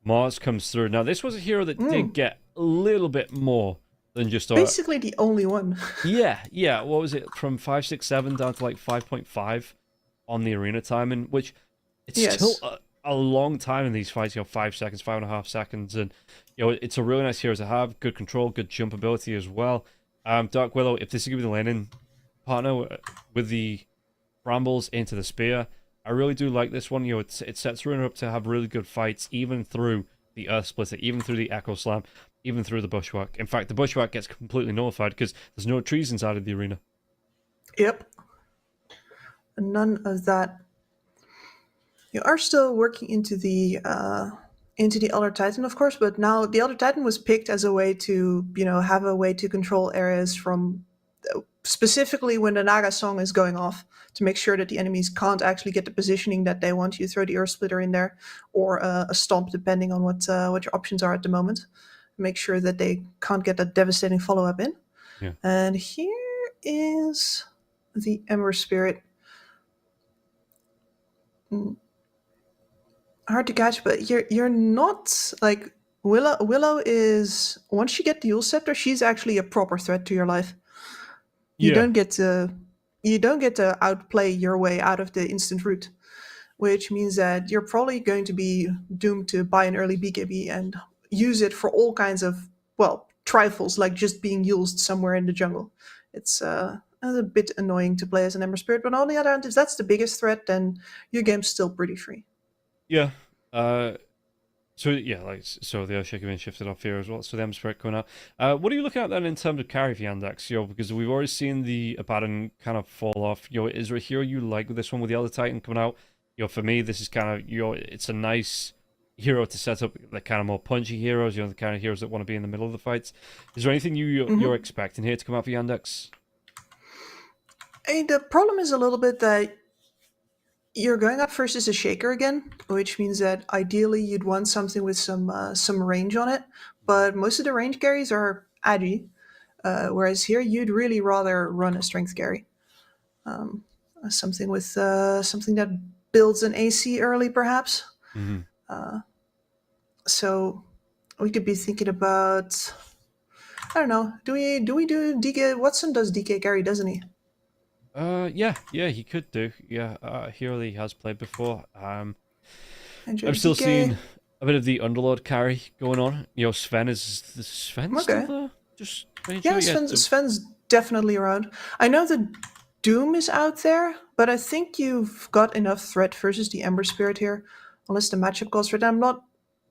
Mars comes through. Now, this was a hero that did get a little bit more than just... Basically the only one. Yeah. What was it? From 5.67 down to like 5.5 on the arena timing, which it's still... a long time in these fights, 5 seconds, 5.5 seconds, and it's a really nice hero to have. Good control, good jump ability as well. Dark Willow, if this is gonna be the laning partner with the brambles into the spear, I really do like this one. It sets Runa up to have really good fights, even through the Earth Splitter, even through the Echo Slam, even through the bushwhack. In fact, the bushwhack gets completely nullified because there's no trees inside of the arena. Yep. None of that. You are still working into the Elder Titan, of course, but now the Elder Titan was picked as a way to, have a way to control areas from, specifically when the Naga song is going off, to make sure that the enemies can't actually get the positioning that they want. You throw the Earth Splitter in there, or a Stomp, depending on what your options are at the moment. Make sure that they can't get that devastating follow-up in. Yeah. And here is the Ember Spirit. Hard to catch, but you're not like Willow is, once you get the Yule Scepter, she's actually a proper threat to your life. You don't get to outplay your way out of the instant route, which means that you're probably going to be doomed to buy an early BKB and use it for all kinds of trifles, like just being used somewhere in the jungle. It's a bit annoying to play as an Ember Spirit, but on the other hand, if that's the biggest threat, then your game's still pretty free. Yeah. So the Earthshaker being shifted off here as well. So the Ember Spirit coming out. What are you looking at then in terms of carry for Yandex? Because we've already seen the Abaddon kind of fall off. Is there a hero you like with this one with the Elder Titan coming out? for me, this is kind of, it's a nice hero to set up the kind of more punchy heroes, the kind of heroes that want to be in the middle of the fights. Is there anything you're expecting here to come out for Yandex? I mean, the problem is a little bit that you're going up first as a shaker again, which means that ideally you'd want something with some range on it. But most of the range carries are agi, whereas here you'd really rather run a strength carry, something with something that builds an AC early, perhaps. So we could be thinking about, I don't know. Do we do DK? Watson does DK carry, doesn't he? Yeah, he could do. Yeah, hero that he has played before. I'm Enjoy still DK. seeing a bit of the Underlord carry going on. Sven Sven Okay. still there? Just making Yeah, sure. Sven's definitely around. I know the Doom is out there, but I think you've got enough threat versus the Ember Spirit here, unless the matchup calls for it. I'm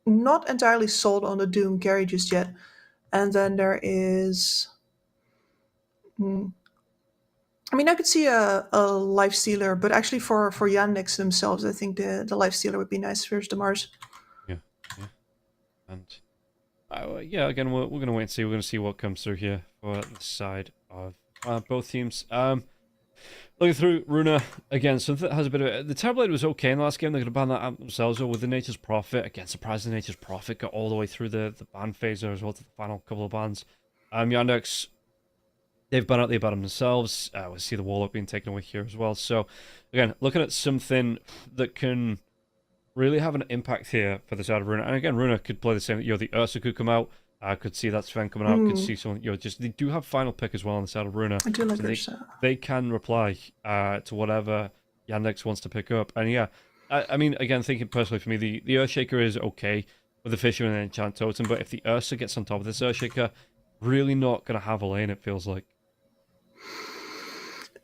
not entirely sold on the Doom carry just yet. And then there is, I mean, I could see a Life Stealer, but actually for Yandex themselves, I think the Life Stealer would be nice versus the Mars. Yeah. And again, we're going to wait and see. We're going to see what comes through here for the side of both teams. Looking through Runa, again, something that has a bit of it. The Terrorblade was okay in the last game. They're going to ban that out themselves, with the Nature's Prophet. Again, surprisingly, Nature's Prophet got all the way through the ban phase there as well to the final couple of bans. Yandex, they've banned out the Abaddon themselves. We see the Warlock being taken away here as well. So, again, looking at something that can really have an impact here for the side of Runa. And again, Runa could play the same. The Ursa could come out. Could see that Sven coming out. Could see someone. Just they do have final pick as well on the side of Runa. I do like so Ursa. they can reply to whatever Yandex wants to pick up. And yeah, I mean, again, thinking personally for me, the Earthshaker is okay with the Fisherman and Enchant Totem, but if the Ursa gets on top of this Earthshaker, really not going to have a lane, it feels like.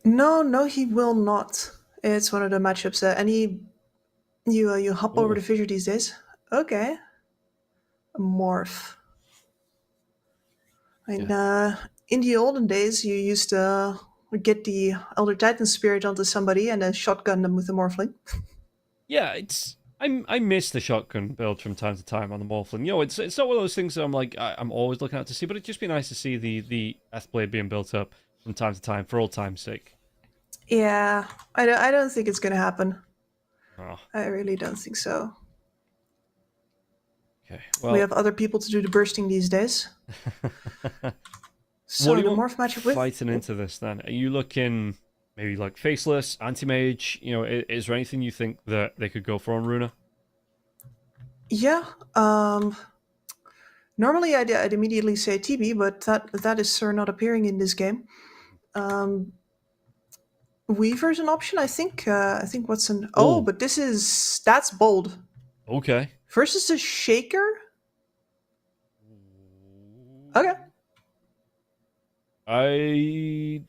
No, he will not. It's one of the matchups that you hop over the Fissure these days. Okay. Morph. I mean, in the olden days, you used to get the Elder Titan Spirit onto somebody and then shotgun them with the Morphling. Yeah, I miss the shotgun build from time to time on the Morphling. It's not one of those things that I'm always looking out to see, but it'd just be nice to see the Blade being built up from time to time for old time's sake. Yeah, I don't think it's going to happen. Oh. I really don't think so. Okay, well, we have other people to do the bursting these days. So what do the you morph matchup with fighting into this then? Are you looking maybe like Faceless, Anti-Mage? Is there anything you think that they could go for on Runa? Yeah. Normally I'd immediately say TB, but that is not appearing in this game. Weaver's an option, I think. I think what's an but that's bold. Okay. Versus a Shaker? Okay. I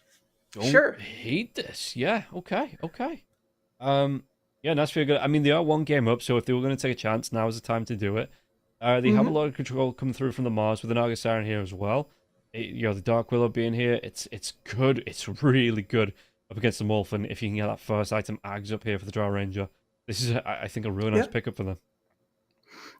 don't hate this. Yeah, okay. Yeah, Nashville good. I mean, they are one game up, so if they were going to take a chance, now is the time to do it. They have a lot of control coming through from the Mars with the Naga Siren here as well. The Dark Willow being here, it's good. It's really good up against the Morphin if you can get that first item Ags up here for the Drow Ranger. This is, I think, a really nice pickup for them.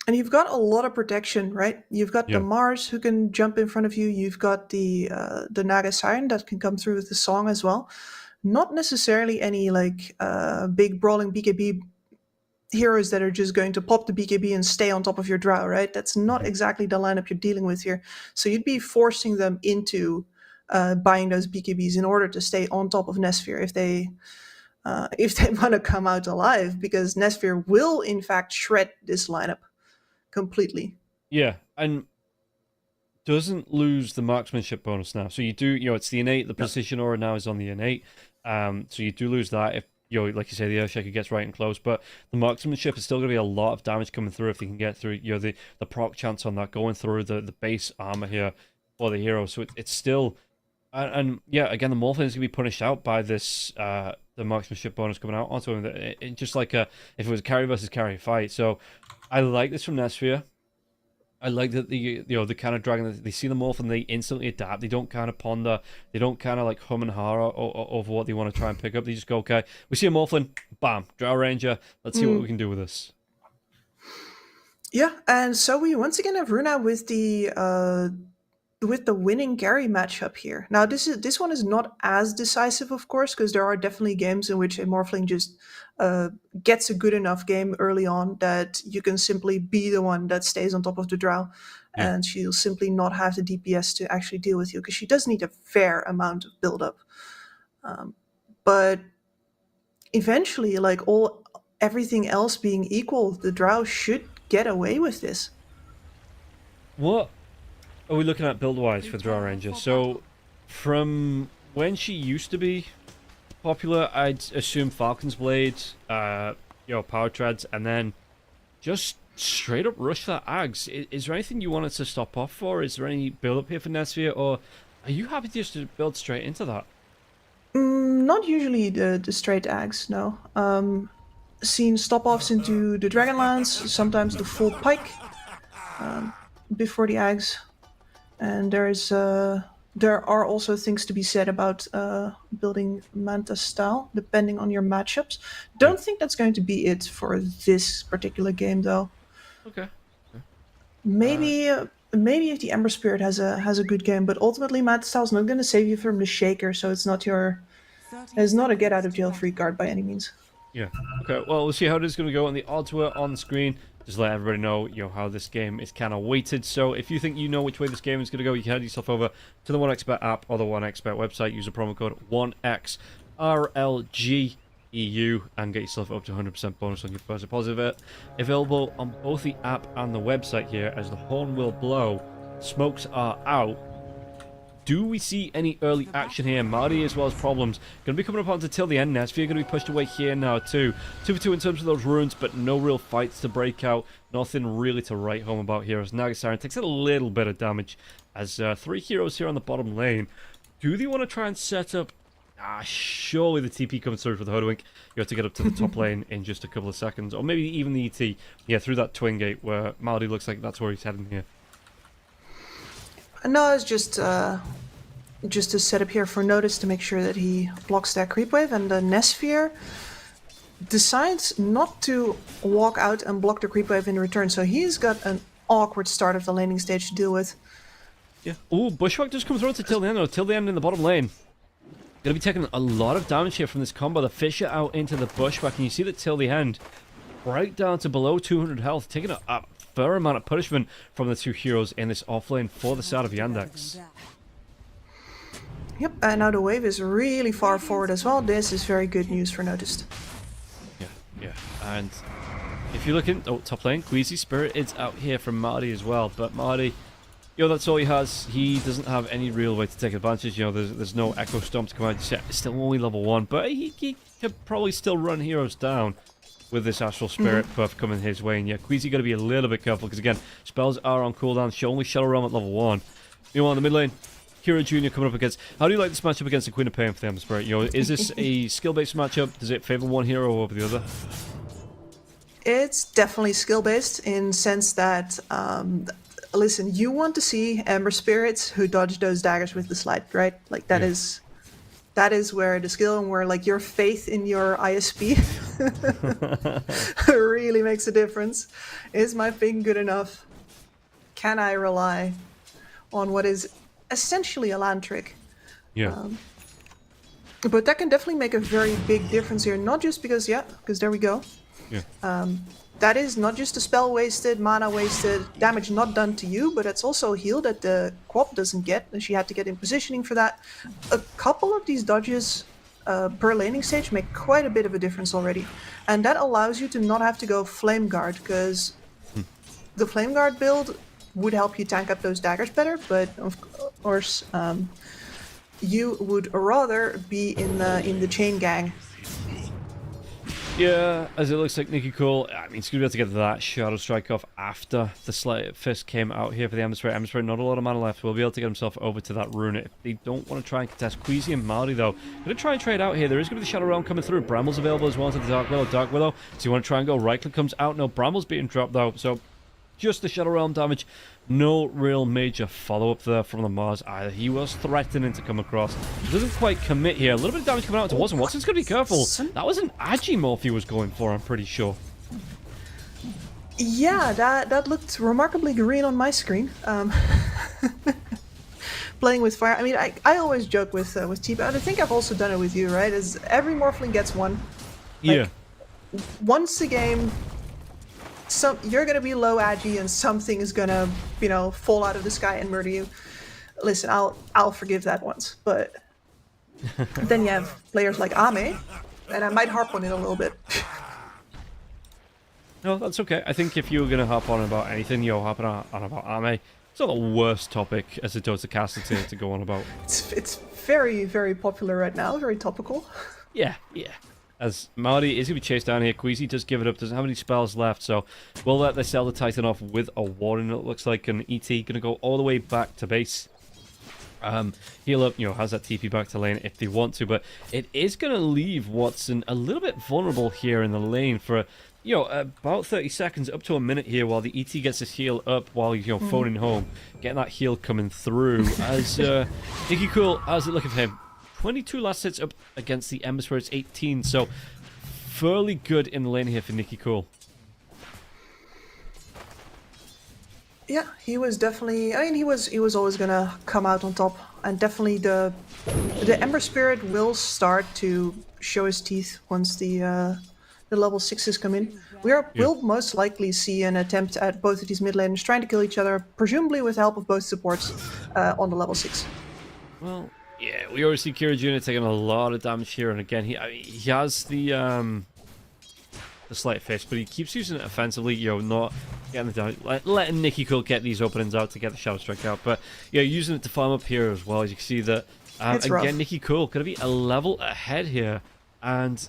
And you've got a lot of protection, right? You've got the Mars who can jump in front of you. You've got the Naga Siren that can come through with the song as well. Not necessarily any big brawling BKB heroes that are just going to pop the BKB and stay on top of your Drow, right? That's not exactly the lineup you're dealing with here. So you'd be forcing them into buying those BKBs in order to stay on top of Nesphere if they want to come out alive, because Nesphere will in fact shred this lineup completely. Yeah, and doesn't lose the marksmanship bonus now. So you do, it's the innate, the precision aura now is on the innate. So you do lose that if, like you say, the Earthshaker gets right and close, but the marksmanship is still going to be a lot of damage coming through if they can get through, the proc chance on that going through the base armor here for the hero. So it's still, and yeah, again, the Morphin is going to be punished out by this, the marksmanship bonus coming out onto him. Just like if it was a carry versus carry fight. So I like this from Nesphere. I like that the kind of dragon, they see the morph and they instantly adapt. They don't kind of ponder. They don't kind of like hum and har over what they want to try and pick up. They just go, okay, we see a morphling, bam, Drow Ranger. Let's see what we can do with this. Yeah, and so we once again have Runa with the winning carry matchup here. Now this one is not as decisive, of course, because there are definitely games in which a Morphling just gets a good enough game early on that you can simply be the one that stays on top of the Drow, and she'll simply not have the DPS to actually deal with you, because she does need a fair amount of build-up. But eventually, like everything else being equal, the Drow should get away with this. What are we looking at build-wise for Drow Ranger? So, from when she used to be popular, I'd assume Falcon's Blade, Power Treads, and then just straight up rush that Ags. Is there anything you wanted to stop off for? Is there any build-up here for Nesvia, or are you happy just to build straight into that? Not usually the straight Ags, no. Seen stop-offs into the Dragonlance, sometimes the full pike before the Ags. And there are also things to be said about building Manta style, depending on your matchups. Don't think that's going to be it for this particular game, though. Okay. Maybe if the Ember Spirit has a good game, but ultimately Manta style is not going to save you from the Shaker, so it's not a get out of jail free card by any means. Yeah. Okay. Well, we'll see how this is going to go, and the odds were on the screen. Just let everybody know, how this game is kind of weighted. So if you think you know which way this game is going to go, you can head yourself over to the 1xBet app or the 1xBet website. Use the promo code 1XRLGEU and get yourself up to 100% bonus on your first deposit. Available on both the app and the website here as the horn will blow. Smokes are out. Do we see any early action here? Marty as well as Problems going to be coming up onto till the end. Nesvia going to be pushed away here now too. 2 for 2 in terms of those runes, but no real fights to break out. Nothing really to write home about here as Nagasiren takes a little bit of damage as 3 heroes here on the bottom lane. Do they want to try and set up... surely the TP comes through for the Hoodwink. You have to get up to the top lane in just a couple of seconds. Or maybe even the ET. Yeah, through that twin gate where Marty looks like that's where he's heading here. No, it's just a setup here for Notice to make sure that he blocks that creep wave, and the Nesvia decides not to walk out and block the creep wave in return, so he's got an awkward start of the laning stage to deal with. Yeah. Ooh, Bushwhack just comes through to till the end, though. Till the end in the bottom lane. Gonna be taking a lot of damage here from this combo. The Fisher out into the Bushwhack, and you see that till the end, right down to below 200 health, taking a fair amount of punishment from the 2 heroes in this offlane for the side of Yandex. Yep, and now the wave is really far forward as well. This is very good news for Noticed. Yeah, and if you look in top lane, Queasy Spirit is out here from Marty as well, but Marty, that's all he has. He doesn't have any real way to take advantage. There's no Echo Stomp to come out. It's still only level 1, but he could probably still run heroes down with this Astral Spirit buff coming his way. And yeah, Queasy got to be a little bit careful because, again, spells are on cooldown. She only Shadow Realm at level 1. Meanwhile, in the mid lane, Kira Jr. coming up against... How do you like this matchup against the Queen of Pain for the Ember Spirit? Is this a skill-based matchup? Does it favor one hero over the other? It's definitely skill-based in sense that... listen, you want to see Ember Spirits who dodge those daggers with the slide, right? Like, that is where the skill and where, like, your faith in your ISP really makes a difference. Is my ping good enough? Can I rely on what is essentially a land trick? Yeah. But that can definitely make a very big difference here. Not just because there we go. Yeah. That is not just a spell wasted, mana wasted, damage not done to you, but it's also a heal that the Quap doesn't get, and she had to get in positioning for that. A couple of these dodges per laning stage make quite a bit of a difference already. And that allows you to not have to go Flame Guard, because the Flame Guard build would help you tank up those daggers better, but of course you would rather be in the chain gang. Yeah, as it looks like Nikki Cole, I mean, he's going to be able to get that Shadow Strike off after the Sleight Fist came out here for the Ember Spirit. Ember Spirit, not a lot of mana left. Will be able to get himself over to that rune. If they don't want to try and contest Queasy and Marty, though, going to try and trade out here. There is going to be the Shadow Realm coming through. Bramble's available as well to the Dark Willow. Dark Willow, so you want to try and go right click comes out. No, Bramble's being dropped, though, so just the Shadow Realm damage. No real major follow-up there from the Mars either. He was threatening to come across. He doesn't quite commit here. A little bit of damage coming out to Watson. Watson's going to be careful. That was an Agimorph he was going for, I'm pretty sure. Yeah, that looked remarkably green on my screen. Playing with fire. I mean, I always joke with TP, and I think I've also done it with you, right? Is every Morphling gets one. Yeah. Once a game, you're gonna be low agi, and something is gonna, fall out of the sky and murder you. Listen, I'll forgive that once, but then you have players like Ame, and I might harp on it a little bit. No, that's okay. I think if you were going to hop on about anything, you're hopping on about Ame. It's not the worst topic as a DOTA caster to go on about. It's very, very popular right now, very topical. Yeah. As Marty is going to be chased down here, Queasy does give it up, doesn't have any spells left, so we'll let they sell the Titan off with a warning, it looks like, and ET going to go all the way back to base. Heal up, has that TP back to lane if they want to, but it is going to leave Watson a little bit vulnerable here in the lane for about 30 seconds, up to a minute here, while the ET gets his heal up while he's, phoning home, getting that heal coming through. As Nicky Cool, how's it looking for him? 22 last hits up against the Ember Spirits, 18, so fairly good in the lane here for Nicky Cool. Yeah, he was definitely. I mean, he was always gonna come out on top, and definitely the Ember Spirit will start to show his teeth once the level 6s come in. We'll most likely see an attempt at both of these mid laners trying to kill each other, presumably with the help of both supports on the level 6. Well, yeah, we already see Kira Jr. taking a lot of damage here, and again, he has the slight fist, but he keeps using it offensively, not getting the damage, letting Nicky Cool get these openings out to get the Shadow Strike out, but using it to farm up here as well. As you can see that, again, Nicky Cool going to be a level ahead here, and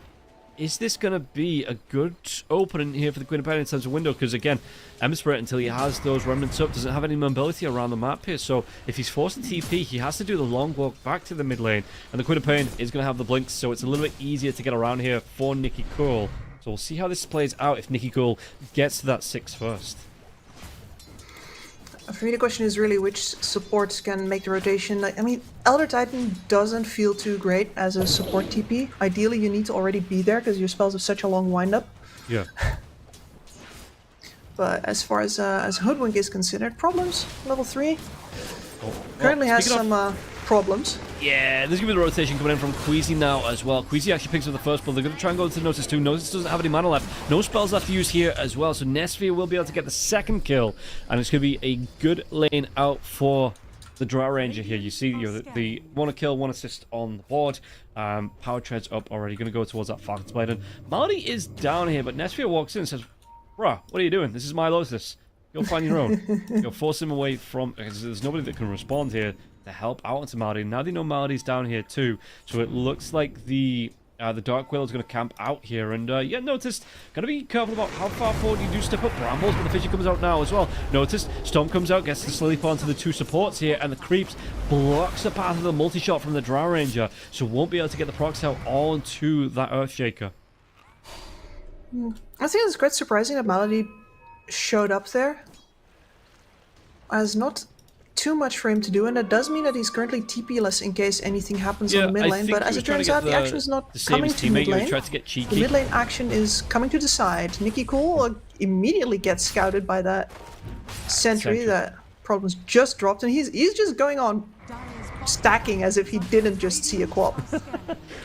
is this going to be a good opening here for the Queen of Pain in terms of window? Because again, Ember Spirit, until he has those remnants up, doesn't have any mobility around the map here. So if he's forced to TP, he has to do the long walk back to the mid lane. And the Queen of Pain is going to have the blinks, so it's a little bit easier to get around here for Nicky Cool. So we'll see how this plays out if Nicky Cool gets to that 6 first. For me, the question is really which supports can make the rotation. I mean, Elder Titan doesn't feel too great as a support TP. Ideally, you need to already be there because your spells have such a long wind-up. Yeah. But as far as Hoodwink is considered, problems, level 3. Currently has some problems. Yeah, there's going to be the rotation coming in from Queasy now as well. Queasy actually picks up the first blow. They're going to try and go into Notice too. Notice doesn't have any mana left. No spells left to use here as well. So Nesphere will be able to get the second kill. And it's going to be a good lane out for the Drow Ranger here. You see the 1 kill, 1 assist on the board. Power Tread's up already. Going to go towards that Falcon's Blade. And Marty is down here, but Nesphere walks in and says, "Bruh, what are you doing? This is my Lotus. Go find your own." Force him away from... There's nobody that can respond here to help out into Marty. Now they know Marty's down here too, so it looks like the Dark Whale is going to camp out here, and Noticed, got to be careful about how far forward you do step up Brambles, but the Fisher comes out now as well. Noticed, Storm comes out, gets the sleep onto the 2 supports here, and the Creeps blocks the path of the multi-shot from the Drow Ranger, so won't be able to get the procs out onto that Earthshaker. I think it's quite surprising that Malady showed up there. As not too much for him to do, and that does mean that he's currently TP-less in case anything happens on the mid lane, but as it turns out, the action is not coming to mid lane. The mid lane action is coming to the side. Nicky Cool immediately gets scouted by that sentry. That problem's just dropped, and he's just going on stacking as if he didn't just see a quap.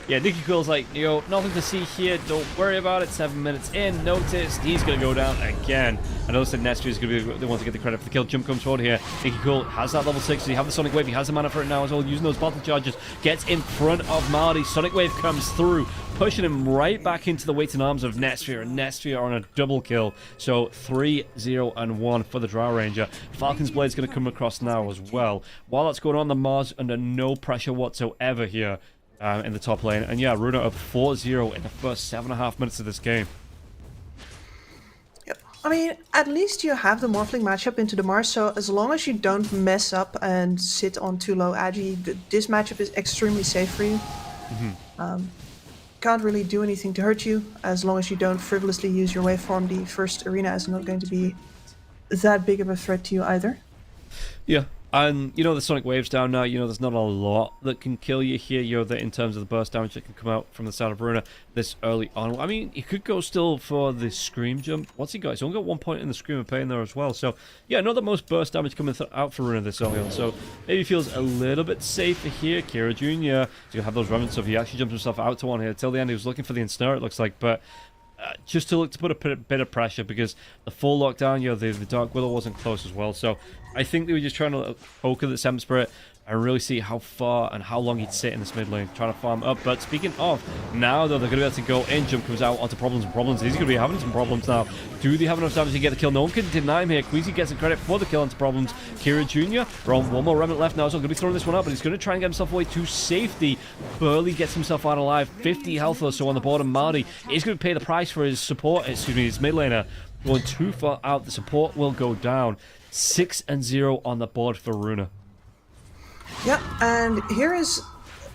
Yeah, Nicky Cool's like, nothing to see here, don't worry about it. 7 minutes in, Noticed, he's going to go down again. I know that Nesphere is going to be the one to get the credit for the kill. Jump comes forward here. Nicky Cool has that level 6, so you have the Sonic Wave, he has the mana for it now as well, using those bottle charges, gets in front of Marty. Sonic Wave comes through, pushing him right back into the weights and arms of Nesphere, and Nesphere on a double kill. So 3-0-1 for the Drow Ranger. Falcon's Blade's going to come across now as well. While that's going on, the Mars under no pressure whatsoever here in the top lane. And yeah, Runa up 4-0 in the first 7.5 minutes of this game. Yep. I mean, at least you have the Morphling matchup into the Mars, so as long as you don't mess up and sit on too low agi, this matchup is extremely safe for you. Can't really do anything to hurt you as long as you don't frivolously use your waveform. The first arena is not going to be that big of a threat to you either. Yeah, and you know the Sonic Wave's down now. You know there's not a lot that can kill you here. You know that in terms of the burst damage that can come out from the side of Runa this early on. I mean, he could go still for the Scream jump. What's he got? He's only got 1 point in the Scream of Pain there as well. So yeah, not the most burst damage coming out for Runa this early on. So maybe feels a little bit safer here. Kira Jr. He's gonna have those remnants of he actually jumped himself out to one here. Till the end, he was looking for the ensnare. It looks like, but. Just to look to put a bit of pressure because the full lockdown, you know, the Dark Willow wasn't close as well. So I think they were just trying to poke at the Sem Spirit and really see how far and how long he'd sit in this mid lane, trying to farm up. But speaking of, now though, they're going to be able to go in. Jump comes out onto problems and problems. He's going to be having some problems now. Do they have enough damage to get the kill? No one can deny him here. Queasy gets the credit for the kill onto problems. Kira Jr. Ron, one more remnant left now, so going to be throwing this one up, but he's going to try and get himself away to safety. Burley gets himself out alive. 50 health or so on the board, and Marty is going to pay the price for his support, excuse me, his mid laner. Going too far out, the support will go down. 6-0 on the board for Runa. Yeah, and here is,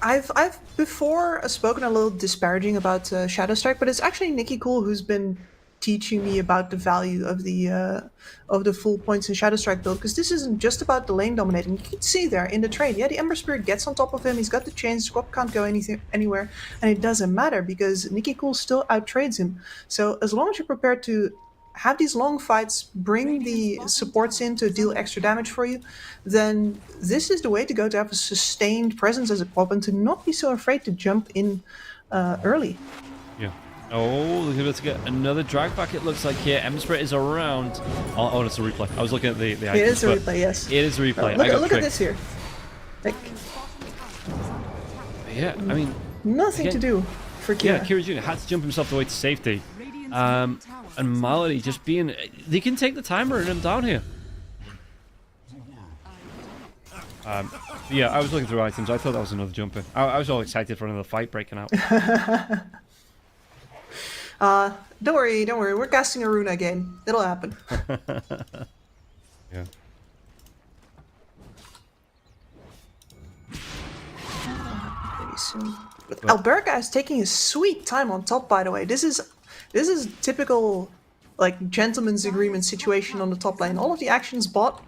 I've before spoken a little disparaging about Shadow Strike, but it's actually Nikki Cool who's been teaching me about the value of the full points in Shadow Strike build, because this isn't just about the lane dominating. You can see there in the trade, yeah, the Ember Spirit gets on top of him, he's got the chains, Squab can't go anywhere, and it doesn't matter because Nikki Cool still outtrades him. So as long as you're prepared to have these long fights, bring the supports in to deal extra damage for you, then this is the way to go, to have a sustained presence as a pop and to not be so afraid to jump in early. Yeah. Oh, they're going to get another drag back, it looks like here. Ember Spirit is around. Oh, it's a replay. I was looking at the items. It is a replay, yes. It is a replay. Look at this here. Like, yeah, I mean... Nothing to do for Kira. Yeah, Kira Jr. had to jump himself away to safety. And Malady just being... They can take the timer and him down here. Yeah, I was looking through items. I thought that was another jump in. I was all excited for another fight breaking out. Don't worry. We're casting a Runa again. It'll happen. Yeah. Maybe soon. But Alberca is taking his sweet time on top, by the way. This is typical, like, gentleman's agreement situation on the top lane. All of the actions bought,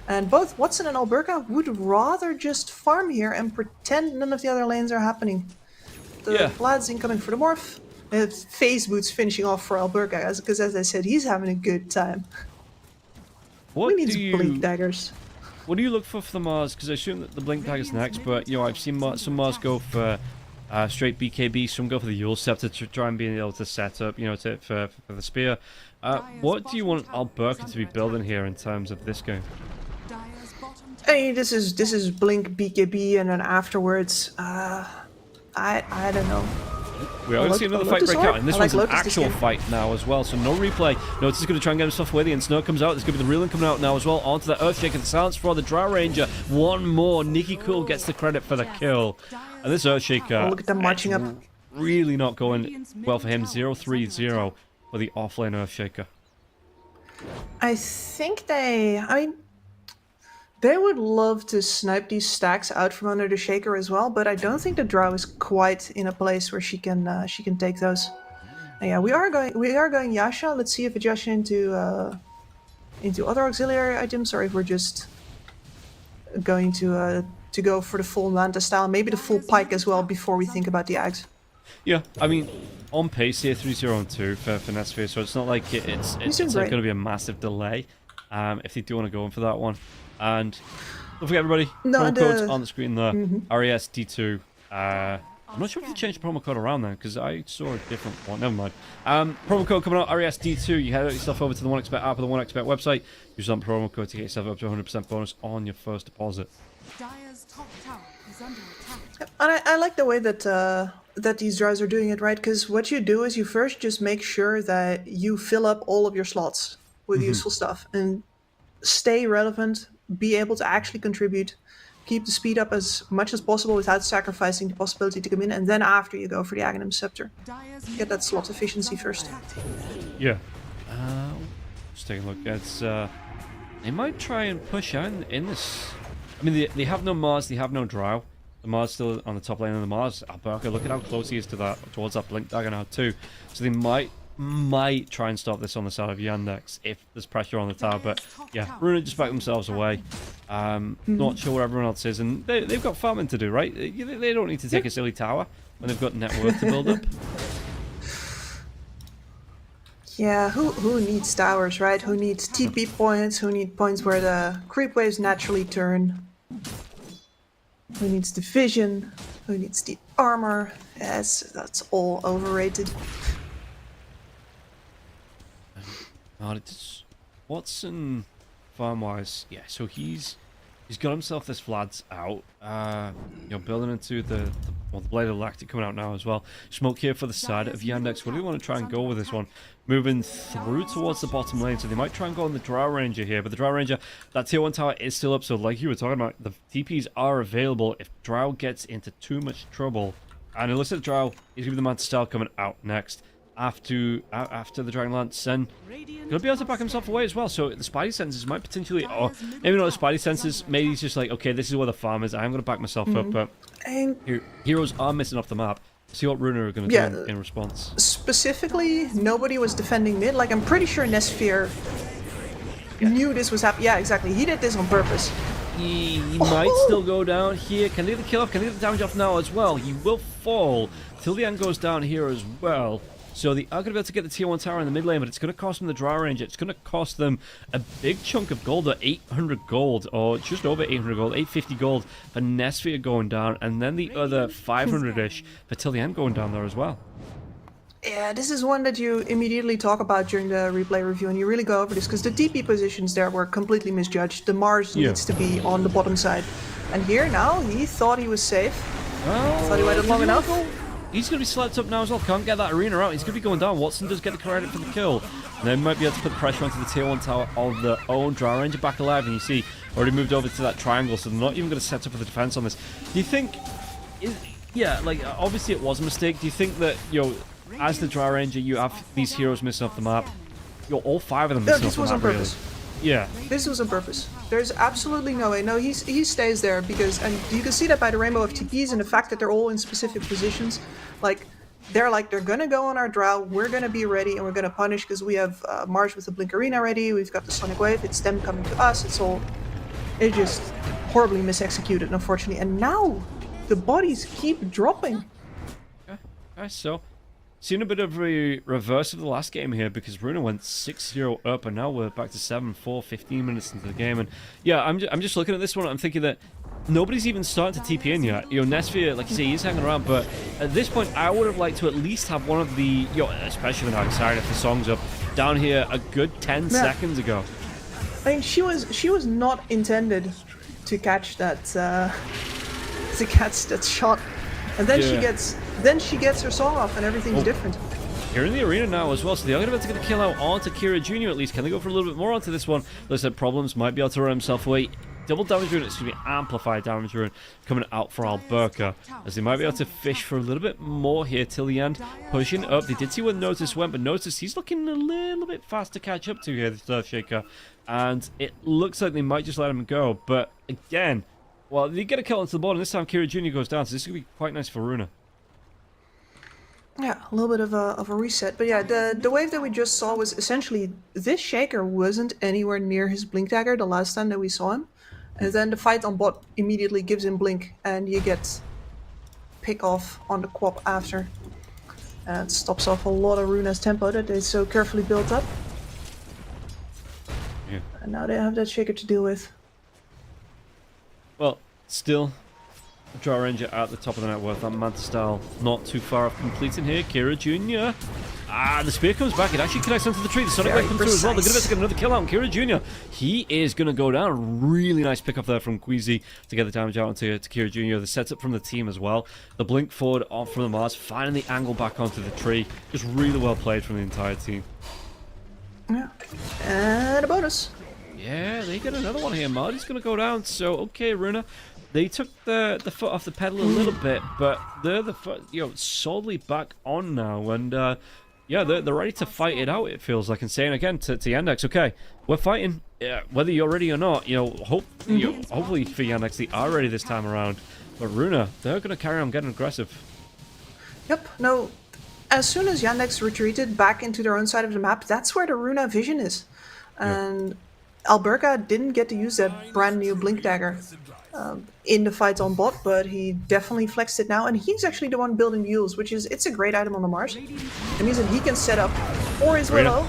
and both Watson and Alberca would rather just farm here and pretend none of the other lanes are happening. The Vlad's incoming for the morph. Phase Boots finishing off for Alberca, because as I said, he's having a good time. What We need blink daggers. What do you look for the Mars? Because I assume that the blink dagger's next, but you know I've seen some Mars go for straight BKB, some go for the Yule Scepter to try and be able to set up, you know, for the spear. What do you want Alberca to be building here in terms of this game? I mean, this is blink BKB, and then afterwards, I don't know. We are going to see another fight break out, and this one's an actual fight now as well, so no replay. Notice is going to try and get himself away, and Snow comes out. There's going to be the reeling coming out now as well, onto the Earthshaker, the silence for the Drow Ranger. One more. Nikki Cool gets the credit for the kill. And this Earthshaker, look at them marching up. Really not going well for him. 0-3-0 for the offlane Earthshaker. I think they would love to snipe these stacks out from under the Shaker as well, but I don't think the Drow is quite in a place where she can take those. Yeah, we are going Yasha. Let's see if it's Yasha into other auxiliary items, or if we're just going to go for the full Manta style, maybe the full Pike as well before we think about the Axe. Yeah, I mean, on pace here, 3-0-2 for Nesphere, so it's not like it's going to be a massive delay if they do want to go in for that one. And don't forget, everybody, promo code's on the screen there. ResD2. I'm not sure if they changed the promo code around then, because I saw a different one. Never mind. Promo code coming out, ResD2. You head yourself over to the 1xBet app or the 1xBet website. Use that promo code to get yourself up to 100% bonus on your first deposit. Dire's top tower is under attack. And I like the way that these Drows are doing it, right? Because what you do is you first just make sure that you fill up all of your slots with useful stuff and stay relevant. Be able to actually contribute, keep the speed up as much as possible without sacrificing the possibility to come in, and then after you go for the Aghanim Scepter. Get that slot efficiency first. Yeah. Just taking a look. It's they might try and push out in this. I mean, they have no Mars, they have no Drow. The Mars still on the top lane, and the Mars Alberca. Look at how close he is to towards that blink dagger now too. So they might might try and stop this on the side of Yandex if there's pressure on the tower, but yeah, Runa just back themselves away. Not sure what everyone else is, and they've got farming to do, right? They don't need to take a silly tower when they've got net worth to build up. Yeah, who needs towers, right? Who needs TP points? Who needs points where the creep waves naturally turn? Who needs the vision? Who needs the armor? Yes, that's all overrated. Watson, farm-wise, yeah. So he's got himself this Vlad's out. Building into the Blade of Lactic coming out now as well. Smoke here for the side of Yandex. What do we want to try and go with this one? Moving through towards the bottom lane, so they might try and go on the Drow Ranger here. But the Drow Ranger, that tier 1 tower is still up. So like you were talking about, the TPs are available if Drow gets into too much trouble. And it looks like Drow is going to be the man to start coming out next. After the Dragon Lance, and gonna be able to back himself away as well. So the Spidey senses might potentially, or maybe not the Spidey senses. Maybe he's just like, okay, this is where the farm is. I'm gonna back myself up. But heroes are missing off the map. See what Runa are gonna do in response. Specifically, nobody was defending mid. Like, I'm pretty sure Nesphere knew this was happening. Yeah, exactly. He did this on purpose. He might still go down here. Can he get the kill off? Can he get the damage off now as well? He will fall. Tillian goes down here as well. So they are going to be able to get the tier 1 tower in the mid lane, but it's going to cost them the Drow Ranger. It's going to cost them a big chunk of gold, or 800 gold, or just over 800 gold, 850 gold for Nesphere going down, and then the other 500-ish for Tillian going down there as well. Yeah, this is one that you immediately talk about during the replay review, and you really go over this, because the TP positions there were completely misjudged. The Mars needs to be on the bottom side. And here now, he thought he was safe. Well, thought he waited long enough. He's going to be slept up now as well. Can't get that arena out. He's going to be going down. Watson does get the credit for the kill. And they might be able to put pressure onto the tier 1 tower of their own. Drow Ranger back alive. And you see, already moved over to that triangle. So they're not even going to set up for the defense on this. Do you think... obviously it was a mistake. Do you think that, as the Drow Ranger, you have these heroes missing off the map? All 5 of them missing off the map, really. Yeah. This was on purpose. There's absolutely no way. No, he stays there because, and you can see that by the rainbow of TPs and the fact that they're all in specific positions. They're gonna go on our Drow, we're gonna be ready, and we're gonna punish because we have Mars with the Blink Arena ready, we've got the Sonic Wave, it's them coming to us, it's just horribly misexecuted, unfortunately. And now, the bodies keep dropping. Okay, so... Seen a bit of a reverse of the last game here because Runa went 6-0 up and now we're back to 7-4, 15 minutes into the game. And yeah, I'm just looking at this one. I'm thinking that nobody's even starting to TP in yet. Nesphere, like you say, he's hanging around. But at this point, I would have liked to at least have one of the, especially when I'm sorry if the song's up, down here a good 10 seconds ago. I mean, she was not intended to catch that shot. And then she gets her song off and everything's different. You're in the arena now as well, so they are going to be able to get the kill out onto Kira Jr. at least. Can they go for a little bit more onto this one? Like I said, Problems might be able to run himself away. Double damage rune, it's going to be amplified damage rune coming out for Alberca, as they might be able to fish for a little bit more here till the end. Pushing up, they did see where Notice went, but Notice, he's looking a little bit fast to catch up to here, the Earthshaker. And it looks like they might just let him go, but again, well, they get a kill onto the board, and this time Kira Jr. goes down, so this is going to be quite nice for Runa. Yeah, a little bit of a reset. But yeah, the wave that we just saw was essentially, this Shaker wasn't anywhere near his Blink Dagger the last time that we saw him. And then the fight on bot immediately gives him Blink, and you get pick off on the Quap after. And it stops off a lot of Runa's tempo that is so carefully built up. Yeah. And now they have that Shaker to deal with. Well, still, Drow Ranger at the top of the net worth. That Manta style not too far off completing here. Kira Jr. The spear comes back. It actually connects onto the tree. The Sonic Wave comes through as well. They're going to be able to get another kill out on Kira Jr. He is going to go down. Really nice pick up there from Queasy to get the damage out onto Kira Jr. The setup from the team as well. The blink forward off from the Mars, finding the angle back onto the tree. Just really well played from the entire team. Yeah. And a bonus. Yeah, they get another one here. Marty's going to go down. So, okay, Runa. They took the foot off the pedal a little bit, but they're the foot, solidly back on now. And, yeah, they're ready to fight it out, it feels like. And saying again to Yandex, okay, we're fighting. Whether you're ready or not, hopefully for Yandex, they are ready this time around. But Runa, they're going to carry on getting aggressive. Yep, no. as soon as Yandex retreated back into their own side of the map, that's where the Runa vision is. And Alberca didn't get to use that brand new Blink Dagger in the fight on bot, but he definitely flexed it now. And he's actually the one building the Yules, it's a great item on the Mars. It means that he can set up for his Willow.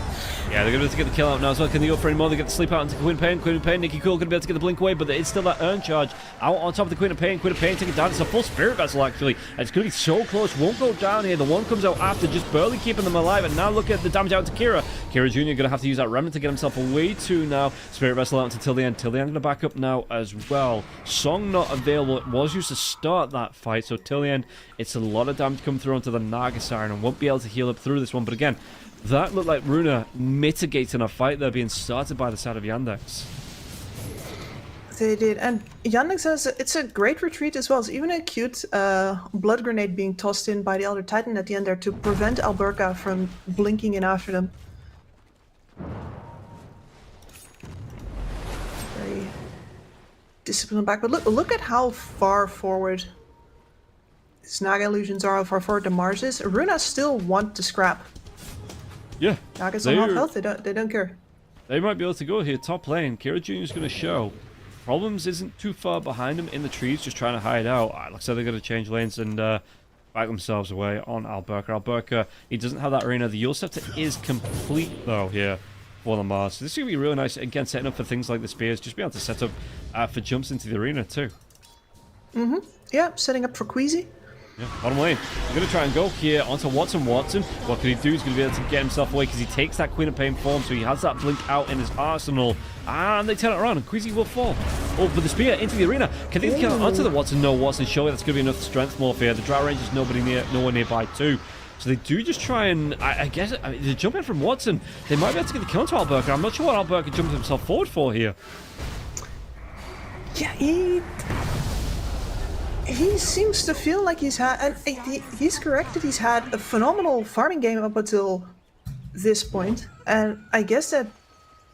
Yeah, they're going to be able to get the kill out now as well. Can they go for any more? They get the sleep out into Queen of Pain. Queen of Pain, Nikki Cool going to be able to get the blink away, but there is still that urn charge out on top of the Queen of Pain. Queen of Pain taking down. It's a full Spirit Vessel, actually. It's going to be so close. Won't go down here. The one comes out after, just barely keeping them alive. And now look at the damage out to Kira. Kira Jr. going to have to use that Remnant to get himself away too now. Spirit Vessel out until the end. Till the end going to back up now as well. Song not available. It was used to start that fight, so till the end, it's a lot of damage coming through onto the Naga Siren and won't be able to heal up through this one. But again, that looked like Runa mitigating a fight there being started by the side of Yandex. They did, and Yandex has it's a great retreat as well. It's even a cute blood grenade being tossed in by the Elder Titan at the end there to prevent Alberca from blinking in after them. Very disciplined back, but look at how far forward these Naga illusions are, how far forward the Mars is. Runa still want to scrap. Yeah, Naga's on half health. They don't care. They might be able to go here top lane. Kira Jr. is going to show. Problems isn't too far behind him in the trees, just trying to hide out. Looks like they're going to change lanes and back themselves away on Alberca. Alberca, he doesn't have that arena. The Yule Scepter is complete though here for the Mars. So this is going to be really nice, again, setting up for things like the spears. Just be able to set up for jumps into the arena too. Yeah, setting up for Queasy. Yeah, bottom lane. I'm going to try and go here onto Watson. Watson, what can he do? He's going to be able to get himself away because he takes that Queen of Pain form, so he has that blink out in his arsenal. And they turn it around, and Queasy will fall. Oh, but the spear into the arena. Can they kill it onto the Watson? No, Watson. Surely that's going to be enough strength more for you. The Drought Range is nowhere nearby too. So they do just try and, I guess, they're jumping from Watson. They might be able to get the kill onto Alberca. I'm not sure what Alberca jumped himself forward for here. Yeah, he seems to feel like he's had, and he's correct that he's had a phenomenal farming game up until this point, and I guess that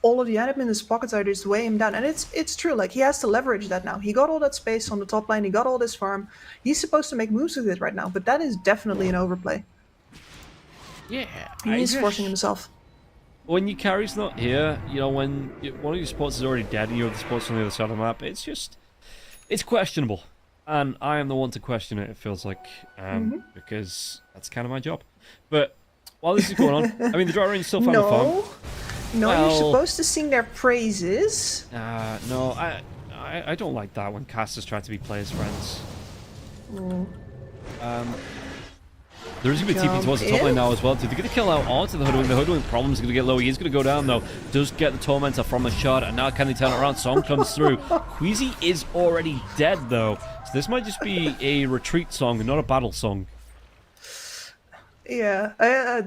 all of the item in his pockets are just weighing him down, and it's true, like he has to leverage that now. He got all that space on the top lane, he got all this farm, he's supposed to make moves with it right now, but that is definitely an overplay. Yeah. He's forcing himself. When your carry's not here, you know, when one of your supports is already dead and you have the supports on the other side of the map, it's questionable. And I am the one to question it feels like, because that's kind of my job. But while this is going on, I mean, the Drought Range still found the farm. No, well, you're supposed to sing their praises. No, I don't like that when casters try to be players' friends. There is going to be TP towards the top lane now as well. Did they get the kill out onto the Hoodwink? The Hoodwink problem is going to get low. He is going to go down though. Does get the Tormentor from a shot, and now can they turn it around? Song comes through. Queasy is already dead though. So this might just be a retreat song, not a battle song. Yeah,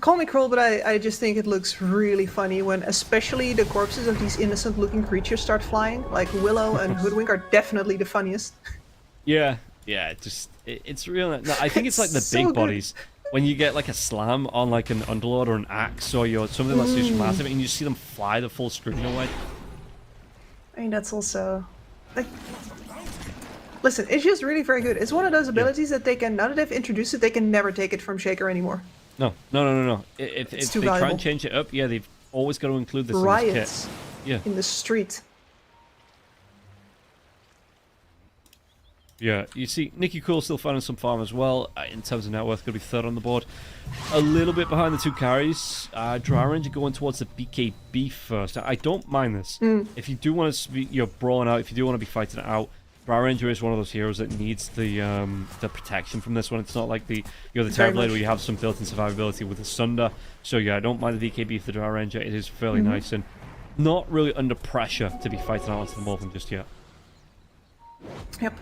call me cruel, but I just think it looks really funny when especially the corpses of these innocent-looking creatures start flying. Like Willow and Hoodwink are definitely the funniest. Yeah, it's real. No, I think it's like the so big good. bodies. When you get like a slam on like an Underlord or an Axe or something that's just massive, and you see them fly the full screen away. I mean, that's also like. Listen, it's just really very good. It's one of those abilities that they can, now that they've introduced it, they can never take it from Shaker anymore. No. If too they try valuable. and change it up, yeah, they've always got to include this Riots in this kit. Yeah. in the street. Yeah, you see, Nikki Cool still finding some farm as well. In terms of net worth, going to be third on the board. A little bit behind the two carries. Drought Ranger going towards the BKB first. Now, I don't mind this. If you do want to be, brawling out, if you do want to be fighting it out, Drought Ranger is one of those heroes that needs the protection from this one. It's not like the Terrorblade where you have some built-in survivability with the Sunder. So yeah, I don't mind the BKB for the Drought Ranger. It is fairly nice and not really under pressure to be fighting out onto the Morphin just yet. Yep.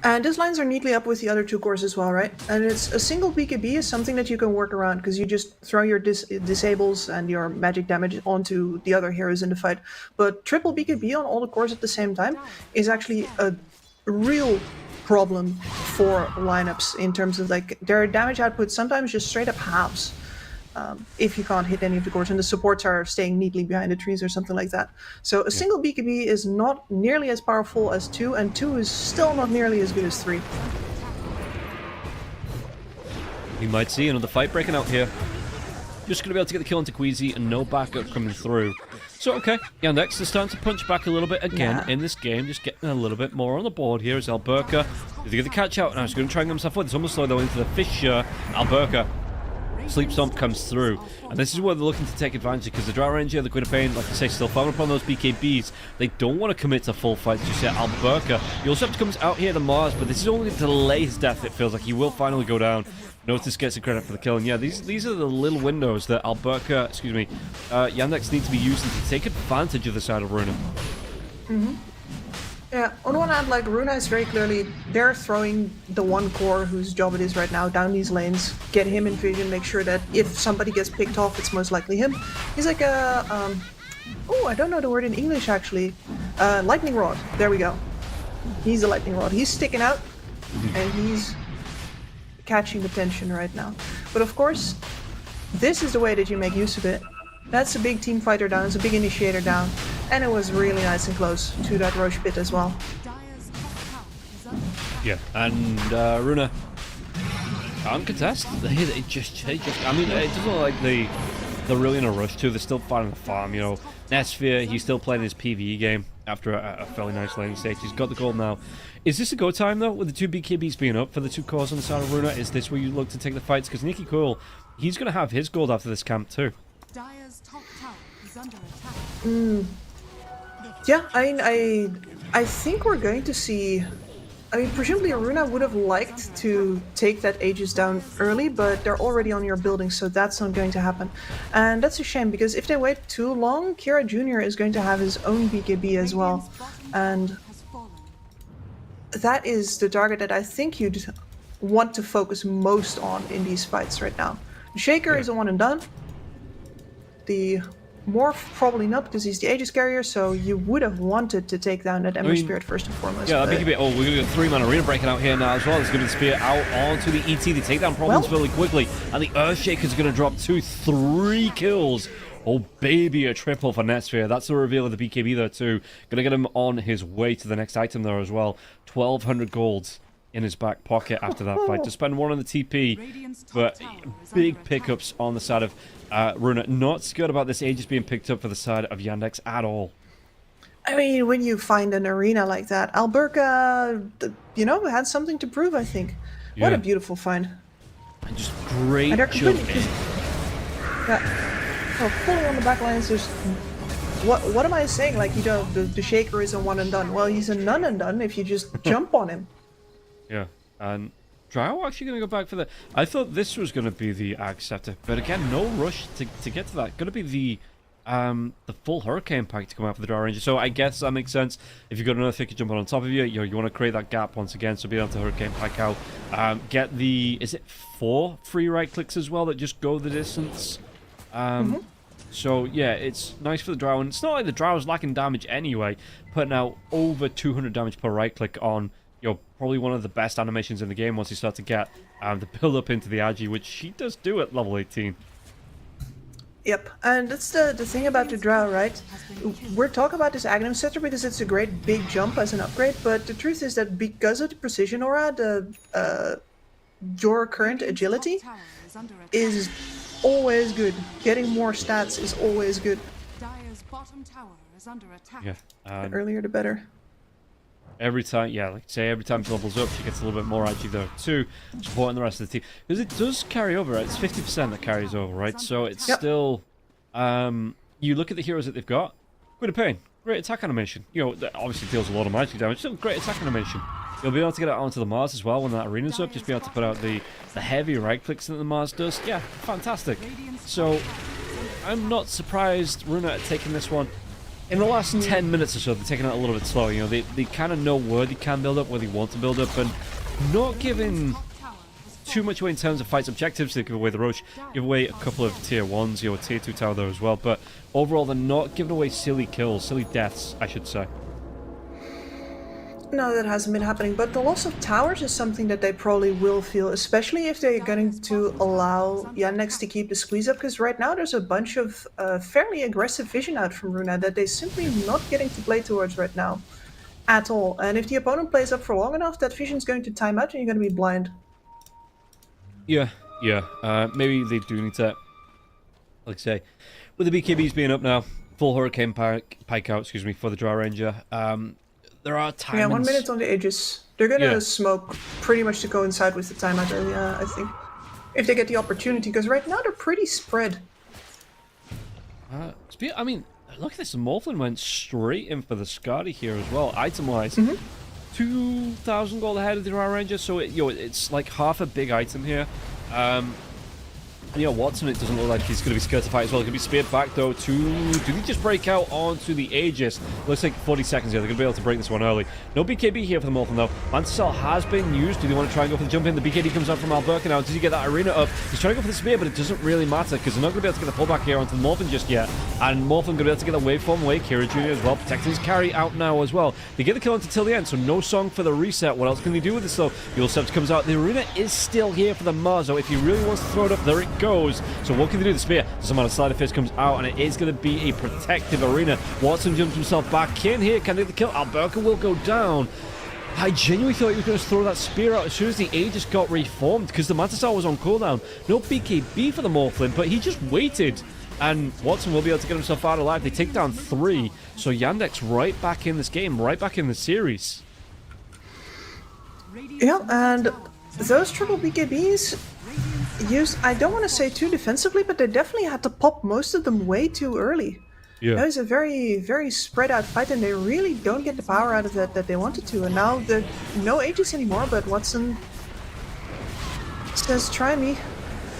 And those lines are neatly up with the other two cores as well, right? And it's a single BKB is something that you can work around because you just throw your disables and your magic damage onto the other heroes in the fight. But triple BKB on all the cores at the same time is actually a real problem for lineups in terms of like their damage output sometimes just straight up halves if you can't hit any of the cores and the supports are staying neatly behind the trees or something like that. So a single BKB is not nearly as powerful as 2, and 2 is still not nearly as good as 3. We might see another fight breaking out here. Just going to be able to get the kill into Queasy and no backup coming through. So, okay, Yandex is starting to punch back a little bit again in this game, just getting a little bit more on the board here as Alberca. Did he get the catch out? Now he's going to try and get himself forward. It's almost slow though into the Fisher. Alberca. Sleep Stomp comes through. And this is where they're looking to take advantage because the Drow Ranger, the Queen of Pain, like I say, still falling upon those BKBs. They don't want to commit to full fights just yet. Alberca, he also comes out here to Mars, but this is only to delay his death, it feels like. He will finally go down. Notice gets the credit for the kill. And yeah, these are the little windows that Yandex need to be using to take advantage of the side of Runa. Yeah, on one hand, like, Runa is very clearly, they're throwing the one core whose job it is right now down these lanes, get him in vision, make sure that if somebody gets picked off, it's most likely him. He's like a, oh, I don't know the word in English, actually. Lightning Rod. There we go. He's a Lightning Rod. He's sticking out, and he's catching attention right now. But of course, this is the way that you make use of it. That's a big team fighter down, it's a big initiator down, and it was really nice and close to that Roche pit as well. Yeah, and Runa can't contest. They just, I mean, it doesn't look like they're really in a rush to. They're still fighting the farm, you know. Netsphere, he's still playing his PvE game after a fairly nice laning stage. He's got the gold now. Is this a go time, though, with the two BKBs being up for the two cores on the side of Runa? Is this where you look to take the fights? Because Nicky Cool, he's going to have his gold after this camp, too. Dire's top tower is under attack. Yeah, I think we're going to see... I mean, presumably Runa would have liked to take that Aegis down early, but they're already on your building, so that's not going to happen. And that's a shame, because if they wait too long, Kira Jr. is going to have his own BKB as well. And that is the target that I think you'd want to focus most on in these fights right now. The Shaker is a one and done. The Morph probably not, because he's the Aegis carrier, so you would have wanted to take down that Ember Spirit first and foremost. Yeah, that'd be a bit. Oh, we're going to get 3-man arena breaking out here now as well. There's going to be the spear out onto the ET. They take down problems fairly quickly, and the Earthshaker's going to drop 3 kills. Oh, baby, a triple for Netsphere. That's the reveal of the BKB there, too. Going to get him on his way to the next item there as well. 1,200 golds in his back pocket after that fight. To spend one on the TP, but big pickups on the side of Runa. Not scared about this Aegis being picked up for the side of Yandex at all. I mean, when you find an arena like that, Alberca, you know, had something to prove, I think. Yeah. What a beautiful find. And just great jump in. Oh, pulling on the back lines, just... What am I saying? Like, you know, the Shaker is a one and done. Well, he's a none and done if you just jump on him. Yeah, and Drow actually going to go back for the... I thought this was going to be the Ag Scepter, but again, no rush to get to that. Going to be the full Hurricane Pack to come out for the Drow Ranger. So I guess that makes sense. If you've got another thicket jumping on top of you, you want to create that gap once again, so be able to Hurricane Pack out. Get the... Is it 4 free right clicks as well that just go the distance? So yeah, it's nice for the Drow, and it's not like the Drow's lacking damage anyway, putting out over 200 damage per right click on, you know, probably one of the best animations in the game once you start to get the build up into the Agi, which she does do at level 18. Yep, and that's the thing about the Drow, right? We're talking about this Aghanim Scepter because it's a great big jump as an upgrade, but the truth is that because of the Precision Aura, your current agility is always good. Getting more stats is always good. Dire's bottom tower is under attack. Yeah, the earlier the better. Every time, yeah, like say every time she levels up, she gets a little bit more actually though, too, supporting the rest of the team. Because it does carry over, right? It's 50% that carries over, right? So it's still, you look at the heroes that they've got, Queen of Pain, great attack animation. You know, that obviously deals a lot of magic damage, still great attack animation. You'll be able to get it onto the Mars as well when that arena's up, just be able to put out the heavy right clicks that the Mars does. Yeah, fantastic. So, I'm not surprised Runa are taking this one. In the last 10 minutes or so, they're taking it a little bit slow. You know, they kind of know where they can build up, where they want to build up, and not giving too much away in terms of fights objectives. They give away the Roche, give away a couple of tier 1s, you know, tier 2 tower there as well, but overall they're not giving away silly kills, silly deaths, I should say. No, that hasn't been happening, but the loss of towers is something that they probably will feel, especially if they're going to allow Yandex to keep the squeeze up, because right now there's a bunch of fairly aggressive vision out from Runa that they're simply not getting to play towards right now at all. And if the opponent plays up for long enough, that vision's going to time out and you're going to be blind. Yeah, Yeah, maybe they do need to, like I say, with the BKBs being up now, full Hurricane Pike out, excuse me, for the Drow Ranger. There are timings. Yeah, 1 minute on the edges. They're gonna smoke pretty much to coincide with the timeout early, I think. If they get the opportunity, because right now they're pretty spread. I mean, look at this. Morphlin went straight in for the Scotty here as well, item-wise. 2,000 gold ahead of the Drow Ranger, so it's like half a big item here. Watson, it doesn't look like he's going to be scared to fight as well. He's going to be speared back, though, to... Did he just break out onto the Aegis? Looks like 40 seconds here. They're going to be able to break this one early. No BKB here for the Morphin, though. Mantis Cell has been used. Do they want to try and go for the jump in? The BKB comes out from Alberca now. Does he get that arena up? He's trying to go for the spear, but it doesn't really matter, because they're not going to be able to get the pullback here onto the Morphin just yet. And Morphin going to be able to get the waveform away. Kira Jr. as well, protecting his carry out now as well. They get the kill until the end, so no song for the reset. What else can they do with this, though? Yulcept comes out. The arena is still here for the Marzo. If he really wants to throw it up, there it goes. So what can they do? The spear. Some amount of sleight of fist comes out, and it is going to be a protective arena. Watson jumps himself back in here. Can they get the kill? Alberca will go down. I genuinely thought he was going to throw that spear out as soon as the Aegis got reformed, because the Mantisaur was on cooldown. No BKB for the Morphlin, but he just waited. And Watson will be able to get himself out alive. They take down 3. So Yandex right back in this game, right back in the series. Yeah, and those triple BKBs used, I don't want to say too defensively, but they definitely had to pop most of them way too early. Yeah. That was a very, very spread out fight, and they really don't get the power out of that they wanted to. And now there's no Aegis anymore, but Watson says, try me.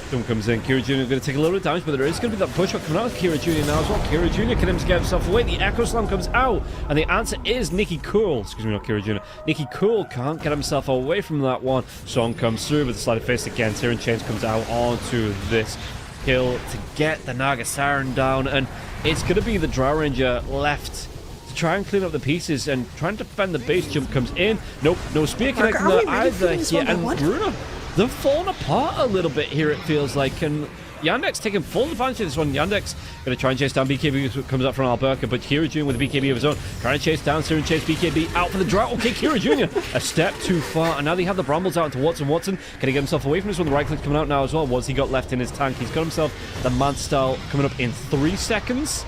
Someone comes in. Kira Jr. going to take a little bit of damage, but there is going to be that push-up coming out of Kira Jr. now as well. Kira Jr. can get himself away. The Echo Slam comes out, and the answer is Nicky Cool. Excuse me, not Kira Jr. Nicky Cool can't get himself away from that one. Song comes through with the sleight of fist again. Tyrion Chains comes out onto this kill to get the Naga Siren down, and it's going to be the Drow Ranger left to try and clean up the pieces and try and defend the base. Jump comes in. Nope, no spear connecting there either. Yeah, and Runa, they're falling apart a little bit here, it feels like, and Yandex taking full advantage of this one. Yandex going to try and chase down BKB, comes up from Alberca, but Kira Jr. with a BKB of his own, trying to chase down, Tyrion Chase BKB out for the Drow. Okay, Kira Jr. a step too far, and now they have the Brambles out into Watson. Watson, can he get himself away from this one? The right click's coming out now as well. What's he got left in his tank? He's got himself the Mantis style coming up in 3 seconds.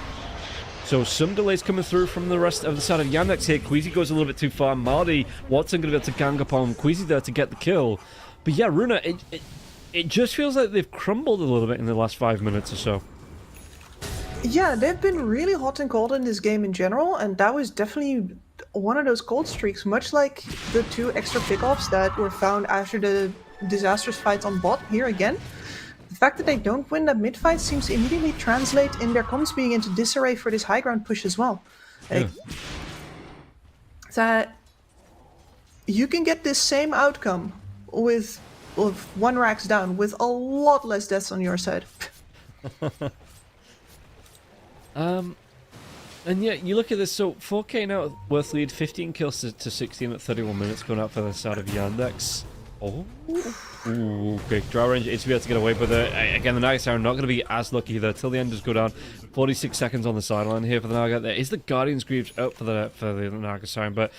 So some delays coming through from the rest of the side of Yandex here. Queasy goes a little bit too far. Marty, Watson going to be able to gang up on Queasy there to get the kill. But yeah, Runa, it just feels like they've crumbled a little bit in the last 5 minutes or so. Yeah, they've been really hot and cold in this game in general, and that was definitely one of those cold streaks, much like the 2 extra pickoffs that were found after the disastrous fight on bot here again. The fact that they don't win that mid fight seems to immediately translate in their comms being into disarray for this high ground push as well. Like, that you can get this same outcome with 1 racks down with a lot less deaths on your side. And yeah, you look at this, so 4K now worth lead, 15 kills to 16 at 31 minutes going out for the side of Yandex. Oh, ooh, okay, Drow Ranger is to be able to get away, but again, the Naga are not going to be as lucky there till the end does go down. 46 seconds on the sideline here for the Naga. There is the Guardian's Greaves out for the Naga Siren, but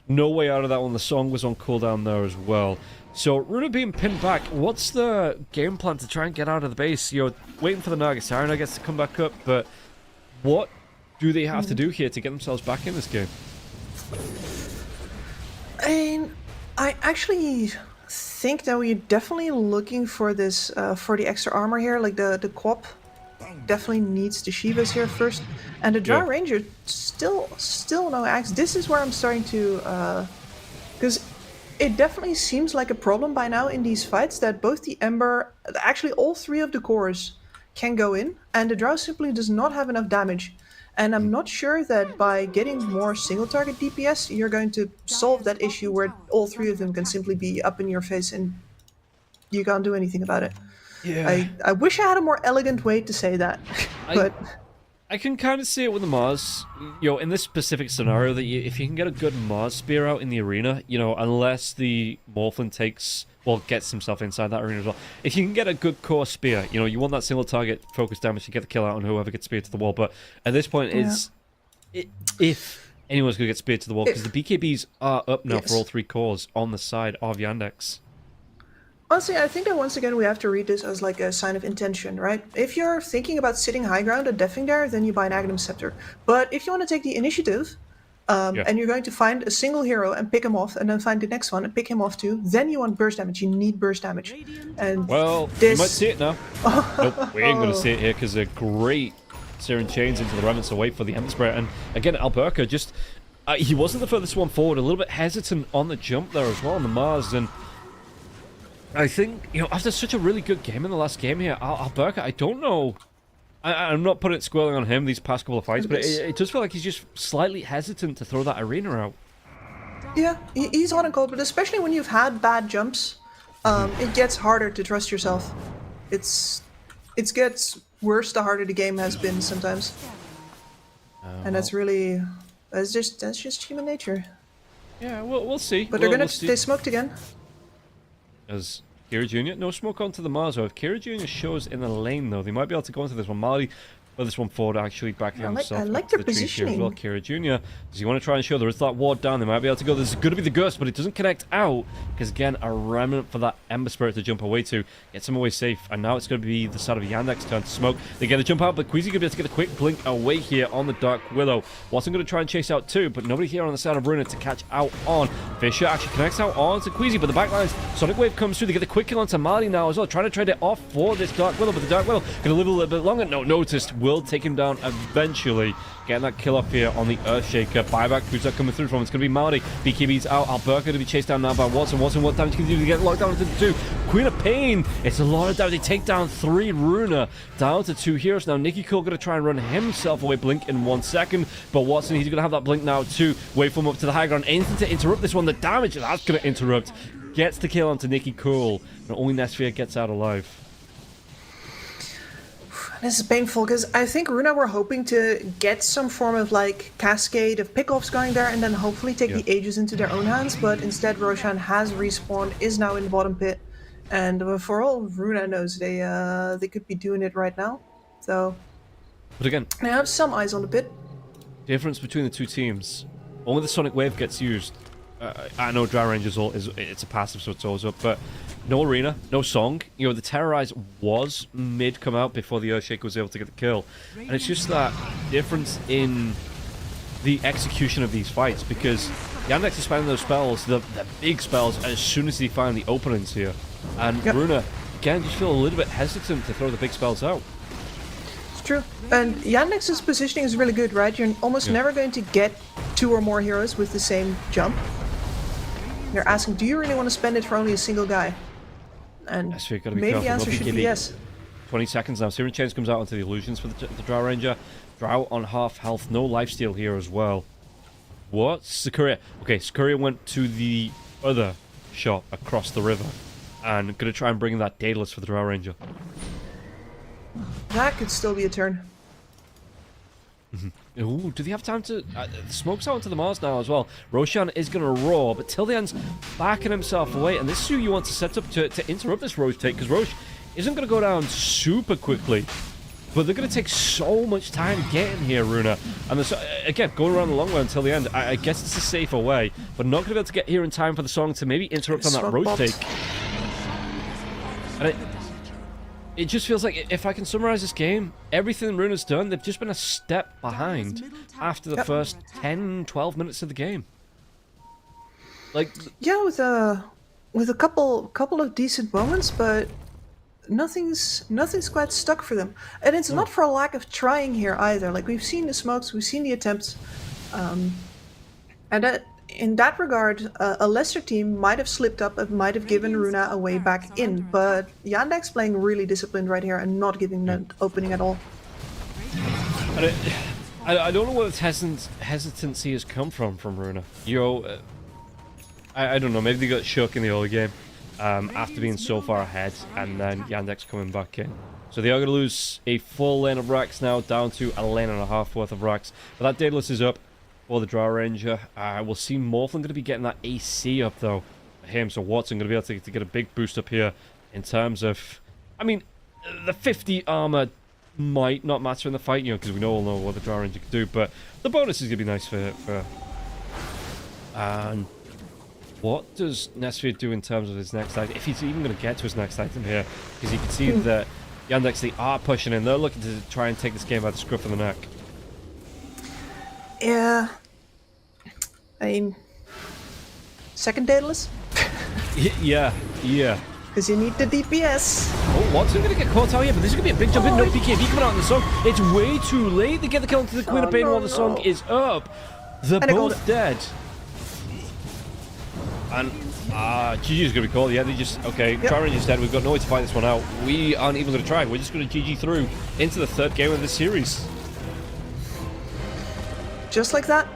no way out of that one. The song was on cooldown there as well. So, Runa being pinned back, what's the game plan to try and get out of the base? You're waiting for the Naga Siren, I guess, to come back up, but what do they have to do here to get themselves back in this game? I actually think that we're definitely looking for this, for the extra armor here, like the Quap definitely needs the Shivas here first, and the Drow Ranger still no axe. This is where I'm starting to, because it definitely seems like a problem by now in these fights that both the Ember, actually all 3 of the cores can go in, and the Drow simply does not have enough damage. And I'm not sure that by getting more single target DPS, you're going to solve that issue where all 3 of them can simply be up in your face and you can't do anything about it. Yeah. I wish I had a more elegant way to say that, but I can kind of see it with the Mars, in this specific scenario, that if you can get a good Mars spear out in the arena, unless the Morphlin gets himself inside that arena as well. If you can get a good core spear, you want that single target focus damage to get the kill out on whoever gets speared to the wall, but at this point, if anyone's going to get speared to the wall, because the BKBs are up now for all 3 cores on the side of Yandex. Honestly, I think that once again we have to read this as like a sign of intention, right? If you're thinking about sitting high ground and deffing there, then you buy an Aghanim Scepter. But if you want to take the initiative, and you're going to find a single hero and pick him off, and then find the next one and pick him off too, then you want burst damage. You need burst damage. And Well, this... you might see it now. Nope, we ain't going to see it here because they're great searing chains into the remnants away for the Ember Spirit. And again, Alberca just... he wasn't the furthest one forward, a little bit hesitant on the jump there as well on the Mars. And I think, you know, after such a really good game in the last game here, Alberca, I don't know... I'm not putting it squarely on him these past couple of fights, but it does feel like he's just slightly hesitant to throw that arena out. Yeah, he's hot and cold, but especially when you've had bad jumps, it gets harder to trust yourself. It gets worse the harder the game has been sometimes, and that's just human nature. Yeah, we'll see. But they smoked again. As Kira Jr. No smoke onto the Mars. If Kira Jr. shows in the lane, though, they might be able to go into this one. Marley, this one forward, actually backing himself. I like to their the trees here as positioning. well. Kira Jr. Does he want to try and show there is that ward down? They might be able to go. This is going to be the Gust, but it doesn't connect out because again, a remnant for that Ember Spirit to jump away to, gets him away safe. And now it's going to be the start of Yandex's turn to smoke. They get a jump out, but Queasy going to be able to get a quick blink away here on the Dark Willow. Watson going to try and chase out too, but nobody here on the side of Runa to catch out on. Fisher actually connects out on to Queasy, but the backlines, Sonic Wave comes through. They get the quick kill onto Marley now as well, trying to trade it off for this Dark Willow, but the Dark Willow going to live a little bit longer. No, noticed. Will take him down eventually. Getting that kill off here on the Earthshaker. Buyback, who's that coming through from? It's going to be Marty. BKB's out. Alberca to be chased down now by Watson. Watson, what damage can he do to get locked down into the 2? Queen of Pain. It's a lot of damage. They take down 3 Runa. Down to 2 heroes. Now, Nicky Cole going to try and run himself away. Blink in 1 second. But Watson, he's going to have that blink now too. Wait for him up to the high ground. Anything to interrupt this one. The damage that's going to interrupt. Gets the kill onto Nicky Cole. And only Nesphere gets out alive. This is painful because I think Runa were hoping to get some form of like cascade of pickoffs going there and then hopefully take the Aegis into their own hands, but instead Roshan has respawned, is now in the bottom pit, and for all Runa knows, they could be doing it right now. So, but again, they have some eyes on the pit. Difference between the two teams: only the Sonic Wave gets used. I know Dry Ranger's ult it's a passive, so it's always up, but no arena, no song. You know, the Terrorize was mid come out before the Earthshaker was able to get the kill. And it's just that difference in the execution of these fights, because Yandex is finding those spells, the big spells, as soon as they find the openings here. And Runa, again, just feel a little bit hesitant to throw the big spells out. It's true. And Yandex's positioning is really good, right? You're almost never going to get 2 or more heroes with the same jump. They're asking, do you really want to spend it for only a single guy? And maybe the answer should be yes. 20 seconds now. Searing Chains comes out onto the illusions for the Drow Ranger. Drow on half health. No lifesteal here as well. What? Sakuria. Okay, Sakuria went to the other shop across the river. And going to try and bring in that Daedalus for the Drow Ranger. That could still be a turn. Ooh, do they have time to... smoke's out onto the Mars now as well. Roshan is going to roar, but Tillian's backing himself away. And this is who you want to set up to interrupt this Roche take, because Roche isn't going to go down super quickly. But they're going to take so much time getting here, Runa. And again, going around the long way until the end. I guess it's a safer way, but not going to be able to get here in time for the song to maybe interrupt on that Roche take. And it just feels like, if I can summarize this game, everything Runa's done, they've just been a step behind after the first 10, 12 minutes of the game. Like, yeah, with a couple of decent moments, but nothing's quite stuck for them. And it's not for a lack of trying here either. Like, we've seen the smokes, we've seen the attempts, and that, in that regard, a lesser team might have slipped up and might have given Runa a way back in, but Yandex playing really disciplined right here and not giving that opening at all. I don't know where this hesitancy has come from Runa. You know, I don't know, maybe they got shook in the early game after being so far ahead, and then Yandex coming back in. So they are going to lose a full lane of racks now, down to a lane and a half worth of racks. But that Daedalus is up for the Drow Ranger. We'll see Morphlin going to be getting that AC up, though, for him. So Watson going to be able to get a big boost up here in terms of... I mean, the 50 armor might not matter in the fight, you know, because we all know what the Drow Ranger can do, but the bonus is going to be nice for and what does Nesfear do in terms of his next item? If he's even going to get to his next item here, because you can see that Yandex, they are pushing in. They're looking to try and take this game by the scruff of the neck. Yeah. I mean, second Daedalus? Yeah. Because you need the DPS. Oh, Watson going to get caught out here, but this is going to be a big jump in. No BKB coming out in the song. It's way too late. They get the kill into the Queen of Pain while the song is up. They're both dead. And GG's going to be called. Yeah, they just, okay, Tri-Ranger's dead. We've got no way to fight this one out. We aren't even going to try. We're just going to GG through into the third game of this series. Just like that.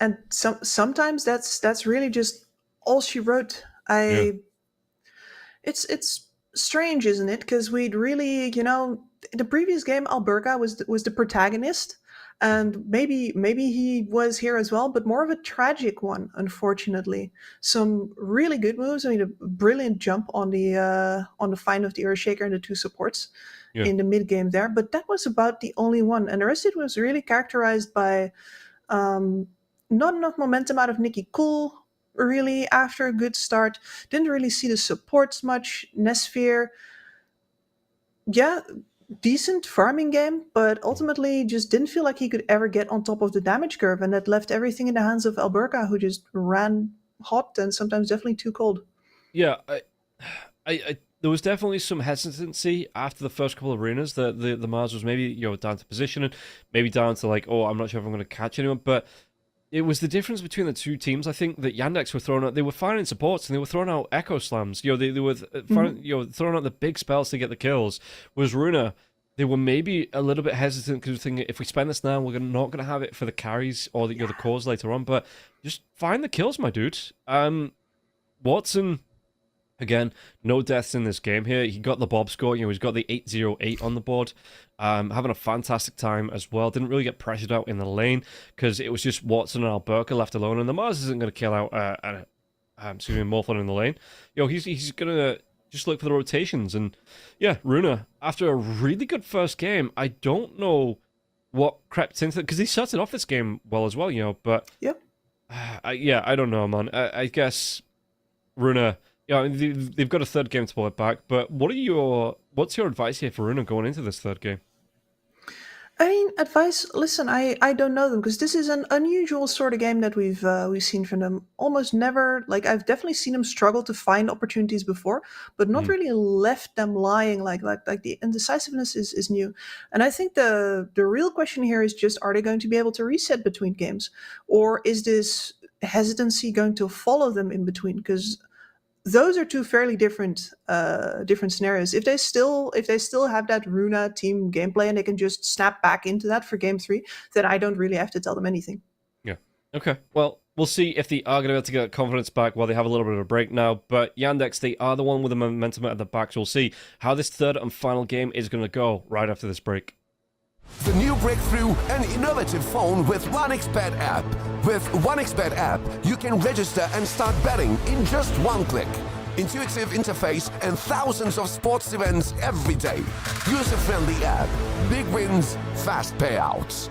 And sometimes that's really just all she wrote. It's strange, isn't it? Because we'd really, in the previous game, Alberca was the protagonist, and maybe he was here as well, but more of a tragic one, unfortunately. Some really good moves. I mean, a brilliant jump on the find of the Earthshaker and the two supports in the mid game there, but that was about the only one. And the rest of it was really characterized by not enough momentum out of Nikki Cool, really, after a good start. Didn't really see the supports much. Nesfear, decent farming game, but ultimately just didn't feel like he could ever get on top of the damage curve, and that left everything in the hands of Alberca, who just ran hot and sometimes definitely too cold. Yeah, I there was definitely some hesitancy after the first couple of arenas. The Mars was maybe down to positioning, maybe down to like, oh, I'm not sure if I'm going to catch anyone, but it was the difference between the two teams. I think that Yandex were throwing out, they were firing supports and they were throwing out echo slams. They were throwing out the big spells to get the kills. Whereas Runa, they were maybe a little bit hesitant because thinking, if we spend this now, we're not going to have it for the carries or the cores later on. But just find the kills, my dude. Watson, again, no deaths in this game here. He got the Bob score. He's got the 808 on the board. Having a fantastic time as well. Didn't really get pressured out in the lane because it was just Watson and Alberca left alone. And the Mars isn't going to kill out Morphlin in the lane. He's going to just look for the rotations. And yeah, Runa, after a really good first game, I don't know what crept into it because he started off this game well as well, but I don't know, man. I guess Runa, they've got a third game to pull it back, but what's your advice here for Runa going into this third game? I mean, advice. Listen, I don't know them because this is an unusual sort of game that we've seen from them. Almost never. Like, I've definitely seen them struggle to find opportunities before, but not really left them lying. Like the indecisiveness is new, and I think the real question here is just: are they going to be able to reset between games, or is this hesitancy going to follow them in between? Because those are two fairly different scenarios. If they still have that Runa team gameplay and they can just snap back into that for game 3, then I don't really have to tell them anything. Yeah. Okay. Well, we'll see if they are going to be able to get confidence back while they have a little bit of a break now. But Yandex, they are the one with the momentum at the back. So we'll see how this third and final game is going to go right after this break. The new breakthrough, an innovative phone with OneXBet app. With OneXBet app, you can register and start betting in just one click. Intuitive interface and thousands of sports events every day. User-friendly app. Big wins, fast payouts.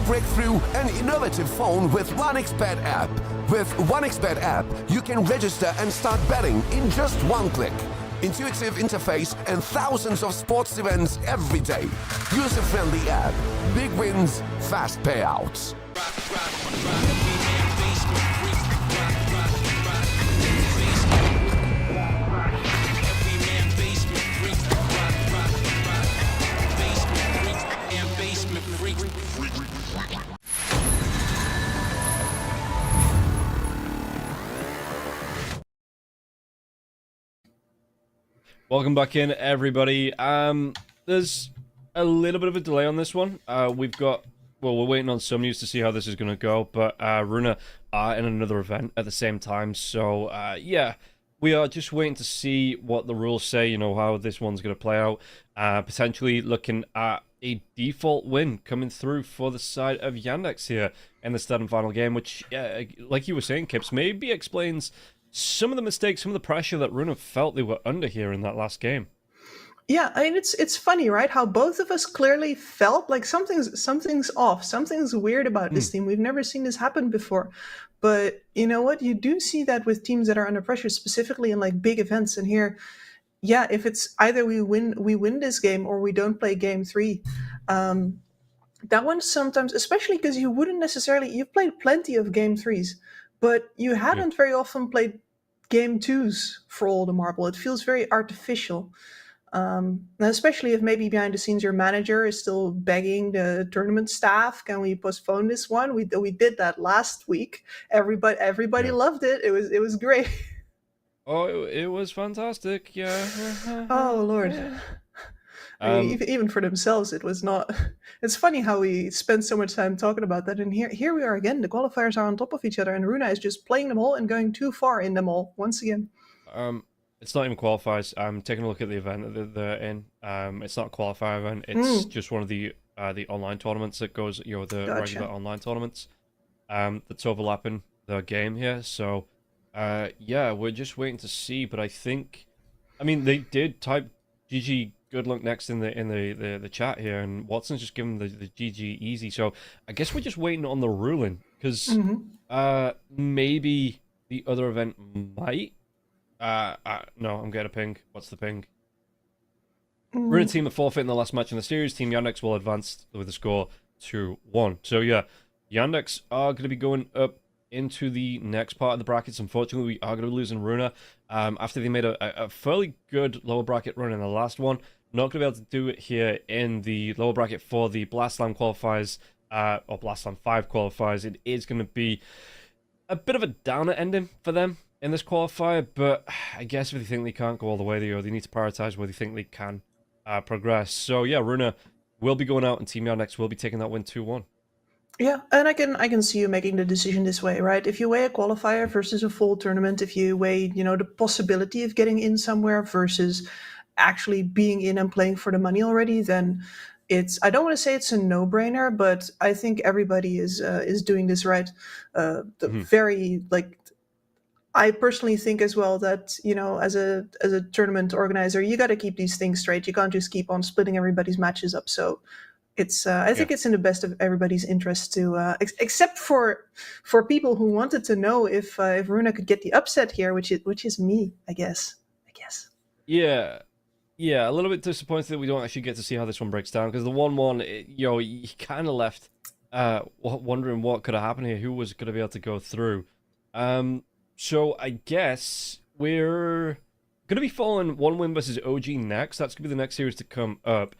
breakthrough and innovative phone with 1xBet app. With 1xBet app, you can register and start betting in just one click. Intuitive interface and thousands of sports events every day. User-friendly app. Big wins, fast payouts. Welcome back in, everybody. There's a little bit of a delay on this one. We're waiting on some news to see how this is going to go, but Runa are in another event at the same time, so yeah, we are just waiting to see what the rules say, you know, how this one's going to play out. Potentially looking at a default win coming through for the side of Yandex here in the third and final game, which, like you were saying, Kips, maybe explains some of the mistakes, some of the pressure that Runa felt they were under here in that last game. Yeah, I mean, it's funny, right? How both of us clearly felt like something's off, something's weird about this team. We've never seen this happen before. But you know what? You do see that with teams that are under pressure, specifically in like big events. And here, yeah, if it's either we win this game or we don't play game 3. That one sometimes, especially because you've played plenty of game 3s, but you haven't very often played game 2s for all the marble. It feels very artificial. Especially if maybe behind the scenes your manager is still begging the tournament staff, can we postpone this one? We did that last week. Everybody loved it. It was great. Oh, it was fantastic. Yeah. Oh Lord. I mean, even for themselves, it was not. It's funny how we spend so much time talking about that, and here we are again. The qualifiers are on top of each other, and Runa is just playing them all and going too far in them all once again. It's not even qualifiers. I'm taking a look at the event that they're in. It's not a qualifier event. It's just one of the online tournaments that goes, you know, the regular online tournaments. That's overlapping the game here. So, yeah, we're just waiting to see. But I mean, they did type GG good luck next in the chat here, and Watson's just given the GG easy. So I guess we're just waiting on the ruling because maybe the other event might. No, I'm getting a ping. What's the ping? Runa team are forfeit in the last match in the series. Team Yandex will advance with a score 2-1. So yeah, Yandex are going to be going up into the next part of the brackets. Unfortunately, we are going to be losing Runa after they made a fairly good lower bracket run in the last one. Not going to be able to do it here in the lower bracket for the Blast Slam qualifiers, or Blast Slam 5 qualifiers. It is going to be a bit of a downer ending for them in this qualifier, but I guess if they think they can't go all the way, they need to prioritize where they think they can progress. So yeah, Runa will be going out, and Team Yandex will be taking that win 2-1. Yeah, and I can see you making the decision this way, right? If you weigh a qualifier versus a full tournament, if you weigh, you know, the possibility of getting in somewhere versus actually being in and playing for the money already, then I don't want to say it's a no-brainer, but I think everybody is doing this right. Very like. I personally think as well that, you know, as a tournament organizer, you got to keep these things straight. You can't just keep on splitting everybody's matches up. So it's I think it's in the best of everybody's interest to, except for people who wanted to know if Runa could get the upset here, which is me, I guess. Yeah, a little bit disappointed that we don't actually get to see how this one breaks down, because the 1-1, you know, you kind of left wondering what could have happened here, who was going to be able to go through. So I guess we're going to be following One Win versus OG next. That's going to be the next series to come up,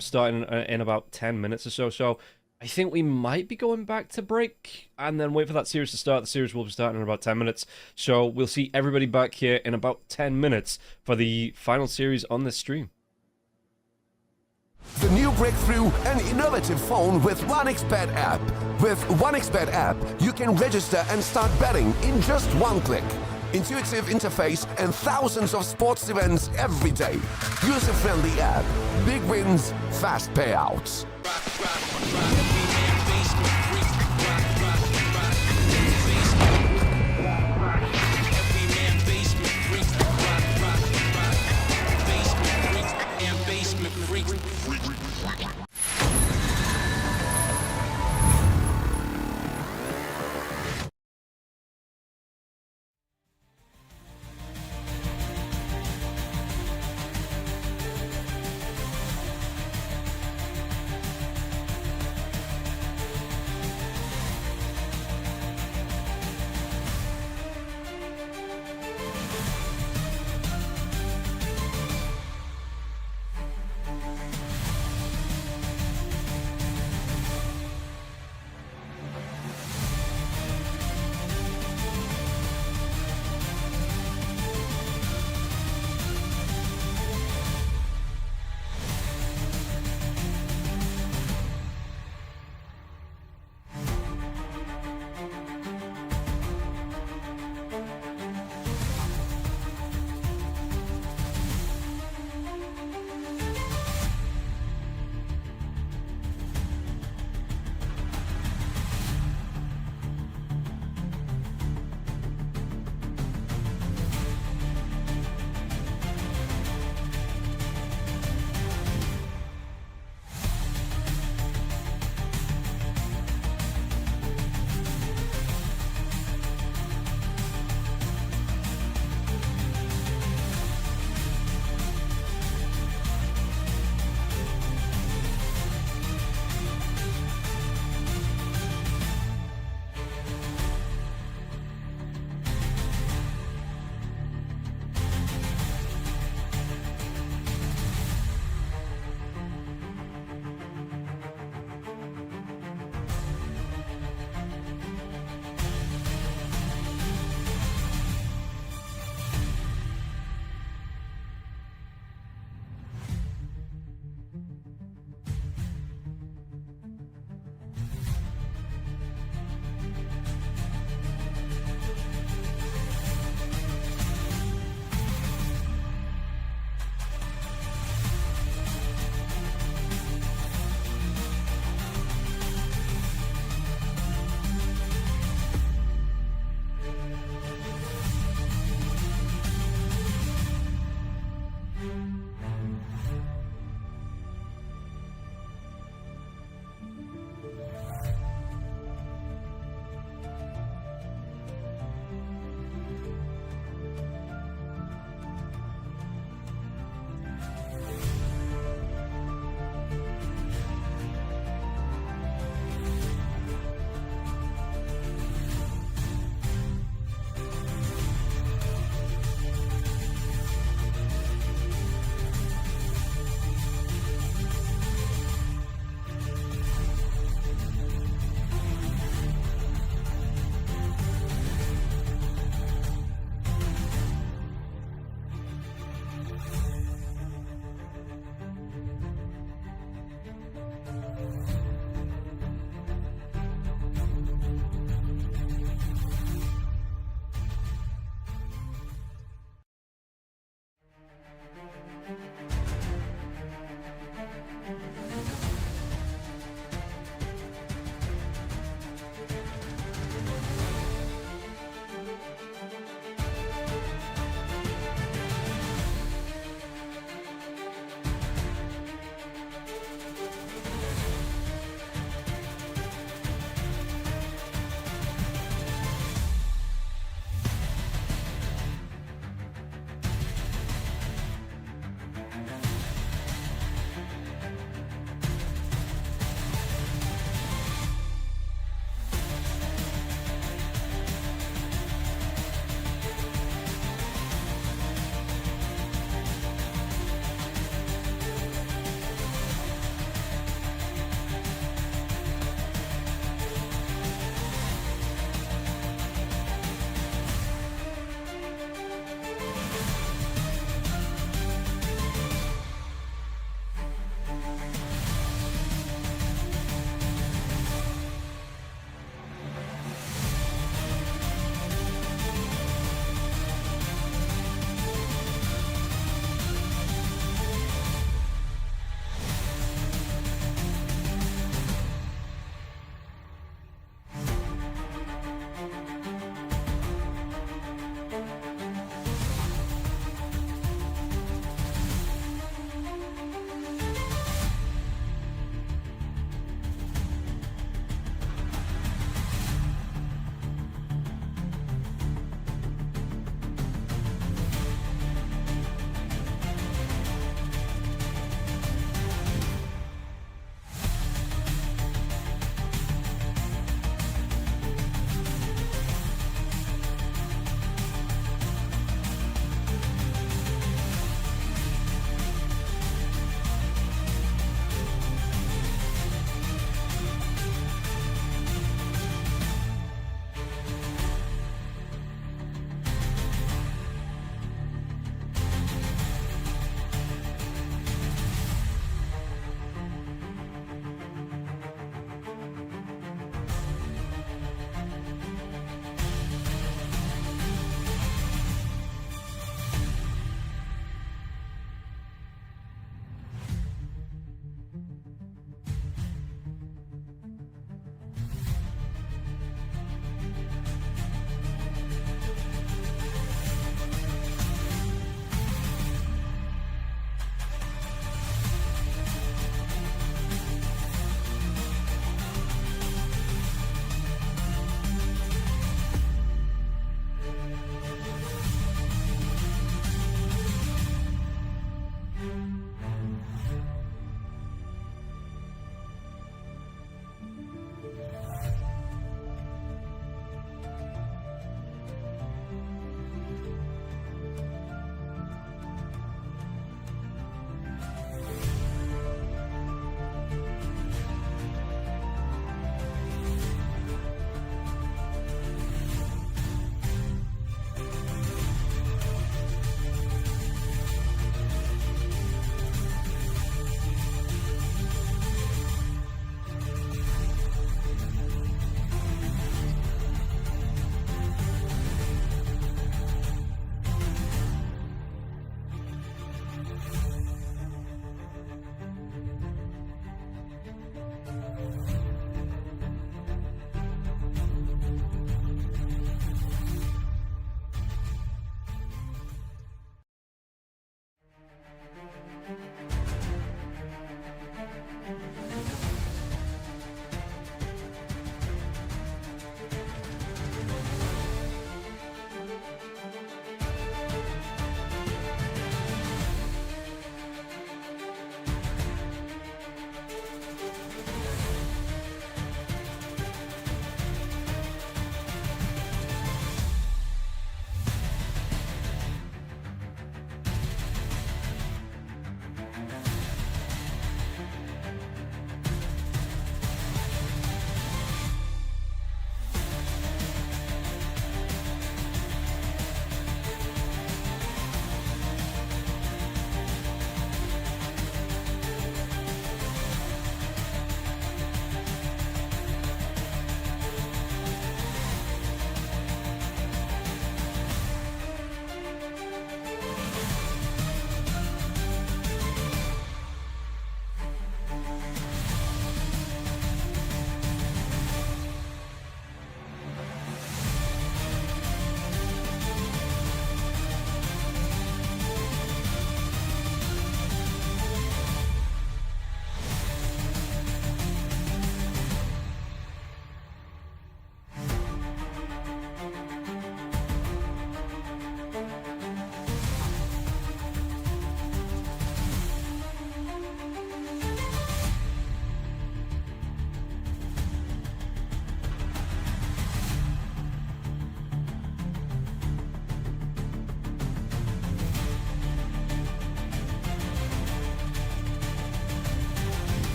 starting in about 10 minutes or so. So I think we might be going back to break and then wait for that series to start. The series will be starting in about 10 minutes. So we'll see everybody back here in about 10 minutes for the final series on this stream. The new breakthrough and innovative phone with 1xBet app. With 1xBet app, you can register and start betting in just one click. Intuitive interface and thousands of sports events every day. User-friendly app. Big wins, fast payouts.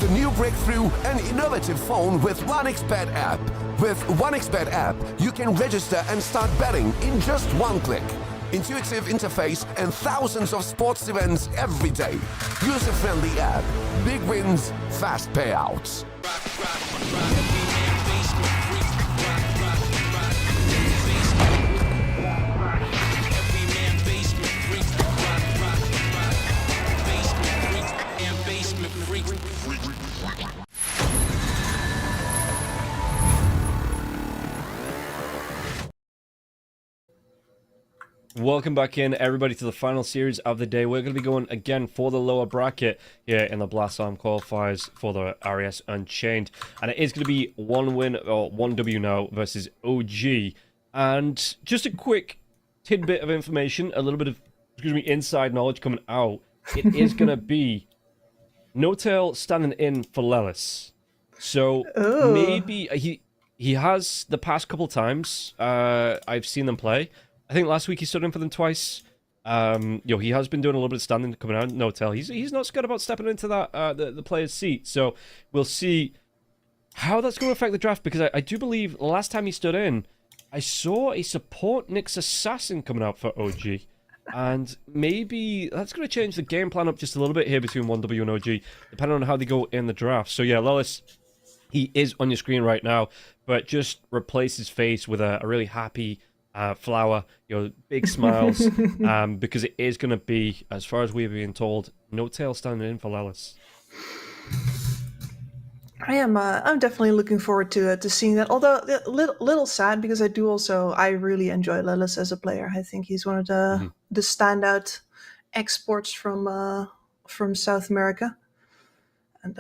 a new breakthrough and innovative phone with 1xBet app. With 1xBet app, you can register and start betting in just one click. Intuitive interface and thousands of sports events every day. User-friendly app. Big wins, fast payouts. Welcome back in, everybody, to the final series of the day. We're going to be going again for the lower bracket here in the Blast Arm qualifiers for the RES Unchained. And it is going to be 1 win, or 1 W now, versus OG. And just a quick tidbit of information, a little bit of, inside knowledge coming out. It is going to be No-Tail standing in for Lelis. So maybe he has the past couple times I've seen them play. I think last week he stood in for them twice. He has been doing a little bit of standing coming out. No-Tail. He's not scared about stepping into that the player's seat. So we'll see how that's going to affect the draft, because I do believe last time he stood in, I saw a support Nyx Assassin coming out for OG. And maybe that's going to change the game plan up just a little bit here between 1W and OG, depending on how they go in the draft. So yeah, Lelis, he is on your screen right now, but just replace his face with a really happy flower, big smiles, because it is going to be, as far as we're being told, No-Tail standing in for Lelis. I'm definitely looking forward to seeing that. Although a little sad, because I really enjoy Lelis as a player. I think he's one of the standout exports from South America, and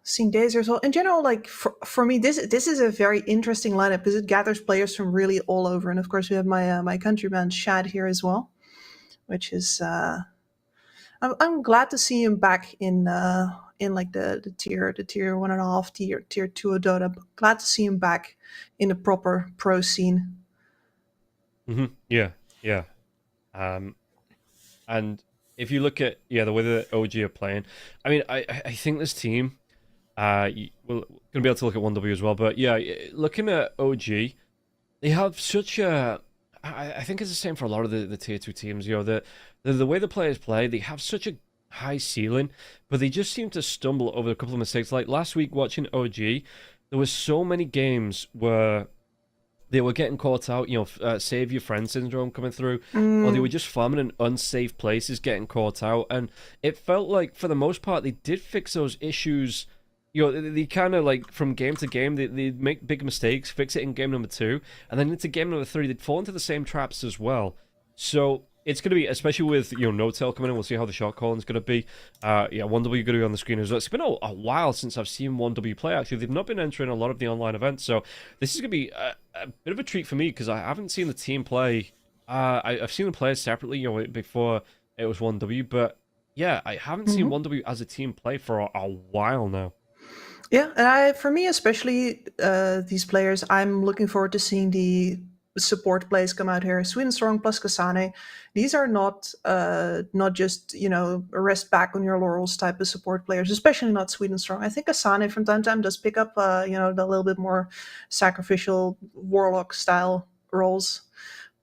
seeing Daisy as well. In general, like for me, this is a very interesting lineup because it gathers players from really all over. And of course, we have my countryman Shad here as well, which is I'm glad to see him back in like the tier 1.5, tier 2 of Dota. Glad to see him back in the proper pro scene. Yeah. And if you look at the way that OG are playing, I mean, I think this team. We're going to be able to look at 1W as well, but yeah, looking at OG, they have such a... I think it's the same for a lot of the tier 2 teams. The way the players play, they have such a high ceiling, but they just seem to stumble over a couple of mistakes. Like last week watching OG, there were so many games where they were getting caught out, save your friend syndrome coming through, or they were just farming in unsafe places, getting caught out, and it felt like, for the most part, they did fix those issues. They kind of, like, from game to game, they make big mistakes, fix it in game number 2, and then into game number 3, they'd fall into the same traps as well. So it's going to be, especially with, No-Tail coming in, we'll see how the shot calling is going to be. 1W going to be on the screen as well. It's been a while since I've seen 1W play, actually. They've not been entering a lot of the online events, so this is going to be a bit of a treat for me, because I haven't seen the team play. I've seen them play separately, before it was 1W, but yeah, I haven't seen 1W as a team play for a while now. Yeah, and for me especially, these players, I'm looking forward to seeing the support plays come out here. Sweden Strong plus Kasane. These are not just, rest back on your laurels type of support players, especially not Sweden Strong. I think Kasane from time to time does pick up, the little bit more sacrificial warlock style roles.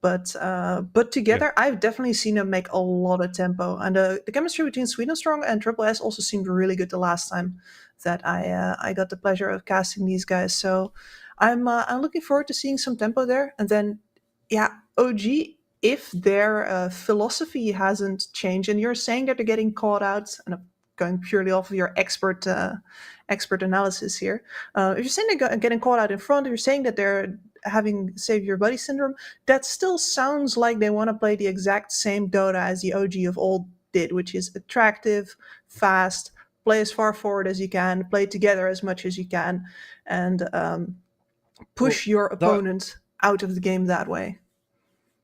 But together, I've definitely seen them make a lot of tempo. And the chemistry between Sweden Strong and Triple S also seemed really good the last time that I got the pleasure of casting these guys. So I'm looking forward to seeing some tempo there. And then, OG, if their philosophy hasn't changed, and you're saying that they're getting caught out, and I'm going purely off of your expert analysis here. If you're saying they're getting caught out in front, if you're saying that they're having save your buddy syndrome, that still sounds like they want to play the exact same Dota as the OG of old did, which is attractive, fast, play as far forward as you can, play together as much as you can, and push your opponent out of the game that way.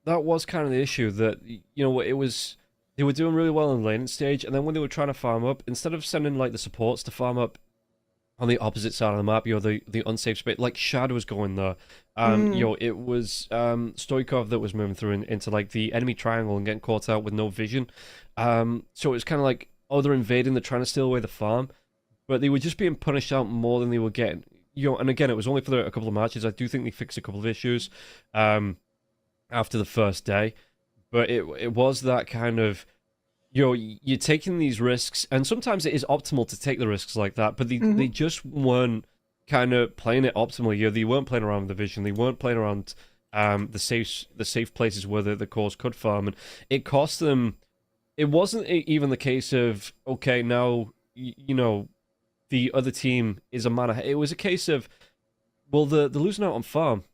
That was kind of the issue, that, it was... They were doing really well in the laning stage, and then when they were trying to farm up, instead of sending, like, the supports to farm up on the opposite side of the map, the unsafe space, like Shad was going there. It was Stoikov that was moving through into, like, the enemy triangle and getting caught out with no vision. So it was kind of like, they're invading, they're trying to steal away the farm. but they were just being punished out more than they were getting. And again, it was only for a couple of matches. I do think they fixed a couple of issues after the first day, but it was that kind of, you're taking these risks, and sometimes it is optimal to take the risks like that, but they just weren't kind of playing it optimally. They weren't playing around with the vision. They weren't playing around the safe places where the cores could farm, and it cost them. It wasn't even the case of, okay, now the other team is a man ahead. It was a case of, well, they're losing out on farm.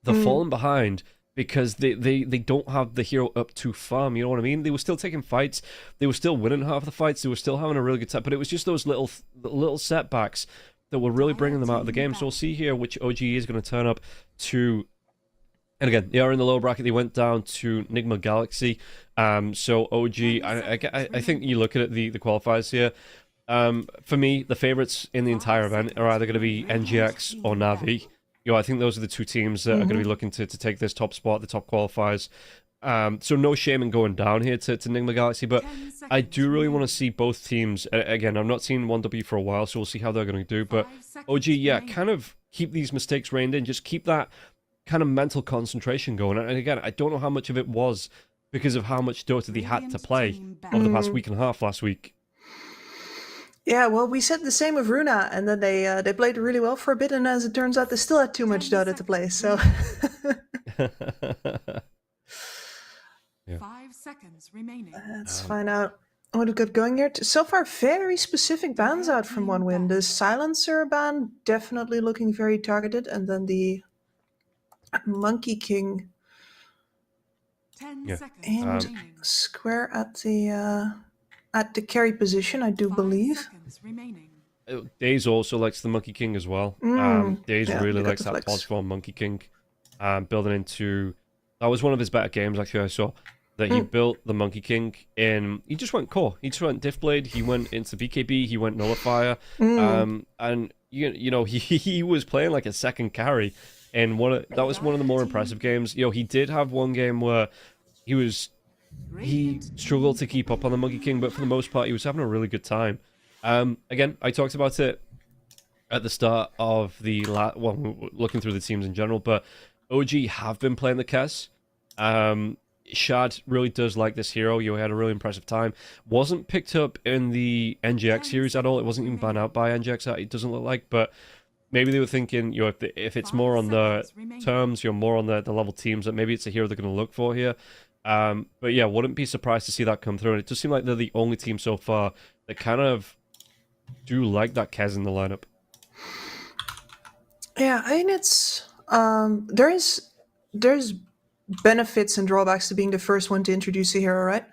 They're falling behind because they don't have the hero up to farm. You know what I mean? They were still taking fights. They were still winning half the fights. They were still having a really good time. But it was just those little setbacks that were really bringing them out of the game. So we'll see here which OG is going to turn up to. And again, they are in the lower bracket. They went down to Nigma Galaxy. So OG, I think you look at it, the qualifiers here. For me, the favorites in the entire event are either going to be NGX or Navi. I think those are the two teams that are going to be looking to take this top spot, the top qualifiers. So no shame in going down here to Nigma Galaxy, but I do really want to see both teams. Again, I've not seen 1W for a while, so we'll see how they're going to do. But OG, yeah, kind of keep these mistakes reined in. Just keep that kind of mental concentration going. And again, I don't know how much of it was because of how much Dota they had to play over the past week and a half last week. Yeah, well, we said the same with Runa, and then they played really well for a bit, and as it turns out, they still had too much Dota to play. So, yeah. 5 seconds remaining. Let's find out what we've got going here. So far, very specific bans out from one win. The Silencer ban definitely looking very targeted, and then the Monkey King 10 Yeah. seconds in remaining. square at the carry position, I do 5 believe. seconds remaining. Daze also likes the Monkey King as well. Daze yeah, really they got likes the that flex. pause form Monkey King. Building into... That was one of his better games, actually, I saw. That he built the Monkey King in... He just went core. He just went Diffblade. He went into BKB. He went Nullifier. And, he was playing like a second carry. And that was one of the more impressive games. He did have one game where he struggled to keep up on the Monkey King, but for the most part, he was having a really good time. Again, I talked about it at the start of looking through the teams in general, but OG have been playing the Kes. Shad really does like this hero. He had a really impressive time. Wasn't picked up in the NGX series at all. It wasn't even banned out by NGX, it doesn't look like, but maybe they were thinking, if it's more on the terms, more on the level teams, that maybe it's a hero they're going to look for here. But yeah, wouldn't be surprised to see that come through. And it does seem like they're the only team so far that kind of do like that Kez in the lineup. Yeah, I mean it's there's benefits and drawbacks to being the first one to introduce a hero, right?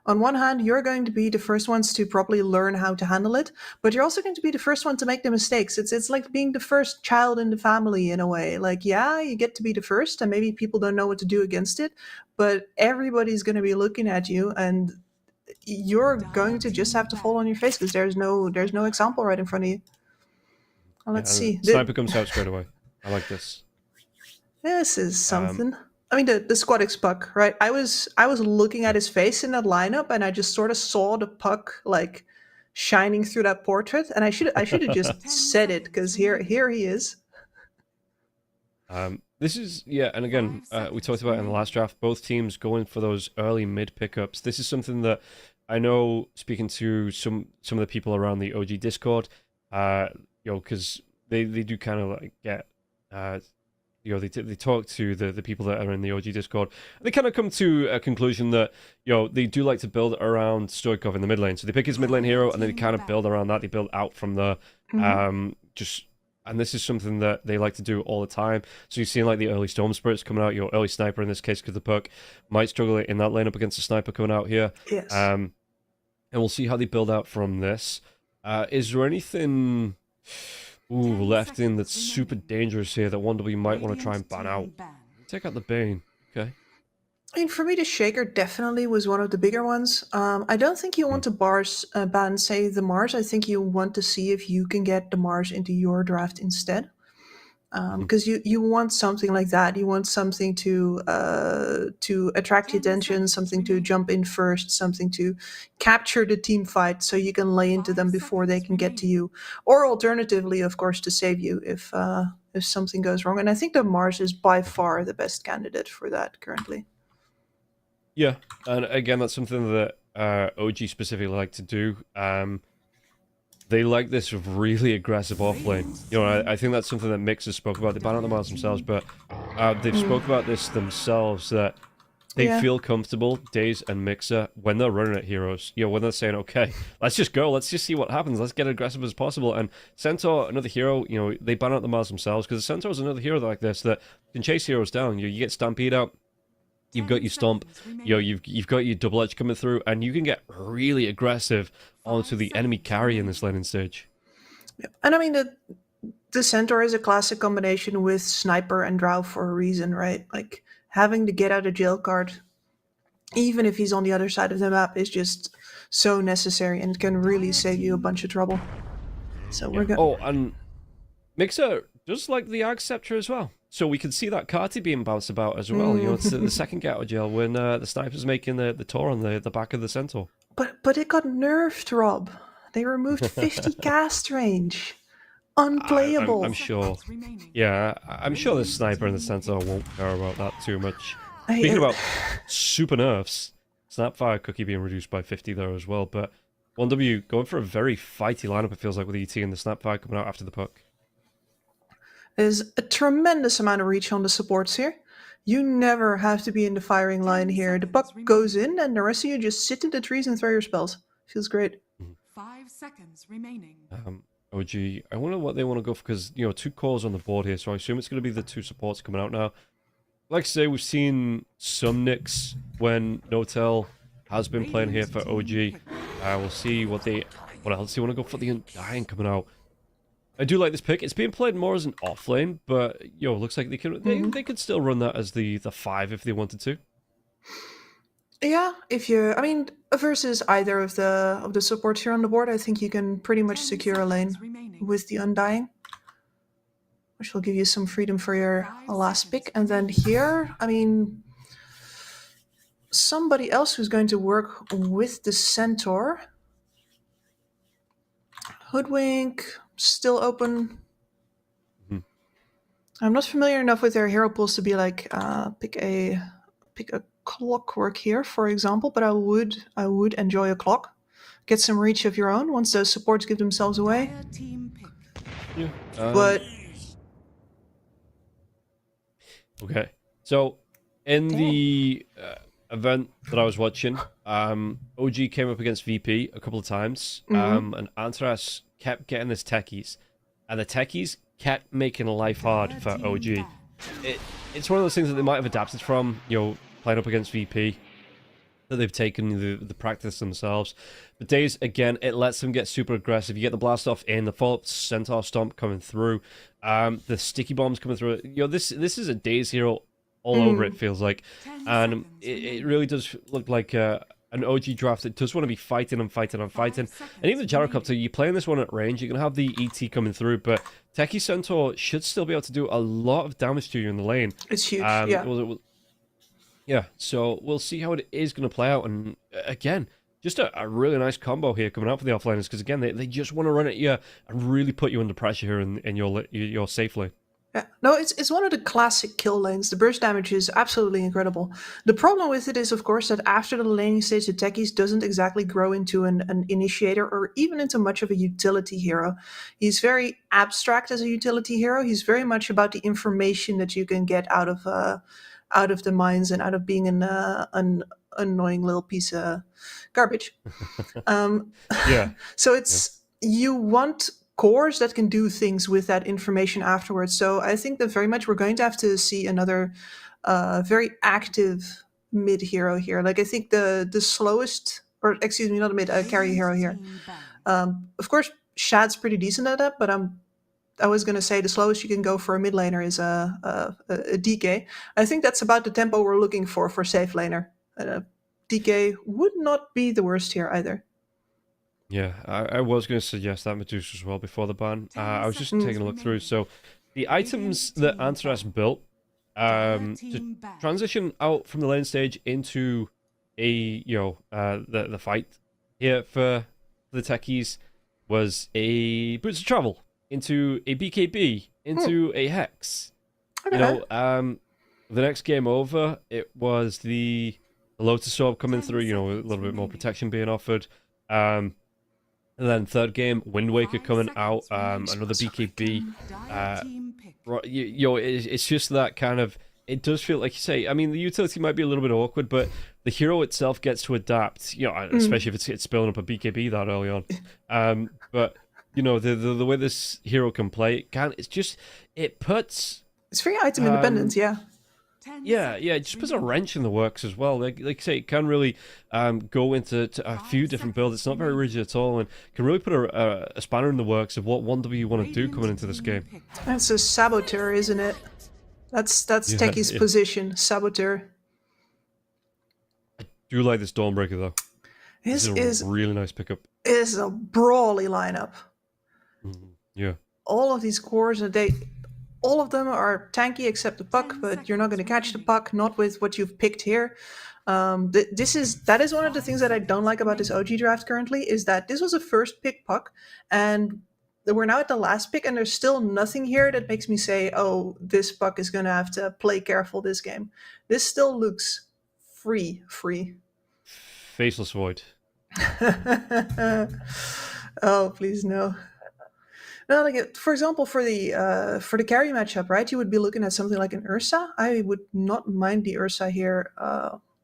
On one hand, you're going to be the first ones to probably learn how to handle it, but you're also going to be the first one to make the mistakes. It's like being the first child in the family in a way. Like, yeah, you get to be the first, and maybe people don't know what to do against it, but everybody's going to be looking at you, and you're going to just have to fall on your face because there's no example right in front of you. Well, let's see. Sniper comes out straight away. I like this. This is something. I mean, the Squadix puck, right? I was looking at his face in that lineup, and I just sort of saw the puck like shining through that portrait, and I should have just said it because here he is. This is and again, we talked about it in the last draft. Both teams going for those early mid pickups. This is something that I know, speaking to some of the people around the OG Discord, because they do kind of like get. They talk to the people that are in the OG Discord. They kind of come to a conclusion that, they do like to build around Stoikov in the mid lane. So they pick his mid lane hero, and then they kind of build around that. They build out from the, and this is something that they like to do all the time. So you're seeing like the early Storm Spirits coming out, your early Sniper in this case, because the puck might struggle in that lane up against the Sniper coming out here. Yes. And we'll see how they build out from this. Is there anything... left in that's super dangerous here that 1W might want to try and ban out? Take out the Bane. Okay. I mean, for me, the Shaker definitely was one of the bigger ones. I don't think you want to ban, say, the Mars. I think you want to see if you can get the Mars into your draft instead. because you want something like that. You want something to attract the attention, something to jump in first, something to capture the team fight, so you can lay into them before they can get to you, or alternatively, of course, to save you if something goes wrong. And I think that Mars is by far the best candidate for that currently. Yeah, and again, that's something that OG specifically like to do. They like this really aggressive offlane. You know, I think that's something that Mixer spoke about. They ban out the Mars themselves, but they've spoke about this themselves, that they feel comfortable, Daze and Mixer, when they're running at heroes. You know, when they're saying, okay, let's just go, let's just see what happens, let's get aggressive as possible. And Centaur, another hero, you know, they ban out the Mars themselves, because Centaur is another hero like this that can chase heroes down. You get Stampede out, you've got your Stomp, you know, you've got your Double Edge coming through, and you can get really aggressive onto the enemy carry in this laning stage. Yeah. And I mean, the Centaur is a classic combination with Sniper and Drow for a reason, right? Like, having the get out of jail card, even if he's on the other side of the map, is just so necessary, and can really save you a bunch of trouble. So we're good. Oh, and Mixer does like the Arc Scepter as well. So we can see that Carty being bounced about as well. You know, it's the second get out of jail when the Sniper's making the tour on the back of the Centaur. But it got nerfed, Rob. They removed 50 cast range. Unplayable. I'm sure. Yeah, I'm sure the Sniper and the Centaur won't care about that too much. Speaking about super nerfs, Snapfire Cookie being reduced by 50 there as well. But 1W going for a very fighty lineup, it feels like, with ET and the Snapfire coming out after the puck. There's a tremendous amount of reach on the supports here. You never have to be in the firing line here. The puck goes in, and the rest of you just sit in the trees and throw your spells. Feels great. 5 seconds remaining. OG, I wonder what they want to go for, because, you know, 2 cores on the board here, so I assume it's going to be the 2 supports coming out now. Like I say, we've seen some nicks when Notel has been playing here for OG. We'll see what else they want to go for. The Undying coming out. I do like this pick. It's being played more as an offlane, but yo, looks like they could still run that as the 5 if they wanted to. Yeah, versus either of the supports here on the board, I think you can pretty much secure a lane with the Undying, which will give you some freedom for your last pick. And then here, I mean, somebody else who's going to work with the Centaur. Hoodwink, still open. I'm not familiar enough with their hero pools to be like pick a clockwork here, for example, but I would enjoy a clock. Get some reach of your own once those supports give themselves away. Yeah. But okay, so in the event that I was watching, OG came up against VP a couple of times, and Antras kept getting his techies, and the techies kept making life hard for OG. It's one of those things that they might have adapted from, you know, playing up against VP, that they've taken the practice themselves. But Daze, again, it lets them get super aggressive. You get the blast off in, the follow-up Centaur Stomp coming through, the sticky bombs coming through. You know, this is a Daze hero all over, it feels like. And it really does look like an OG draft that does want to be fighting and fighting and fighting. And even the Gyrocopter, you're playing this one at range, you're going to have the ET coming through, but Techie Centaur should still be able to do a lot of damage to you in the lane. It's huge, yeah, so we'll see how it is going to play out. And again, just a really nice combo here coming out for the offliners, because again, they just want to run at you and really put you under pressure here in your safe lane. Yeah, no, it's one of the classic kill lanes. The burst damage is absolutely incredible. The problem with it is, of course, that after the laning stage, the techies doesn't exactly grow into an initiator or even into much of a utility hero. He's very abstract as a utility hero. He's very much about the information that you can get out of the mines and out of being an annoying little piece of garbage. Yeah. So you want cores that can do things with that information afterwards. So I think that very much we're going to have to see another very active mid hero here. Like, I think the slowest, or excuse me, not a mid, carry hero here. Of course, Shad's pretty decent at that, but I was going to say the slowest you can go for a mid laner is a DK. I think that's about the tempo we're looking for safe laner. DK would not be the worst here either. Yeah, I was going to suggest that Medusa as well before the ban. I was just taking a look through. So the items that Antaras built to transition out from the lane stage into a the fight here for the techies was a boots of travel into a BKB into a hex. Okay. You know, the next game over, it was the Lotus Orb coming through. You know, a little bit more protection being offered. And then third game, Wind Waker coming out, another BKB. It's just that kind of. It does feel like you say. I mean, the utility might be a little bit awkward, but the hero itself gets to adapt. You know, especially if it's spilling up a BKB that early on. But you know, the way this hero can play, it puts. It's very item independent, yeah. Yeah, it just puts a wrench in the works as well. Like I say, it can really go into a few different builds. It's not very rigid at all, and can really put a spanner in the works of what 1W you want to do coming into this game. That's a saboteur, isn't it? That's Techie's position, saboteur. I do like this Dawnbreaker though. This is a really nice pickup. It is a brawly lineup. Yeah. All of these cores, all of them are tanky except the puck, but you're not going to catch the puck, not with what you've picked here. That is one of the things that I don't like about this OG draft currently, is that this was a first pick puck, and we're now at the last pick, and there's still nothing here that makes me say, oh, this puck is going to have to play careful this game. This still looks free. Faceless Void. Oh, please no. No, like for example, for the carry matchup, right? You would be looking at something like an Ursa. I would not mind the Ursa here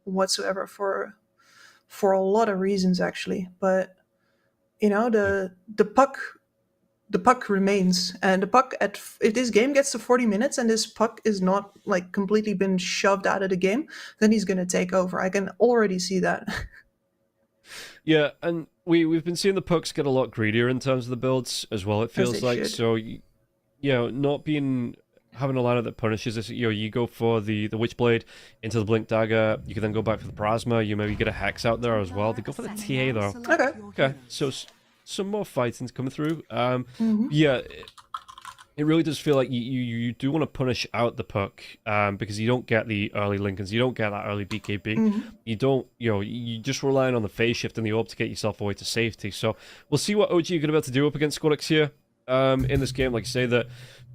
whatsoever for a lot of reasons actually. But you know, the puck remains, and the puck if this game gets to 40 minutes and this puck is not like completely been shoved out of the game, then he's gonna take over. I can already see that. Yeah, and we've been seeing the pucks get a lot greedier in terms of the builds as well. It feels like should. So, you know, having a lineup that punishes this. You know, you go for the Witchblade into the Blink Dagger. You can then go back for the Plasma. You maybe get a Hex out there as well. They go for the TA though. Okay. So some more fighting's coming through. Yeah. It really does feel like you do want to punish out the puck because you don't get the early Lincolns, you don't get that early BKB, you don't, you just relying on the phase shift and the orb to get yourself away to safety. So we'll see what OG are going to be able to do up against Squadix here in this game. Like I say, that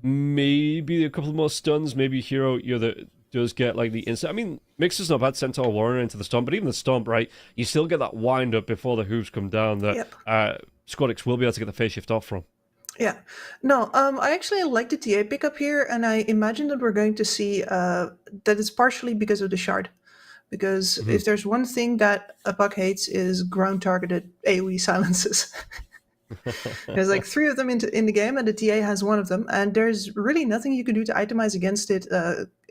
maybe a couple more stuns, maybe hero that does get like the instant. I mean, Mixer's not bad, Centaur Warrior into the Stomp, but even the Stomp, right, you still get that wind up before the hooves come down that Squadix will be able to get the phase shift off from. Yeah. No, I actually like the TA pickup here, and I imagine that we're going to see that it's partially because of the shard. Because if there's one thing that a puck hates is ground-targeted AoE silences. There's like 3 of them in the game, and the TA has 1 of them, and there's really nothing you can do to itemize against it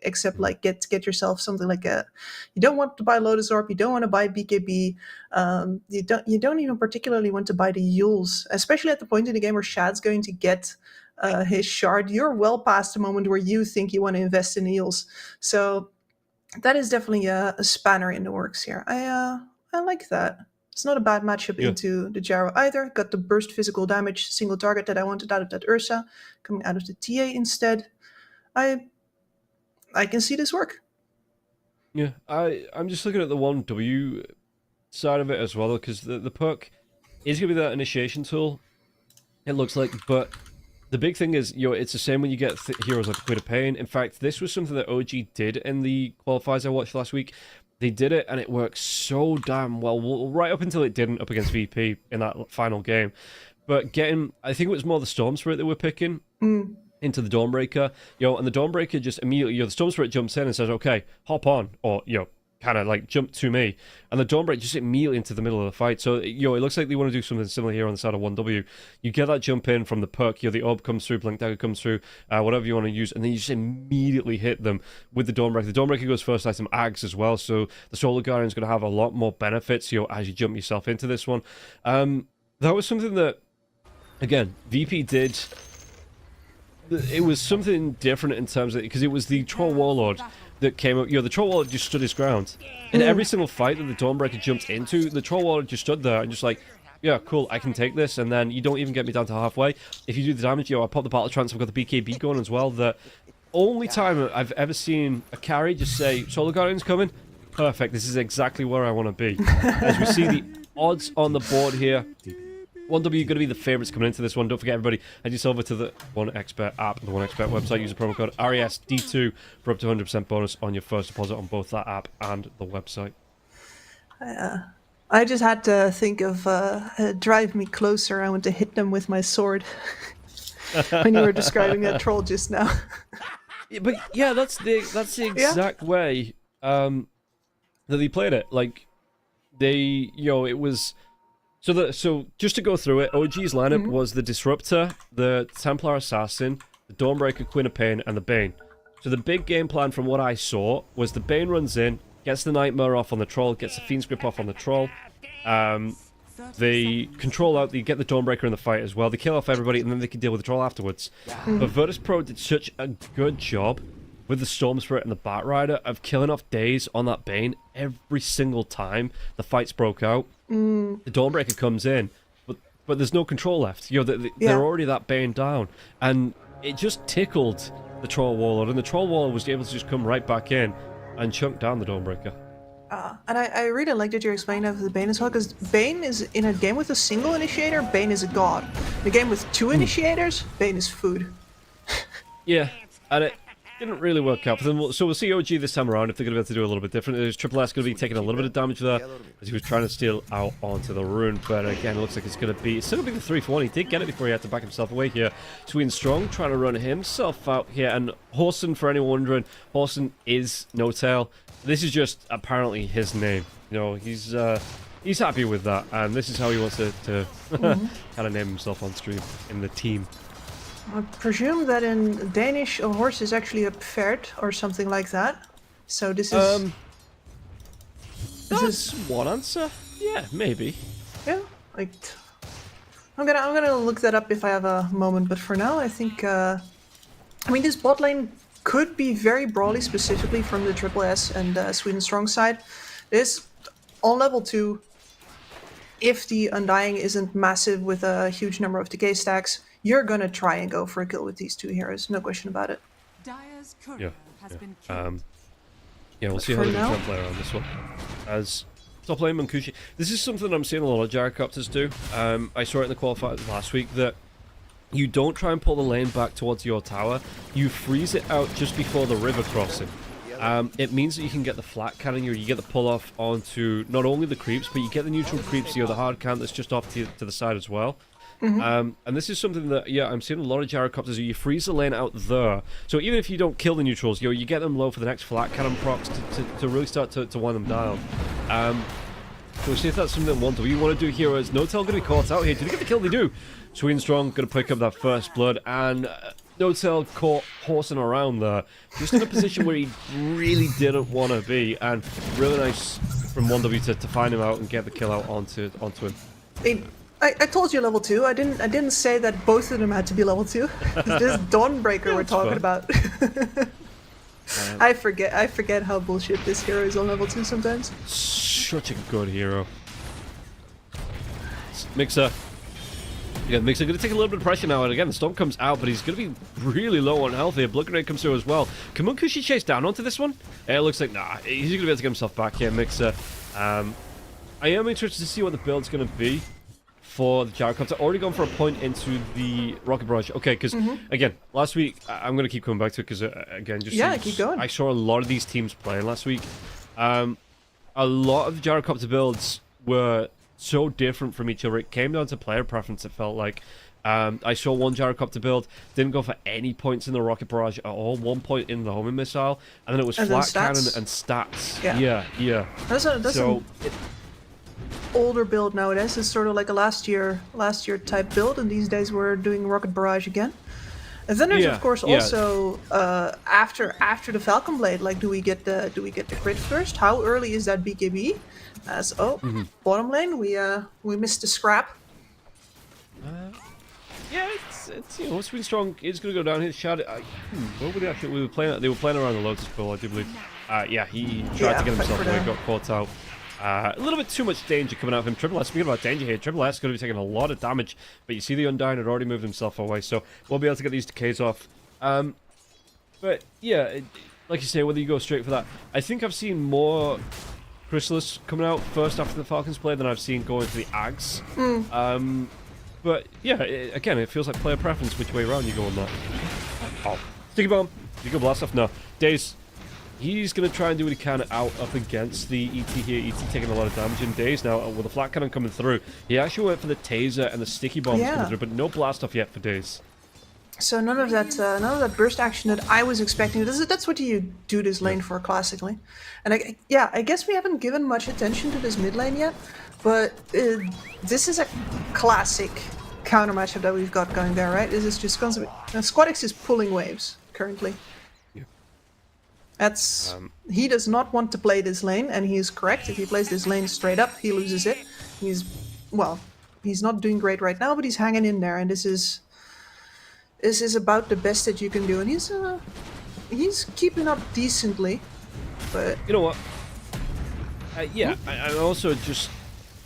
except like get yourself something like you don't want to buy Lotus Orb, you don't want to buy BKB, you don't even particularly want to buy the Yules, especially at the point in the game where Shad's going to get his shard. You're well past the moment where you think you want to invest in the Yules. So that is definitely a spanner in the works here. I like that. It's not a bad matchup into the Gyro either. Got the burst physical damage single target that I wanted out of that Ursa, coming out of the TA instead. I can see this work. Yeah, I'm just looking at the 1W side of it as well, because the puck is going to be that initiation tool, it looks like, but the big thing is, it's the same when you get heroes like Quid of Pain. In fact, this was something that OG did in the qualifiers I watched last week. They did it, and it worked so damn well, right up until it didn't up against VP in that final game. But I think it was more the Storm Spirit that we're picking into the Dawnbreaker, and the Dawnbreaker just immediately, the Storm Spirit jumps in and says, okay, hop on, or, kind of like jump to me, and the Dawnbreaker just immediately into the middle of the fight. So, it looks like they want to do something similar here on the side of 1W. You get that jump in from the perk, the orb comes through, Blink Dagger comes through, whatever you want to use, and then you just immediately hit them with the Dawnbreaker. The Dawnbreaker goes first item Ags as well, so the Solar Guardian's going to have a lot more benefits, as you jump yourself into this one. That was something that, again, VP did. It was something different in terms of, because it was the Troll Warlord that came up. The Troll Warlord just stood his ground. In every single fight that the Dawnbreaker jumped into, the Troll Warlord just stood there and just like, yeah, cool, I can take this, and then you don't even get me down to halfway. If you do the damage, I pop the battle trance, I've got the BKB going as well. The only time I've ever seen a carry just say, Solar Guardian's coming, perfect, this is exactly where I want to be. As we see the odds on the board here, 1W going to be the favourites coming into this one. Don't forget, everybody, head yourself over to the 1xBet app, the 1xBet website. Use the promo code RESD2 for up to 100% bonus on your first deposit on both that app and the website. I just had to think of drive me closer. I want to hit them with my sword when you were describing that troll just now. Yeah, but yeah, that's the exact way that they played it. Like it was. So just to go through it, OG's lineup was the Disruptor, the Templar Assassin, the Dawnbreaker, Queen of Pain, and the Bane. So the big game plan from what I saw was the Bane runs in, gets the Nightmare off on the Troll, gets the Fiend's Grip off on the Troll. They control out, they get the Dawnbreaker in the fight as well. They kill off everybody, and then they can deal with the Troll afterwards. But Virtus Pro did such a good job with the Storm Spirit and the Bat Rider of killing off days on that Bane every single time the fights broke out. The Dawnbreaker comes in, but there's no control left. They're already that Bane down, and it just tickled the Troll Warlord, and the Troll Warlord was able to just come right back in and chunk down the Dawnbreaker. And I really like that you're explaining that with the Bane as well, because Bane is, in a game with a single initiator, Bane is a god. In a game with two initiators, Bane is food. Yeah, and it didn't really work out for them. So we'll see OG this time around if they're going to be able to do a little bit different. There's Triple S going to be taking a little bit of damage there as he was trying to steal out onto the rune. But again, it looks like it's going to be still going to be the 3-for-1. He did get it before he had to back himself away here. Sweden Strong trying to run himself out here. And Horson, for anyone wondering, Horson is No Tail. This is just apparently his name. He's happy with that, and this is how he wants to kind of name himself on stream in the team. I presume that in Danish, a horse is actually a pferd or something like that. So this is. That's one answer. Yeah, maybe. Yeah, like I'm gonna look that up if I have a moment. But for now, I think. This bot lane could be very broadly, specifically from the Triple S and Sweden Strong side. This on level 2. If the Undying isn't massive with a huge number of decay stacks, you're gonna try and go for a kill with these two heroes, no question about it. Dire's courier has been killed. We'll see how they can play around this one. As top lane Munkushi, this is something I'm seeing a lot of Gyrocopters do. I saw it in the qualifier last week that you don't try and pull the lane back towards your tower. You freeze it out just before the river crossing. It means that you can get the flat cannon, you get the pull off onto not only the creeps, but you get the neutral creeps, the hard cannon that's just off to the side as well. And this is something that, I'm seeing a lot of Gyrocopters. You freeze the lane out there. So even if you don't kill the neutrals, you get them low for the next flat cannon procs to really start to wind them down. So we'll see if that's something that you want to do here. As No Tail going to be caught out here. Do they get the kill? They do. Sweden Strong going to pick up that first blood, and No Tail caught horsing around there, just in a position where he really didn't want to be, and really nice from 1W to find him out and get the kill out onto him. I told you level 2. I didn't say that both of them had to be level 2. It's just Dawnbreaker we're talking about. I forget how bullshit this hero is on level 2 sometimes. Such a good hero. Mixer. Yeah, Mixer going to take a little bit of pressure now, and again, the Storm comes out, but he's going to be really low on health here. Blood Grenade comes through as well. Can Munkushi chase down onto this one? It looks like, nah, he's going to be able to get himself back here, Mixer. I am interested to see what the build's going to be for the Gyrocopter. Already gone for a point into the Rocket Barrage. Okay, because, again, last week, I'm going to keep coming back to it, because, again, keep going. I saw a lot of these teams playing last week. A lot of the Gyrocopter builds were so different from each other. It came down to player preference, it felt like. I saw one Gyrocopter build, didn't go for any points in the Rocket Barrage at all, 1 point in the homing missile, and then it was flat cannon and stats. Yeah. That's an older build nowadays. It's sort of like a last year type build, and these days we're doing Rocket Barrage again. And then there's of course also after the Falcon Blade, like do we get the crit first? How early is that BKB? As bottom lane we missed the scrap. It's Sweden Strong is going to go down here. Shadow. What were they actually? They were playing around the Lotus Pool, I do believe. He tried to get himself away, got caught out. A little bit too much danger coming out of him. Triple S, speaking about danger here, Triple S is going to be taking a lot of damage, but you see the Undying had already moved himself away, so we'll be able to get these decays off. But yeah, like you say, whether you go straight for that, I think I've seen more Chrysalis coming out first after the Falcons play than I've seen going for the Ags. But yeah, again, it feels like player preference which way around you go on that. Oh, sticky bomb. You go blast off. No, Daze. He's going to try and do what he can out up against the ET here. ET taking a lot of damage in Daze now with the flat cannon coming through. He actually went for the taser and the sticky bombs coming through, but no blast off yet for Daze. So none of that burst action that I was expecting. That's what you do this lane for classically. And I guess we haven't given much attention to this mid lane yet, but this is a classic counter matchup that we've got going there, right? This is just constantly. Squadix is pulling waves currently. That's he does not want to play this lane, and he is correct. If he plays this lane straight up, he loses it. He's not doing great right now, but he's hanging in there, and this is about the best that you can do, and he's keeping up decently. But you know what? Yeah, I also just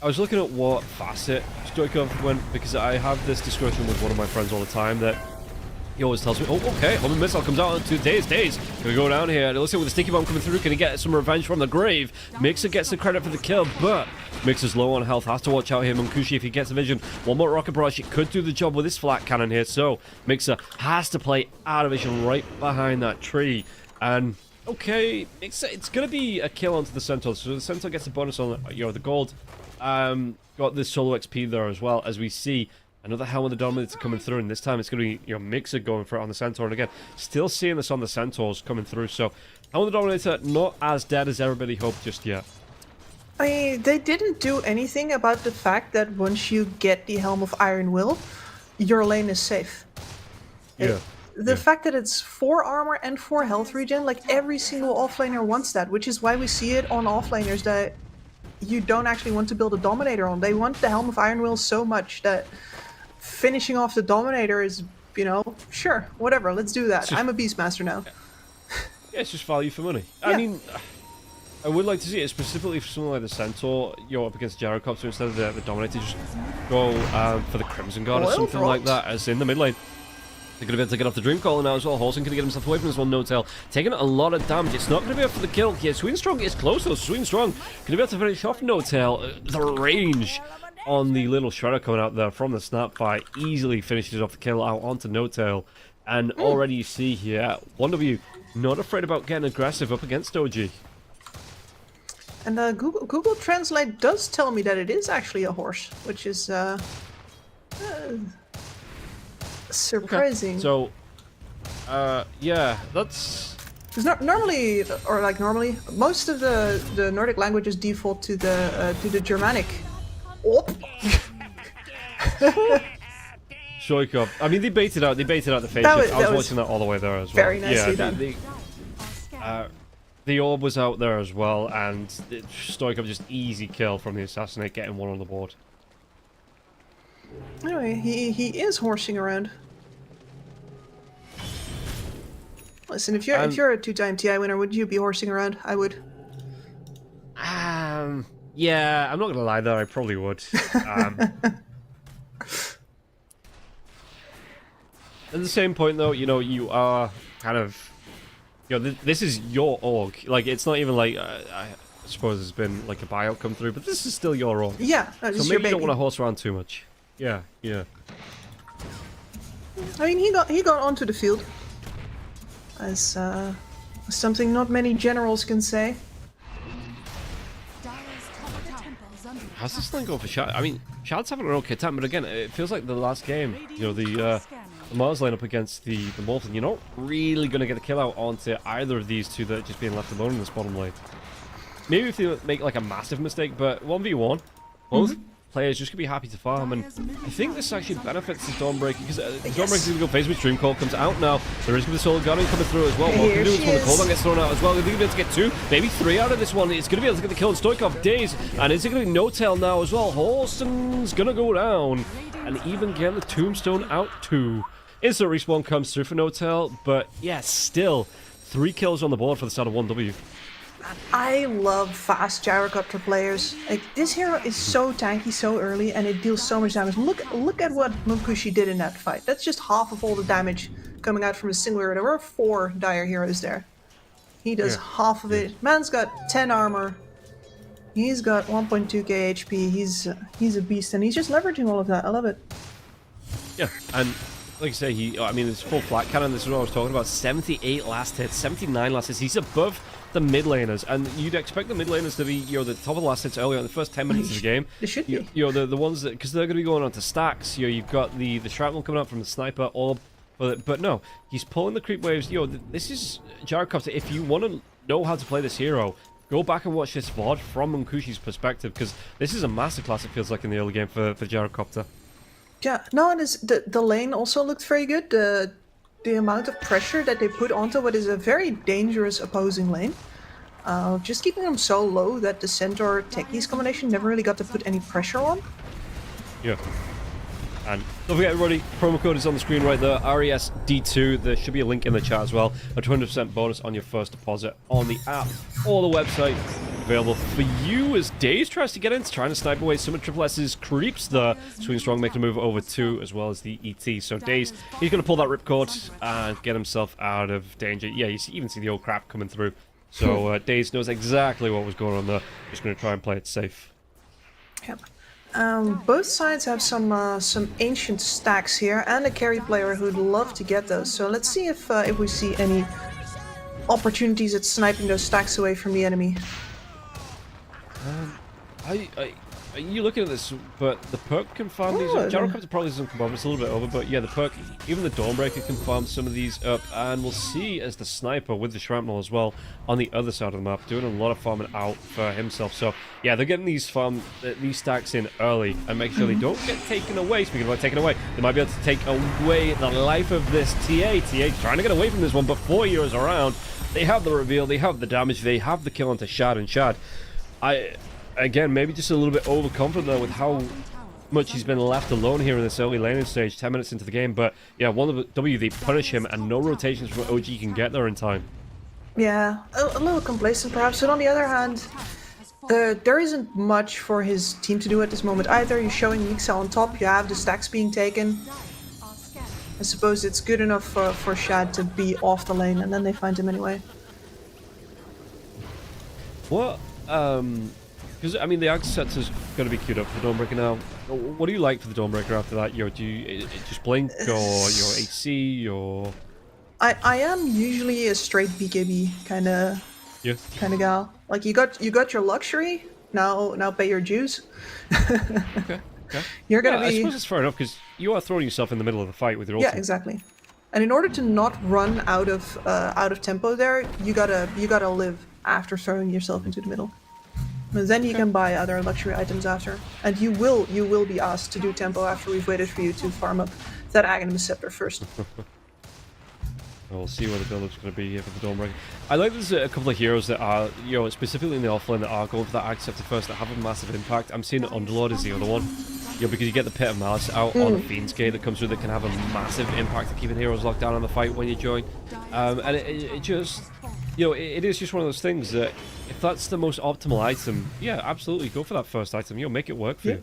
I was looking at what facet Stoikov went, because I have this discussion with one of my friends all the time that. He always tells me, oh, okay, Homing Missile comes out to Daze. Can we go down here? And it looks like with the sticky bomb coming through, can he get some revenge from the grave? Mixer gets the credit for the kill, but Mixer's low on health, has to watch out here. Munkushi, if he gets a vision, one more rocket barrage, it could do the job with his flat cannon here. So Mixer has to play out of vision right behind that tree. And okay, Mixer, it's going to be a kill onto the Centaur. So the Centaur gets a bonus on the gold. Got this solo XP there as well, as we see. Another Helm of the Dominator coming through, and this time it's going to be Mixer going for it on the Centaur. And again, still seeing this on the Centaurs coming through. So Helm of the Dominator not as dead as everybody hoped just yet. I mean, they didn't do anything about the fact that once you get the Helm of Iron Will, your lane is safe. Yeah. The fact that it's 4 armor and 4 health regen, like every single offlaner wants that, which is why we see it on offlaners that you don't actually want to build a Dominator on. They want the Helm of Iron Will so much that finishing off the Dominator is, sure, whatever, let's do that. I'm a Beastmaster now. Yeah, it's just value for money. Yeah. I mean, I would like to see it specifically for something like the Centaur, up against Gyrocopter instead of the Dominator, just go for the Crimson Guard or something like that, as in the mid lane. They're going to be able to get off the Dream Caller now as well. Horson can get himself away from this one, No-Tail. Taking a lot of damage. It's not going to be up for the kill here. Swingstrong is close though. Swingstrong going to be able to finish off No-Tail. The range on the little Shredder coming out there from the Snapfire easily finishes off the kill out onto No-Tail. And already you see here, 1W not afraid about getting aggressive up against OG. And Google Translate does tell me that it is actually a horse, which is surprising. Okay. So, yeah, that's... Because normally, most of the Nordic languages default to the Germanic. Oh. Shoikov. I mean, they baited out the face. I was watching that all the way there as well. Very nicely done. The orb was out there as well, and Stoikov just easy kill from the assassinate, getting one on the board. Anyway, he is horsing around. Listen, if you're a 2-time TI winner, would you be horsing around? I would. Yeah, I'm not gonna lie though, I probably would. At the same point though, you are kind of, this is your org. Like, it's not even like, I suppose there's been like a buyout come through, but this is still your org. Yeah, so maybe you don't want to horse around too much. Yeah. I mean, he got onto the field, as something not many generals can say. How's this thing going for Shad? I mean, Shad's having an okay time, but again, it feels like the last game, the Mars line up against the Morphin, you're not really going to get the kill out onto either of these two that are just being left alone in this bottom lane. Maybe if they make like a massive mistake, but 1v1, both players just going to be happy to farm, and I think this actually benefits the Dawnbreaker, because Dawnbreaker's going to go phase with Dream Call, comes out now, there is going to be the Solar Guardian coming through as well. What can do is when the cooldown gets thrown out as well, they're going to be able to get 2, maybe 3 out of this one. It's going to be able to get the kill on Stoikov, Daze, and it's going to be No-Tail now as well. Horson's going to go down, and even get the Tombstone out too. Instant respawn comes through for No-Tail, but yes, still 3 kills on the board for the start of 1W. I love fast gyrocopter players. Like, this hero is so tanky so early, and it deals so much damage. Look at what Munkushi did in that fight. That's just half of all the damage coming out from a single hero. There were 4 dire heroes there. He does half of it. Man's got 10 armor. He's got 1.2k HP. He's a beast, and he's just leveraging all of that. I love it. Yeah, and like I say, I mean, it's full flat cannon. This is what I was talking about. 78 last hits, 79 last hits. He's above the mid laners, and you'd expect the mid laners to be, the top of the last hits earlier in the first 10 minutes of the game. They should be. The ones that, because they're going to be going on to stacks. You've got the shrapnel coming up from the sniper orb, but no, he's pulling the creep waves. This is Gyrocopter. If you want to know how to play this hero, go back and watch this VOD from Munkushi's perspective, because this is a masterclass, it feels like, in the early game for Gyrocopter. Yeah, no, and the lane also looked very good. The amount of pressure that they put onto what is a very dangerous opposing lane. Just keeping them so low that the Centaur Techies combination never really got to put any pressure on. Yeah. And don't forget, everybody, promo code is on the screen right there, RESD2. There should be a link in the chat as well. A 200% bonus on your first deposit on the app or the website. Available for you as Daze tries to get in, trying to snipe away some of Triple S's creeps there. Swing Strong making a move over 2, as well as the ET. So Daze, he's going to pull that ripcord and get himself out of danger. Yeah, you even see the old crap coming through. So Daze knows exactly what was going on there. Just going to try and play it safe. Yep. Both sides have some ancient stacks here, and a carry player who'd love to get those. So let's see if we see any opportunities at sniping those stacks away from the enemy. You looking at this, but the perk can farm these up. Gyrocopter probably doesn't come up, it's a little bit over, but yeah, the perk, even the Dawnbreaker can farm some of these up, and we'll see as the sniper with the shrapnel as well on the other side of the map, doing a lot of farming out for himself. So yeah, they're getting these stacks in early and make sure they don't get taken away. Speaking about taken away, they might be able to take away the life of this TA. TA's trying to get away from this one, but 4 years around, they have the reveal, they have the damage, they have the kill onto Shad, and Shad, again, maybe just a little bit overconfident though with how much he's been left alone here in this early laning stage, 10 minutes into the game. But yeah, one of the W, they punish him, and no rotations from OG can get there in time. Yeah, a little complacent perhaps, but on the other hand, there isn't much for his team to do at this moment either. You're showing Mixa on top, you have the stacks being taken. I suppose it's good enough for Shad to be off the lane, and then they find him anyway. What, because, I mean, the Axe set is going to be queued up for the Dawnbreaker now. What do you like for the Dawnbreaker after that? Do you just blink, or your AC, or... I am usually a straight BKB kind of gal. Like, you got your luxury, now pay your dues. Okay. You're gonna be... I suppose it's fair enough, because you are throwing yourself in the middle of the fight with your ultimate. Yeah, exactly. And in order to not run out of tempo there, you gotta live after throwing yourself into the middle. But then you can buy other luxury items after, and you will be asked to do tempo after we've waited for you to farm up that Aghanim Scepter first. We'll see what the build-up's going to be here for the Dawnbreaker. I like there's a couple of heroes that are, specifically in the offlane, that are going for that Axe Scepter first, that have a massive impact. I'm seeing Underlord is the other one. Because you get the Pit of Malice out on Fiend's Gate that comes through, that can have a massive impact at keeping heroes locked down on the fight when you join. And it just... it is just one of those things that if that's the most optimal item, yeah, absolutely, go for that first item. Make it work for you.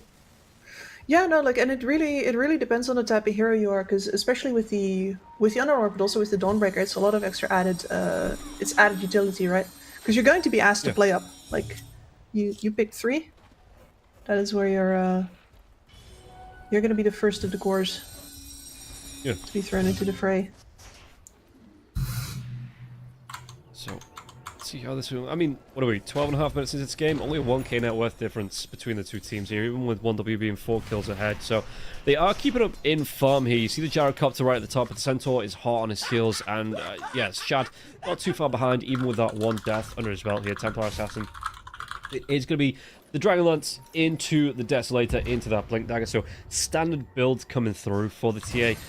Yeah, no, and it really depends on the type of hero you are, because especially with the Underlord, but also with the Dawnbreaker, it's a lot of extra added utility, right? Because you're going to be asked to play up. Like, you picked 3. That is where you're going to be the first of the cores. Yeah. To be thrown into the fray. So, let's see how this will... I mean, what are we, 12.5 minutes into this game? Only a 1k net worth difference between the two teams here, even with 1W being 4 kills ahead. So, they are keeping up in farm here. You see the Gyrocopter right at the top, but the Centaur is hot on his heels. And, yes, Shad not too far behind, even with that 1 death under his belt here. Templar Assassin. It is going to be the Dragonlance into the Desolator, into that Blink Dagger. So, standard build coming through for the TA.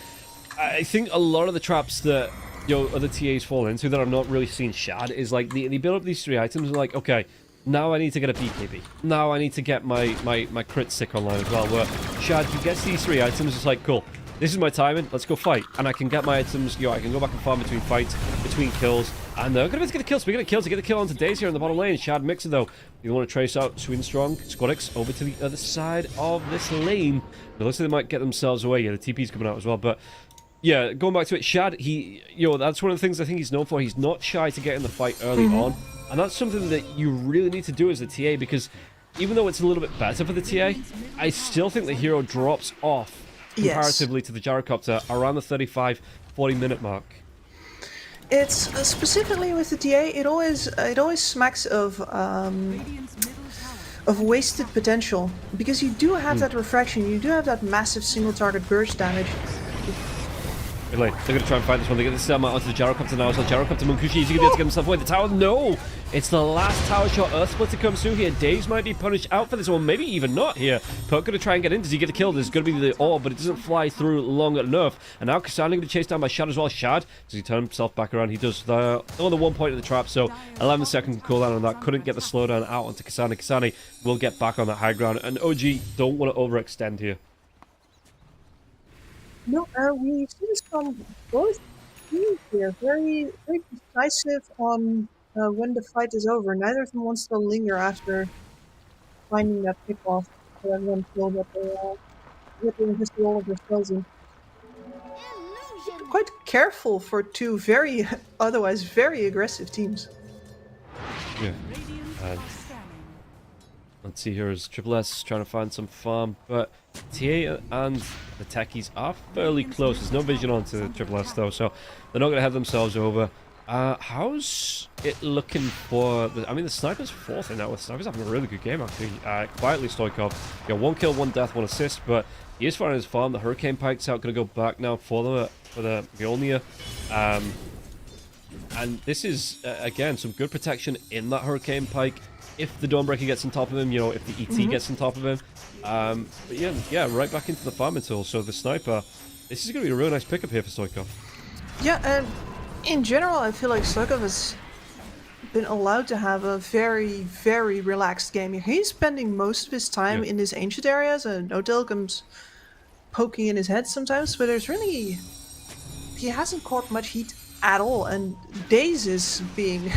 I think a lot of the traps that other TAs fall into that I'm not really seeing Shad is like they build up these 3 items and like, okay, now I need to get a BKB. Now I need to get my crit stick online as well, where Shad, he gets these 3 items, it's like, cool, this is my timing, let's go fight. And I can get my items, I can go back and farm between fights, between kills, And they're going to get the kill. Speaking of kills, to get the kill onto Daze here in the bottom lane. Shad Mixer, though, you want to trace out Sweet and Strong. Squadix over to the other side of this lane. It looks like they might get themselves away. Yeah, the TP's coming out as well. But, yeah, going back to it, Shad, that's one of the things I think he's known for. He's not shy to get in the fight early on. And that's something that you really need to do as a TA, because even though it's a little bit better for the TA, I still think the hero drops off comparatively to the Gyrocopter around the 35-40 minute mark. It's specifically with the TA. It always smacks of wasted potential, because you do have that refraction. You do have that massive single target burst damage. They're going to try and fight this one. They get this out onto the Gyrocopter now. So Gyrocopter Munkushi, is he going to be able to get himself away? The tower? No! It's the last tower shot. Earth Splitter comes through here. Daze might be punished out for this one. Maybe even not here. Puck going to try and get in. Does he get the kill? There's going to be the orb, but it doesn't fly through long enough. And now Kasani going to chase down by Shad as well. Shad, does he turn himself back around? He does the 1 point of the trap. So 11-second cooldown on that. Couldn't get the slowdown out onto Kasani. Kasani will get back on that high ground. And OG don't want to overextend here. No, we see this from both teams here. Very, very decisive on when the fight is over. Neither of them wants to linger after finding that pick-off, so everyone feels that they're just all of their skills in. Quite careful for two otherwise very aggressive teams. Yeah. Let's see here as Triple S trying to find some farm, but TA and the techies are fairly close. There's no vision onto the Triple S though, so they're not going to have themselves over. How's it looking for... the Sniper's fourth in that. The Sniper's having a really good game, actually. Quietly, Stoikov. Yeah, 1 kill, 1 death, 1 assist, but he is finding his farm. The Hurricane Pike's out, going to go back now for the Mjolnir. And this is, again, some good protection in that Hurricane Pike. If the Dawnbreaker gets on top of him, if the ET gets on top of him. But yeah, right back into the farming tool. So the Sniper, this is going to be a really nice pickup here for Stoikov. Yeah, and in general, I feel like Stoikov has been allowed to have a very, very relaxed game. He's spending most of his time in these ancient areas, and Odell comes poking in his head sometimes, but he hasn't caught much heat at all, and Daze is being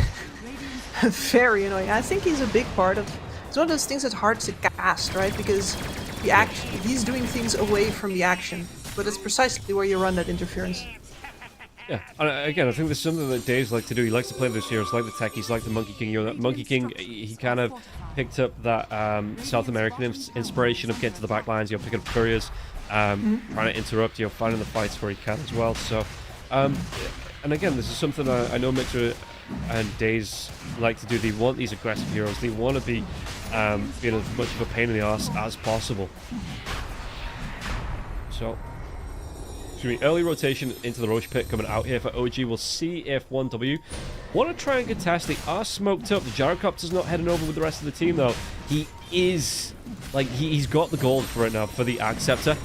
very annoying. I think he's a big part of... It's one of those things that's hard to cast, right? Because he's doing things away from the action, but it's precisely where you run that interference. Yeah, and again, I think there's something that Dave's like to do. He likes to play those heroes, like the techies, like the Monkey King. That Monkey King, he kind of picked up that South American inspiration of getting to the back lines, picking up couriers, trying to interrupt, finding the fights where he can as well. So, and again, this is something I know Mixer and Daze like to do. They want these aggressive heroes. They want to be being as much of a pain in the ass as possible. So, early rotation into the Roche pit coming out here for OG. We'll see if 1W want to try and contest. They are smoked up. The Gyrocopter's not heading over with the rest of the team, though. He is, he's got the gold for it now for the Acceptor.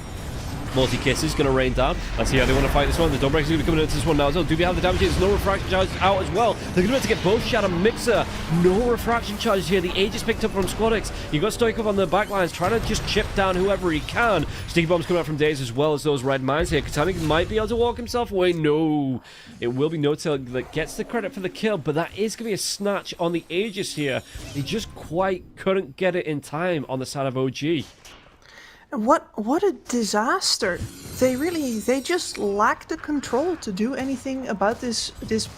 Multi-kisses going to rain down. Let's see how they want to fight this one. The Dawnbreaker's going to be coming into this one now as well. Do they have the damage? There's no refraction charges out as well. They're going to be able to get both Shadow Mixer. No refraction charges here. The Aegis picked up from Squadix. You got Stoikov on the back lines trying to just chip down whoever he can. Sticky Bombs coming out from Daze as well as those red mines here. Katana might be able to walk himself away. No. It will be NoTail that gets the credit for the kill, but that is going to be a snatch on the Aegis here. He just quite couldn't get it in time on the side of OG. What a disaster! They just lack the control to do anything about this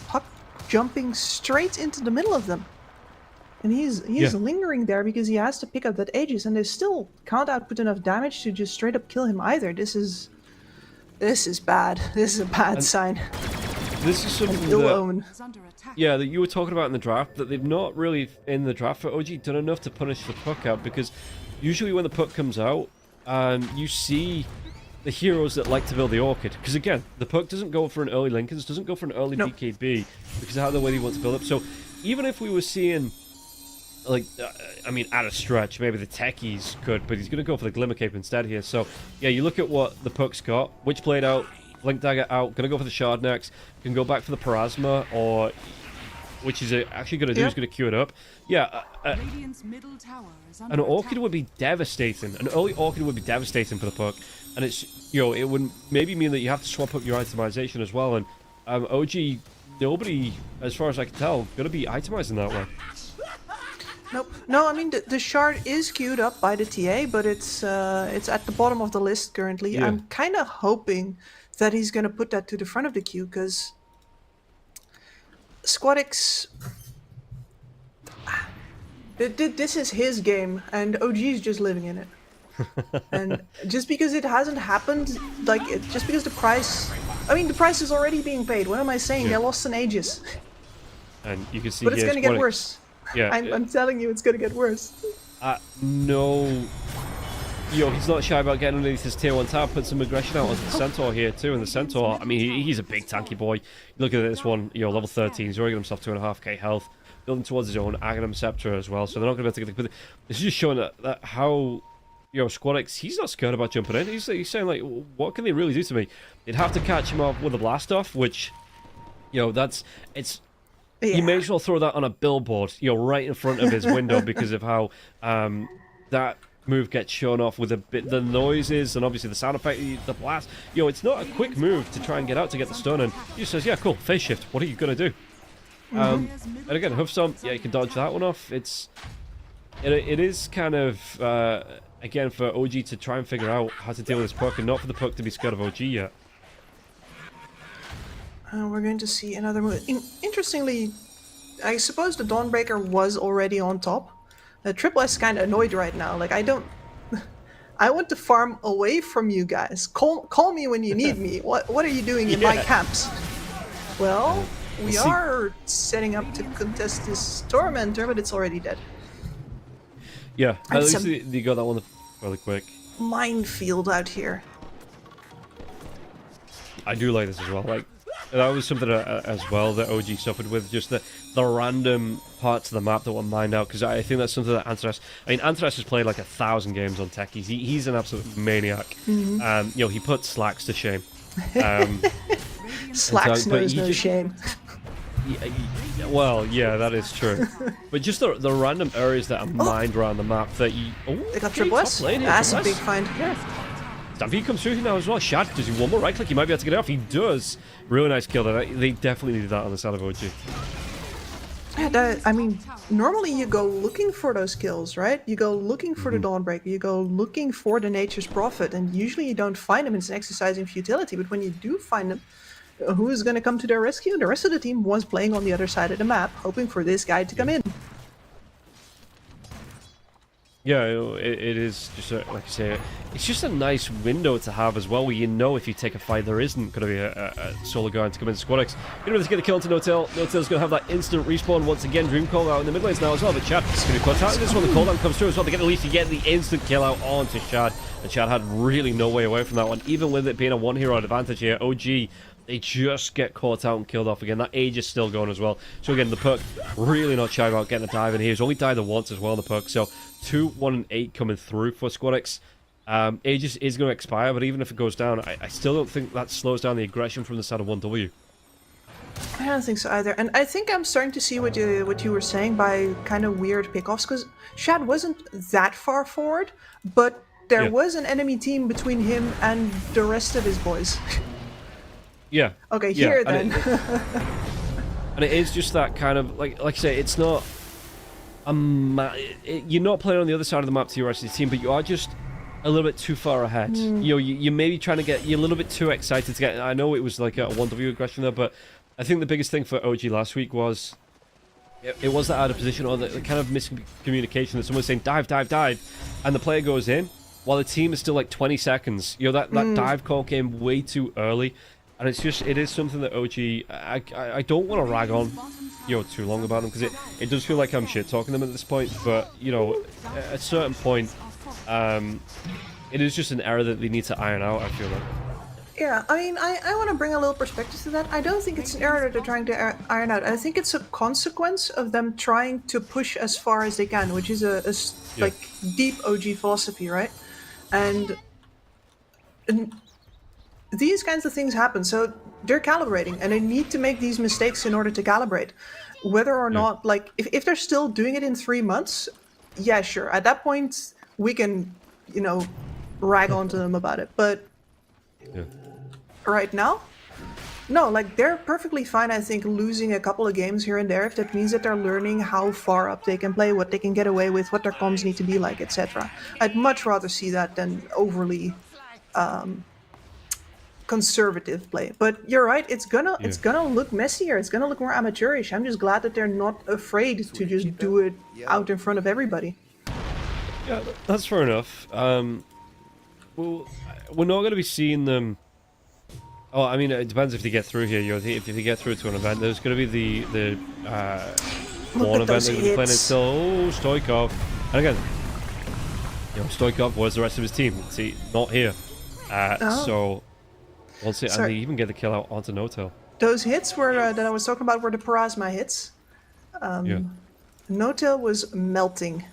puck jumping straight into the middle of them. And he's lingering there because he has to pick up that Aegis, and they still can't output enough damage to just straight up kill him either. This is bad. This is a bad sign. This is something that you were talking about in the draft, that they've not really in the draft for OG done enough to punish the puck out, because usually when the puck comes out, you see the heroes that like to build the Orchid. Because again, the puck doesn't go for an early Lincolns, doesn't go for an early BKB, because of how the way they want to build up. So even if we were seeing, at a stretch, maybe the techies could, but he's going to go for the Glimmer Cape instead here. So yeah, you look at what the puck's got. Witchblade out, Blink Dagger out, going to go for the Shard next, can go back for the Parasma, or... which is actually going to do is going to queue it up. Yeah, an Orchid would be devastating. An early Orchid would be devastating for the puck. And it's, it would maybe mean that you have to swap up your itemization as well. And OG nobody, as far as I can tell, going to be itemizing that way. Nope. No, I mean the shard is queued up by the TA, but it's at the bottom of the list currently. Yeah. I'm kind of hoping that he's gonna put that to the front of the queue because Squadix. This is his game, and OG's just living in it. And just because it hasn't happened, like just because the price, I mean the price is already being paid. What am I saying? Yeah. They're lost in ages. And you can see But it's here gonna get Squadix- worse. Yeah. I'm telling you, it's gonna get worse. No. He's not shy about getting underneath his tier 1 tab, put some aggression out onto the Centaur here too, and the Centaur, I mean, he's a big tanky boy. Look at this one, level 13, he's already got himself 2.5k health, building towards his own Aghanim Scepter as well, so they're not going to be able to get the... But this is just showing that how, Squadix, he's not scared about jumping in. He's saying, like, what can they really do to me? They'd have to catch him off with a blast off, which, it's... Yeah. You may as well throw that on a billboard, right in front of his window because of how that move gets shown off with the noises and obviously the sound effect, the blast. It's not a quick move to try and get out to get the stun, and he says, yeah, cool, phase shift, what are you going to do? And again, Hoofstomp, you can dodge that one off. It is kind of, again, for OG to try and figure out how to deal with this puck, and not for the puck to be scared of OG yet. We're going to see another move. Interestingly, I suppose the Dawnbreaker was already on top. Triple S is kind of annoyed right now. Like, I want to farm away from you guys. Call me when you need me. What are you doing in my camps? Well, we are setting up to contest this Tormentor, but it's already dead. Yeah, at least they got that one fairly quick. Minefield out here. I do like this as well. Like, that was something as well that OG suffered with, just the random parts of the map that were mined out, because I think that's something that Antares... I mean, Antares has played like 1,000 games on Techies. He's an absolute maniac. He put Slacks to shame. Slacks knows no shame. Well, yeah, that is true. But just the random areas that are mined around the map that you... Oh, They got Triple S. That's a big find. Stampede comes through now as well. Shad, does he one more right click? He might be able to get it off. He does. Really nice kill there. They definitely needed that on the side of OG. Yeah, I mean, normally you go looking for those kills, right? You go looking for the Dawnbreaker, you go looking for the Nature's Prophet, and usually you don't find them. It's an exercise in futility, but when you do find them, who is going to come to their rescue? The rest of the team was playing on the other side of the map, hoping for this guy to come in. Yeah, it is just, like you say, it's just a nice window to have as well, where if you take a fight, there isn't going to be a solo guy to come in. Squadix, to get the kill into No-Tail. No-Tail's going to have that instant respawn once again. Dream Call out in the mid lanes now as well, but Chad is going to cut out. This one, the cooldown comes through as well. They get at least to get the instant kill out onto Chad, and Chad had really no way away from that one, even with it being a one-hero advantage here. OG, they just get caught out and killed off again. That age is still going as well. So again, the perk really not shy about getting a dive in here. He's only died once as well, the perk. So 2, 1, and 8 coming through for Squadix. Age is going to expire, but even if it goes down, I still don't think that slows down the aggression from the side of 1W. I don't think so either. And I think I'm starting to see what you were saying by kind of weird pickoffs, because Shad wasn't that far forward, but there was an enemy team between him and the rest of his boys. Yeah. Okay, here then. And it is just that kind of, like I say, it's not... you're not playing on the other side of the map to your rest of the team, but you are just a little bit too far ahead. You may be trying to get... You're a little bit too excited to get... I know it was like a 1W aggression there, but I think the biggest thing for OG last week was... It was that out of position, or the kind of miscommunication that someone's saying, dive, dive, dive, and the player goes in, while the team is still like 20 seconds. That dive call came way too early. And it is something that OG, I don't want to rag on, too long about them, because it does feel like I'm shit-talking them at this point, but, at a certain point, it is just an error that they need to iron out, I feel like. Yeah, I mean, I want to bring a little perspective to that. I don't think it's an error that they're trying to iron out. I think it's a consequence of them trying to push as far as they can, which is like deep OG philosophy, right? And these kinds of things happen, so they're calibrating, and they need to make these mistakes in order to calibrate. Whether or not, like, if they're still doing it in 3 months, yeah, sure. At that point, we can, rag onto them about it. But right now, No, like they're perfectly fine, I think, losing a couple of games here and there if that means that they're learning how far up they can play, what they can get away with, what their comms need to be like, etc. I'd much rather see that than overly conservative play. But you're right, it's gonna look messier, it's gonna look more amateurish. I'm just glad that they're not afraid to just do it out in front of everybody. Yeah, that's fair enough. Well, we're not going to be seeing them. Oh, I mean, it depends if they get through here. If they get through to an event, there's going to be the one event they're going to be playing until Stoikov. And again, Stoikov was the rest of his team. See, not here. So, once it, and they even get the kill out onto No-Tail. Those hits were that I was talking about were the Parasma hits. No-Tail was melting.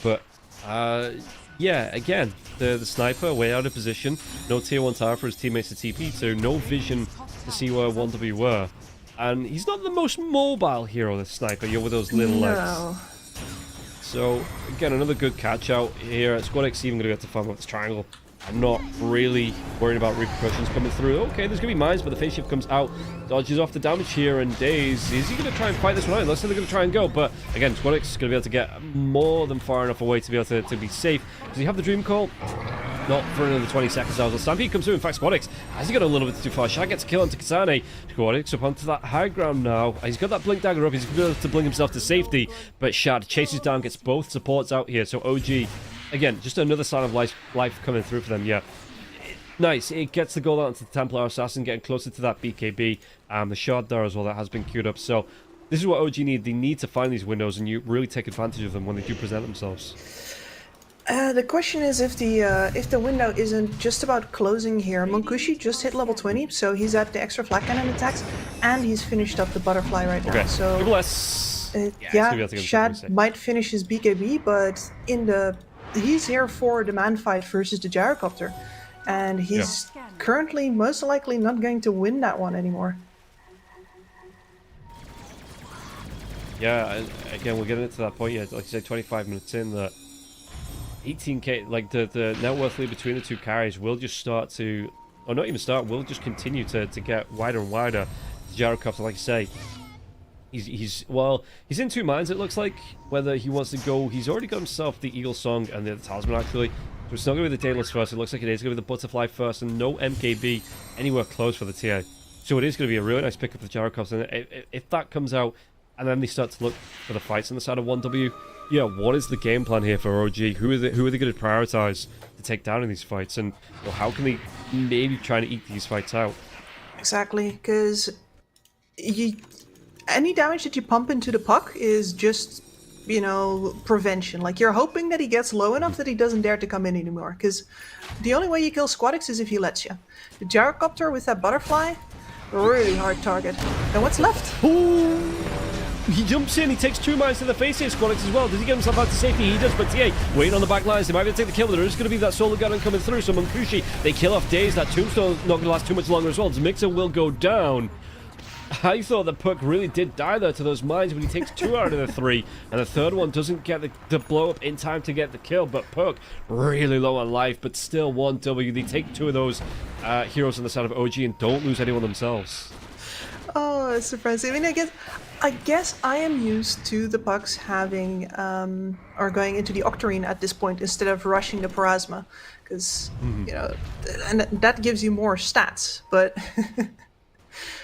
But, yeah, again, the sniper way out of position. No tier 1 tower for his teammates to TP to. No vision to see where 1W were. And he's not the most mobile hero, the sniper, with those little legs. So, again, another good catch out here. Squad X even going to get to farm up this triangle. I'm not really worried about repercussions coming through. Okay, there's going to be mines, but the phase shift comes out, dodges off the damage here, and Daze, is he going to try and fight this one out? Looks like they're going to try and go, but again, Squad X is going to be able to get more than far enough away to be able to be safe. Does he have the Dream Call? Not for another 20 seconds now. Stampede comes through. In fact, Squad X has he got a little bit too far. Shad gets a kill onto Kasane. Squad X up onto that high ground now. He's got that Blink Dagger up. He's going to be able to blink himself to safety, but Shad chases down, gets both supports out here. So OG, again, just another sign of life coming through for them. Yeah. Nice. It gets the goal out into the Templar Assassin, getting closer to that BKB. The shard there as well that has been queued up. So this is what OG need. They need to find these windows, and you really take advantage of them when they do present themselves. The question is if the window isn't just about closing here. Monkushi just hit level 20, so he's at the extra flak cannon attacks, and he's finished up the butterfly right now. So yeah, Shad might finish his BKB, but he's here for the man fight versus the gyrocopter. And he's currently most likely not going to win that one anymore. Yeah, again, we're getting to that point yet. Like you said, 25 minutes in, that 18k, like the net worth lead between the two carries will just start to, or not even start, will just continue to get wider and wider. Gyrocopter, like you say, he's in two minds, it looks like, whether he wants to go. He's already got himself the Eagle Song and the Talisman, actually. So it's not going to be the Daedalus first. It looks like it is going to be the Butterfly first, and no MKB anywhere close for the TA. So it is going to be a really nice pickup for the Gyrocopter. And if that comes out, and then they start to look for the fights on the side of 1W, yeah, what is the game plan here for OG? Who are they going to prioritize to take down in these fights? And how can they maybe try to eke these fights out? Exactly, because any damage that you pump into the puck is just, prevention. Like, you're hoping that he gets low enough that he doesn't dare to come in anymore, because the only way you kill Squad X is if he lets you. The Gyrocopter with that butterfly, really hard target. And what's left? Ooh. He jumps in, he takes 2 mines to the face here, Squad X as well. Does he get himself out to safety? He does, but TA waiting on the back lines. They might be able to take the kill, but there is going to be that solar gun coming through. So Monkushi, they kill off Daze. That tombstone not going to last too much longer as well. Mixer will go down. I thought that Puck really did die there to those mines, but he takes 2 out of the 3, and the third one doesn't get the blow up in time to get the kill. But Puck really low on life, but still 1W. They take 2 of those heroes on the side of OG and don't lose anyone themselves. Oh, that's surprising. I mean, I guess I am used to the Pucks having or going into the Octarine at this point instead of rushing the Parasma, because and that gives you more stats, but.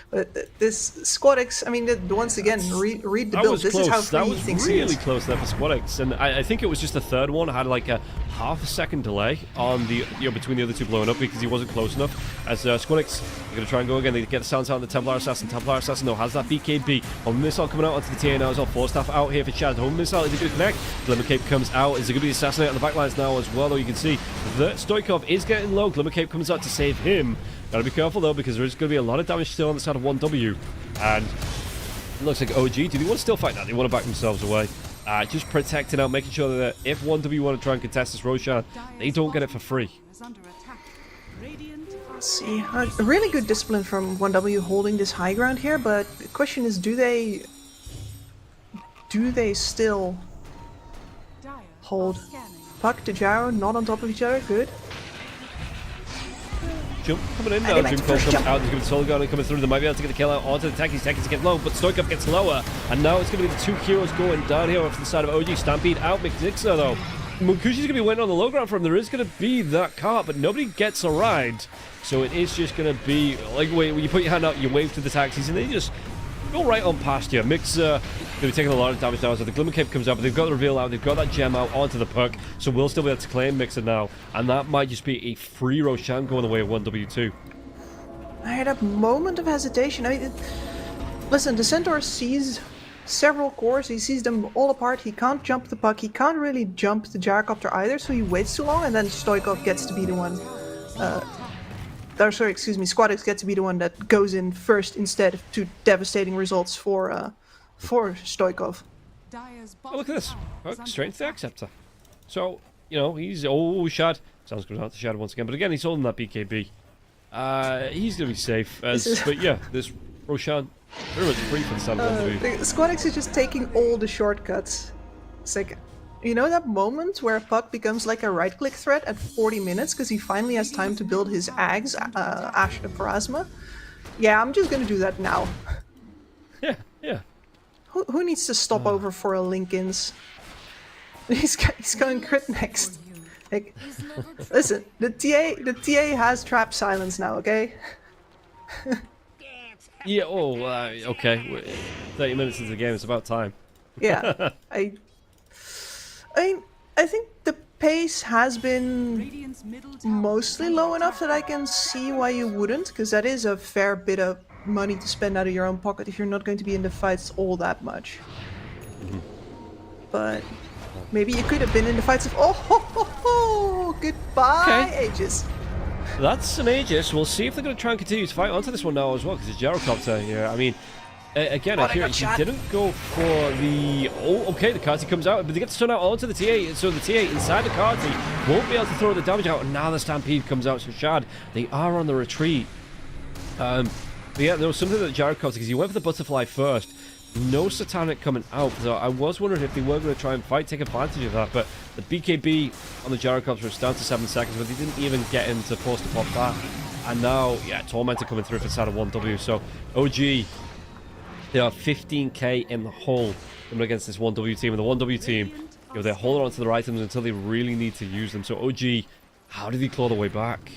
But this Squad X, I mean, once again, read the build. This is how free he thinks he is. That was really close there for Squad X, and I think it was just the third one had like a half-a-second delay on the between the other two blowing up because he wasn't close enough. As Squad X are going to try and go again, they get the sounds out on the Templar Assassin. Templar Assassin though has that BKB. Home missile coming out onto the TA now as well. 4 staff out here for Chad. Home missile is it going to connect? Glimmer Cape comes out. Is it going to be assassinated on the backlines now as well? Though you can see that Stoikov is getting low. Glimmer Cape comes out to save him. Gotta be careful though, because there's going to be a lot of damage still on the side of 1W. And it looks like OG, do they want to still fight that? They want to back themselves away. Just protecting out, making sure that if 1W want to try and contest this Roshan, they don't get it for free. Let's see. Really good discipline from 1W holding this high ground here, but the question is, do they still hold? Puck to Gyro, not on top of each other, good. jump coming in now. Dream Cold comes out. There's going to be Soul Guardian coming through. They might be able to get the kill out onto the Techies. Techies get low, but Stoikov gets lower. And now it's going to be the two heroes going down here off to the side of OG. Stampede out. Mixixer, though. Mukushi's going to be waiting on the low ground for him. There is going to be that cart, but nobody gets a ride. So it is just going to be like when you put your hand out, you wave to the taxis, and they just go right on past you. Mixer going to be taking a lot of damage now. So the Glimmer Cape comes out, but they've got the reveal out. They've got that gem out onto the puck. So we'll still be able to claim Mixer now. And that might just be a free Roshan going the way of 1W2. I had a moment of hesitation. I mean, listen, the Centaur sees several cores. He sees them all apart. He can't jump the puck. He can't really jump the gyrocopter either, so he waits too long, and then Stoikov gets to be the one. Squadix gets to be the one that goes in first instead to devastating results for Stoikov. Oh, look at this. Puck straight into the Acceptor. So, you know, he's... Oh, Shad. Sounds good out to Shad once again. But again, he's holding that BKB. He's going to be safe. But yeah, this Roshan, very much free for the side of the Squadix is just taking all the shortcuts. It's like, you know that moment where Puck becomes like a right-click threat at 40 minutes because he finally has time to build his Ags, Ash and Pharasma? Yeah, I'm just going to do that now. Yeah. Who needs to stop over for a Lincoln's? He's going crit next. Like, listen, the TA has trap silence now, okay? Yeah, okay. 30 minutes into the game, it's about time. Yeah, I think the pace has been mostly low enough that I can see why you wouldn't, because that is a fair bit of money to spend out of your own pocket if you're not going to be in the fights all that much. But maybe you could have been in the fights of goodbye, Aegis. That's an Aegis. We'll see if they're going to try and continue to fight onto this one now as well, because it's Gyrocopter here. I mean, again, I hear he didn't go for the... Oh, okay, the Carty comes out, but they get to stun out onto the TA, so the TA inside the Carty won't be able to throw the damage out, and now the Stampede comes out, so Shad, they are on the retreat. But yeah, there was something that Gyrocopter, because he went for the Butterfly first, no Satanic coming out, so I was wondering if they were going to try and take advantage of that, but the BKB on the Gyrocopter was down to 7 seconds, but they didn't even get him to force to pop that. And now, yeah, Tormentor coming through for the side of 1W, so OG, they are 15k in the hole coming against this 1W team, and the 1W team, you know, they're holding on to their items until they really need to use them. So OG, how did he claw the way back?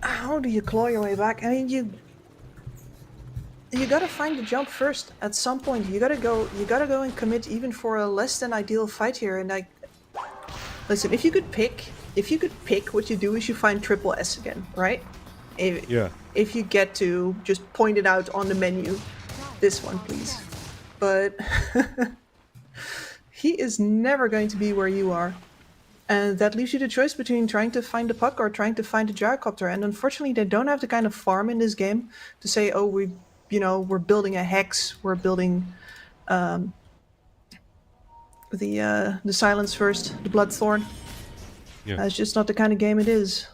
How do you claw your way back? I mean, you gotta find the jump first. At some point, you gotta go and commit even for a less than ideal fight here. And listen, if you could pick what you do is you find triple S again, right? If you get to just point it out on the menu, this one, please. But he is never going to be where you are. And that leaves you the choice between trying to find the puck or trying to find the gyrocopter. And unfortunately, they don't have the kind of farm in this game to say, oh, we're building a hex, we're building the silence first, the bloodthorn. Yeah. That's just not the kind of game it is.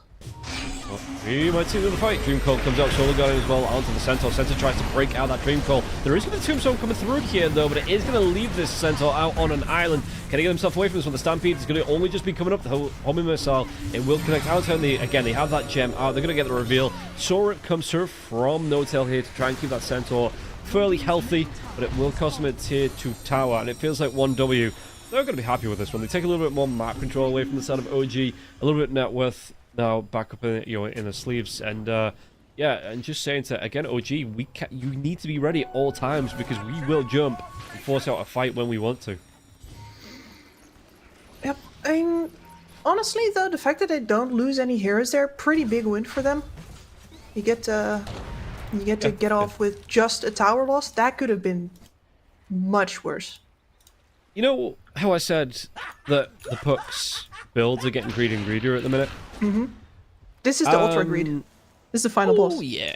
Well, we might see another fight. Dream Cold comes out, Solar Guardian as well, onto the Centaur. Centaur tries to break out that Dream Cold. There is going to be Tombstone coming through here, though, but it is going to leave this Centaur out on an island. Can he get himself away from this one? The Stampede is going to only just be coming up. The homing missile, it will connect out, and again, they have that gem out. They're going to get the reveal. Sorip comes through from No-Tail here to try and keep that Centaur fairly healthy, but it will cost them a tier 2 tower, and it feels like 1W. They're going to be happy with this one. They take a little bit more map control away from the side of OG, a little bit net worth now back up in, in the sleeves, and yeah, and just saying to again OG, you need to be ready at all times because we will jump and force out a fight when we want to. Yep. Honestly, though, the fact that they don't lose any heroes there, pretty big win for them. You get to get off with just a tower loss. That could have been much worse. You know how I said that the pucks builds are getting greedier and greedier at the minute? Mm-hmm. This is the ultra greed. This is the final boss. Oh yeah.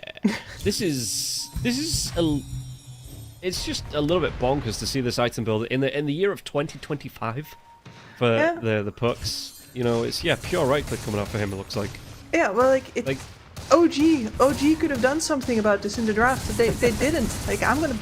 This is it's just a little bit bonkers to see this item build in the year of 2025 for the pucks. You know, it's pure right click coming out for him. It looks like. Yeah, well, OG could have done something about this in the draft, but they didn't. Like, I'm gonna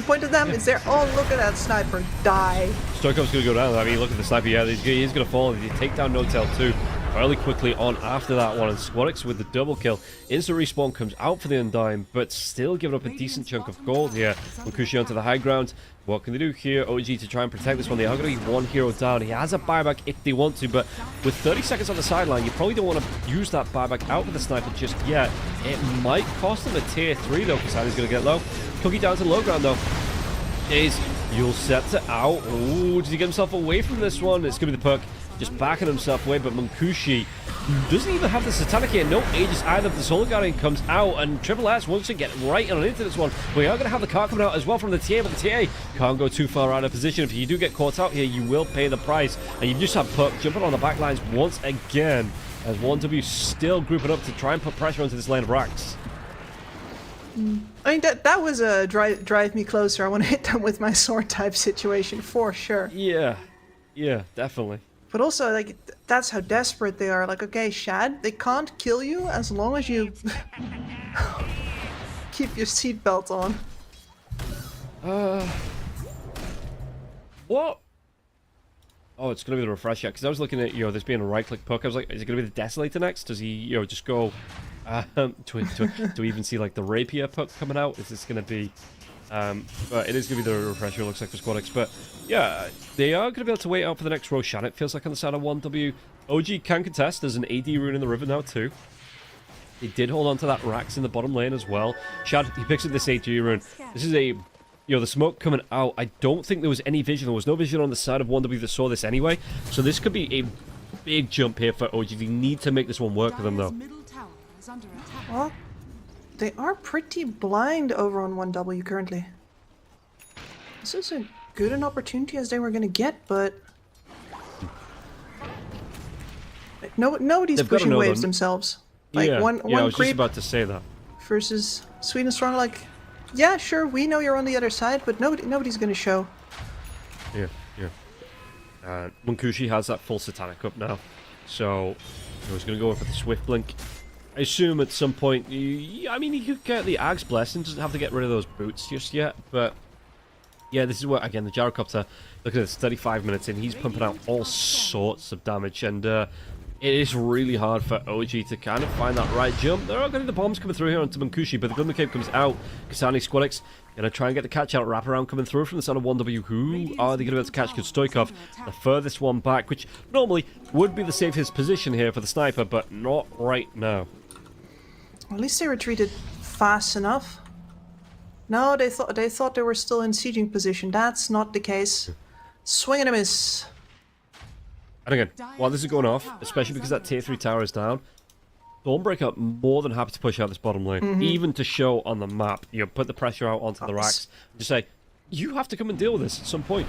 point at them. It's there. Oh, look at that sniper die. Stoikov's gonna go down. I mean, look at the sniper. Yeah, he's gonna fall. They take down No-Tail too. fairly quickly on after that one, and Squadix with the double kill. Instant respawn comes out for the Undying, but still giving up a decent chunk of gold here. Mancushi onto the high ground. What can they do here? OG to try and protect this one. They are going to be one hero down. He has a buyback if they want to, but with 30 seconds on the sideline, you probably don't want to use that buyback out for the sniper just yet. It might cost them a tier 3 though, because Sandy's going to get low. Cookie down to the low ground though. Is You'll set it out. Ooh, does he get himself away from this one? It's going to be the perk just backing himself away, but Mancushi doesn't even have the Satanic here. No Aegis either. The Solar Guardian comes out, and Triple S wants to get right on into this one. We are going to have the car coming out as well from the TA, but the TA can't go too far out of position. If you do get caught out here, you will pay the price. And you just have Perk jumping on the back lines once again, as 1W still grouping up to try and put pressure onto this lane of racks. I mean, that was a drive me closer. I want to hit them with my sword type situation for sure. Yeah, definitely. But also, like, that's how desperate they are. Like, okay, Shad, they can't kill you as long as you keep your seatbelt on. What? Oh, it's going to be the refresher, because I was looking at, this being a right-click perk. I was like, is it going to be the Desolator next? Does he, just go to even see, like, the Rapier perk coming out? Is this going to be... but it is going to be the refresher, it looks like, for Squadix. But, yeah, they are going to be able to wait out for the next Roshan, it feels like, on the side of 1W. OG can contest. There's an AD rune in the river now, too. He did hold on to that Rax in the bottom lane as well. Shad, he picks up this AD rune. This is a... the smoke coming out, I don't think there was any vision. There was no vision on the side of 1W that saw this anyway. So this could be a big jump here for OG. They need to make this one work for them, though. Well, they are pretty blind over on 1W currently. This is as good an opportunity as they were going to get, but... nobody's pushing waves themselves. Like, yeah, one I was creep just about to say that. versus Sweet and Strong, like... Yeah, sure, we know you're on the other side, but nobody's going to show. Yeah. Mancushi has that full Satanic up now. So, he's going to go for the Swift Blink. I assume at some point, he could get the Ag's Blessing, doesn't have to get rid of those boots just yet, but... Yeah, this is where, again, the Gyrocopter, look at this, 35 minutes in, he's pumping out all sorts of damage, and it is really hard for OG to kind of find that right jump. There are going to be the bombs coming through here onto Mancushi, but the Glimmer Cape comes out. Kasani, Squadix, going to try and get the catch-out wraparound coming through from the side of 1W. Who are they going to be able to catch? Because Stoikov, the furthest one back, which normally would be the safest position here for the sniper, but not right now. At least they retreated fast enough. No, they thought they were still in sieging position. That's not the case. Swing and a miss. And again, while this is going off, especially because that tier 3 tower is down, Dawnbreaker more than happy to push out this bottom lane, even to show on the map. Put the pressure out onto the racks, and just say, you have to come and deal with this at some point.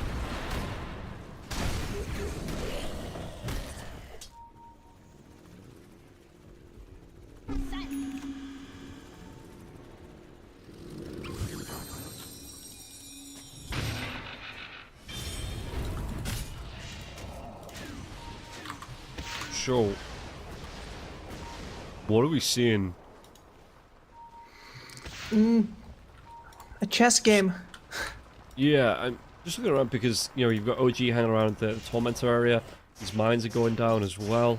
So, what are we seeing? A chess game. Yeah, I'm just looking around because, you've got OG hanging around the Tormentor area. His mines are going down as well.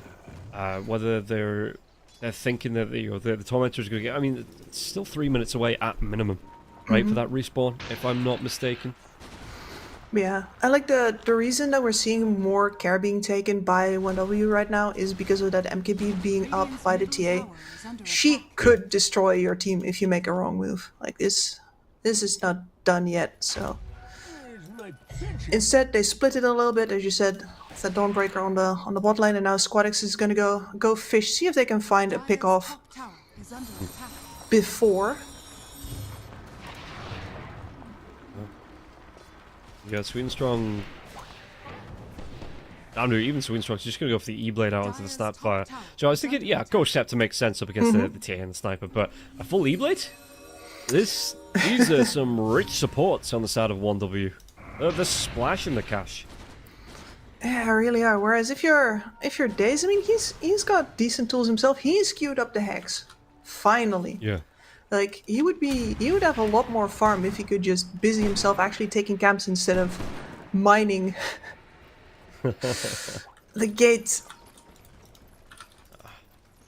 Whether they're thinking that the Tormentor is going to get... it's still 3 minutes away at minimum, right, for that respawn, if I'm not mistaken. Yeah, I like the reason that we're seeing more care being taken by 1W right now is because of that MKB being up by the TA. She could destroy your team if you make a wrong move. Like this is not done yet, so... Instead, they split it a little bit, as you said. It's that Dawnbreaker on the bot lane, and now Squadix is gonna go fish, see if they can find a pick off before. Yeah, Sweet and Strong... even Sweet and Strong's just going to go for the E-Blade out onto the Snapfire. So I was thinking, Ghost Scepter makes sense up against the TA and the Sniper, but a full E-Blade? These are some rich supports on the side of 1W. The splash and the cash. Yeah, really are. Whereas if you're Daze, he's got decent tools himself. He's queued up the Hex. Finally. Yeah. Like, he would have a lot more farm if he could just busy himself actually taking camps instead of mining the gate.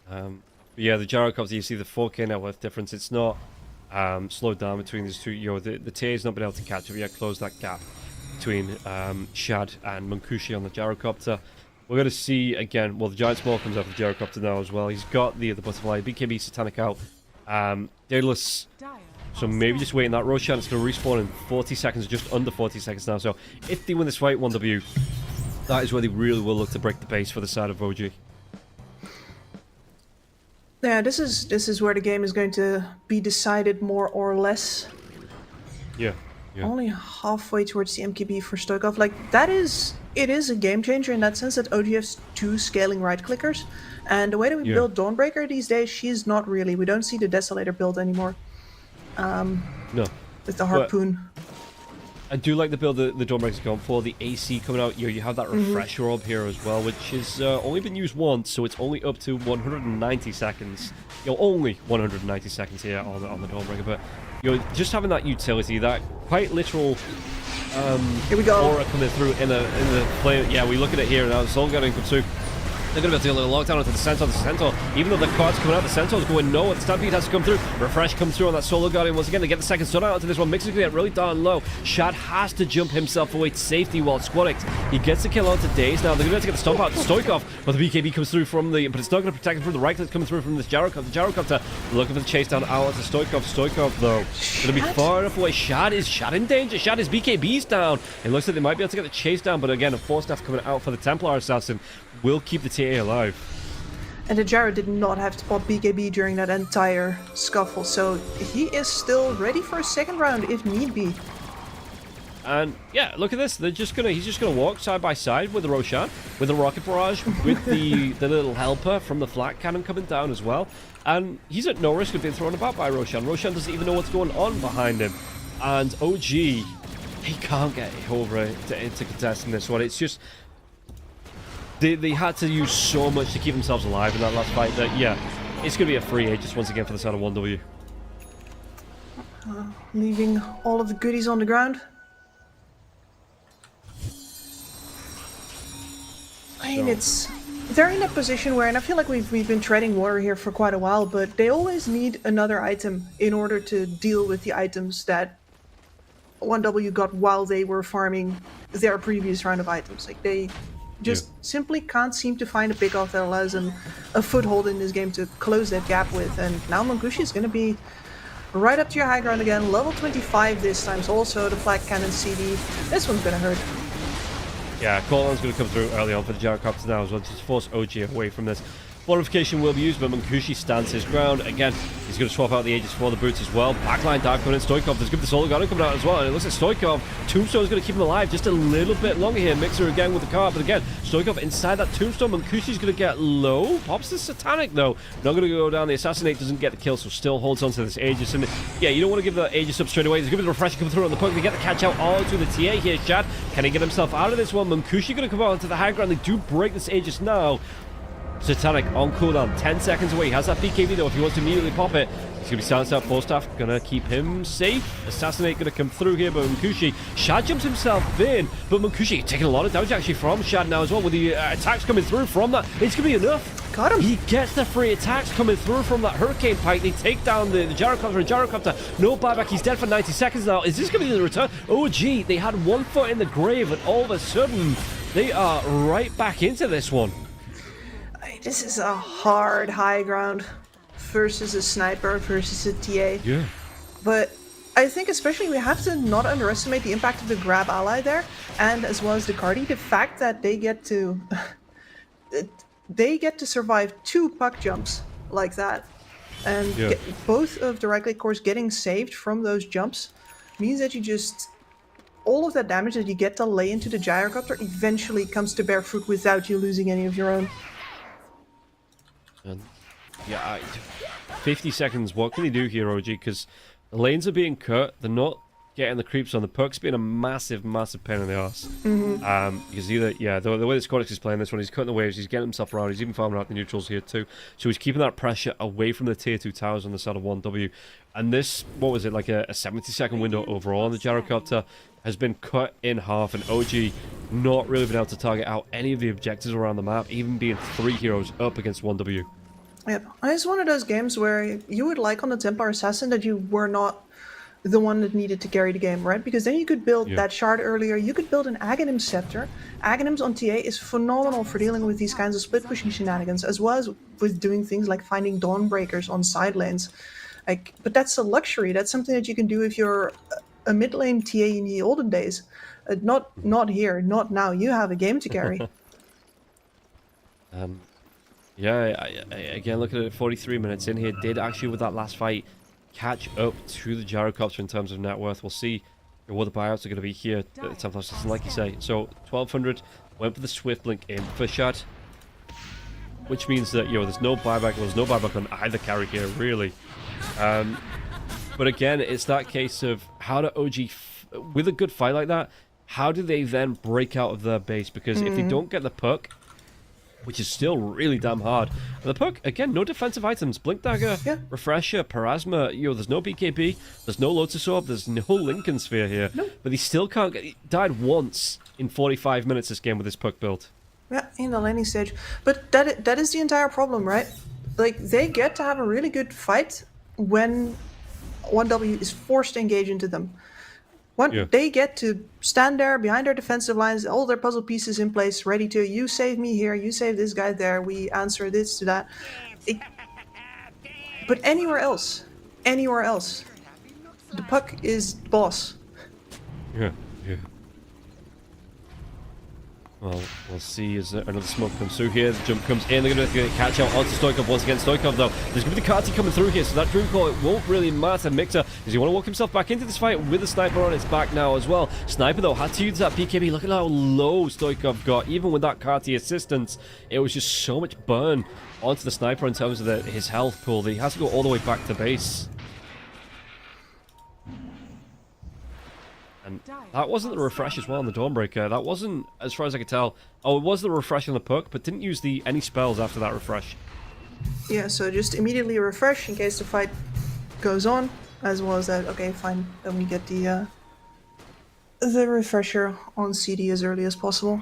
But yeah, the gyrocopter, you see the 4K net worth difference. It's not slowed down between these two. You know, the TA's not been able to catch up yet, close that gap between Shad and Munkushi on the gyrocopter. We're going to see again, well, the Giant Small comes out of the gyrocopter now as well. He's got the butterfly, BKB, Satanic out, Daedalus. So maybe just waiting that Roshan. It's going to respawn in 40 seconds, just under 40 seconds now. So if they win this fight, 1W, that is where they really will look to break the pace for the side of OG. Yeah, this is where the game is going to be decided more or less. Yeah. Only halfway towards the MKB for Stoikov. Like, it is a game changer in that sense that OG has 2 scaling right clickers. And the way that we build Dawnbreaker these days, she's not really. We don't see the Desolator build anymore. No. With the Harpoon. I do like the build that the Dawnbreaker's gone for. The AC coming out, you have that refresher orb here as well, which has only been used once, so it's only up to 190 seconds. Only 190 seconds here on the Dawnbreaker, but just having that utility, that quite literal Here we go. aura coming through in the flame. Yeah, we look at it here now. It's all going to come through. They're going to be able to do a little lockdown onto the Centaur. The Centaur, even though the card's coming out, the Centaur's going no. The Stampede has to come through. Refresh comes through on that Solar Guardian once again. They get the second stun out onto this one. Mixer's going to get really darn low. Shad has to jump himself away to safety while Squadix, he gets the kill onto Daze. Now they're going to get the stomp out to Stoikov, but the BKB comes through from the, but it's not going to protect him from the right that's coming through from this Gyrocopter. The Gyrocopter looking for the chase down out to Stoikov. Stoikov though, going to be far enough away. Shad in danger. Shad is BKB's down. It looks like they might be able to get the chase down, but again, a Force Staff coming out for the Templar Assassin will keep the TA alive. And the Gyro did not have to pop BKB during that entire scuffle, so he is still ready for a second round if need be. And yeah, look at this. He's just gonna walk side by side with the Roshan, with the rocket barrage, with the little helper from the flak cannon coming down as well. And he's at no risk of being thrown about by Roshan. Roshan doesn't even know what's going on behind him. And OG, he can't get over to contest in this one. It's just they had to use so much to keep themselves alive in that last fight that yeah, it's gonna be a free Aegis once again for the side of 1W. Leaving all of the goodies on the ground. I mean, they're in a position where, and I feel like we've been treading water here for quite a while, but they always need another item in order to deal with the items that 1W got while they were farming their previous round of items. Like, they just simply can't seem to find a pickoff that allows them a foothold in this game to close that gap with. And now Munkushi is going to be right up to your high ground again. Level 25 this time, so also the Flak Cannon CD. This one's going to hurt. Yeah, Cortland's going to come through early on for the Gyrocopter now as well to force OG away from this. Modification will be used, but Munkushi stands his ground. Again, he's going to swap out the Aegis for the boots as well. Backline dive coming in. Stoikov, there's going to be the Solar Guardian coming out as well. And it looks like Stoikov, Tombstone is going to keep him alive just a little bit longer here. Mixer again with the card, but again, Stoikov inside that Tombstone. Munkushi's going to get low. Pops the Satanic though. Not going to go down. The Assassinate doesn't get the kill, so still holds on to this Aegis. And yeah, you don't want to give the Aegis up straight away. There's going to be the refresher coming through on the puck. They get the catch out all through the TA here. Shad, can he get himself out of this one? Munkushi going to come out onto the high ground. They do break this Aegis now. Satanic on cooldown, 10 seconds away. He has that BKB though if he wants to immediately pop it. He's going to be silenced out. Force Staff going to keep him safe. Assassinate going to come through here, but Munkushi. Shad jumps himself in, but Munkushi taking a lot of damage actually from Shad now as well with the attacks coming through from that. It's going to be enough. Got him. He gets the free attacks coming through from that Hurricane Pike. They take down the Gyrocopter and Gyrocopter. No buyback. He's dead for 90 seconds now. Is this going to be the return? Oh, gee. They had one foot in the grave, and all of a sudden, they are right back into this one. This is a hard high ground versus a sniper versus a TA. Yeah. But I think especially we have to not underestimate the impact of the grab ally there, and as well as the Cardi, the fact that they get to survive 2 puck jumps like that, and both of the right click cores getting saved from those jumps means that you just all of that damage that you get to lay into the Gyrocopter eventually comes to bear fruit without you losing any of your own. And yeah, 50 seconds. What can he do here, OG? Because the lanes are being cut. They're not getting the creeps on. The puck's being a massive, massive pain in the arse. Because either, the way the Squadix is playing this one, he's cutting the waves, he's getting himself around, he's even farming out the neutrals here too. So he's keeping that pressure away from the tier 2 towers on the side of 1W. And this, what was it, like a 70-second window overall on the Gyrocopter has been cut in half, and OG not really been able to target out any of the objectives around the map, even being 3 heroes up against 1W. Yep. It's one of those games where you would like on the Templar Assassin that you were not the one that needed to carry the game, right? Because then you could build that shard earlier. You could build an Aghanim Scepter. Aghanims on TA is phenomenal for dealing with these kinds of split pushing shenanigans, as well as with doing things like finding Dawnbreakers on side lanes. But that's a luxury. That's something that you can do if you're a mid lane TA in the olden days. Not here, not now. You have a game to carry. Yeah, I again, looking at it, 43 minutes in here, did actually, with that last fight, catch up to the Gyrocopter in terms of net worth. We'll see what the buyouts are going to be here at the Templar Assassin, like you say. So, 1200, went for the Swift Blink in for Shad, which means that, there's no buyback. There's no buyback on either carry here, really. But again, it's that case of how do OG, with a good fight like that, how do they then break out of their base? Because if they don't get the puck, which is still really damn hard. And the puck, again, no defensive items. Blink Dagger, Refresher, Parasma, there's no BKB, there's no Lotus Orb, there's no Lincoln Sphere here. Nope. But he still can't get... He died once in 45 minutes this game with his puck build. Yeah, in the landing stage. But that is the entire problem, right? Like, they get to have a really good fight when 1W is forced to engage into them. They get to stand there behind their defensive lines, all their puzzle pieces in place, ready to, you save me here, you save this guy there, we answer this to that. But anywhere else, the puck is boss. Yeah. Well, we'll see as another smoke comes through here. The jump comes in. They're going to catch out onto Stoikov once again. Stoikov, though, there's going to be the Karti coming through here, so that Dream Call, it won't really matter. Mixer, does he want to walk himself back into this fight with the Sniper on its back now as well? Sniper, though, had to use that BKB. Look at how low Stoikov got. Even with that Karti assistance, it was just so much burn onto the Sniper in terms of his health pool that he has to go all the way back to base. And that wasn't the refresh as well on the Dawnbreaker. That wasn't, as far as I could tell. Oh, it was the refresh on the puck, but didn't use any spells after that refresh. Yeah, so just immediately refresh in case the fight goes on, as well as that. Okay, fine. Then we get the refresher on CD as early as possible.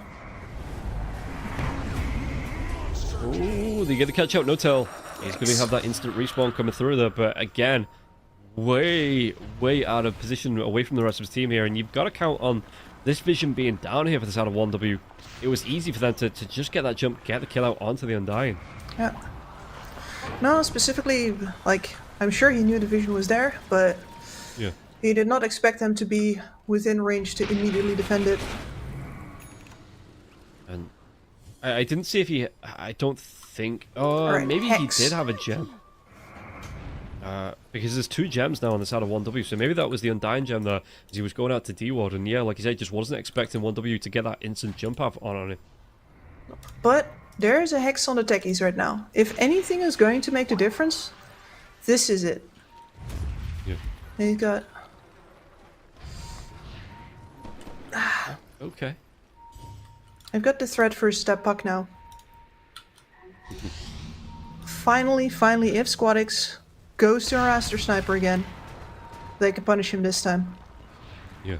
Ooh, they get the catch out, no tell. He's going to have that instant respawn coming through there, but again, way out of position away from the rest of his team here, and you've got to count on this vision being down here for this out of 1W. It was easy for them to just get that jump, get the kill out onto the Undying. Yeah. No, specifically, like, I'm sure he knew the vision was there, but he did not expect them to be within range to immediately defend it. And I didn't see if he... I don't think... Oh, Right, maybe Hex. he did have a gem. Because there's 2 gems now on the side of 1W, so maybe that was the Undying gem there, as he was going out to D-Ward, and yeah, like you said, just wasn't expecting 1W to get that instant jump up on him. But there is a Hex on the techies right now. If anything is going to make the difference, this is it. Yeah. And he's got... Okay. I've got the threat for step puck now. Finally, if Squadix goes to harass their Sniper again, they can punish him this time. Yeah.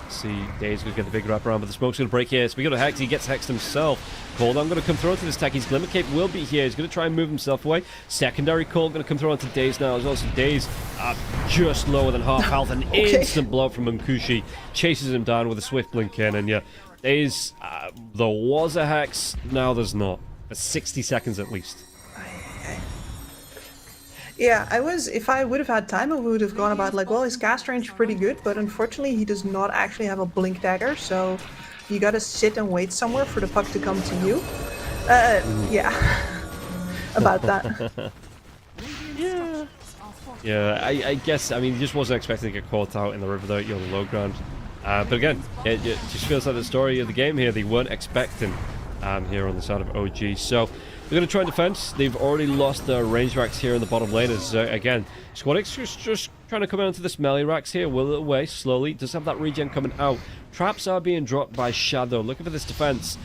See, Dave's going to get the big wraparound, but the smoke's going to break here. So we got a Hex. He gets Hexed himself. Cold, I'm going to come through onto this tech. His Glimmer Cape will be here. He's going to try and move himself away. Secondary Cold going to come through onto Daze now as well. So Daze just lower than half health. An instant blow from Munkushi. Chases him down with a swift blink in. And yeah, Daze, there was a Hex. Now there's not. For 60 seconds at least. Yeah, if I would have had time, I would have gone about like, well, his cast range is pretty good, but unfortunately he does not actually have a blink dagger, so you gotta sit and wait somewhere for the puck to come to you. Yeah. About that. Yeah, I guess, I mean, he just wasn't expecting to get caught out in the river though, the low ground. But again, it just feels like the story of the game here, they weren't expecting here on the side of OG. So they're going to try and defend. They've already lost their range racks here in the bottom lane. As again, Squadix just trying to come into this melee racks here, will it away slowly. Does have that regen coming out. Traps are being dropped by Shadow, looking for this defense.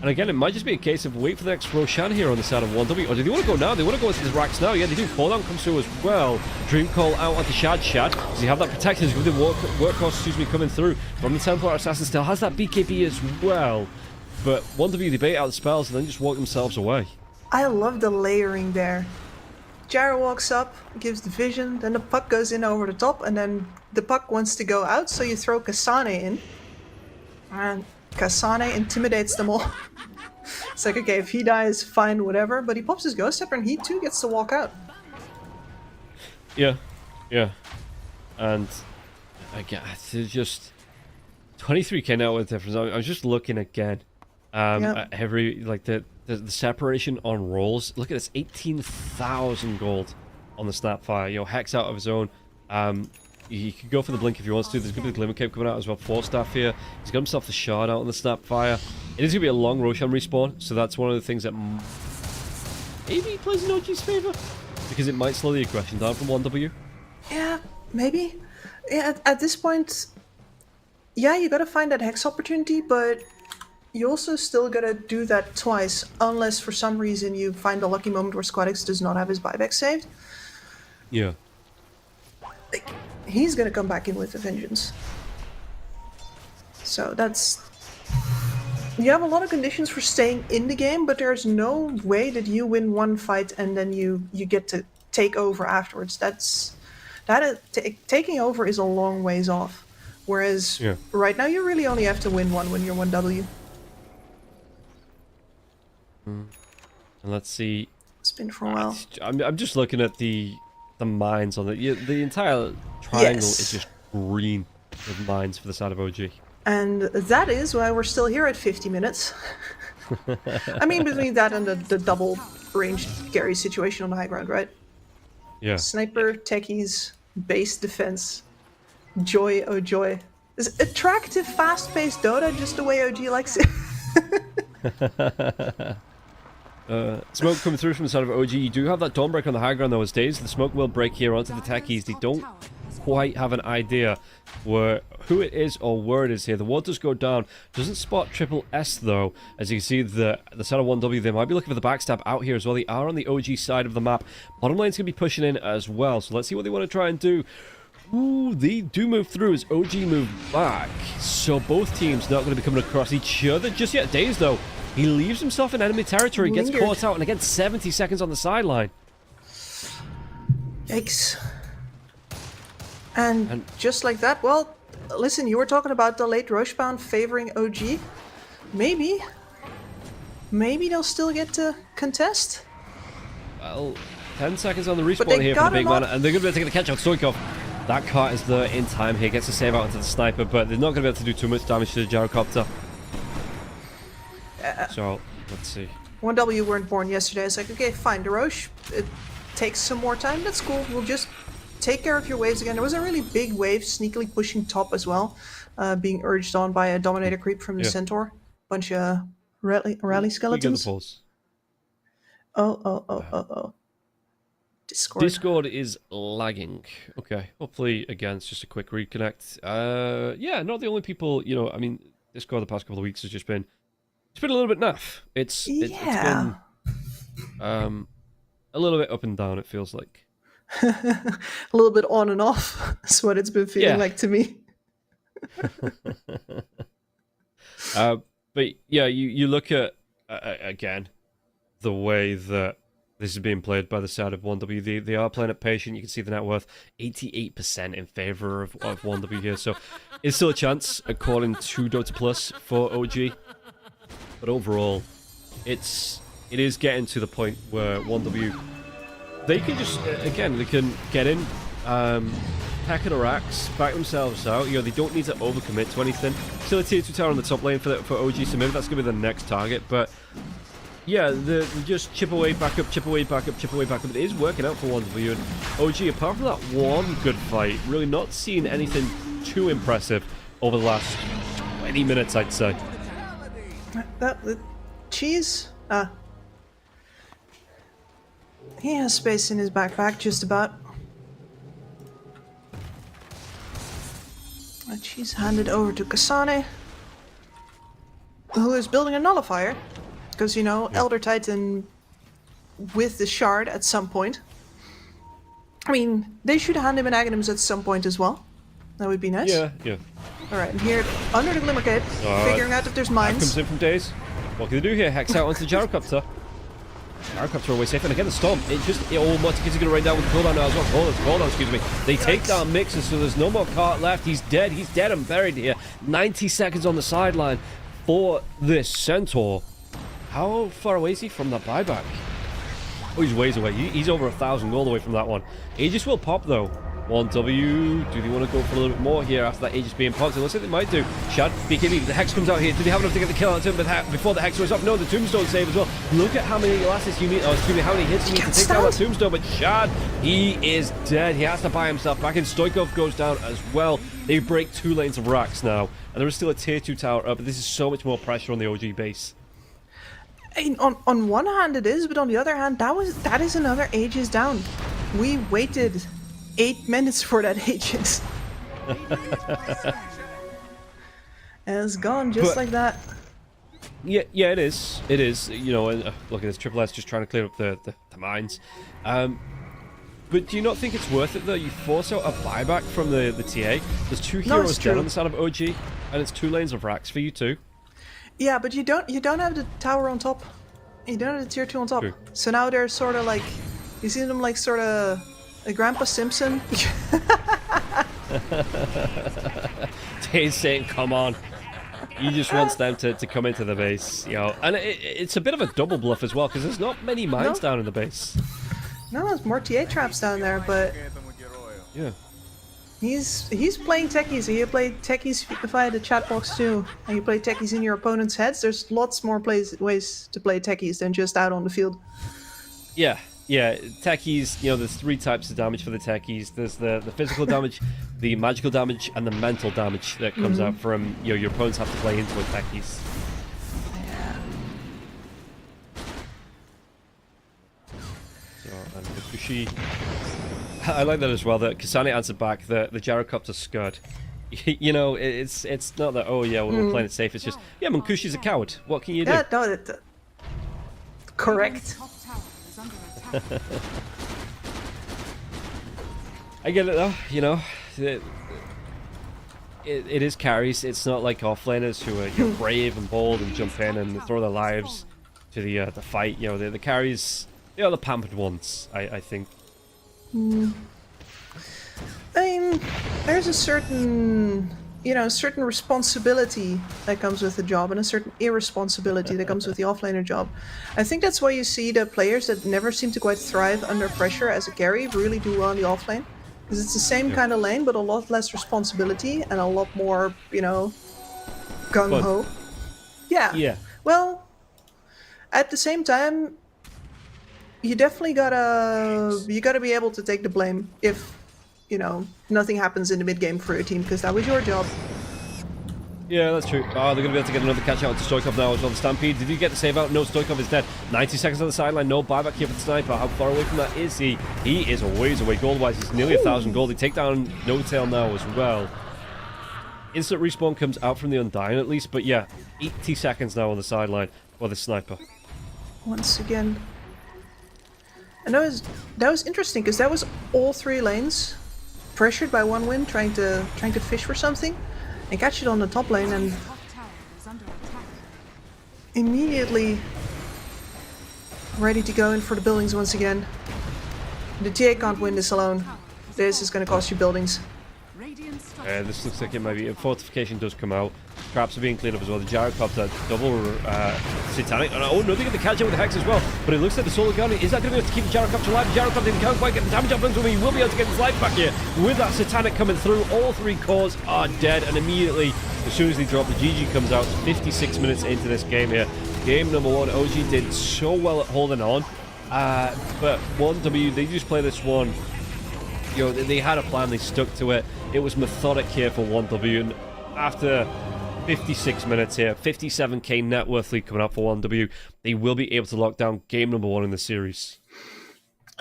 And again, it might just be a case of wait for the next Roshan here on the side of 1W. Or do they want to go now? They want to go into the racks now. Yeah, they do. Fall down comes through as well. Dream Call out onto Shad. Does he have that protection? With the workhorse, coming through from the Templar Assassin. Still has that BKB as well. But 1W, they bait out the spells and then just walk themselves away. I love the layering there. Jara walks up, gives the vision, then the puck goes in over the top, and then the puck wants to go out, so you throw Kasane in. And Kasane intimidates them all. It's like, okay, if he dies, fine, whatever. But he pops his Ghost Stepper and he too gets to walk out. Yeah, yeah. And again, it's just 23k net worth difference. I was just looking again at every, like, the separation on rolls. Look at this, 18,000 gold on the Snapfire. You know, Hex out of his own. He could go for the blink if he wants to. There's going to be the Glimmer Cape coming out as well. 4-staff here. He's got himself the shard out on the Snapfire. It is going to be a long Roshan respawn, so that's one of the things that maybe plays in OG's favour, because it might slow the aggression down from 1W. Yeah, maybe. Yeah, at this point, yeah, you gotta find that Hex opportunity, but you also still gotta do that twice, unless for some reason you find a lucky moment where Squadix does not have his buyback saved. Yeah. Like, he's gonna come back in with a vengeance. So that's... You have a lot of conditions for staying in the game, but there's no way that you win one fight and then you get to take over afterwards. Taking over is a long ways off. Whereas right now you really only have to win one when you're 1W. And let's see. It's been for a while. I'm just looking at the mines on it. The entire triangle is just green with mines for the side of OG. And that is why we're still here at 50 minutes. I mean, between that and the double ranged Gary situation on the high ground, right? Yeah. Sniper, techies, base defense. Joy, oh joy. Is attractive, fast-paced Dota just the way OG likes it? Smoke coming through from the side of OG. You do have that Dawnbreaker on the high ground though as days. The smoke will break here onto the techies. They don't quite have an idea who it is or where it is here. The ward does go down. Doesn't spot Triple S though. As you can see, the side of 1W, they might be looking for the backstab out here as well. They are on the OG side of the map. Bottom lane's going to be pushing in as well. So let's see what they want to try and do. Ooh, they do move through as OG move back. So both teams not going to be coming across each other just yet. Days though, he leaves himself in enemy territory, gets caught out, and again 70 seconds on the sideline. Yikes. And just like that, well, listen, you were talking about the late Roshbound favoring OG. Maybe they'll still get to contest. Well, 10 seconds on the respawn here for the big man, and they're going to be able to get the catch out. Stoikov, that cart is there in time here, gets a save out into the sniper, but they're not going to be able to do too much damage to the gyrocopter. So, let's see. 1W weren't born yesterday. It's like, okay, fine, the Roche, it takes some more time, that's cool. We'll just take care of your waves again. There was a really big wave sneakily pushing top as well, being urged on by a Dominator creep from the Centaur. Bunch of rally skeletons. We get the pulse. Oh. Discord is lagging. Okay, hopefully, again, it's just a quick reconnect. Yeah, not the only people, you know, I mean, Discord the past couple of weeks has just been, it's been a little bit naff. It's been a little bit up and down, it feels like. A little bit on and off. That's what it's been feeling like to me. But yeah, you look at again the way that this is being played by the side of 1W. They are playing it patient. You can see the net worth 88% in favor of 1W here. So it's still a chance according to Dota Plus for OG. But overall, it is getting to the point where 1W, they can just, again, they can get in, pack in a racks, back themselves out. You know, they don't need to overcommit to anything. Still a tier 2 tower on the top lane for OG, so maybe that's going to be the next target. But yeah, they just chip away, back up, chip away, back up, chip away, back up. It is working out for 1W. And OG, apart from that one good fight, really not seeing anything too impressive over the last 20 minutes, I'd say. The cheese? He has space in his backpack, just about. Cheese handed over to Kasane, who is building a nullifier. Because, you know, Elder Titan with the shard at some point. I mean, they should hand him an Aghanims at some point as well. That would be nice. Yeah. Alright, and here, under the Glimmer Cape, figuring out if there's mines. Comes in from Days. What can they do here? Hex out onto the gyrocopter. Arcopter away safe, and again the Storm. Monty Kids is going to rain down with the cooldown now as well. Cooldown, excuse me. They take down Mixer, so there's no more cart left. He's dead and buried here. 90 seconds on the sideline for this Centaur. How far away is he from the buyback? Oh, he's ways away. He's over 1,000 gold away from that one. Aegis will pop though. 1W. Do they want to go for a little bit more here after that Aegis being popped? It looks like they might do. Shad, BKB, the Hex comes out here. Do they have enough to get the kill out of him before the Hex goes up? No, the Tombstone save as well. Look at how many elastics you need, how many hits you need to take down that Tombstone. But Shad, he is dead. He has to buy himself back in. Stoikov goes down as well. They break 2 lanes of racks now. And there is still a tier 2 tower up, but this is so much more pressure on the OG base. On one hand it is, but on the other hand, that is another Aegis down. We waited 8 minutes for that Aegis. And it's gone just like that. Yeah, it is. It is. You know, look at this. Triple S just trying to clear up the mines. But do you not think it's worth it though? You force out a buyback from the TA. There's 2 heroes down on the side of OG, and it's 2 lanes of racks for you too. Yeah, but you don't have the tower on top. You don't have the tier 2 on top. True. So now they're sort of like, you see them like sort of like Grandpa Simpson. He's saying, "Come on." He just wants them to come into the base, you know. And it's a bit of a double bluff as well because there's not many mines down in the base. No, there's more TA traps down there, but yeah. He's playing techies. You play techies via the chat box too, and you play techies in your opponent's heads. There's lots more ways to play techies than just out on the field. Yeah, techies, you know, there's 3 types of damage for the techies. There's the physical damage, the magical damage, and the mental damage that comes out from, you know, your opponents have to play into with techies. Yeah. So, and Kushi, I like that as well, that Kasane answered back that the Gyrocopter's scared. You know, it's not that, oh yeah, we're playing it safe, it's just, yeah, Munkushi's a coward. What can you do? Yeah, no, correct. I get it though, you know. It is carries. It's not like offlaners who are brave and bold and jump in and throw their lives to the fight. You know, the carries, they are the pampered ones, I think. I mean, there's a certain responsibility that comes with the job and a certain irresponsibility that comes with the offlaner job. I think that's why you see the players that never seem to quite thrive under pressure as a carry really do well in the offlane. Because it's the same kind of lane, but a lot less responsibility and a lot more, you know, gung-ho. Yeah. Well, at the same time, you definitely gotta be able to take the blame if, you know, nothing happens in the mid game for your team, because that was your job. Yeah, that's true. Oh, they're going to be able to get another catch out to Stoikov now as well. The Stampede, did he get the save out? No, Stoikov is dead. 90 seconds on the sideline, no buyback here for the Sniper. How far away from that is he? He is a ways away gold-wise. He's nearly 1,000 gold. They take down No Tail now as well. Instant respawn comes out from the Undying at least, but yeah, 80 seconds now on the sideline for the Sniper. Once again. And that was interesting, because that was all 3 lanes pressured by one win, trying to fish for something, and catch it on the top lane, and immediately ready to go in for the buildings once again. The TA can't win this alone. This is going to cost you buildings. This looks like it might be. Fortification does come out. Traps are being cleaned up as well. The Gyrocopter double Satanic. Oh no, they get the catch up with the Hex as well. But it looks like the Solar Guardian is that going to be able to keep the Gyrocopter alive? The Gyrocopter can't quite get the damage up on him. He will be able to get his life back here. With that Satanic coming through, all 3 cores are dead. And immediately, as soon as they drop, the GG comes out. 56 minutes into this game here. Game number 1. OG did so well at holding on. But 1W, they just play this one. You know, they had a plan, they stuck to it. It was methodic here for 1W, and after 56 minutes here, 57k net worth lead coming up for 1W, they will be able to lock down game number 1 in the series.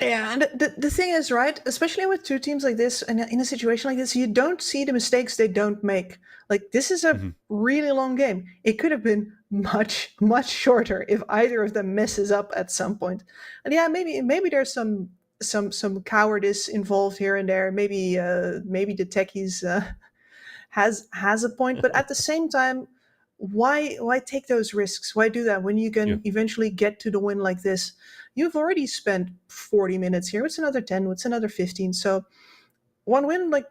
Yeah, and the thing is, right, especially with 2 teams like this, and in a situation like this, you don't see the mistakes they don't make. Like, this is a really long game. It could have been much, much shorter if either of them messes up at some point. And yeah, maybe there's some cowardice involved here and there. Maybe the techies has a point, but at the same time, why take those risks? Why do that when you can eventually get to the win like this? you've already spent 40 minutes here. What's another 10? What's another 15? So one win, like,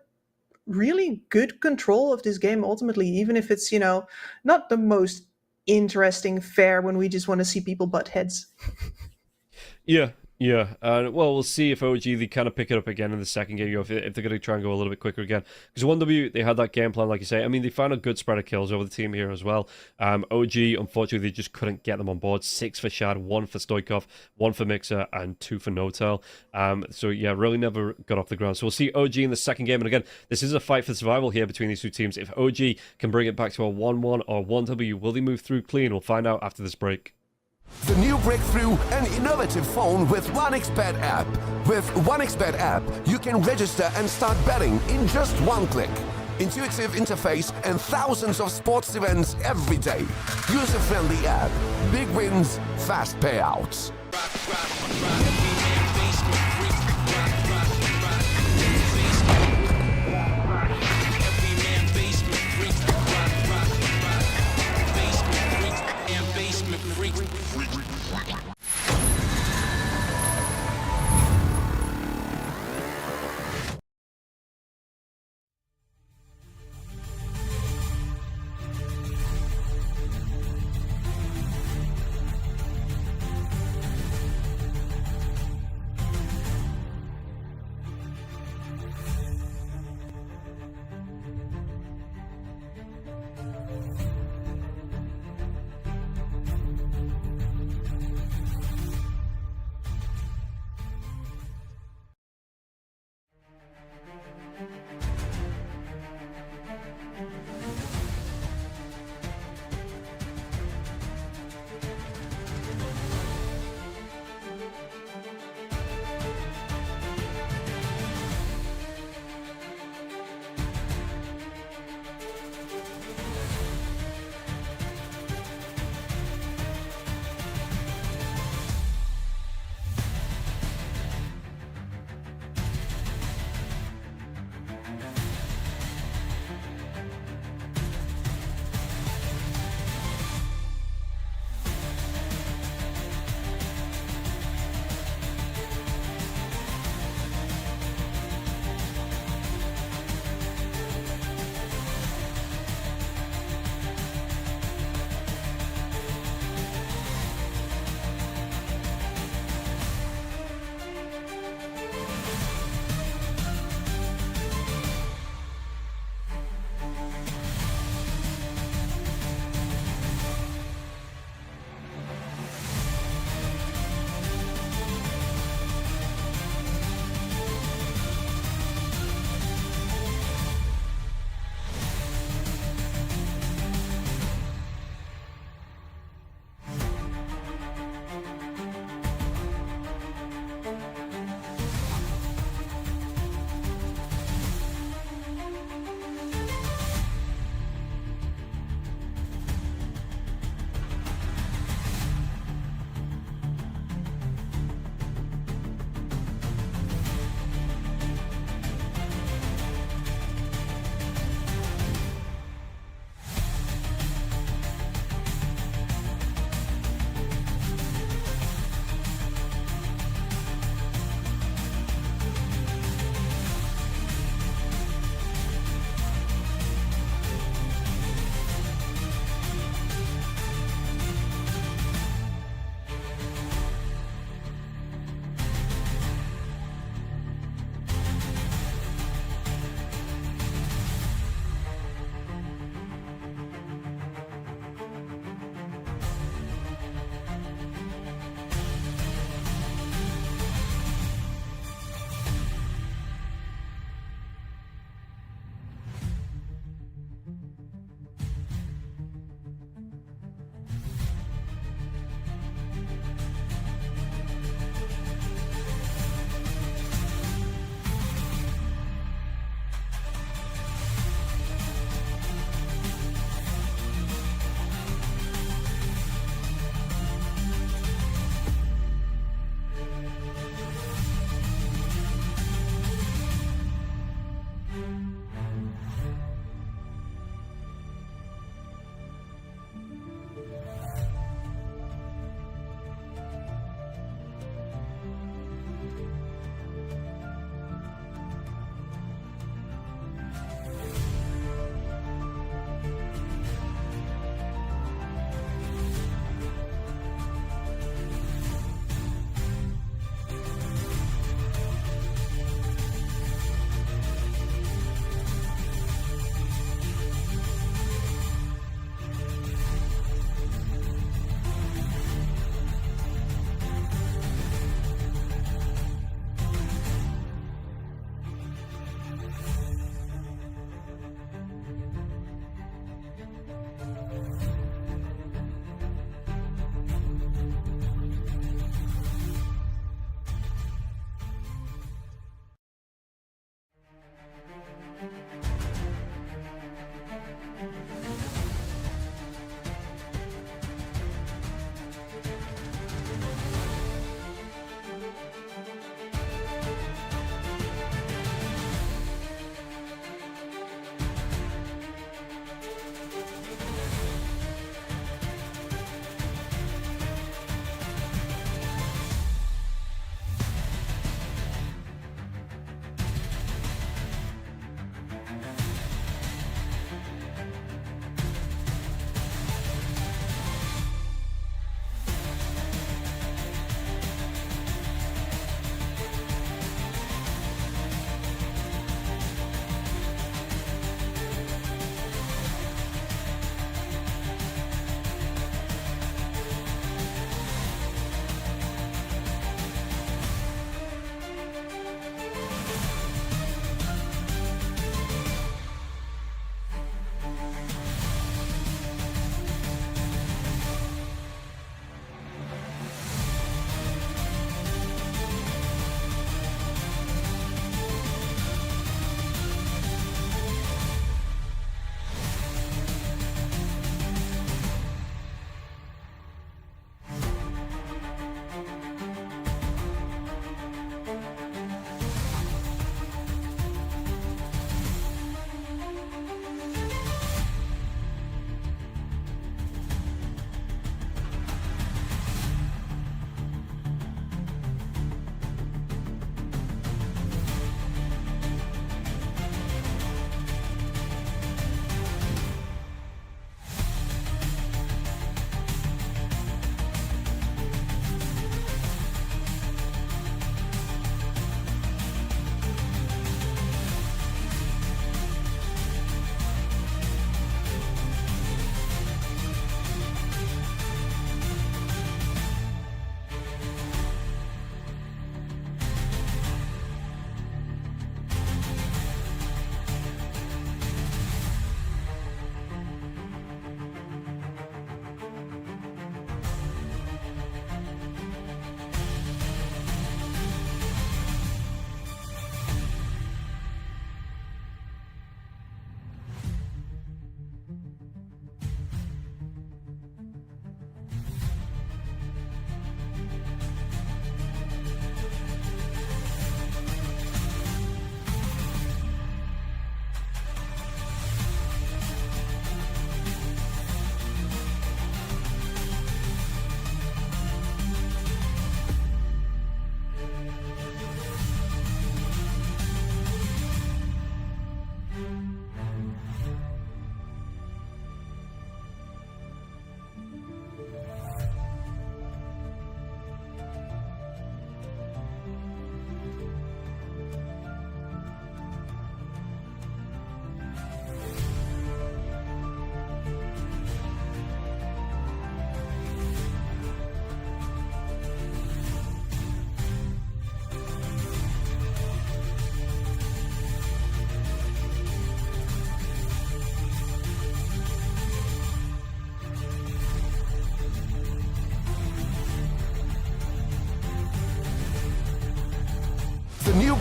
really good control of this game ultimately, even if it's, not the most interesting fair when we just want to see people butt heads. Yeah. Well, we'll see if OG, they kind of pick it up again in the second game, if they're going to try and go a little bit quicker again. Because 1W, they had that game plan, like you say. I mean, they found a good spread of kills over the team here as well. OG, unfortunately, they just couldn't get them on board. 6 for Shad, 1 for Stoikov, 1 for Mixer, and 2 for Notel. So, yeah, really never got off the ground. So we'll see OG in the second game. And again, this is a fight for survival here between these two teams. If OG can bring it back to a 1-1 or 1W, will they move through clean? We'll find out after this break. The new breakthrough, an innovative phone with 1xBet app. With 1xBet app, you can register and start betting in just one click. Intuitive interface and thousands of sports events every day. User-friendly app. Big wins, fast payouts.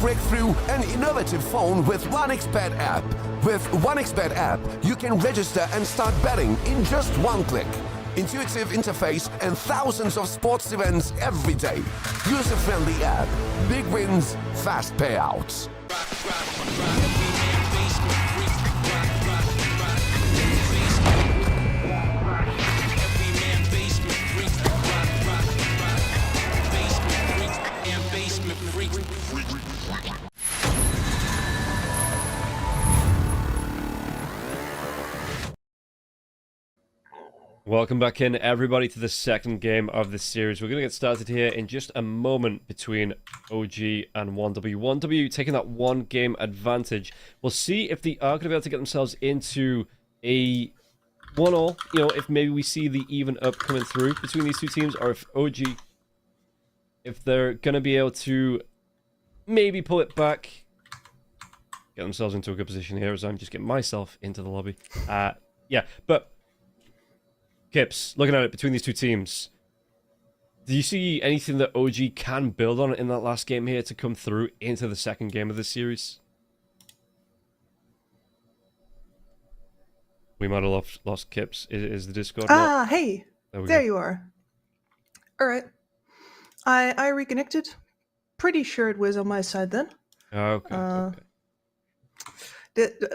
break through an innovative phone with OneXBet app. With OneXBet app, you can register and start betting in just one click. Intuitive interface and thousands of sports events every day. User-friendly app. Big wins, fast payouts. Welcome back in, everybody, to the second game of this series. We're going to get started here in just a moment between OG and 1W. 1W taking that one game advantage. We'll see if they are going to be able to get themselves into a 1-all, you know, if maybe we see the even up coming through between these two teams, or if OG, if they're going to be able to maybe pull it back, get themselves into a good position here as I'm just getting myself into the lobby. Yeah, but Kips, looking at it between these two teams, do you see anything that OG can build on in that last game here to come through into the second game of the series? We might have lost Kips. Is the Discord not? Hey, there you are. All right. I reconnected. Pretty sure it was on my side then. Okay.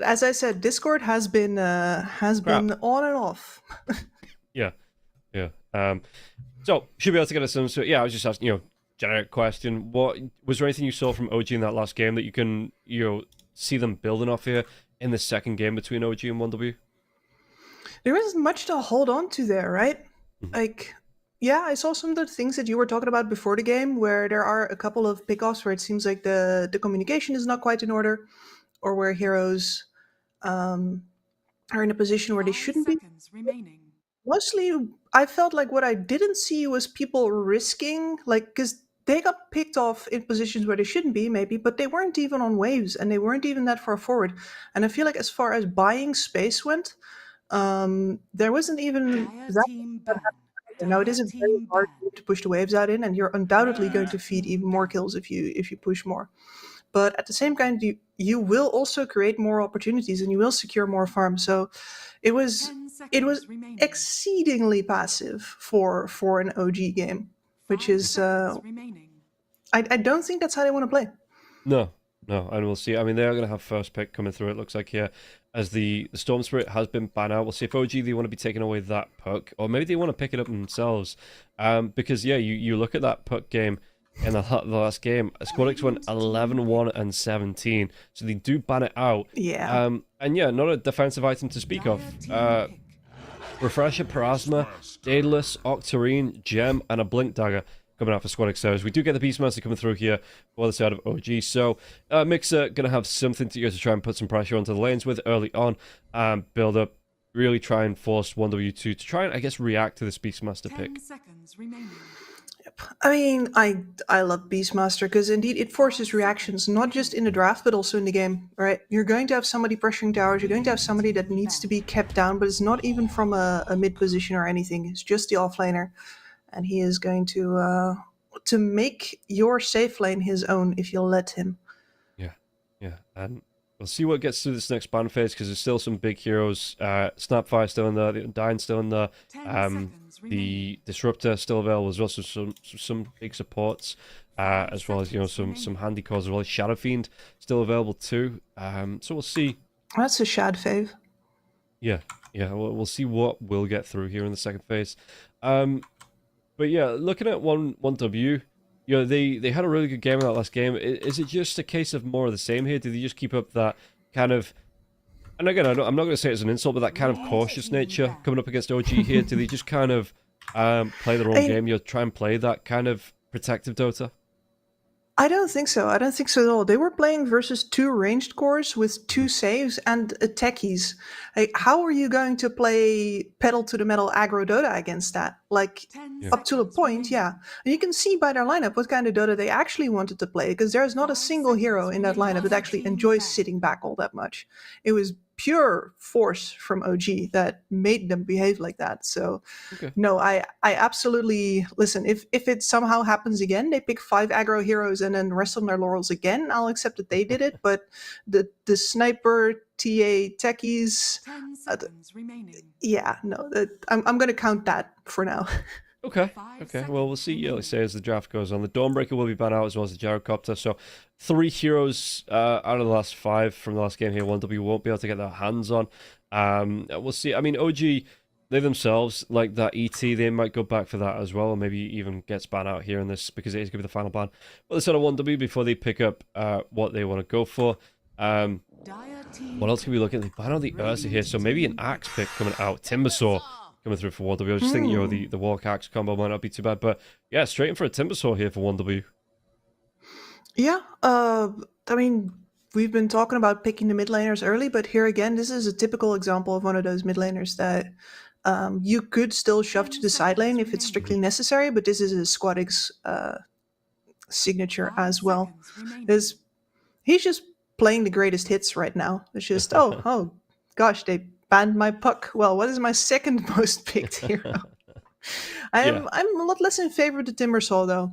As I said, Discord has been on and off. Yeah. So should be able to get us some. So yeah, I was just asking, you know, generic question. What was there anything you saw from OG in that last game that you can, you know, see them building off here in the second game between OG and 1W? There isn't much to hold on to there, right? Like, yeah, I saw some of the things that you were talking about before the game, where there are a couple of pickoffs where it seems like the communication is not quite in order, or where heroes are in a position where they shouldn't be. Remaining. Mostly, I felt like what I didn't see was people risking, like, because they got picked off in positions where they shouldn't be, maybe, but they weren't even on waves, and they weren't even that far forward. And I feel like as far as buying space went, there wasn't even that. Now it is a very hard game to push the waves out in, and you're undoubtedly going to feed even more kills if you push more. But at the same time, you will also create more opportunities, and you will secure more farms. So it was exceedingly passive for an OG game, which is I don't think that's how they want to play. No, and we'll see. I mean, they are going to have first pick coming through, it looks like here, as the Storm Spirit has been banned out. We'll see if OG, they want to be taking away that puck, or maybe they want to pick it up themselves. Because, yeah, you look at that puck game in the last game, Squadix went 11-1 and 17, so they do ban it out. Yeah. And yeah, not a defensive item to speak of. Refresher, Parasma, Daedalus, Octarine, Gem, and a Blink Dagger coming out for Squadix Service. We do get the Beastmaster coming through here for the side of OG, so Mixer going to have something to go to try and put some pressure onto the lanes with early on, build up, really try and force 1W2 to try and, I guess, react to this Beastmaster pick. 10 seconds remaining. I mean, I love Beastmaster because indeed it forces reactions, not just in the draft, but also in the game, right? You're going to have somebody pressuring towers, you're going to have somebody that needs to be kept down, but it's not even from a mid position or anything, it's just the offlaner. And he is going to make your safe lane his own if you'll let him. Yeah, and we'll see what gets through this next ban phase, because there's still some big heroes. Snapfire still in there, the Undyne still in there. The Disruptor still available as well, so some big supports, as well as, you know, some handy cores as well. Shadow Fiend still available too. So we'll see. That's a Shad fave. Yeah, we'll see what we'll get through here in the second phase. But yeah, looking at 1W, you know, they had a really good game in that last game. Is it just a case of more of the same here? Do they just keep up that kind of, and again, I'm not going to say it's an insult, but that kind of cautious nature coming up against OG here? Do they just kind of play their own game? You know, try and play that kind of protective Dota? I don't think so. I don't think so at all. They were playing versus 2 ranged cores with 2 saves and techies. Like, how are you going to play pedal to the metal aggro Dota against that? Like, up to a point, yeah. And you can see by their lineup what kind of Dota they actually wanted to play, because there's not a single hero in that lineup that actually enjoys sitting back all that much. It was pure force from OG that made them behave like that. So Okay. no, I absolutely listen. If it somehow happens again, they pick 5 aggro heroes and then rest on their laurels again, I'll accept that they did it. But the sniper TA techies, 10 seconds remaining. yeah, no, I'm going to count that for now. Okay. 5 Okay. Well, we'll see. Yeah, like I say, as the draft goes on, the Dawnbreaker will be banned out as well as the Gyrocopter. So 3 heroes out of the last 5 from the last game here. 1W won't be able to get their hands on. We'll see. I mean, OG, they themselves, like that ET, they might go back for that as well, or maybe even gets banned out here in this because it is going to be the final ban. But they set a 1W before they pick up what they want to go for. What else can we look at? They ban out the Ursa here, so maybe an Axe pick coming out. Timbersaw coming through for 1W. I was just thinking, you know, the Walk Axe combo might not be too bad, but yeah, straight in for a Timbersaw here for 1W. Yeah, I mean, we've been talking about picking the mid laners early, but here again, this is a typical example of one of those mid laners that you could still shove to the side lane if it's strictly necessary, but this is a Squadix signature as well. He's just playing the greatest hits right now. It's just, oh gosh, they banned my puck. Well, what is my second most picked hero? I'm a lot less in favor of the Timbersaw though.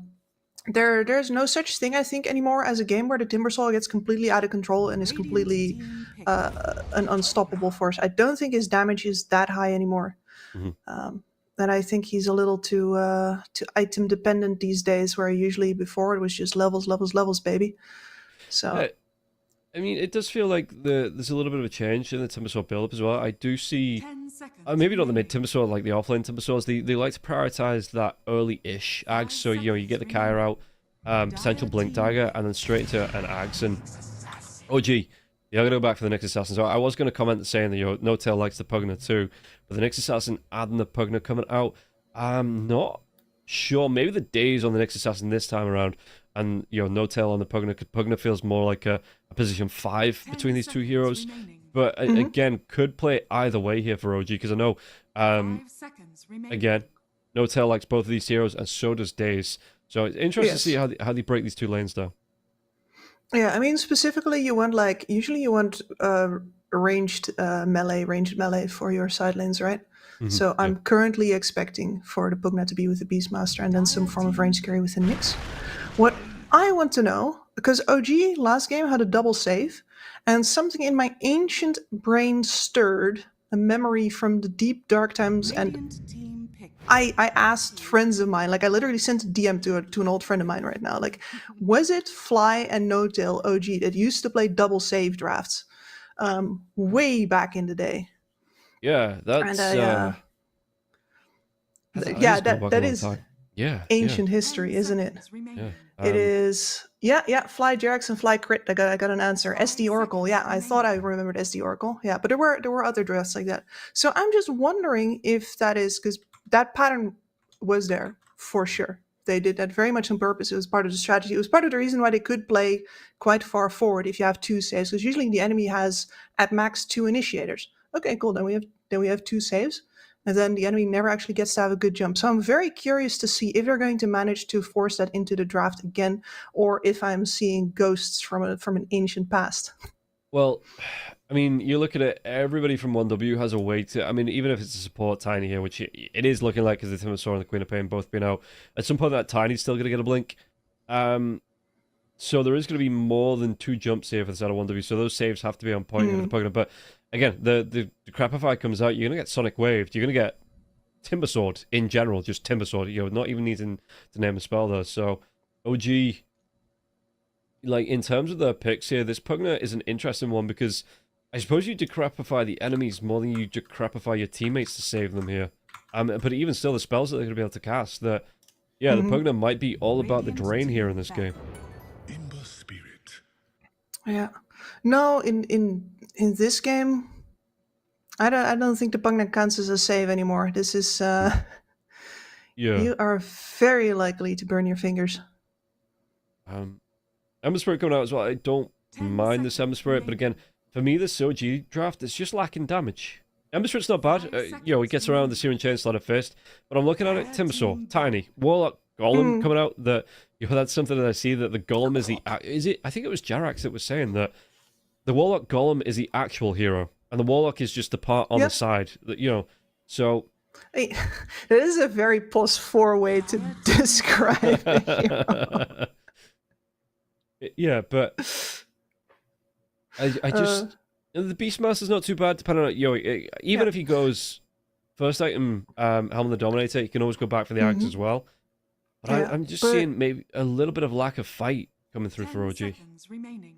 There's no such thing, I think, anymore as a game where the Timbersaw gets completely out of control and is completely an unstoppable force. I don't think his damage is that high anymore. And I think he's a little too item dependent these days, where usually before it was just levels, baby. So I mean, it does feel like there's a little bit of a change in the Timbersaw build-up as well. I do see, maybe not the mid Timbersaw, like the offlane Timbersaws, they like to prioritize that early-ish Ags, so, you know, you get the Kaya out, potential Blink Dagger, and then straight into an Ags, and OG, yeah, I'm going to go back for the Nyx Assassin. So I was going to comment saying that, you know, No Tail likes the Pugna too, but the Nyx Assassin adding the Pugna coming out, I'm not sure. Maybe the days on the Nyx Assassin this time around, and, you know, No Tail on the Pugna. Pugna feels more like a position 5 between these two heroes. But again, could play either way here for OG, because I know, again, No Tail likes both of these heroes, and so does Daze. So it's interesting to see how they break these two lanes down. Yeah, I mean, specifically, usually you want ranged melee for your side lanes, right? So I'm currently expecting for the Pugna to be with the Beastmaster and then some form of range carry with the Nyx. What I want to know, because OG last game had a double save, and something in my ancient brain stirred a memory from the deep dark times, and I asked friends of mine, like I literally sent a DM to an old friend of mine right now, like, was it Fly and No Tail OG that used to play double save drafts way back in the day? Yeah, that's... that is ancient history, isn't it? Yeah. It is, Fly Jerax and Fly Crit. I got an answer. SD Oracle. Yeah, I thought I remembered SD Oracle. Yeah, but there were other drafts like that. So I'm just wondering if that is because that pattern was there for sure. They did that very much on purpose. It was part of the strategy. It was part of the reason why they could play quite far forward if you have 2 saves, because usually the enemy has at max 2 initiators. Okay, cool. Then we have 2 saves. And then the enemy never actually gets to have a good jump. So I'm very curious to see if they're going to manage to force that into the draft again, or if I'm seeing ghosts from an ancient past. Well, I mean, you look at it, everybody from 1W has a way to... I mean, even if it's a support Tiny here, which it is looking like, because the Timbersaw and the Queen of Pain both being out, at some point that Tiny's still going to get a blink. So there is going to be more than 2 jumps here for the side of 1W, so those saves have to be on point for the Pugna. But again, the Crapify comes out, you're going to get Sonic Waved, you're going to get Timbersword in general, just Timbersword, you know, not even needing to name a spell there. So OG, like in terms of their picks here, this Pugna is an interesting one because I suppose you decrapify the enemies more than you decrapify your teammates to save them here. But even still, the spells that they're going to be able to cast, the Pugna might be all about the drain here in this game. Yeah. No, in this game, I don't think the Pugna counts as a save anymore. This is you are very likely to burn your fingers. Ember Spirit coming out as well. I don't mind this Ember Spirit, but again, for me, this OG draft is just lacking damage. Ember Spirit's not bad. You know, it gets around the Searing Chain Slaughter first, but I'm looking at it, Timbersaw, Tiny, Warlock, Golem coming out. That, you know, that's something that I see, that the Golem is the... Is it? I think it was Jarax that was saying that the Warlock Golem is the actual hero. and the Warlock is just the part on the Yep. side that So Hey, it is a very +4 way to describe it. yeah, but I just the Beastmaster's not too bad. Depending on even if he goes first item, Helm of the Dominator, you can always go back for the axe as well. But I'm just seeing maybe a little bit of lack of fight coming through for OG.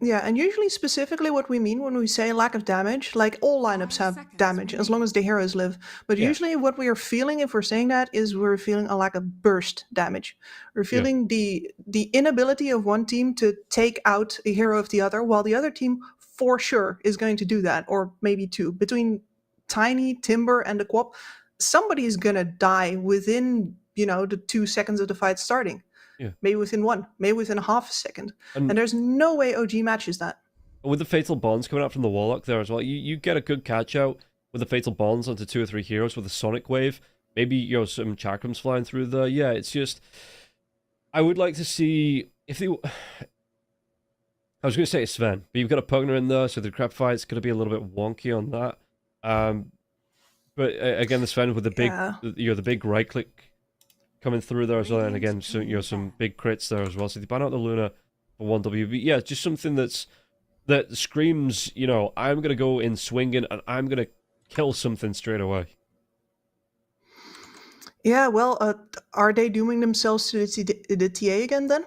Yeah, and usually specifically what we mean when we say lack of damage, like all lineups have damage as long as the heroes live. But usually what we are feeling if we're saying that is we're feeling a lack of burst damage. We're feeling the inability of one team to take out a hero of the other, while the other team for sure is going to do that, or maybe two. Between Tiny, Timber, and the Quap, somebody is gonna die within, the 2 seconds of the fight starting. Yeah. Maybe within one, maybe within half a second. And there's no way OG matches that. With the Fatal Bonds coming out from the Warlock there as well, you get a good catch out with the Fatal Bonds onto 2 or 3 heroes with a Sonic Wave. Maybe, some Chakrams flying through there. Yeah, it's just... I would like to see... if they... I was going to say Sven, but you've got a Pugner in there, so the crap fight's going to be a little bit wonky on that. But again, the Sven with the big, the big right click coming through there as well, and again, so, some big crits there as well. So they ban out the Luna for 1W. But yeah, just something that screams, I'm going to go in swinging and I'm going to kill something straight away. Yeah, well, are they dooming themselves to the TA again then?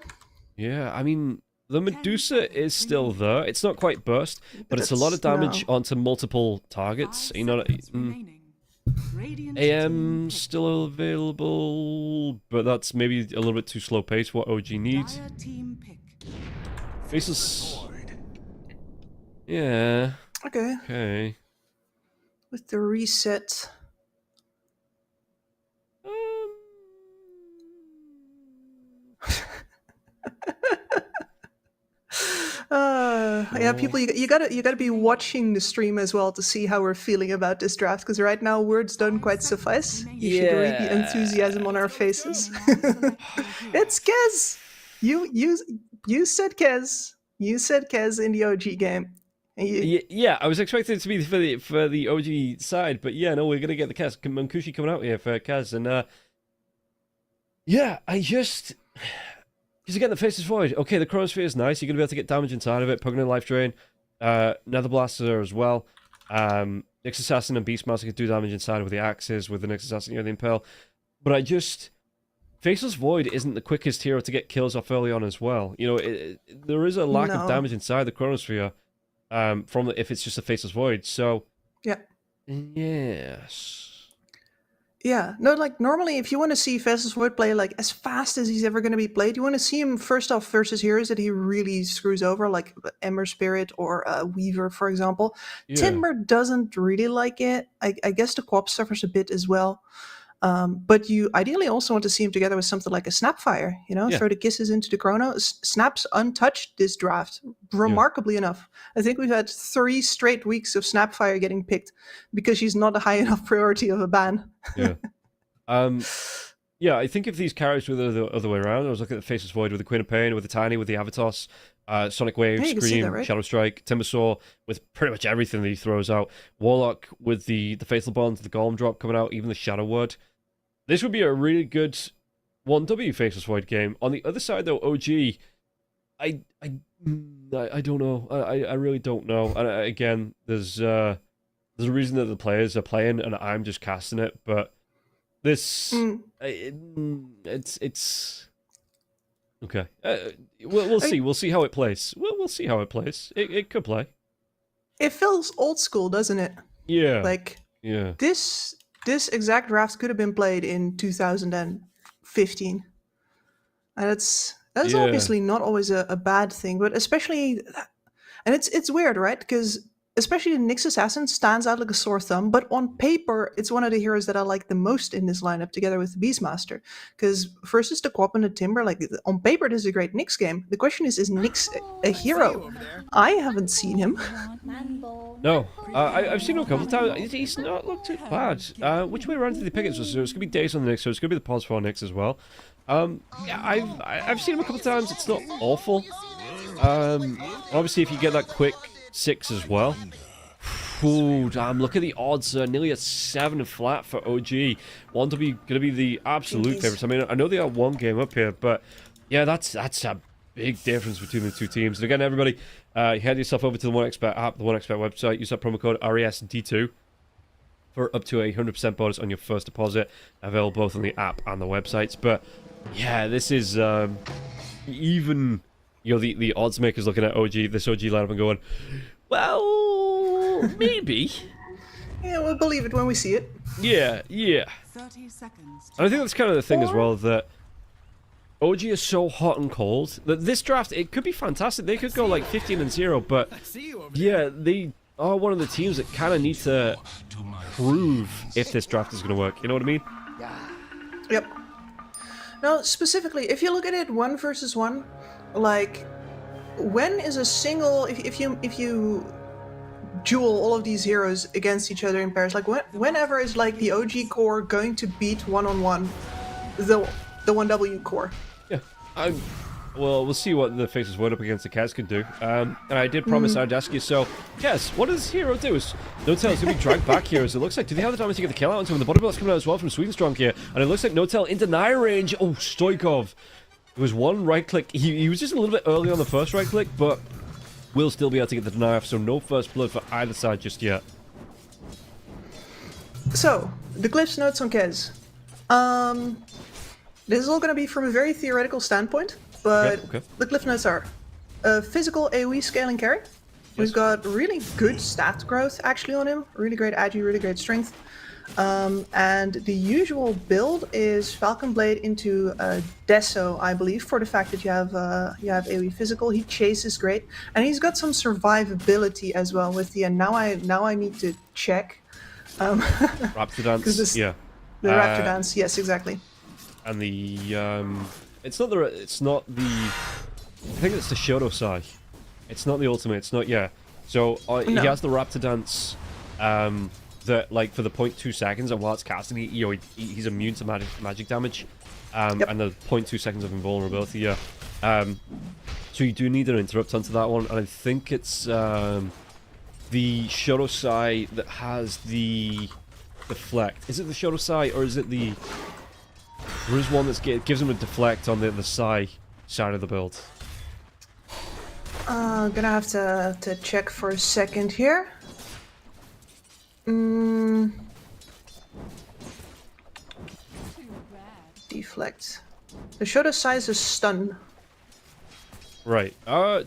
Yeah, I mean, the Medusa is still there. It's not quite burst, but it's a lot of damage onto multiple targets. AM still available, but that's maybe a little bit too slow pace what OG needs. Faceless. Yeah. Okay. With the reset. Yeah, people, you gotta be watching the stream as well to see how we're feeling about this draft, because right now words don't quite suffice. You should read the enthusiasm on our faces. It's Kez. You said Kez. You said Kez in the OG game. Yeah, I was expecting it to be for the OG side, but yeah, no, we're gonna get the Kaz Mankushi coming out here for Kaz, and yeah, because again, the face is void. Okay, the Chronosphere is nice. You're going to be able to get damage inside of it. Pugner Life Drain. Nether Blaster there as well. Nyx Assassin and Beastmaster can do damage inside with the axes, with the Nyx Assassin, the Impale. But Faceless Void isn't the quickest hero to get kills off early on as well. There is a lack of damage inside the Chronosphere if it's just a Faceless Void. So, yes. Yeah, no, like normally if you want to see Faceless Void play like as fast as he's ever going to be played, you want to see him first off versus heroes that he really screws over, like Ember Spirit or Weaver, for example. Yeah. Timber doesn't really like it. I guess the Quap suffers a bit as well. But you ideally also want to see him together with something like a Snapfire, throw the kisses into the Chrono. Snap's untouched this draft, remarkably enough. I think we've had 3 straight weeks of Snapfire getting picked because she's not a high enough priority of a ban. Yeah. Yeah, I think if these carries were the other way around, I was looking at the Faceless Void with the Queen of Pain, with the Tiny, with the Avatos, Sonic Wave, Scream, right? Shadow Strike, Timbersaw, with pretty much everything that he throws out. Warlock with the Fatal Bond, the Golem drop coming out, even the Shadow Word. This would be a really good 1W Faceless Void game. On the other side, though, OG, I don't know. I really don't know. And again, there's a reason that the players are playing, and I'm just casting it. But this, it's okay. We'll see. We'll see how it plays. We'll see how it plays. It could play. It feels old school, doesn't it? Yeah. Yeah. This exact draft could have been played in 2015. And that's obviously not always a bad thing, but especially, and it's weird, right? Because especially the Nyx Assassin stands out like a sore thumb, but on paper, it's one of the heroes that I like the most in this lineup together with the Beastmaster. Because versus the Quap and the Timber, like on paper, this is a great Nyx game. The question is Nyx a hero? I haven't seen him. No, I've seen him a couple of times. He's not looked too bad. Which way around did they pick it? So it's going to be Days on the Nyx, so it's going to be the pause for Nyx as well. Yeah, I've seen him a couple of times. It's not awful. Obviously, if you get that quick 6 as well, Ooh, damn, look at the odds. Nearly a 7 flat for OG. 1W going to be the absolute Jinkies. favorites. I mean, I know they are 1 game up here, but yeah, that's a big difference between the two teams. And again, everybody, head yourself over to the OneXpert app, the OneXpert website. Use that promo code RESD2 for up to a 100% bonus on your first deposit. Available both on the app and the websites. But yeah, this is even, you know, the odds makers looking at this OG lineup and going, well, maybe. Yeah, we'll believe it when we see it. Yeah. 30 seconds. And I think that's kind of the thing as well, that OG is so hot and cold that this draft, it could be fantastic. They could go like 15-0, but yeah, they are one of the teams that kind of need to prove if this draft is going to work. You know what I mean? Yep. Now, specifically, if you look at it 1 versus 1, like, when is a single, if you duel all of these heroes against each other in pairs, like whenever is like the OG core going to beat one-on-one the 1W core? Yeah. Well, we'll see what the Faceless Void up against the Kaz can do. And I did promise I'd ask you, so, Kaz, what does Hero do? No-Tail is going to be dragged back here, as it looks like. Do they have the damage to get the kill out onto him? The body block's coming out as well from Swedenstrong here, and it looks like No-Tail in deny range. Oh, Stoikov. It was one right-click. He was just a little bit early on the first right-click, but will still be able to get the deny off, so no first blood for either side just yet. So, the Glyph's notes on Kez. This is all going to be from a very theoretical standpoint, but Okay. the Glyph notes are physical AoE scaling carry. We've got really good stat growth actually on him, really great agi, really great strength. And the usual build is Falcon Blade into Deso, I believe, for the fact that you have AoE physical. He chases great, and he's got some survivability as well with the. And now I need to check. Raptor Dance, yeah. The Raptor Dance, yes, exactly. And the it's not the I think it's the Shoto Sai. It's not the ultimate. It's not, yeah. So he No. has the Raptor Dance. That, like, for the 0.2 seconds, and while it's casting, he's immune to magic damage, Yep. and the 0.2 seconds of invulnerability. Yeah. So you do need an interrupt onto that one, and I think it's the Shoto Sai that has the deflect. Is it the Shoto Sai, or is it the? There is one that gives him a deflect on the Sai side of the build. Gonna have to check for a second here. Deflect. The Shoto Sai is a stun. Right.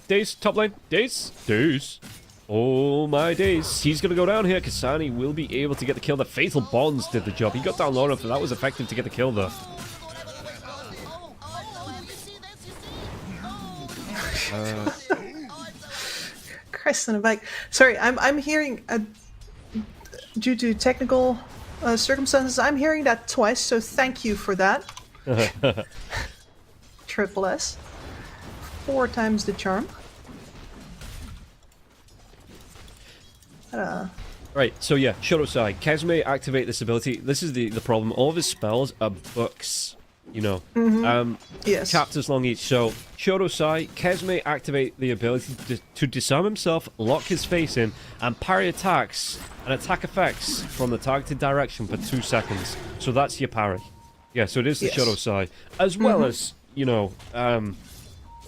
Daze, top lane. Daze. Oh my days. He's going to go down here. Kasani will be able to get the kill. The Fatal Bonds did the job. He got down low enough, and that was effective to get the kill, though. Christ on a bike. Sorry, I'm hearing, due to technical circumstances, I'm hearing that twice, so thank you for that. Triple S. 4 times the charm. Right, so yeah, Shoto Sai. Kaz may activate this ability. This is the problem. All of his spells are books, you know. Yes. Chapters long each. So, Shoto Sai, Kaz may activate the ability to disarm himself, lock his face in, and parry attacks and attack effects from the targeted direction for 2 seconds. So that's your parry. Yeah, so it is the Yes. Shoto Sai. As well as, you know,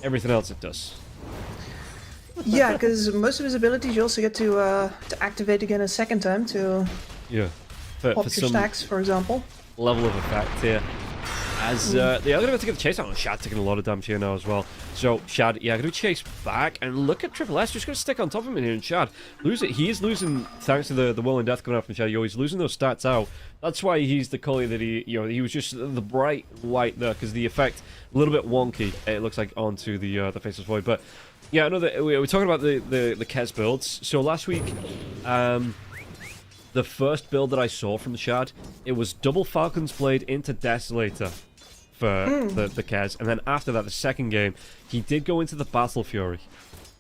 everything else it does. Yeah, because most of his abilities you also get to activate again a second time to Yeah. For pop your some stacks, for example. level of effect here. As they are going to get the chase out. Shad taking a lot of damage here now as well. So Shad, yeah, going to chase back, and look at Triple S just going to stick on top of him in here. And Shad he is losing thanks to the Will and Death coming out from Shad. He's losing those stats out. That's why he's the collie that he was just the bright white there, because the effect a little bit wonky. It looks like onto the Faceless Void, but yeah, I know that we're talking about the Kez builds. So last week, the first build that I saw from Shad, it was double Falcon's Blade into Desolator for the Kez, and then after that, the second game, he did go into the Battle Fury.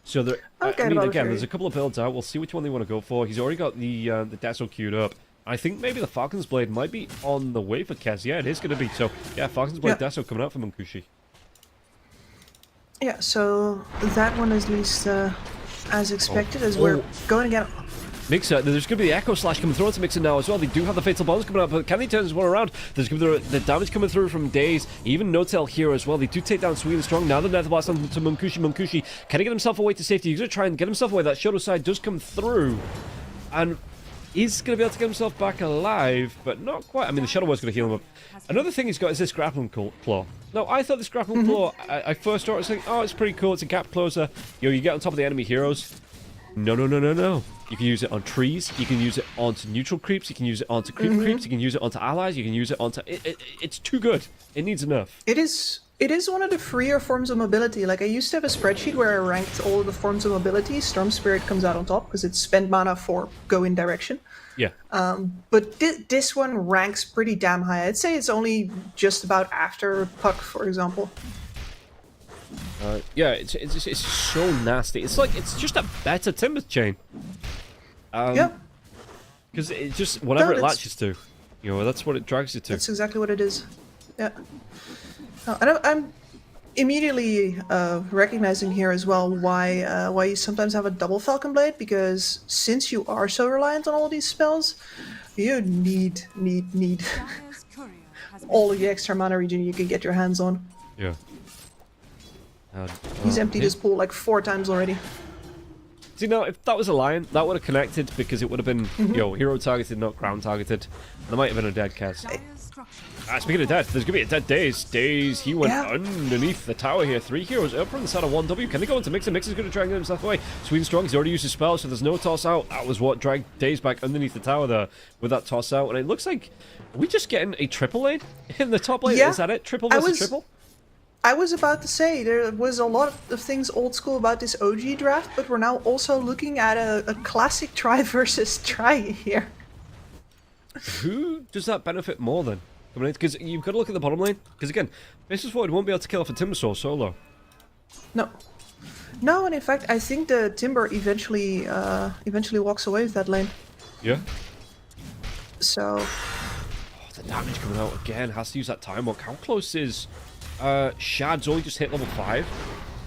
So there, Okay, I mean, Battle again, Fury. there's a couple of builds out. We'll see which one they want to go for. He's already got the Deso queued up. I think maybe the Falcon's Blade might be on the way for Kez. Yeah, it is going to be. So yeah, Falcon's Blade Yeah. Deso coming out from Munkushi. Yeah, so that one is at least as expected, as we're going again. Mixer, there's going to be the Echo Slash coming through onto Mixer now as well. They do have the Fatal Bombs coming out, but can they turn this one around? There's going to be the damage coming through from Daze, even No-Tail here as well. They do take down Sweet and Strong. Now the Nether Blast onto Munkushi. Munkushi, can he get himself away to safety? He's going to try and get himself away. That Shadow Side does come through, and he's going to be able to get himself back alive, but not quite. I mean, the Shadow Word's going to heal him up. Another thing he's got is this Grappling Claw. Now, I thought this Grappling Claw, I first started saying, oh, it's pretty cool. It's a gap closer. You get on top of the enemy heroes. No. You can use it on trees. You can use it onto neutral creeps. You can use it onto creep creeps. You can use it onto allies. You can use it onto... It's too good. It needs enough. It is one of the freer forms of mobility. Like, I used to have a spreadsheet where I ranked all of the forms of mobility. Storm Spirit comes out on top because it's spent mana for go in direction. Yeah. But this one ranks pretty damn high. I'd say it's only just about after Puck, for example. Yeah, it's so nasty. It's like, it's just a better Timber Chain. Yeah. Because it just, whatever No, it latches to, that's what it drags you to. That's exactly what it is. Yeah. And I'm immediately recognizing here as well why you sometimes have a double Falcon Blade, because since you are so reliant on all these spells, you need Dire's courier has been all of the extra mana regen you can get your hands on. Yeah. He's emptied his pool like 4 times already. See, now, if that was a lion, that would have connected because it would have been, hero targeted, not ground targeted. There might have been a dead Kaz. Dire's structures. Speaking of death, there's going to be a dead Daze. Daze, he went underneath the tower here. 3 heroes up from the side of 1W. Can they go into Mixer? Mixer's going to try and get himself away. Sweet and Strong, he's already used his spell, so there's no toss out. That was what dragged Daze back underneath the tower there with that toss out. And it looks like, are we just getting a triple lane in the top lane? Yeah. Is that it? Triple versus triple? I was about to say, there was a lot of things old school about this OG draft, but we're now also looking at a classic try versus try here. Who does that benefit more then? Because you've got to look at the bottom lane. Because again, Mrs. Ford won't be able to kill off a Timbersaw solo. No, and in fact, I think the Timber eventually walks away with that lane. Yeah. So, The damage coming out again. Has to use that time walk. How close is Shad's only just hit level 5?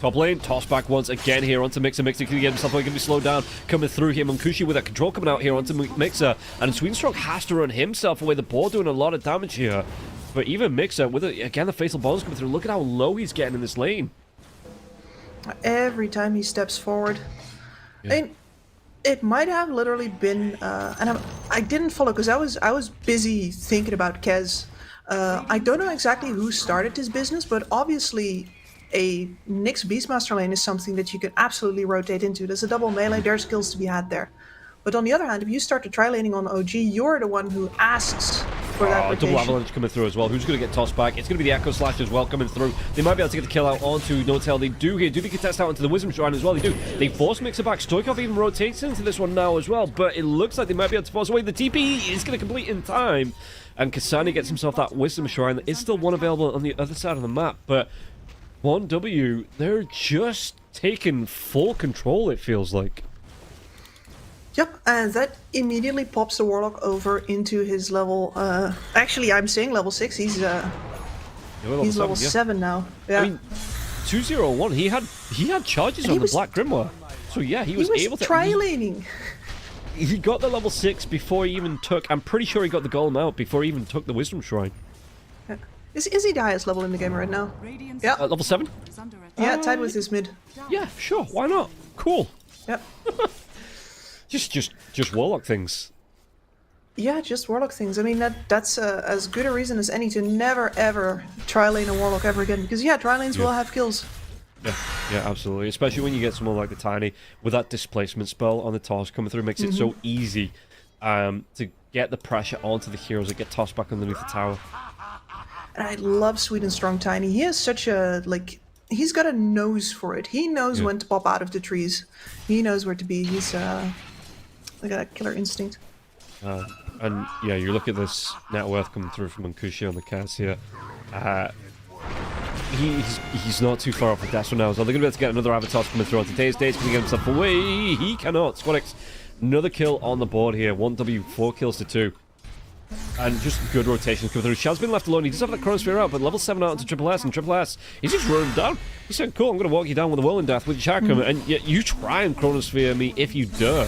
Top lane, toss back once again here onto Mixer. Mixer can get himself away, can be slowed down. Coming through here, Munkushi with that control coming out here onto Mixer. And Sweet and Strong has to run himself away. The board doing a lot of damage here. But even Mixer, with again the Fatal Bombs coming through. Look at how low he's getting in this lane. every time he steps forward. Yeah. I mean, it might have literally been, and I didn't follow because I was busy thinking about Kez. I don't know exactly who started this business, but obviously a Nyx Beastmaster lane is something that you can absolutely rotate into. There's a double melee, there's skills to be had there. But on the other hand, if you start to try laning on OG, you're the one who asks for that rotation. Double avalanche coming through as well. Who's going to get tossed back? It's going to be the Echo Slash as well coming through. They might be able to get the kill out onto No-Tail. They do here. Do they contest out into the Wisdom Shrine as well? They do. They force Mixer back. Stoikov even rotates into this one now as well, but it looks like they might be able to force away. The TP is going to complete in time, and Kasani gets himself that Wisdom Shrine. There is still one available on the other side of the map, but 1W, they're just taking full control, it feels like. Yep, and that immediately pops the Warlock over into his level. Actually, I'm saying level 6. He's level 7 now. Yeah. I mean, 201. He had charges on the Black Grimoire, so yeah, he was able to try laning. He got the level 6 before he even took. I'm pretty sure he got the Golem out before he even took the Wisdom Shrine. Is he the highest level in the game right now? Radiant's Yeah. Level 7? is under attack. Yeah, tied with his mid. Yeah, sure. Why not? Cool. Yep. Just Warlock things. Yeah, just Warlock things. I mean, that's as good a reason as any to never ever try lane a Warlock ever again. Because yeah, try lanes will have kills. Yeah, absolutely. Especially when you get someone like the Tiny with that displacement spell on the toss coming through, makes it so easy to get the pressure onto the heroes that get tossed back underneath the tower. And I love Sweet and Strong Tiny. He has such a, like, he's got a nose for it. He knows when to pop out of the trees. He knows where to be. He's like a killer instinct. And yeah, you look at this net worth coming through from Munkushi on the cast here. He's not too far off the death now, so they're going to be able to get another avatar coming through onto Daze. Daze can get himself away. He cannot. Squadix, another kill on the board here. 1W, 4 kills to 2. And just good rotations coming through. Shad's been left alone. He does have that Chronosphere out, but level 7 out into Triple S, and Triple S, he's just running down. He said, cool, I'm going to walk you down with a Whirling Death with your Chakram, and yet you try and Chronosphere me if you dare.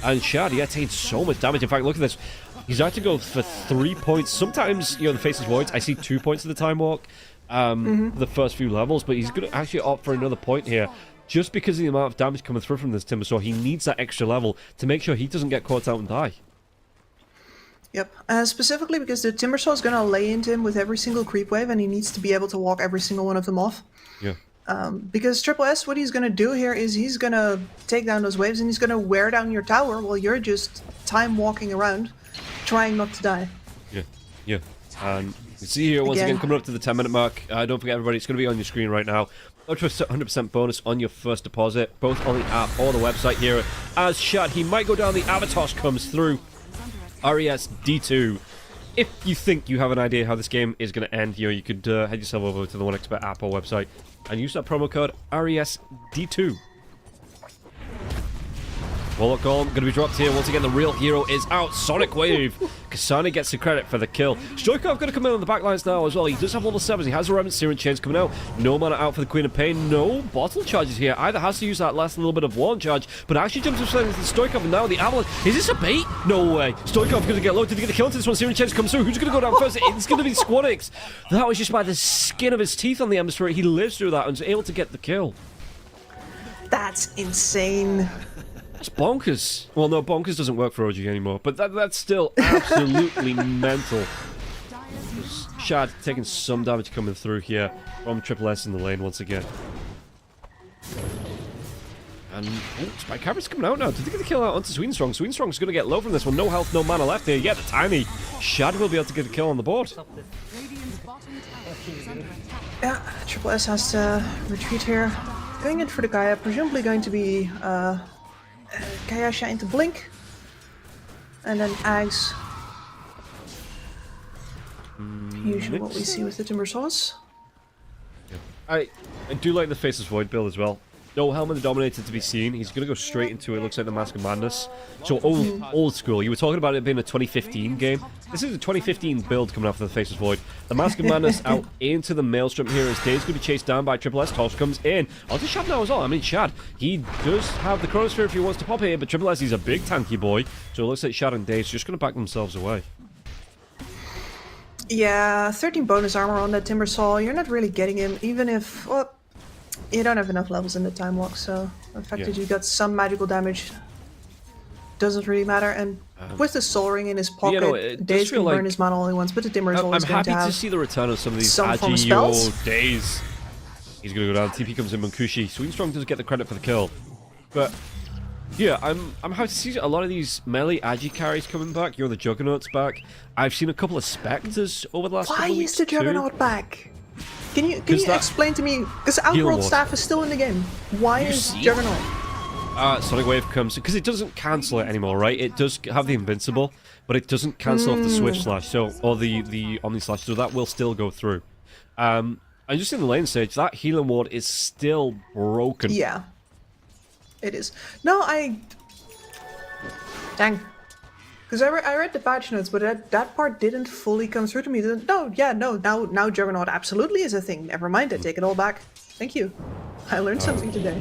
And Shad, yeah, taking so much damage. In fact, look at this. He's actually going for 3 points. Sometimes, the Faceless Voids, I see 2 points of the Time Walk, the first few levels, but he's going to actually opt for another point here. Just because of the amount of damage coming through from this Timbersaw, he needs that extra level to make sure he doesn't get caught out and die. Yep. Specifically because the Timbersaw is going to lay into him with every single creep wave, and he needs to be able to walk every single one of them off. Yeah. Because Triple S, what he's going to do here is he's going to take down those waves, and he's going to wear down your tower while you're just time walking around, trying not to die. Yeah. And you see here, once again, coming up to the 10-minute mark. Don't forget, everybody, it's going to be on your screen right now. Up to a 100% bonus on your first deposit, both on the app or the website here. As Shad, he might go down, the Avatos comes through. RES D2. If you think you have an idea how this game is going to end, you could head yourself over to the 1xBet app or website and use that promo code RES D2. Warlock Golem going to be dropped here. Once again, the real hero is out. Sonic Wave. Kasani gets the credit for the kill. Stoikov going to come in on the back lines now as well. He does have level 7s. He has a Remnant Searing Chains coming out. No mana out for the Queen of Pain. No bottle charges here. Either has to use that last little bit of one charge, but actually jumps up into the Stoikov, and now the Avalanche. Is this a bait? No way. Stoikov going to get low. Did he get the kill into this one? Searing Chains comes through. Who's going to go down first? It's going to be Squadix. That was just by the skin of his teeth on the Ember Spirit. He lives through that and is able to get the kill. That's insane. That's bonkers. Well, no, bonkers doesn't work for OG anymore, but that's still absolutely mental. Shad taking some damage coming through here from Triple S in the lane once again. And Spike Cabba's coming out now. Did they get the kill out onto Swedenstrong? Swedenstrong's going to get low from this one. No health, no mana left here. Yeah, the tiny Shad will be able to get a kill on the board. Yeah, Triple S has to retreat here. Going in for the Gaia, presumably going to be Gaia Shine to Blink. And then Ags. Usually what we see with the Timbersaws. I do like the Faceless Void build as well. No Helm of the Dominator to be seen. He's going to go straight into it. Looks like the Mask of Madness. So old school. You were talking about it being a 2015 game. This is a 2015 build coming out for the Faceless Void. The Mask of Madness out into the Maelstrom here as Dave's going to be chased down by Triple S. Toss comes in. Onto Shad now as well. I mean, Shad, he does have the Chronosphere if he wants to pop here, but Triple S, he's a big tanky boy. So it looks like Shad and Dave's just going to back themselves away. Yeah, 13 bonus armor on that Timbersaw. You're not really getting him, even if... Well, you don't have enough levels in the Time Walk, so the fact that you got some magical damage doesn't really matter. And with the Soul Ring in his pocket, Daze can burn his mana only once, but the Timber is always going to have... I'm happy to see the return of some of these Agio Daze. He's going to go down. TP comes in, Munkushi. Swedenstrong does get the credit for the kill. But, yeah, I'm happy to see a lot of these melee Agi carries coming back. The Juggernaut's back. I've seen a couple of Spectres over the last couple of weeks. Why is the Juggernaut back? Can you explain to me? Because Outworld Staff is still in the game. Why is Juggernaut? Sonic Wave comes because it doesn't cancel it anymore, right? It does have the Invincible, but it doesn't cancel off the Swift Slash, or the Omni Slash, so that will still go through. And just in the lane stage, that healing ward is still broken. Yeah, it is. No, dang. Because I read the patch notes, but that part didn't fully come through to me. No, now Juggernaut absolutely is a thing. Never mind, I take it all back. Thank you. I learned something today.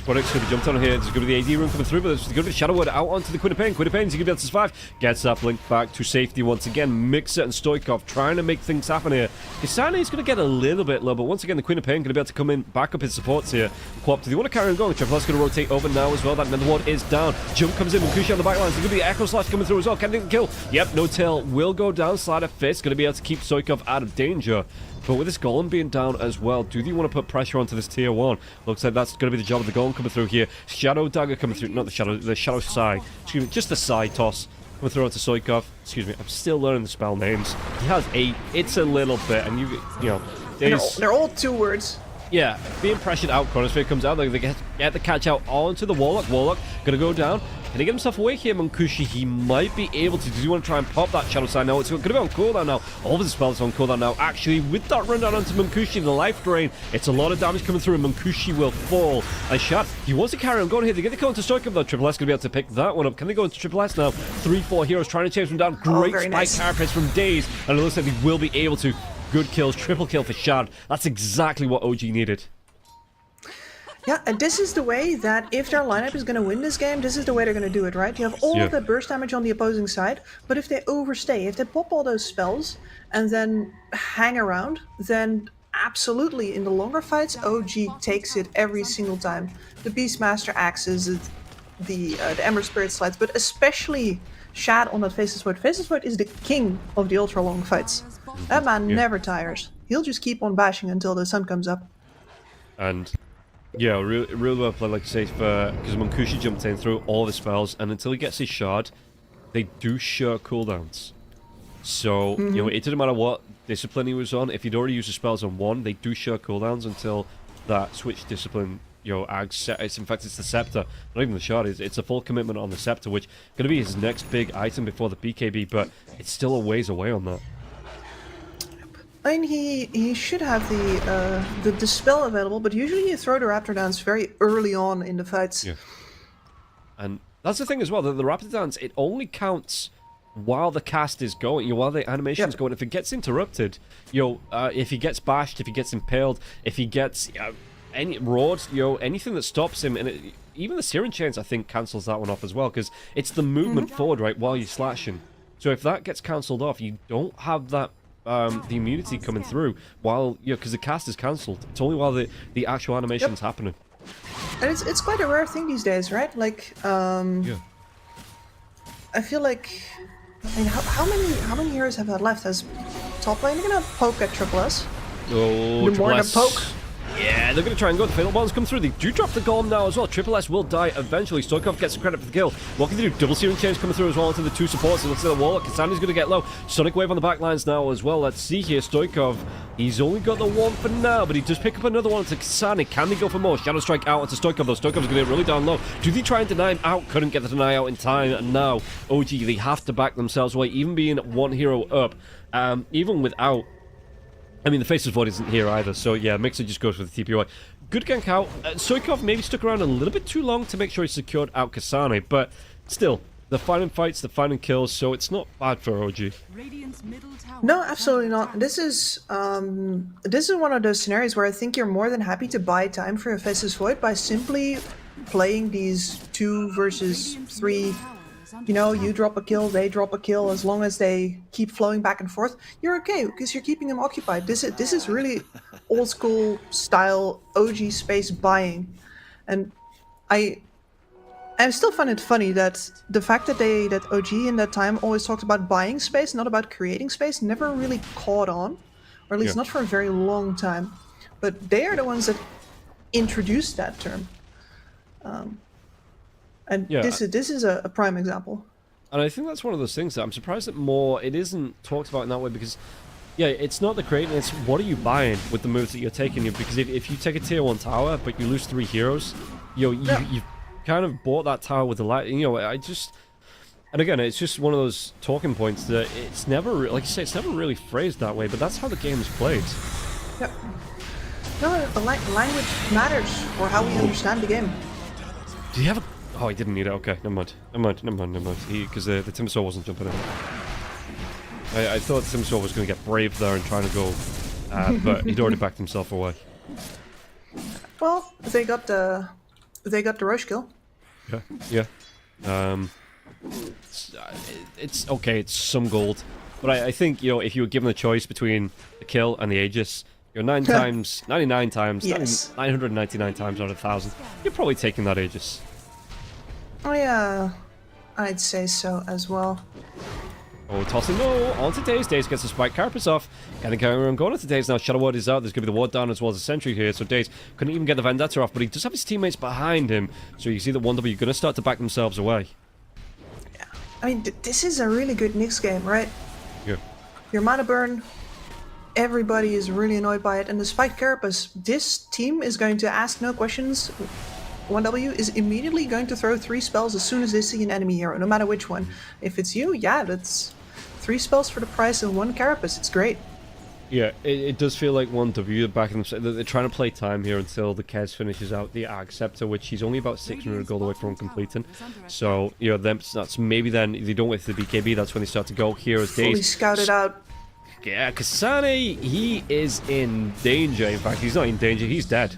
Squadix could have jumped on here. There's going to be the AD room coming through, but there's going to be Shadow Word out onto the Queen of Pain. Queen of Pain is going to be able to survive. Gets that blink back to safety once again. Mixer and Stoikov trying to make things happen here. Kasane is going to get a little bit low, but once again, the Queen of Pain going to be able to come in, back up his supports here. Co-op to the want to carry on going. Triple S going to rotate over now as well. That Nether Ward is down. Jump comes in. Munkushi on the backlines. There's going to be Echo Slash coming through as well. Can they get the kill? Yep, no tail will go down. Slider Fist going to be able to keep Stoikov out of danger. But with this Golem being down as well, do they want to put pressure onto this tier 1? Looks like that's going to be the job of the Golem coming through here. Shadow Dagger coming through, not the Shadow Sai. Excuse me, just the Sai toss. Coming through onto Stoikov. Excuse me, I'm still learning the spell names. He has 8. It's a little bit, and you know, they're all 2 words. Yeah, being pressured out, Chronosphere comes out, they get the catch out onto the Warlock. Warlock gonna go down. Can he get himself away here, Munkushi? He might be able to. Does he want to try and pop that Shadow Sign now? It's going to be on cooldown now. All of the spells on cooldown now. Actually, with that rundown onto Munkushi, the life drain, it's a lot of damage coming through, and Munkushi will fall. And Shad, he wants to carry on going here. They get the kill into Stoikov, though. Triple S going to be able to pick that one up. Can they go into Triple S now? 3-4 heroes trying to chase him down. Great spike carapace from Daze, and it looks like they will be able to. Good kills, triple kill for Shad. That's exactly what OG needed. Yeah, and this is the way that if their lineup is going to win this game, this is the way they're going to do it, right? You have all of the burst damage on the opposing side, but if they overstay, if they pop all those spells and then hang around, then absolutely in the longer fights, OG takes it every single time. The Beastmaster axes, the Ember Spirit slides, but especially Shad on that Faceless Void. Faceless Void is the king of the ultra long fights. That man never tires. He'll just keep on bashing until the sun comes up. And yeah, really well played, like you say, because Munkushi jumped in through all the spells, and until he gets his shard, they do share cooldowns. So, you know, it didn't matter what discipline he was on, if he'd already used the spells on one, they do share cooldowns until that switch discipline, you know, in fact, it's the Scepter, not even the shard, it's a full commitment on the Scepter, which is going to be his next big item before the BKB, but it's still a ways away on that. I mean, he should have the dispel available, but usually you throw the Raptor Dance very early on in the fights. Yeah. And that's the thing as well, that the Raptor Dance, it only counts while the cast is going, you know, while the animation's going. If it gets interrupted, you know, if he gets bashed, if he gets impaled, if he gets any roared, you know, anything that stops him, and even the Searing Chains, I think, cancels that one off as well, because it's the movement forward, right, while you're slashing. So if that gets cancelled off, you don't have that the immunity coming through while, you know, because the cast is cancelled. It's only while the actual animation's happening. And it's quite a rare thing these days, right? Like, I feel like, I mean, how many heroes have I left as top lane? They're gonna poke at Triple S. Oh, The more Triple to S. poke. Yeah, they're going to try and go. The Fatal Bonds come through. They do drop the Golem now as well. Triple S will die eventually. Stoikov gets the credit for the kill. What can they do? Double Searing Chains coming through as well into the two supports. It looks like the Warlock. Kasani's going to get low. Sonic Wave on the back lines now as well. Let's see here. Stoikov, he's only got the one for now, but he does pick up another one to Kasani. Can they go for more? Shadow Strike out onto Stoikov, though. Stoikov's going to get really down low. Do they try and deny him out? Couldn't get the deny out in time. And now, OG, they have to back themselves away, even being one hero up. Even without... I mean, the Faceless Void isn't here either, so yeah, Mixer just goes for the TPY. Good gank out. Stoikov maybe stuck around a little bit too long to make sure he secured out Kasane, but still, they're finding fights, they're finding kills, so it's not bad for OG. No, absolutely not. This is one of those scenarios where I think you're more than happy to buy time for your Faceless Void by simply playing these 2 versus 3. You know, you drop a kill, they drop a kill. As long as they keep flowing back and forth, you're okay because you're keeping them occupied. This is really old school style OG space buying, and I still find it funny that the fact that OG in that time always talked about buying space, not about creating space, never really caught on, or at least not for a very long time. But they are the ones that introduced that term. And this is a prime example. And I think that's one of those things that I'm surprised that it isn't talked about in that way, because, yeah, it's not the creating, it's what are you buying with the moves that you're taking. Because if you take a tier 1 tower, but you lose 3 heroes, you've kind of bought that tower with the light. You know, and again, it's just one of those talking points that it's never, like you say, it's never really phrased that way, but that's how the game is played. Yep. No, the language matters for how we understand the game. Do you have a... Oh, he didn't need it. Okay, never mind. Because the Timbersaw wasn't jumping in. I thought Timbersaw was going to get brave there and trying to go, but he'd already backed himself away. Well, they got the rush kill. Yeah. It's okay. It's some gold, but I think, you know, if you were given the choice between the kill and the Aegis, you're 99 times, Yes. 999 times out of 1,000. You're probably taking that Aegis. Oh yeah, I'd say so as well. Oh, tossing no onto Daze. Daze gets the spike. Carapace off. Getting carrying on going into Daze now. Shadow Ward is out. There's going to be the ward down as well as a sentry here. So Daze couldn't even get the Vendetta off, but he does have his teammates behind him. So you see that 1W going to start to back themselves away. Yeah, I mean, this is a really good Nyx game, right? Yeah. Your mana burn, everybody is really annoyed by it, and despite Carapace, this team is going to ask no questions. 1W is immediately going to throw 3 spells as soon as they see an enemy hero, no matter which one. If it's you, yeah, that's 3 spells for the price of 1 Carapace. It's great. Yeah, it does feel like 1W back in themselves. They're trying to play time here until the Kez finishes out the Ag Scepter, which he's only about 600 gold away from completing. So, you know, that's maybe then if they don't wait for the BKB, that's when they start to go here as Fully Days. scouted out. Yeah, Kasane, he is in danger. In fact, he's not in danger, he's dead.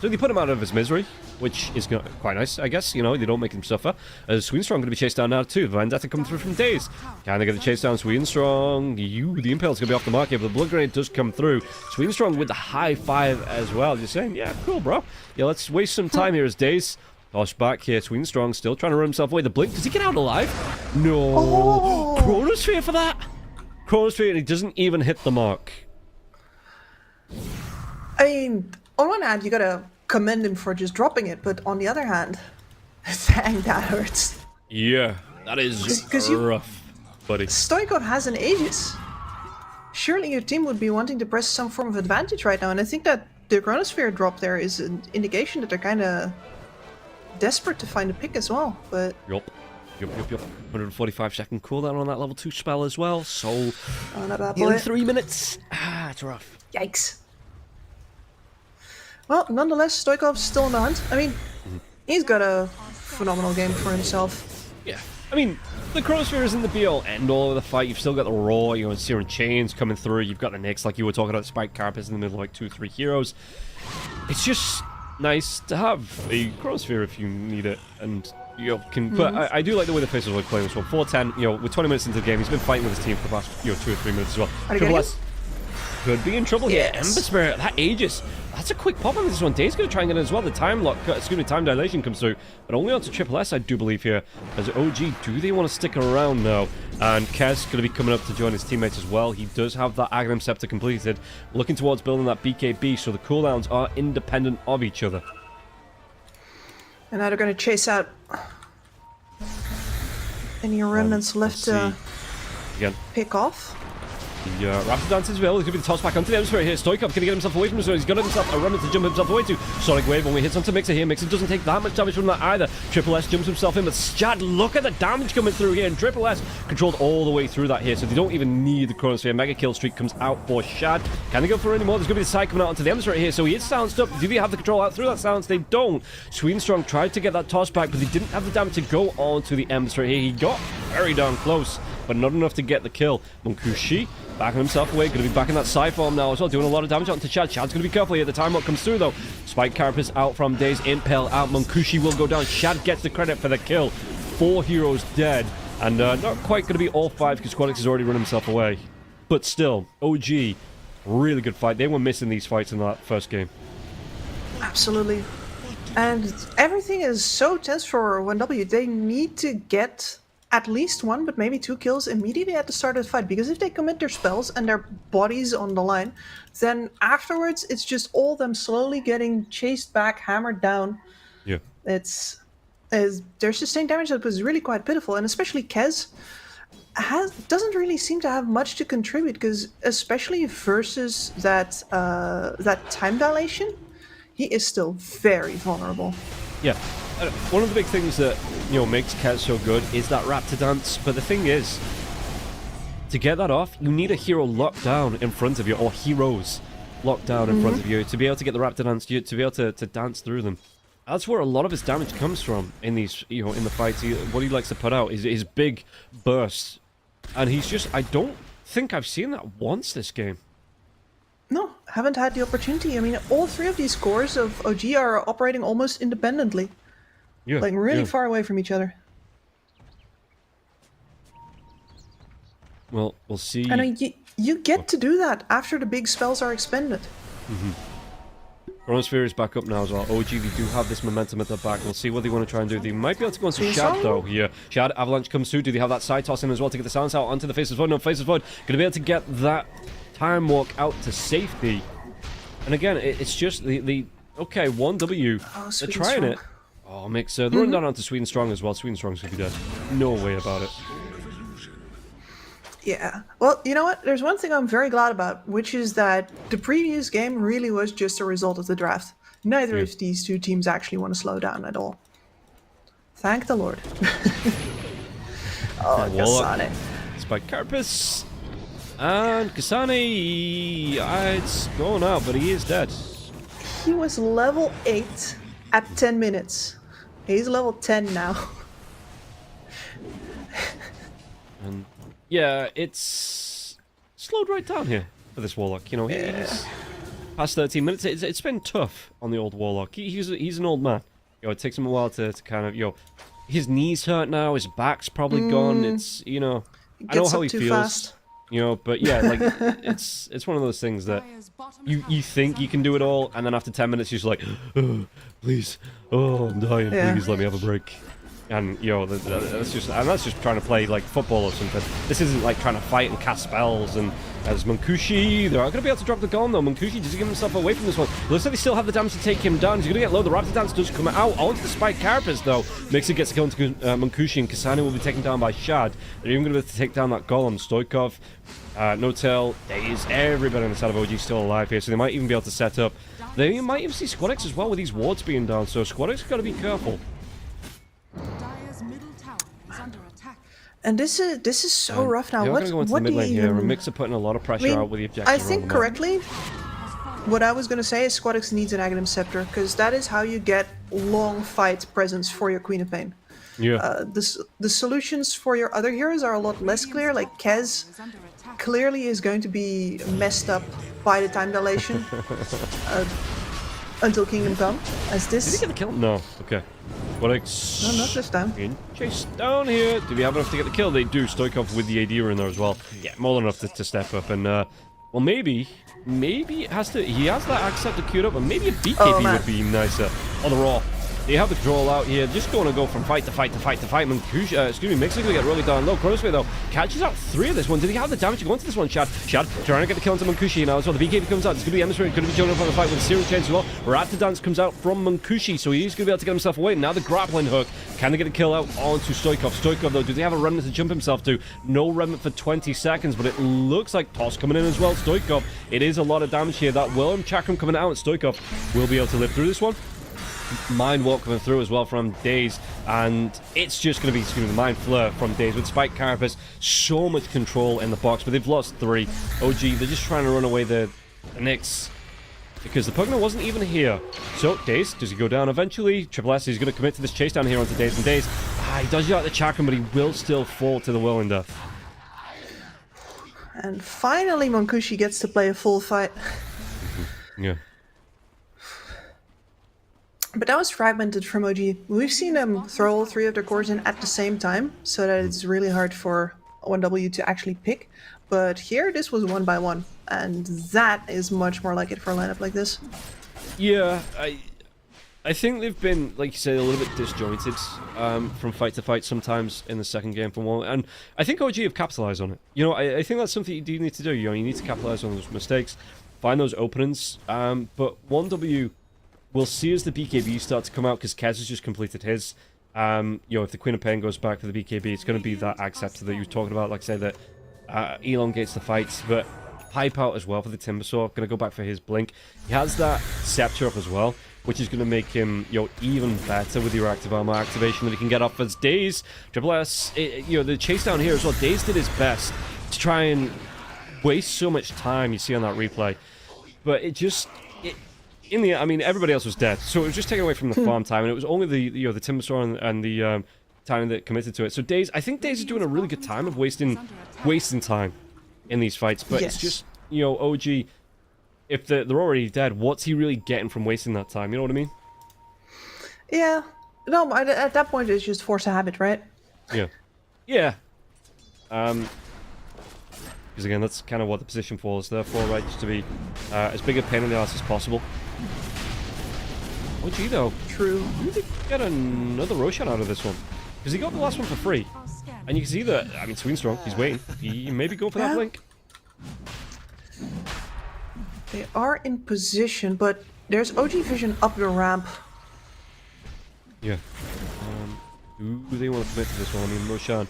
So they put him out of his misery, which is quite nice, I guess. You know, they don't make him suffer. Sweet and Strong going to be chased down now too. Vendetta coming through from Daze. Can they get the chase down? Sweet and Strong. The Impale's going to be off the mark here, but the Blood Grenade does come through. Sweet and Strong with the high five as well. Just saying, yeah, cool, bro. Yeah, let's waste some time here as Daze. Tosh back here. Sweet and Strong still trying to run himself away. The Blink, does he get out alive? No. Oh. Chronosphere for that? Chronosphere, and he doesn't even hit the mark. I mean, on one hand, you gotta commend him for just dropping it, but on the other hand, dang, that hurts. Yeah, that is rough, buddy. Stoikov hasn't ages. Surely your team would be wanting to press some form of advantage right now, and I think that the Chronosphere drop there is an indication that they're kind of desperate to find a pick as well, but... Yup. 145-second cooldown on that level 2 spell as well, so... Oh, not bad, nearly boy. 3 minutes. It's rough. Yikes. Well, nonetheless, Stoikov's still in the hunt. I mean, he's got a phenomenal game for himself. Yeah. I mean, the Chronosphere isn't the be-all, end-all of the fight. You've still got the Raw, you know, Searing Chains coming through. You've got the Nyx, like you were talking about, Spike Carapace in the middle, like 2-3 heroes. It's just nice to have a Chronosphere if you need it, and you can. But I do like the way the Faces are playing this one. 4-10, you know, with 20 minutes into the game, he's been fighting with his team for the past, 2 or 3 minutes as well. Triple S could be in trouble here. Ember Spirit, that Aegis. That's a quick pop on this one. Dave's going to try and get it as well. The time lock, time dilation comes through, but only onto Triple S, I do believe here. As OG, do they want to stick around now? And Kez going to be coming up to join his teammates as well. He does have that Aghanim Scepter completed, looking towards building that BKB, so the cooldowns are independent of each other. And now they're going to chase out any remnants left to pick off. Yeah, Raptor Dance as well. He's going to be the toss back onto the Ember here. Stoikov going to get himself away from him, so he's got himself a remnant to jump himself away to. Sonic Wave only hits onto Mixer here. Mixer doesn't take that much damage from that either. Triple S jumps himself in, but Shad, look at the damage coming through here. And Triple S controlled all the way through that here, so they don't even need the Chronosphere. Mega kill streak comes out for Shad. Can they go for any more? There's going to be the side coming out onto the Ember right here, so he is silenced up. Do they have the control out through that silence? They don't. Sweet and Strong tried to get that toss back, but they didn't have the damage to go on to the Ember right here. He got very darn close, but not enough to get the kill. Munkushi backing himself away, going to be back in that side form now as well, doing a lot of damage onto Chad. Chad's going to be careful here. The time lock comes through though. Spike Carapace out from Daze, Impale out. Munkushi will go down. Chad gets the credit for the kill. 4 heroes dead, and not quite going to be all 5 because Quadix has already run himself away. But still, OG, really good fight. They were missing these fights in that first game. Absolutely. And everything is so tense for 1W. They need to get at least 1, but maybe 2 kills immediately at the start of the fight, because if they commit their spells and their bodies on the line, then afterwards it's just all them slowly getting chased back, hammered down. Yeah. Their sustained damage that was really quite pitiful, and especially Kez doesn't really seem to have much to contribute, because especially versus that time dilation, he is still very vulnerable. Yeah. One of the big things that, you know, makes Kez so good is that Raptor Dance, but the thing is, to get that off, you need a hero locked down in front of you, or heroes locked down in front of you, to be able to get the Raptor Dance, to be able to dance through them. That's where a lot of his damage comes from in these, you know, in the fights. What he likes to put out is his big bursts, and he's just, I don't think I've seen that once this game. No, haven't had the opportunity. I mean, all 3 of these cores of OG are operating almost independently. Yeah, like really far away from each other. Well, we'll see. And you get to do that after the big spells are expended. Chronosphere is back up now as well. OG, they do have this momentum at their back. We'll see what they want to try and do. They might be able to go into Shad though here. Shad, Avalanche comes through. Do they have that side toss in as well to get the silence out onto the Faceless Void? No, Faceless Void going to be able to get that time walk out to safety. And again, it's just the okay, 1W. They're trying it. Oh, Mixer. They're running down onto Sweet and Strong as well. Sweet and Strong's going to be dead. No way about it. Yeah. Well, you know what? There's one thing I'm very glad about, which is that the previous game really was just a result of the draft. Neither of these 2 teams actually want to slow down at all. Thank the Lord. Oh, Kasane. Spike Carapace. And Kasane. It's going out, but he is dead. He was level 8 at 10 minutes. He's level 10 now. And yeah, it's slowed right down here for this Warlock. You know, he's past 13 minutes. It's been tough on the old Warlock. He's an old man. It takes him a while to kind of, his knees hurt now. His back's probably gone. It's, I know Gets how up he too feels. fast. But yeah, like it's one of those things that you think you can do it all, and then after 10 minutes you're just like, oh, please, oh, I'm dying, Yeah. please let me have a break. And that's just trying to play like football or something. This isn't like trying to fight and cast spells. And as Munkushi, they're not going to be able to drop the golem though. Munkushi, does he give himself away from this one? Looks like they still have the damage to take him down. He's going to get low. The Raptor Dance does come out onto the Spike Carapace though. Mixer gets to go into Munkushi, and Kasane will be taken down by Shad. They're even going to be able to take down that golem. Stoikov, No-Tail, Daze, everybody on the side of OG still alive here, so they might even be able to set up. They might even see Squadix as well with these wards being down, so Squadix got to be careful. Dire's middle tower is under attack. And this is so rough now. They're What going to go into what the mid do lane you here. even... Mixer putting a lot of pressure I mean, out with the objective. I think correctly, what I was going to say is Squadix needs an Aghanim Scepter, because that is how you get long fight presence for your Queen of Pain. Yeah. The solutions for your other heroes are a lot less clear, like Kez Is under attack. clearly is going to be messed up by the time dilation until Kingdom Come, as Did he this... get the kill? No. Okay. What No, not this time. Being chased down here. Do we have enough to get the kill? They do. Stoikov with the AD in there as well. Yeah, more than enough to step up. And, well, maybe it has to... He has that Acceptor queued up, and maybe a BKB man. would be nicer. On the Raw. They have the draw out here. Just going to go from fight to fight to fight to fight. Mixer going to get really down low. Chronosphere, though, catches out 3 of this one. Did he have the damage to go into this one, Shad? Shad trying to get the kill into Munkushi now as well. The BKB comes out. It's going to be Emissary. Going to be joining up on the fight with Serial Chains as well. Raptor Dance comes out from Munkushi, so he's going to be able to get himself away. Now the grappling hook. Can they get a kill out onto Stoikov? Stoikov, though, does he have a remnant to jump himself to? No remnant for 20 seconds, but it looks like Toss coming in as well. Stoikov, it is a lot of damage here. That Willem Chakram coming out, and Stoikov will be able to live through this one. Mind Walk coming through as well from Daze, and it's just going to be the Mind Flare from Daze with Spike Carapace. So much control in the box, but they've lost 3. OG, they're just trying to run away the Nyx because the Pugna wasn't even here. So Daze, does he go down eventually? Triple S is going to commit to this chase down here onto Daze, and Daze, he does out the Chakram, but he will still fall to the Whirling Death. And finally Munkushi gets to play a full fight. Yeah. But that was fragmented from OG. We've seen them throw all 3 of their cores in at the same time, so that it's really hard for 1W to actually pick. But here, this was 1 by 1, and that is much more like it for a lineup like this. Yeah, I think they've been, like you said, a little bit disjointed from fight to fight sometimes in the second game from one, and I think OG have capitalized on it. I think that's something you do need to do. You need to capitalize on those mistakes, find those openings. But 1W will see as the BKB start to come out, because Kez has just completed his. If the Queen of Pain goes back for the BKB, it's going to be that Acceptor that you were talking about, like I say, that elongates the fights, but Pipe out as well for the Timbersaw, going to go back for his Blink. He has that Scepter up as well, which is going to make him, even better with your active armor activation that he can get off as Daze. Triple S, the chase down here as well, Daze did his best to try and waste so much time, you see on that replay, but everybody else was dead, so it was just taken away from the farm time, and it was only the Timbersaw and the Tiny that committed to it. So Daze, I think Daze is doing a really good time of wasting time in these fights, but Yes. it's just, OG, if they're already dead, what's he really getting from wasting that time? You know what I mean? Yeah. No, at that point it's just force a habit, right? Yeah. Yeah. Because again, that's kind of what the position falls there for, right? Just to be as big a pain in the ass as possible. OG though, True. you did get another Roshan out of this one. Because he got the last one for free. And you can see that, Sweenstrong, he's waiting. He maybe go for that Yeah. Blink. They are in position, but there's OG vision up the ramp. Yeah. Do they want to commit to this one? Roshan.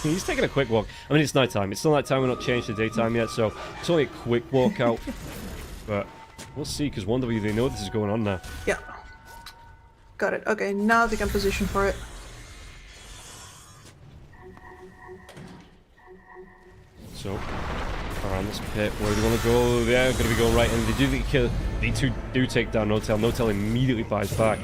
He's taking a quick walk. It's nighttime. It's still nighttime. We're not changed to daytime yet, so it's only a quick walk out. But we'll see, because 1W, they know this is going on now. Yeah. Got it. Okay, now they can position for it. So, around this pit, where do we want to go? They're going to be going right in. They do the kill. They do take down No-Tail. No-Tail immediately buys back.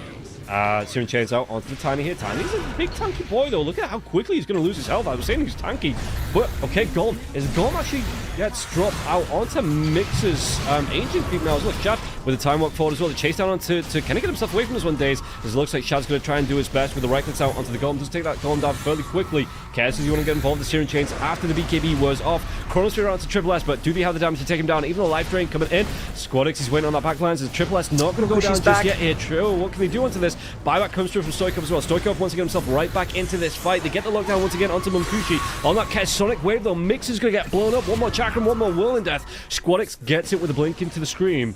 Searing Chains out onto the Tiny here. Tiny's a big tanky boy, though. Look at how quickly he's going to lose his health. I was saying he's tanky. But, okay, Golem. Is Golem actually gets dropped out onto Mix's Ancient Creep now as well. Shad with the time walk forward as well. The chase down onto can he get himself away from this one, Days? As it looks like Shad's going to try and do his best with the right clicks out onto the Golem. Does take that Golem down fairly quickly. Cares as you want to get involved with the Searing Chains after the BKB was off. Chronosphere out to Triple S, but do they have the damage to take him down? Even the life drain coming in. Squadix is waiting on that backline. Is Triple S not going to go down just yet here? True. What can they do onto this? Buyback comes through from Stoikov as well. Stoikov wants to get himself right back into this fight. They get the lockdown once again onto Munkushi. On that Sonic Wave, though, Mix is going to get blown up. One more Chakram, one more Whirling Death. Squadix gets it with a blink into the Scream.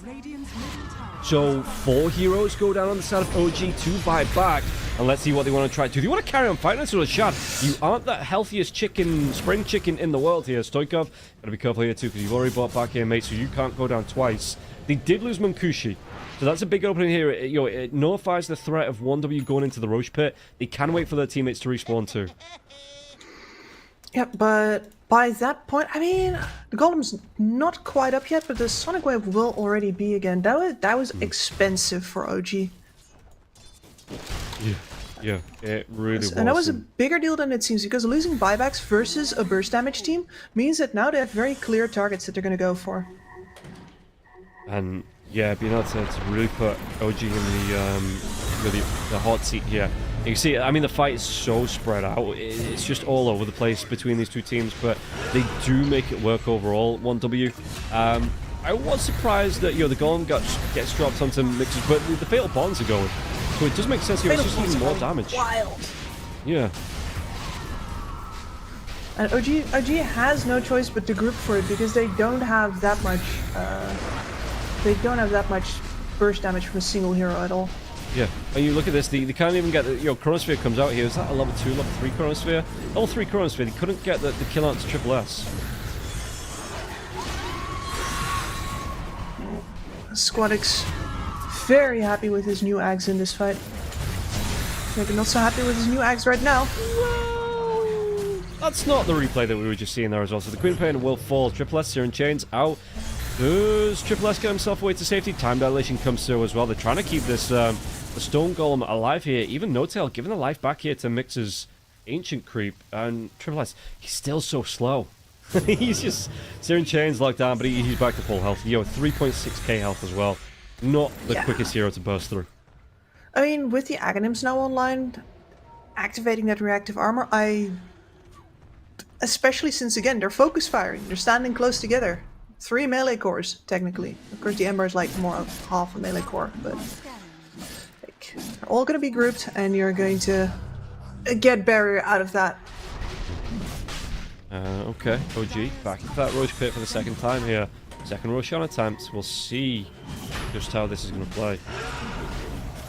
So 4 heroes go down on the side of OG to buy back. And let's see what they want to try. Do they want to carry on fighting sort of Shad? You aren't the healthiest chicken, spring chicken in the world here. Stoikov, gotta be careful here too, because you've already bought back here, mate, so you can't go down twice. They did lose Munkushi. So that's a big opening here. It nullifies the threat of 1W going into the Roche pit. They can wait for their teammates to respawn too. Yep, but by that point, I mean, the Golem's not quite up yet, but the Sonic Wave will already be again. That was expensive for OG. Yeah, it really was. And that was a bigger deal than it seems, because losing buybacks versus a burst damage team means that now they have very clear targets that they're going to go for. And yeah, being able to really put OG in the hot seat here. You can see, I mean, the fight is so spread out. It's just all over the place between these two teams, but they do make it work overall. 1W. I was surprised that the Golem gets dropped onto Mixes, but the Fatal Bonds are going. So it does make sense here. It's just even more damage. Wild. Yeah. And OG has no choice but to group for it, because they don't have that much. They don't have that much burst damage from a single hero at all. Yeah, and you look at this, they can't even get the, Chronosphere comes out here. Is that a level 2, level 3 Chronosphere? Level 3 Chronosphere, they couldn't get the kill out to Triple S. Squadix very happy with his new Ags in this fight. Maybe not so happy with his new Ags right now. Well, that's not the replay that we were just seeing there as well. So the Queen Pain will fall. Triple S, Searing Chains out. Does Triple S get himself away to safety? Time Dilation comes through as well. They're trying to keep this the Stone Golem alive here. Even No-Tail giving the life back here to Mix's Ancient Creep. And Triple S, he's still so slow. He's just... Searing Chains locked down, but he's back to full health. 3.6k health as well. Not the quickest hero to burst through. I mean, with the Aghanims now online, activating that reactive armor, especially since, again, they're focus firing. They're standing close together. 3 melee cores, technically. Of course, the Ember is like more of half a melee core, but they're all going to be grouped, and you're going to get barrier out of that. Okay, OG back into that Roche pit for the second time here. Second Roshan attempt. We'll see just how this is going to play.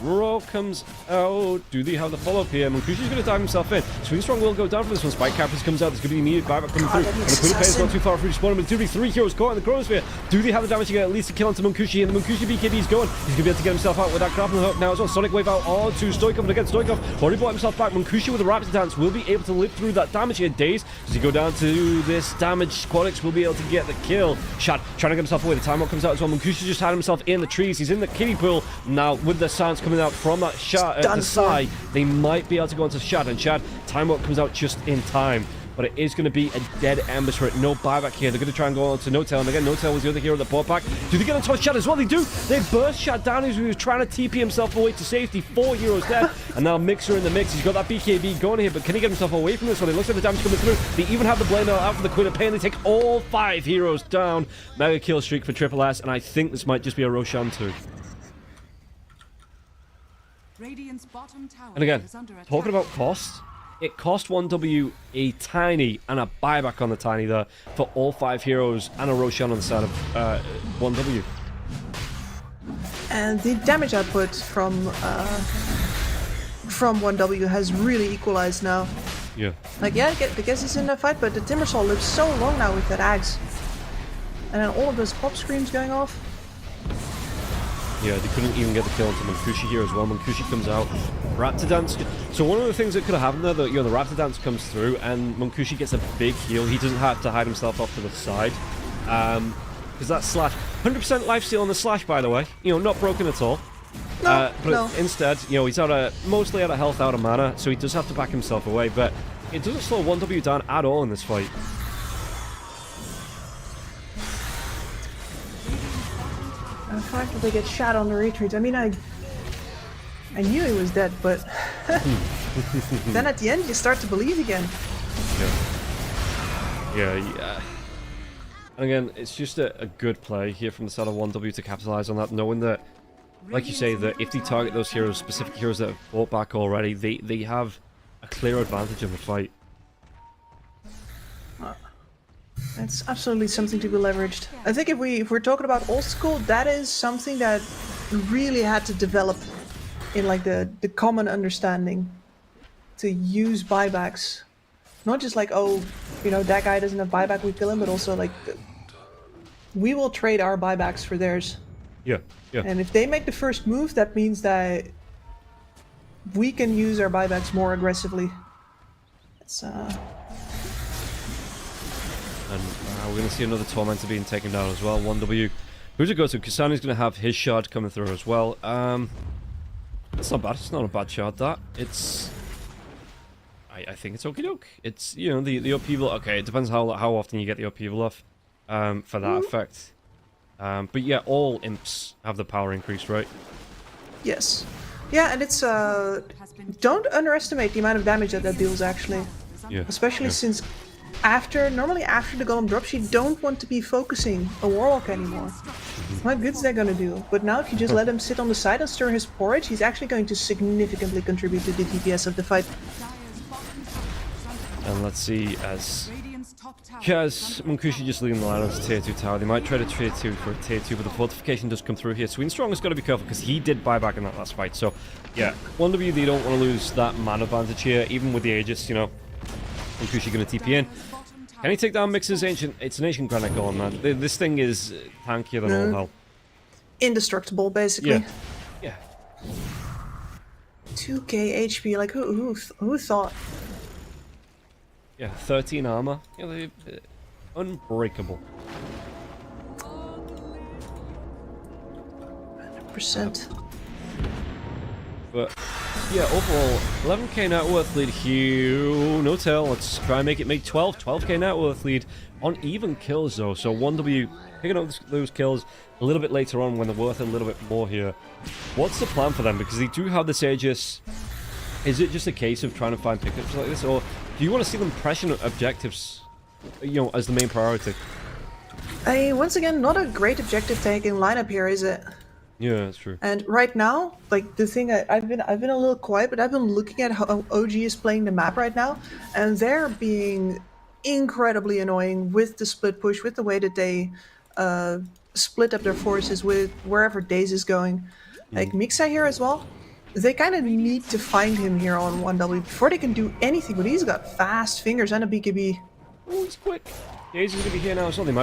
Raw comes out. Do they have the follow-up here? Munkushi's going to dive himself in. Swing Strong will go down for this one. Spike Captors comes out. There's going to be immediate buyback coming through. And the Queen of Pain is not too far through spawning, but 3 heroes caught in the Chronosphere. Do they have the damage to get at least a kill onto Munkushi? And the Munkushi BKB is going. He's going to be able to get himself out with that grappling hook now as well. Sonic Wave out onto Stoikov, and again, Stoikov already brought himself back. Munkushi with the Raptor Dance will be able to live through that damage here. Days, does he go down to this damage? Quadix will be able to get the kill. Shad trying to get himself away. The time out comes out as well. Munkushi just had himself in the trees. He's in the kiddie pool. Now, with the sounds coming out from that Shad at the side, they might be able to go into Shad, and Shad, time out comes out just in time. But it is going to be a dead ambush for it. No buyback here. They're going to try and go on to No-Tail. And again, No-Tail was the other hero that bought back. Do they get onto Shad as well? They do. They burst Shad down as he was trying to TP himself away to safety. 4 heroes there. And now Mixer in the mix. He's got that BKB going here, but can he get himself away from this one? It looks like the damage coming through. They even have the blade out for the Queen of Pain. They take all 5 heroes down. Mega kill streak for Triple S. And I think this might just be a Roshan too. And again, talking about cost, it cost 1W a Tiny and a buyback on the Tiny there for all 5 heroes and a Roshan on the side of 1W. And the damage output from 1W has really equalized now. Yeah. Like, yeah, I guess he's in a fight, but the Timbersaw lives so long now with that Axe. And then all of those pop screams going off. Yeah, they couldn't even get the kill onto Munkushi here as well. Munkushi comes out. Raptor Dance. So one of the things that could have happened there, that the Raptor Dance comes through and Munkushi gets a big heal. He doesn't have to hide himself off to the side. Because that slash, 100% lifesteal on the slash, by the way. Not broken at all. But no. instead, he's mostly out of health, out of mana, so he does have to back himself away, but it doesn't slow 1W down at all in this fight. The fact that they get shot on the retreat, I mean, I knew he was dead, but then at the end you start to believe again. Yeah. And again, it's just a good play here from the side of 1W to capitalize on that, knowing that, like you say, that if they target those heroes, specific heroes that have fought back already, they have a clear advantage in the fight. It's absolutely something to be leveraged. I think if we're talking about old school, that is something that really had to develop in like the common understanding to use buybacks. Not just like, oh, that guy doesn't have buyback, we kill him, but also like we will trade our buybacks for theirs. Yeah. And if they make the first move, that means that we can use our buybacks more aggressively. It's And we're going to see another Tormentor being taken down as well. 1W. Who's it go to? Kasani's going to have his shard coming through as well. It's not bad. It's not a bad shard, that. It's... I think it's okie doke. It's, the upheaval... Okay, it depends how often you get the upheaval off for that effect. But yeah, all imps have the power increase, right? yes. Yeah, and it's... don't underestimate the amount of damage that deals, actually. Yeah. Especially since... Normally after the golem drops, you don't want to be focusing a warlock anymore. What good is that gonna do? But now if you just let him sit on the side and stir his porridge, he's actually going to significantly contribute to the DPS of the fight. And let's see, as Munkushi just leaving the line as a tier 2 tower. They might trade a tier 2 for a tier 2, but the fortification does come through here. Sweden Strong has got to be careful because he did buy back in that last fight. So, yeah, 1W, they don't want to lose that mana advantage here, even with the Aegis, Munkushi going to TP in. Can he take down Mix's Ancient? It's an Ancient Granite Golem, man. This thing is tankier than all hell. Indestructible, basically. Yeah. 2k HP, like who thought? Yeah, 13 armor. Yeah, they're unbreakable. 100%. But, yeah, overall, 11k net worth lead here. No tail. Let's try and make 12k net worth lead on even kills, though. So 1W picking up those kills a little bit later on when they're worth a little bit more here. What's the plan for them? Because they do have this Aegis. Is it just a case of trying to find pickups like this? Or do you want to see them pressing objectives, as the main priority? Once again, not a great objective taking lineup here, is it? Yeah, that's true. And right now, like the thing, I've been a little quiet, but I've been looking at how OG is playing the map right now, and they're being incredibly annoying with the split push, with the way that they split up their forces with wherever Daze is going. Like Mixa here as well, they kind of need to find him here on 1W before they can do anything, but he's got fast fingers and a BKB. Oh, he's quick. Daze is going to be here now as well. They might